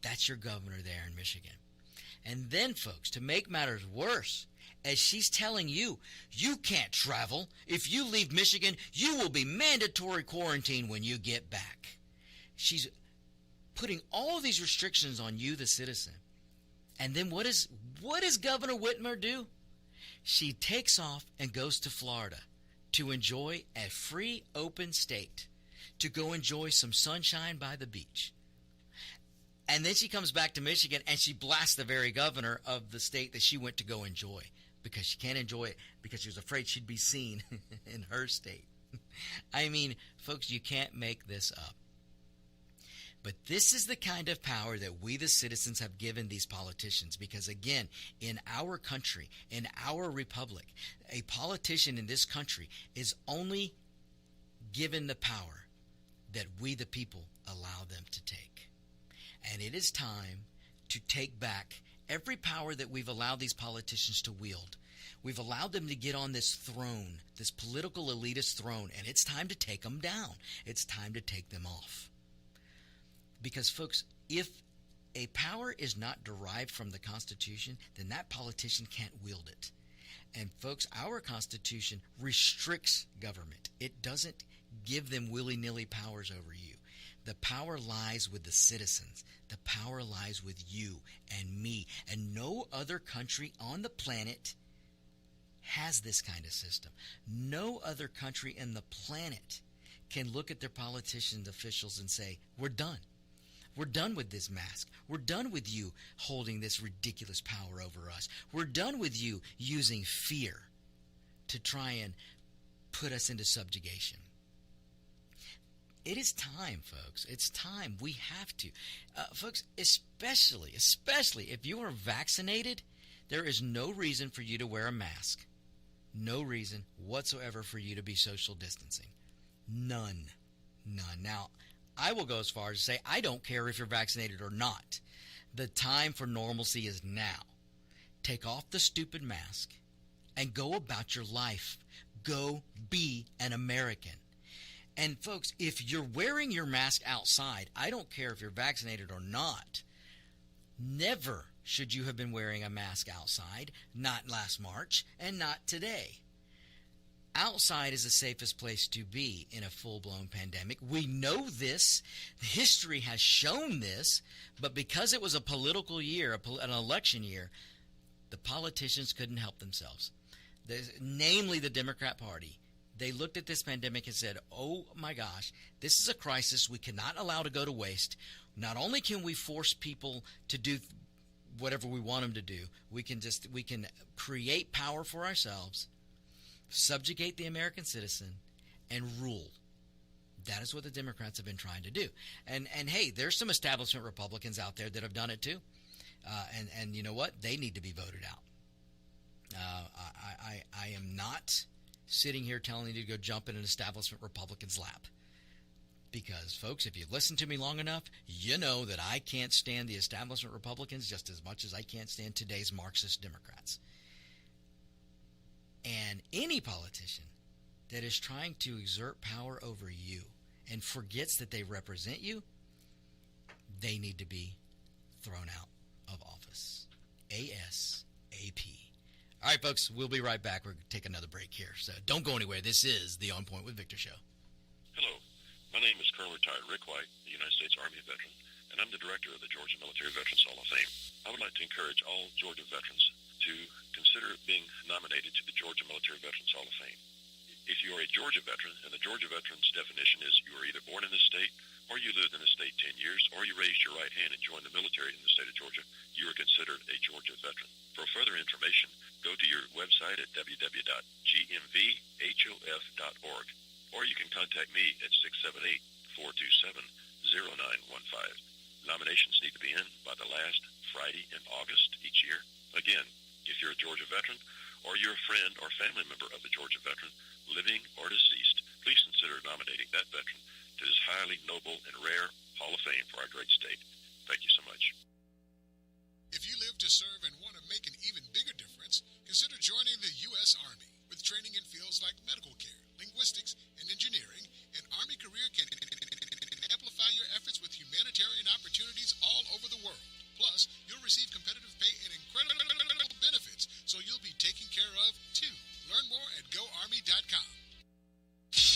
That's your governor there in Michigan. And then, folks, to make matters worse, as she's telling you, you can't travel. If you leave Michigan, you will be mandatory quarantine when you get back. She's putting all these restrictions on you, the citizen. And then what does Governor Whitmer do? She takes off and goes to Florida to enjoy a free, open state, to go enjoy some sunshine by the beach. And then she comes back to Michigan and she blasts the very governor of the state that she went to go enjoy because she can't enjoy it because she was afraid she'd be seen in her state. I mean, folks, you can't make this up. But this is the kind of power that we, the citizens, have given these politicians because, again, in our country, in our republic, a politician in this country is only given the power that we, the people, allow them to take. And it is time to take back every power that we've allowed these politicians to wield. We've allowed them to get on this throne, this political elitist throne, and it's time to take them down. It's time to take them off. Because, folks, if a power is not derived from the Constitution, then that politician can't wield it. And, folks, our Constitution restricts government. It doesn't give them willy-nilly powers over you. The power lies with the citizens. The power lies with you and me. And no other country on the planet has this kind of system. No other country in the planet can look at their politicians, officials, and say, we're done. We're done with this mask. We're done with you holding this ridiculous power over us. We're done with you using fear to try and put us into subjugation. It is time, folks. It's time. We have to. Folks, especially if you are vaccinated, there is no reason for you to wear a mask. No reason whatsoever for you to be social distancing. None. Now, I will go as far as to say I don't care if you're vaccinated or not. The time for normalcy is now. Take off the stupid mask and go about your life. Go be an American. And folks, if you're wearing your mask outside, I don't care if you're vaccinated or not. Never should you have been wearing a mask outside, not last March and not today. outside is the safest place to be in a full-blown pandemic. We know this. History has shown this. But because it was a political year, an election year, the politicians couldn't help themselves. Namely the Democrat Party. They looked at this pandemic and said, oh my gosh, this is a crisis we cannot allow to go to waste. Not only can we force people to do whatever we want them to do, we can create power for ourselves, subjugate the American citizen, and rule. That is what the Democrats have been trying to do. And hey, there's some establishment Republicans out there that have done it too. And you know what? They need to be voted out. I am not sitting here telling you to go jump in an establishment Republican's lap. Because, folks, if you've listened to me long enough, you know that I can't stand the establishment Republicans just as much as I can't stand today's Marxist Democrats. And any politician that is trying to exert power over you and forgets that they represent you, they need to be thrown out of office. ASAP. All right, folks, we'll be right back. We're going to take another break here. So don't go anywhere. This is the On Point with Victor show. Hello. My name is Colonel Retired Rick White, the United States Army veteran, and I'm the director of the Georgia Military Veterans Hall of Fame. I would like to encourage all Georgia veterans to consider being nominated to the Georgia Military Veterans Hall of Fame. If you are a Georgia veteran, and the Georgia veterans definition is you were either born in this state, or you lived in the state 10 years, or you raised your right hand and joined the military in the state of Georgia, you are considered a Georgia veteran. For further information, go to your website at www.gmvhof.org, or you can contact me at 678-427-0915. Nominations need to be in by the last Friday in August each year. Again, if you're a Georgia veteran, or you're a friend or family member of a Georgia veteran, living or deceased, please consider nominating that veteran to this highly noble and rare Hall of Fame for our great state. Thank you so much. If you live to serve and want to make an even bigger difference, consider joining the U.S. Army. With training in fields like medical care, linguistics, and engineering, an Army career can amplify your efforts with humanitarian opportunities all over the world. Plus, you'll receive competitive pay and incredible benefits, so you'll be taken care of, too. Learn more at GoArmy.com.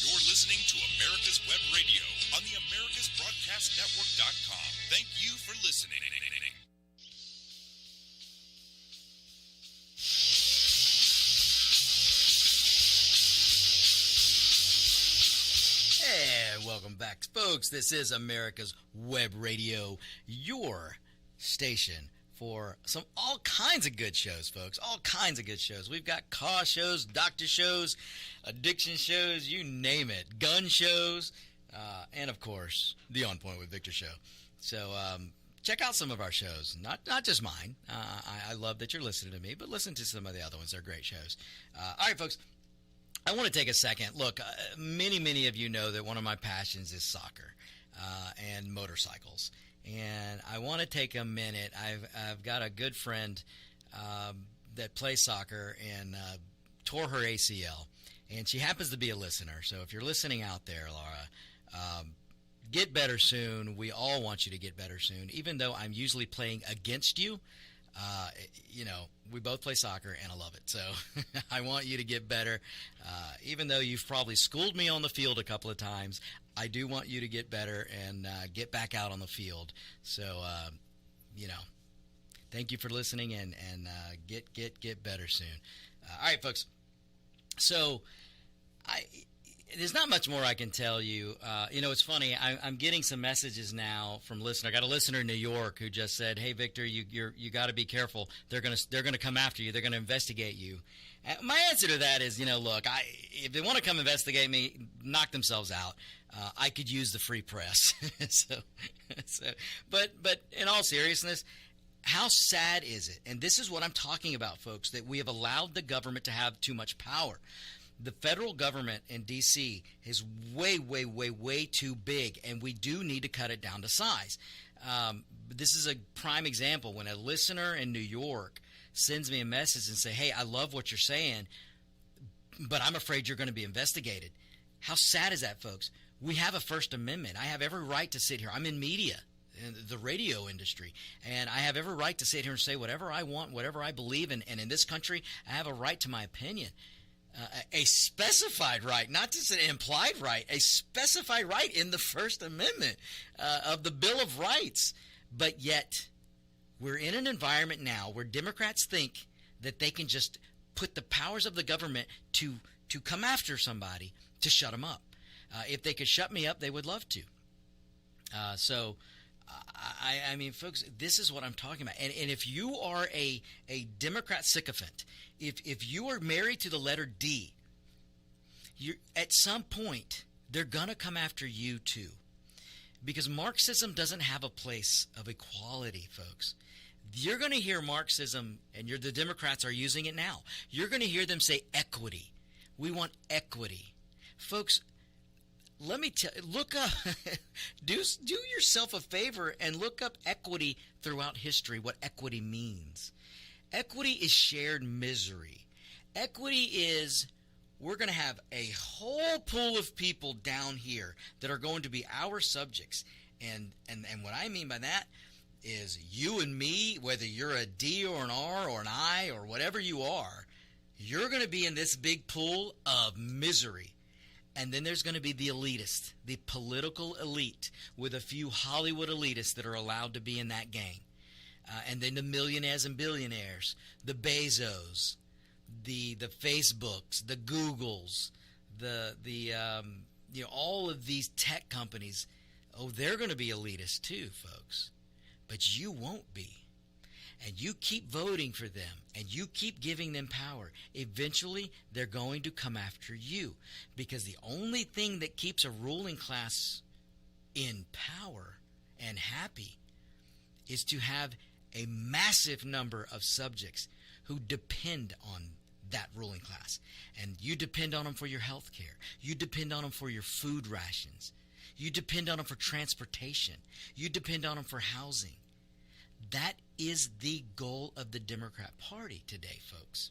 You're listening to America's Web Radio on the AmericasBroadcastNetwork.com. Thank you for listening. Hey, welcome back, folks. This is America's Web Radio, your station for all kinds of good shows, folks. All kinds of good shows. We've got car shows, doctor shows, addiction shows, you name it, gun shows, and of course, the On Point with Victor show. So check out some of our shows. Not just mine. I love that you're listening to me, but listen to some of the other ones. They're great shows. All right, folks. I want to take a second. Look, many of you know that one of my passions is soccer and motorcycles. And I want to take a minute. I've got a good friend that plays soccer and tore her ACL. And she happens to be a listener. So if you're listening out there, Laura, get better soon. We all want you to get better soon. Even though I'm usually playing against you, we both play soccer, and I love it. So I want you to get better. Even though you've probably schooled me on the field a couple of times, I do want you to get better and get back out on the field. So, thank you for listening, and get better soon. All right, folks. So there's not much more I can tell you. It's funny. I'm getting some messages now from listeners. I got a listener in New York who just said, "Hey, Victor, you got to be careful. They're gonna come after you. They're gonna investigate you." And my answer to that is, look, if they want to come investigate me, knock themselves out. I could use the free press. But in all seriousness, how sad is it? And this is what I'm talking about, folks, that we have allowed the government to have too much power. The federal government in D.C. is way, way, way, way too big, and we do need to cut it down to size. This is a prime example. When a listener in New York sends me a message and say, "Hey, I love what you're saying, but I'm afraid you're going to be investigated." How sad is that, folks? We have a First Amendment. I have every right to sit here. I'm in media, in the radio industry, and I have every right to sit here and say whatever I want, whatever I believe in. And in this country, I have a right to my opinion. a specified right, not just an implied right, a specified right in the First Amendment of the Bill of Rights. But yet, we're in an environment now where Democrats think that they can just put the powers of the government to come after somebody to shut them up. If they could shut me up, they would love to. I mean, folks, this is what I'm talking about. And if you are a Democrat sycophant, if you are married to the letter D, at some point, they're going to come after you too. Because Marxism doesn't have a place of equality, folks. You're going to hear Marxism, and the Democrats are using it now. You're going to hear them say equity. We want equity. Folks, let me look up, do yourself a favor and look up equity throughout history, what equity means. Equity is shared misery. Equity is we're going to have a whole pool of people down here that are going to be our subjects. And what I mean by that is you and me, whether you're a D or an R or an I or whatever you are, you're going to be in this big pool of misery. And then there's going to be the elitist, the political elite, with a few Hollywood elitists that are allowed to be in that gang. And then the millionaires and billionaires, the Bezos, the Facebooks, the Googles, all of these tech companies. Oh, they're going to be elitist too, folks. But you won't be. And you keep voting for them, and you keep giving them power. Eventually, they're going to come after you. Because the only thing that keeps a ruling class in power and happy is to have a massive number of subjects who depend on that ruling class. And you depend on them for your health care. You depend on them for your food rations. You depend on them for transportation. You depend on them for housing. That is the goal of the Democrat Party today, folks.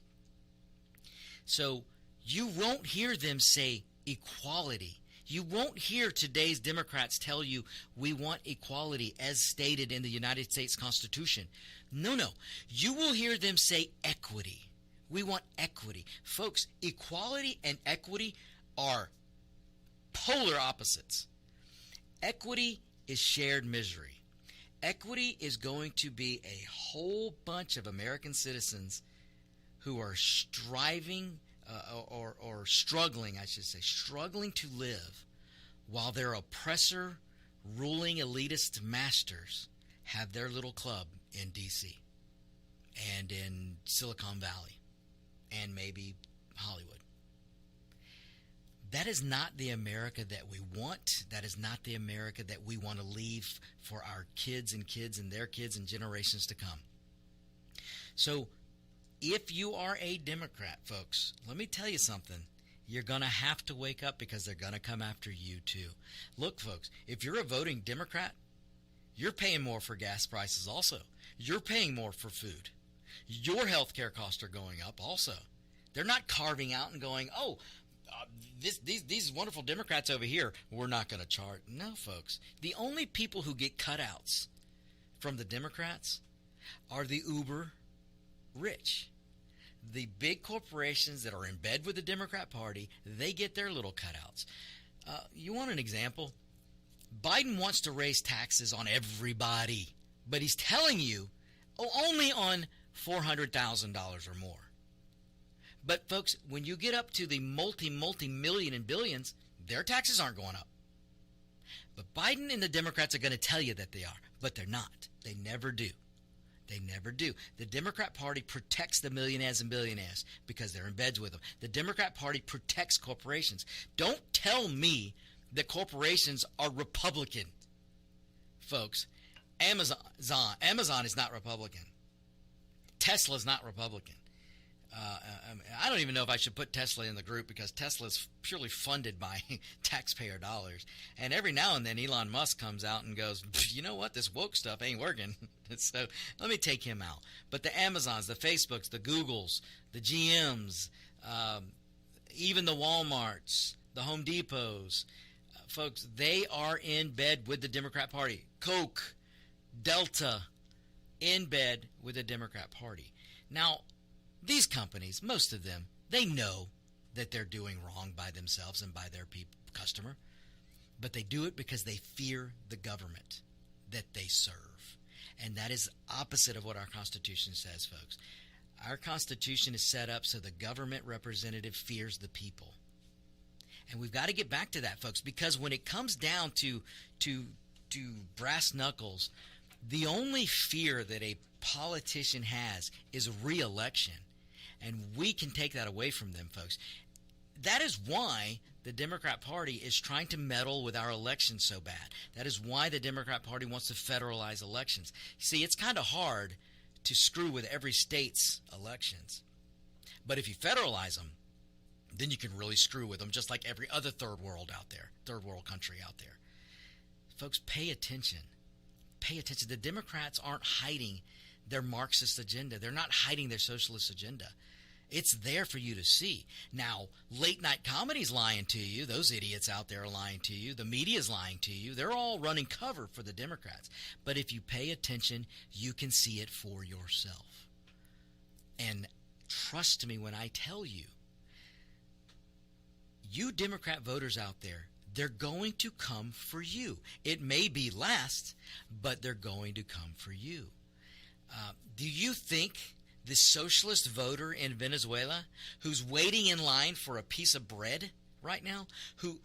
So you won't hear them say equality. You won't hear today's Democrats tell you we want equality as stated in the United States Constitution. No. You will hear them say equity. We want equity. Folks, equality and equity are polar opposites. Equity is shared misery. Equity is going to be a whole bunch of American citizens who are striving or struggling, I should say, struggling to live while their oppressor, ruling elitist masters have their little club in D.C. and in Silicon Valley and maybe Hollywood. That is not the America that we want. That is not the America that we want to leave for our kids and their kids and generations to come. So if you are a Democrat, folks, let me tell you something. You're going to have to wake up because they're going to come after you too. Look, folks, if you're a voting Democrat, you're paying more for gas prices also. You're paying more for food. Your health care costs are going up also. They're not carving out and going, these wonderful Democrats over here, we're not going to charge. No, folks. The only people who get cutouts from the Democrats are the uber rich. The big corporations that are in bed with the Democrat Party, they get their little cutouts. You want an example? Biden wants to raise taxes on everybody, but he's telling you only on $400,000 or more. But, folks, when you get up to the multi-million and billions, their taxes aren't going up. But Biden and the Democrats are going to tell you that they are, but they're not. They never do. They never do. The Democrat Party protects the millionaires and billionaires because they're in bed with them. The Democrat Party protects corporations. Don't tell me that corporations are Republican, folks. Amazon is not Republican. Tesla's not Republican. I don't even know if I should put Tesla in the group because Tesla is purely funded by taxpayer dollars. And every now and then Elon Musk comes out and goes, you know what, this woke stuff ain't working. So let me take him out. But the Amazons, the Facebooks, the Googles, the GMs, even the Walmarts, the Home Depots, folks, they are in bed with the Democrat Party. Coke, Delta, in bed with the Democrat Party. Now, these companies, most of them, they know that they're doing wrong by themselves and by their customer, but they do it because they fear the government that they serve. And that is opposite of what our Constitution says, folks. Our Constitution is set up so the government representative fears the people. And we've got to get back to that, folks, because when it comes down to brass knuckles, the only fear that a politician has is re-election. And we can take that away from them, folks. That is why the Democrat Party is trying to meddle with our elections so bad. That is why the Democrat Party wants to federalize elections. See, it's kind of hard to screw with every state's elections. But if you federalize them, then you can really screw with them, just like every other third world country out there. Folks, pay attention. Pay attention. The Democrats aren't hiding their Marxist agenda. They're not hiding their socialist agenda. It's there for you to see. Now, late night comedy's lying to you. Those idiots out there are lying to you. The media's lying to you. They're all running cover for the Democrats. But if you pay attention, you can see it for yourself. And trust me when I tell you, you Democrat voters out there, they're going to come for you. It may be last, but they're going to come for you. Do you think the socialist voter in Venezuela who's waiting in line for a piece of bread right now, who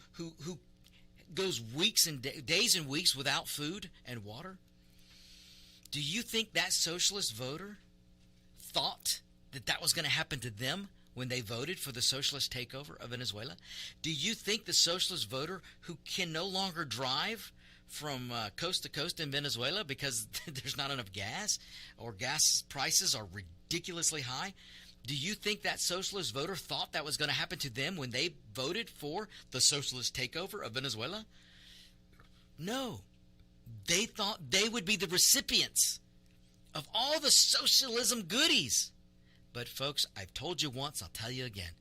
goes weeks and days and weeks without food and water, do you think that socialist voter thought that was going to happen to them when they voted for the socialist takeover of Venezuela? Do you think the socialist voter who can no longer drive from coast to coast in Venezuela because there's not enough gas, or gas prices are ridiculously high, do you think that socialist voter thought that was going to happen to them when they voted for the socialist takeover of Venezuela? No. They thought they would be the recipients of all the socialism goodies. But folks, I've told you once, I'll tell you again.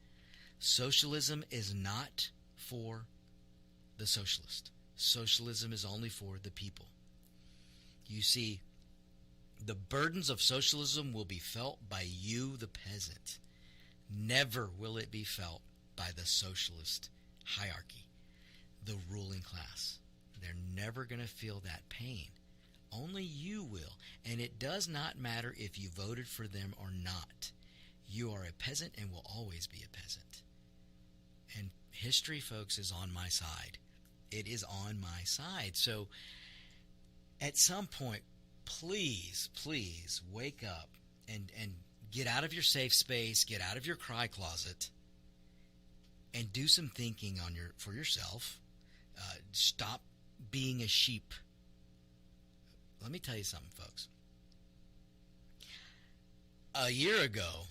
Socialism is not for the socialist. Socialism is only for the people. You see, the burdens of socialism will be felt by you, the peasant. Never will it be felt by the socialist hierarchy, the ruling class. They're never going to feel that pain. Only you will. And it does not matter if you voted for them or not. You are a peasant and will always be a peasant. And history, folks, is on my side. It is on my side. So at some point, please wake up and get out of your safe space, get out of your cry closet, and do some thinking for yourself. Stop being a sheep. Let me tell you something, folks. A year ago,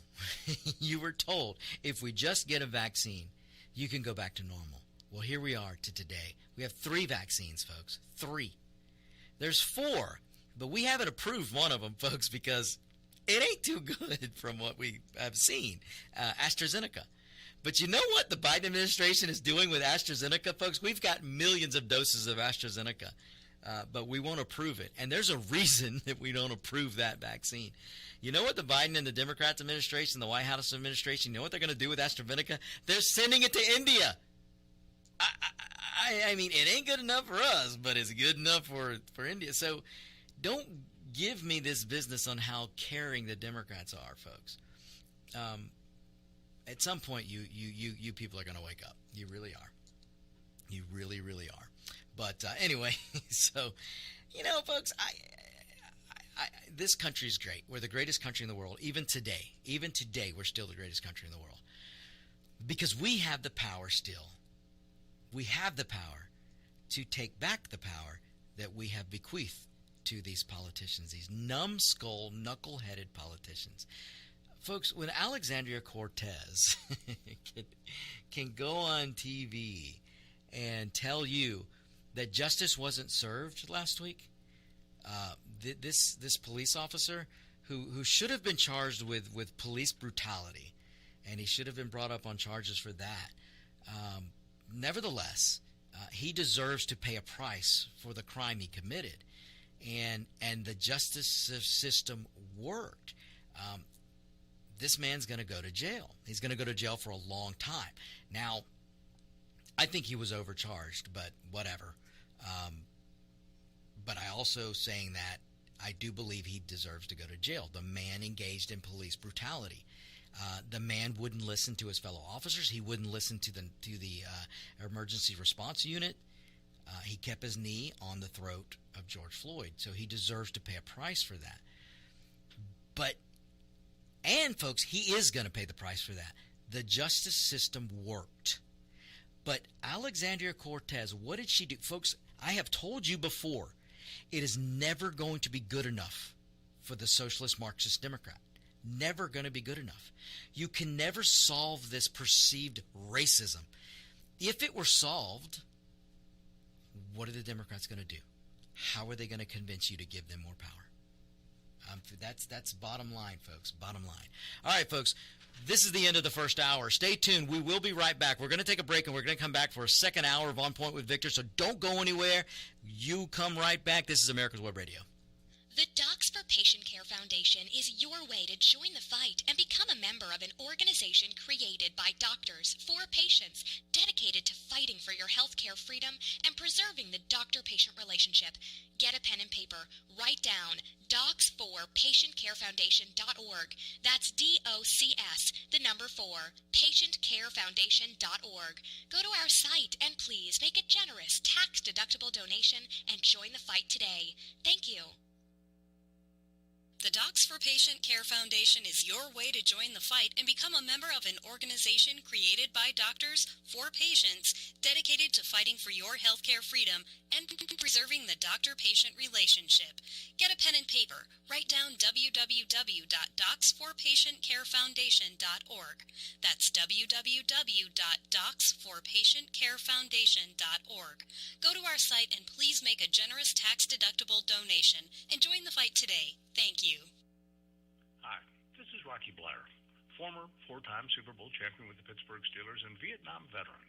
you were told if we just get a vaccine, you can go back to normal. Well, here we are to today. We have 3 vaccines, folks. 3. There's 4, but we haven't approved one of them, folks, because it ain't too good from what we have seen. AstraZeneca. But you know what the Biden administration is doing with AstraZeneca, folks? We've got millions of doses of AstraZeneca, but we won't approve it. And there's a reason that we don't approve that vaccine. You know what the Biden and the Democrats administration, the White House administration, you know what they're going to do with AstraZeneca? They're sending it to India. I mean, it ain't good enough for us, but it's good enough for India. So don't give me this business on how caring the Democrats are, folks. At some point, you people are going to wake up. You really are. You really, really are. But anyway, so, you know, folks, this country is great. We're the greatest country in the world. Even today, we're still the greatest country in the world. Because we have the power still. We have the power to take back the power that we have bequeathed to these politicians, these numbskull, knuckle-headed politicians. Folks, when Alexandria Cortez can go on TV and tell you that justice wasn't served last week, this police officer who should have been charged with police brutality, and he should have been brought up on charges for that. Nevertheless, he deserves to pay a price for the crime he committed, and the justice system worked. this man's going to go to jail. He's going to go to jail for a long time. Now, I think he was overcharged, but whatever. But I also saying that I do believe he deserves to go to jail. The man engaged in police brutality. The man wouldn't listen to his fellow officers. He wouldn't listen to the emergency response unit. He kept his knee on the throat of George Floyd, so he deserves to pay a price for that. And folks, he is going to pay the price for that. The justice system worked. But Alexandria Cortez, what did she do? Folks, I have told you before, it is never going to be good enough for the socialist Marxist Democrat. Never going to be good enough. You can never solve this perceived racism. If it were solved, what are the Democrats going to do? How are they going to convince you to give them more power? That's bottom line, folks. Bottom line. All right, folks. This is the end of the first hour. Stay tuned. We will be right back. We're going to take a break, and we're going to come back for a second hour of On Point with Victor. So don't go anywhere. You come right back. This is America's Web Radio. The Docs for Patient Care Foundation is your way to join the fight and become a member of an organization created by doctors for patients, dedicated to fighting for your health care freedom and preserving the doctor-patient relationship. Get a pen and paper. Write down docs4patientcarefoundation.org. That's DOCS, the number 4, patientcarefoundation.org. Go to our site and please make a generous, tax-deductible donation and join the fight today. Thank you. The Docs for Patient Care Foundation is your way to join the fight and become a member of an organization created by doctors for patients, dedicated to fighting for your healthcare freedom and preserving the doctor-patient relationship. Get a pen and paper. Write down www.docs4patientcarefoundation.org. That's www.docs4patientcarefoundation.org. Go to our site and please make a generous tax-deductible donation and join the fight today. Thank you. Hi, this is Rocky Blair, former 4-time Super Bowl champion with the Pittsburgh Steelers and Vietnam veteran.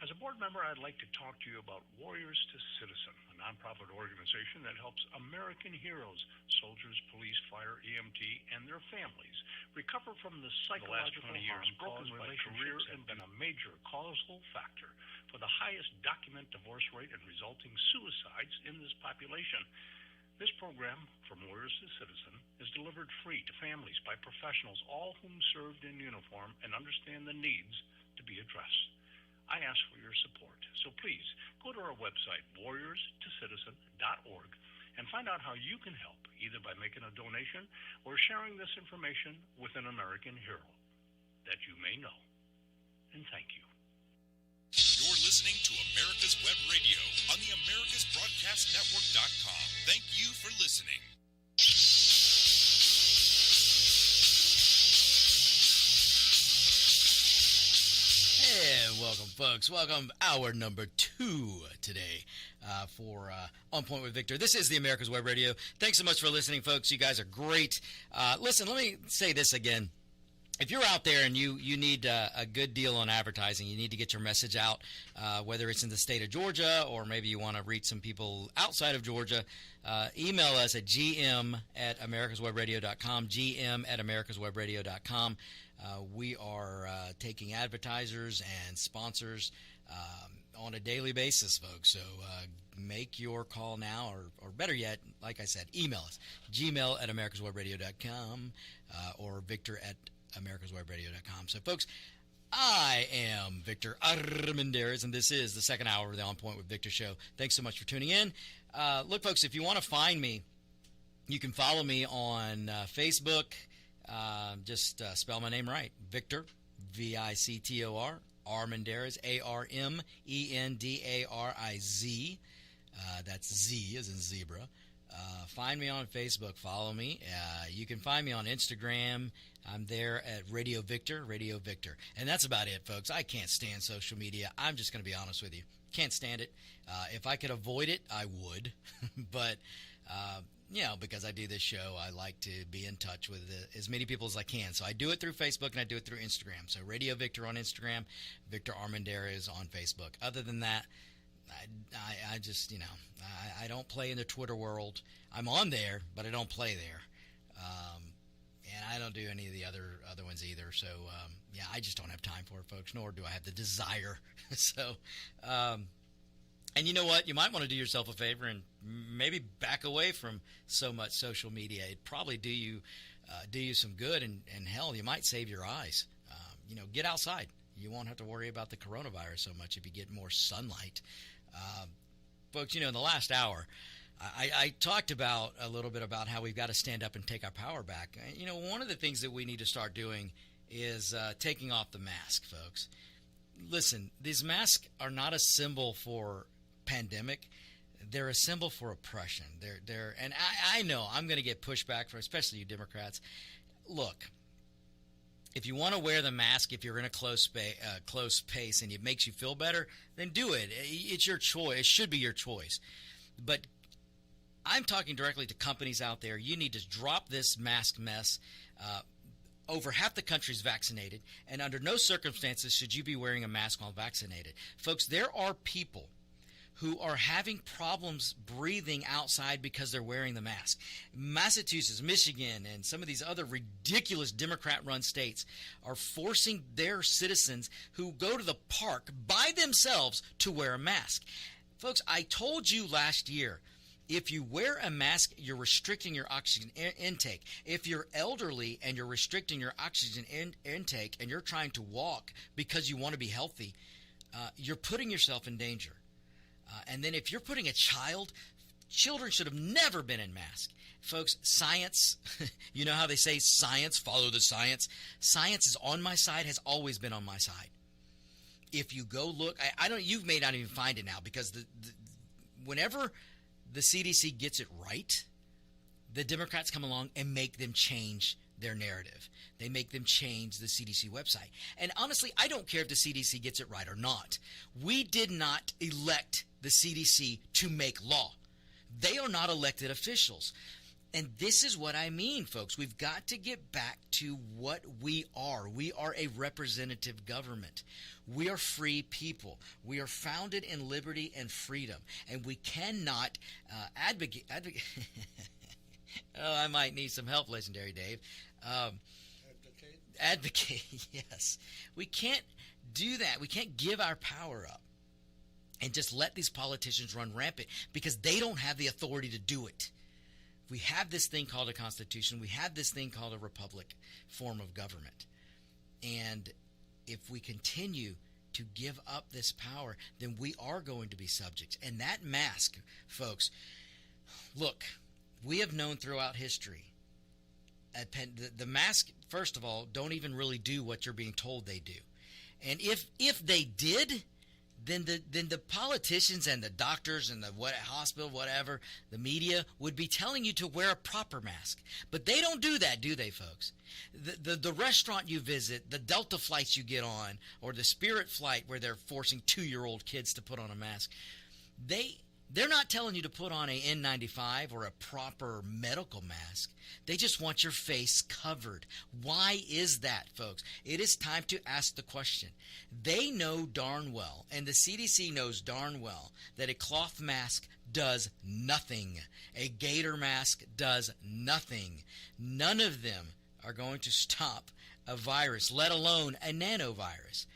As a board member, I'd like to talk to you about Warriors to Citizen, a nonprofit organization that helps American heroes, soldiers, police, fire, EMT, and their families recover from the psychological harm caused by career and been a major causal factor for the highest documented divorce rate and resulting suicides in this population. This program, From Warriors to Citizen, is delivered free to families by professionals, all whom served in uniform and understand the needs to be addressed. I ask for your support, so please go to our website, warriorstocitizen.org, and find out how you can help, either by making a donation or sharing this information with an American hero that you may know. And thank you. You're listening to America's Web Radio on the AmericasBroadcastNetwork.com. Thank you for listening. Hey, welcome, folks. Welcome, hour number 2 today for On Point with Victor. This is the America's Web Radio. Thanks so much for listening, folks. You guys are great. Listen, let me say this again. If you're out there and you need a good deal on advertising, you need to get your message out, whether it's in the state of Georgia or maybe you want to reach some people outside of Georgia, email us at gm@americaswebradio.com, gm@americaswebradio.com. We are taking advertisers and sponsors on a daily basis, folks. So make your call now, or better yet, like I said, email us, gmail@americaswebradio.com or victor@americaswebradio.com. So, folks, I am Victor Armendariz, and this is the second hour of the On Point with Victor show. Thanks so much for tuning in. Look, folks, if you want to find me, you can follow me on Facebook. Just spell my name right. Victor, Victor, Armendariz, Armendariz. That's Z as in zebra. Find me on Facebook. Follow me. You can find me on Instagram. I'm there at Radio Victor. And that's about it, folks. I can't stand social media. I'm just going to be honest with you. Can't stand it. If I could avoid it, I would. But, because I do this show, I like to be in touch with as many people as I can. So I do it through Facebook and I do it through Instagram. So Radio Victor on Instagram, Victor Armendariz on Facebook. Other than that, I just, I don't play in the Twitter world. I'm on there, but I don't play there. and I don't do any of the other ones either. So yeah, I just don't have time for it, folks. Nor do I have the desire. So, and you know what? You might want to do yourself a favor and maybe back away from so much social media. It'd probably do you some good, and hell, you might save your eyes. Get outside. You won't have to worry about the coronavirus so much if you get more sunlight. Folks, in the last hour, I talked about a little bit about how we've got to stand up and take our power back. One of the things that we need to start doing is taking off the mask, folks. Listen, these masks are not a symbol for pandemic. They're a symbol for oppression. And I know I'm going to get pushback from especially you Democrats. Look, if you want to wear the mask, if you're in a close pace and it makes you feel better, then do it. It's your choice. It should be your choice. But I'm talking directly to companies out there. You need to drop this mask mess. Over half the country is vaccinated, and under no circumstances should you be wearing a mask while vaccinated. Folks, there are people who are having problems breathing outside because they're wearing the mask. Massachusetts, Michigan, and some of these other ridiculous Democrat-run states are forcing their citizens who go to the park by themselves to wear a mask. Folks, I told you last year, if you wear a mask, you're restricting your oxygen intake. If you're elderly and you're restricting your oxygen intake and you're trying to walk because you want to be healthy, you're putting yourself in danger. And then if you're putting a children should have never been in masks. Folks, science, you know how they say science, follow the science. Science is on my side, has always been on my side. If you go look, you may not even find it now because whenever the CDC gets it right, the Democrats come along and make them change their narrative. They make them change the CDC website. And honestly, I don't care if the CDC gets it right or not. We did not elect the CDC to make law. They are not elected officials. And this is what I mean, folks. We've got to get back to what we are. We are a representative government. We are free people. We are founded in liberty and freedom. And we cannot advocate. Oh, I might need some help, Legendary Dave. Advocate, yes. We can't do that. We can't give our power up and just let these politicians run rampant because they don't have the authority to do it. We have this thing called a constitution. We have this thing called a republic form of government. And if we continue to give up this power, then we are going to be subjects. And that mask, folks, look, we have known throughout history the mask, first of all, don't even really do what you're being told they do. And if they did, then the politicians and the doctors and the hospital, whatever, the media would be telling you to wear a proper mask. But they don't do that, do they, folks? The restaurant you visit, the Delta flights you get on, or the Spirit flight where they're forcing 2-year-old kids to put on a mask, they're not telling you to put on a N95 or a proper medical mask. They just want your face covered. Why is that, folks? It is time to ask the question. They know darn well, and the CDC knows darn well, that a cloth mask does nothing. A gator mask does nothing. None of them are going to stop a virus, let alone a nanovirus.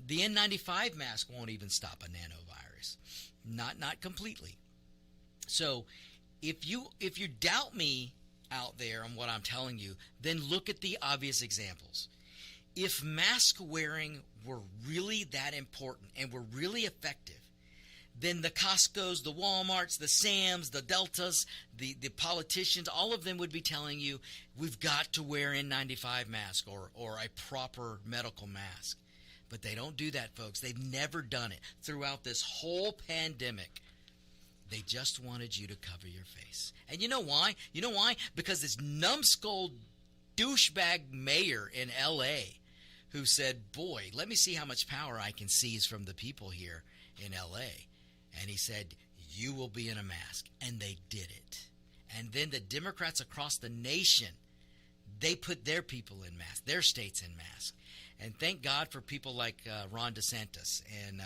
The N95 mask won't even stop a nanovirus. Not completely. So if you doubt me out there on what I'm telling you, then look at the obvious examples. If mask wearing were really that important and were really effective, then the Costco's, the Walmarts, the Sam's, the Deltas, the politicians, all of them would be telling you we've got to wear N95 mask or a proper medical mask. But they don't do that, folks. They've never done it throughout this whole pandemic. They just wanted you to cover your face. And you know why? You know why? Because this numbskull douchebag mayor in L.A. who said, boy, let me see how much power I can seize from the people here in L.A. And he said, you will be in a mask. And they did it. And then the Democrats across the nation, they put their people in masks, their states in masks. And thank God for people like Ron DeSantis and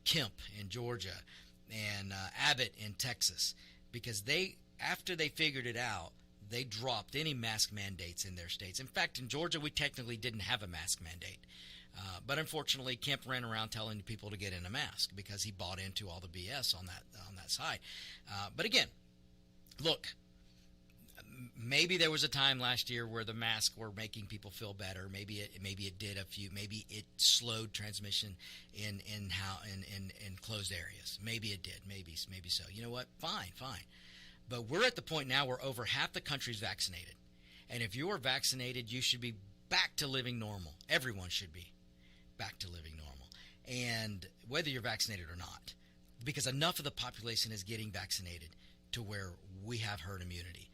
Kemp in Georgia and Abbott in Texas, because after they figured it out, they dropped any mask mandates in their states. In fact, in Georgia, we technically didn't have a mask mandate. But unfortunately, Kemp ran around telling people to get in a mask because he bought into all the BS on that side. But again, look, maybe there was a time last year where the masks were making people feel better. Maybe it did maybe it slowed transmission in closed areas. Maybe it did. Maybe so. You know what? Fine. But we're at the point now where over half the country's vaccinated. And if you are vaccinated, you should be back to living normal. Everyone should be back to living normal. And whether you're vaccinated or not, because enough of the population is getting vaccinated to where we have herd immunity.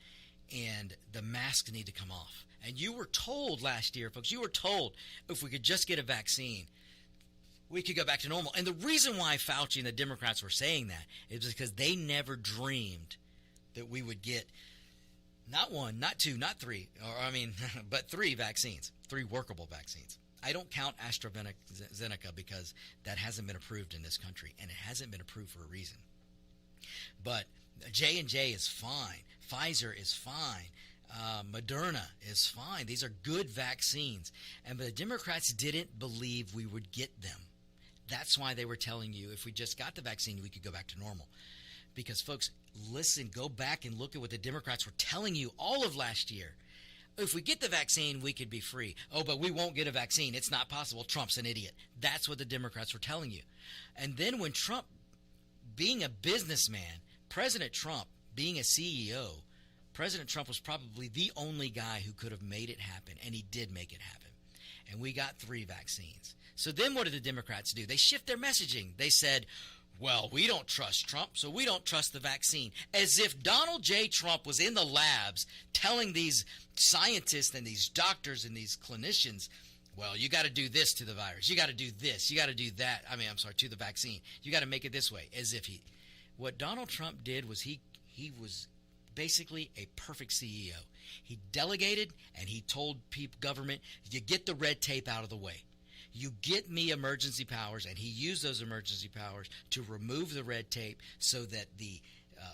And the masks need to come off. And you were told last year, folks, if we could just get a vaccine, we could go back to normal. And the reason why Fauci and the Democrats were saying that is because they never dreamed that we would get not one, not two, not three, but 3 vaccines, 3 workable vaccines. I don't count AstraZeneca because that hasn't been approved in this country, and it hasn't been approved for a reason. But J&J is fine. Pfizer is fine. Moderna is fine. These are good vaccines. And the Democrats didn't believe we would get them. That's why they were telling you if we just got the vaccine, we could go back to normal. Because, folks, listen, go back and look at what the Democrats were telling you all of last year. If we get the vaccine, we could be free. Oh, but we won't get a vaccine. It's not possible. Trump's an idiot. That's what the Democrats were telling you. And then when Trump, being a businessman, President Trump being a CEO, President Trump was probably the only guy who could have made it happen, and he did make it happen. And we got 3 vaccines. So then what did the Democrats do? They shift their messaging. They said, well, we don't trust Trump, so we don't trust the vaccine. As if Donald J. Trump was in the labs telling these scientists and these doctors and these clinicians, well, you got to do this to the virus. You got to do this. You got to do that. To the vaccine. You got to make it this way. As if what Donald Trump did was he was basically a perfect CEO. He delegated and he told government, you get the red tape out of the way. You get me emergency powers, and he used those emergency powers to remove the red tape so that the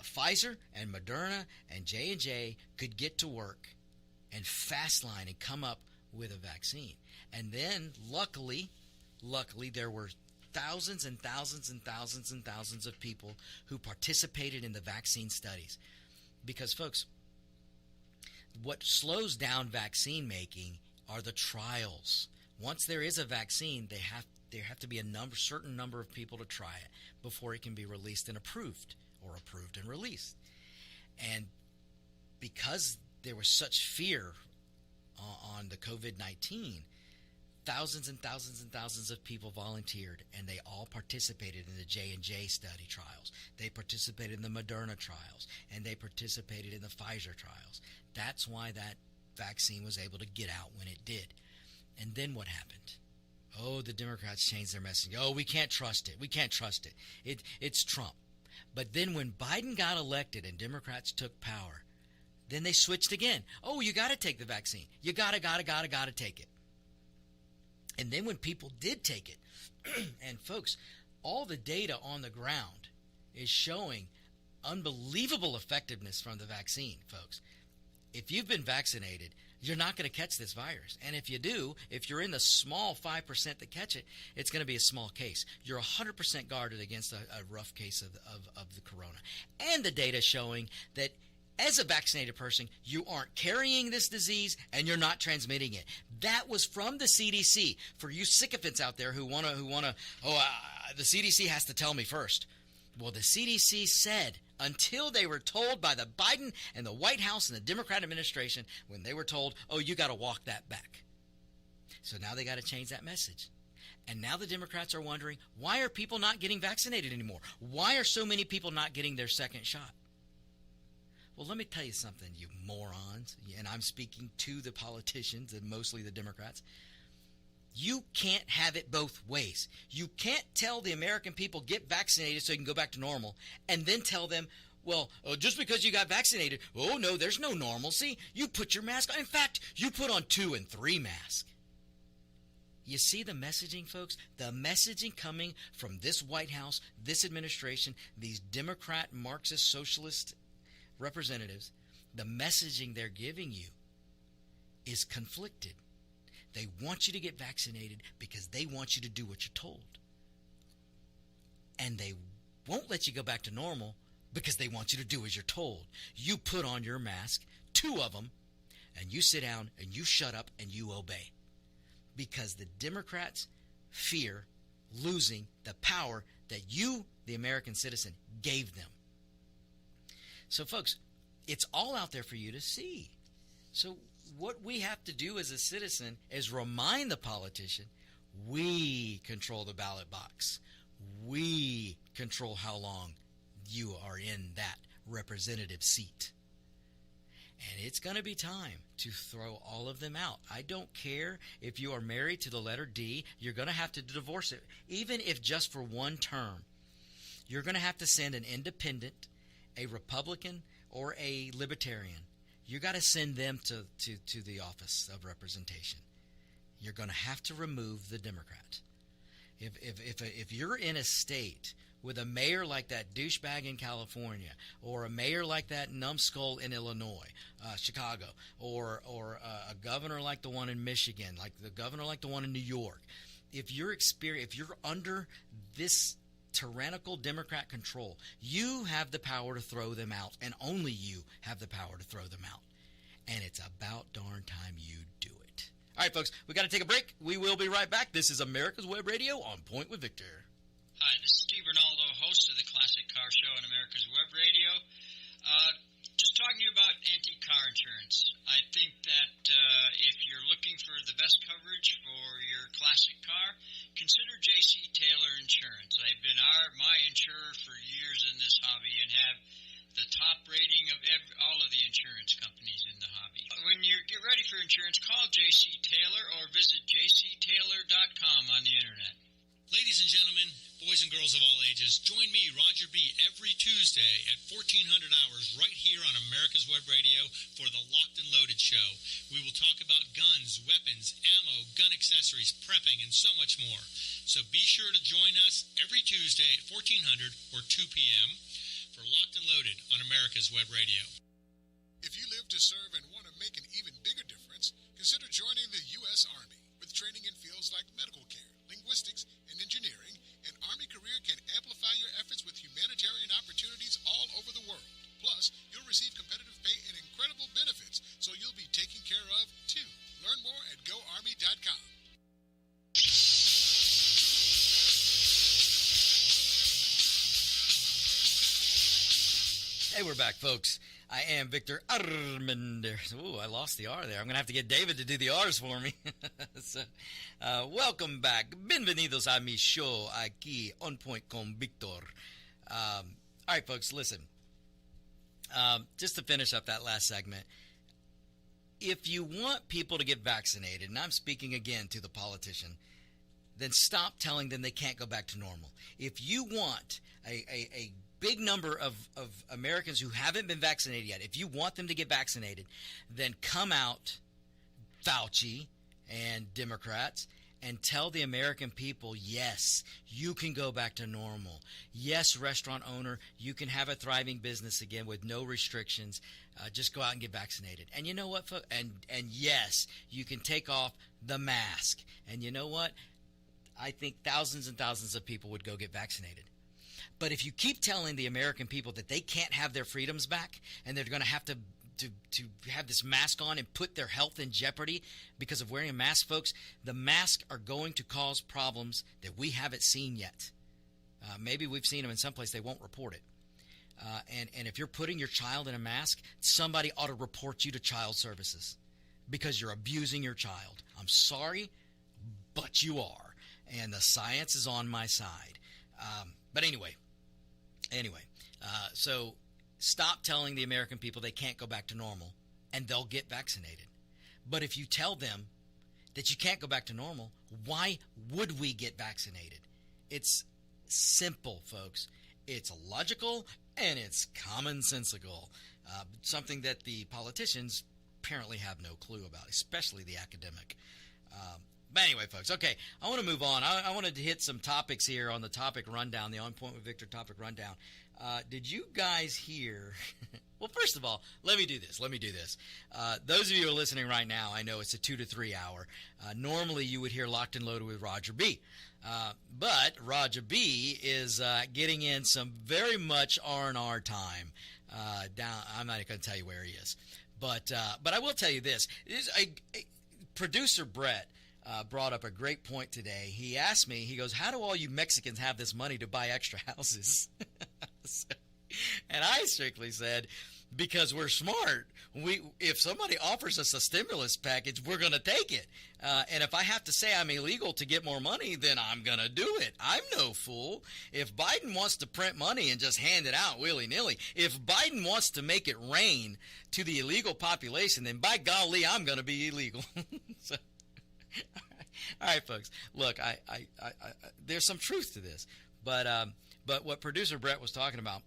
Pfizer and Moderna and J&J could get to work and fast line and come up with a vaccine. And then, luckily, there were thousands and thousands and thousands and thousands of people who participated in the vaccine studies. Because, folks, what slows down vaccine making are the trials. Once there is a vaccine, there have to be a certain number of people to try it before it can be released and approved, or approved and released. And because there was such fear on the COVID-19, thousands and thousands and thousands of people volunteered, and they all participated in the J&J study trials. They participated in the Moderna trials, and they participated in the Pfizer trials. That's why that vaccine was able to get out when it did. And then what happened? Oh, the Democrats changed their messaging. Oh, we can't trust it. We can't trust it. It's Trump. But then when Biden got elected and Democrats took power, then they switched again. Oh, you got to take the vaccine. You got to take it. And then when people did take it, and folks, all the data on the ground is showing unbelievable effectiveness from the vaccine, folks. If you've been vaccinated, you're not going to catch this virus. And if you do, if you're in the small 5% that catch it, it's going to be a small case. You're 100% guarded against a rough case of the corona. And the data showing that as a vaccinated person, you aren't carrying this disease and you're not transmitting it. That was from the CDC. For you sycophants out there who want to, the CDC has to tell me first. Well, the CDC said until they were told by the Biden and the White House and the Democrat administration, when they were told, oh, you got to walk that back. So now they got to change that message. And now the Democrats are wondering, why are people not getting vaccinated anymore? Why are so many people not getting their second shot? Well, let me tell you something, you morons, and I'm speaking to the politicians and mostly the Democrats. You can't have it both ways. You can't tell the American people get vaccinated so you can go back to normal and then tell them, well, just because you got vaccinated, oh, no, there's no normalcy. You put your mask on. In fact, you put on 2 and 3 masks. You see the messaging, folks? The messaging coming from this White House, this administration, these Democrat, Marxist, socialist representatives The messaging they're giving you is conflicted. They want you to get vaccinated because they want you to do what you're told. And they won't let you go back to normal because they want you to do as you're told. You put on your mask, 2 of them, and you sit down and you shut up and you obey. Because the Democrats fear losing the power that you, the American citizen, gave them. So, folks, it's all out there for you to see. So what we have to do as a citizen is remind the politician we control the ballot box. We control how long you are in that representative seat. And it's going to be time to throw all of them out. I don't care if you are married to the letter D. You're going to have to divorce it. Even if just for one term, you're going to have to send an independent, a Republican, or a Libertarian. You got to send them to the office of representation. You're going to have to remove the Democrat. If you're in a state with a mayor like that douchebag in California, or a mayor like that numbskull in Illinois, Chicago, or a governor like the one in Michigan, like the governor like the one in New York, if you're under this tyrannical Democrat control, you have the power to throw them out, and only you have the power to throw them out. And it's about darn time you do it. All right, folks, we got to take a break. We will be right back. This is America's Web Radio, On Point with Victor. Hi, this is Steve Ronaldo, host of the Classic Car Show on America's Web Radio. Just talking to you about antique car insurance. I think that if you're looking for the best coverage for your classic car, consider J.C. Taylor Insurance. They've been my insurer for years in this hobby and have the top rating of all of the insurance companies in the hobby. When you get ready for insurance, call J.C. Taylor or visit jctaylor.com on the internet. Ladies and gentlemen, boys and girls of all ages, join me, Roger B., every Tuesday at 1400 hours right here on America's Web Radio for the Locked and Loaded Show. We will talk about guns, weapons, ammo, gun accessories, prepping, and so much more. So be sure to join us every Tuesday at 1400 or 2 p.m. for Locked and Loaded on America's Web Radio. If you live to serve and want to make an even bigger difference, consider joining the U.S. Army. With training in fields like medical care, linguistics, and engineering, an Army career can amplify your efforts with humanitarian opportunities all over the world. Plus, you'll receive competitive pay and incredible benefits, so you'll be taken care of, too. Learn more at GoArmy.com. Hey, we're back, folks. I am Victor Armender. Ooh, I lost the R there. I'm going to have to get David to do the R's for me. So, welcome back. Bienvenidos a mi show aquí, On Point con Victor. All right, folks, listen. Just to finish up that last segment, if you want people to get vaccinated, and I'm speaking again to the politician, then stop telling them they can't go back to normal. If you want a big number of Americans who haven't been vaccinated yet, if you want them to get vaccinated, then come out, Fauci and Democrats, and tell the American people, yes, you can go back to normal. Yes, restaurant owner, you can have a thriving business again with no restrictions. Just go out and get vaccinated. And you know what, folks? And yes, you can take off the mask. And you know what? I think thousands and thousands of people would go get vaccinated. But if you keep telling the American people that they can't have their freedoms back and they're going to have to have this mask on and put their health in jeopardy because of wearing a mask, folks, the masks are going to cause problems that we haven't seen yet. Maybe we've seen them in some place. They won't report it. And if you're putting your child in a mask, somebody ought to report you to child services because you're abusing your child. I'm sorry, but you are. And the science is on my side. But anyway, so stop telling the American people they can't go back to normal, and they'll get vaccinated. But if you tell them that you can't go back to normal, why would we get vaccinated? It's simple, folks. It's logical, and it's commonsensical, something that the politicians apparently have no clue about, especially the academic. But anyway, folks, okay, I want to move on. I wanted to hit some topics here on the topic rundown, the On Point with Victor topic rundown. Did you guys hear Well, first of all, let me do this. Those of you who are listening right now, I know it's a 2 to 3 hour. Normally, you would hear Locked and Loaded with Roger B. But Roger B is getting in some very much R&R time. I'm not going to tell you where he is. But I will tell you this. Producer Brett brought up a great point today. He asked me, he goes, how do all you Mexicans have this money to buy extra houses? And I strictly said, because we're smart. If somebody offers us a stimulus package, we're going to take it. And if I have to say I'm illegal to get more money, then I'm going to do it. I'm no fool. If Biden wants to print money and just hand it out willy-nilly, if Biden wants to make it rain to the illegal population, then by golly, I'm going to be illegal. So, all right, folks. Look, I there's some truth to this. But what producer Brett was talking about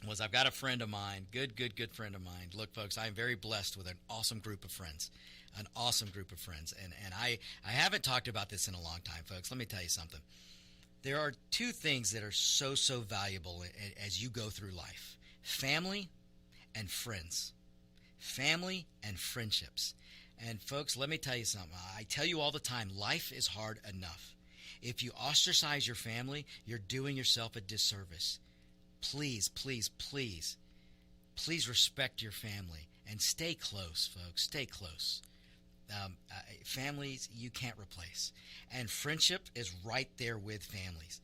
was I've got a friend of mine, good friend of mine. Look, folks, I am very blessed with an awesome group of friends. And I haven't talked about this in a long time, folks. Let me tell you something. There are two things that are so valuable as you go through life. Family and friends. Family and friendships. And, folks, let me tell you something. I tell you all the time, life is hard enough. If you ostracize your family, you're doing yourself a disservice. Please respect your family and stay close, folks. Stay close. Families you can't replace, and friendship is right there with families.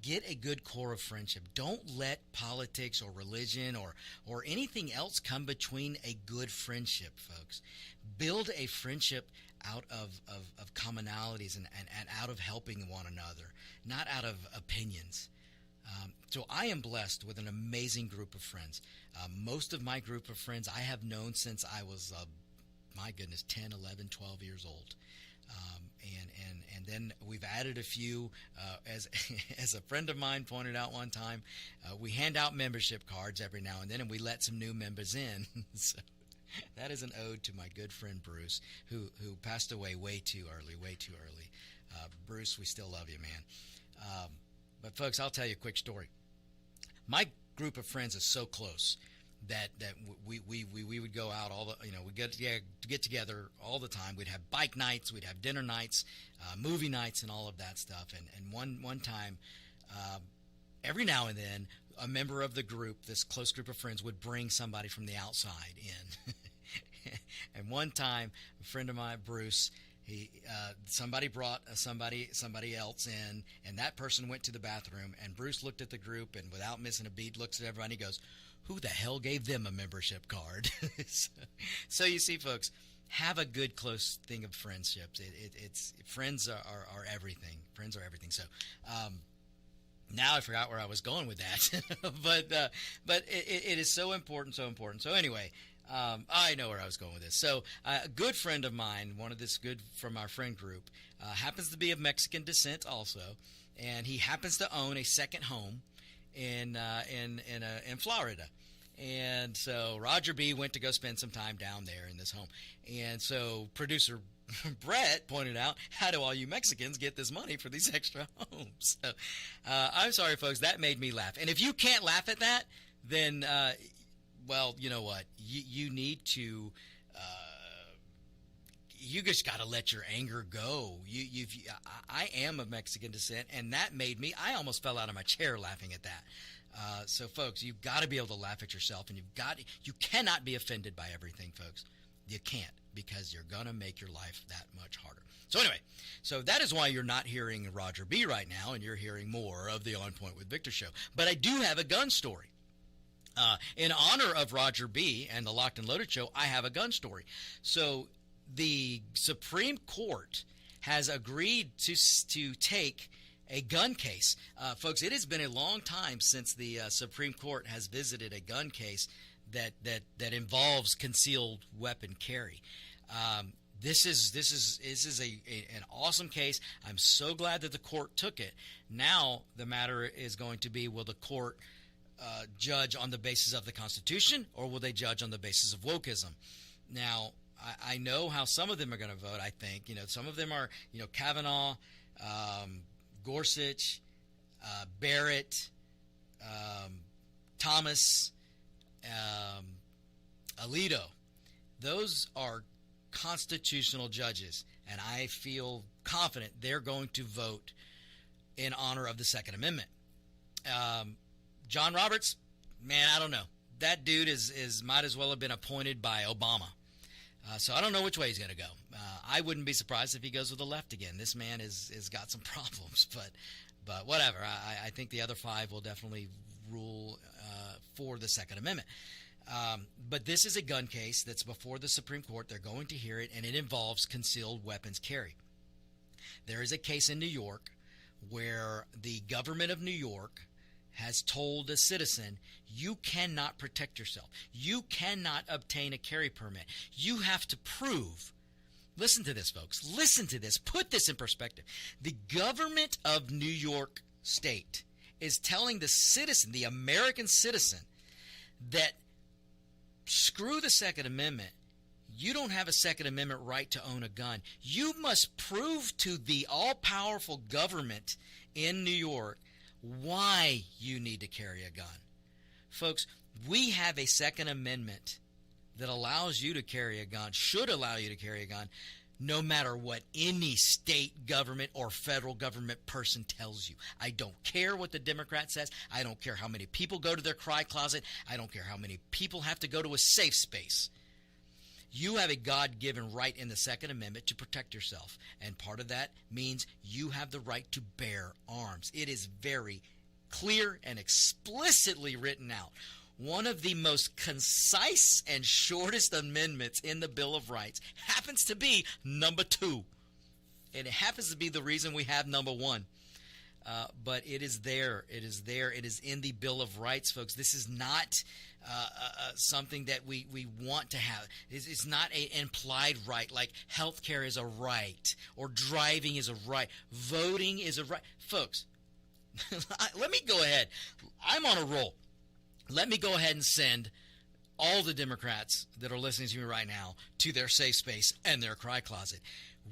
Get a good core of friendship. Don't let politics or religion or anything else come between a good friendship, folks. Build a friendship out of commonalities and out of helping one another, not out of opinions. So I am blessed with an amazing group of friends. Most of my group of friends I have known since I was, 10, 11, 12 years old. And then we've added a few. As a friend of mine pointed out one time, we hand out membership cards every now and then, and we let some new members in. So that is an ode to my good friend Bruce, who passed away way too early. Bruce, we still love you, man. But folks, I'll tell you a quick story. My group of friends is so close that we would go out we get together all the time. We'd have bike nights, we'd have dinner nights, movie nights, and all of that stuff. And one time, every now and then, a member of the group, this close group of friends, would bring somebody from the outside in. And one time, a friend of mine, Bruce, somebody brought somebody else in, and that person went to the bathroom, and Bruce looked at the group, and without missing a beat, looks at everybody and he goes, who the hell gave them a membership card? So you see, folks, have a good, close thing of friendships. It's friends are everything. Friends are everything. So now I forgot where I was going with that. but it is so important. So anyway, I know where I was going with this. So a good friend of mine, one of this good from our friend group, happens to be of Mexican descent also, and he happens to own a second home in Florida. And so Roger B. went to go spend some time down there in this home. And so producer Brett pointed out, how do all you Mexicans get this money for these extra homes? So I'm sorry, folks, that made me laugh. And if you can't laugh at that, then, well, you know what? You need to you just got to let your anger go. I am of Mexican descent, and that made me, I almost fell out of my chair laughing at that. So, folks, you've got to be able to laugh at yourself, and you cannot be offended by everything, folks. You can't, because you're going to make your life that much harder. So anyway, so that is why you're not hearing Roger B. right now, and you're hearing more of the On Point with Victor show. But I do have a gun story. In honor of Roger B. and the Locked and Loaded show, I have a gun story. So the Supreme Court has agreed to take a gun case. Folks, it has been a long time since the Supreme Court has visited a gun case that involves concealed weapon carry. This is an awesome case. I'm so glad that the court took it. Now the matter is going to be, will the court judge on the basis of the Constitution, or will they judge on the basis of wokeism? Now, I know how some of them are going to vote, I think. Some of them are, Kavanaugh, Gorsuch, Barrett, Thomas, Alito. Those are constitutional judges, and I feel confident they're going to vote in honor of the Second Amendment. John Roberts, man, I don't know. That dude is might as well have been appointed by Obama. So I don't know which way he's going to go. I wouldn't be surprised if he goes with the left again. This man has got some problems, but whatever. I think the other 5 will definitely rule for the Second Amendment. But this is a gun case that's before the Supreme Court. They're going to hear it, and it involves concealed weapons carry. There is a case in New York where the government of New York has told a citizen, you cannot protect yourself. You cannot obtain a carry permit. You have to prove. Listen to this, folks. Listen to this. Put this in perspective. The government of New York State is telling the citizen, the American citizen, that screw the Second Amendment. You don't have a Second Amendment right to own a gun. You must prove to the all-powerful government in New York why you need to carry a gun. Folks, we have a Second Amendment that allows you to carry a gun, should allow you to carry a gun, no matter what any state government or federal government person tells you. I don't care what the Democrat says. I don't care how many people go to their cry closet. I don't care how many people have to go to a safe space. You have a God-given right in the Second Amendment to protect yourself, and part of that means you have the right to bear arms. It is very clear and explicitly written out. One of the most concise and shortest amendments in the Bill of Rights happens to be number 2, and it happens to be the reason we have number 1. But it is there. It is there. It is in the Bill of Rights, folks. This is not something that we want to have. It's not an implied right, like health care is a right or driving is a right. Voting is a right. Folks, let me go ahead. I'm on a roll. Let me go ahead and send all the Democrats that are listening to me right now to their safe space and their cry closet.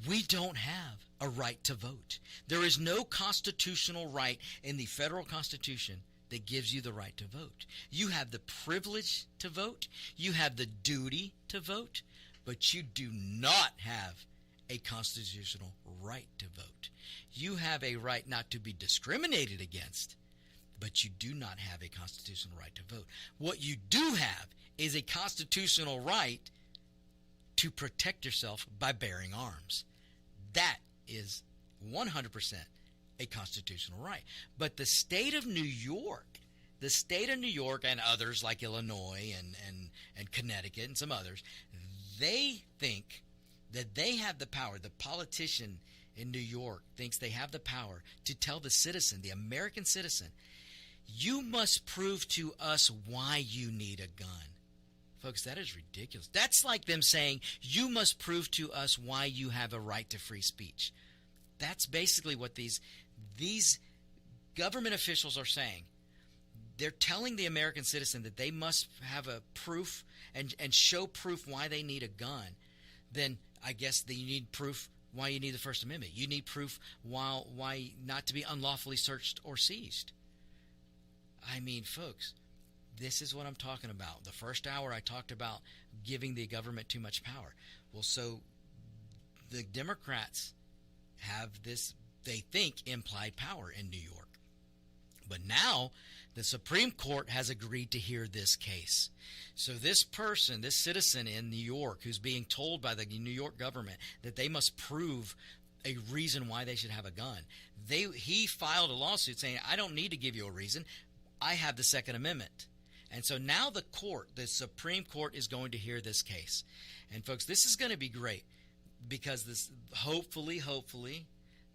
We don't have a right to vote. There is no constitutional right in the federal Constitution that gives you the right to vote. You have the privilege to vote. You have the duty to vote, but you do not have a constitutional right to vote. You have a right not to be discriminated against, but you do not have a constitutional right to vote. What you do have is a constitutional right to protect yourself by bearing arms. That is 100% a constitutional right. But the state of New York and others like Illinois and Connecticut and some others, they think that they have the power. The politician in New York thinks they have the power to tell the citizen, the American citizen, you must prove to us why you need a gun. Folks, that is ridiculous. That's like them saying, you must prove to us why you have a right to free speech. That's basically what these government officials are saying. They're telling the American citizen that they must have a proof and show proof why they need a gun. Then I guess that you need proof why you need the First Amendment. You need proof why not to be unlawfully searched or seized. I mean, folks, this is what I'm talking about. The first hour I talked about giving the government too much power. Well, so the Democrats have this, they think, implied power in New York. But now the Supreme Court has agreed to hear this case. So this person, this citizen in New York who's being told by the New York government that they must prove a reason why they should have a gun, he filed a lawsuit saying, I don't need to give you a reason. I have the Second Amendment. And so now the Supreme Court is going to hear this case. And folks, this is going to be great because this hopefully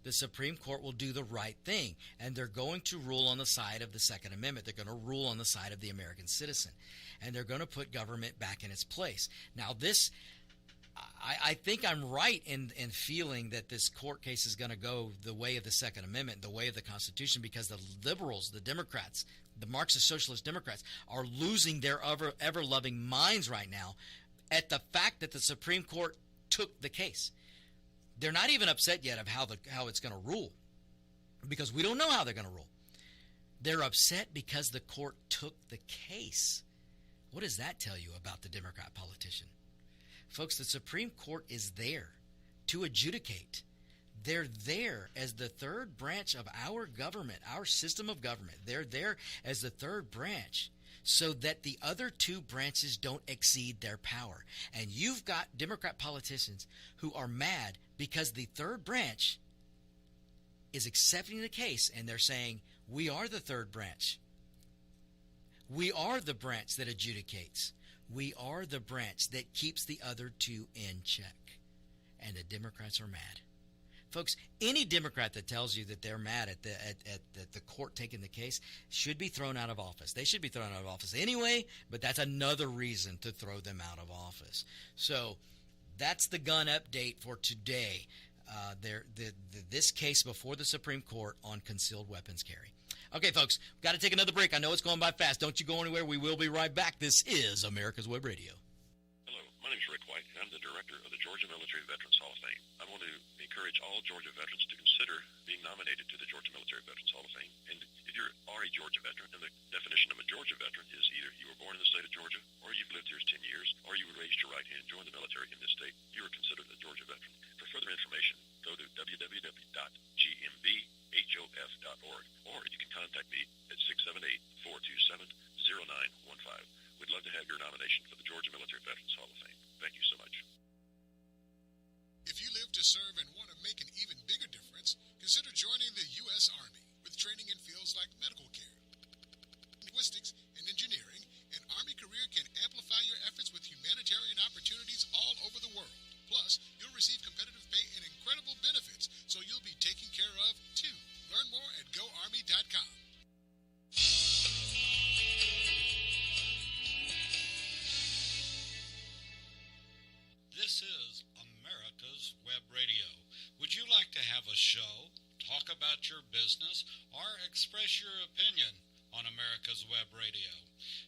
the Supreme Court will do the right thing, and they're going to rule on the side of the Second Amendment. They're going to rule on the side of the American citizen, and they're going to put government back in its place. Now this, I think I'm right in feeling that this court case is going to go the way of the Second Amendment, the way of the Constitution, because the liberals, the Democrats, the Marxist Socialist Democrats are losing their ever-loving minds right now at the fact that the Supreme Court took the case. They're not even upset yet of how it's going to rule, because we don't know how they're going to rule. They're upset because the court took the case. What does that tell you about the Democrat politician? Folks, the Supreme Court is there to adjudicate. They're there as the third branch of our government, our system of government. They're there as the third branch so that the other two branches don't exceed their power. And you've got Democrat politicians who are mad because the third branch is accepting the case, and they're saying, we are the third branch. We are the branch that adjudicates. We are the branch that keeps the other two in check. And the Democrats are mad. Folks, any Democrat that tells you that they're mad at the court taking the case should be thrown out of office. They should be thrown out of office anyway, but that's another reason to throw them out of office. So that's the gun update for today. This case before the Supreme Court on concealed weapons carry. Okay, folks, we've got to take another break. I know it's going by fast. Don't you go anywhere. We will be right back. This is America's Web Radio. Hello, my name is Rick White, and I'm the director of the Georgia Military Veterans Hall of Fame. I want to encourage all Georgia veterans to consider being nominated to the Georgia Military Veterans Hall of Fame. And if you are a Georgia veteran, and the definition of a Georgia veteran is either you were born in the state of Georgia, or you've lived here 10 years, or you were raised your right hand, joined the military in this state, you are considered a Georgia veteran. For further information, go to www.gmbhof.org, or you can contact me at 678-427-0915. We'd love to have your nomination for the Georgia Military Veterans Hall of Fame. Thank you so much. If you live to serve and want to make an even bigger difference, consider joining the U.S. Army. With training in fields like medical care, linguistics, and engineering, an Army career can amplify your efforts with humanitarian opportunities all over the world. Plus, you'll receive competitive pay and incredible benefits, so you'll be taken care of, too. Learn more at GoArmy.com. This is America's Web Radio. Would you like to have a show, talk about your business, or express your opinion on America's Web Radio?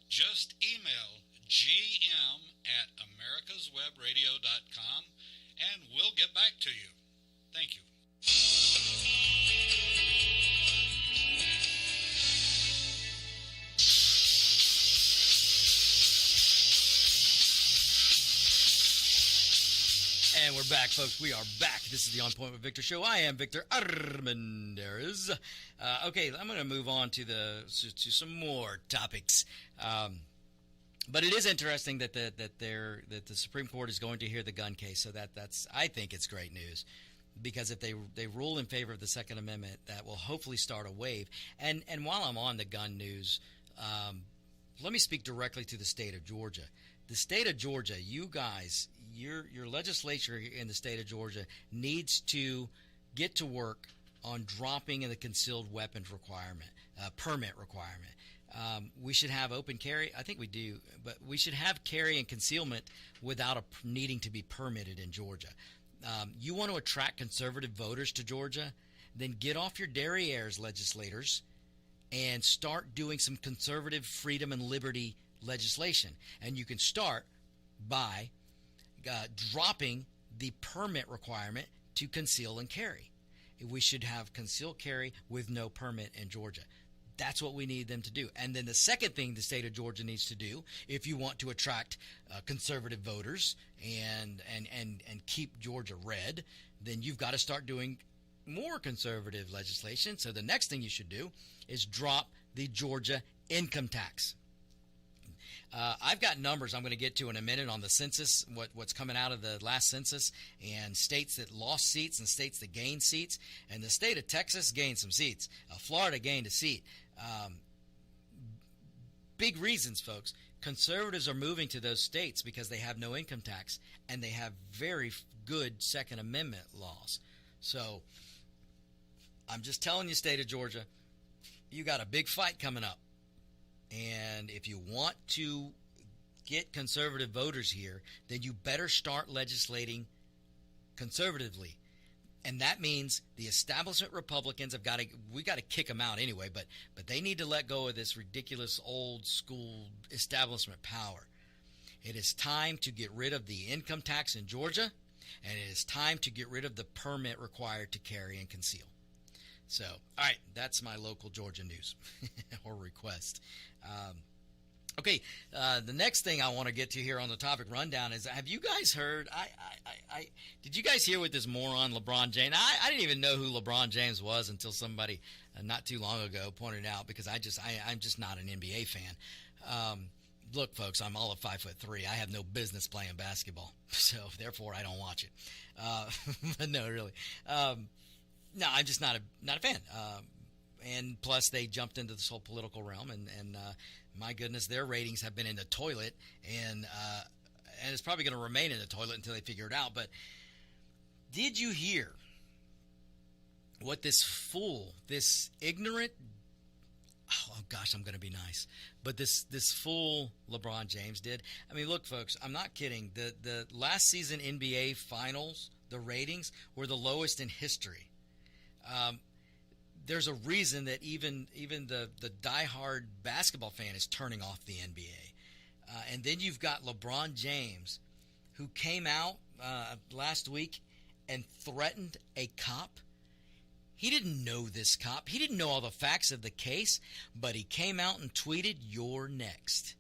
Just email gm@americaswebradio.com and we'll get back to you. Thank you. And we're back, folks. We are back. This is the On Point with Victor show. I am Victor Armendariz. Okay, I'm going to move on to some more topics. But it is interesting that the Supreme Court is going to hear the gun case. So that's I think it's great news, because if they rule in favor of the Second Amendment, that will hopefully start a wave. And while I'm on the gun news, let me speak directly to the state of Georgia. The state of Georgia, you guys, your legislature in the state of Georgia needs to get to work on dropping the concealed weapons permit requirement. We should have open carry. I think we do, but we should have carry and concealment without needing to be permitted in Georgia. You want to attract conservative voters to Georgia? Then get off your derrieres, legislators, and start doing some conservative freedom and liberty legislation. And you can start by dropping the permit requirement to conceal and carry. We should have concealed carry with no permit in Georgia. That's what we need them to do. And then the second thing the state of Georgia needs to do, if you want to attract conservative voters and keep Georgia red, then you've got to start doing more conservative legislation. So the next thing you should do is drop the Georgia income tax. I've got numbers I'm going to get to in a minute on the census, what's coming out of the last census, and states that lost seats and states that gained seats. And the state of Texas gained some seats. Florida gained a seat. Big reasons, folks. Conservatives are moving to those states because they have no income tax and they have very good Second Amendment laws. So I'm just telling you, state of Georgia, you got a big fight coming up. And if you want to get conservative voters here, then you better start legislating conservatively. And that means the establishment Republicans we got to kick them out anyway, but they need to let go of this ridiculous old school establishment power. It is time to get rid of the income tax in Georgia, and it is time to get rid of the permit required to carry and conceal. So, all right, that's my local Georgia news or request. Okay, the next thing I want to get to here on the topic rundown is: have you guys heard? Did you guys hear what this moron LeBron James? I didn't even know who LeBron James was until somebody not too long ago pointed out, because I'm just not an NBA fan. Look, folks, I'm all of 5'3". I have no business playing basketball, so therefore I don't watch it. But no, really, no, I'm just not a fan. And plus, they jumped into this whole political realm, and my goodness, their ratings have been in the toilet, and it's probably going to remain in the toilet until they figure it out. But did you hear what this fool, this ignorant, oh gosh, I'm going to be nice, but this fool LeBron James did? I mean, look, folks, I'm not kidding. The last season NBA Finals, the ratings were the lowest in history. There's a reason that even the diehard basketball fan is turning off the NBA. And then you've got LeBron James, who came out last week and threatened a cop. He didn't know this cop. He didn't know all the facts of the case, but he came out and tweeted, "You're next."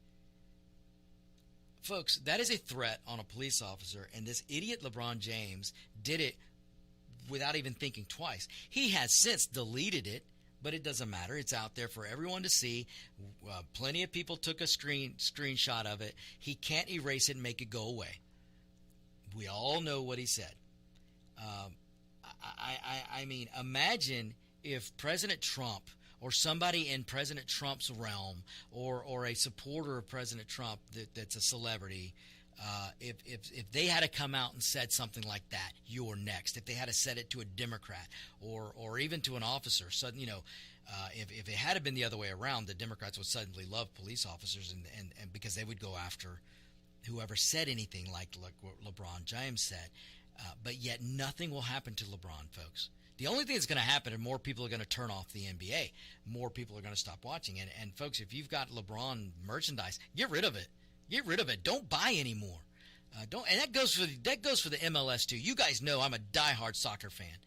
Folks, that is a threat on a police officer, and this idiot LeBron James did it without even thinking twice. He has since deleted it, but it doesn't matter. It's out there for everyone to see. Plenty of people took a screenshot of it. He can't erase it and make it go away. We all know what he said. I mean, imagine if President Trump or somebody in President Trump's realm or a supporter of President Trump that's a celebrity, if they had to come out and said something like that, "You're next," if they had to said it to a Democrat or even to an officer, so, you know, if it had been the other way around, the Democrats would suddenly love police officers and because they would go after whoever said anything like what LeBron James said. But yet nothing will happen to LeBron, folks. The only thing that's going to happen is more people are going to turn off the NBA. More people are going to stop watching it. And folks, if you've got LeBron merchandise, get rid of it. Get rid of it. Don't buy anymore. And that goes for the MLS too. You guys know I'm a diehard soccer fan.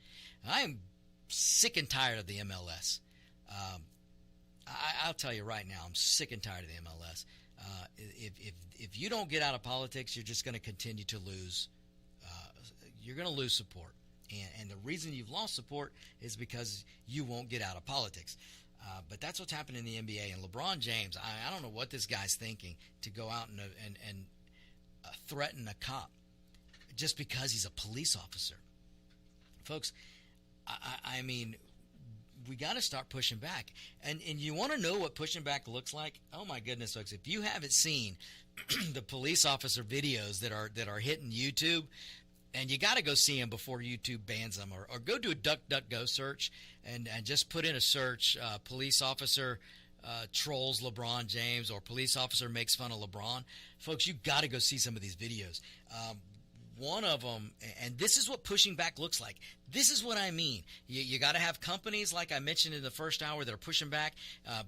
I am sick and tired of the MLS. I'll tell you right now, I'm sick and tired of the MLS. If you don't get out of politics, you're just going to continue to lose. You're going to lose support. And the reason you've lost support is because you won't get out of politics. But that's what's happened in the NBA. And LeBron James, I don't know what this guy's thinking to go out and threaten a cop just because he's a police officer. Folks, I mean, we got to start pushing back. And you want to know what pushing back looks like? Oh, my goodness, folks. If you haven't seen the police officer videos that are hitting YouTube, and you got to go see them before YouTube bans them, or go do a DuckDuckGo search and just put in a search, police officer trolls LeBron James or police officer makes fun of LeBron. Folks, you got to go see some of these videos. One of them, and this is what pushing back looks like. This is what I mean. You got to have companies, like I mentioned in the first hour, that are pushing back,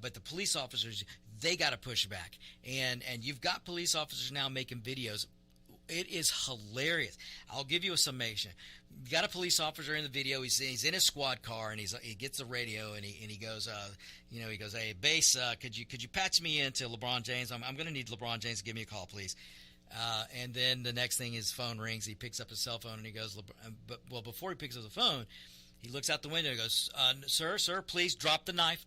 but the police officers, they got to push back. And you've got police officers now making videos. It is hilarious. I'll give you a summation. You got a police officer in the video. He's in his squad car, and he gets the radio, and he goes, he goes, "Hey, base, could you patch me into LeBron James? I'm going to need LeBron James to give me a call, please." And then the next thing, his phone rings. He picks up his cell phone, and he goes, before he picks up the phone, he looks out the window and goes, sir, please drop the knife.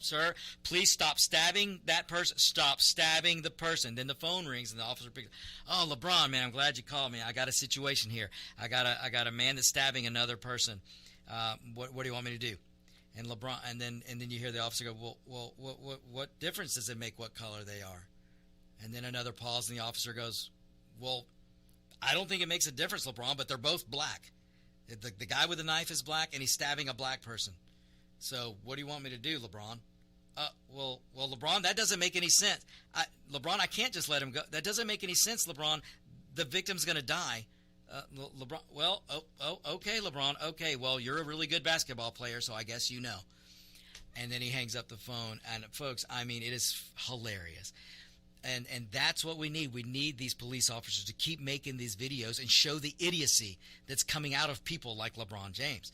Sir, please stop stabbing that person. Stop stabbing the person. Then the phone rings, and the officer picks up. "Oh, LeBron, man, I'm glad you called me. I got a situation here. I got a man that's stabbing another person. What do you want me to do?" And LeBron, and then you hear the officer go, "Well, what difference does it make what color they are?" And then another pause, and the officer goes, "Well, I don't think it makes a difference, LeBron, but they're both black. The guy with the knife is black, and he's stabbing a black person. So what do you want me to do, LeBron?" Well, LeBron, that doesn't make any sense. LeBron, I can't just let him go. That doesn't make any sense, LeBron. The victim's going to die. LeBron, well, okay, LeBron. Okay, well, you're a really good basketball player, so I guess you know. And then he hangs up the phone. And, folks, I mean, it is hilarious. And that's what we need. We need these police officers to keep making these videos and show the idiocy that's coming out of people like LeBron James.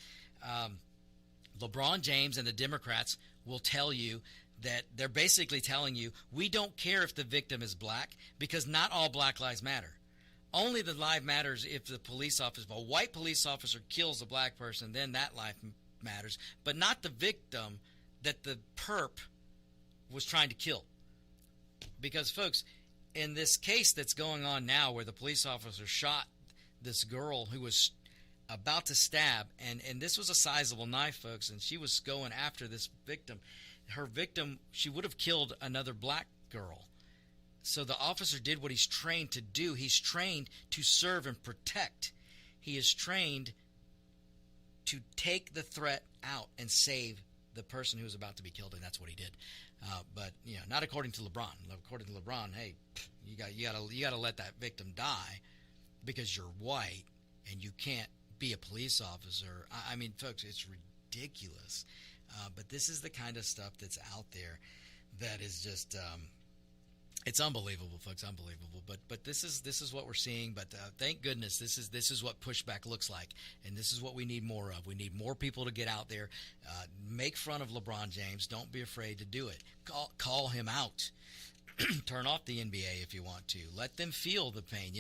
LeBron James and the Democrats will tell you that they're basically telling you, we don't care if the victim is black, because not all black lives matter. Only the life matters if the police officer, if a white police officer kills a black person, then that life matters, but not the victim that the perp was trying to kill. Because, folks, in this case that's going on now where the police officer shot this girl who was about to stab, and this was a sizable knife, folks, and she was going after this victim. Her victim, she would have killed another black girl. So the officer did what he's trained to do. He's trained to serve and protect. He is trained to take the threat out and save the person who was about to be killed, and that's what he did. But not according to LeBron. According to LeBron, hey, you got to let that victim die because you're white and you can't be a police officer. I mean, folks, it's ridiculous. But this is the kind of stuff that's out there that is just it's unbelievable, folks, unbelievable. But this is what we're seeing. But thank goodness this is what pushback looks like, and this is what we need more of. We need more people to get out there, make fun of LeBron James. Don't be afraid to do it. Call him out. Turn off the NBA if you want to. Let them feel the pain.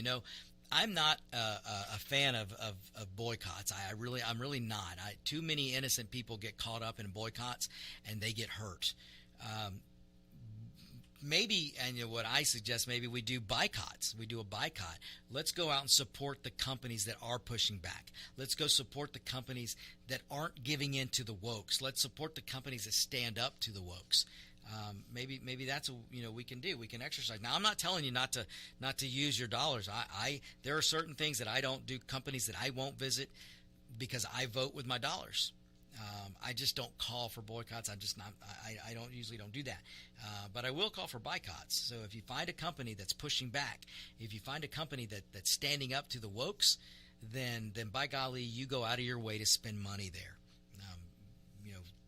I'm not a fan of boycotts. I'm really not. Too many innocent people get caught up in boycotts and they get hurt. Maybe, and what I suggest, maybe we do boycotts. We do a boycott. Let's go out and support the companies that are pushing back. Let's go support the companies that aren't giving in to the wokes. Let's support the companies that stand up to the wokes. Maybe that's what we can do. We can exercise. Now, I'm not telling you not to use your dollars. There are certain things that I don't do, companies that I won't visit because I vote with my dollars. I just don't call for boycotts. I'm just not. I don't usually do that. But I will call for boycotts. So if you find a company that's pushing back, if you find a company that's standing up to the wokes, then by golly, you go out of your way to spend money there.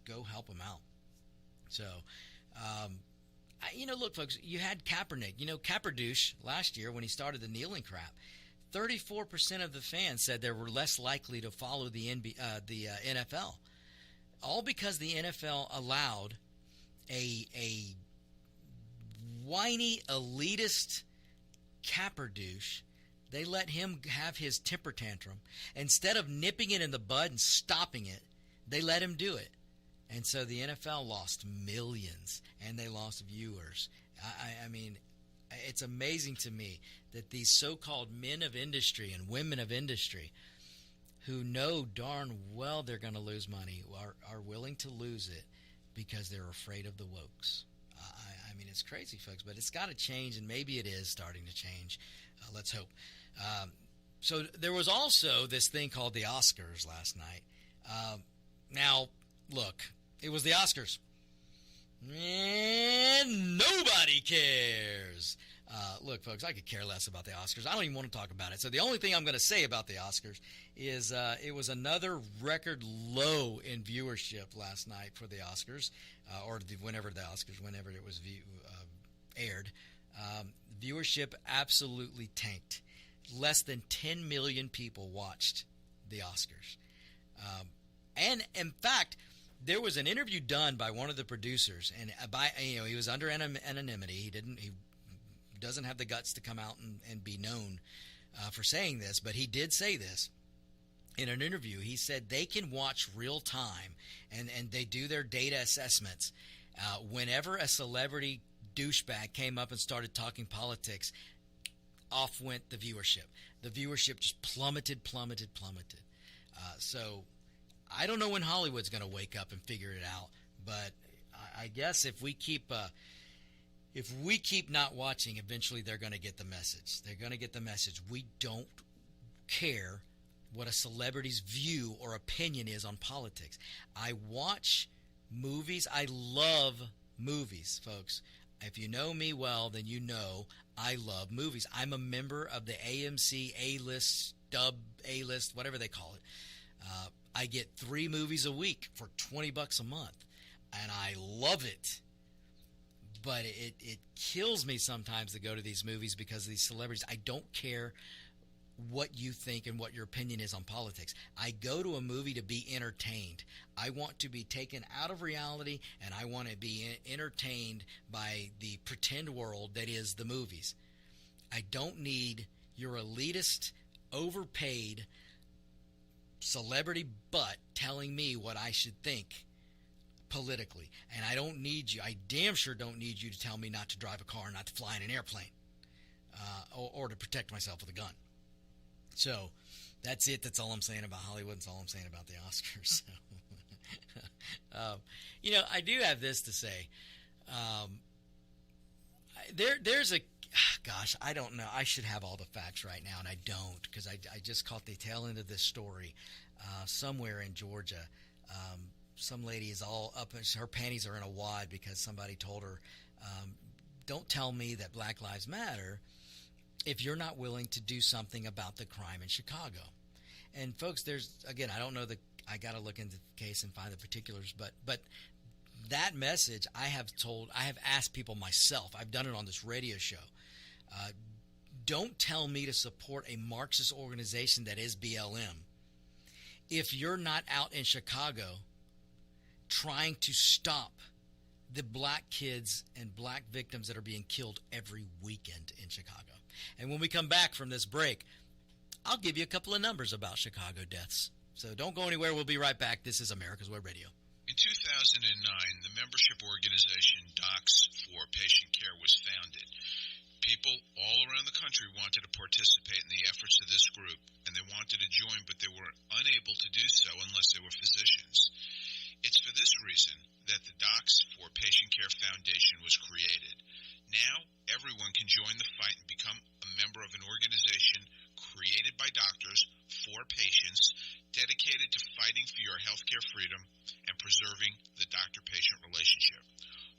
Go help them out. So. Look, folks, you had Kaepernick. Kaperdouche last year when he started the kneeling crap, 34% of the fans said they were less likely to follow the NFL, all because the NFL allowed a whiny elitist Kaperdouche. They let him have his temper tantrum. Instead of nipping it in the bud and stopping it, they let him do it. And so the NFL lost millions, and they lost viewers. I mean, it's amazing to me that these so-called men of industry and women of industry who know darn well they're going to lose money are willing to lose it because they're afraid of the wokes. I mean, it's crazy, folks, but it's got to change, and maybe it is starting to change. Let's hope. So there was also this thing called the Oscars last night. Now, look, it was the Oscars. And nobody cares. Look, folks, I could care less about the Oscars. I don't even want to talk about it. So the only thing I'm going to say about the Oscars is it was another record low in viewership last night for the Oscars, whenever it was aired. Viewership absolutely tanked. Less than 10 million people watched the Oscars. And in fact, there was an interview done by one of the producers, and he was under anonymity. He doesn't have the guts to come out and be known for saying this, but he did say this in an interview. He said they can watch real time, and they do their data assessments. Whenever a celebrity douchebag came up and started talking politics, off went the viewership. The viewership just plummeted. So I don't know when Hollywood's going to wake up and figure it out, but I guess if we keep not watching, eventually they're going to get the message. They're going to get the message. We don't care what a celebrity's view or opinion is on politics. I watch movies. I love movies, folks. If you know me well, then you know I love movies. I'm a member of the AMC A-List, Dub A-List, whatever they call it. I get 3 movies a week for $20 a month, and I love it. But it kills me sometimes to go to these movies because of these celebrities. I don't care what you think and what your opinion is on politics. I go to a movie to be entertained. I want to be taken out of reality, and I want to be entertained by the pretend world that is the movies. I don't need your elitist, overpaid celebrity butt telling me what I should think politically. And I don't need you. I damn sure don't need you to tell me not to drive a car, not to fly in an airplane, or to protect myself with a gun. So that's it. That's all I'm saying about Hollywood. That's all I'm saying about the Oscars. I do have this to say. There's a gosh, I don't know. I should have all the facts right now, and I don't, because I just caught the tail end of this story somewhere in Georgia. Some lady is all up, her panties are in a wad because somebody told her, don't tell me that Black Lives Matter if you're not willing to do something about the crime in Chicago. And folks, I don't know I got to look into the case and find the particulars, but that message I have asked people myself. I've done it on this radio show. Don't tell me to support a Marxist organization that is BLM if you're not out in Chicago trying to stop the black kids and black victims that are being killed every weekend in Chicago. And when we come back from this break, I'll give you a couple of numbers about Chicago deaths. So don't go anywhere. We'll be right back. This is America's Web Radio. In 2009, the membership organization Docs for Patient Care was founded. People all around the country wanted to participate in the efforts of this group, and they wanted to join, but they were unable to do so unless they were physicians. It's for this reason that the Docs for Patient Care Foundation was created. Now, everyone can join the fight and become a member of an organization created by doctors for patients, dedicated to fighting for your healthcare freedom and preserving the doctor-patient relationship.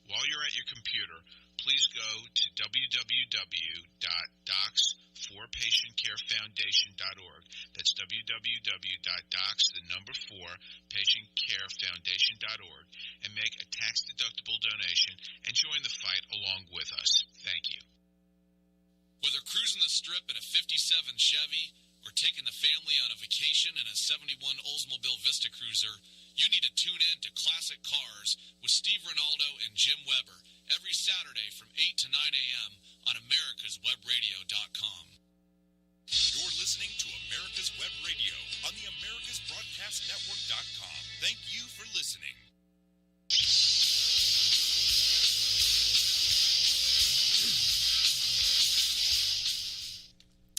While you're at your computer, please go to www.docs4patientcarefoundation.org. That's www.docs4patientcarefoundation.org and make a tax-deductible donation and join the fight along with us. Thank you. Whether cruising the strip in a 57 Chevy or taking the family on a vacation in a 71 Oldsmobile Vista Cruiser, you need to tune in to Classic Cars with Steve Ronaldo and Jim Weber every Saturday from 8 to 9 a.m. on americaswebradio.com. You're listening to America's Web Radio on the americasbroadcastnetwork.com. Thank you for listening.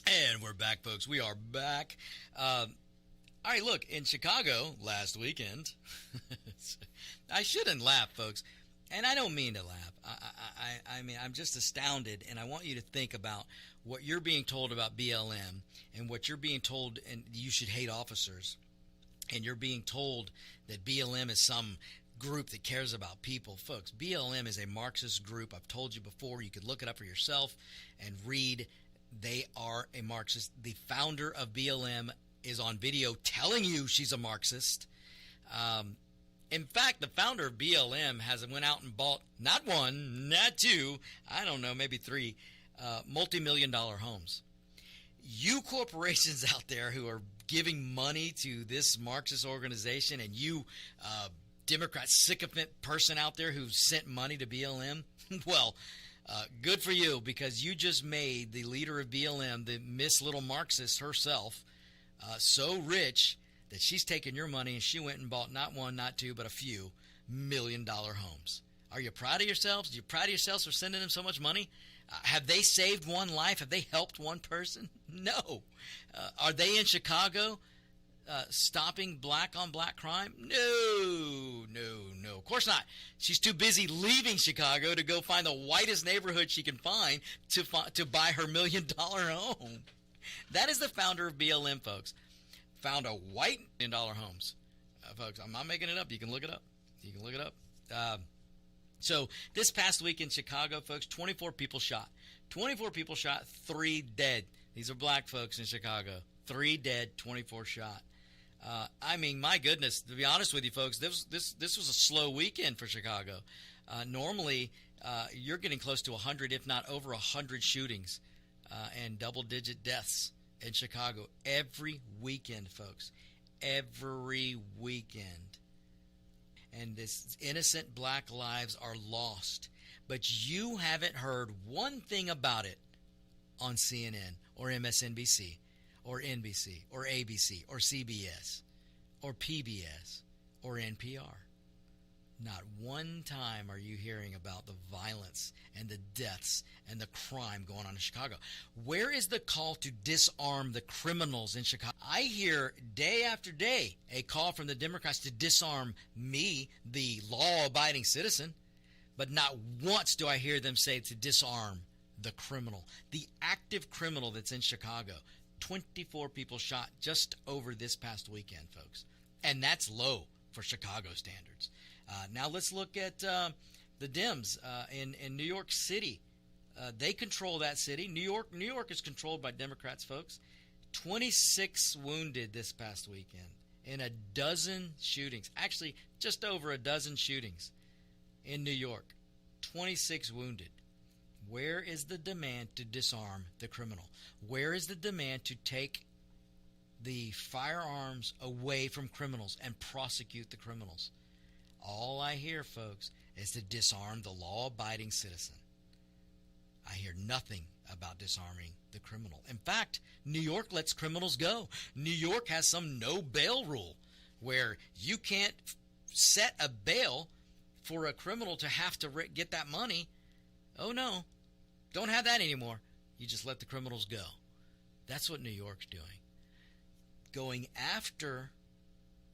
And we're back, folks. We are back. All right, look, in Chicago last weekend, I shouldn't laugh, folks, and I don't mean to laugh. I mean, I'm just astounded, and I want you to think about what you're being told about BLM and what you're being told, and you should hate officers, and you're being told that BLM is some group that cares about people. Folks, BLM is a Marxist group. I've told you before. You could look it up for yourself and read. They are a Marxist. The founder of BLM is on video telling you she's a Marxist. In fact, the founder of BLM went out and bought not one, not two, I don't know, maybe three multi-million-dollar homes. You corporations out there who are giving money to this Marxist organization, and you Democrat sycophant person out there who sent money to BLM, well, good for you, because you just made the leader of BLM, the Miss Little Marxist herself, so rich that she's taken your money and she went and bought not one, not two, but a few million-dollar homes. Are you proud of yourselves? Are you proud of yourselves for sending them so much money? Have they saved one life? Have they helped one person? No. Are they in Chicago stopping black-on-black crime? No. Of course not. She's too busy leaving Chicago to go find the whitest neighborhood she can find to buy her $1 million home. That is the founder of BLM, folks. Found a white $1 million homes. Folks, I'm not making it up. You can look it up. So this past week in Chicago, folks, 24 people shot. 24 people shot, 3 dead. These are black folks in Chicago. 3 dead, 24 shot. I mean, my goodness, to be honest with you, folks, this was a slow weekend for Chicago. Normally, you're getting close to 100, if not over 100 shootings and double-digit deaths in Chicago every weekend, folks. Every weekend. And this innocent black lives are lost. But you haven't heard one thing about it on CNN or MSNBC or NBC or ABC or CBS or PBS or NPR. Not one time are you hearing about the violence and the deaths and the crime going on in Chicago. Where is the call to disarm the criminals in Chicago? I hear day after day a call from the Democrats to disarm me, the law-abiding citizen, but not once do I hear them say to disarm the criminal, the active criminal that's in Chicago. 24 people shot just over this past weekend, folks. And that's low for Chicago standards. Now let's look at the Dems in New York City. They control that city. New York is controlled by Democrats, folks. 26 wounded this past weekend in a dozen shootings. Actually, just over a dozen shootings in New York. 26 wounded. Where is the demand to disarm the criminal? Where is the demand to take the firearms away from criminals and prosecute the criminals? All I hear, folks, is to disarm the law-abiding citizen. I hear nothing about disarming the criminal. In fact, New York lets criminals go. New York has some no-bail rule where you can't set a bail for a criminal to have to get that money. Oh, no. Don't have that anymore. You just let the criminals go. That's what New York's doing. Going after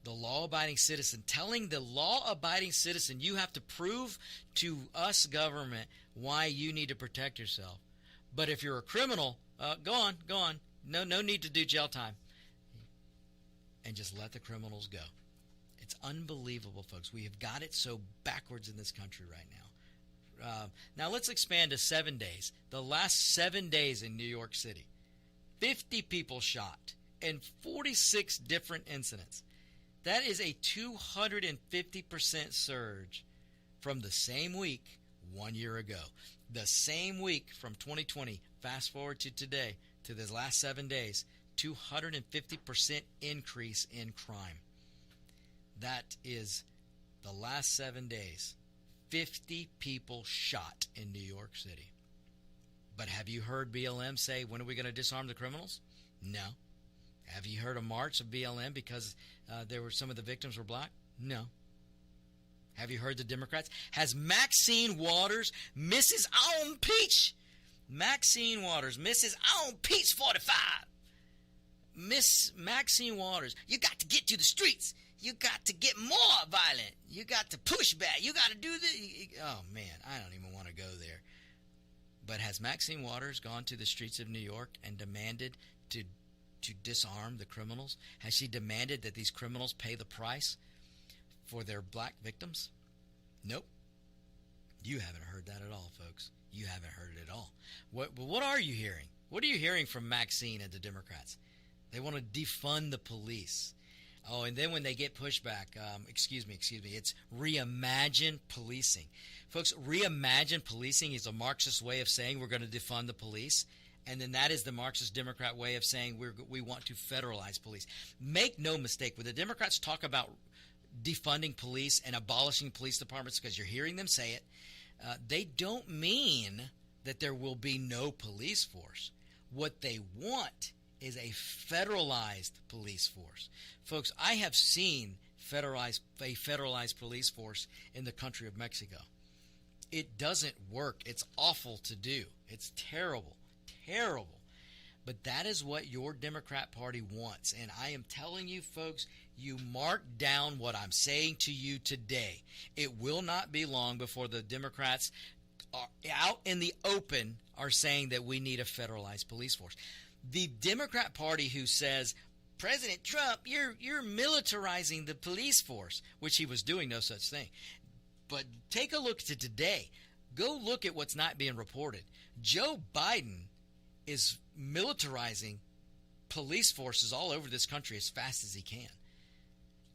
the law-abiding citizen, telling the law-abiding citizen, you have to prove to us, government, why you need to protect yourself. But if you're a criminal, go on. No need to do jail time. And just let the criminals go. It's unbelievable, folks. We have got it so backwards in this country right now. Now let's expand to 7 days. The last 7 days in New York City. 50 people shot and 46 different incidents. That is a 250% surge from the same week 1 year ago. The same week from 2020, fast forward to today, to the last 7 days, 250% increase in crime. That is the last 7 days. 50 people shot in New York City. But have you heard BLM say, when are we going to disarm the criminals? No. Have you heard a march of BLM because some of the victims were black? No. Have you heard the Democrats? Has Maxine Waters, Mrs. On Peach, Maxine Waters, Mrs. On Peach 45, Miss Maxine Waters, you got to get to the streets. You got to get more violent. You got to push back. You got to do this. Oh, man, I don't even want to go there. But has Maxine Waters gone to the streets of New York and demanded to disarm the criminals? Has she demanded that these criminals pay the price for their black victims? Nope. You haven't heard that at all, folks. You haven't heard it at all. What are you hearing? What are you hearing from Maxine and the Democrats? They want to defund the police. Oh, and then when they get pushback, excuse me, it's reimagine policing. Folks, reimagine policing is a Marxist way of saying we're going to defund the police. And then that is the Marxist Democrat way of saying we want to federalize police. Make no mistake, when the Democrats talk about defunding police and abolishing police departments, because you're hearing them say it, they don't mean that there will be no police force. What they want is a federalized police force. Folks, I have seen a federalized police force in the country of Mexico. It doesn't work. It's awful to do. It's terrible. Terrible. But that is what your Democrat Party wants. And I am telling you, folks, you mark down what I'm saying to you today. It will not be long before the Democrats are out in the open are saying that we need a federalized police force. The Democrat Party who says, President Trump, you're militarizing the police force, which he was doing no such thing. But take a look to today. Go look at what's not being reported. Joe Biden is militarizing police forces all over this country as fast as he can.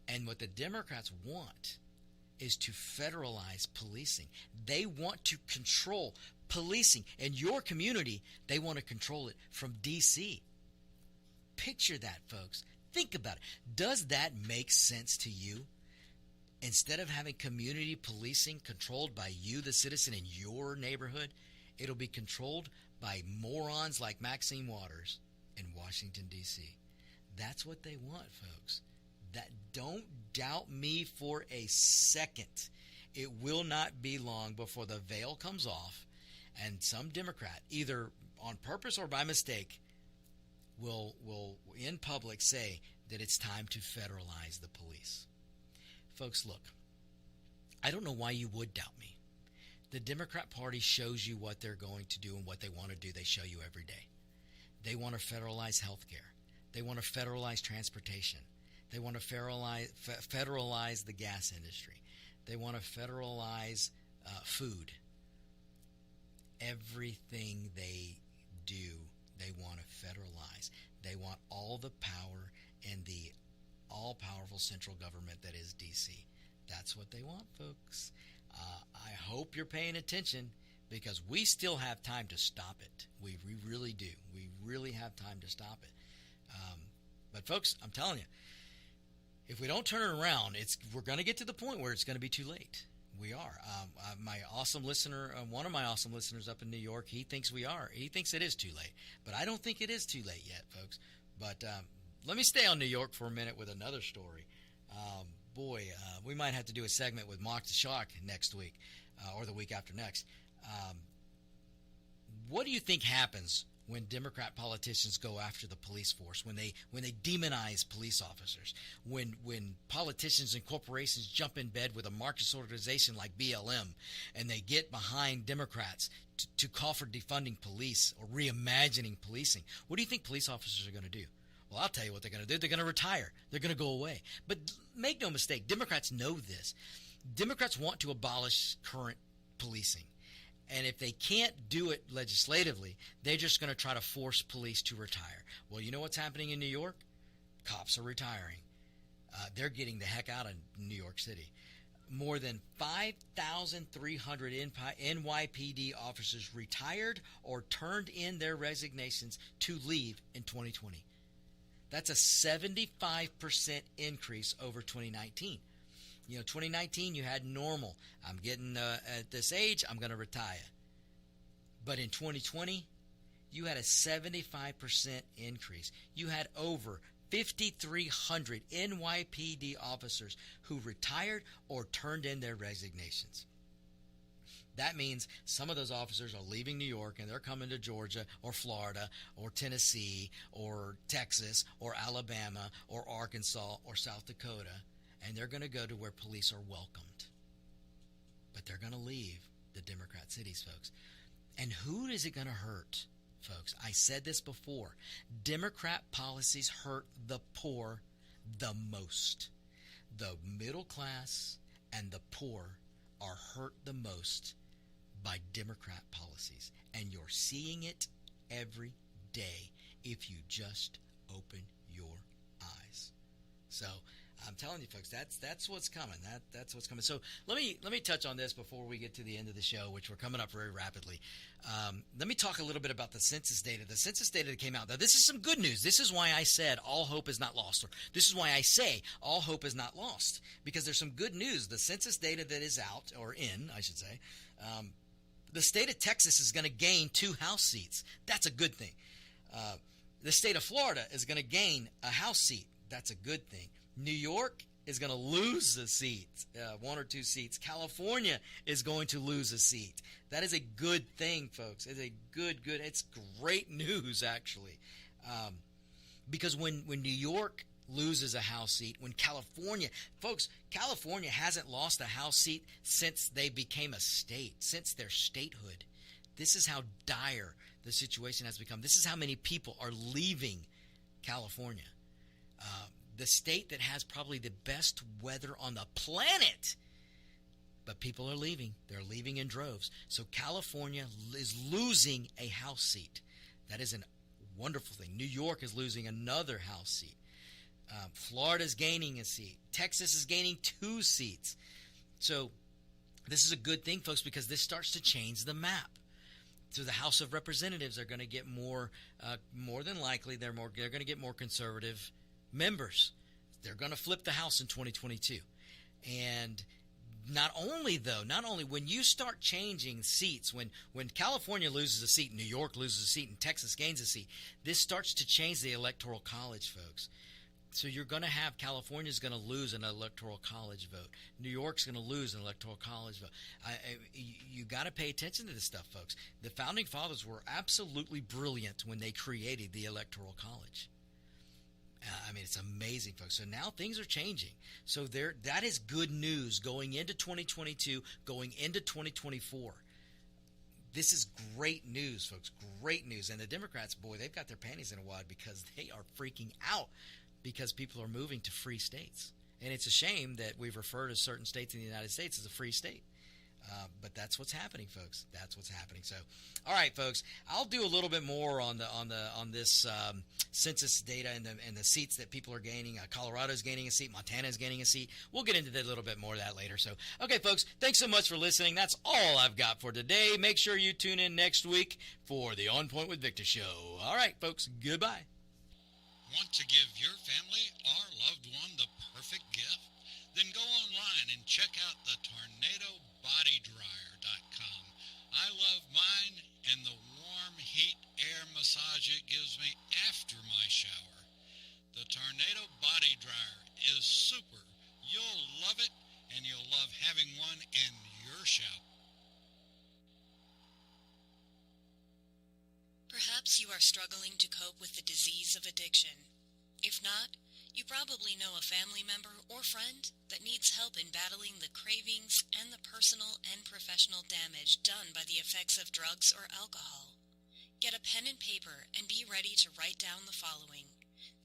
And what the Democrats want is to federalize policing. They want to control policing. In your community, they want to control it from D.C. picture that, folks. Think about it. Does that make sense to you? Instead of having community policing controlled by you, the citizen in your neighborhood, it'll be controlled by morons like Maxine Waters in Washington, D.C. That's what they want, folks. Don't doubt me for a second. It will not be long before the veil comes off and some Democrat, either on purpose or by mistake, will in public say that it's time to federalize the police. Folks, look, I don't know why you would doubt me. The Democrat Party shows you what they're going to do and what they want to do. They show you every day. They want to federalize health care. They want to federalize transportation. They want to federalize the gas industry. They want to federalize food. Everything they do, they want to federalize. They want all the power in the all-powerful central government that is D.C. That's what they want, folks. I hope you're paying attention because we still have time to stop it. We really do. We really have time to stop it. But, folks, I'm telling you, if we don't turn it around, we're going to get to the point where it's going to be too late. We are. My awesome listener, one of my awesome listeners up in New York, he thinks we are. He thinks it is too late. But I don't think it is too late yet, folks. But let me stay on New York for a minute with another story. We might have to do a segment with Mark the Shark next week or the week after next. What do you think happens when Democrat politicians go after the police force, when they demonize police officers, when politicians and corporations jump in bed with a Marxist organization like BLM and they get behind Democrats to call for defunding police or reimagining policing? What do you think police officers are going to do? Well, I'll tell you what they're going to do. They're going to retire. They're going to go away. But make no mistake, Democrats know this. Democrats want to abolish current policing. And if they can't do it legislatively, they're just going to try to force police to retire. Well, you know what's happening in New York? Cops are retiring. They're getting the heck out of New York City. More than 5,300 NYPD officers retired or turned in their resignations to leave in 2020. That's a 75% increase over 2019. 2019 you had normal. I'm getting at this age, I'm going to retire. But in 2020, you had a 75% increase. You had over 5,300 NYPD officers who retired or turned in their resignations. That means some of those officers are leaving New York and they're coming to Georgia or Florida or Tennessee or Texas or Alabama or Arkansas or South Dakota. And they're going to go to where police are welcomed. But they're going to leave the Democrat cities, folks. And who is it going to hurt, folks? I said this before. Democrat policies hurt the poor the most. The middle class and the poor are hurt the most by Democrat policies. And you're seeing it every day if you just open your eyes. So I'm telling you, folks, that's what's coming. That's what's coming. So let me touch on this before we get to the end of the show, which we're coming up very rapidly. Let me talk a little bit about the census data. The census data that came out. Now, this is some good news. This is why I said all hope is not lost. Or this is why I say all hope is not lost, because there's some good news. The census data that is out, or in, I should say, the state of Texas is going to gain 2 House seats. That's a good thing. The state of Florida is going to gain a House seat. That's a good thing. New York is going to lose a seat, 1 or 2 seats. California is going to lose a seat. That is a good thing, folks. It's a it's great news, actually. Because when New York loses a House seat, when California hasn't lost a House seat since they became a state, since their statehood. This is how dire the situation has become. This is how many people are leaving California. The state that has probably the best weather on the planet. But people are leaving. They're leaving in droves. So California is losing a House seat. That is a wonderful thing. New York is losing another House seat. Florida is gaining a seat. Texas is gaining 2 seats. So this is a good thing, folks, because this starts to change the map. So the House of Representatives are going to get more than likely, they're going to get more conservative members. They're going to flip the House in 2022. And not only when you start changing seats, when California loses a seat, New York loses a seat, and Texas gains a seat, this starts to change the Electoral College, folks. So you're going to have California's going to lose an Electoral College vote. New York's going to lose an Electoral College vote. You got to pay attention to this stuff, folks. The Founding Fathers were absolutely brilliant when they created the Electoral College. I mean, it's amazing, folks. So now things are changing. So that is good news going into 2022, going into 2024. This is great news, folks. Great news. And the Democrats, boy, they've got their panties in a wad because they are freaking out because people are moving to free states. And it's a shame that we've referred to certain states in the United States as a free state. But that's what's happening, folks. That's what's happening. So, all right, folks, I'll do a little bit more on this census data and the seats that people are gaining. Colorado's gaining a seat. Montana's gaining a seat. We'll get into that a little bit more of that later. So, okay, folks, thanks so much for listening. That's all I've got for today. Make sure you tune in next week for the On Point with Victor show. All right, folks, goodbye. Want to give your family or loved one the perfect gift? Then go online and check out the TornadoBodyDryer.com. I love mine and the warm heat air massage it gives me after my shower. The Tornado Body Dryer is super. You'll love it, and you'll love having one in your shower. Perhaps you are struggling to cope with the disease of addiction. If not, you probably know a family member or friend that needs help in battling the cravings and the personal and professional damage done by the effects of drugs or alcohol. Get a pen and paper and be ready to write down the following.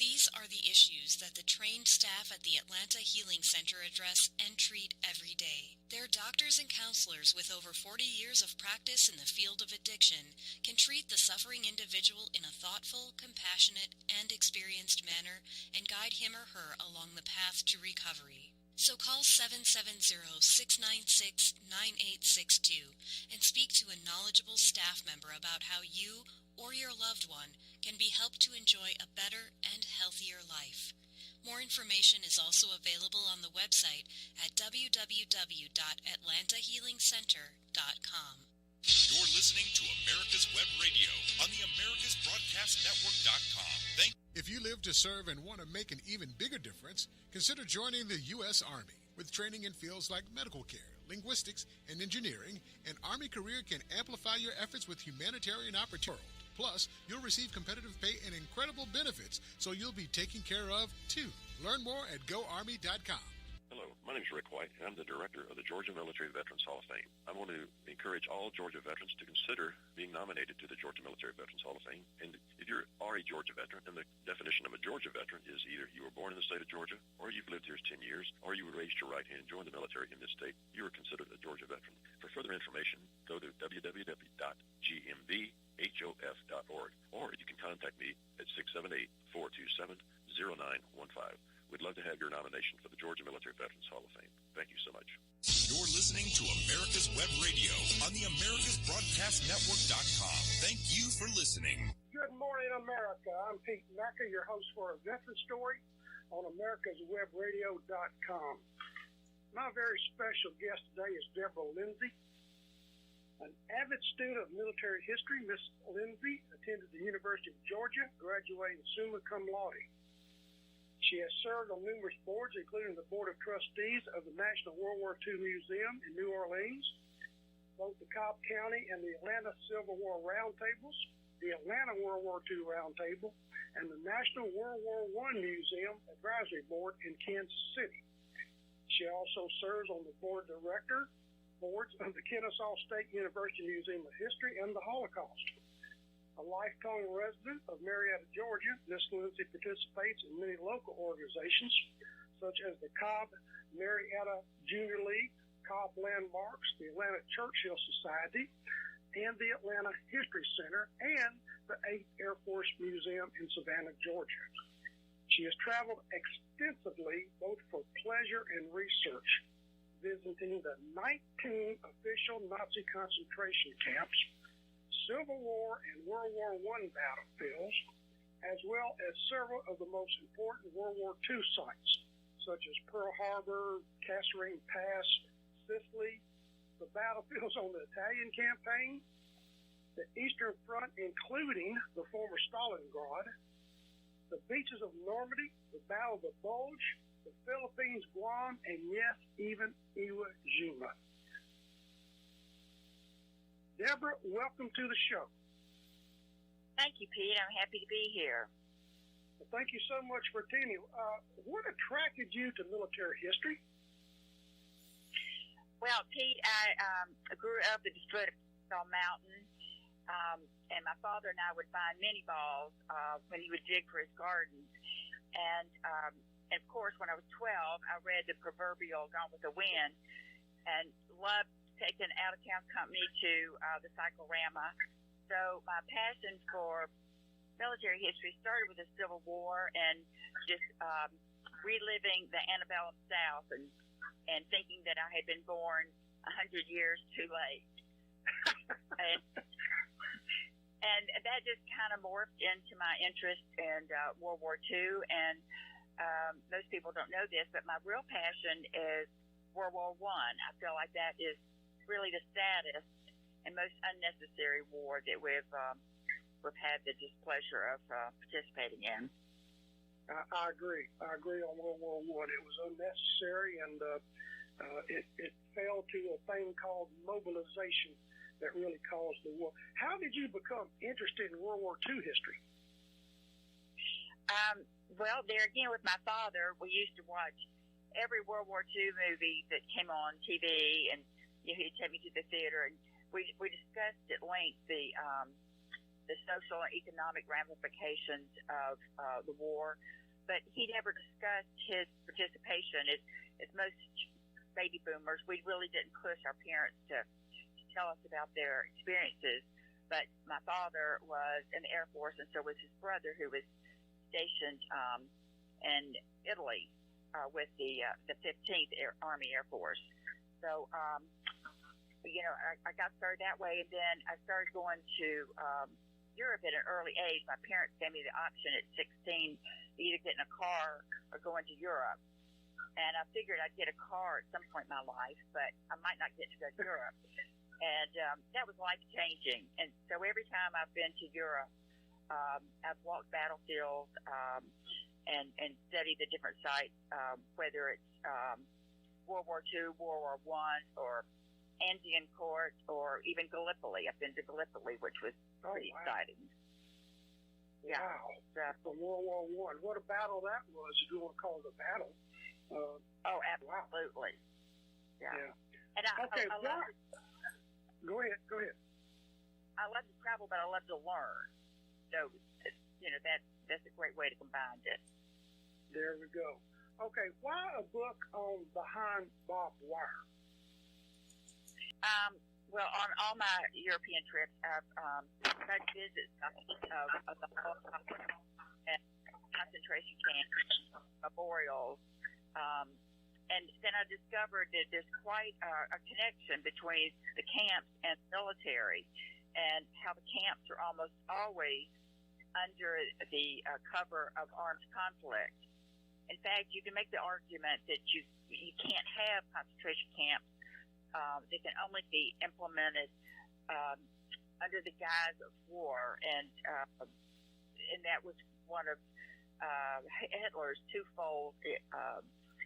These are the issues that the trained staff at the Atlanta Healing Center address and treat every day. Their doctors and counselors with over 40 years of practice in the field of addiction can treat the suffering individual in a thoughtful, compassionate, and experienced manner and guide him or her along the path to recovery. So call 770-696-9862 and speak to a knowledgeable staff member about how you or your loved one can be helped to enjoy a better and healthier life. More information is also available on the website at www.atlantahealingcenter.com. You're listening to America's Web Radio on the AmericasBroadcastNetwork.com. If you live to serve and want to make an even bigger difference, consider joining the U.S. Army. With training in fields like medical care, linguistics, and engineering, an Army career can amplify your efforts with humanitarian opportunities. Plus, you'll receive competitive pay and incredible benefits, so you'll be taken care of, too. Learn more at GoArmy.com. Hello, my name is Rick White, and I'm the director of the Georgia Military Veterans Hall of Fame. I want to encourage all Georgia veterans to consider being nominated to the Georgia Military Veterans Hall of Fame. And if you are a Georgia veteran, and the definition of a Georgia veteran is either you were born in the state of Georgia, or you've lived here 10 years, or you were raised your right hand and joined the military in this state, you are considered a Georgia veteran. For further information, go to www.gmvhof.org, or you can contact me at 678-427-0915. We'd love to have your nomination for the Georgia Military Veterans Hall of Fame. Thank you so much. You're listening to America's Web Radio on the AmericasBroadcastNetwork.com. Thank you for listening. Good morning, America. I'm Pete Macker, your host for A Veteran Story on AmericasWebRadio.com. My very special guest today is Deborah Lindsay. An avid student of military history, Miss Lindsay attended the University of Georgia, graduating summa cum laude. She has served on numerous boards, including the Board of Trustees of the National World War II Museum in New Orleans, both the Cobb County and the Atlanta Civil War Roundtables, the Atlanta World War II Roundtable, and the National World War I Museum Advisory Board in Kansas City. She also serves on the boards of boards of the Kennesaw State University Museum of History and the Holocaust. A lifetime resident of Marietta, Georgia, Miss Lindsay participates in many local organizations, such as the Cobb Marietta Junior League, Cobb Landmarks, the Atlanta Churchill Society, and the Atlanta History Center, and the 8th Air Force Museum in Savannah, Georgia. She has traveled extensively, both for pleasure and research, visiting the 19 official Nazi concentration camps, Civil War and World War I battlefields, as well as several of the most important World War II sites, such as Pearl Harbor, Kasserine Pass, Sicily, the battlefields on the Italian campaign, the Eastern Front, including the former Stalingrad, the beaches of Normandy, the Battle of the Bulge, the Philippines, Guam, and yes, even Iwo Jima. Deborah, welcome to the show. Thank you, Pete. I'm happy to be here. Well, thank you so much for attending. What attracted you to military history? Well, Pete, I grew up at the foot of Stall Mountain, and my father and I would find mini balls when he would dig for his gardens. And of course, when I was 12, I read the proverbial Gone with the Wind and loved taking out-of-town company to the Cyclorama. So my passion for military history started with the Civil War and just reliving the antebellum South and thinking that I had been born 100 years too late. and that just kind of morphed into my interest in World War II. And most people don't know this, but my real passion is World War I. I feel like that is really the saddest and most unnecessary war that we've had the displeasure of participating in. I agree. I agree on World War I. It was unnecessary, and it fell to a thing called mobilization that really caused the war. How did you become interested in World War II history? Well, there again with my father, we used to watch every World War II movie that came on TV, and he'd take me to the theater, and we discussed at length the social and economic ramifications of the war, but he never discussed his participation. As most baby boomers, we really didn't push our parents to tell us about their experiences, but my father was in the Air Force, and so was his brother, who was stationed in Italy with the 15th Army Air Force. So, I got started that way, and then I started going to Europe at an early age. My parents gave me the option at 16 to either get in a car or go into Europe. And I figured I'd get a car at some point in my life, but I might not get to go to Europe. And that was life-changing. And so every time I've been to Europe, I've walked battlefields and studied the different sites, whether it's World War II, World War I, or Anzian Court, or even Gallipoli. I've been to Gallipoli, which was pretty exciting. Yeah. Wow. From World War I. What a battle that was, if you want to call it a battle. Absolutely. Wow. Yeah. And I love Go ahead. I love to travel, but I love to learn. So, that's a great way to combine it. There we go. Okay, why a book on Behind Barbed Wire? Well, on all my European trips, I've tried to visit some of the Holocaust and concentration camps, memorials, and then I discovered that there's quite a connection between the camps and military, and how the camps are almost always under the cover of armed conflict. In fact, you can make the argument that you can't have concentration camps. They can only be implemented under the guise of war, and that was one of Hitler's twofold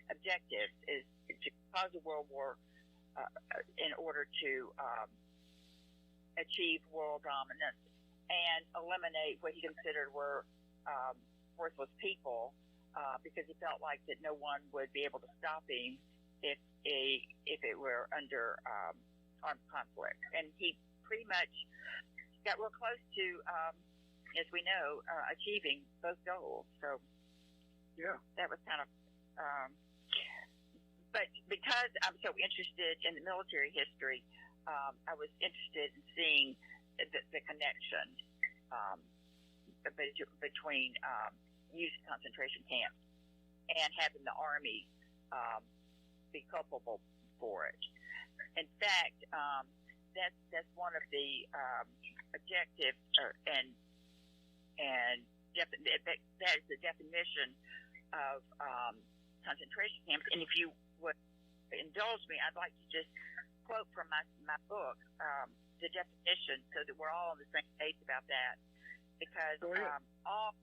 objectives: is to cause a world war in order to achieve world dominance and eliminate what he considered were worthless people, because he felt like that no one would be able to stop him if it were under armed conflict. And he pretty much got real close to, as we know, achieving both goals. So, yeah, that was kind of. But because I'm so interested in the military history, I was interested in seeing the connection between youth concentration camps and having the Army be culpable for it. In fact, that's one of the objectives, that is the definition of concentration camps. And if you would indulge me, I'd like to just quote from my book, the definition, so that we're all on the same page about that. Because all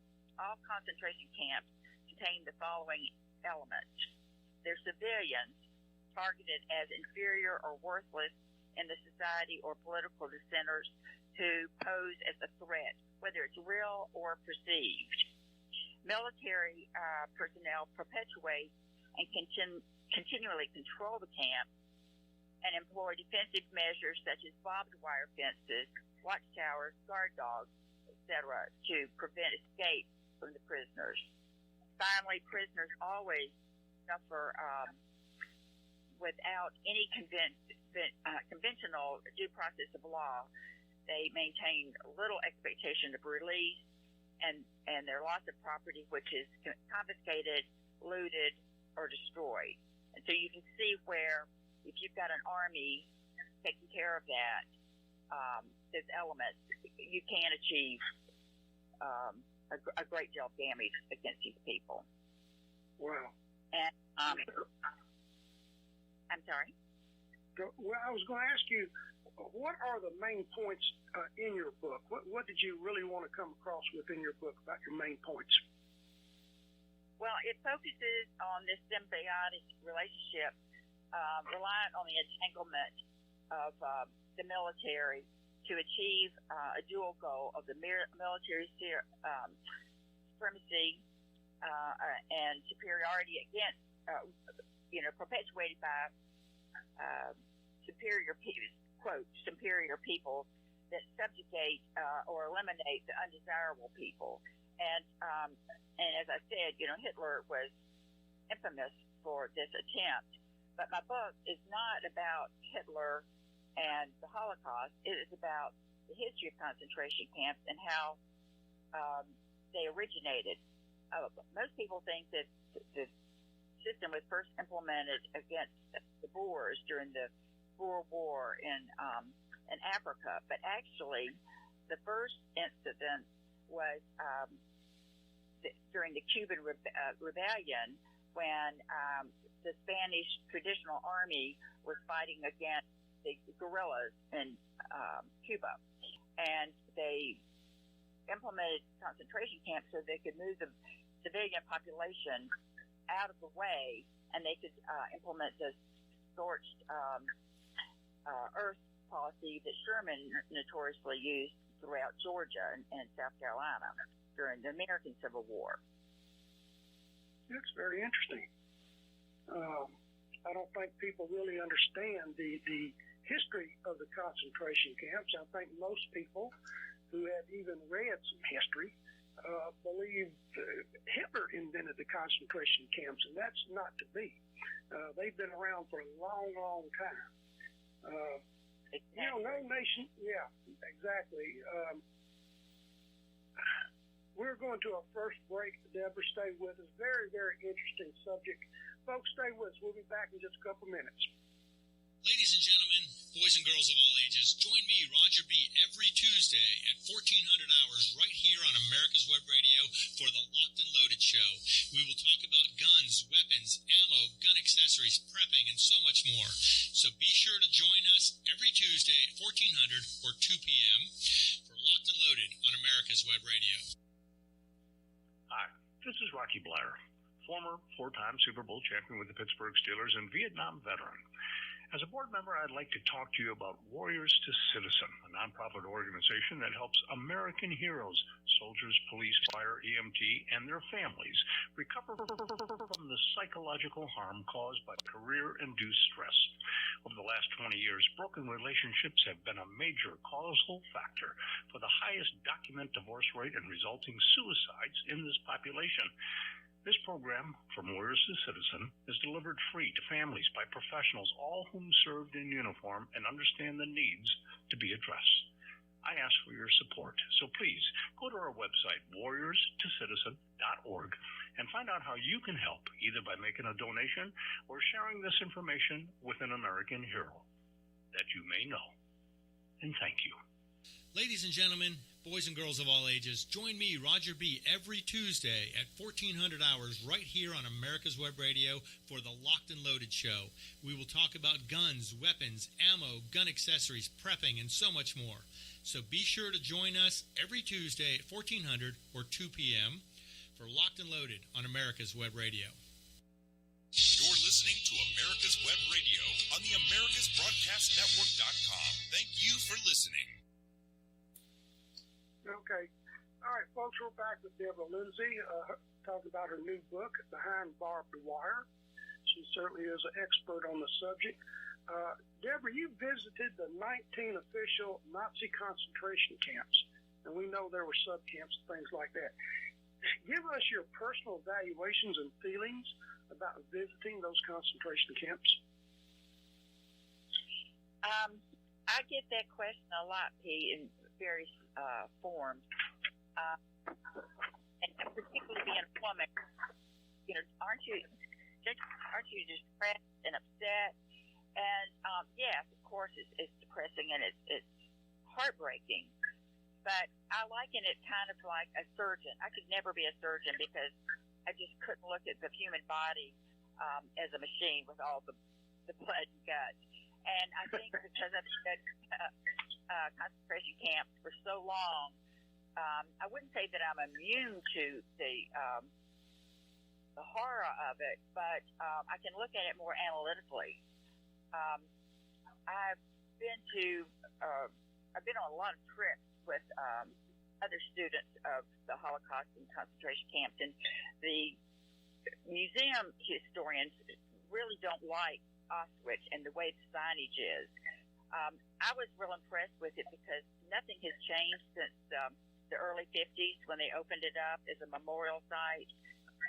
concentration camps contain the following elements. They're civilians targeted as inferior or worthless in the society or political dissenters who pose as a threat, whether it's real or perceived. Military personnel perpetuate and continually control the camp and employ defensive measures such as barbed wire fences, watchtowers, guard dogs, etc., to prevent escape from the prisoners. Finally, prisoners always suffer without any conventional due process of law. They maintain little expectation of release, and their loss of property, which is confiscated, looted, or destroyed. And so you can see where, if you've got an army taking care of that, those elements, you can achieve a great deal of damage against these people. Wow. And I'm sorry? Well, I was going to ask you, what are the main points in your book? What did you really want to come across within your book about your main points? Well, it focuses on this symbiotic relationship, relying on the entanglement of the military to achieve a dual goal of the military supremacy and superiority against, perpetuated by superior people that subjugate or eliminate the undesirable people. And as I said, Hitler was infamous for this attempt. But my book is not about Hitler and the Holocaust. It is about the history of concentration camps and how they originated. Most people think that the system was first implemented against the Boers during the Boer War in Africa, but actually the first incident was during the Cuban Rebellion, when the Spanish traditional army was fighting against the guerrillas in Cuba, and they implemented concentration camps so they could move the civilian population out of the way, and they could implement the scorched earth policy that Sherman notoriously used throughout Georgia and South Carolina during the American Civil War. That's very interesting. I don't think people really understand the history of the concentration camps. I think most people who have even read some history believe Hitler invented the concentration camps, and that's not to be. They've been around for a long, long time. No nation, yeah, exactly. We're going to our first break. Deborah, stay with us. Very, very interesting subject. Folks, stay with us. We'll be back in just a couple minutes. Ladies and gentlemen, boys and girls of all ages, join me, Roger B., every Tuesday at 1400 hours right here on America's Web Radio for the Locked and Loaded Show. We will talk about guns, weapons, ammo, gun accessories, prepping, and so much more. So be sure to join us every Tuesday at 1400 or 2 p.m. for Locked and Loaded on America's Web Radio. Hi, this is Rocky Blair, former four-time Super Bowl champion with the Pittsburgh Steelers and Vietnam veteran. As a board member, I'd like to talk to you about Warriors to Citizen, a nonprofit organization that helps American heroes, soldiers, police, fire, EMT, and their families recover from the psychological harm caused by career-induced stress. Over the last 20 years, broken relationships have been a major causal factor for the highest documented divorce rate and resulting suicides in this population. This program, From Warriors to Citizen, is delivered free to families by professionals, all whom served in uniform and understand the needs to be addressed. I ask for your support, so please go to our website, warriorstocitizen.org, and find out how you can help, either by making a donation or sharing this information with an American hero that you may know. and thank you. Ladies and gentlemen, boys and girls of all ages, join me, Roger B., every Tuesday at 1400 hours right here on America's Web Radio for the Locked and Loaded Show. We will talk about guns, weapons, ammo, gun accessories, prepping, and so much more. So be sure to join us every Tuesday at 1400 or 2 p.m. for Locked and Loaded on America's Web Radio. You're listening to America's Web Radio on the AmericasBroadcastNetwork.com. Thank you for listening. Okay. All right, folks, we're back with Deborah Lindsay talking about her new book, Behind Barbed Wire. She certainly is an expert on the subject. Deborah, you visited the 19 official Nazi concentration camps, and we know there were subcamps and things like that. Give us your personal evaluations and feelings about visiting those concentration camps. I get that question a lot, Pete, in various forms. And particularly being a woman, aren't you depressed and upset? And yes, of course, it's depressing and it's heartbreaking. But I liken it kind of like a surgeon. I could never be a surgeon because I just couldn't look at the human body as a machine with all the blood and guts. And I think because I've been concentration camps for so long, I wouldn't say that I'm immune to the horror of it, but I can look at it more analytically. I've been on a lot of trips with other students of the Holocaust and concentration camps, and the museum historians really don't like Auschwitz and the way the signage is. I was real impressed with it because nothing has changed since the early 50s when they opened it up as a memorial site.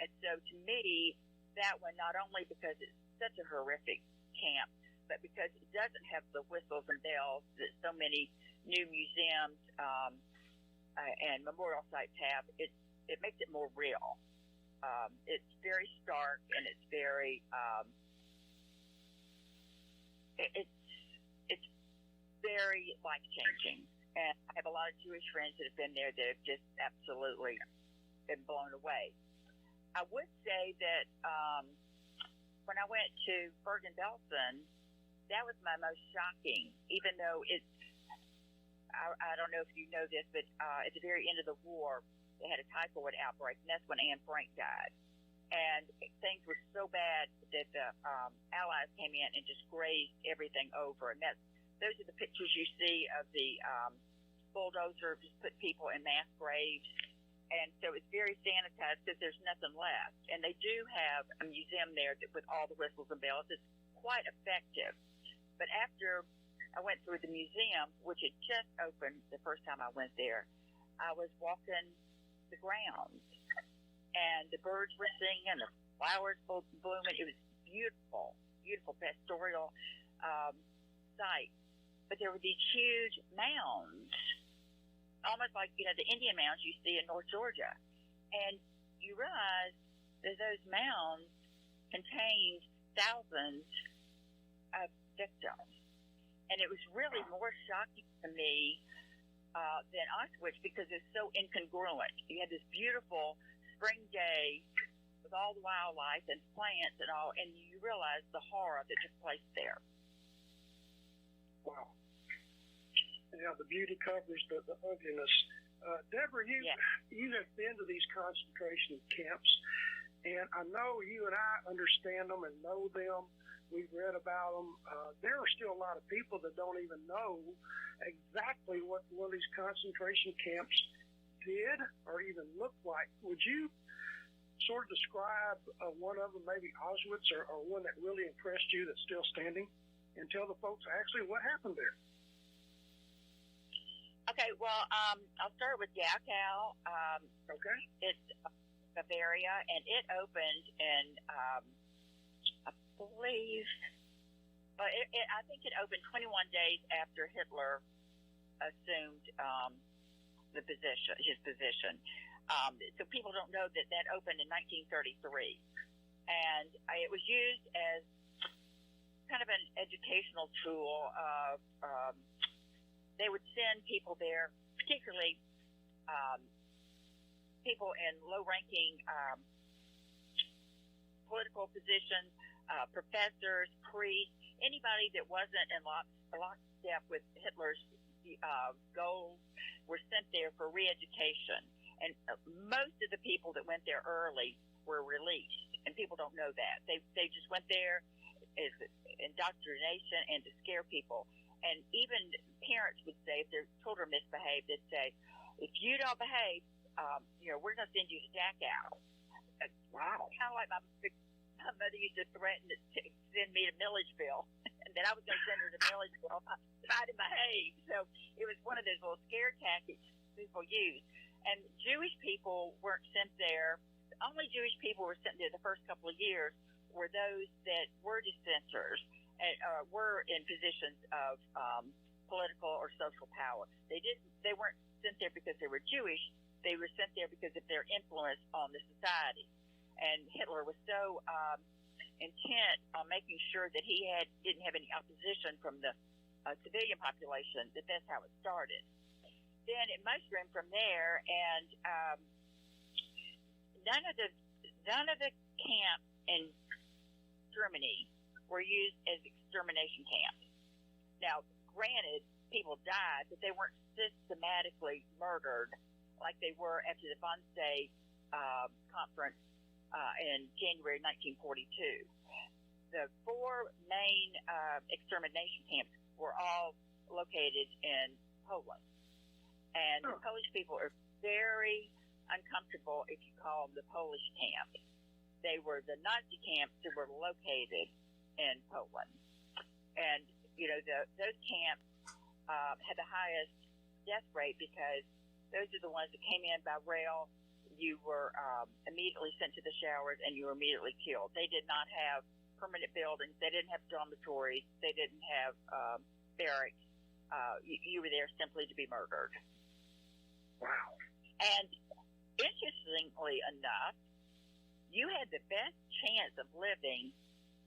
And so to me, that one, not only because it's such a horrific camp, but because it doesn't have the whistles and bells that so many new museums and memorial sites have, it makes it more real. It's very stark and it's very it's very life-changing. And I have a lot of Jewish friends that have been there that have just absolutely been blown away. I would say that when I went to Bergen-Belsen, that was my most shocking, even though it's, I don't know if you know this, but at the very end of the war, they had a typhoid outbreak, and that's when Anne Frank died. And things were so bad that the Allies came in and just grazed everything over. And those are the pictures you see of the bulldozer just put people in mass graves. And so it's very sanitized because there's nothing left. And they do have a museum there with all the whistles and bells. It's quite effective. But after I went through the museum, which had just opened the first time I went there, I was walking the grounds. And the birds were singing, the flowers blooming. It was beautiful, beautiful pastoral site. But there were these huge mounds, almost like, the Indian mounds you see in North Georgia. And you realize that those mounds contained thousands of victims. And it was really more shocking to me than Auschwitz because it's so incongruent. You had this beautiful spring day with all the wildlife and plants and all, and you realize the horror that took place there. Wow. Yeah, the beauty covers the ugliness. Deborah, you have been to these concentration camps, and I know you and I understand them and know them. We've read about them. There are still a lot of people that don't even know exactly what one of these concentration camps did or even looked like. Would you sort of describe one of them, maybe Auschwitz, or one that really impressed you that's still standing, and tell the folks actually what happened there? Okay, well, I'll start with Dachau. Okay. It's Bavaria, and it opened in, I believe, I think it opened 21 days after Hitler assumed his position. So people don't know that opened in 1933, and it was used as kind of an educational tool of they would send people there, particularly people in low-ranking political positions, professors, priests, anybody that wasn't in lockstep with Hitler's goals were sent there for re-education. And most of the people that went there early were released, and people don't know that. They just went there as indoctrination and to scare people. And even parents would say, if their children misbehave, they'd say, if you don't behave, we're going to send you to Dachau. Wow. Kind of like my mother used to threaten to send me to Milledgeville, and then I was going to send her to Milledgeville if I didn't behave. So it was one of those little scare tactics people used. And Jewish people weren't sent there. The only Jewish people who were sent there the first couple of years were those that were dissenters and were in positions of political or social power. They weren't sent there because they were Jewish. They were sent there because of their influence on the society. And Hitler was so intent on making sure that he didn't have any opposition from the civilian population that's how it started. Then it mushroomed from there, and none of the camps in Germany were used as extermination camps. Now, granted, people died, but they weren't systematically murdered like they were after the Wannsee conference in January 1942. The four main extermination camps were all located in Poland. And the Polish people are very uncomfortable if you call them the Polish camps. They were the Nazi camps that were located in Poland. And, those camps had the highest death rate because those are the ones that came in by rail. You were immediately sent to the showers and you were immediately killed. They did not have permanent buildings. They didn't have dormitories. They didn't have barracks. You were there simply to be murdered. Wow. And interestingly enough, you had the best chance of living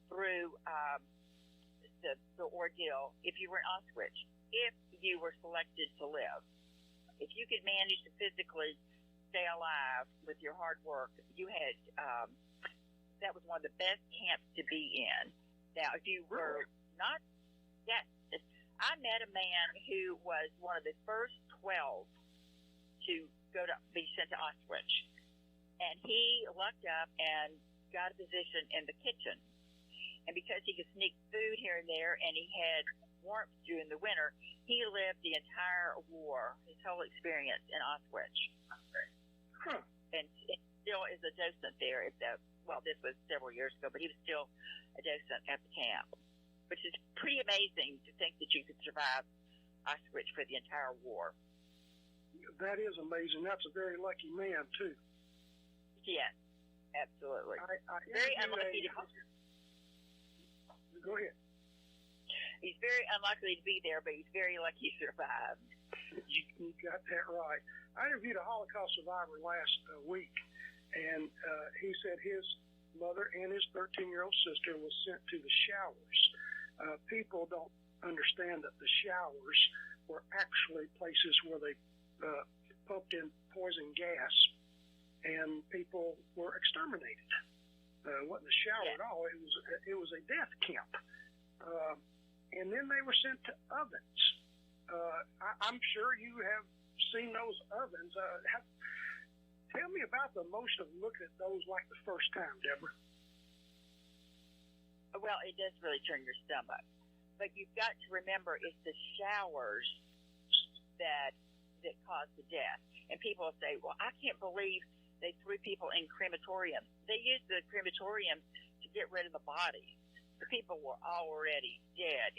through the ordeal if you were in Auschwitz, if you were selected to live. If you could manage to physically stay alive with your hard work, you had that was one of the best camps to be in. Now, if you were not, I met a man who was one of the first 12 to be sent to Auschwitz, and he lucked up and got a position in the kitchen. And because he could sneak food here and there, and he had warmth during the winter, he lived the entire war, his whole experience in Auschwitz. And still is a docent there. This was several years ago, but he was still a docent at the camp, which is pretty amazing to think that you could survive Auschwitz for the entire war. That is amazing. That's a very lucky man, too. Yes, absolutely. I very unlucky to Go ahead. He's very unlikely to be there, but he's very lucky he survived. You got that right. I interviewed a Holocaust survivor last week, and he said his mother and his 13-year-old sister was sent to the showers. People don't understand that the showers were actually places where they pumped in poison gas, and people were exterminated. It wasn't a shower at all. It was a death camp. And then they were sent to ovens. I'm sure you have seen those ovens. Tell me about the emotion of looking at those like the first time, Deborah. Well, it does really turn your stomach. But you've got to remember it's the showers that caused the death. And people say, well, I can't believe they threw people in crematoriums. They used the crematoriums to get rid of the bodies. The people were already dead.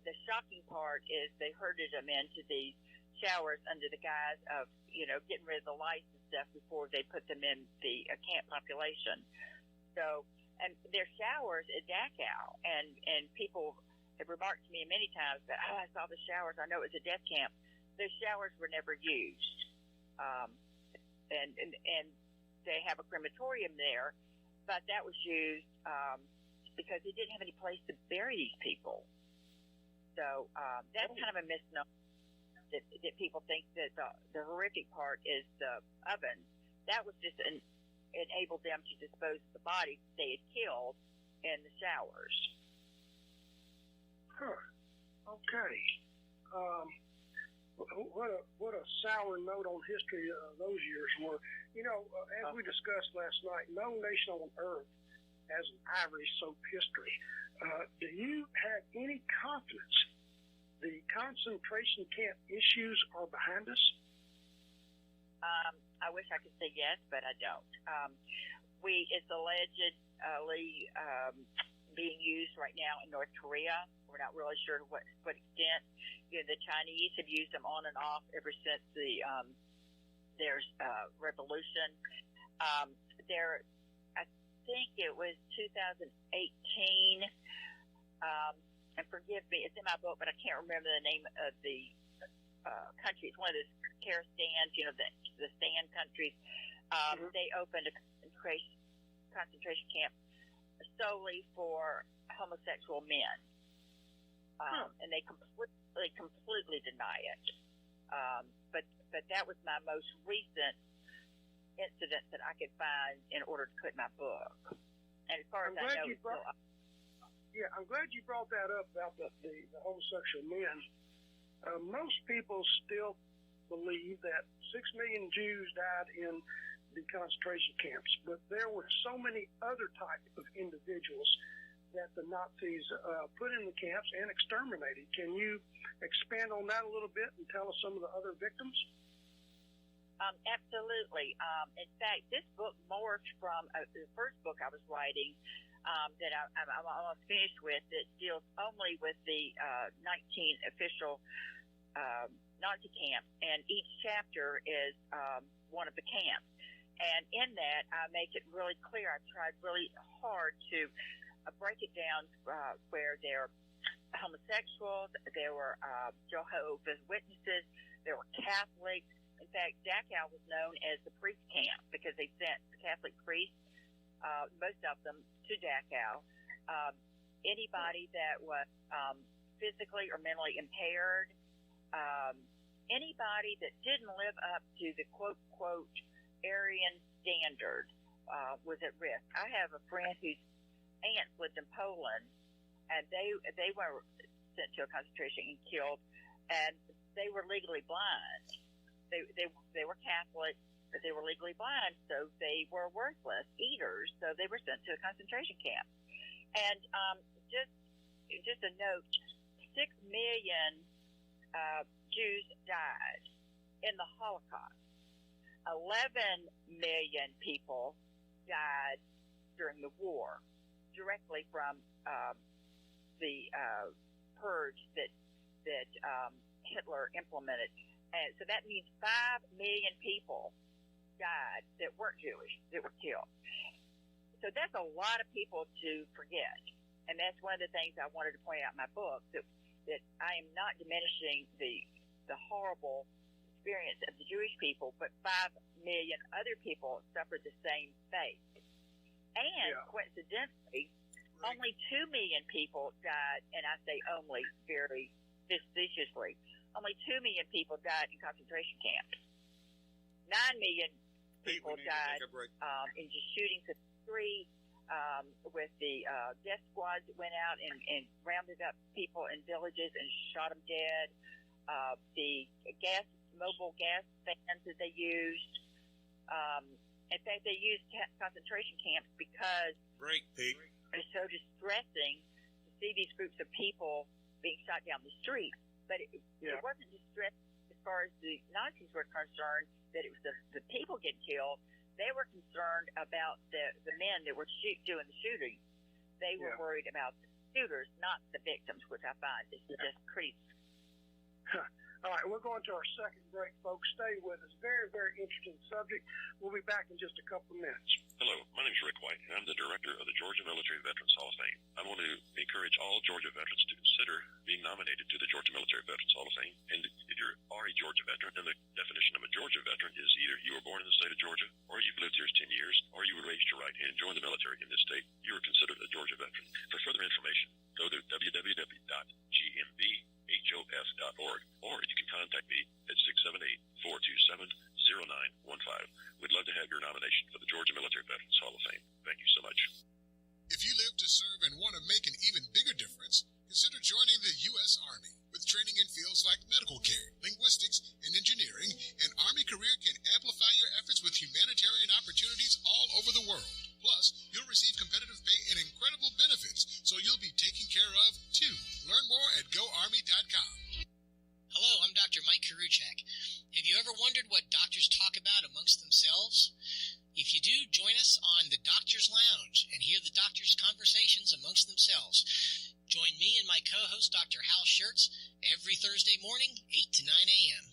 The shocking part is they herded them into these showers under the guise of, getting rid of the lice and stuff before they put them in the camp population. So, and their showers at Dachau, and people have remarked to me many times that, I saw the showers. I know it was a death camp. Those showers were never used. And they have a crematorium there, but that was used because they didn't have any place to bury these people. So that's kind of a misnomer. that people think that the horrific part is the oven. That was just enabled them to dispose of the bodies they had killed in the showers. Huh. Okay. What a sour note on history those years were. You know, as we discussed last night, no nation on earth has an ivory-soaked history. Do you have any confidence the concentration camp issues are behind us? I wish I could say yes, but I don't. It's allegedly being used right now in North Korea. We're not really sure to what extent. You know, the Chinese have used them on and off ever since their revolution. I think it was 2018. And forgive me, it's in my book, but I can't remember the name of the country. It's one of those CARE stands, you know, the stand countries. They opened a concentration camp solely for homosexual men, and they completely deny it. But that was my most recent incident that I could find in order to put in my book. And as far as I know, it's still up. Yeah, I'm glad you brought that up about the homosexual men. Most people still believe that 6 million Jews died in the concentration camps, but there were so many other types of individuals that the Nazis put in the camps and exterminated. Can you expand on that a little bit and tell us some of the other victims? Absolutely. In fact, this book morphed from the first book I was writing that I'm almost finished with, that deals only with the 19 official Nazi camps, and each chapter is one of the camps. And in that, I make it really clear. I tried really hard to break it down where there were homosexuals, there were Jehovah's Witnesses, there were Catholics. In fact, Dachau was known as the priest camp because they sent Catholic priests, most of them, to Dachau. Anybody that was physically or mentally impaired, anybody that didn't live up to the quote Aryan standard was at risk. I have a friend whose aunts lived in Poland, and they were sent to a concentration and killed, and they were legally blind. They were Catholic, but they were legally blind, so they were worthless eaters. So they were sent to a concentration camp. And just a note: 6 million Jews died in the Holocaust. 11 million people died during the war, directly from the purge that Hitler implemented. And so that means 5 million people died that weren't Jewish, that were killed. So that's a lot of people to forget. And that's one of the things I wanted to point out in my book, that I am not diminishing the horrible experience of the Jewish people, but 5 million other people suffered the same fate. And coincidentally, only 2 million people died, and I say only very facetiously, only 2 million people died in concentration camps. 9 million people died in just shootings in the street, with the death squads that went out and rounded up people in villages and shot them dead. The mobile gas vans that they used. In fact, they used concentration camps because it's so distressing to see these groups of people being shot down the street. But it wasn't distressing as far as the Nazis were concerned that it was the people getting killed. They were concerned about the men that were doing the shooting. They were worried about the shooters, not the victims, which I find is just pretty. All right, we're going to our second break, folks. Stay with us. Very, very interesting subject. We'll be back in just a couple of minutes. Hello, my name is Rick White, and I'm the director of the Georgia Military Veterans Hall of Fame. I want to encourage all Georgia veterans to consider being nominated to the Georgia Military Veterans Hall of Fame. And if you are a Georgia veteran, then the definition of a Georgia veteran is either you were born in the state of Georgia, or you've lived here 10 years, or you were raised to right and joined the military in this state. You are considered a Georgia veteran. For further information, go to www.gmbhos.org, or you can contact contact me at 678-427-0915. We'd love to have your nomination for the Georgia Military Veterans Hall of Fame. Thank you so much. If you live to serve and want to make an even bigger difference, consider joining the U.S. Army. With training in fields like medical care, linguistics, and engineering, an Army career can amplify your efforts with humanitarian opportunities all over the world. Plus, you'll receive competitive pay and incredible benefits, so you'll be taken care of, too. Learn more at GoArmy.com. Hello, I'm Dr. Mike Karuchak. Have you ever wondered what doctors talk about amongst themselves? If you do, join us on the Doctor's Lounge and hear the doctors' conversations amongst themselves. Join me and my co-host, Dr. Hal Schertz, every Thursday morning, 8 to 9 a.m.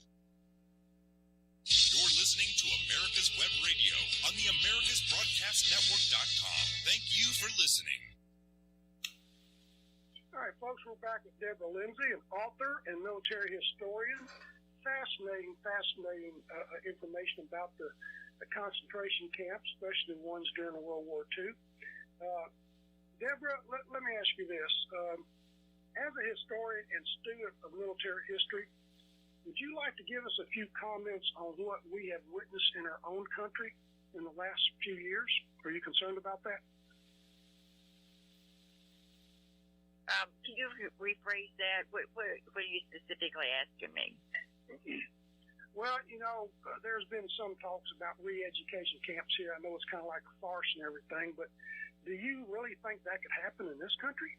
You're listening to America's Web Radio on the AmericasBroadcastNetwork.com. Thank you for listening. All right, folks, we're back with Deborah Lindsay, an author and military historian. Fascinating information about the concentration camps, especially the ones during World War II. Deborah, let me ask you this. As a historian and student of military history, would you like to give us a few comments on what we have witnessed in our own country in the last few years? Are you concerned about that? Can you rephrase that? What are you specifically asking me? Well, there's been some talks about re-education camps here. I know it's kind of like a farce and everything, but do you really think that could happen in this country?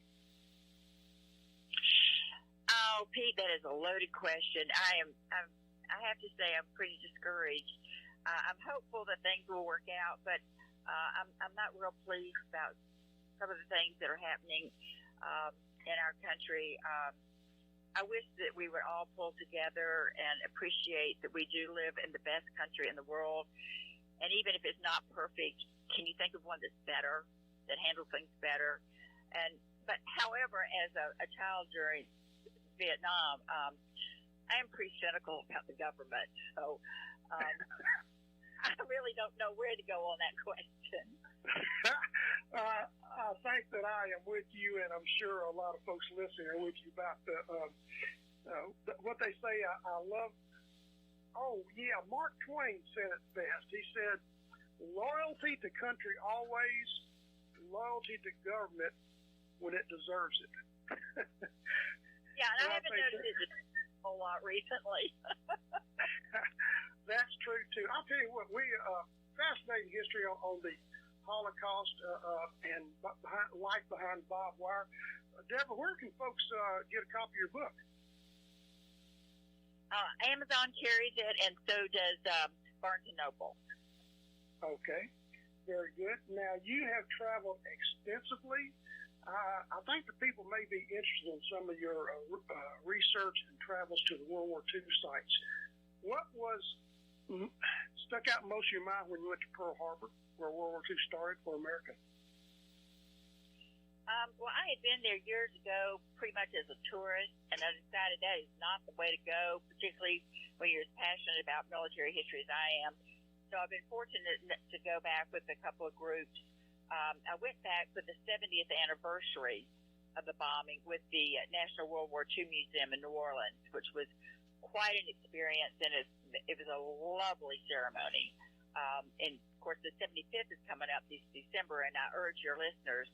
Oh, Pete, that is a loaded question. I have to say I'm pretty discouraged. I'm hopeful that things will work out, but I'm not real pleased about some of the things that are happening in our country. I wish that we would all pull together and appreciate that we do live in the best country in the world. And even if it's not perfect, can you think of one that's better, that handles things better? But however, as a child during Vietnam, I am pretty cynical about the government. So I really don't know where to go on that question. I think that I am with you, and I'm sure a lot of folks listening are with you about what they say. I love. Oh yeah, Mark Twain said it best. He said, "Loyalty to country always, loyalty to government when it deserves it." Yeah, and I haven't noticed it a whole lot recently. That's true too. I'll tell you what, we fascinating history on the Holocaust and life behind barbed wire. Deborah, where can folks get a copy of your book? Amazon carries it, and so does Barnes & Noble. Okay, very good. Now, you have traveled extensively. I think the people may be interested in some of your research and travels to the World War II sites. What was stuck out most of your mind when you went to Pearl Harbor, where World War II started for America? Well, I had been there years ago pretty much as a tourist, and I decided that is not the way to go, particularly when you're as passionate about military history as I am. So I've been fortunate to go back with a couple of groups. I went back for the 70th anniversary of the bombing with the National World War II Museum in New Orleans, which was quite an experience, and it was a lovely ceremony. And of course, the 75th is coming up this December, and I urge your listeners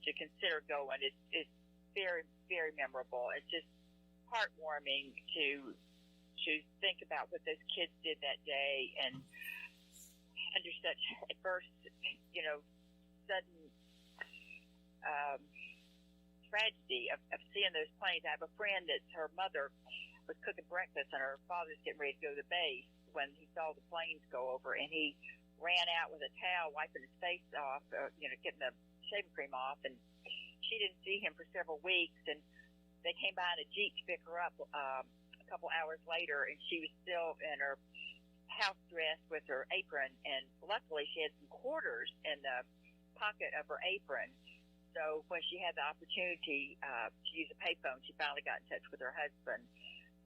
to consider going. It's very, very memorable. It's just heartwarming to think about what those kids did that day, and under such, at first, sudden tragedy of seeing those planes. I have a friend that's her mother was cooking breakfast, and her father's getting ready to go to the base when he saw the planes go over, and he ran out with a towel wiping his face off, getting the shaving cream off, and she didn't see him for several weeks, and they came by in a Jeep to pick her up a couple hours later, and she was still in her house dress with her apron, and luckily she had some quarters in the pocket of her apron. So when she had the opportunity to use a payphone, she finally got in touch with her husband.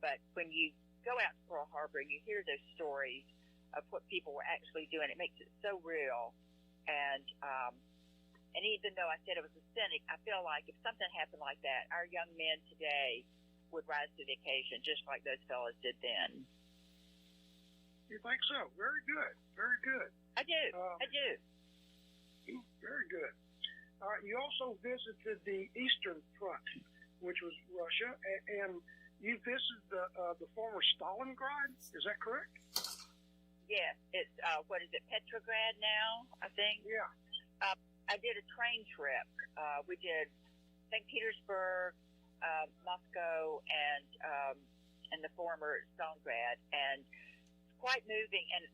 But when you go out to Pearl Harbor and you hear those stories of what people were actually doing, it makes it so real. And even though I said it was a cynic, I feel like if something happened like that, our young men today would rise to the occasion, just like those fellas did then. You think so? Very good. Very good. I do. I do. Very good. All right. You also visited the Eastern Front, which was Russia, and you visited the former Stalingrad. Is that correct? Yes. It's what is it? Petrograd now, I think. Yeah. I did a train trip. We did St. Petersburg, Moscow, and the former Stalingrad, and it's quite moving. And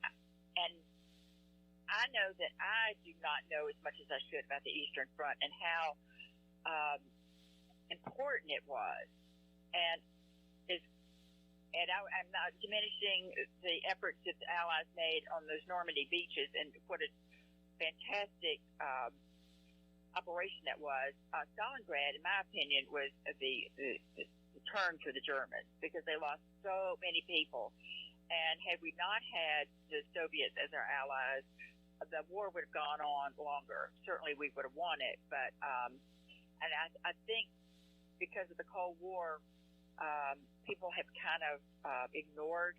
I know that I do not know as much as I should about the Eastern Front and how important it was, and I'm not diminishing the efforts that the Allies made on those Normandy beaches and what a fantastic operation that was. Stalingrad, in my opinion, was the turn for the Germans because they lost so many people. And had we not had the Soviets as our allies, the war would have gone on longer. Certainly we would have won it. But and I think because of the Cold War, people have kind of ignored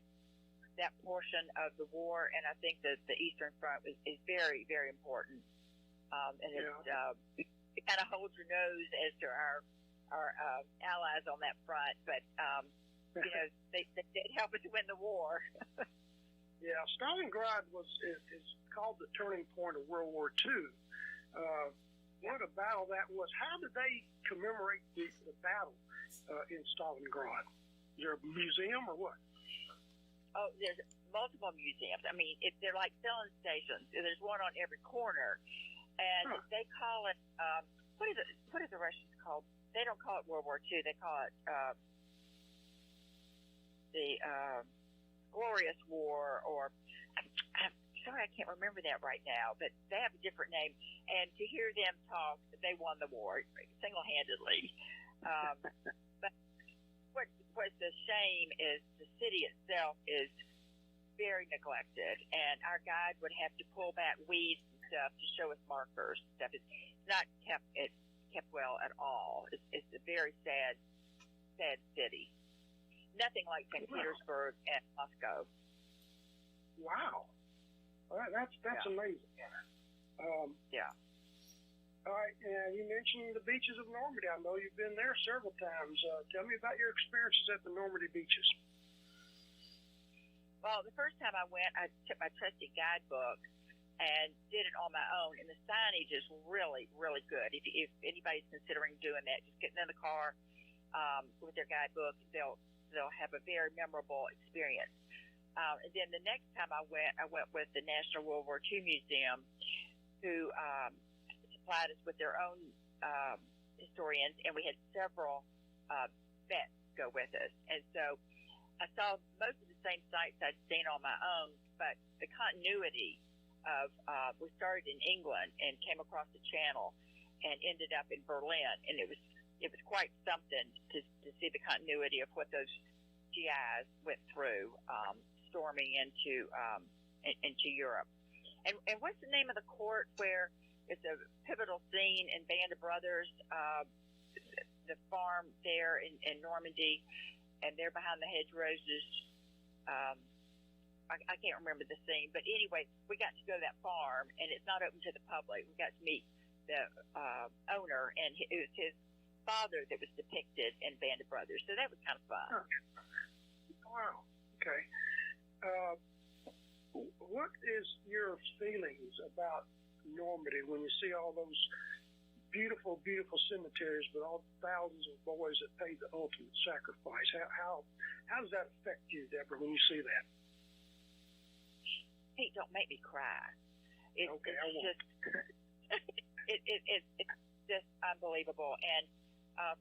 that portion of the war, and I think that the Eastern Front is very, very important. And it kind of holds your nose as to our allies on that front, but you know they did help us win the war. Yeah, Stalingrad is called the turning point of World War II. What a battle that was! How did they commemorate the battle in Stalingrad? Is there a museum or what? Oh, there's multiple museums. I mean, they're like filling stations. There's one on every corner, and they call it what is the Russians called? They don't call it World War II. They call it the Glorious War, or I'm sorry, I can't remember that right now. But they have a different name. And to hear them talk, they won the war single-handedly. But what's the shame is the city itself is very neglected, and our guide would have to pull back weeds and stuff to show us markers and stuff. It's not kept well at all. It's a very sad city. Nothing like St. Petersburg and Moscow. Wow, that's amazing. Yeah. All right, and you mentioned the beaches of Normandy. I know you've been there several times. Tell me about your experiences at the Normandy beaches. Well, the first time I went, I took my trusty guidebook and did it on my own, and the signage is really, really good. If anybody's considering doing that, just getting in the car with their guidebook, they'll have a very memorable experience. And then the next time I went with the National World War II Museum, who supplied us with their own historians, and we had several vets go with us. And so I saw most of the same sites I'd seen on my own, but the continuity of we started in England and came across the Channel and ended up in Berlin, and it was quite something to see the continuity of what those GIs went through, storming into Europe. And what's the name of the court where it's a pivotal scene in Band of Brothers, the farm there in Normandy, and they're behind the hedgerows. I can't remember the scene, but anyway, we got to go to that farm, and it's not open to the public. We got to meet the owner, and it was his father that was depicted in Band of Brothers, so that was kind of fun. Wow. Okay. What is your feelings about Normandy when you see all those beautiful, beautiful cemeteries with all thousands of boys that paid the ultimate sacrifice? How does that affect you, Deborah, when you see that? Pete, don't make me cry. It's just unbelievable. And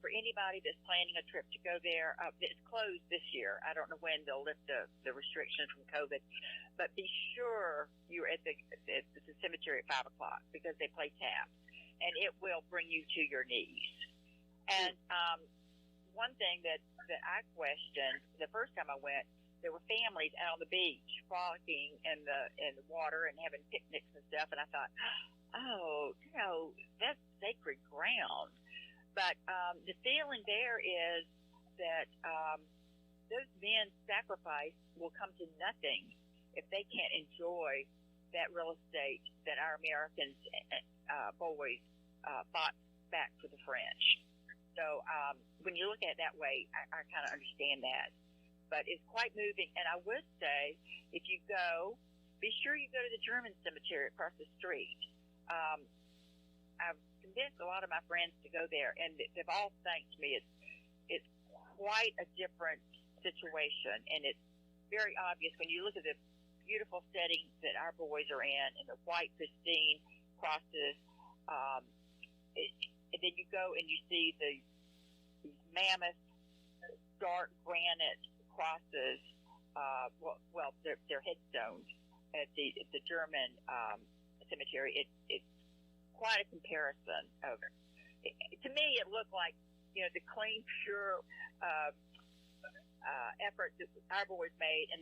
for anybody that's planning a trip to go there, it's closed this year. I don't know when they'll lift the restrictions from COVID, but be sure you're at the cemetery at 5 o'clock because they play tap, and it will bring you to your knees. And one thing that I questioned the first time I went, there were families out on the beach frolicking in the water and having picnics and stuff, and I thought, oh, that's sacred ground. But the feeling there is that those men's sacrifice will come to nothing if they can't enjoy that real estate that our Americans boys fought back for the French. So when you look at it that way, I kind of understand that. But it's quite moving. And I would say, if you go, be sure you go to the German cemetery across the street. I've convinced a lot of my friends to go there, and they've all thanked me. It's quite a different situation, and it's very obvious when you look at the beautiful setting that our boys are in, and the white pristine crosses. And then you go and you see these mammoth, dark granite crosses. They're headstones at the German cemetery. It's quite a comparison of it. To me, it looked like, the clean, pure effort that our boys made, and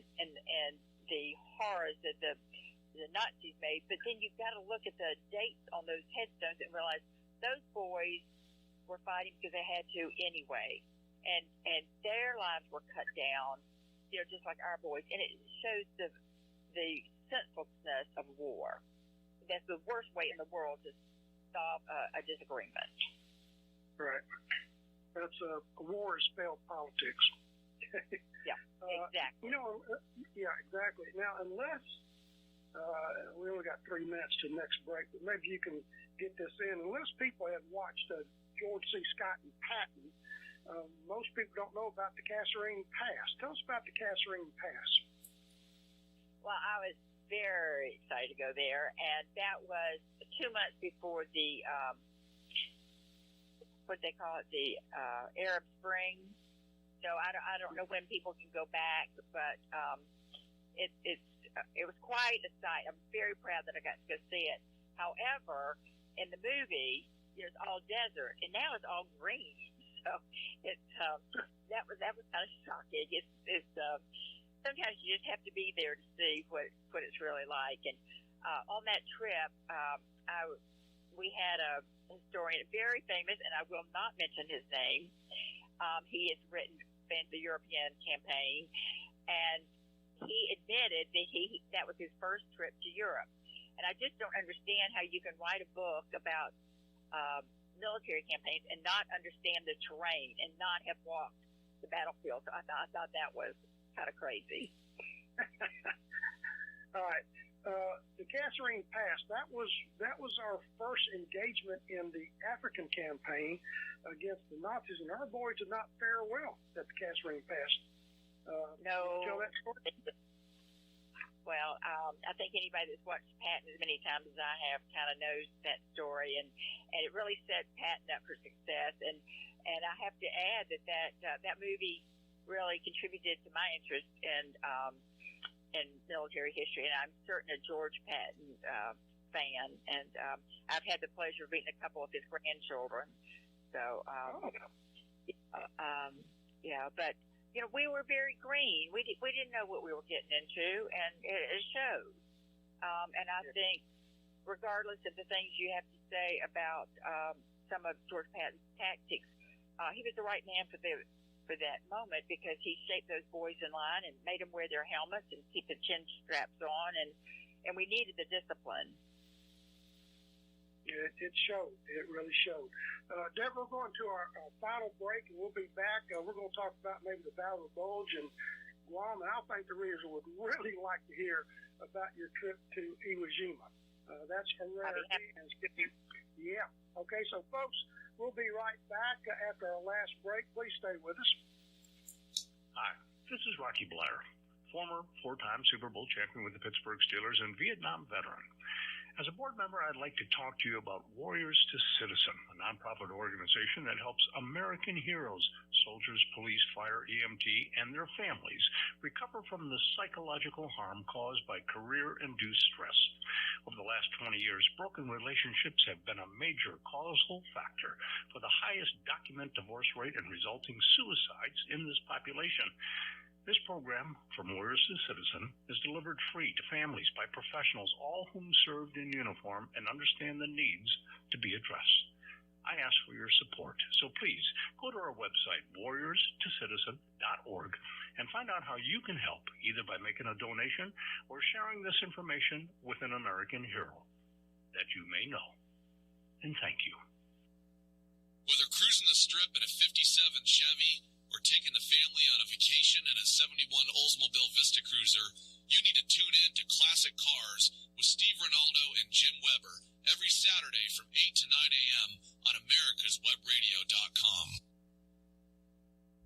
the horrors that the Nazis made. But then you've got to look at the dates on those headstones and realize those boys were fighting because they had to anyway, and their lives were cut down, just like our boys. And it shows the senselessness of war. That's the worst way in the world to solve a disagreement. Right. That's war is failed politics. Yeah, exactly. Yeah, exactly. Now, unless we only got 3 minutes to the next break, but maybe you can get this in. Unless people have watched George C. Scott and Patton, most people don't know about the Kasserine Pass. Tell us about the Kasserine Pass. Well, I was very excited to go there, and that was 2 months before the what they call it, the Arab Spring. So I don't know when people can go back, but it was quite a sight. I'm very proud that I got to go see it. However, in the movie, it's all desert, and now it's all green. So it's that was kind of shocking. It's sometimes you just have to be there to see what it's really like. And on that trip, we had a historian, very famous, and I will not mention his name. He has written the European campaign, and he admitted that that was his first trip to Europe. And I just don't understand how you can write a book about military campaigns and not understand the terrain and not have walked the battlefield. So I thought that was kind of crazy. All right. The Kasserine Pass, that was our first engagement in the African campaign against the Nazis, and our boys did not fare well at the Kasserine Pass. No. Tell that story? Well, I think anybody that's watched Patton as many times as I have kind of knows that story, and it really set Patton up for success. And I have to add that movie really contributed to my interest in military history, and I'm certain a George Patton fan, and I've had the pleasure of meeting a couple of his grandchildren. So, yeah, but we were very green. We didn't know what we were getting into, and it showed. And I think, regardless of the things you have to say about some of George Patton's tactics, he was the right man for that moment, because he shaped those boys in line and made them wear their helmets and keep the chin straps on, and we needed the discipline. Yeah, it showed. It really showed. Deborah, we're going to our final break, and we'll be back. We're going to talk about maybe the Battle of Bulge and Guam, and I think the readers would really like to hear about your trip to Iwo Jima. That's a rarity. Yeah. Okay, so folks, we'll be right back after our last break. Please stay with us. Hi, this is Rocky Blair, former 4-time Super Bowl champion with the Pittsburgh Steelers and Vietnam veteran. As a board member, I'd like to talk to you about Warriors to Citizen, a nonprofit organization that helps American heroes, soldiers, police, fire, EMT, and their families recover from the psychological harm caused by career-induced stress. Over the last 20 years, broken relationships have been a major causal factor for the highest documented divorce rate and resulting suicides in this population. This program, From Warriors to Citizen, is delivered free to families by professionals, all whom served in uniform and understand the needs to be addressed. I ask for your support. So please go to our website, warriorstocitizen.org, and find out how you can help, either by making a donation or sharing this information with an American hero that you may know. And thank you. Whether cruising the strip in a 57 Chevy or taking the family on a vacation in a 71 Oldsmobile Vista Cruiser, you need to tune in to Classic Cars with Steve Ronaldo and Jim Weber every Saturday from 8 to 9 a.m. on americaswebradio.com.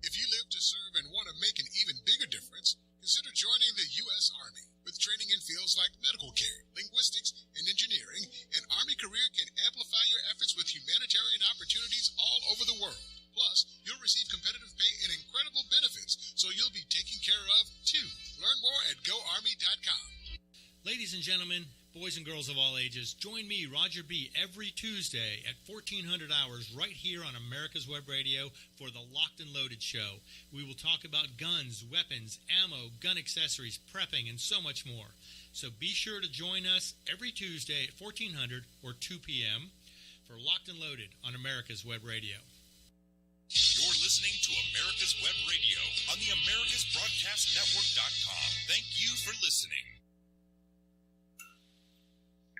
If you live to serve and want to make an even bigger difference, consider joining the U.S. Army. With training in fields like medical care, linguistics, and engineering, an Army career can amplify your efforts with humanitarian opportunities all over the world. Plus, you'll receive competitive pay and incredible benefits, so you'll be taken care of, too. Learn more at GoArmy.com. Ladies and gentlemen, boys and girls of all ages, join me, Roger B., every Tuesday at 1400 hours right here on America's Web Radio for the Locked and Loaded Show. We will talk about guns, weapons, ammo, gun accessories, prepping, and so much more. So be sure to join us every Tuesday at 1400 or 2 p.m. for Locked and Loaded on America's Web Radio. You're listening to America's Web Radio on the AmericasBroadcastNetwork.com. Thank you for listening.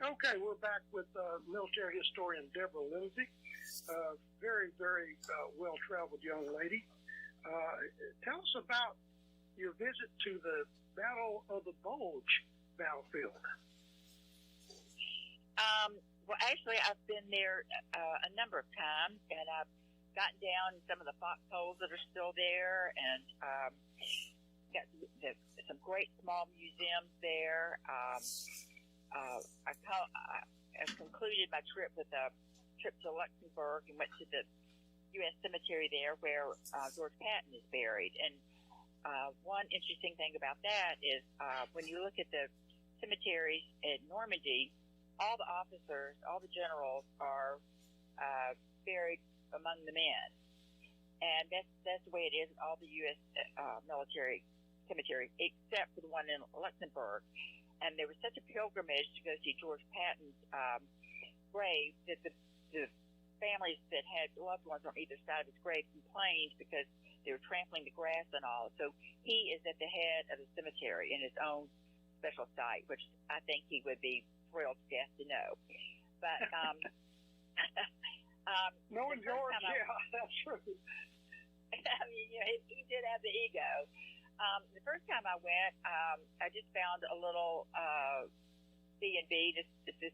Okay, we're back with military historian Deborah Lindsay. Very, very well-traveled young lady. Tell us about your visit to the Battle of the Bulge battlefield. Well, actually, I've been there a number of times, and I've gotten down some of the foxholes that are still there, and got some great small museums there. I concluded my trip with a trip to Luxembourg and went to the U.S. cemetery there where George Patton is buried. And one interesting thing about that is when you look at the cemeteries in Normandy, all the officers, all the generals are buried among the men. And that's the way it is in all the U.S. Military cemeteries, except for the one in Luxembourg. And there was such a pilgrimage to go see George Patton's grave that the families that had loved ones on either side of his grave complained because they were trampling the grass and all. So he is at the head of the cemetery in his own special site, which I think he would be thrilled to death to know. But knowing George, that's true. I mean, he did have the ego. The first time I went, I just found a little B&B to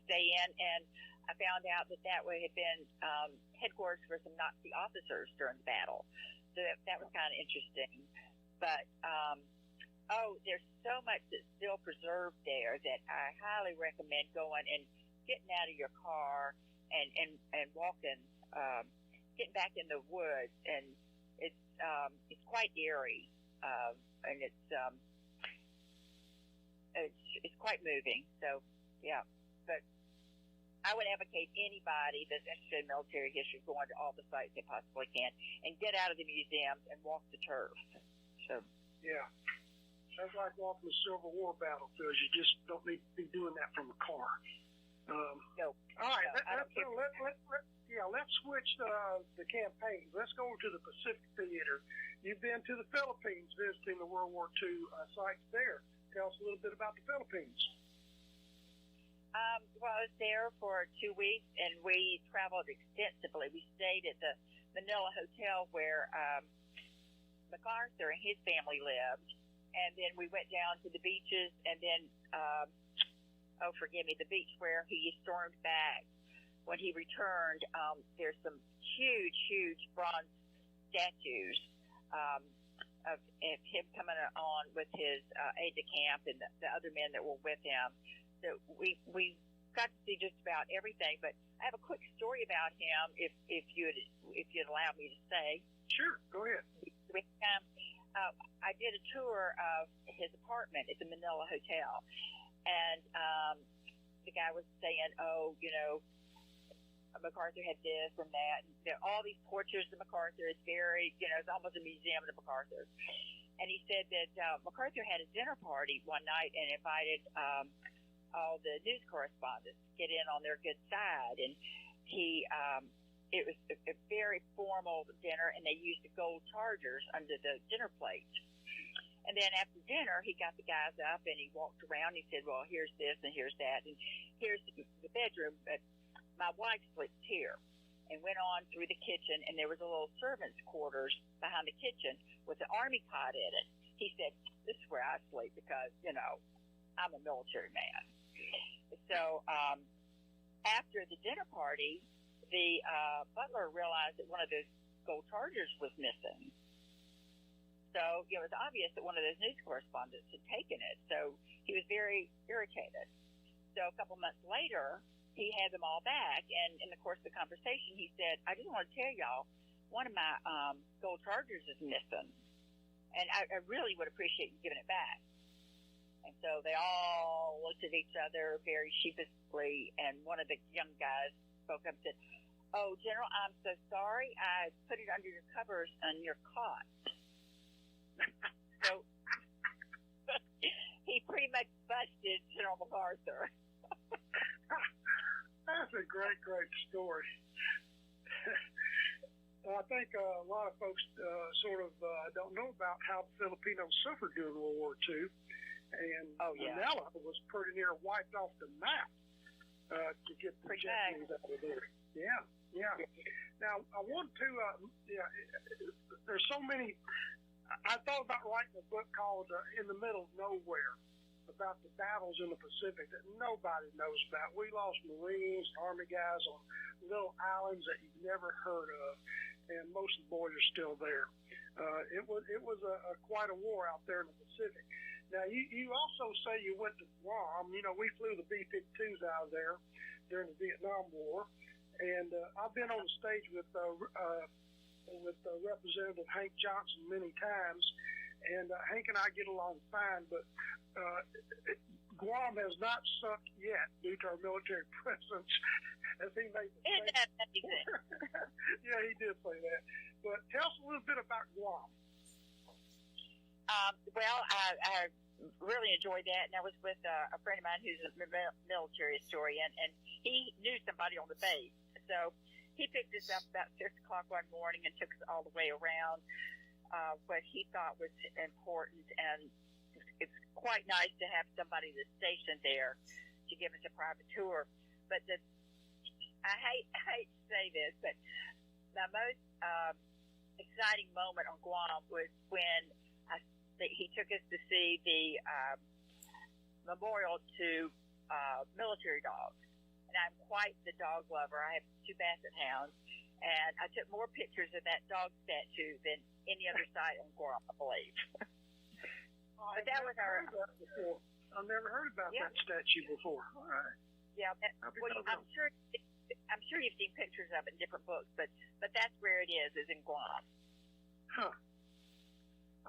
stay in, and I found out that way had been headquarters for some Nazi officers during the battle. So that was kind of interesting. But, there's so much that's still preserved there that I highly recommend going and getting out of your car and walking, getting back in the woods. And it's quite eerie. And it's quite moving. So, yeah. But I would advocate anybody that's interested in military history going to all the sites they possibly can and get out of the museums and walk the turf. So, yeah. Sounds like walking the Civil War battlefields. You just don't need to be doing that from a car. No. All right. Let's switch the campaigns. Let's go over to the Pacific Theater. You've been to the Philippines visiting the World War II sites there. Tell us a little bit about the Philippines. Well, I was there for 2 weeks, and we traveled extensively. We stayed at the Manila Hotel where MacArthur and his family lived, and then we went down to the beaches, and then, the beach where he stormed back. When he returned, there's some huge bronze statues of him coming on with his aide-de-camp and the other men that were with him. So we got to see just about everything. But I have a quick story about him, if you'd allow me to say. Sure, go ahead. I did a tour of his apartment at the Manila Hotel, and the guy was saying, MacArthur had this and that, and there are all these portraits of MacArthur. It's very, it's almost a museum of MacArthur. And he said that MacArthur had a dinner party one night and invited all the news correspondents to get in on their good side. And he it was a very formal dinner, and they used the gold chargers under the dinner plate. And then after dinner, he got the guys up and he walked around. He said, well, here's this and here's that. And here's the bedroom. But my wife sleeps here. And went on through the kitchen, and there was a little servant's quarters behind the kitchen with an army cot in it. He said, this is where I sleep because, you know, I'm a military man. So after the dinner party, the butler realized that one of those gold chargers was missing. So it was obvious that one of those news correspondents had taken it. So he was very irritated. So a couple months later, he had them all back, and in the course of the conversation, he said, I just want to tell y'all, one of my gold chargers is missing, and I really would appreciate you giving it back. And so they all looked at each other very sheepishly, and one of the young guys spoke up and said, oh, General, I'm so sorry. I put it under your covers on your cot. So he pretty much busted General MacArthur. That's a great, great story. I think a lot of folks don't know about how the Filipinos suffered during World War II. And Manila was pretty near wiped off the map to get the Japanese out of there. Yeah. Now, I want to, there's so many, I thought about writing a book called In the Middle of Nowhere, about the battles in the Pacific that nobody knows about. We lost Marines, Army guys on little islands that you've never heard of, and most of the boys are still there. It was quite a war out there in the Pacific. Now, you also say you went to Guam. You know, we flew the B-52s out of there during the Vietnam War, and I've been on the stage with Representative Hank Johnson many times, and Hank and I get along fine, but Guam has not sunk yet due to our military presence, as he made the statement. Yeah, he did say that. But tell us a little bit about Guam. Well, I really enjoyed that, and I was with a friend of mine who's a military historian, and he knew somebody on the base. So he picked us up about 6 o'clock one morning and took us all the way around what he thought was important, and it's quite nice to have somebody that's stationed there to give us a private tour. But I hate to say this, but the most exciting moment on Guam was when he took us to see the memorial to military dogs. And I'm quite the dog lover. I have 2 basset hounds, and I took more pictures of that dog statue than any other site on Guam, I believe. But that was our. I've never heard about that statue before. All right. Yeah. I'm sure you've seen pictures of it in different books, but that's where it is in Guam. Huh.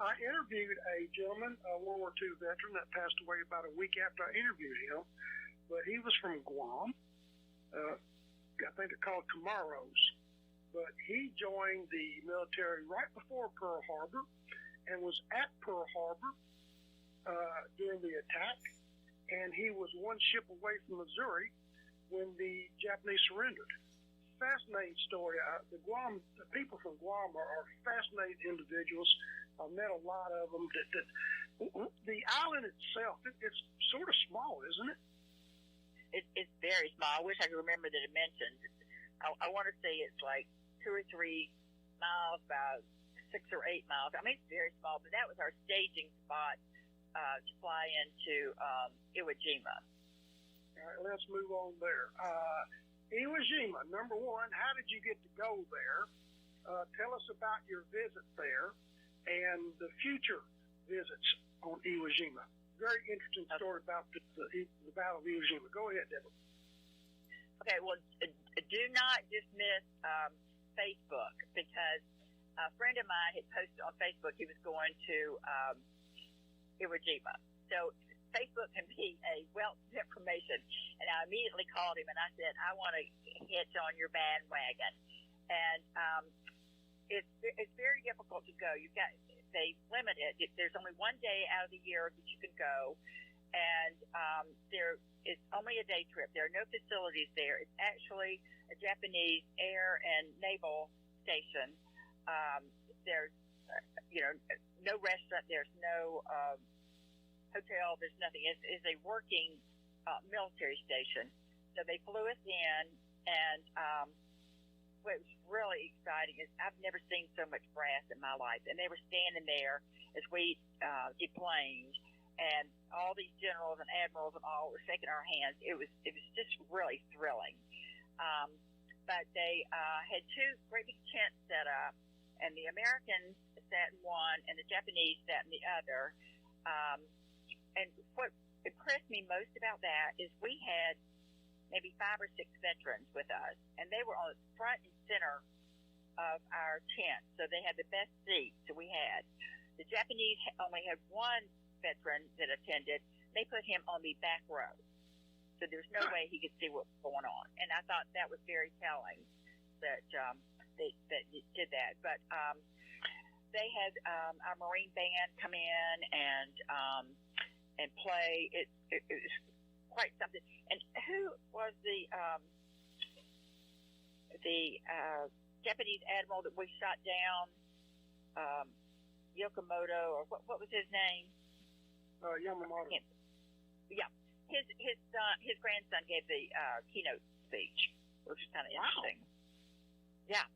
I interviewed a gentleman, a World War II veteran that passed away about a week after I interviewed him, but he was from Guam. I think they're called Camaros. But he joined the military right before Pearl Harbor and was at Pearl Harbor during the attack, and he was one ship away from Missouri when the Japanese surrendered. Fascinating story. The people from Guam are fascinating individuals. I've met a lot of them. The island itself, it's sort of small, isn't it? It's very small. I wish I could remember the dimensions. I want to say it's like 2 or 3 miles, about 6 or 8 miles. I mean, it's very small, but that was our staging spot to fly into Iwo Jima. All right, let's move on there. Iwo Jima, number one, how did you get to go there? Tell us about your visit there and the future visits on Iwo Jima. Very interesting story about the Battle of Iwo Jima. Go ahead, Deborah. Okay, well, do not dismiss Facebook, because a friend of mine had posted on Facebook he was going to Iwo Jima. So Facebook can be a wealth of information. And I immediately called him and I said, I want to hitch on your bandwagon. And it's very difficult to go. They limit it. There's only one day out of the year that you can go. and there is only a day trip. There are no facilities there. It's actually a Japanese air and naval station. There's, no restaurant. There's no hotel. There's nothing. It's a working military station. So they flew us in, and what was really exciting is I've never seen so much brass in my life. And they were standing there as we deplaned, and all these generals and admirals and all were shaking our hands. It was just really thrilling. But they had two great big tents set up, and the Americans sat in one, and the Japanese sat in the other. And what impressed me most about that is we had maybe 5 or 6 veterans with us, and they were on the front and center of our tent, so they had the best seats that we had. The Japanese only had one veteran that attended. They put him on the back row, so there's no way he could see what was going on. And I thought that was very telling that they did that. But they had our Marine band come in and play. It was quite something. And who was the Japanese admiral that we shot down? Yokomoto, or what was his name? Yamamoto. Yeah, his son, his grandson gave the keynote speech, which was kind of interesting. Yeah.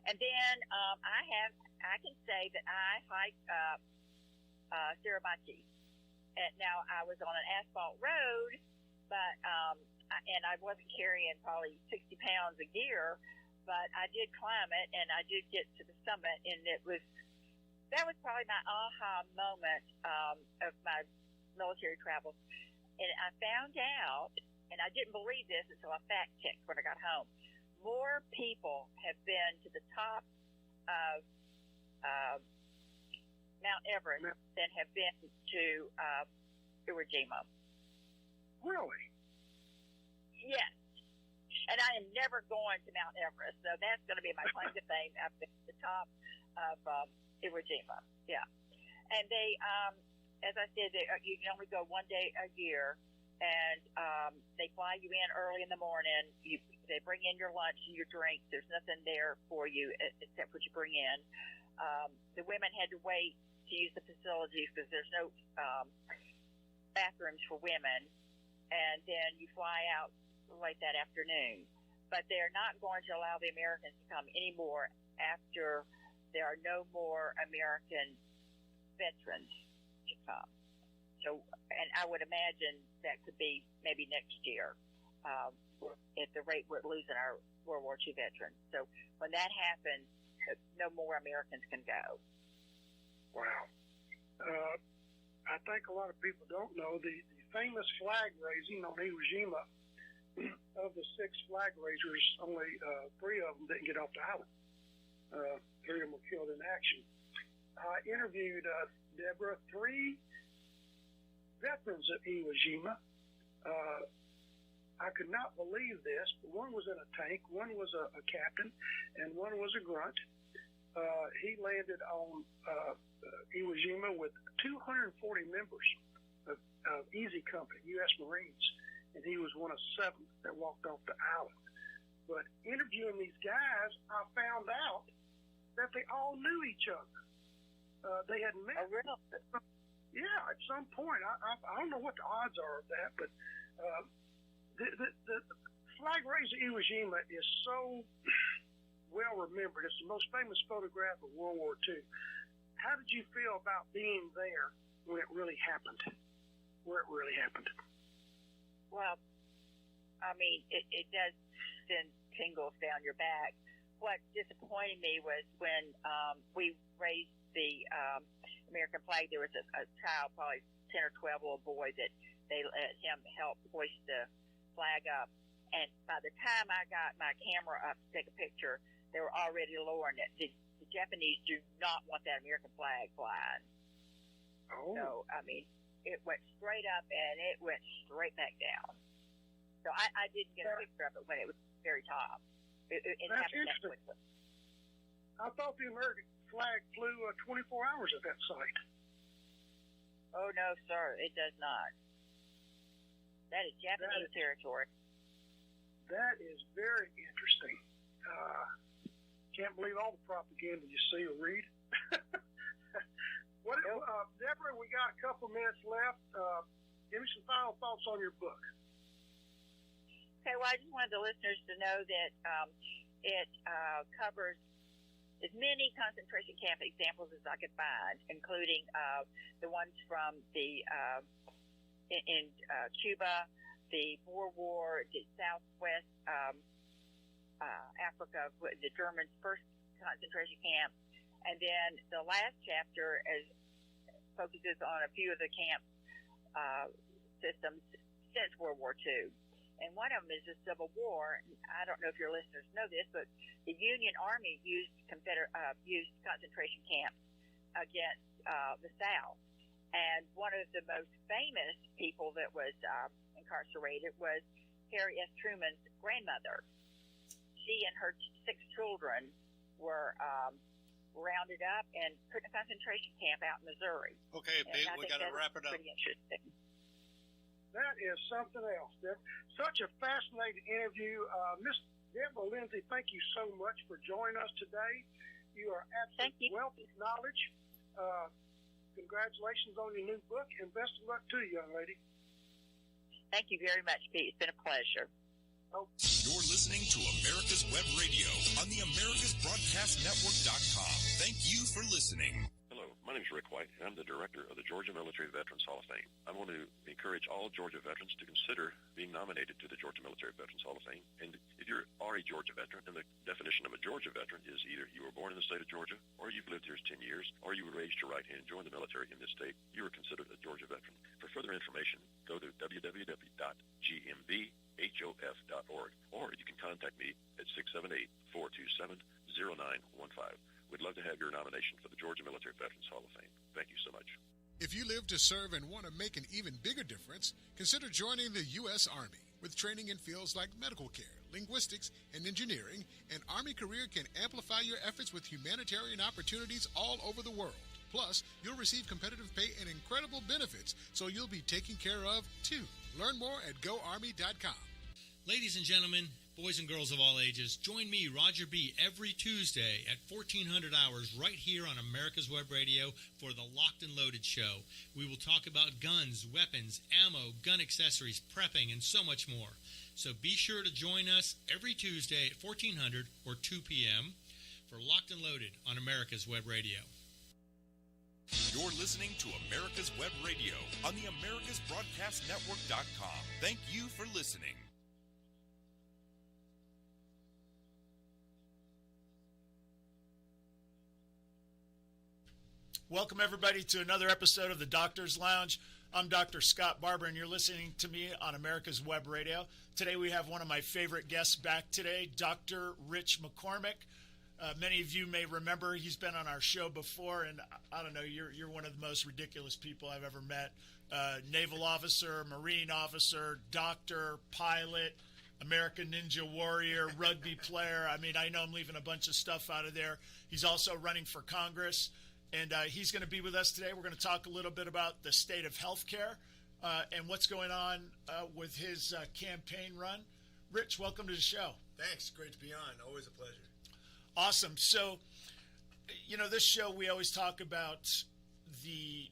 And then I can say that I hiked up Suribachi. And now I was on an asphalt road, but and I wasn't carrying probably 60 pounds of gear, but I did climb it, and I did get to the summit, and that was probably my aha moment of my military travels. And I found out, and I didn't believe this until I fact checked when I got home, more people have been to the top of Mount Everest than have been to Iwo Jima. Really? Yes. And I am never going to Mount Everest, so that's going to be my claim to fame. I've been to the top of Iwo Jima. Yeah. And they, as I said, you can only go one day a year, and they fly you in early in the morning. They bring in your lunch and your drinks. There's nothing there for you except what you bring in. The women had to wait to use the facilities because there's no bathrooms for women, and then you fly out late that afternoon. But they're not going to allow the Americans to come anymore after there are no more American veterans to come. So, and I would imagine that could be maybe next year at the rate we're losing our World War II veterans. So when that happens, no more Americans can go. Wow. I think a lot of people don't know the famous flag raising on Iwo Jima. Of the 6 flag raisers, only 3 of them didn't get off the island. 3 of them were killed in action. I interviewed Deborah, 3 veterans at Iwo Jima. I could not believe this, but one was in a tank, one was a captain, and one was a grunt. He landed on Iwo Jima with 240 members of Easy Company, U.S. Marines, and he was one of 7 that walked off the island. But interviewing these guys, I found out that they all knew each other. They had met. Oh, really? Yeah, at some point. I don't know what the odds are of that, but the flag raise at Iwo Jima is so well remembered. It's the most famous photograph of World War II. How did you feel about being there when it really happened? Where it really happened? Well, I mean, it does send tingles down your back. What disappointed me was when we raised the American flag, there was a child, probably 10 or 12 little boy, that they let him help hoist the flag up. And by the time I got my camera up to take a picture, they were already lowering it. The Japanese do not want that American flag flying. Oh. So, I mean, it went straight up and it went straight back down. So I didn't get a picture of it when it was very top. It That's happened that interesting. quickly. I thought the American flag flew 24 hours at that site. Oh Oh, no, sir, it does not. That is Japanese territory. That is very interesting. Can't believe all the propaganda you see or read. Deborah, we got a couple minutes left. Give me some final thoughts on your book. Okay, well, I just wanted the listeners to know that it covers as many concentration camp examples as I could find, including the ones from the in Cuba, the Boer War, the Southwest Africa, the Germans' first concentration camp, and then the last chapter focuses on a few of the camp systems since World War II. And one of them is the Civil War. I don't know if your listeners know this, but the Union Army used concentration camps against the South. And one of the most famous people that was incarcerated was Harry S. Truman's grandmother. She and her 6 children were rounded up and put in a concentration camp out in Missouri. Okay, Pete, we got to wrap it up. Pretty interesting. That is something else, Deb. Such a fascinating interview. Miss Deborah Lindsay, thank you so much for joining us today. You are absolutely wealth of knowledge. Congratulations on your new book, and best of luck to you, young lady. Thank you very much, Pete. It's been a pleasure. You're listening to America's Web Radio on the AmericasBroadcastNetwork.com. Thank you for listening. Hello, my name is Rick White, and I'm the director of the Georgia Military Veterans Hall of Fame. I want to encourage all Georgia veterans to consider being nominated to the Georgia Military Veterans Hall of Fame. And if you are a Georgia veteran, and the definition of a Georgia veteran is either you were born in the state of Georgia, or you've lived here 10 years, or you were raised your right hand and joined the military in this state, you are considered a Georgia veteran. For further information, go to www.gmbhof.org, or you can contact me at 678-427-0915. We'd love to have your nomination for the Georgia Military Veterans Hall of Fame. Thank you so much. If you live to serve and want to make an even bigger difference, consider joining the U.S. Army. With training in fields like medical care, linguistics, and engineering, an Army career can amplify your efforts with humanitarian opportunities all over the world. Plus, you'll receive competitive pay and incredible benefits, so you'll be taken care of, too. Learn more at GoArmy.com. Ladies and gentlemen, boys and girls of all ages, join me, Roger B., every Tuesday at 1400 hours right here on America's Web Radio for the Locked and Loaded Show. We will talk about guns, weapons, ammo, gun accessories, prepping, and so much more. So be sure to join us every Tuesday at 1400 or 2 p.m. for Locked and Loaded on America's Web Radio. You're listening to America's Web Radio on the AmericasBroadcastNetwork.com. Thank you for listening. Welcome, everybody, to another episode of the Doctor's Lounge. I'm Dr. Scott Barber, and you're listening to me on America's Web Radio. Today we have one of my favorite guests back today, Dr. Rich McCormick. Many of you may remember he's been on our show before, and I don't know, you're one of the most ridiculous people I've ever met. Naval officer, Marine officer, doctor, pilot, American Ninja Warrior, rugby player. I mean, I know I'm leaving a bunch of stuff out of there. He's also running for Congress. And he's going to be with us today. We're going to talk a little bit about the state of healthcare and what's going on with his campaign run. Rich, welcome to the show. Thanks. Great to be on. Always a pleasure. Awesome. So, you know, this show we always talk about the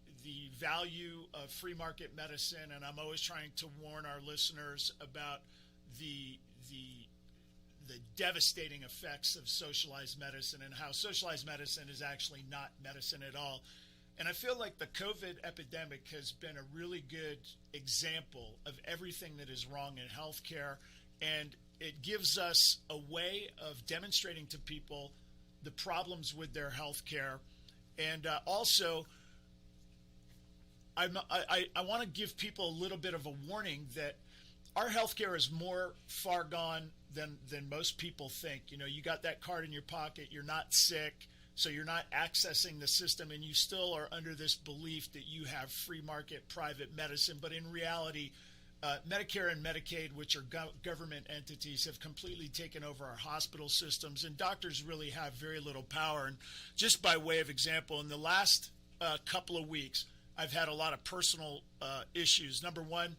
value of free market medicine, and I'm always trying to warn our listeners about the devastating effects of socialized medicine and how socialized medicine is actually not medicine at all. And I feel like the COVID epidemic has been a really good example of everything that is wrong in healthcare. And it gives us a way of demonstrating to people the problems with their healthcare. And also, I want to give people a little bit of a warning that our healthcare is more far gone than most people think. You know, you got that card in your pocket, you're not sick, so you're not accessing the system, and you still are under this belief that you have free market private medicine. But in reality, Medicare and Medicaid, which are government entities, have completely taken over our hospital systems, and doctors really have very little power. And just by way of example, in the last couple of weeks, I've had a lot of personal issues. Number one,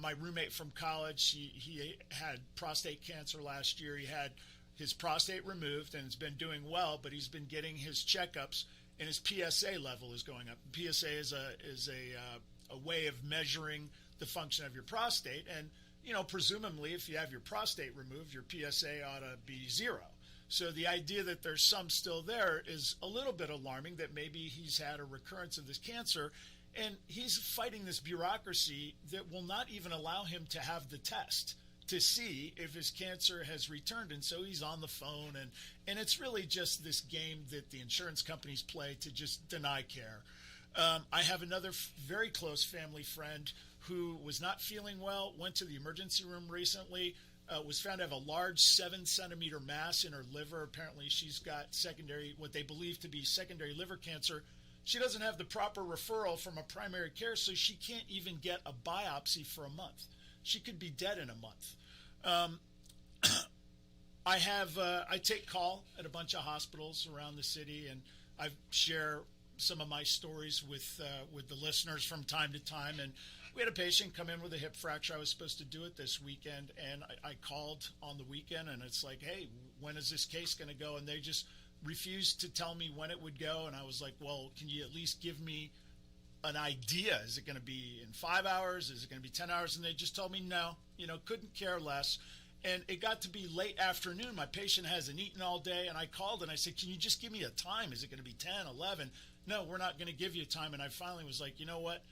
my roommate from college, he had prostate cancer last year. He had his prostate removed and has been doing well, but he's been getting his checkups, and his PSA level is going up. PSA is a way of measuring the function of your prostate, and presumably, if you have your prostate removed, your PSA ought to be 0. So the idea that there's some still there is a little bit alarming, that maybe he's had a recurrence of this cancer, and he's fighting this bureaucracy that will not even allow him to have the test to see if his cancer has returned. And so he's on the phone, and it's really just this game that the insurance companies play to just deny care. I have another very close family friend who was not feeling well, went to the emergency room recently, was found to have a large 7-centimeter mass in her liver. Apparently she's got what they believe to be secondary liver cancer. She doesn't have the proper referral from a primary care, so she can't even get a biopsy for a month. She could be dead in a month. I take call at a bunch of hospitals around the city, and I share some of my stories with the listeners from time to time. And we had a patient come in with a hip fracture. I was supposed to do it this weekend, and I called on the weekend, and it's like, hey, when is this case going to go? And they just refused to tell me when it would go. And I was like, well, can you at least give me an idea? Is it going to be in 5 hours? Is it going to be 10 hours? And they just told me no, couldn't care less. And it got to be late afternoon. My patient hasn't eaten all day, and I called and I said, can you just give me a time? Is it going to be 10, 11? No, we're not going to give you a time. And I finally was like, you know what?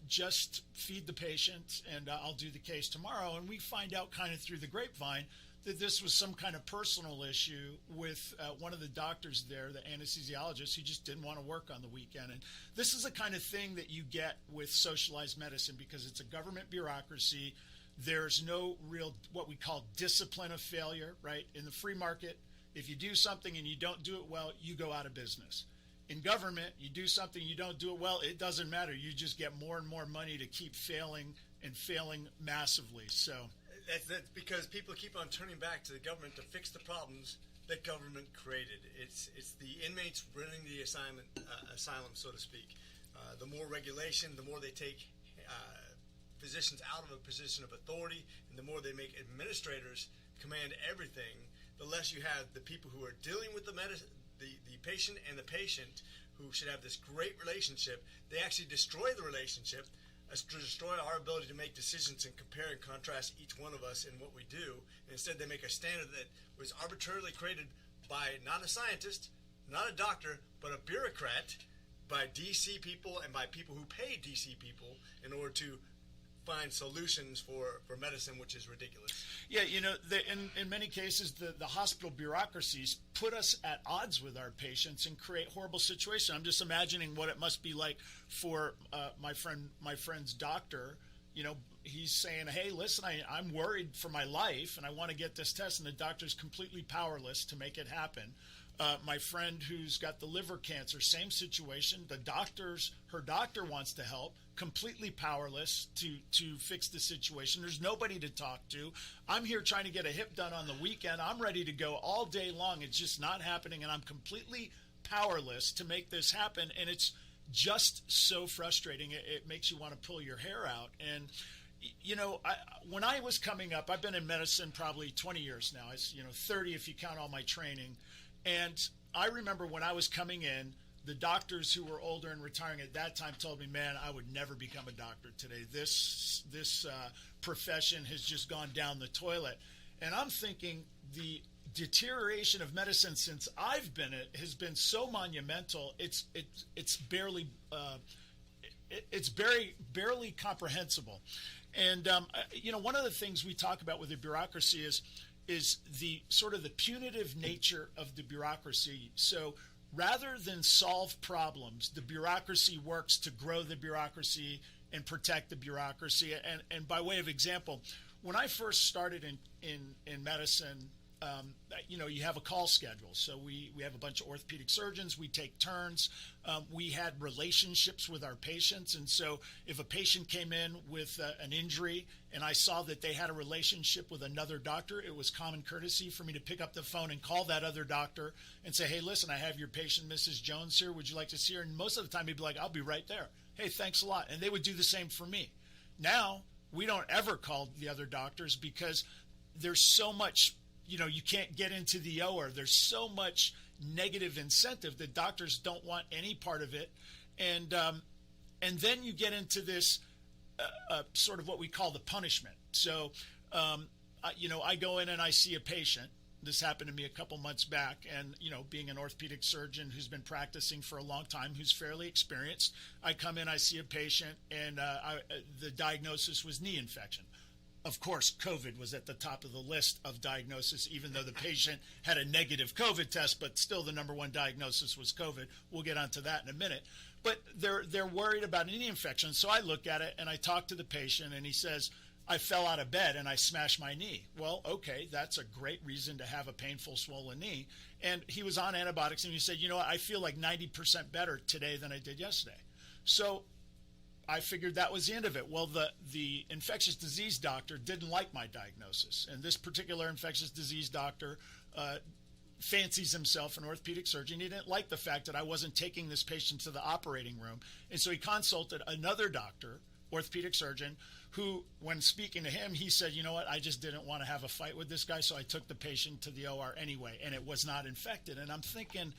Just feed the patient, and I'll do the case tomorrow. And we find out kind of through the grapevine that this was some kind of personal issue with one of the doctors there, the anesthesiologist, who just didn't want to work on the weekend. And this is the kind of thing that you get with socialized medicine, because it's a government bureaucracy. There's no real what we call discipline of failure, right? In the free market, if you do something and you don't do it well, you go out of business. In government, you do something, you don't do it well, it doesn't matter. You just get more and more money to keep failing and failing massively. So that's because people keep on turning back to the government to fix the problems that government created. It's the inmates running the asylum, so to speak. The more regulation, the more they take physicians out of a position of authority, and the more they make administrators command everything, the less you have the people who are dealing with the patient and the patient, who should have this great relationship. They actually destroy the relationship, destroy our ability to make decisions and compare and contrast each one of us in what we do. And instead, they make a standard that was arbitrarily created by not a scientist, not a doctor, but a bureaucrat, by DC people and by people who pay DC people in order to find solutions for medicine, which is ridiculous. Yeah, in many cases, the hospital bureaucracies put us at odds with our patients and create horrible situations. I'm just imagining what it must be like for my friend's doctor. He's saying, hey, listen, I'm worried for my life and I want to get this test, and the doctor's completely powerless to make it happen. My friend who's got the liver cancer, same situation. Her doctor wants to help, completely powerless to fix the situation. There's nobody to talk to. I'm here trying to get a hip done on the weekend. I'm ready to go all day long. It's just not happening, and I'm completely powerless to make this happen. And it's just so frustrating. It makes you want to pull your hair out. And when I was coming up, I've been in medicine probably 20 years now. It's 30 if you count all my training. And I remember when I was coming in, the doctors who were older and retiring at that time told me, man, I would never become a doctor today. This profession has just gone down the toilet. And I'm thinking the deterioration of medicine since I've been it has been so monumental. It's barely comprehensible. And one of the things we talk about with the bureaucracy is the sort of the punitive nature of the bureaucracy. So rather than solve problems, the bureaucracy works to grow the bureaucracy and protect the bureaucracy. And by way of example, when I first started in medicine, you have a call schedule. So we have a bunch of orthopedic surgeons. We take turns. We had relationships with our patients. And so if a patient came in with an injury and I saw that they had a relationship with another doctor, it was common courtesy for me to pick up the phone and call that other doctor and say, hey, listen, I have your patient, Mrs. Jones, here. Would you like to see her? And most of the time he'd be like, I'll be right there. hey, thanks a lot. And they would do the same for me. Now, we don't ever call the other doctors because there's so much, you can't get into the OR. There's so much negative incentive that doctors don't want any part of it. And then you get into this sort of what we call the punishment. So, I go in and I see a patient. This happened to me a couple months back, and, being an orthopedic surgeon who's been practicing for a long time, who's fairly experienced, I come in, I see a patient, and the diagnosis was knee infection. Of course, COVID was at the top of the list of diagnosis, even though the patient had a negative COVID test, but still the number one diagnosis was COVID. We'll get onto that in a minute. But they're worried about a knee infection. So I look at it, and I talk to the patient, and he says, I fell out of bed and I smashed my knee. Well, okay, that's a great reason to have a painful, swollen knee. And he was on antibiotics, and he said, I feel like 90% better today than I did yesterday. So I figured that was the end of it. Well, the infectious disease doctor didn't like my diagnosis. And this particular infectious disease doctor fancies himself an orthopedic surgeon. He didn't like the fact that I wasn't taking this patient to the operating room. And so he consulted another doctor, orthopedic surgeon, who, when speaking to him, he said, I just didn't want to have a fight with this guy, so I took the patient to the OR anyway, and it was not infected. And I'm thinking,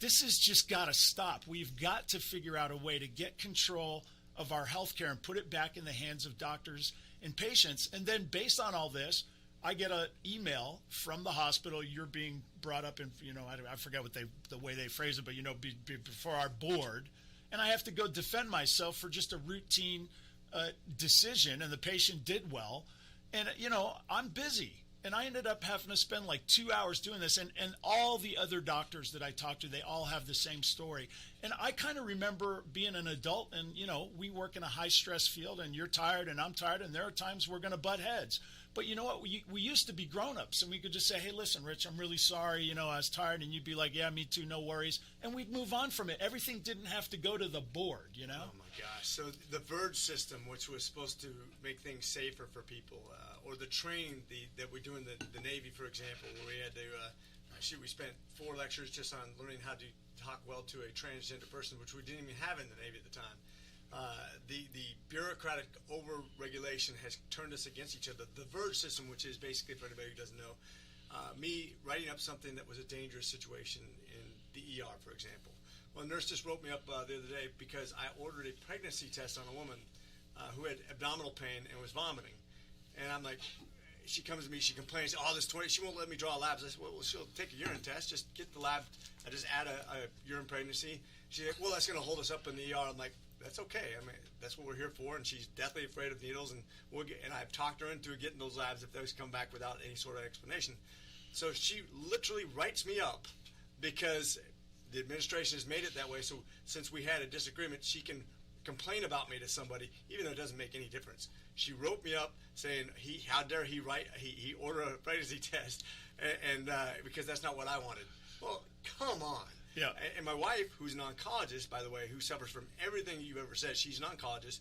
this has just got to stop. We've got to figure out a way to get control of our healthcare and put it back in the hands of doctors and patients. And then based on all this, I get an email from the hospital. You're being brought up in, I forget what the way they phrase it, but, before our board. And I have to go defend myself for just a routine decision, and the patient did well. And, I'm busy. And I ended up having to spend like 2 hours doing this. And all the other doctors that I talked to, they all have the same story. And I kind of remember being an adult, and, we work in a high-stress field, and you're tired and I'm tired, and there are times we're going to butt heads. But you know what? We used to be grown-ups, and we could just say, hey, listen, Rich, I'm really sorry. I was tired. And you'd be like, yeah, me too, no worries. And we'd move on from it. Everything didn't have to go to the board, Oh, my gosh. So the Verge system, which was supposed to make things safer for people, or the training that we do in the Navy, for example, where we had to, we spent 4 lectures just on learning how to talk well to a transgender person, which we didn't even have in the Navy at the time. The bureaucratic over-regulation has turned us against each other. The Verge system, which is basically, for anybody who doesn't know, me writing up something that was a dangerous situation in the ER, for example. Well, a nurse just wrote me up the other day because I ordered a pregnancy test on a woman who had abdominal pain and was vomiting. And I'm like, she comes to me, she complains, she won't let me draw labs. I said, well, she'll take a urine test, just get the lab, I just add a urine pregnancy. She's like, well, that's going to hold us up in the ER. I'm like, that's okay. I mean, that's what we're here for. And she's deathly afraid of needles, and I've talked her into getting those labs if those come back without any sort of explanation. So she literally writes me up because the administration has made it that way. So since we had a disagreement, she can complain about me to somebody, even though it doesn't make any difference. She wrote me up saying, how dare he order a pregnancy test, and because that's not what I wanted. Well, come on. Yeah. And my wife, who's an oncologist, by the way, who suffers from everything you've ever said, she's an oncologist.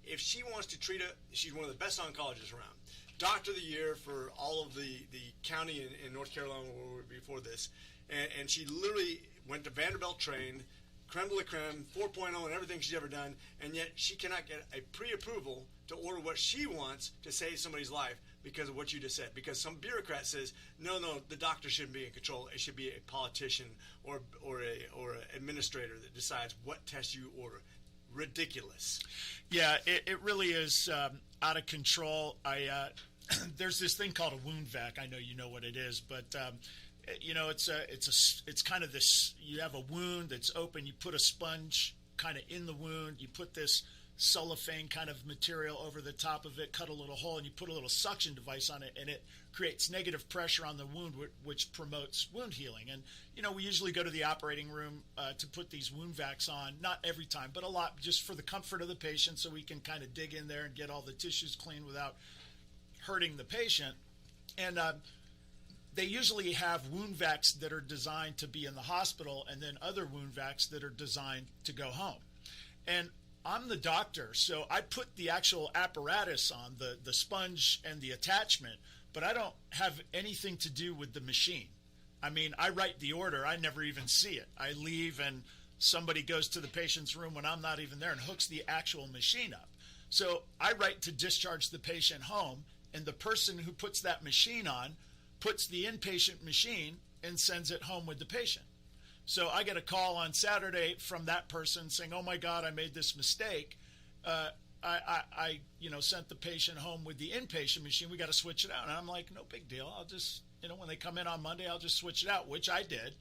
If she wants to treat she's one of the best oncologists around. Doctor of the year for all of the county in North Carolina before this. And she literally went to Vanderbilt trained, creme de la creme, 4.0 and everything she's ever done, and yet she cannot get a pre-approval to order what she wants to save somebody's life because of what you just said. Because some bureaucrat says, no, the doctor shouldn't be in control. It should be a politician or an administrator that decides what test you order. Ridiculous. Yeah, it really is out of control. There's this thing called a wound vac. I know you know what it is, but it's kind of this. You have a wound that's open. You put a sponge kind of in the wound. You put this cellophane kind of material over the top of it, cut a little hole, and you put a little suction device on it, and it creates negative pressure on the wound, which promotes wound healing. And we usually go to the operating room to put these wound vacs on, not every time, but a lot, just for the comfort of the patient, so we can kind of dig in there and get all the tissues clean without hurting the patient. And they usually have wound vacs that are designed to be in the hospital, and then other wound vacs that are designed to go home. And I'm the doctor, so I put the actual apparatus on, the sponge and the attachment, but I don't have anything to do with the machine. I mean, I write the order. I never even see it. I leave, and somebody goes to the patient's room when I'm not even there and hooks the actual machine up. So I write to discharge the patient home, and the person who puts that machine on puts the inpatient machine and sends it home with the patient. So I get a call on Saturday from that person saying, "Oh my God, I made this mistake. I sent the patient home with the inpatient machine. We got to switch it out." And I'm like, "No big deal. I'll just, when they come in on Monday, I'll just switch it out," which I did.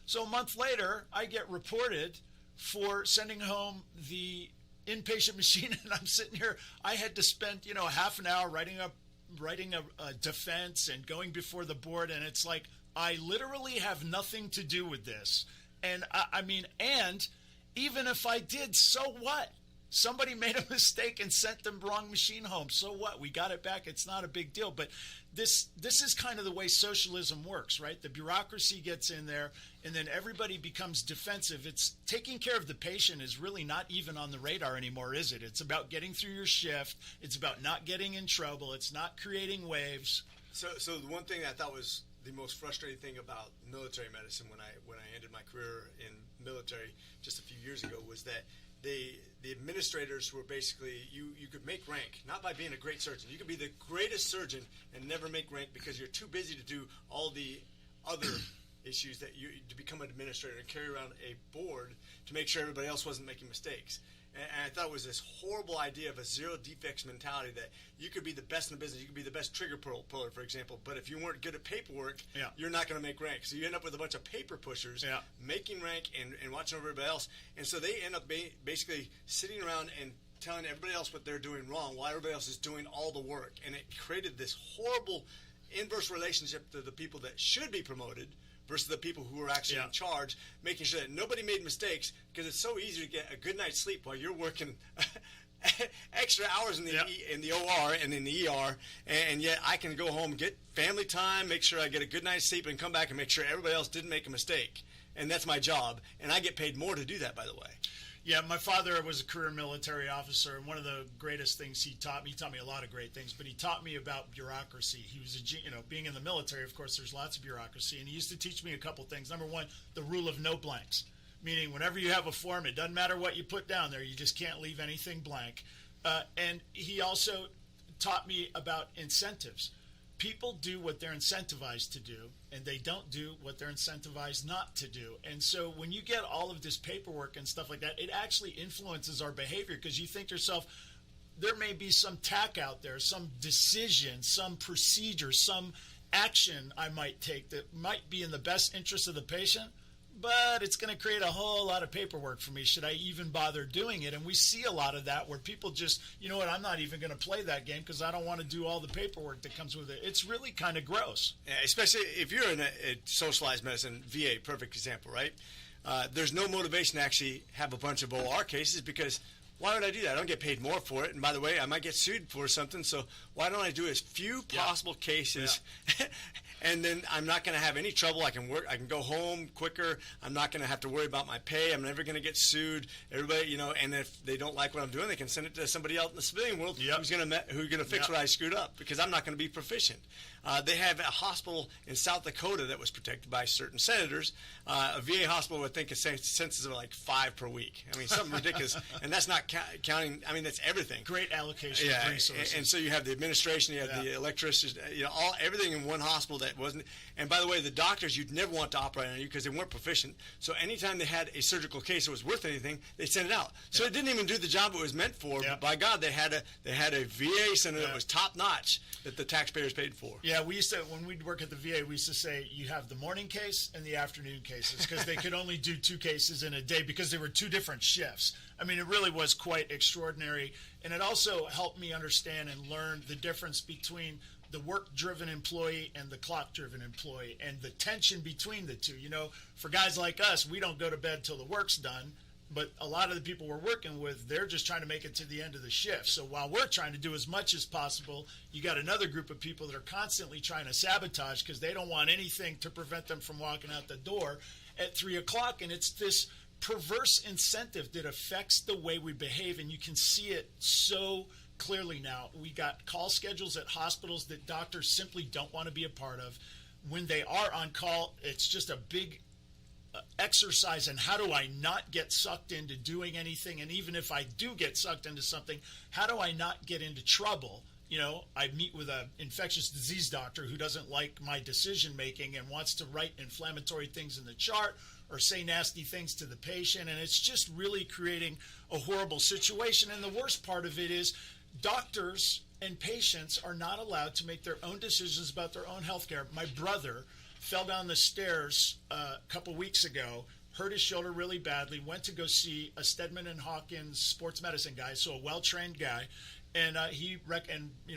So a month later, I get reported for sending home the inpatient machine, and I'm sitting here. I had to spend, half an hour writing a defense and going before the board, and it's like, I literally have nothing to do with this. And and even if I did, so what? Somebody made a mistake and sent the wrong machine home. So what? We got it back. It's not a big deal. But this is kind of the way socialism works, right? The bureaucracy gets in there, and then everybody becomes defensive. It's taking care of the patient is really not even on the radar anymore, is it? It's about getting through your shift. It's about not getting in trouble. It's not creating waves. So the one thing I thought was the most frustrating thing about military medicine when I ended my career in military just a few years ago was that the administrators were basically, you could make rank, not by being a great surgeon. You could be the greatest surgeon and never make rank because you're too busy to do all the other issues to become an administrator and carry around a board to make sure everybody else wasn't making mistakes. And I thought it was this horrible idea of a zero defects mentality that you could be the best in the business. You could be the best trigger puller, for example. But if you weren't good at paperwork, you're not going to make rank. So you end up with a bunch of paper pushers making rank and watching over everybody else. And so they end up basically sitting around and telling everybody else what they're doing wrong while everybody else is doing all the work. And it created this horrible inverse relationship to the people that should be promoted versus the people who are actually in charge, making sure that nobody made mistakes, because it's so easy to get a good night's sleep while you're working extra hours in the OR and in the ER, and yet I can go home, get family time, make sure I get a good night's sleep, and come back and make sure everybody else didn't make a mistake. And that's my job, and I get paid more to do that, by the way. Yeah, my father was a career military officer, and one of the greatest things he taught me a lot of great things, but he taught me about bureaucracy. He was being in the military, of course, there's lots of bureaucracy, and he used to teach me a couple things. Number one, the rule of no blanks, meaning whenever you have a form, it doesn't matter what you put down there, you just can't leave anything blank. And he also taught me about incentives. People do what they're incentivized to do, and they don't do what they're incentivized not to do. And so when you get all of this paperwork and stuff like that, it actually influences our behavior, because you think to yourself, there may be some tack out there, some decision, some procedure, some action I might take that might be in the best interest of the patient, but it's going to create a whole lot of paperwork for me. Should I even bother doing it? And we see a lot of that where people just, I'm not even going to play that game because I don't want to do all the paperwork that comes with it. It's really kind of gross. Yeah, especially if you're in a socialized medicine, VA, perfect example, right? There's no motivation to actually have a bunch of OR cases, because why would I do that? I don't get paid more for it. And by the way, I might get sued for something. So why don't I do as few possible cases? And then I'm not going to have any trouble. I can work. I can go home quicker. I'm not going to have to worry about my pay. I'm never going to get sued. Everybody, and if they don't like what I'm doing, they can send it to somebody else in the civilian world who's going to fix what I screwed up, because I'm not going to be proficient. They have a hospital in South Dakota that was protected by certain senators. A VA hospital would think a census of like 5 per week. I mean, something ridiculous. And that's not counting. I mean, that's everything. Great allocation of resources. And so you have the administration, you have the electricians, everything in one hospital that wasn't. And by the way, the doctors, you'd never want to operate on you because they weren't proficient. So anytime they had a surgical case that was worth anything, they sent it out. So it didn't even do the job it was meant for. But by God, they had a VA center that was top notch that the taxpayers paid for. Yeah, we used to, when we'd work at the VA, we used to say you have the morning case and the afternoon cases, because they could only do 2 cases in a day because they were 2 different shifts. I mean, it really was quite extraordinary. And it also helped me understand and learn the difference between the work-driven employee and the clock-driven employee, and the tension between the two. For guys like us, we don't go to bed till the work's done. But a lot of the people we're working with, they're just trying to make it to the end of the shift. So while we're trying to do as much as possible, you got another group of people that are constantly trying to sabotage because they don't want anything to prevent them from walking out the door at 3 o'clock. And it's this perverse incentive that affects the way we behave. And you can see it so clearly now. We got call schedules at hospitals that doctors simply don't want to be a part of. When they are on call, it's just a big exercise in how do I not get sucked into doing anything, and even if I do get sucked into something, how do I not get into trouble? You know, I meet with an infectious disease doctor who doesn't like my decision making and wants to write inflammatory things in the chart or say nasty things to the patient, and it's just really creating a horrible situation. And the worst part of it is doctors and patients are not allowed to make their own decisions about their own health care. My brother fell down the stairs a couple weeks ago, hurt his shoulder really badly, went to go see a Steadman and Hawkins sports medicine guy, so a well-trained guy, and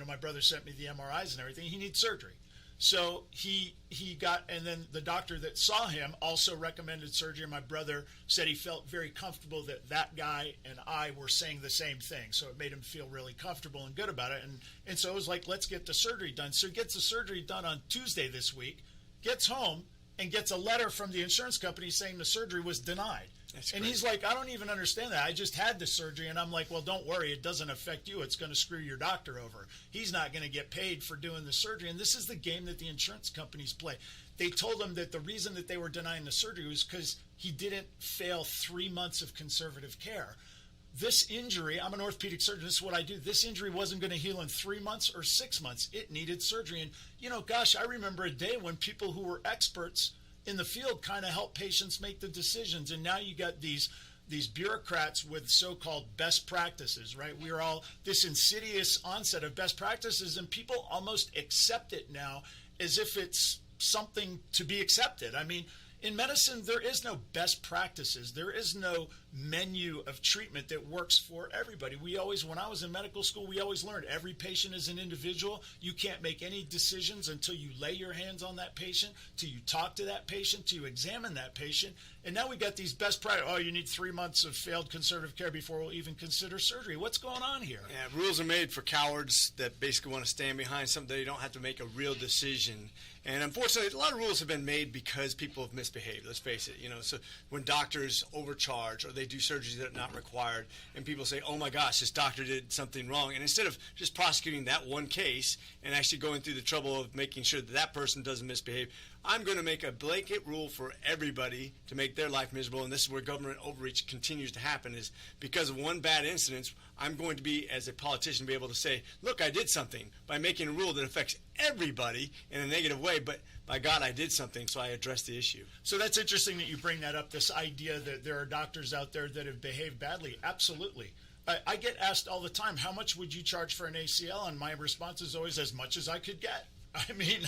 my brother sent me the MRIs and everything. He needs surgery. So he got, and then the doctor that saw him also recommended surgery. My brother said he felt very comfortable that guy and I were saying the same thing. So it made him feel really comfortable and good about it. And so it was like, let's get the surgery done. So he gets the surgery done on Tuesday this week, gets home, and gets a letter from the insurance company saying the surgery was denied. And he's like, I don't even understand that. I just had the surgery. And I'm like, well, don't worry. It doesn't affect you. It's going to screw your doctor over. He's not going to get paid for doing the surgery. And this is the game that the insurance companies play. They told him that the reason that they were denying the surgery was because he didn't fail 3 months of conservative care. This injury, I'm an orthopedic surgeon, this is what I do. This injury wasn't going to heal in 3 months or 6 months. It needed surgery. And, I remember a day when people who were experts in the field kind of help patients make the decisions. And now you got these bureaucrats with so-called best practices, right? We're all this insidious onset of best practices, and people almost accept it now as if it's something to be accepted. I mean, in medicine, there is no best practices. There is no menu of treatment that works for everybody. When I was in medical school, we always learned every patient is an individual. You can't make any decisions until you lay your hands on that patient, till you talk to that patient, till you examine that patient. And now we got these best practices. Oh, you need 3 months of failed conservative care before we'll even consider surgery. What's going on here? Yeah, rules are made for cowards that basically want to stand behind something they don't have to make a real decision. And unfortunately, a lot of rules have been made because people have misbehaved. Let's face it. So when doctors overcharge or they do surgeries that are not required, and people say, "Oh my gosh, this doctor did something wrong," and instead of just prosecuting that one case and actually going through the trouble of making sure that person doesn't misbehave, I'm going to make a blanket rule for everybody to make their life miserable. And this is where government overreach continues to happen, is because of one bad incident. I'm going to be, as a politician, be able to say, look, I did something by making a rule that affects everybody in a negative way, but by God, I did something, so I addressed the issue. So that's interesting that you bring that up, this idea that there are doctors out there that have behaved badly. Absolutely. I get asked all the time, how much would you charge for an ACL? And my response is always, as much as I could get. I mean,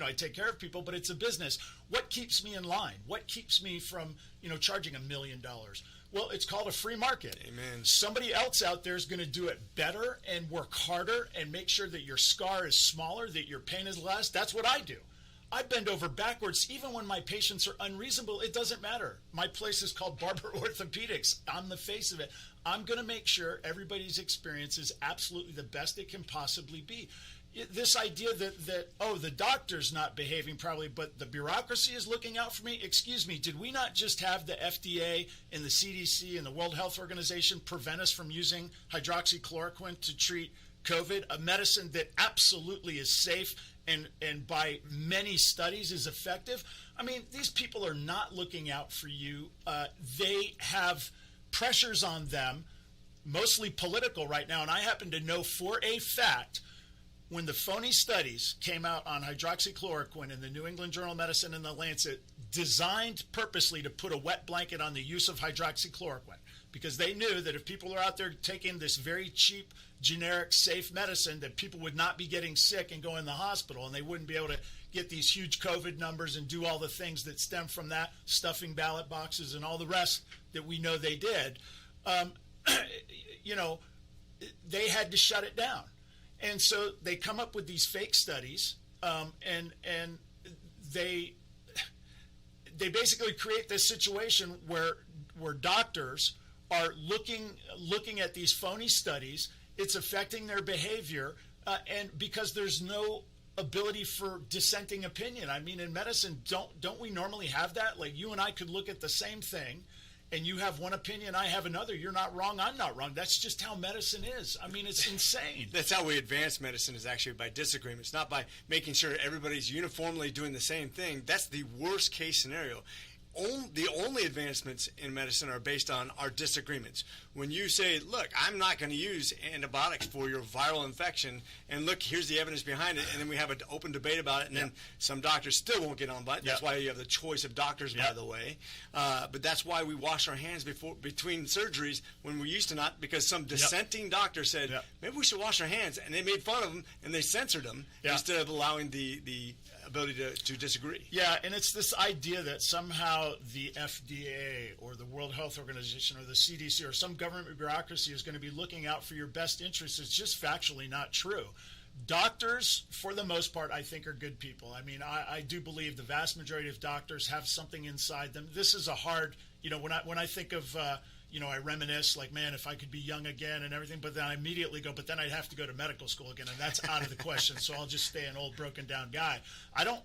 I take care of people, but it's a business. What keeps me in line? What keeps me from, charging $1 million? Well, it's called a free market. Amen. Somebody else out there is going to do it better and work harder and make sure that your scar is smaller, that your pain is less. That's what I do. I bend over backwards. Even when my patients are unreasonable, it doesn't matter. My place is called Barber Orthopedics. I'm the face of it. I'm going to make sure everybody's experience is absolutely the best it can possibly be. This idea that the doctor's not behaving properly, but the bureaucracy is looking out for me. Excuse me, did we not just have the FDA and the CDC and the World Health Organization prevent us from using hydroxychloroquine to treat COVID, a medicine that absolutely is safe and by many studies is effective? I mean, these people are not looking out for you. They have pressures on them, mostly political right now, and I happen to know for a fact when the phony studies came out on hydroxychloroquine in the New England Journal of Medicine and the Lancet, designed purposely to put a wet blanket on the use of hydroxychloroquine, because they knew that if people are out there taking this very cheap, generic, safe medicine, that people would not be getting sick and go in the hospital, and they wouldn't be able to get these huge COVID numbers and do all the things that stem from that, stuffing ballot boxes and all the rest that we know they did. They had to shut it down. And so they come up with these fake studies, and they basically create this situation where doctors are looking at these phony studies. It's affecting their behavior, and because there's no ability for dissenting opinion. I mean, in medicine, don't we normally have that? Like, you and I could look at the same thing and you have one opinion, I have another. You're not wrong, I'm not wrong. That's just how medicine is. I mean, it's insane. That's how we advance medicine, is actually by disagreements, not by making sure everybody's uniformly doing the same thing. That's the worst case scenario. The only advancements in medicine are based on our disagreements. When you say, look, I'm not going to use antibiotics for your viral infection, and look, here's the evidence behind it, and then we have an open debate about it, and then some doctors still won't get on by it. That's why you have the choice of doctors, by the way. But that's why we wash our hands between surgeries when we used to not, because some dissenting doctor said, maybe we should wash our hands, and they made fun of them, and they censored them instead of allowing the ability to disagree. Yeah, and it's this idea that somehow the FDA or the World Health Organization or the CDC or some government bureaucracy is going to be looking out for your best interests. It's just factually not true. Doctors, for the most part, I think are good people. I mean, I do believe the vast majority of doctors have something inside them. This is a hard, when I think of, I reminisce like, man, if I could be young again and everything, but then I immediately go, but then I'd have to go to medical school again, and that's out of the question. So I'll just stay an old broken down guy. I don't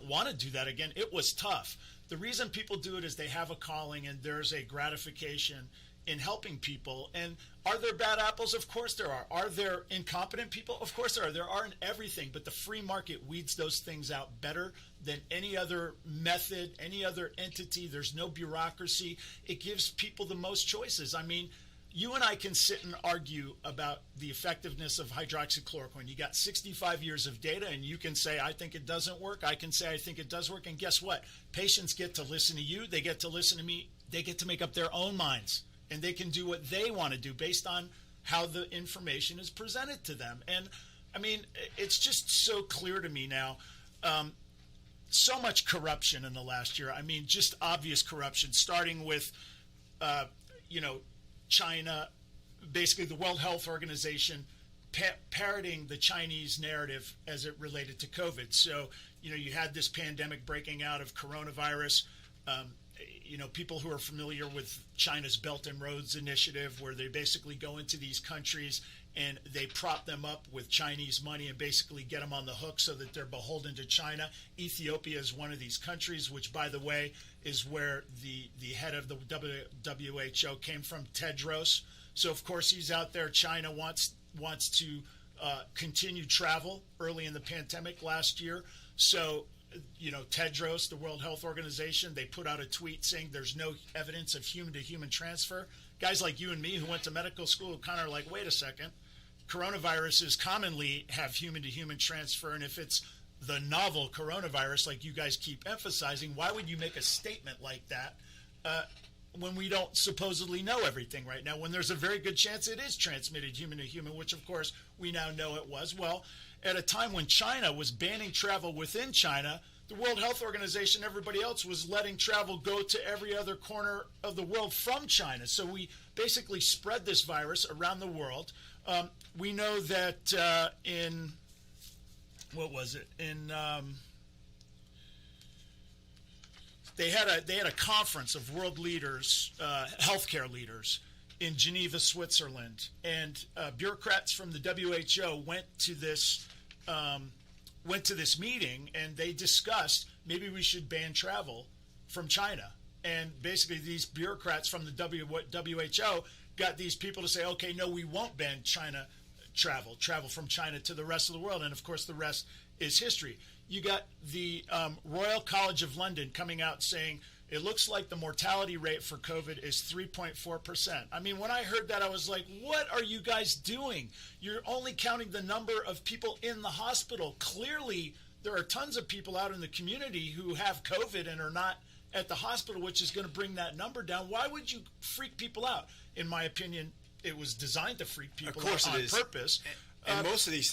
want to do that again. It was tough. The reason people do it is they have a calling and there's a gratification in helping people. And are there bad apples? Of course there are. Are there incompetent people? Of course there are. There are in everything, but the free market weeds those things out better than any other method, any other entity. There's no bureaucracy. It gives people the most choices. I mean, you and I can sit and argue about the effectiveness of hydroxychloroquine. You got 65 years of data, and you can say, I think it doesn't work. I can say, I think it does work. And guess what? Patients get to listen to you. They get to listen to me. They get to make up their own minds, and they can do what they want to do based on how the information is presented to them. And, I mean, it's just so clear to me now. So much corruption in the last year. I mean, just obvious corruption, starting with, China, basically the World Health Organization parroting the Chinese narrative as it related to COVID. So, you had this pandemic breaking out of coronavirus. People who are familiar with China's Belt and Roads Initiative, where they basically go into these countries and they prop them up with Chinese money and basically get them on the hook so that they're beholden to China. Ethiopia is one of these countries, which, by the way, is where the head of the WHO came from, Tedros. So, of course, he's out there. China wants to continue travel early in the pandemic last year. So, Tedros, the World Health Organization, they put out a tweet saying there's no evidence of human-to-human transfer. Guys like you and me who went to medical school kind of are like, wait a second. Coronaviruses commonly have human-to-human transfer, and if it's the novel coronavirus like you guys keep emphasizing, why would you make a statement like that when we don't supposedly know everything right now, when there's a very good chance it is transmitted human-to-human, which, of course, we now know it was? Well, at a time when China was banning travel within China, the World Health Organization, everybody else was letting travel go to every other corner of the world from China. So we basically spread this virus around the world. We know that they had a conference of world leaders, healthcare leaders, in Geneva, Switzerland, and bureaucrats from the WHO went to this meeting, and they discussed maybe we should ban travel from China. And basically these bureaucrats from the WHO got these people to say, okay, no, we won't ban China travel from China to the rest of the world. And of course the rest is history. You got the Royal College of London coming out saying it looks like the mortality rate for COVID is 3.4%. I mean, when I heard that, I was like, what are you guys doing? You're only counting the number of people in the hospital. Clearly, there are tons of people out in the community who have COVID and are not at the hospital, which is going to bring that number down. Why would you freak people out? In my opinion, it was designed to freak people out on purpose. And most of these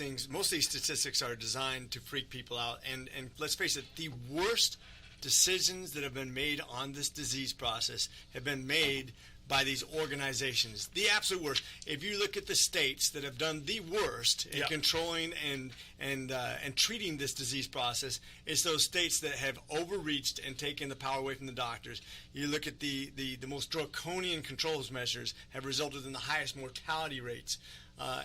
statistics are designed to freak people out. And let's face it, the worst decisions that have been made on this disease process have been made by these organizations. The absolute worst. If you look at the states that have done the worst in controlling and treating this disease process, it's those states that have overreached and taken the power away from the doctors. You look at the most draconian controls measures have resulted in the highest mortality rates.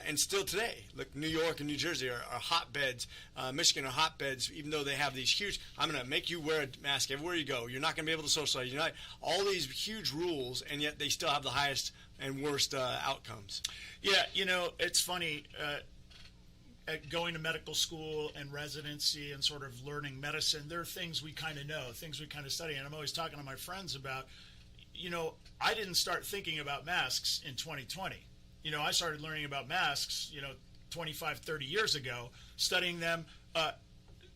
And still today, look, New York and New Jersey are hotbeds. Michigan are hotbeds, even though they have these huge, I'm going to make you wear a mask everywhere you go. You're not going to be able to socialize. You're not, all these huge rules, and yet they still have the highest and worst outcomes. Yeah, it's funny. Going to medical school and residency and sort of learning medicine, there are things we kind of know, things we kind of study. And I'm always talking to my friends about, I didn't start thinking about masks in 2020. I started learning about masks, 25, 30 years ago, studying them,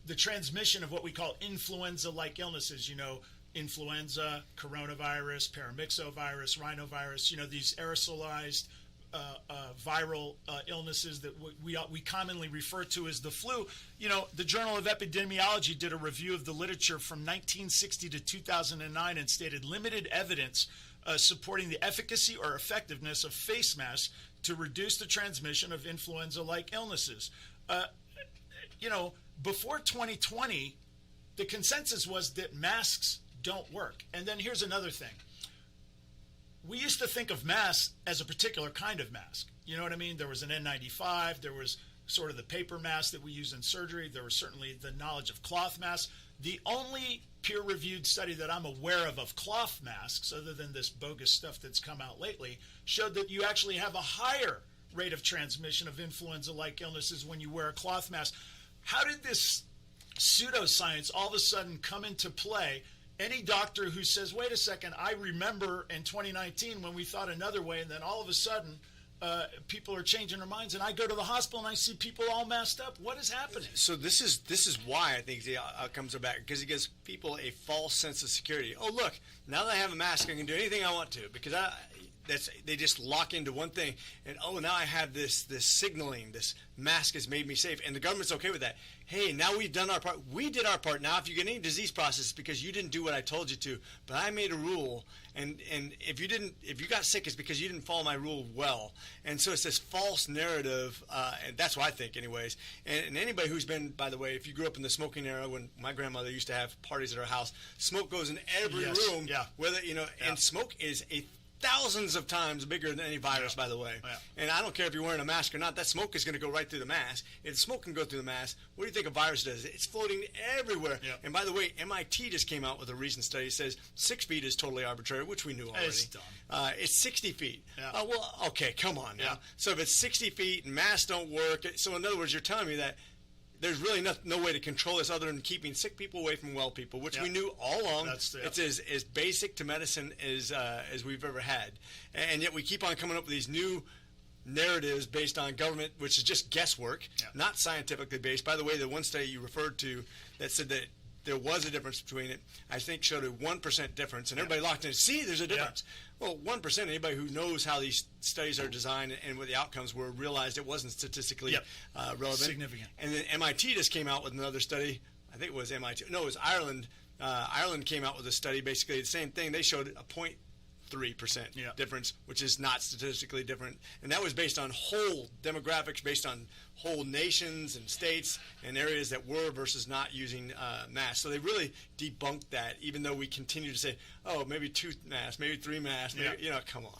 the transmission of what we call influenza-like illnesses, influenza, coronavirus, paramyxovirus, rhinovirus, these aerosolized viral illnesses that we commonly refer to as the flu. The Journal of Epidemiology did a review of the literature from 1960 to 2009 and stated limited evidence supporting the efficacy or effectiveness of face masks to reduce the transmission of influenza-like illnesses. Before 2020, the consensus was that masks don't work. And then here's another thing. We used to think of masks as a particular kind of mask. You know what I mean? There was an N95. There was sort of the paper mask that we use in surgery. There was certainly the knowledge of cloth masks. The only peer-reviewed study that I'm aware of cloth masks, other than this bogus stuff that's come out lately, showed that you actually have a higher rate of transmission of influenza-like illnesses when you wear a cloth mask. How did this pseudoscience all of a sudden come into play? Any doctor who says, wait a second, I remember in 2019 when we thought another way, and then all of a sudden people are changing their minds, and I go to the hospital and I see people all masked up. What is happening? So this is why I think the outcomes are bad, because it gives people a false sense of security. Oh, look, now that I have a mask, I can do anything I want to, because they just lock into one thing, and now I have this signaling, this mask has made me safe, and the government's okay with that. Hey, now we've done our part. We did our part. Now if you get any disease process, because you didn't do what I told you to, but I made a rule, and if you got sick, it's because you didn't follow my rule well. And so it's this false narrative, and that's what I think anyways. And anybody who's been, by the way, if you grew up in the smoking era, when my grandmother used to have parties at her house, smoke goes in every room. Yeah. Whether and smoke is thousands of times bigger than any virus, by the way. Yeah. And I don't care if you're wearing a mask or not, that smoke is going to go right through the mask. If smoke can go through the mask, what do you think a virus does? It's floating everywhere. Yeah. And by the way, MIT just came out with a recent study that says 6 feet is totally arbitrary, which we knew already. It's dumb. It's 60 feet. Yeah. Well, okay, come on now. Yeah. So if it's 60 feet and masks don't work, so in other words, you're telling me that there's really no way to control this other than keeping sick people away from well people, which we knew all along. It's as basic to medicine as we've ever had. And yet we keep on coming up with these new narratives based on government, which is just guesswork, not scientifically based. By the way, the one study you referred to that said that there was a difference between it, I think showed a 1% difference, and everybody locked in. See, there's a difference. Yeah. Well, 1%, anybody who knows how these studies are designed and what the outcomes were realized it wasn't statistically relevant. Significant. And then MIT just came out with another study. I think it was MIT. No, it was Ireland. Ireland came out with a study, basically the same thing. They showed a 0.3% difference, which is not statistically different. And that was based on whole demographics, based on whole nations and states and areas that were versus not using masks. So they really debunked that, even though we continue to say, maybe 2 masks, maybe 3 masks, maybe, come on.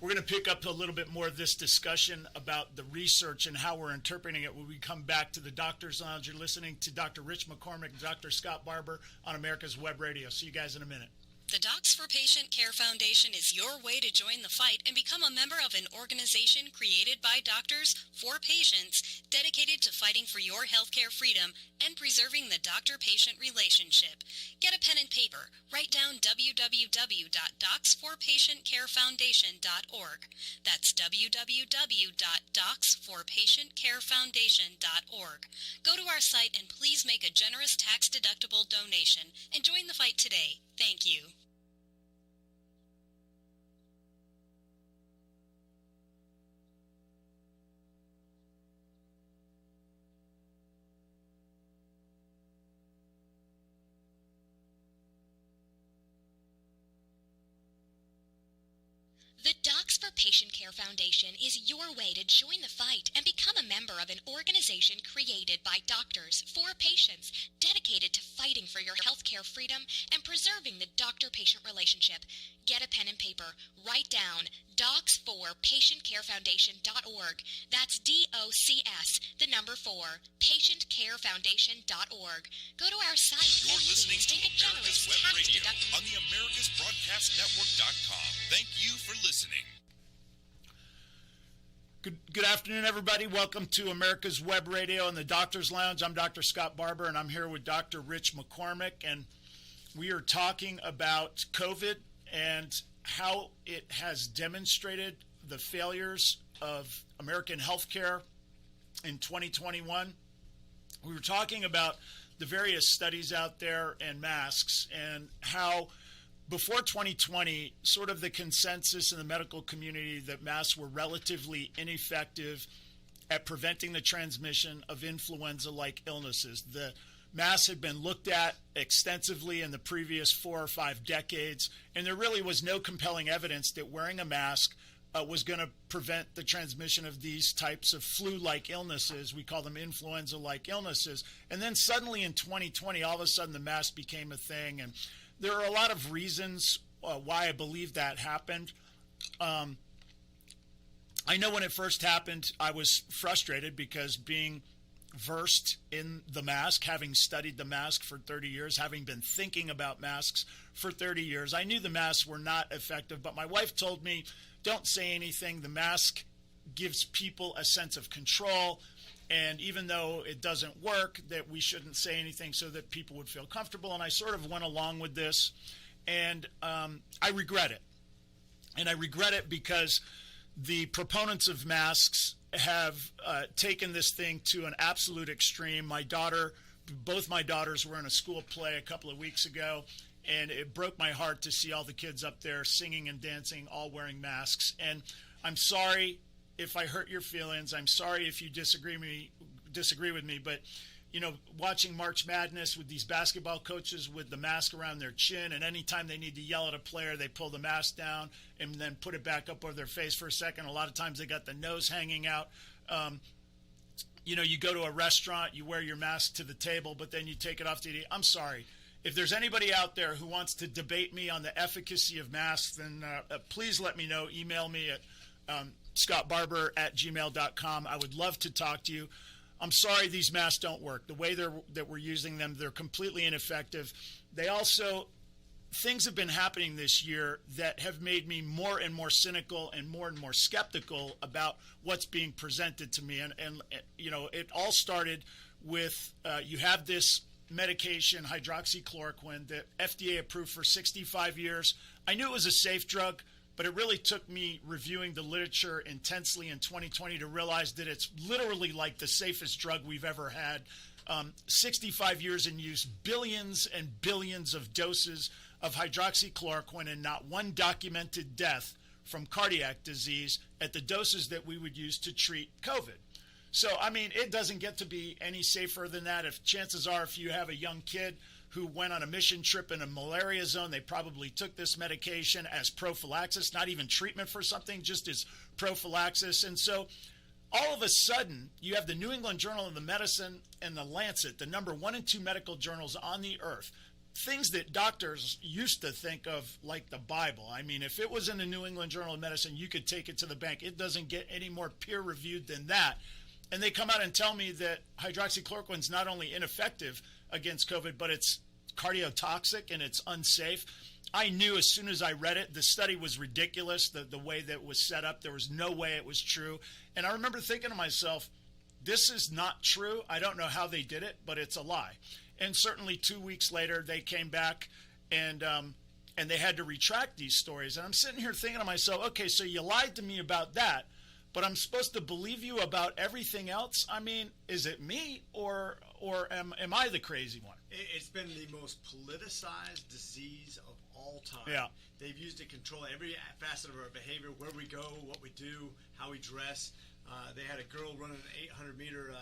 We're going to pick up a little bit more of this discussion about the research and how we're interpreting it when we come back to the Doctor's Lounge. You're listening to Dr. Rich McCormick and Dr. Scott Barber on America's Web Radio. See you guys in a minute. The Docs for Patient Care Foundation is your way to join the fight and become a member of an organization created by doctors for patients dedicated to fighting for your healthcare freedom and preserving the doctor-patient relationship. Get a pen and paper. Write down www.docsforpatientcarefoundation.org. That's www.docsforpatientcarefoundation.org. Go to our site and please make a generous tax-deductible donation and join the fight today. Thank you. The Docs Docs for Patient Care Foundation is your way to join the fight and become a member of an organization created by doctors for patients, dedicated to fighting for your healthcare freedom and preserving the doctor-patient relationship. Get a pen and paper. Write down docs4patientcarefoundation.org. That's DOCS, the number 4, patientcarefoundation.org. Go to our site. You're and listening please to make a generous America's Web Radio tax-deductible. on the AmericasBroadcastNetwork.com. Thank you for listening. Good afternoon, everybody. Welcome to America's Web Radio and the Doctor's Lounge. I'm Dr. Scott Barber, and I'm here with Dr. Rich McCormick, and we are talking about COVID and how it has demonstrated the failures of American healthcare in 2021. We were talking about the various studies out there and masks, and how before 2020, sort of the consensus in the medical community that masks were relatively ineffective at preventing the transmission of influenza-like illnesses. The masks had been looked at extensively in the previous 4 or 5 decades, and there really was no compelling evidence that wearing a mask was going to prevent the transmission of these types of flu-like illnesses. We call them influenza-like illnesses. And then suddenly in 2020, all of a sudden the mask became a thing. And there are a lot of reasons why I believe that happened. I know when it first happened, I was frustrated because being versed in the mask, having studied the mask for 30 years, having been thinking about masks for 30 years, I knew the masks were not effective, but my wife told me, don't say anything. The mask gives people a sense of control, and even though it doesn't work, that we shouldn't say anything so that people would feel comfortable, and I sort of went along with this, and I regret it. And I regret it because the proponents of masks have taken this thing to an absolute extreme. Both my daughters were in a school play a couple of weeks ago, and it broke my heart to see all the kids up there singing and dancing, all wearing masks. And I'm sorry if I hurt your feelings. I'm sorry if you disagree with me, but watching March Madness with these basketball coaches with the mask around their chin, and anytime they need to yell at a player, they pull the mask down and then put it back up over their face for a second. A lot of times they got the nose hanging out. You go to a restaurant, you wear your mask to the table, but then you take it off to eat. I'm sorry. If there's anybody out there who wants to debate me on the efficacy of masks, then please let me know. Email me at scottbarber@gmail.com. I would love to talk to you. I'm sorry these masks don't work. The way that we're using them, they're completely ineffective. Things have been happening this year that have made me more and more cynical and more skeptical about what's being presented to me. And it all started with you have this medication, hydroxychloroquine, that FDA approved for 65 years. I knew it was a safe drug, but it really took me reviewing the literature intensely in 2020 to realize that it's literally like the safest drug we've ever had. 65 years in use, billions and billions of doses of hydroxychloroquine, and not one documented death from cardiac disease at the doses that we would use to treat COVID. So, it doesn't get to be any safer than that. Chances are, if you have a young kid who went on a mission trip in a malaria zone, they probably took this medication as prophylaxis, not even treatment for something, just as prophylaxis. And so all of a sudden, you have the New England Journal of Medicine and the Lancet, the number 1 and 2 medical journals on the earth, things that doctors used to think of like the Bible. If it was in the New England Journal of Medicine, you could take it to the bank. It doesn't get any more peer-reviewed than that. And they come out and tell me that hydroxychloroquine is not only ineffective against COVID, but it's cardiotoxic and it's unsafe. I knew as soon as I read it, the study was ridiculous, the way that it was set up. There was no way it was true. And I remember thinking to myself, this is not true. I don't know how they did it, but it's a lie. And certainly 2 weeks later, they came back and they had to retract these stories. And I'm sitting here thinking to myself, okay, so you lied to me about that, but I'm supposed to believe you about everything else? Is it me or am I the crazy one? It's been the most politicized disease of all time. Yeah. They've used to control every facet of our behavior, where we go, what we do, how we dress. They had a girl running an 800-meter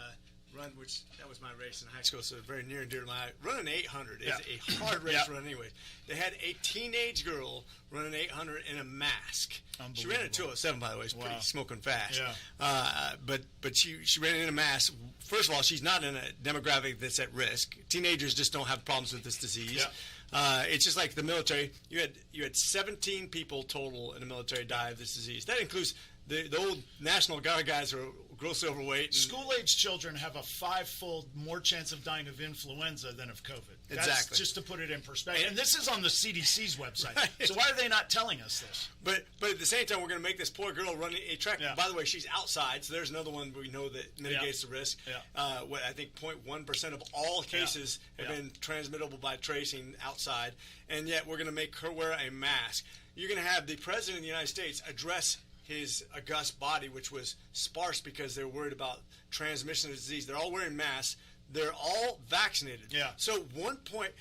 run, which that was my race in high school, so very near and dear to my heart. Running 800 is a hard race to run anyway. They had a teenage girl running 800 in a mask. She ran at 2:07, by the way. It's pretty smoking fast. Yeah. But she ran in a mask. First of all, she's not in a demographic that's at risk. Teenagers just don't have problems with this disease. It's just like the military. You had 17 people total in the military die of this disease. That includes the old National Guard guys who are grossly overweight. School-age children have a 5-fold more chance of dying of influenza than of COVID. That's Exactly. just to put it in perspective. And this is on the CDC's website. So why are they not telling us this? But at the same time, we're going to make this poor girl run a track. By the way, she's outside, so there's another one we know that mitigates the risk. I think 0.1% of all cases have been transmittable by tracing outside, and yet we're going to make her wear a mask. You're going to have the President of the United States address his august body, which was sparse because they're worried about transmission of the disease. They're all wearing masks. They're all vaccinated. So one point,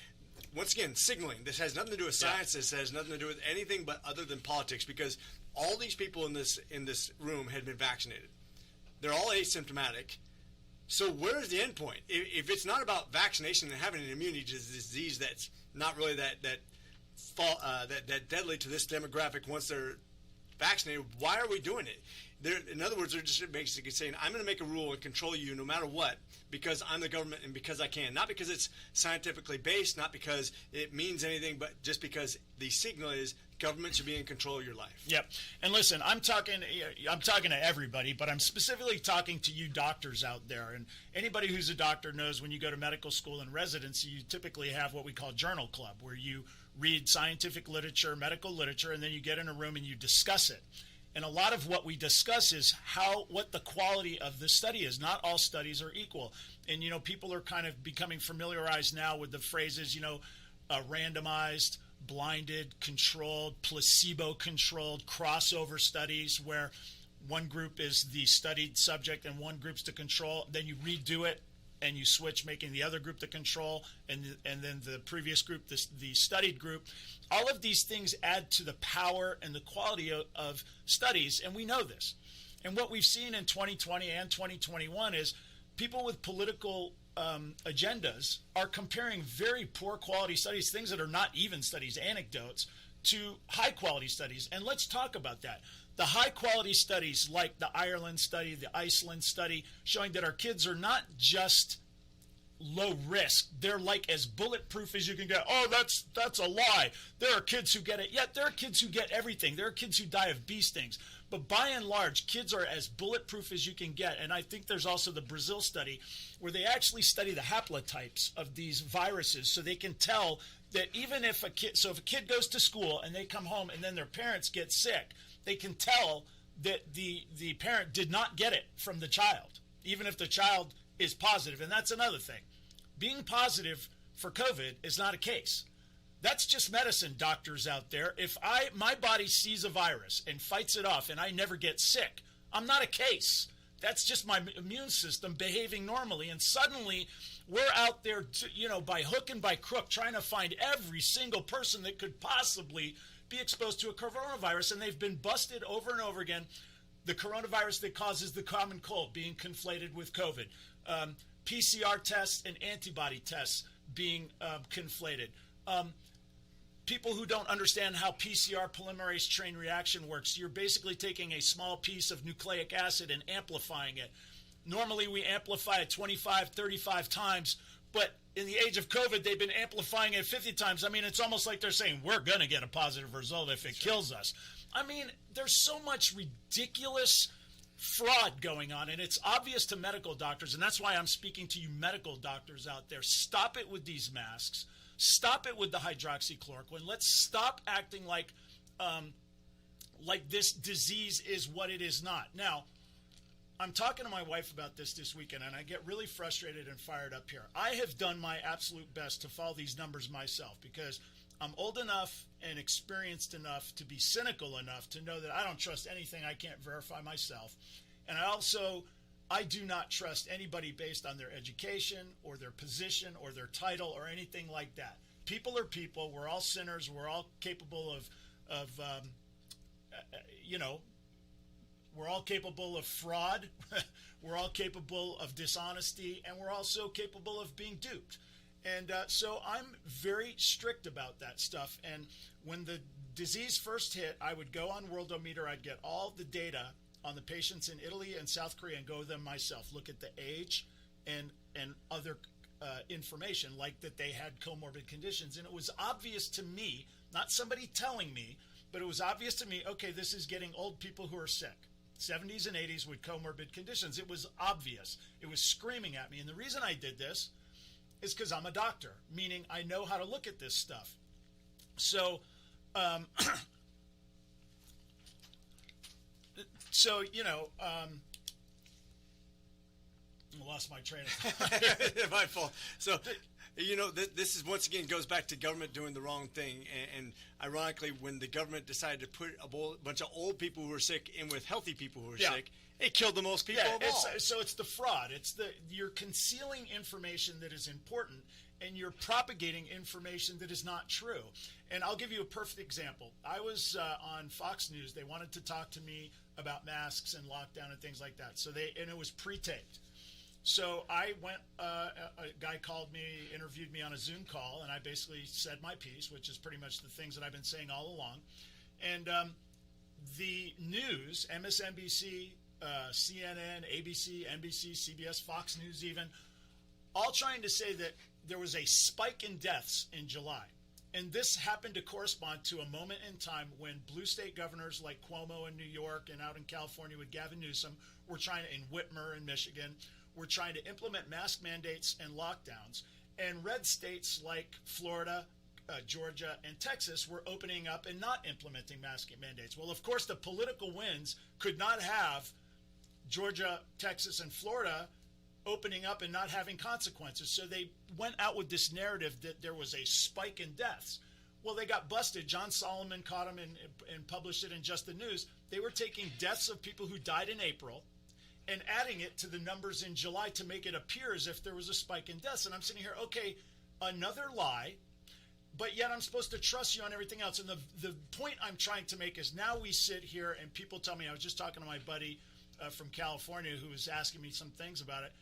once again, signaling. This has nothing to do with science. This has nothing to do with anything but other than politics, because all these people in this room had been vaccinated. They're all asymptomatic. So where is the end point? If it's not about vaccination and having an immunity to this disease that's not really that deadly to this demographic once they're vaccinated, why are we doing it? In other words, they're just basically saying, I'm going to make a rule and control you no matter what, because I'm the government and because I can. Not because it's scientifically based, not because it means anything, but just because the signal is government should be in control of your life. Yep. And listen, I'm talking to everybody, but I'm specifically talking to you doctors out there. And anybody who's a doctor knows when you go to medical school and residency, you typically have what we call journal club, where you read scientific literature, medical literature, and then you get in a room and you discuss it. And a lot of what we discuss is what the quality of the study is. Not all studies are equal. And, people are kind of becoming familiarized now with the phrases, randomized, blinded, controlled, placebo-controlled, crossover studies, where one group is the studied subject and one group's the control. Then you redo it and you switch, making the other group the control, and then the previous group, the studied group. All of these things add to the power and the quality of studies, and we know this. And what we've seen in 2020 and 2021 is people with political agendas are comparing very poor quality studies, things that are not even studies, anecdotes, to high quality studies. And let's talk about that. The high quality studies like the Ireland study, the Iceland study, showing that our kids are not just low risk. They're like as bulletproof as you can get. Oh, that's a lie. There are kids who get it. Yet there are kids who get everything. There are kids who die of bee stings. But by and large, kids are as bulletproof as you can get. And I think there's also the Brazil study where they actually study the haplotypes of these viruses, so they can tell that even if a kid goes to school and they come home and then their parents get sick, they can tell that the parent did not get it from the child, even if the child is positive. And that's another thing. Being positive for COVID is not a case. That's just medicine, doctors out there. If my body sees a virus and fights it off and I never get sick, I'm not a case. That's just my immune system behaving normally. And suddenly we're out there, by hook and by crook, trying to find every single person that could possibly be exposed to a coronavirus. And they've been busted over and over again. The coronavirus that causes the common cold being conflated with COVID. PCR tests and antibody tests being conflated. People who don't understand how PCR polymerase chain reaction works, you're basically taking a small piece of nucleic acid and amplifying it. Normally we amplify it 25, 35 times, but in the age of COVID, they've been amplifying it 50 times. I mean, it's almost like they're saying, we're going to get a positive result if it kills us. I mean, there's so much ridiculous fraud going on, and it's obvious to medical doctors, and that's why I'm speaking to you medical doctors out there. Stop it with these masks. Stop it with the hydroxychloroquine. Let's stop acting like this disease is what it is not. Now, I'm talking to my wife about this weekend, and I get really frustrated and fired up here. I have done my absolute best to follow these numbers myself because I'm old enough and experienced enough to be cynical enough to know that I don't trust anything I can't verify myself. And I do not trust anybody based on their education or their position or their title or anything like that. People are people. We're all sinners. We're all capable of we're all capable of fraud. We're all capable of dishonesty, and we're also capable of being duped. And so I'm very strict about that stuff. And when the disease first hit, I would go on Worldometer. I'd get all the data on the patients in Italy and South Korea and go them myself, look at the age and other information, like that they had comorbid conditions. And it was obvious to me, not somebody telling me, but it was obvious to me, okay, this is getting old people who are sick, 70s and 80s with comorbid conditions. It was obvious. It was screaming at me. And the reason I did this is because I'm a doctor, meaning I know how to look at this stuff. So, I lost my train of thought. My fault. So, this is once again goes back to government doing the wrong thing. And ironically, when the government decided to put a bunch of old people who were sick in with healthy people who were sick, it killed the most people of all. So it's the fraud. You're concealing information that is important, and you're propagating information that is not true. And I'll give you a perfect example. I was on Fox News. They wanted to talk to me about masks and lockdown and things like that. And it was pre-taped. So I went, a guy called me, interviewed me on a Zoom call, and I basically said my piece, which is pretty much the things that I've been saying all along. And the news, MSNBC, CNN, ABC, NBC, CBS, Fox News even, all trying to say that there was a spike in deaths in July. And this happened to correspond to a moment in time when blue state governors like Cuomo in New York and out in California with Gavin Newsom were trying to, in Whitmer in Michigan, were trying to implement mask mandates and lockdowns. And red states like Florida, Georgia, and Texas were opening up and not implementing mask mandates. Well, of course, the political winds could not have Georgia, Texas, and Florida opening up and not having consequences. So they went out with this narrative that there was a spike in deaths. Well, they got busted. John Solomon caught them and published it in Just the News. They were taking deaths of people who died in April and adding it to the numbers in July to make it appear as if there was a spike in deaths. And I'm sitting here, okay, another lie, but yet I'm supposed to trust you on everything else. And the point I'm trying to make is now we sit here and people tell me, I was just talking to my buddy from California who was asking me some things about it.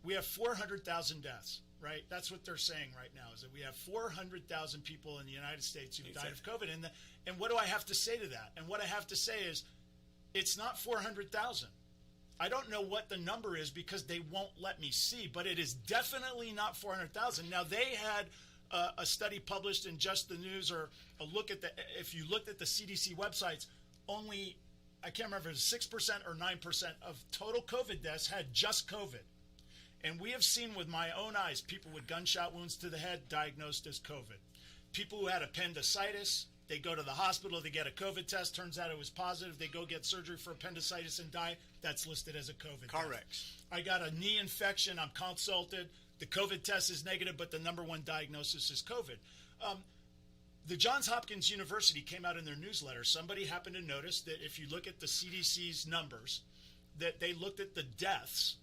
We have 400,000 deaths, right? That's what they're saying right now, is that we have 400,000 people in the United States who died of COVID. And what do I have to say to that? And what I have to say is it's not 400,000. I don't know what the number is because they won't let me see, but it is definitely not 400,000. Now, they had a study published in Just the News, or a look at if you looked at the CDC websites, only, I can't remember if it was 6% or 9% of total COVID deaths had just COVID. And we have seen with my own eyes people with gunshot wounds to the head diagnosed as COVID. People who had appendicitis, they go to the hospital, they get a COVID test, turns out it was positive, they go get surgery for appendicitis and die, that's listed as a COVID Correct. test. I got a knee infection, I'm consulted, the COVID test is negative, but the number one diagnosis is COVID. The Johns Hopkins University came out in their newsletter. Somebody happened to notice that if you look at the CDC's numbers, that they looked at the deaths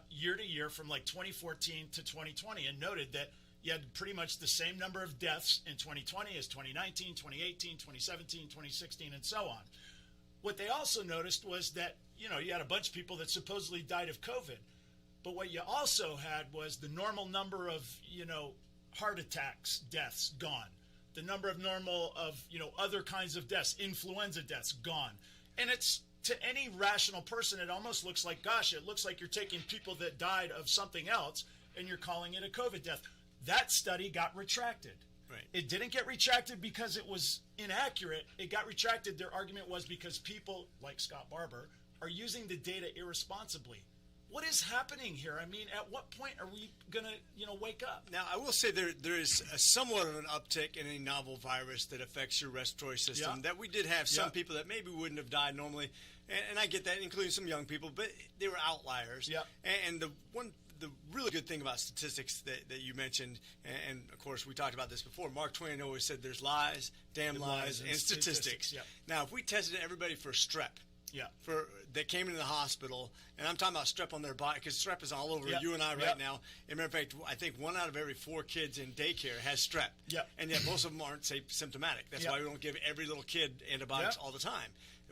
year to year from like 2014 to 2020 and noted that you had pretty much the same number of deaths in 2020 as 2019, 2018, 2017, 2016, and so on. What they also noticed was that, you had a bunch of people that supposedly died of COVID. But what you also had was the normal number of, heart attacks, deaths, gone. The number of other kinds of deaths, influenza deaths, gone. And it's, to any rational person, it almost looks like, it looks like you're taking people that died of something else and you're calling it a COVID death. That study got retracted. Right. It didn't get retracted because it was inaccurate. It got retracted, their argument was, because people, like Scott Barber, are using the data irresponsibly. What is happening here? I mean, at what point are we going to, wake up? Now, I will say there is somewhat of an uptick in a novel virus that affects your respiratory system. That we did have some people that maybe wouldn't have died normally, and I get that, including some young people, but they were outliers. Yep. And the really good thing about statistics that you mentioned, and of course we talked about this before, Mark Twain always said there's lies, damn lies, and statistics. Yep. Now, if we tested everybody for strep, yeah, that came into the hospital, and I'm talking about strep on their body, because strep is all over you and I right now. As a matter of fact, I think 1 out of every 4 kids in daycare has strep. Yep. And yet most of them aren't, symptomatic. That's why we don't give every little kid antibiotics all the time.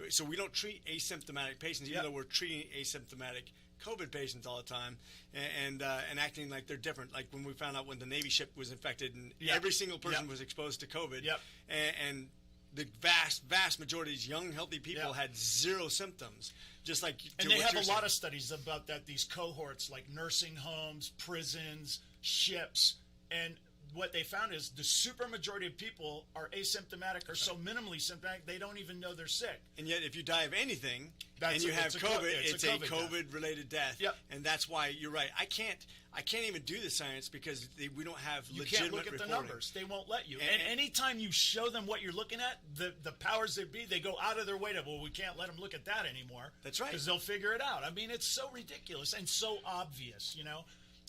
So we don't treat asymptomatic patients, even though we're treating asymptomatic COVID patients all the time and acting like they're different. Like when we found out when the Navy ship was infected and every single person was exposed to COVID. And the vast majority of these young, healthy people had zero symptoms. Just like and they have a lot of studies about that. These cohorts, like nursing homes, prisons, ships, and what they found is the super majority of people are asymptomatic or so minimally symptomatic they don't even know they're sick. And yet, if you die of anything and you have COVID, it's a COVID-related death. And that's why you're right. I can't even do the science because we don't have legitimate reporting. You can't look at the numbers. They won't let you. And anytime you show them what you're looking at, the powers that be, they go out of their way to, well, we can't let them look at that anymore. That's right. Because they'll figure it out. I mean, it's so ridiculous and so obvious, you know.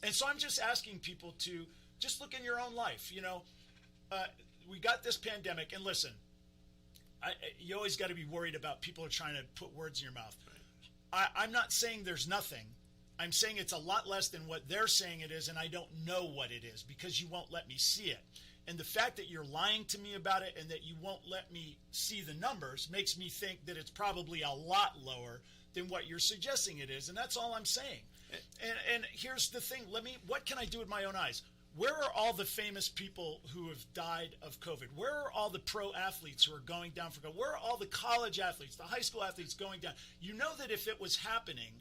And so I'm just asking people to just look in your own life, you know. We got this pandemic, and listen, you always got to be worried about people are trying to put words in your mouth. I'm not saying there's nothing. I'm saying it's a lot less than what they're saying it is, and I don't know what it is because you won't let me see it. And the fact that you're lying to me about it and that you won't let me see the numbers makes me think that it's probably a lot lower than what you're suggesting it is, and that's all I'm saying. And here's the thing. What can I do with my own eyes? Where are all the famous people who have died of COVID? Where are all the pro athletes who are going down for COVID? Where are all the college athletes, the high school athletes going down? You know that if it was happening,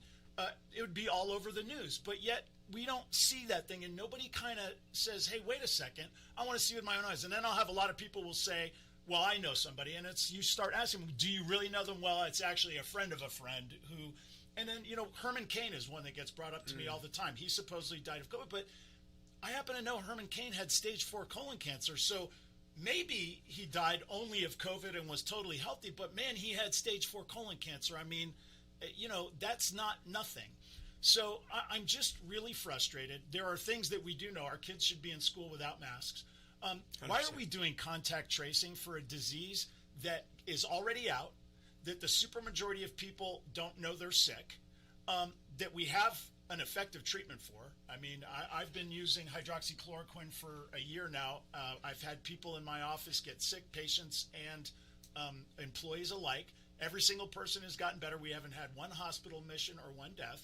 it would be all over the news. But yet we don't see that thing, and nobody kind of says, hey, wait a second, I want to see with my own eyes. And then I'll have a lot of people will say, well, I know somebody. And you start asking, do you really know them? Well, it's actually a friend of a friend who – and then, you know, Herman Cain is one that gets brought up to me all the time. He supposedly died of COVID, but – I happen to know Herman Cain had stage 4 colon cancer, so maybe he died only of COVID and was totally healthy, but man, he had stage 4 colon cancer. I mean, you know, that's not nothing. So I'm just really frustrated. There are things that we do know. Our kids should be in school without masks. Why are we doing contact tracing for a disease that is already out, that the supermajority of people don't know they're sick, that we have an effective treatment for? I mean, I've been using hydroxychloroquine for a year now. I've had people in my office get sick, patients and employees alike. Every single person has gotten better. We haven't had one hospital admission or one death.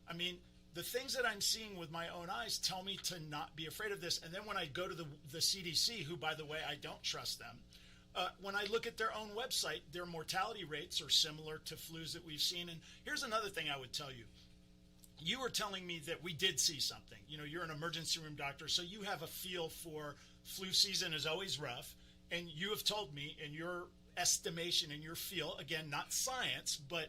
I mean, the things that I'm seeing with my own eyes tell me to not be afraid of this. And then when I go to the CDC, who, by the way, I don't trust them, when I look at their own website, their mortality rates are similar to flus that we've seen. And here's another thing I would tell you. You were telling me that we did see something. You know, you're an emergency room doctor, so you have a feel for flu season is always rough. And you have told me in your estimation and your feel, again, not science, but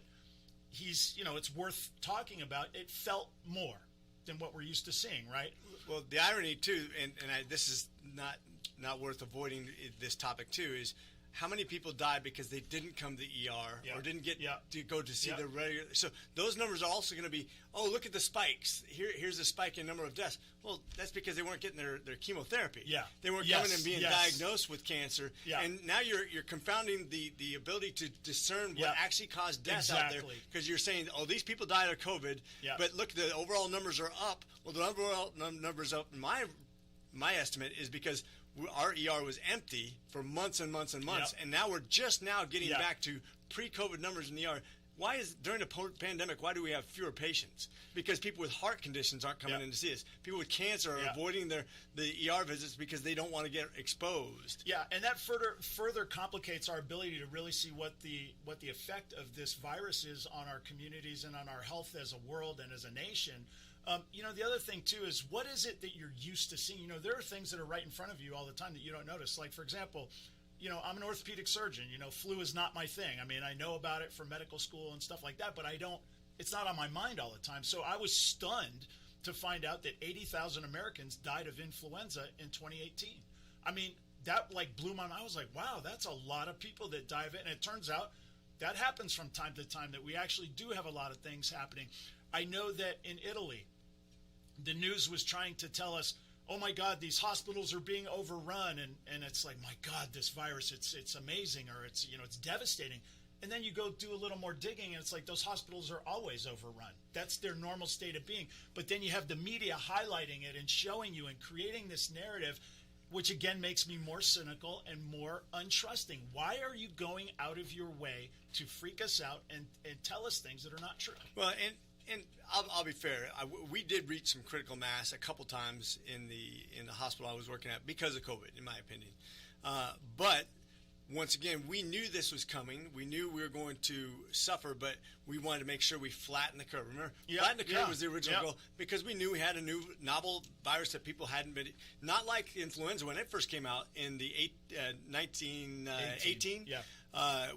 it's worth talking about. It felt more than what we're used to seeing, right? Well, the irony, too, and this is not worth avoiding this topic, too, is how many people died because they didn't come to the ER or didn't get to go to see their regular. So those numbers are also going to be, oh, look at the spikes. Here's a spike in number of deaths. Well, that's because they weren't getting their chemotherapy. They weren't coming and being diagnosed with cancer. And now you're confounding the ability to discern what actually caused death out there, because you're saying, oh, these people died of COVID, but look, the overall numbers are up. Well, the overall numbers up, in my estimate, is because our ER was empty for months and months and months, and now we're just now getting back to pre-COVID numbers in the ER. Why is during the pandemic? Why do we have fewer patients? Because people with heart conditions aren't coming in to see us. People with cancer are avoiding the ER visits because they don't want to get exposed. Yeah, and that further complicates our ability to really see what the effect of this virus is on our communities and on our health as a world and as a nation. The other thing, too, is what is it that you're used to seeing? There are things that are right in front of you all the time that you don't notice. Like, for example, I'm an orthopedic surgeon. Flu is not my thing. I mean, I know about it from medical school and stuff like that, but it's not on my mind all the time. So I was stunned to find out that 80,000 Americans died of influenza in 2018. I mean, that blew my mind. I was like, wow, that's a lot of people that die of it. And it turns out that happens from time to time, that we actually do have a lot of things happening. I know that in Italy, the news was trying to tell us, oh my God, these hospitals are being overrun, and it's like, my God, this virus, it's amazing, or it's devastating. And then you go do a little more digging, and it's like those hospitals are always overrun. That's their normal state of being. But then you have the media highlighting it and showing you and creating this narrative, which again makes me more cynical and more untrusting. Why are you going out of your way to freak us out and tell us things that are not true? Well, And I'll be fair. We did reach some critical mass a couple times in the hospital I was working at because of COVID, in my opinion. But once again, we knew this was coming. We knew we were going to suffer, but we wanted to make sure we flattened the curve. Remember, flatten the curve was the original goal because we knew we had a new novel virus that people hadn't been. Not like influenza when it first came out in the 1918.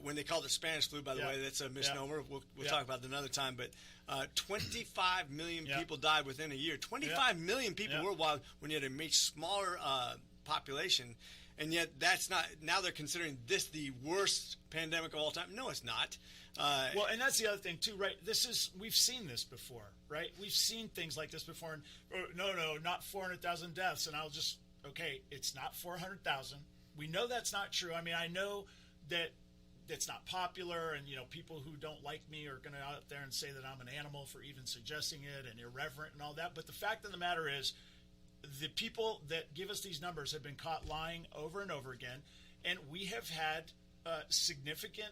When they called it Spanish flu, by the way, that's a misnomer. We'll talk about that another time. But 25 million people died within a year. 25 million people worldwide when you had a much smaller population. And yet that's not – now they're considering this the worst pandemic of all time. No, it's not. Well, and that's the other thing too, right? We've seen this before, right? We've seen things like this before. And no, not 400,000 deaths. And I'll just – okay, it's not 400,000. We know that's not true. I mean, I know that it's not popular, and people who don't like me are going to out there and say that I'm an animal for even suggesting it and irreverent and all that. But the fact of the matter is, the people that give us these numbers have been caught lying over and over again, and we have had significant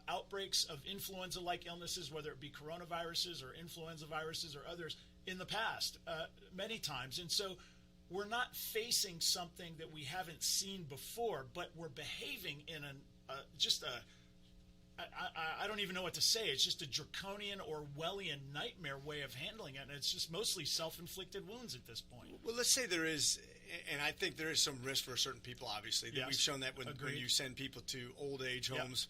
outbreaks of influenza-like illnesses, whether it be coronaviruses or influenza viruses or others, in the past many times. And so we're not facing something that we haven't seen before, but we're behaving in I don't even know what to say. It's just a draconian Orwellian nightmare way of handling it, and it's just mostly self-inflicted wounds at this point. Well, let's say there is, and I think there is some risk for certain people, obviously. We've shown that when you send people to old age homes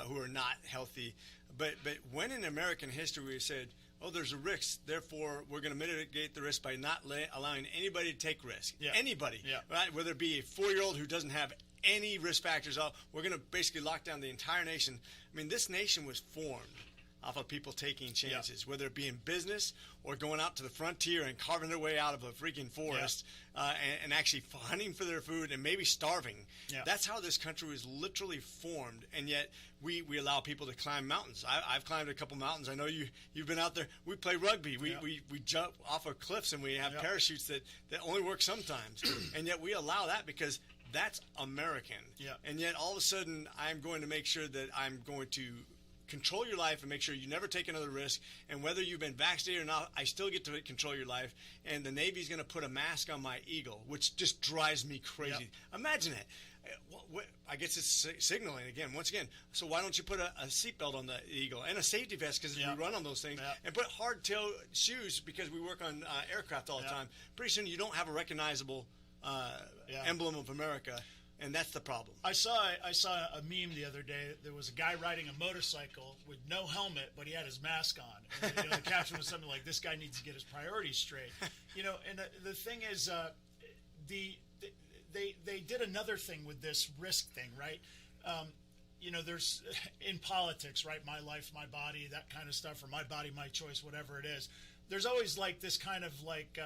who are not healthy. But when in American history we said, there's a risk, therefore we're going to mitigate the risk by not allowing anybody to take risk. Anybody, right? Whether it be a 4-year-old who doesn't have any risk factors, we're going to basically lock down the entire nation. I mean, this nation was formed off of people taking chances, whether it be in business or going out to the frontier and carving their way out of a freaking forest and actually hunting for their food and maybe starving. That's how this country was literally formed, and yet we allow people to climb mountains. I've climbed a couple mountains. I know you've been out there. We play rugby. We jump off of cliffs, and we have parachutes that only work sometimes, and yet we allow that because that's American. And yet all of a sudden I'm going to make sure that I'm going to control your life and make sure you never take another risk. And whether you've been vaccinated or not, I still get to control your life. And the Navy's going to put a mask on my Eagle, which just drives me crazy. Imagine it. I guess it's signaling again, once again. So why don't you put a seatbelt on the Eagle and a safety vest, because we run on those things, and put hardtail shoes because we work on aircraft all the time. Pretty soon you don't have a recognizable emblem of America, and that's the problem. I saw a meme the other day. There was a guy riding a motorcycle with no helmet, but he had his mask on. And, the caption was something like, "This guy needs to get his priorities straight." And the thing is, they did another thing with this risk thing, right? There's in politics, right? My life, my body, that kind of stuff, or my body, my choice, whatever it is. There's always like this kind of like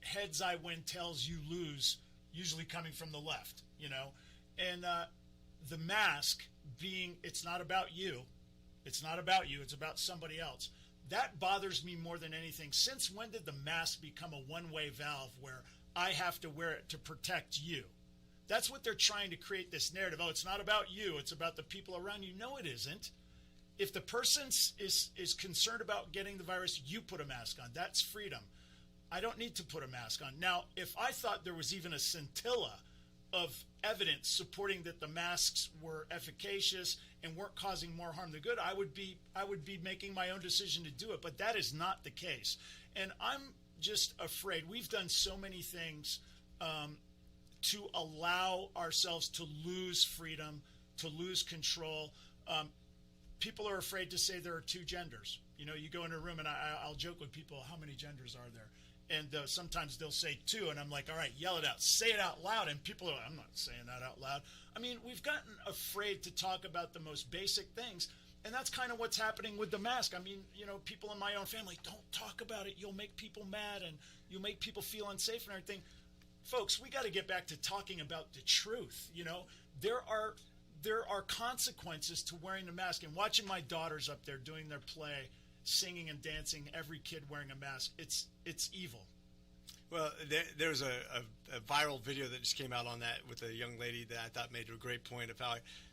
heads I win, tails you lose, usually coming from the left, and the mask being, it's not about you, it's about somebody else. That bothers me more than anything. Since when did the mask become a one-way valve where I have to wear it to protect you? That's what they're trying to create, this narrative. It's not about you, it's about the people around you. No, it isn't. If the person is concerned about getting the virus, you put a mask on. That's freedom. I don't need to put a mask on. Now, if I thought there was even a scintilla of evidence supporting that the masks were efficacious and weren't causing more harm than good, I would be making my own decision to do it. But that is not the case. And I'm just afraid. We've done so many things to allow ourselves to lose freedom, to lose control. People are afraid to say there are two genders. You go in a room and I'll joke with people, how many genders are there? And sometimes they'll say two, and I'm like, all right, yell it out. Say it out loud. And people are like, I'm not saying that out loud. I mean, we've gotten afraid to talk about the most basic things, and that's kind of what's happening with the mask. I mean, people in my own family, don't talk about it. You'll make people mad, and you'll make people feel unsafe and everything. Folks, we got to get back to talking about the truth. There are consequences to wearing the mask. And watching my daughters up there doing their play, singing and dancing, every kid wearing a mask, it's evil. Well, there's a viral video that just came out on that with a young lady that I thought made a great point of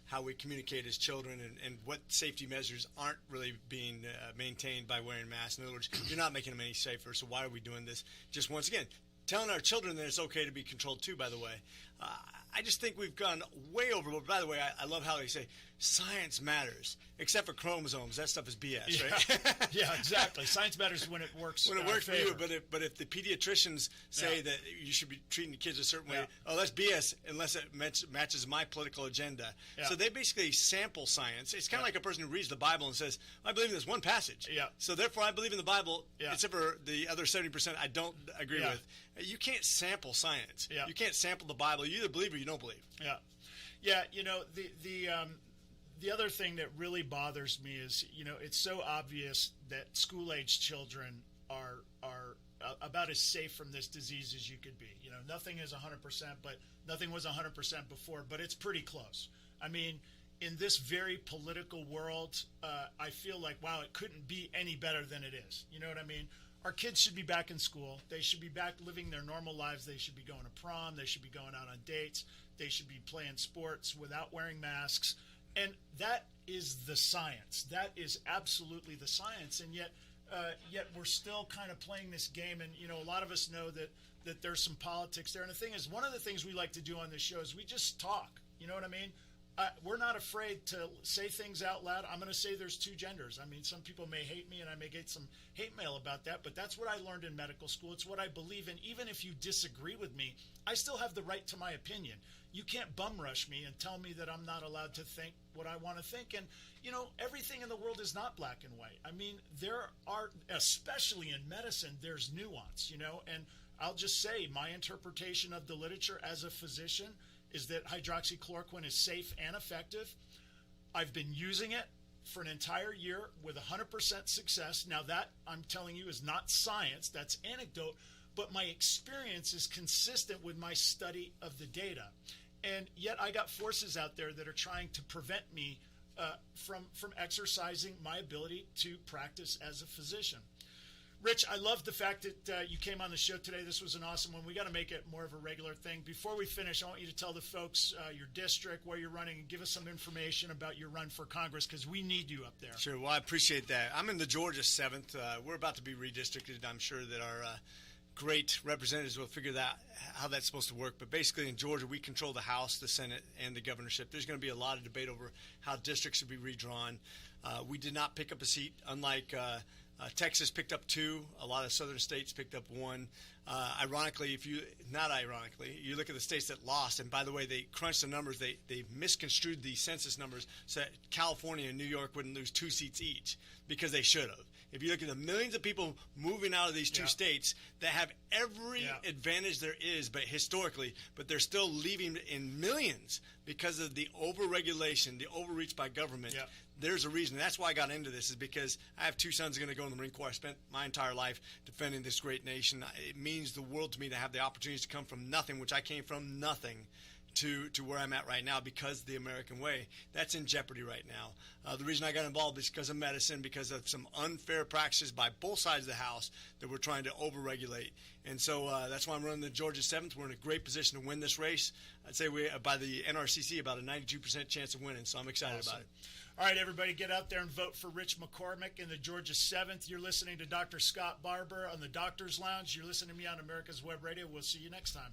how we communicate as children and what safety measures aren't really being maintained by wearing masks. In other words, you're not making them any safer, so why are we doing this? Just once again, telling our children that it's okay to be controlled too, by the way. I just think we've gone way overboard. By the way, I love how they say science matters, except for chromosomes. That stuff is BS, right? Yeah, exactly. Science matters when it works. When it works for you, but if the pediatricians say that you should be treating the kids a certain way, oh, that's BS unless it matches my political agenda. Yeah. So they basically sample science. It's kind of like a person who reads the Bible and says, I believe in this one passage. Yeah. So therefore, I believe in the Bible, except for the other 70% I don't agree with. You can't sample science. Yeah. You can't sample the Bible. You either believe or you don't believe. Yeah. Yeah, you know, the other thing that really bothers me is, you know, it's so obvious that school-age children are about as safe from this disease as you could be. You know, nothing is 100%, but nothing was 100% before, but it's pretty close. I mean, in this very political world, I feel like, wow, it couldn't be any better than it is. You know what I mean? Our kids should be back in school. They should be back living their normal lives. They should be going to prom. They should be going out on dates. They should be playing sports without wearing masks. And that is the science. That is absolutely the science. And yet we're still kind of playing this game. And, you know, a lot of us know that there's some politics there. And the thing is, one of the things we like to do on this show is we just talk. You know what I mean? We're not afraid to say things out loud. I'm going to say there's two genders. I mean, some people may hate me, and I may get some hate mail about that, but that's what I learned in medical school. It's what I believe in. Even if you disagree with me, I still have the right to my opinion. You can't bum rush me and tell me that I'm not allowed to think what I want to think. And, you know, everything in the world is not black and white. I mean, there are, especially in medicine, there's nuance, you know, and I'll just say my interpretation of the literature as a physician is that hydroxychloroquine is safe and effective. I've been using it for an entire year with 100% success. Now that, I'm telling you, is not science. That's anecdote. But my experience is consistent with my study of the data. And yet I got forces out there that are trying to prevent me from exercising my ability to practice as a physician. Rich, I love the fact that you came on the show today. This was an awesome one. We got to make it more of a regular thing. Before we finish, I want you to tell the folks your district, where you're running, and give us some information about your run for Congress, because we need you up there. Sure. Well, I appreciate that. I'm in the Georgia 7th. We're about to be redistricted. I'm sure that our great representatives will figure out how that's supposed to work. But basically in Georgia, we control the House, the Senate, and the governorship. There's going to be a lot of debate over how districts should be redrawn. We did not pick up a seat, unlike Texas picked up 2. A lot of southern states picked up 1. Ironically, you look at the states that lost, and by the way, they crunched the numbers. They misconstrued the census numbers so that California and New York wouldn't lose 2 seats each, because they should have. If you look at the millions of people moving out of these 2 states that have every advantage there is, but historically, but they're still leaving in millions because of the overregulation, the overreach by government. There's a reason. That's why I got into this, is because I have 2 sons going to go in the Marine Corps. I spent my entire life defending this great nation. It means the world to me to have the opportunities to come from nothing, which I came from nothing, to where I'm at right now because of the American way. That's in jeopardy right now. The reason I got involved is because of medicine, because of some unfair practices by both sides of the House that we're trying to overregulate. And so that's why I'm running the Georgia 7th. We're in a great position to win this race. I'd say we, by the NRCC, about a 92% chance of winning, so I'm excited about it. All right, everybody, get out there and vote for Rich McCormick in the Georgia 7th. You're listening to Dr. Scott Barber on the Doctor's Lounge. You're listening to me on America's Web Radio. We'll see you next time.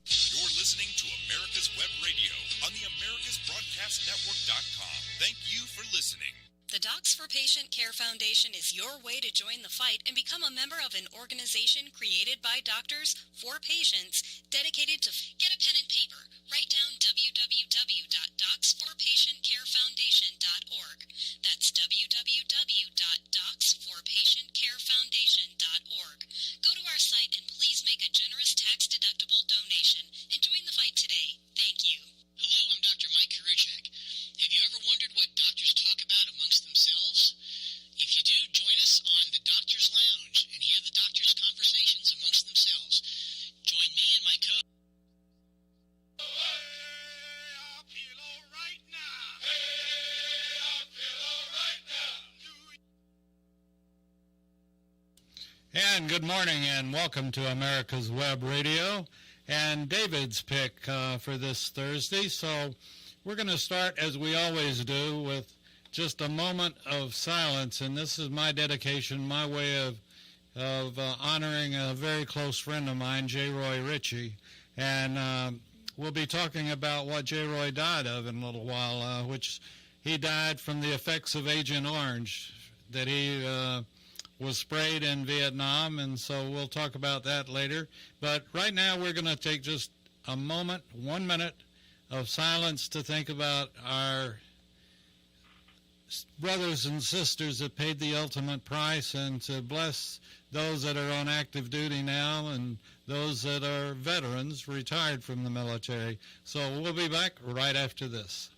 You're listening to America's Web Radio on the AmericasBroadcastNetwork.com. Thank you for listening. The Docs for Patient Care Foundation is your way to join the fight and become a member of an organization created by doctors for patients dedicated to... Get a pen and paper. Write down www.docsforpatientcarefoundation.org. That's www.docsforpatientcarefoundation.org. Go to our site and please make a generous tax-deductible donation and join the fight today. Thank you. Hello, I'm Dr. Mike Karuchak. Have you ever wondered what doctors talk about amongst themselves? If you do, join us on the Doctor's Lounge and hear the doctors' conversations amongst themselves. Join me and my co... And good morning and welcome to America's Web Radio and David's pick for this Thursday. So we're going to start, as we always do, with just a moment of silence. And this is my dedication, my way of honoring a very close friend of mine, J. Roy Ritchie. And we'll be talking about what J. Roy died of in a little while, which he died from the effects of Agent Orange that he was sprayed in Vietnam, and so we'll talk about that later. But right now we're going to take just a moment, 1 minute of silence to think about our brothers and sisters that paid the ultimate price, and to bless those that are on active duty now and those that are veterans retired from the military. So we'll be back right after this.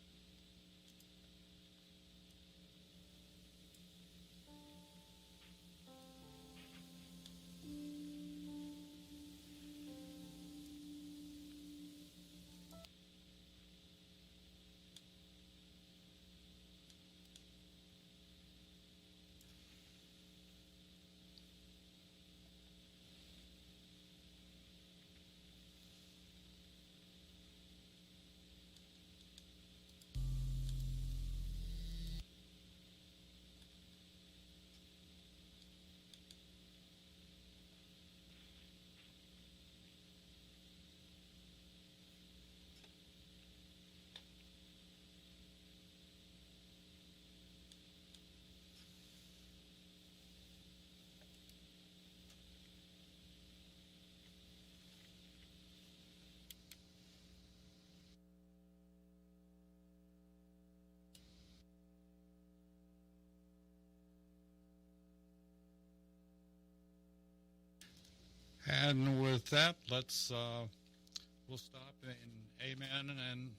And with that, we'll stop in amen and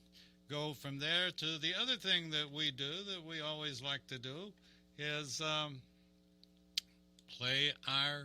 go from there to the other thing that we do that we always like to do is play our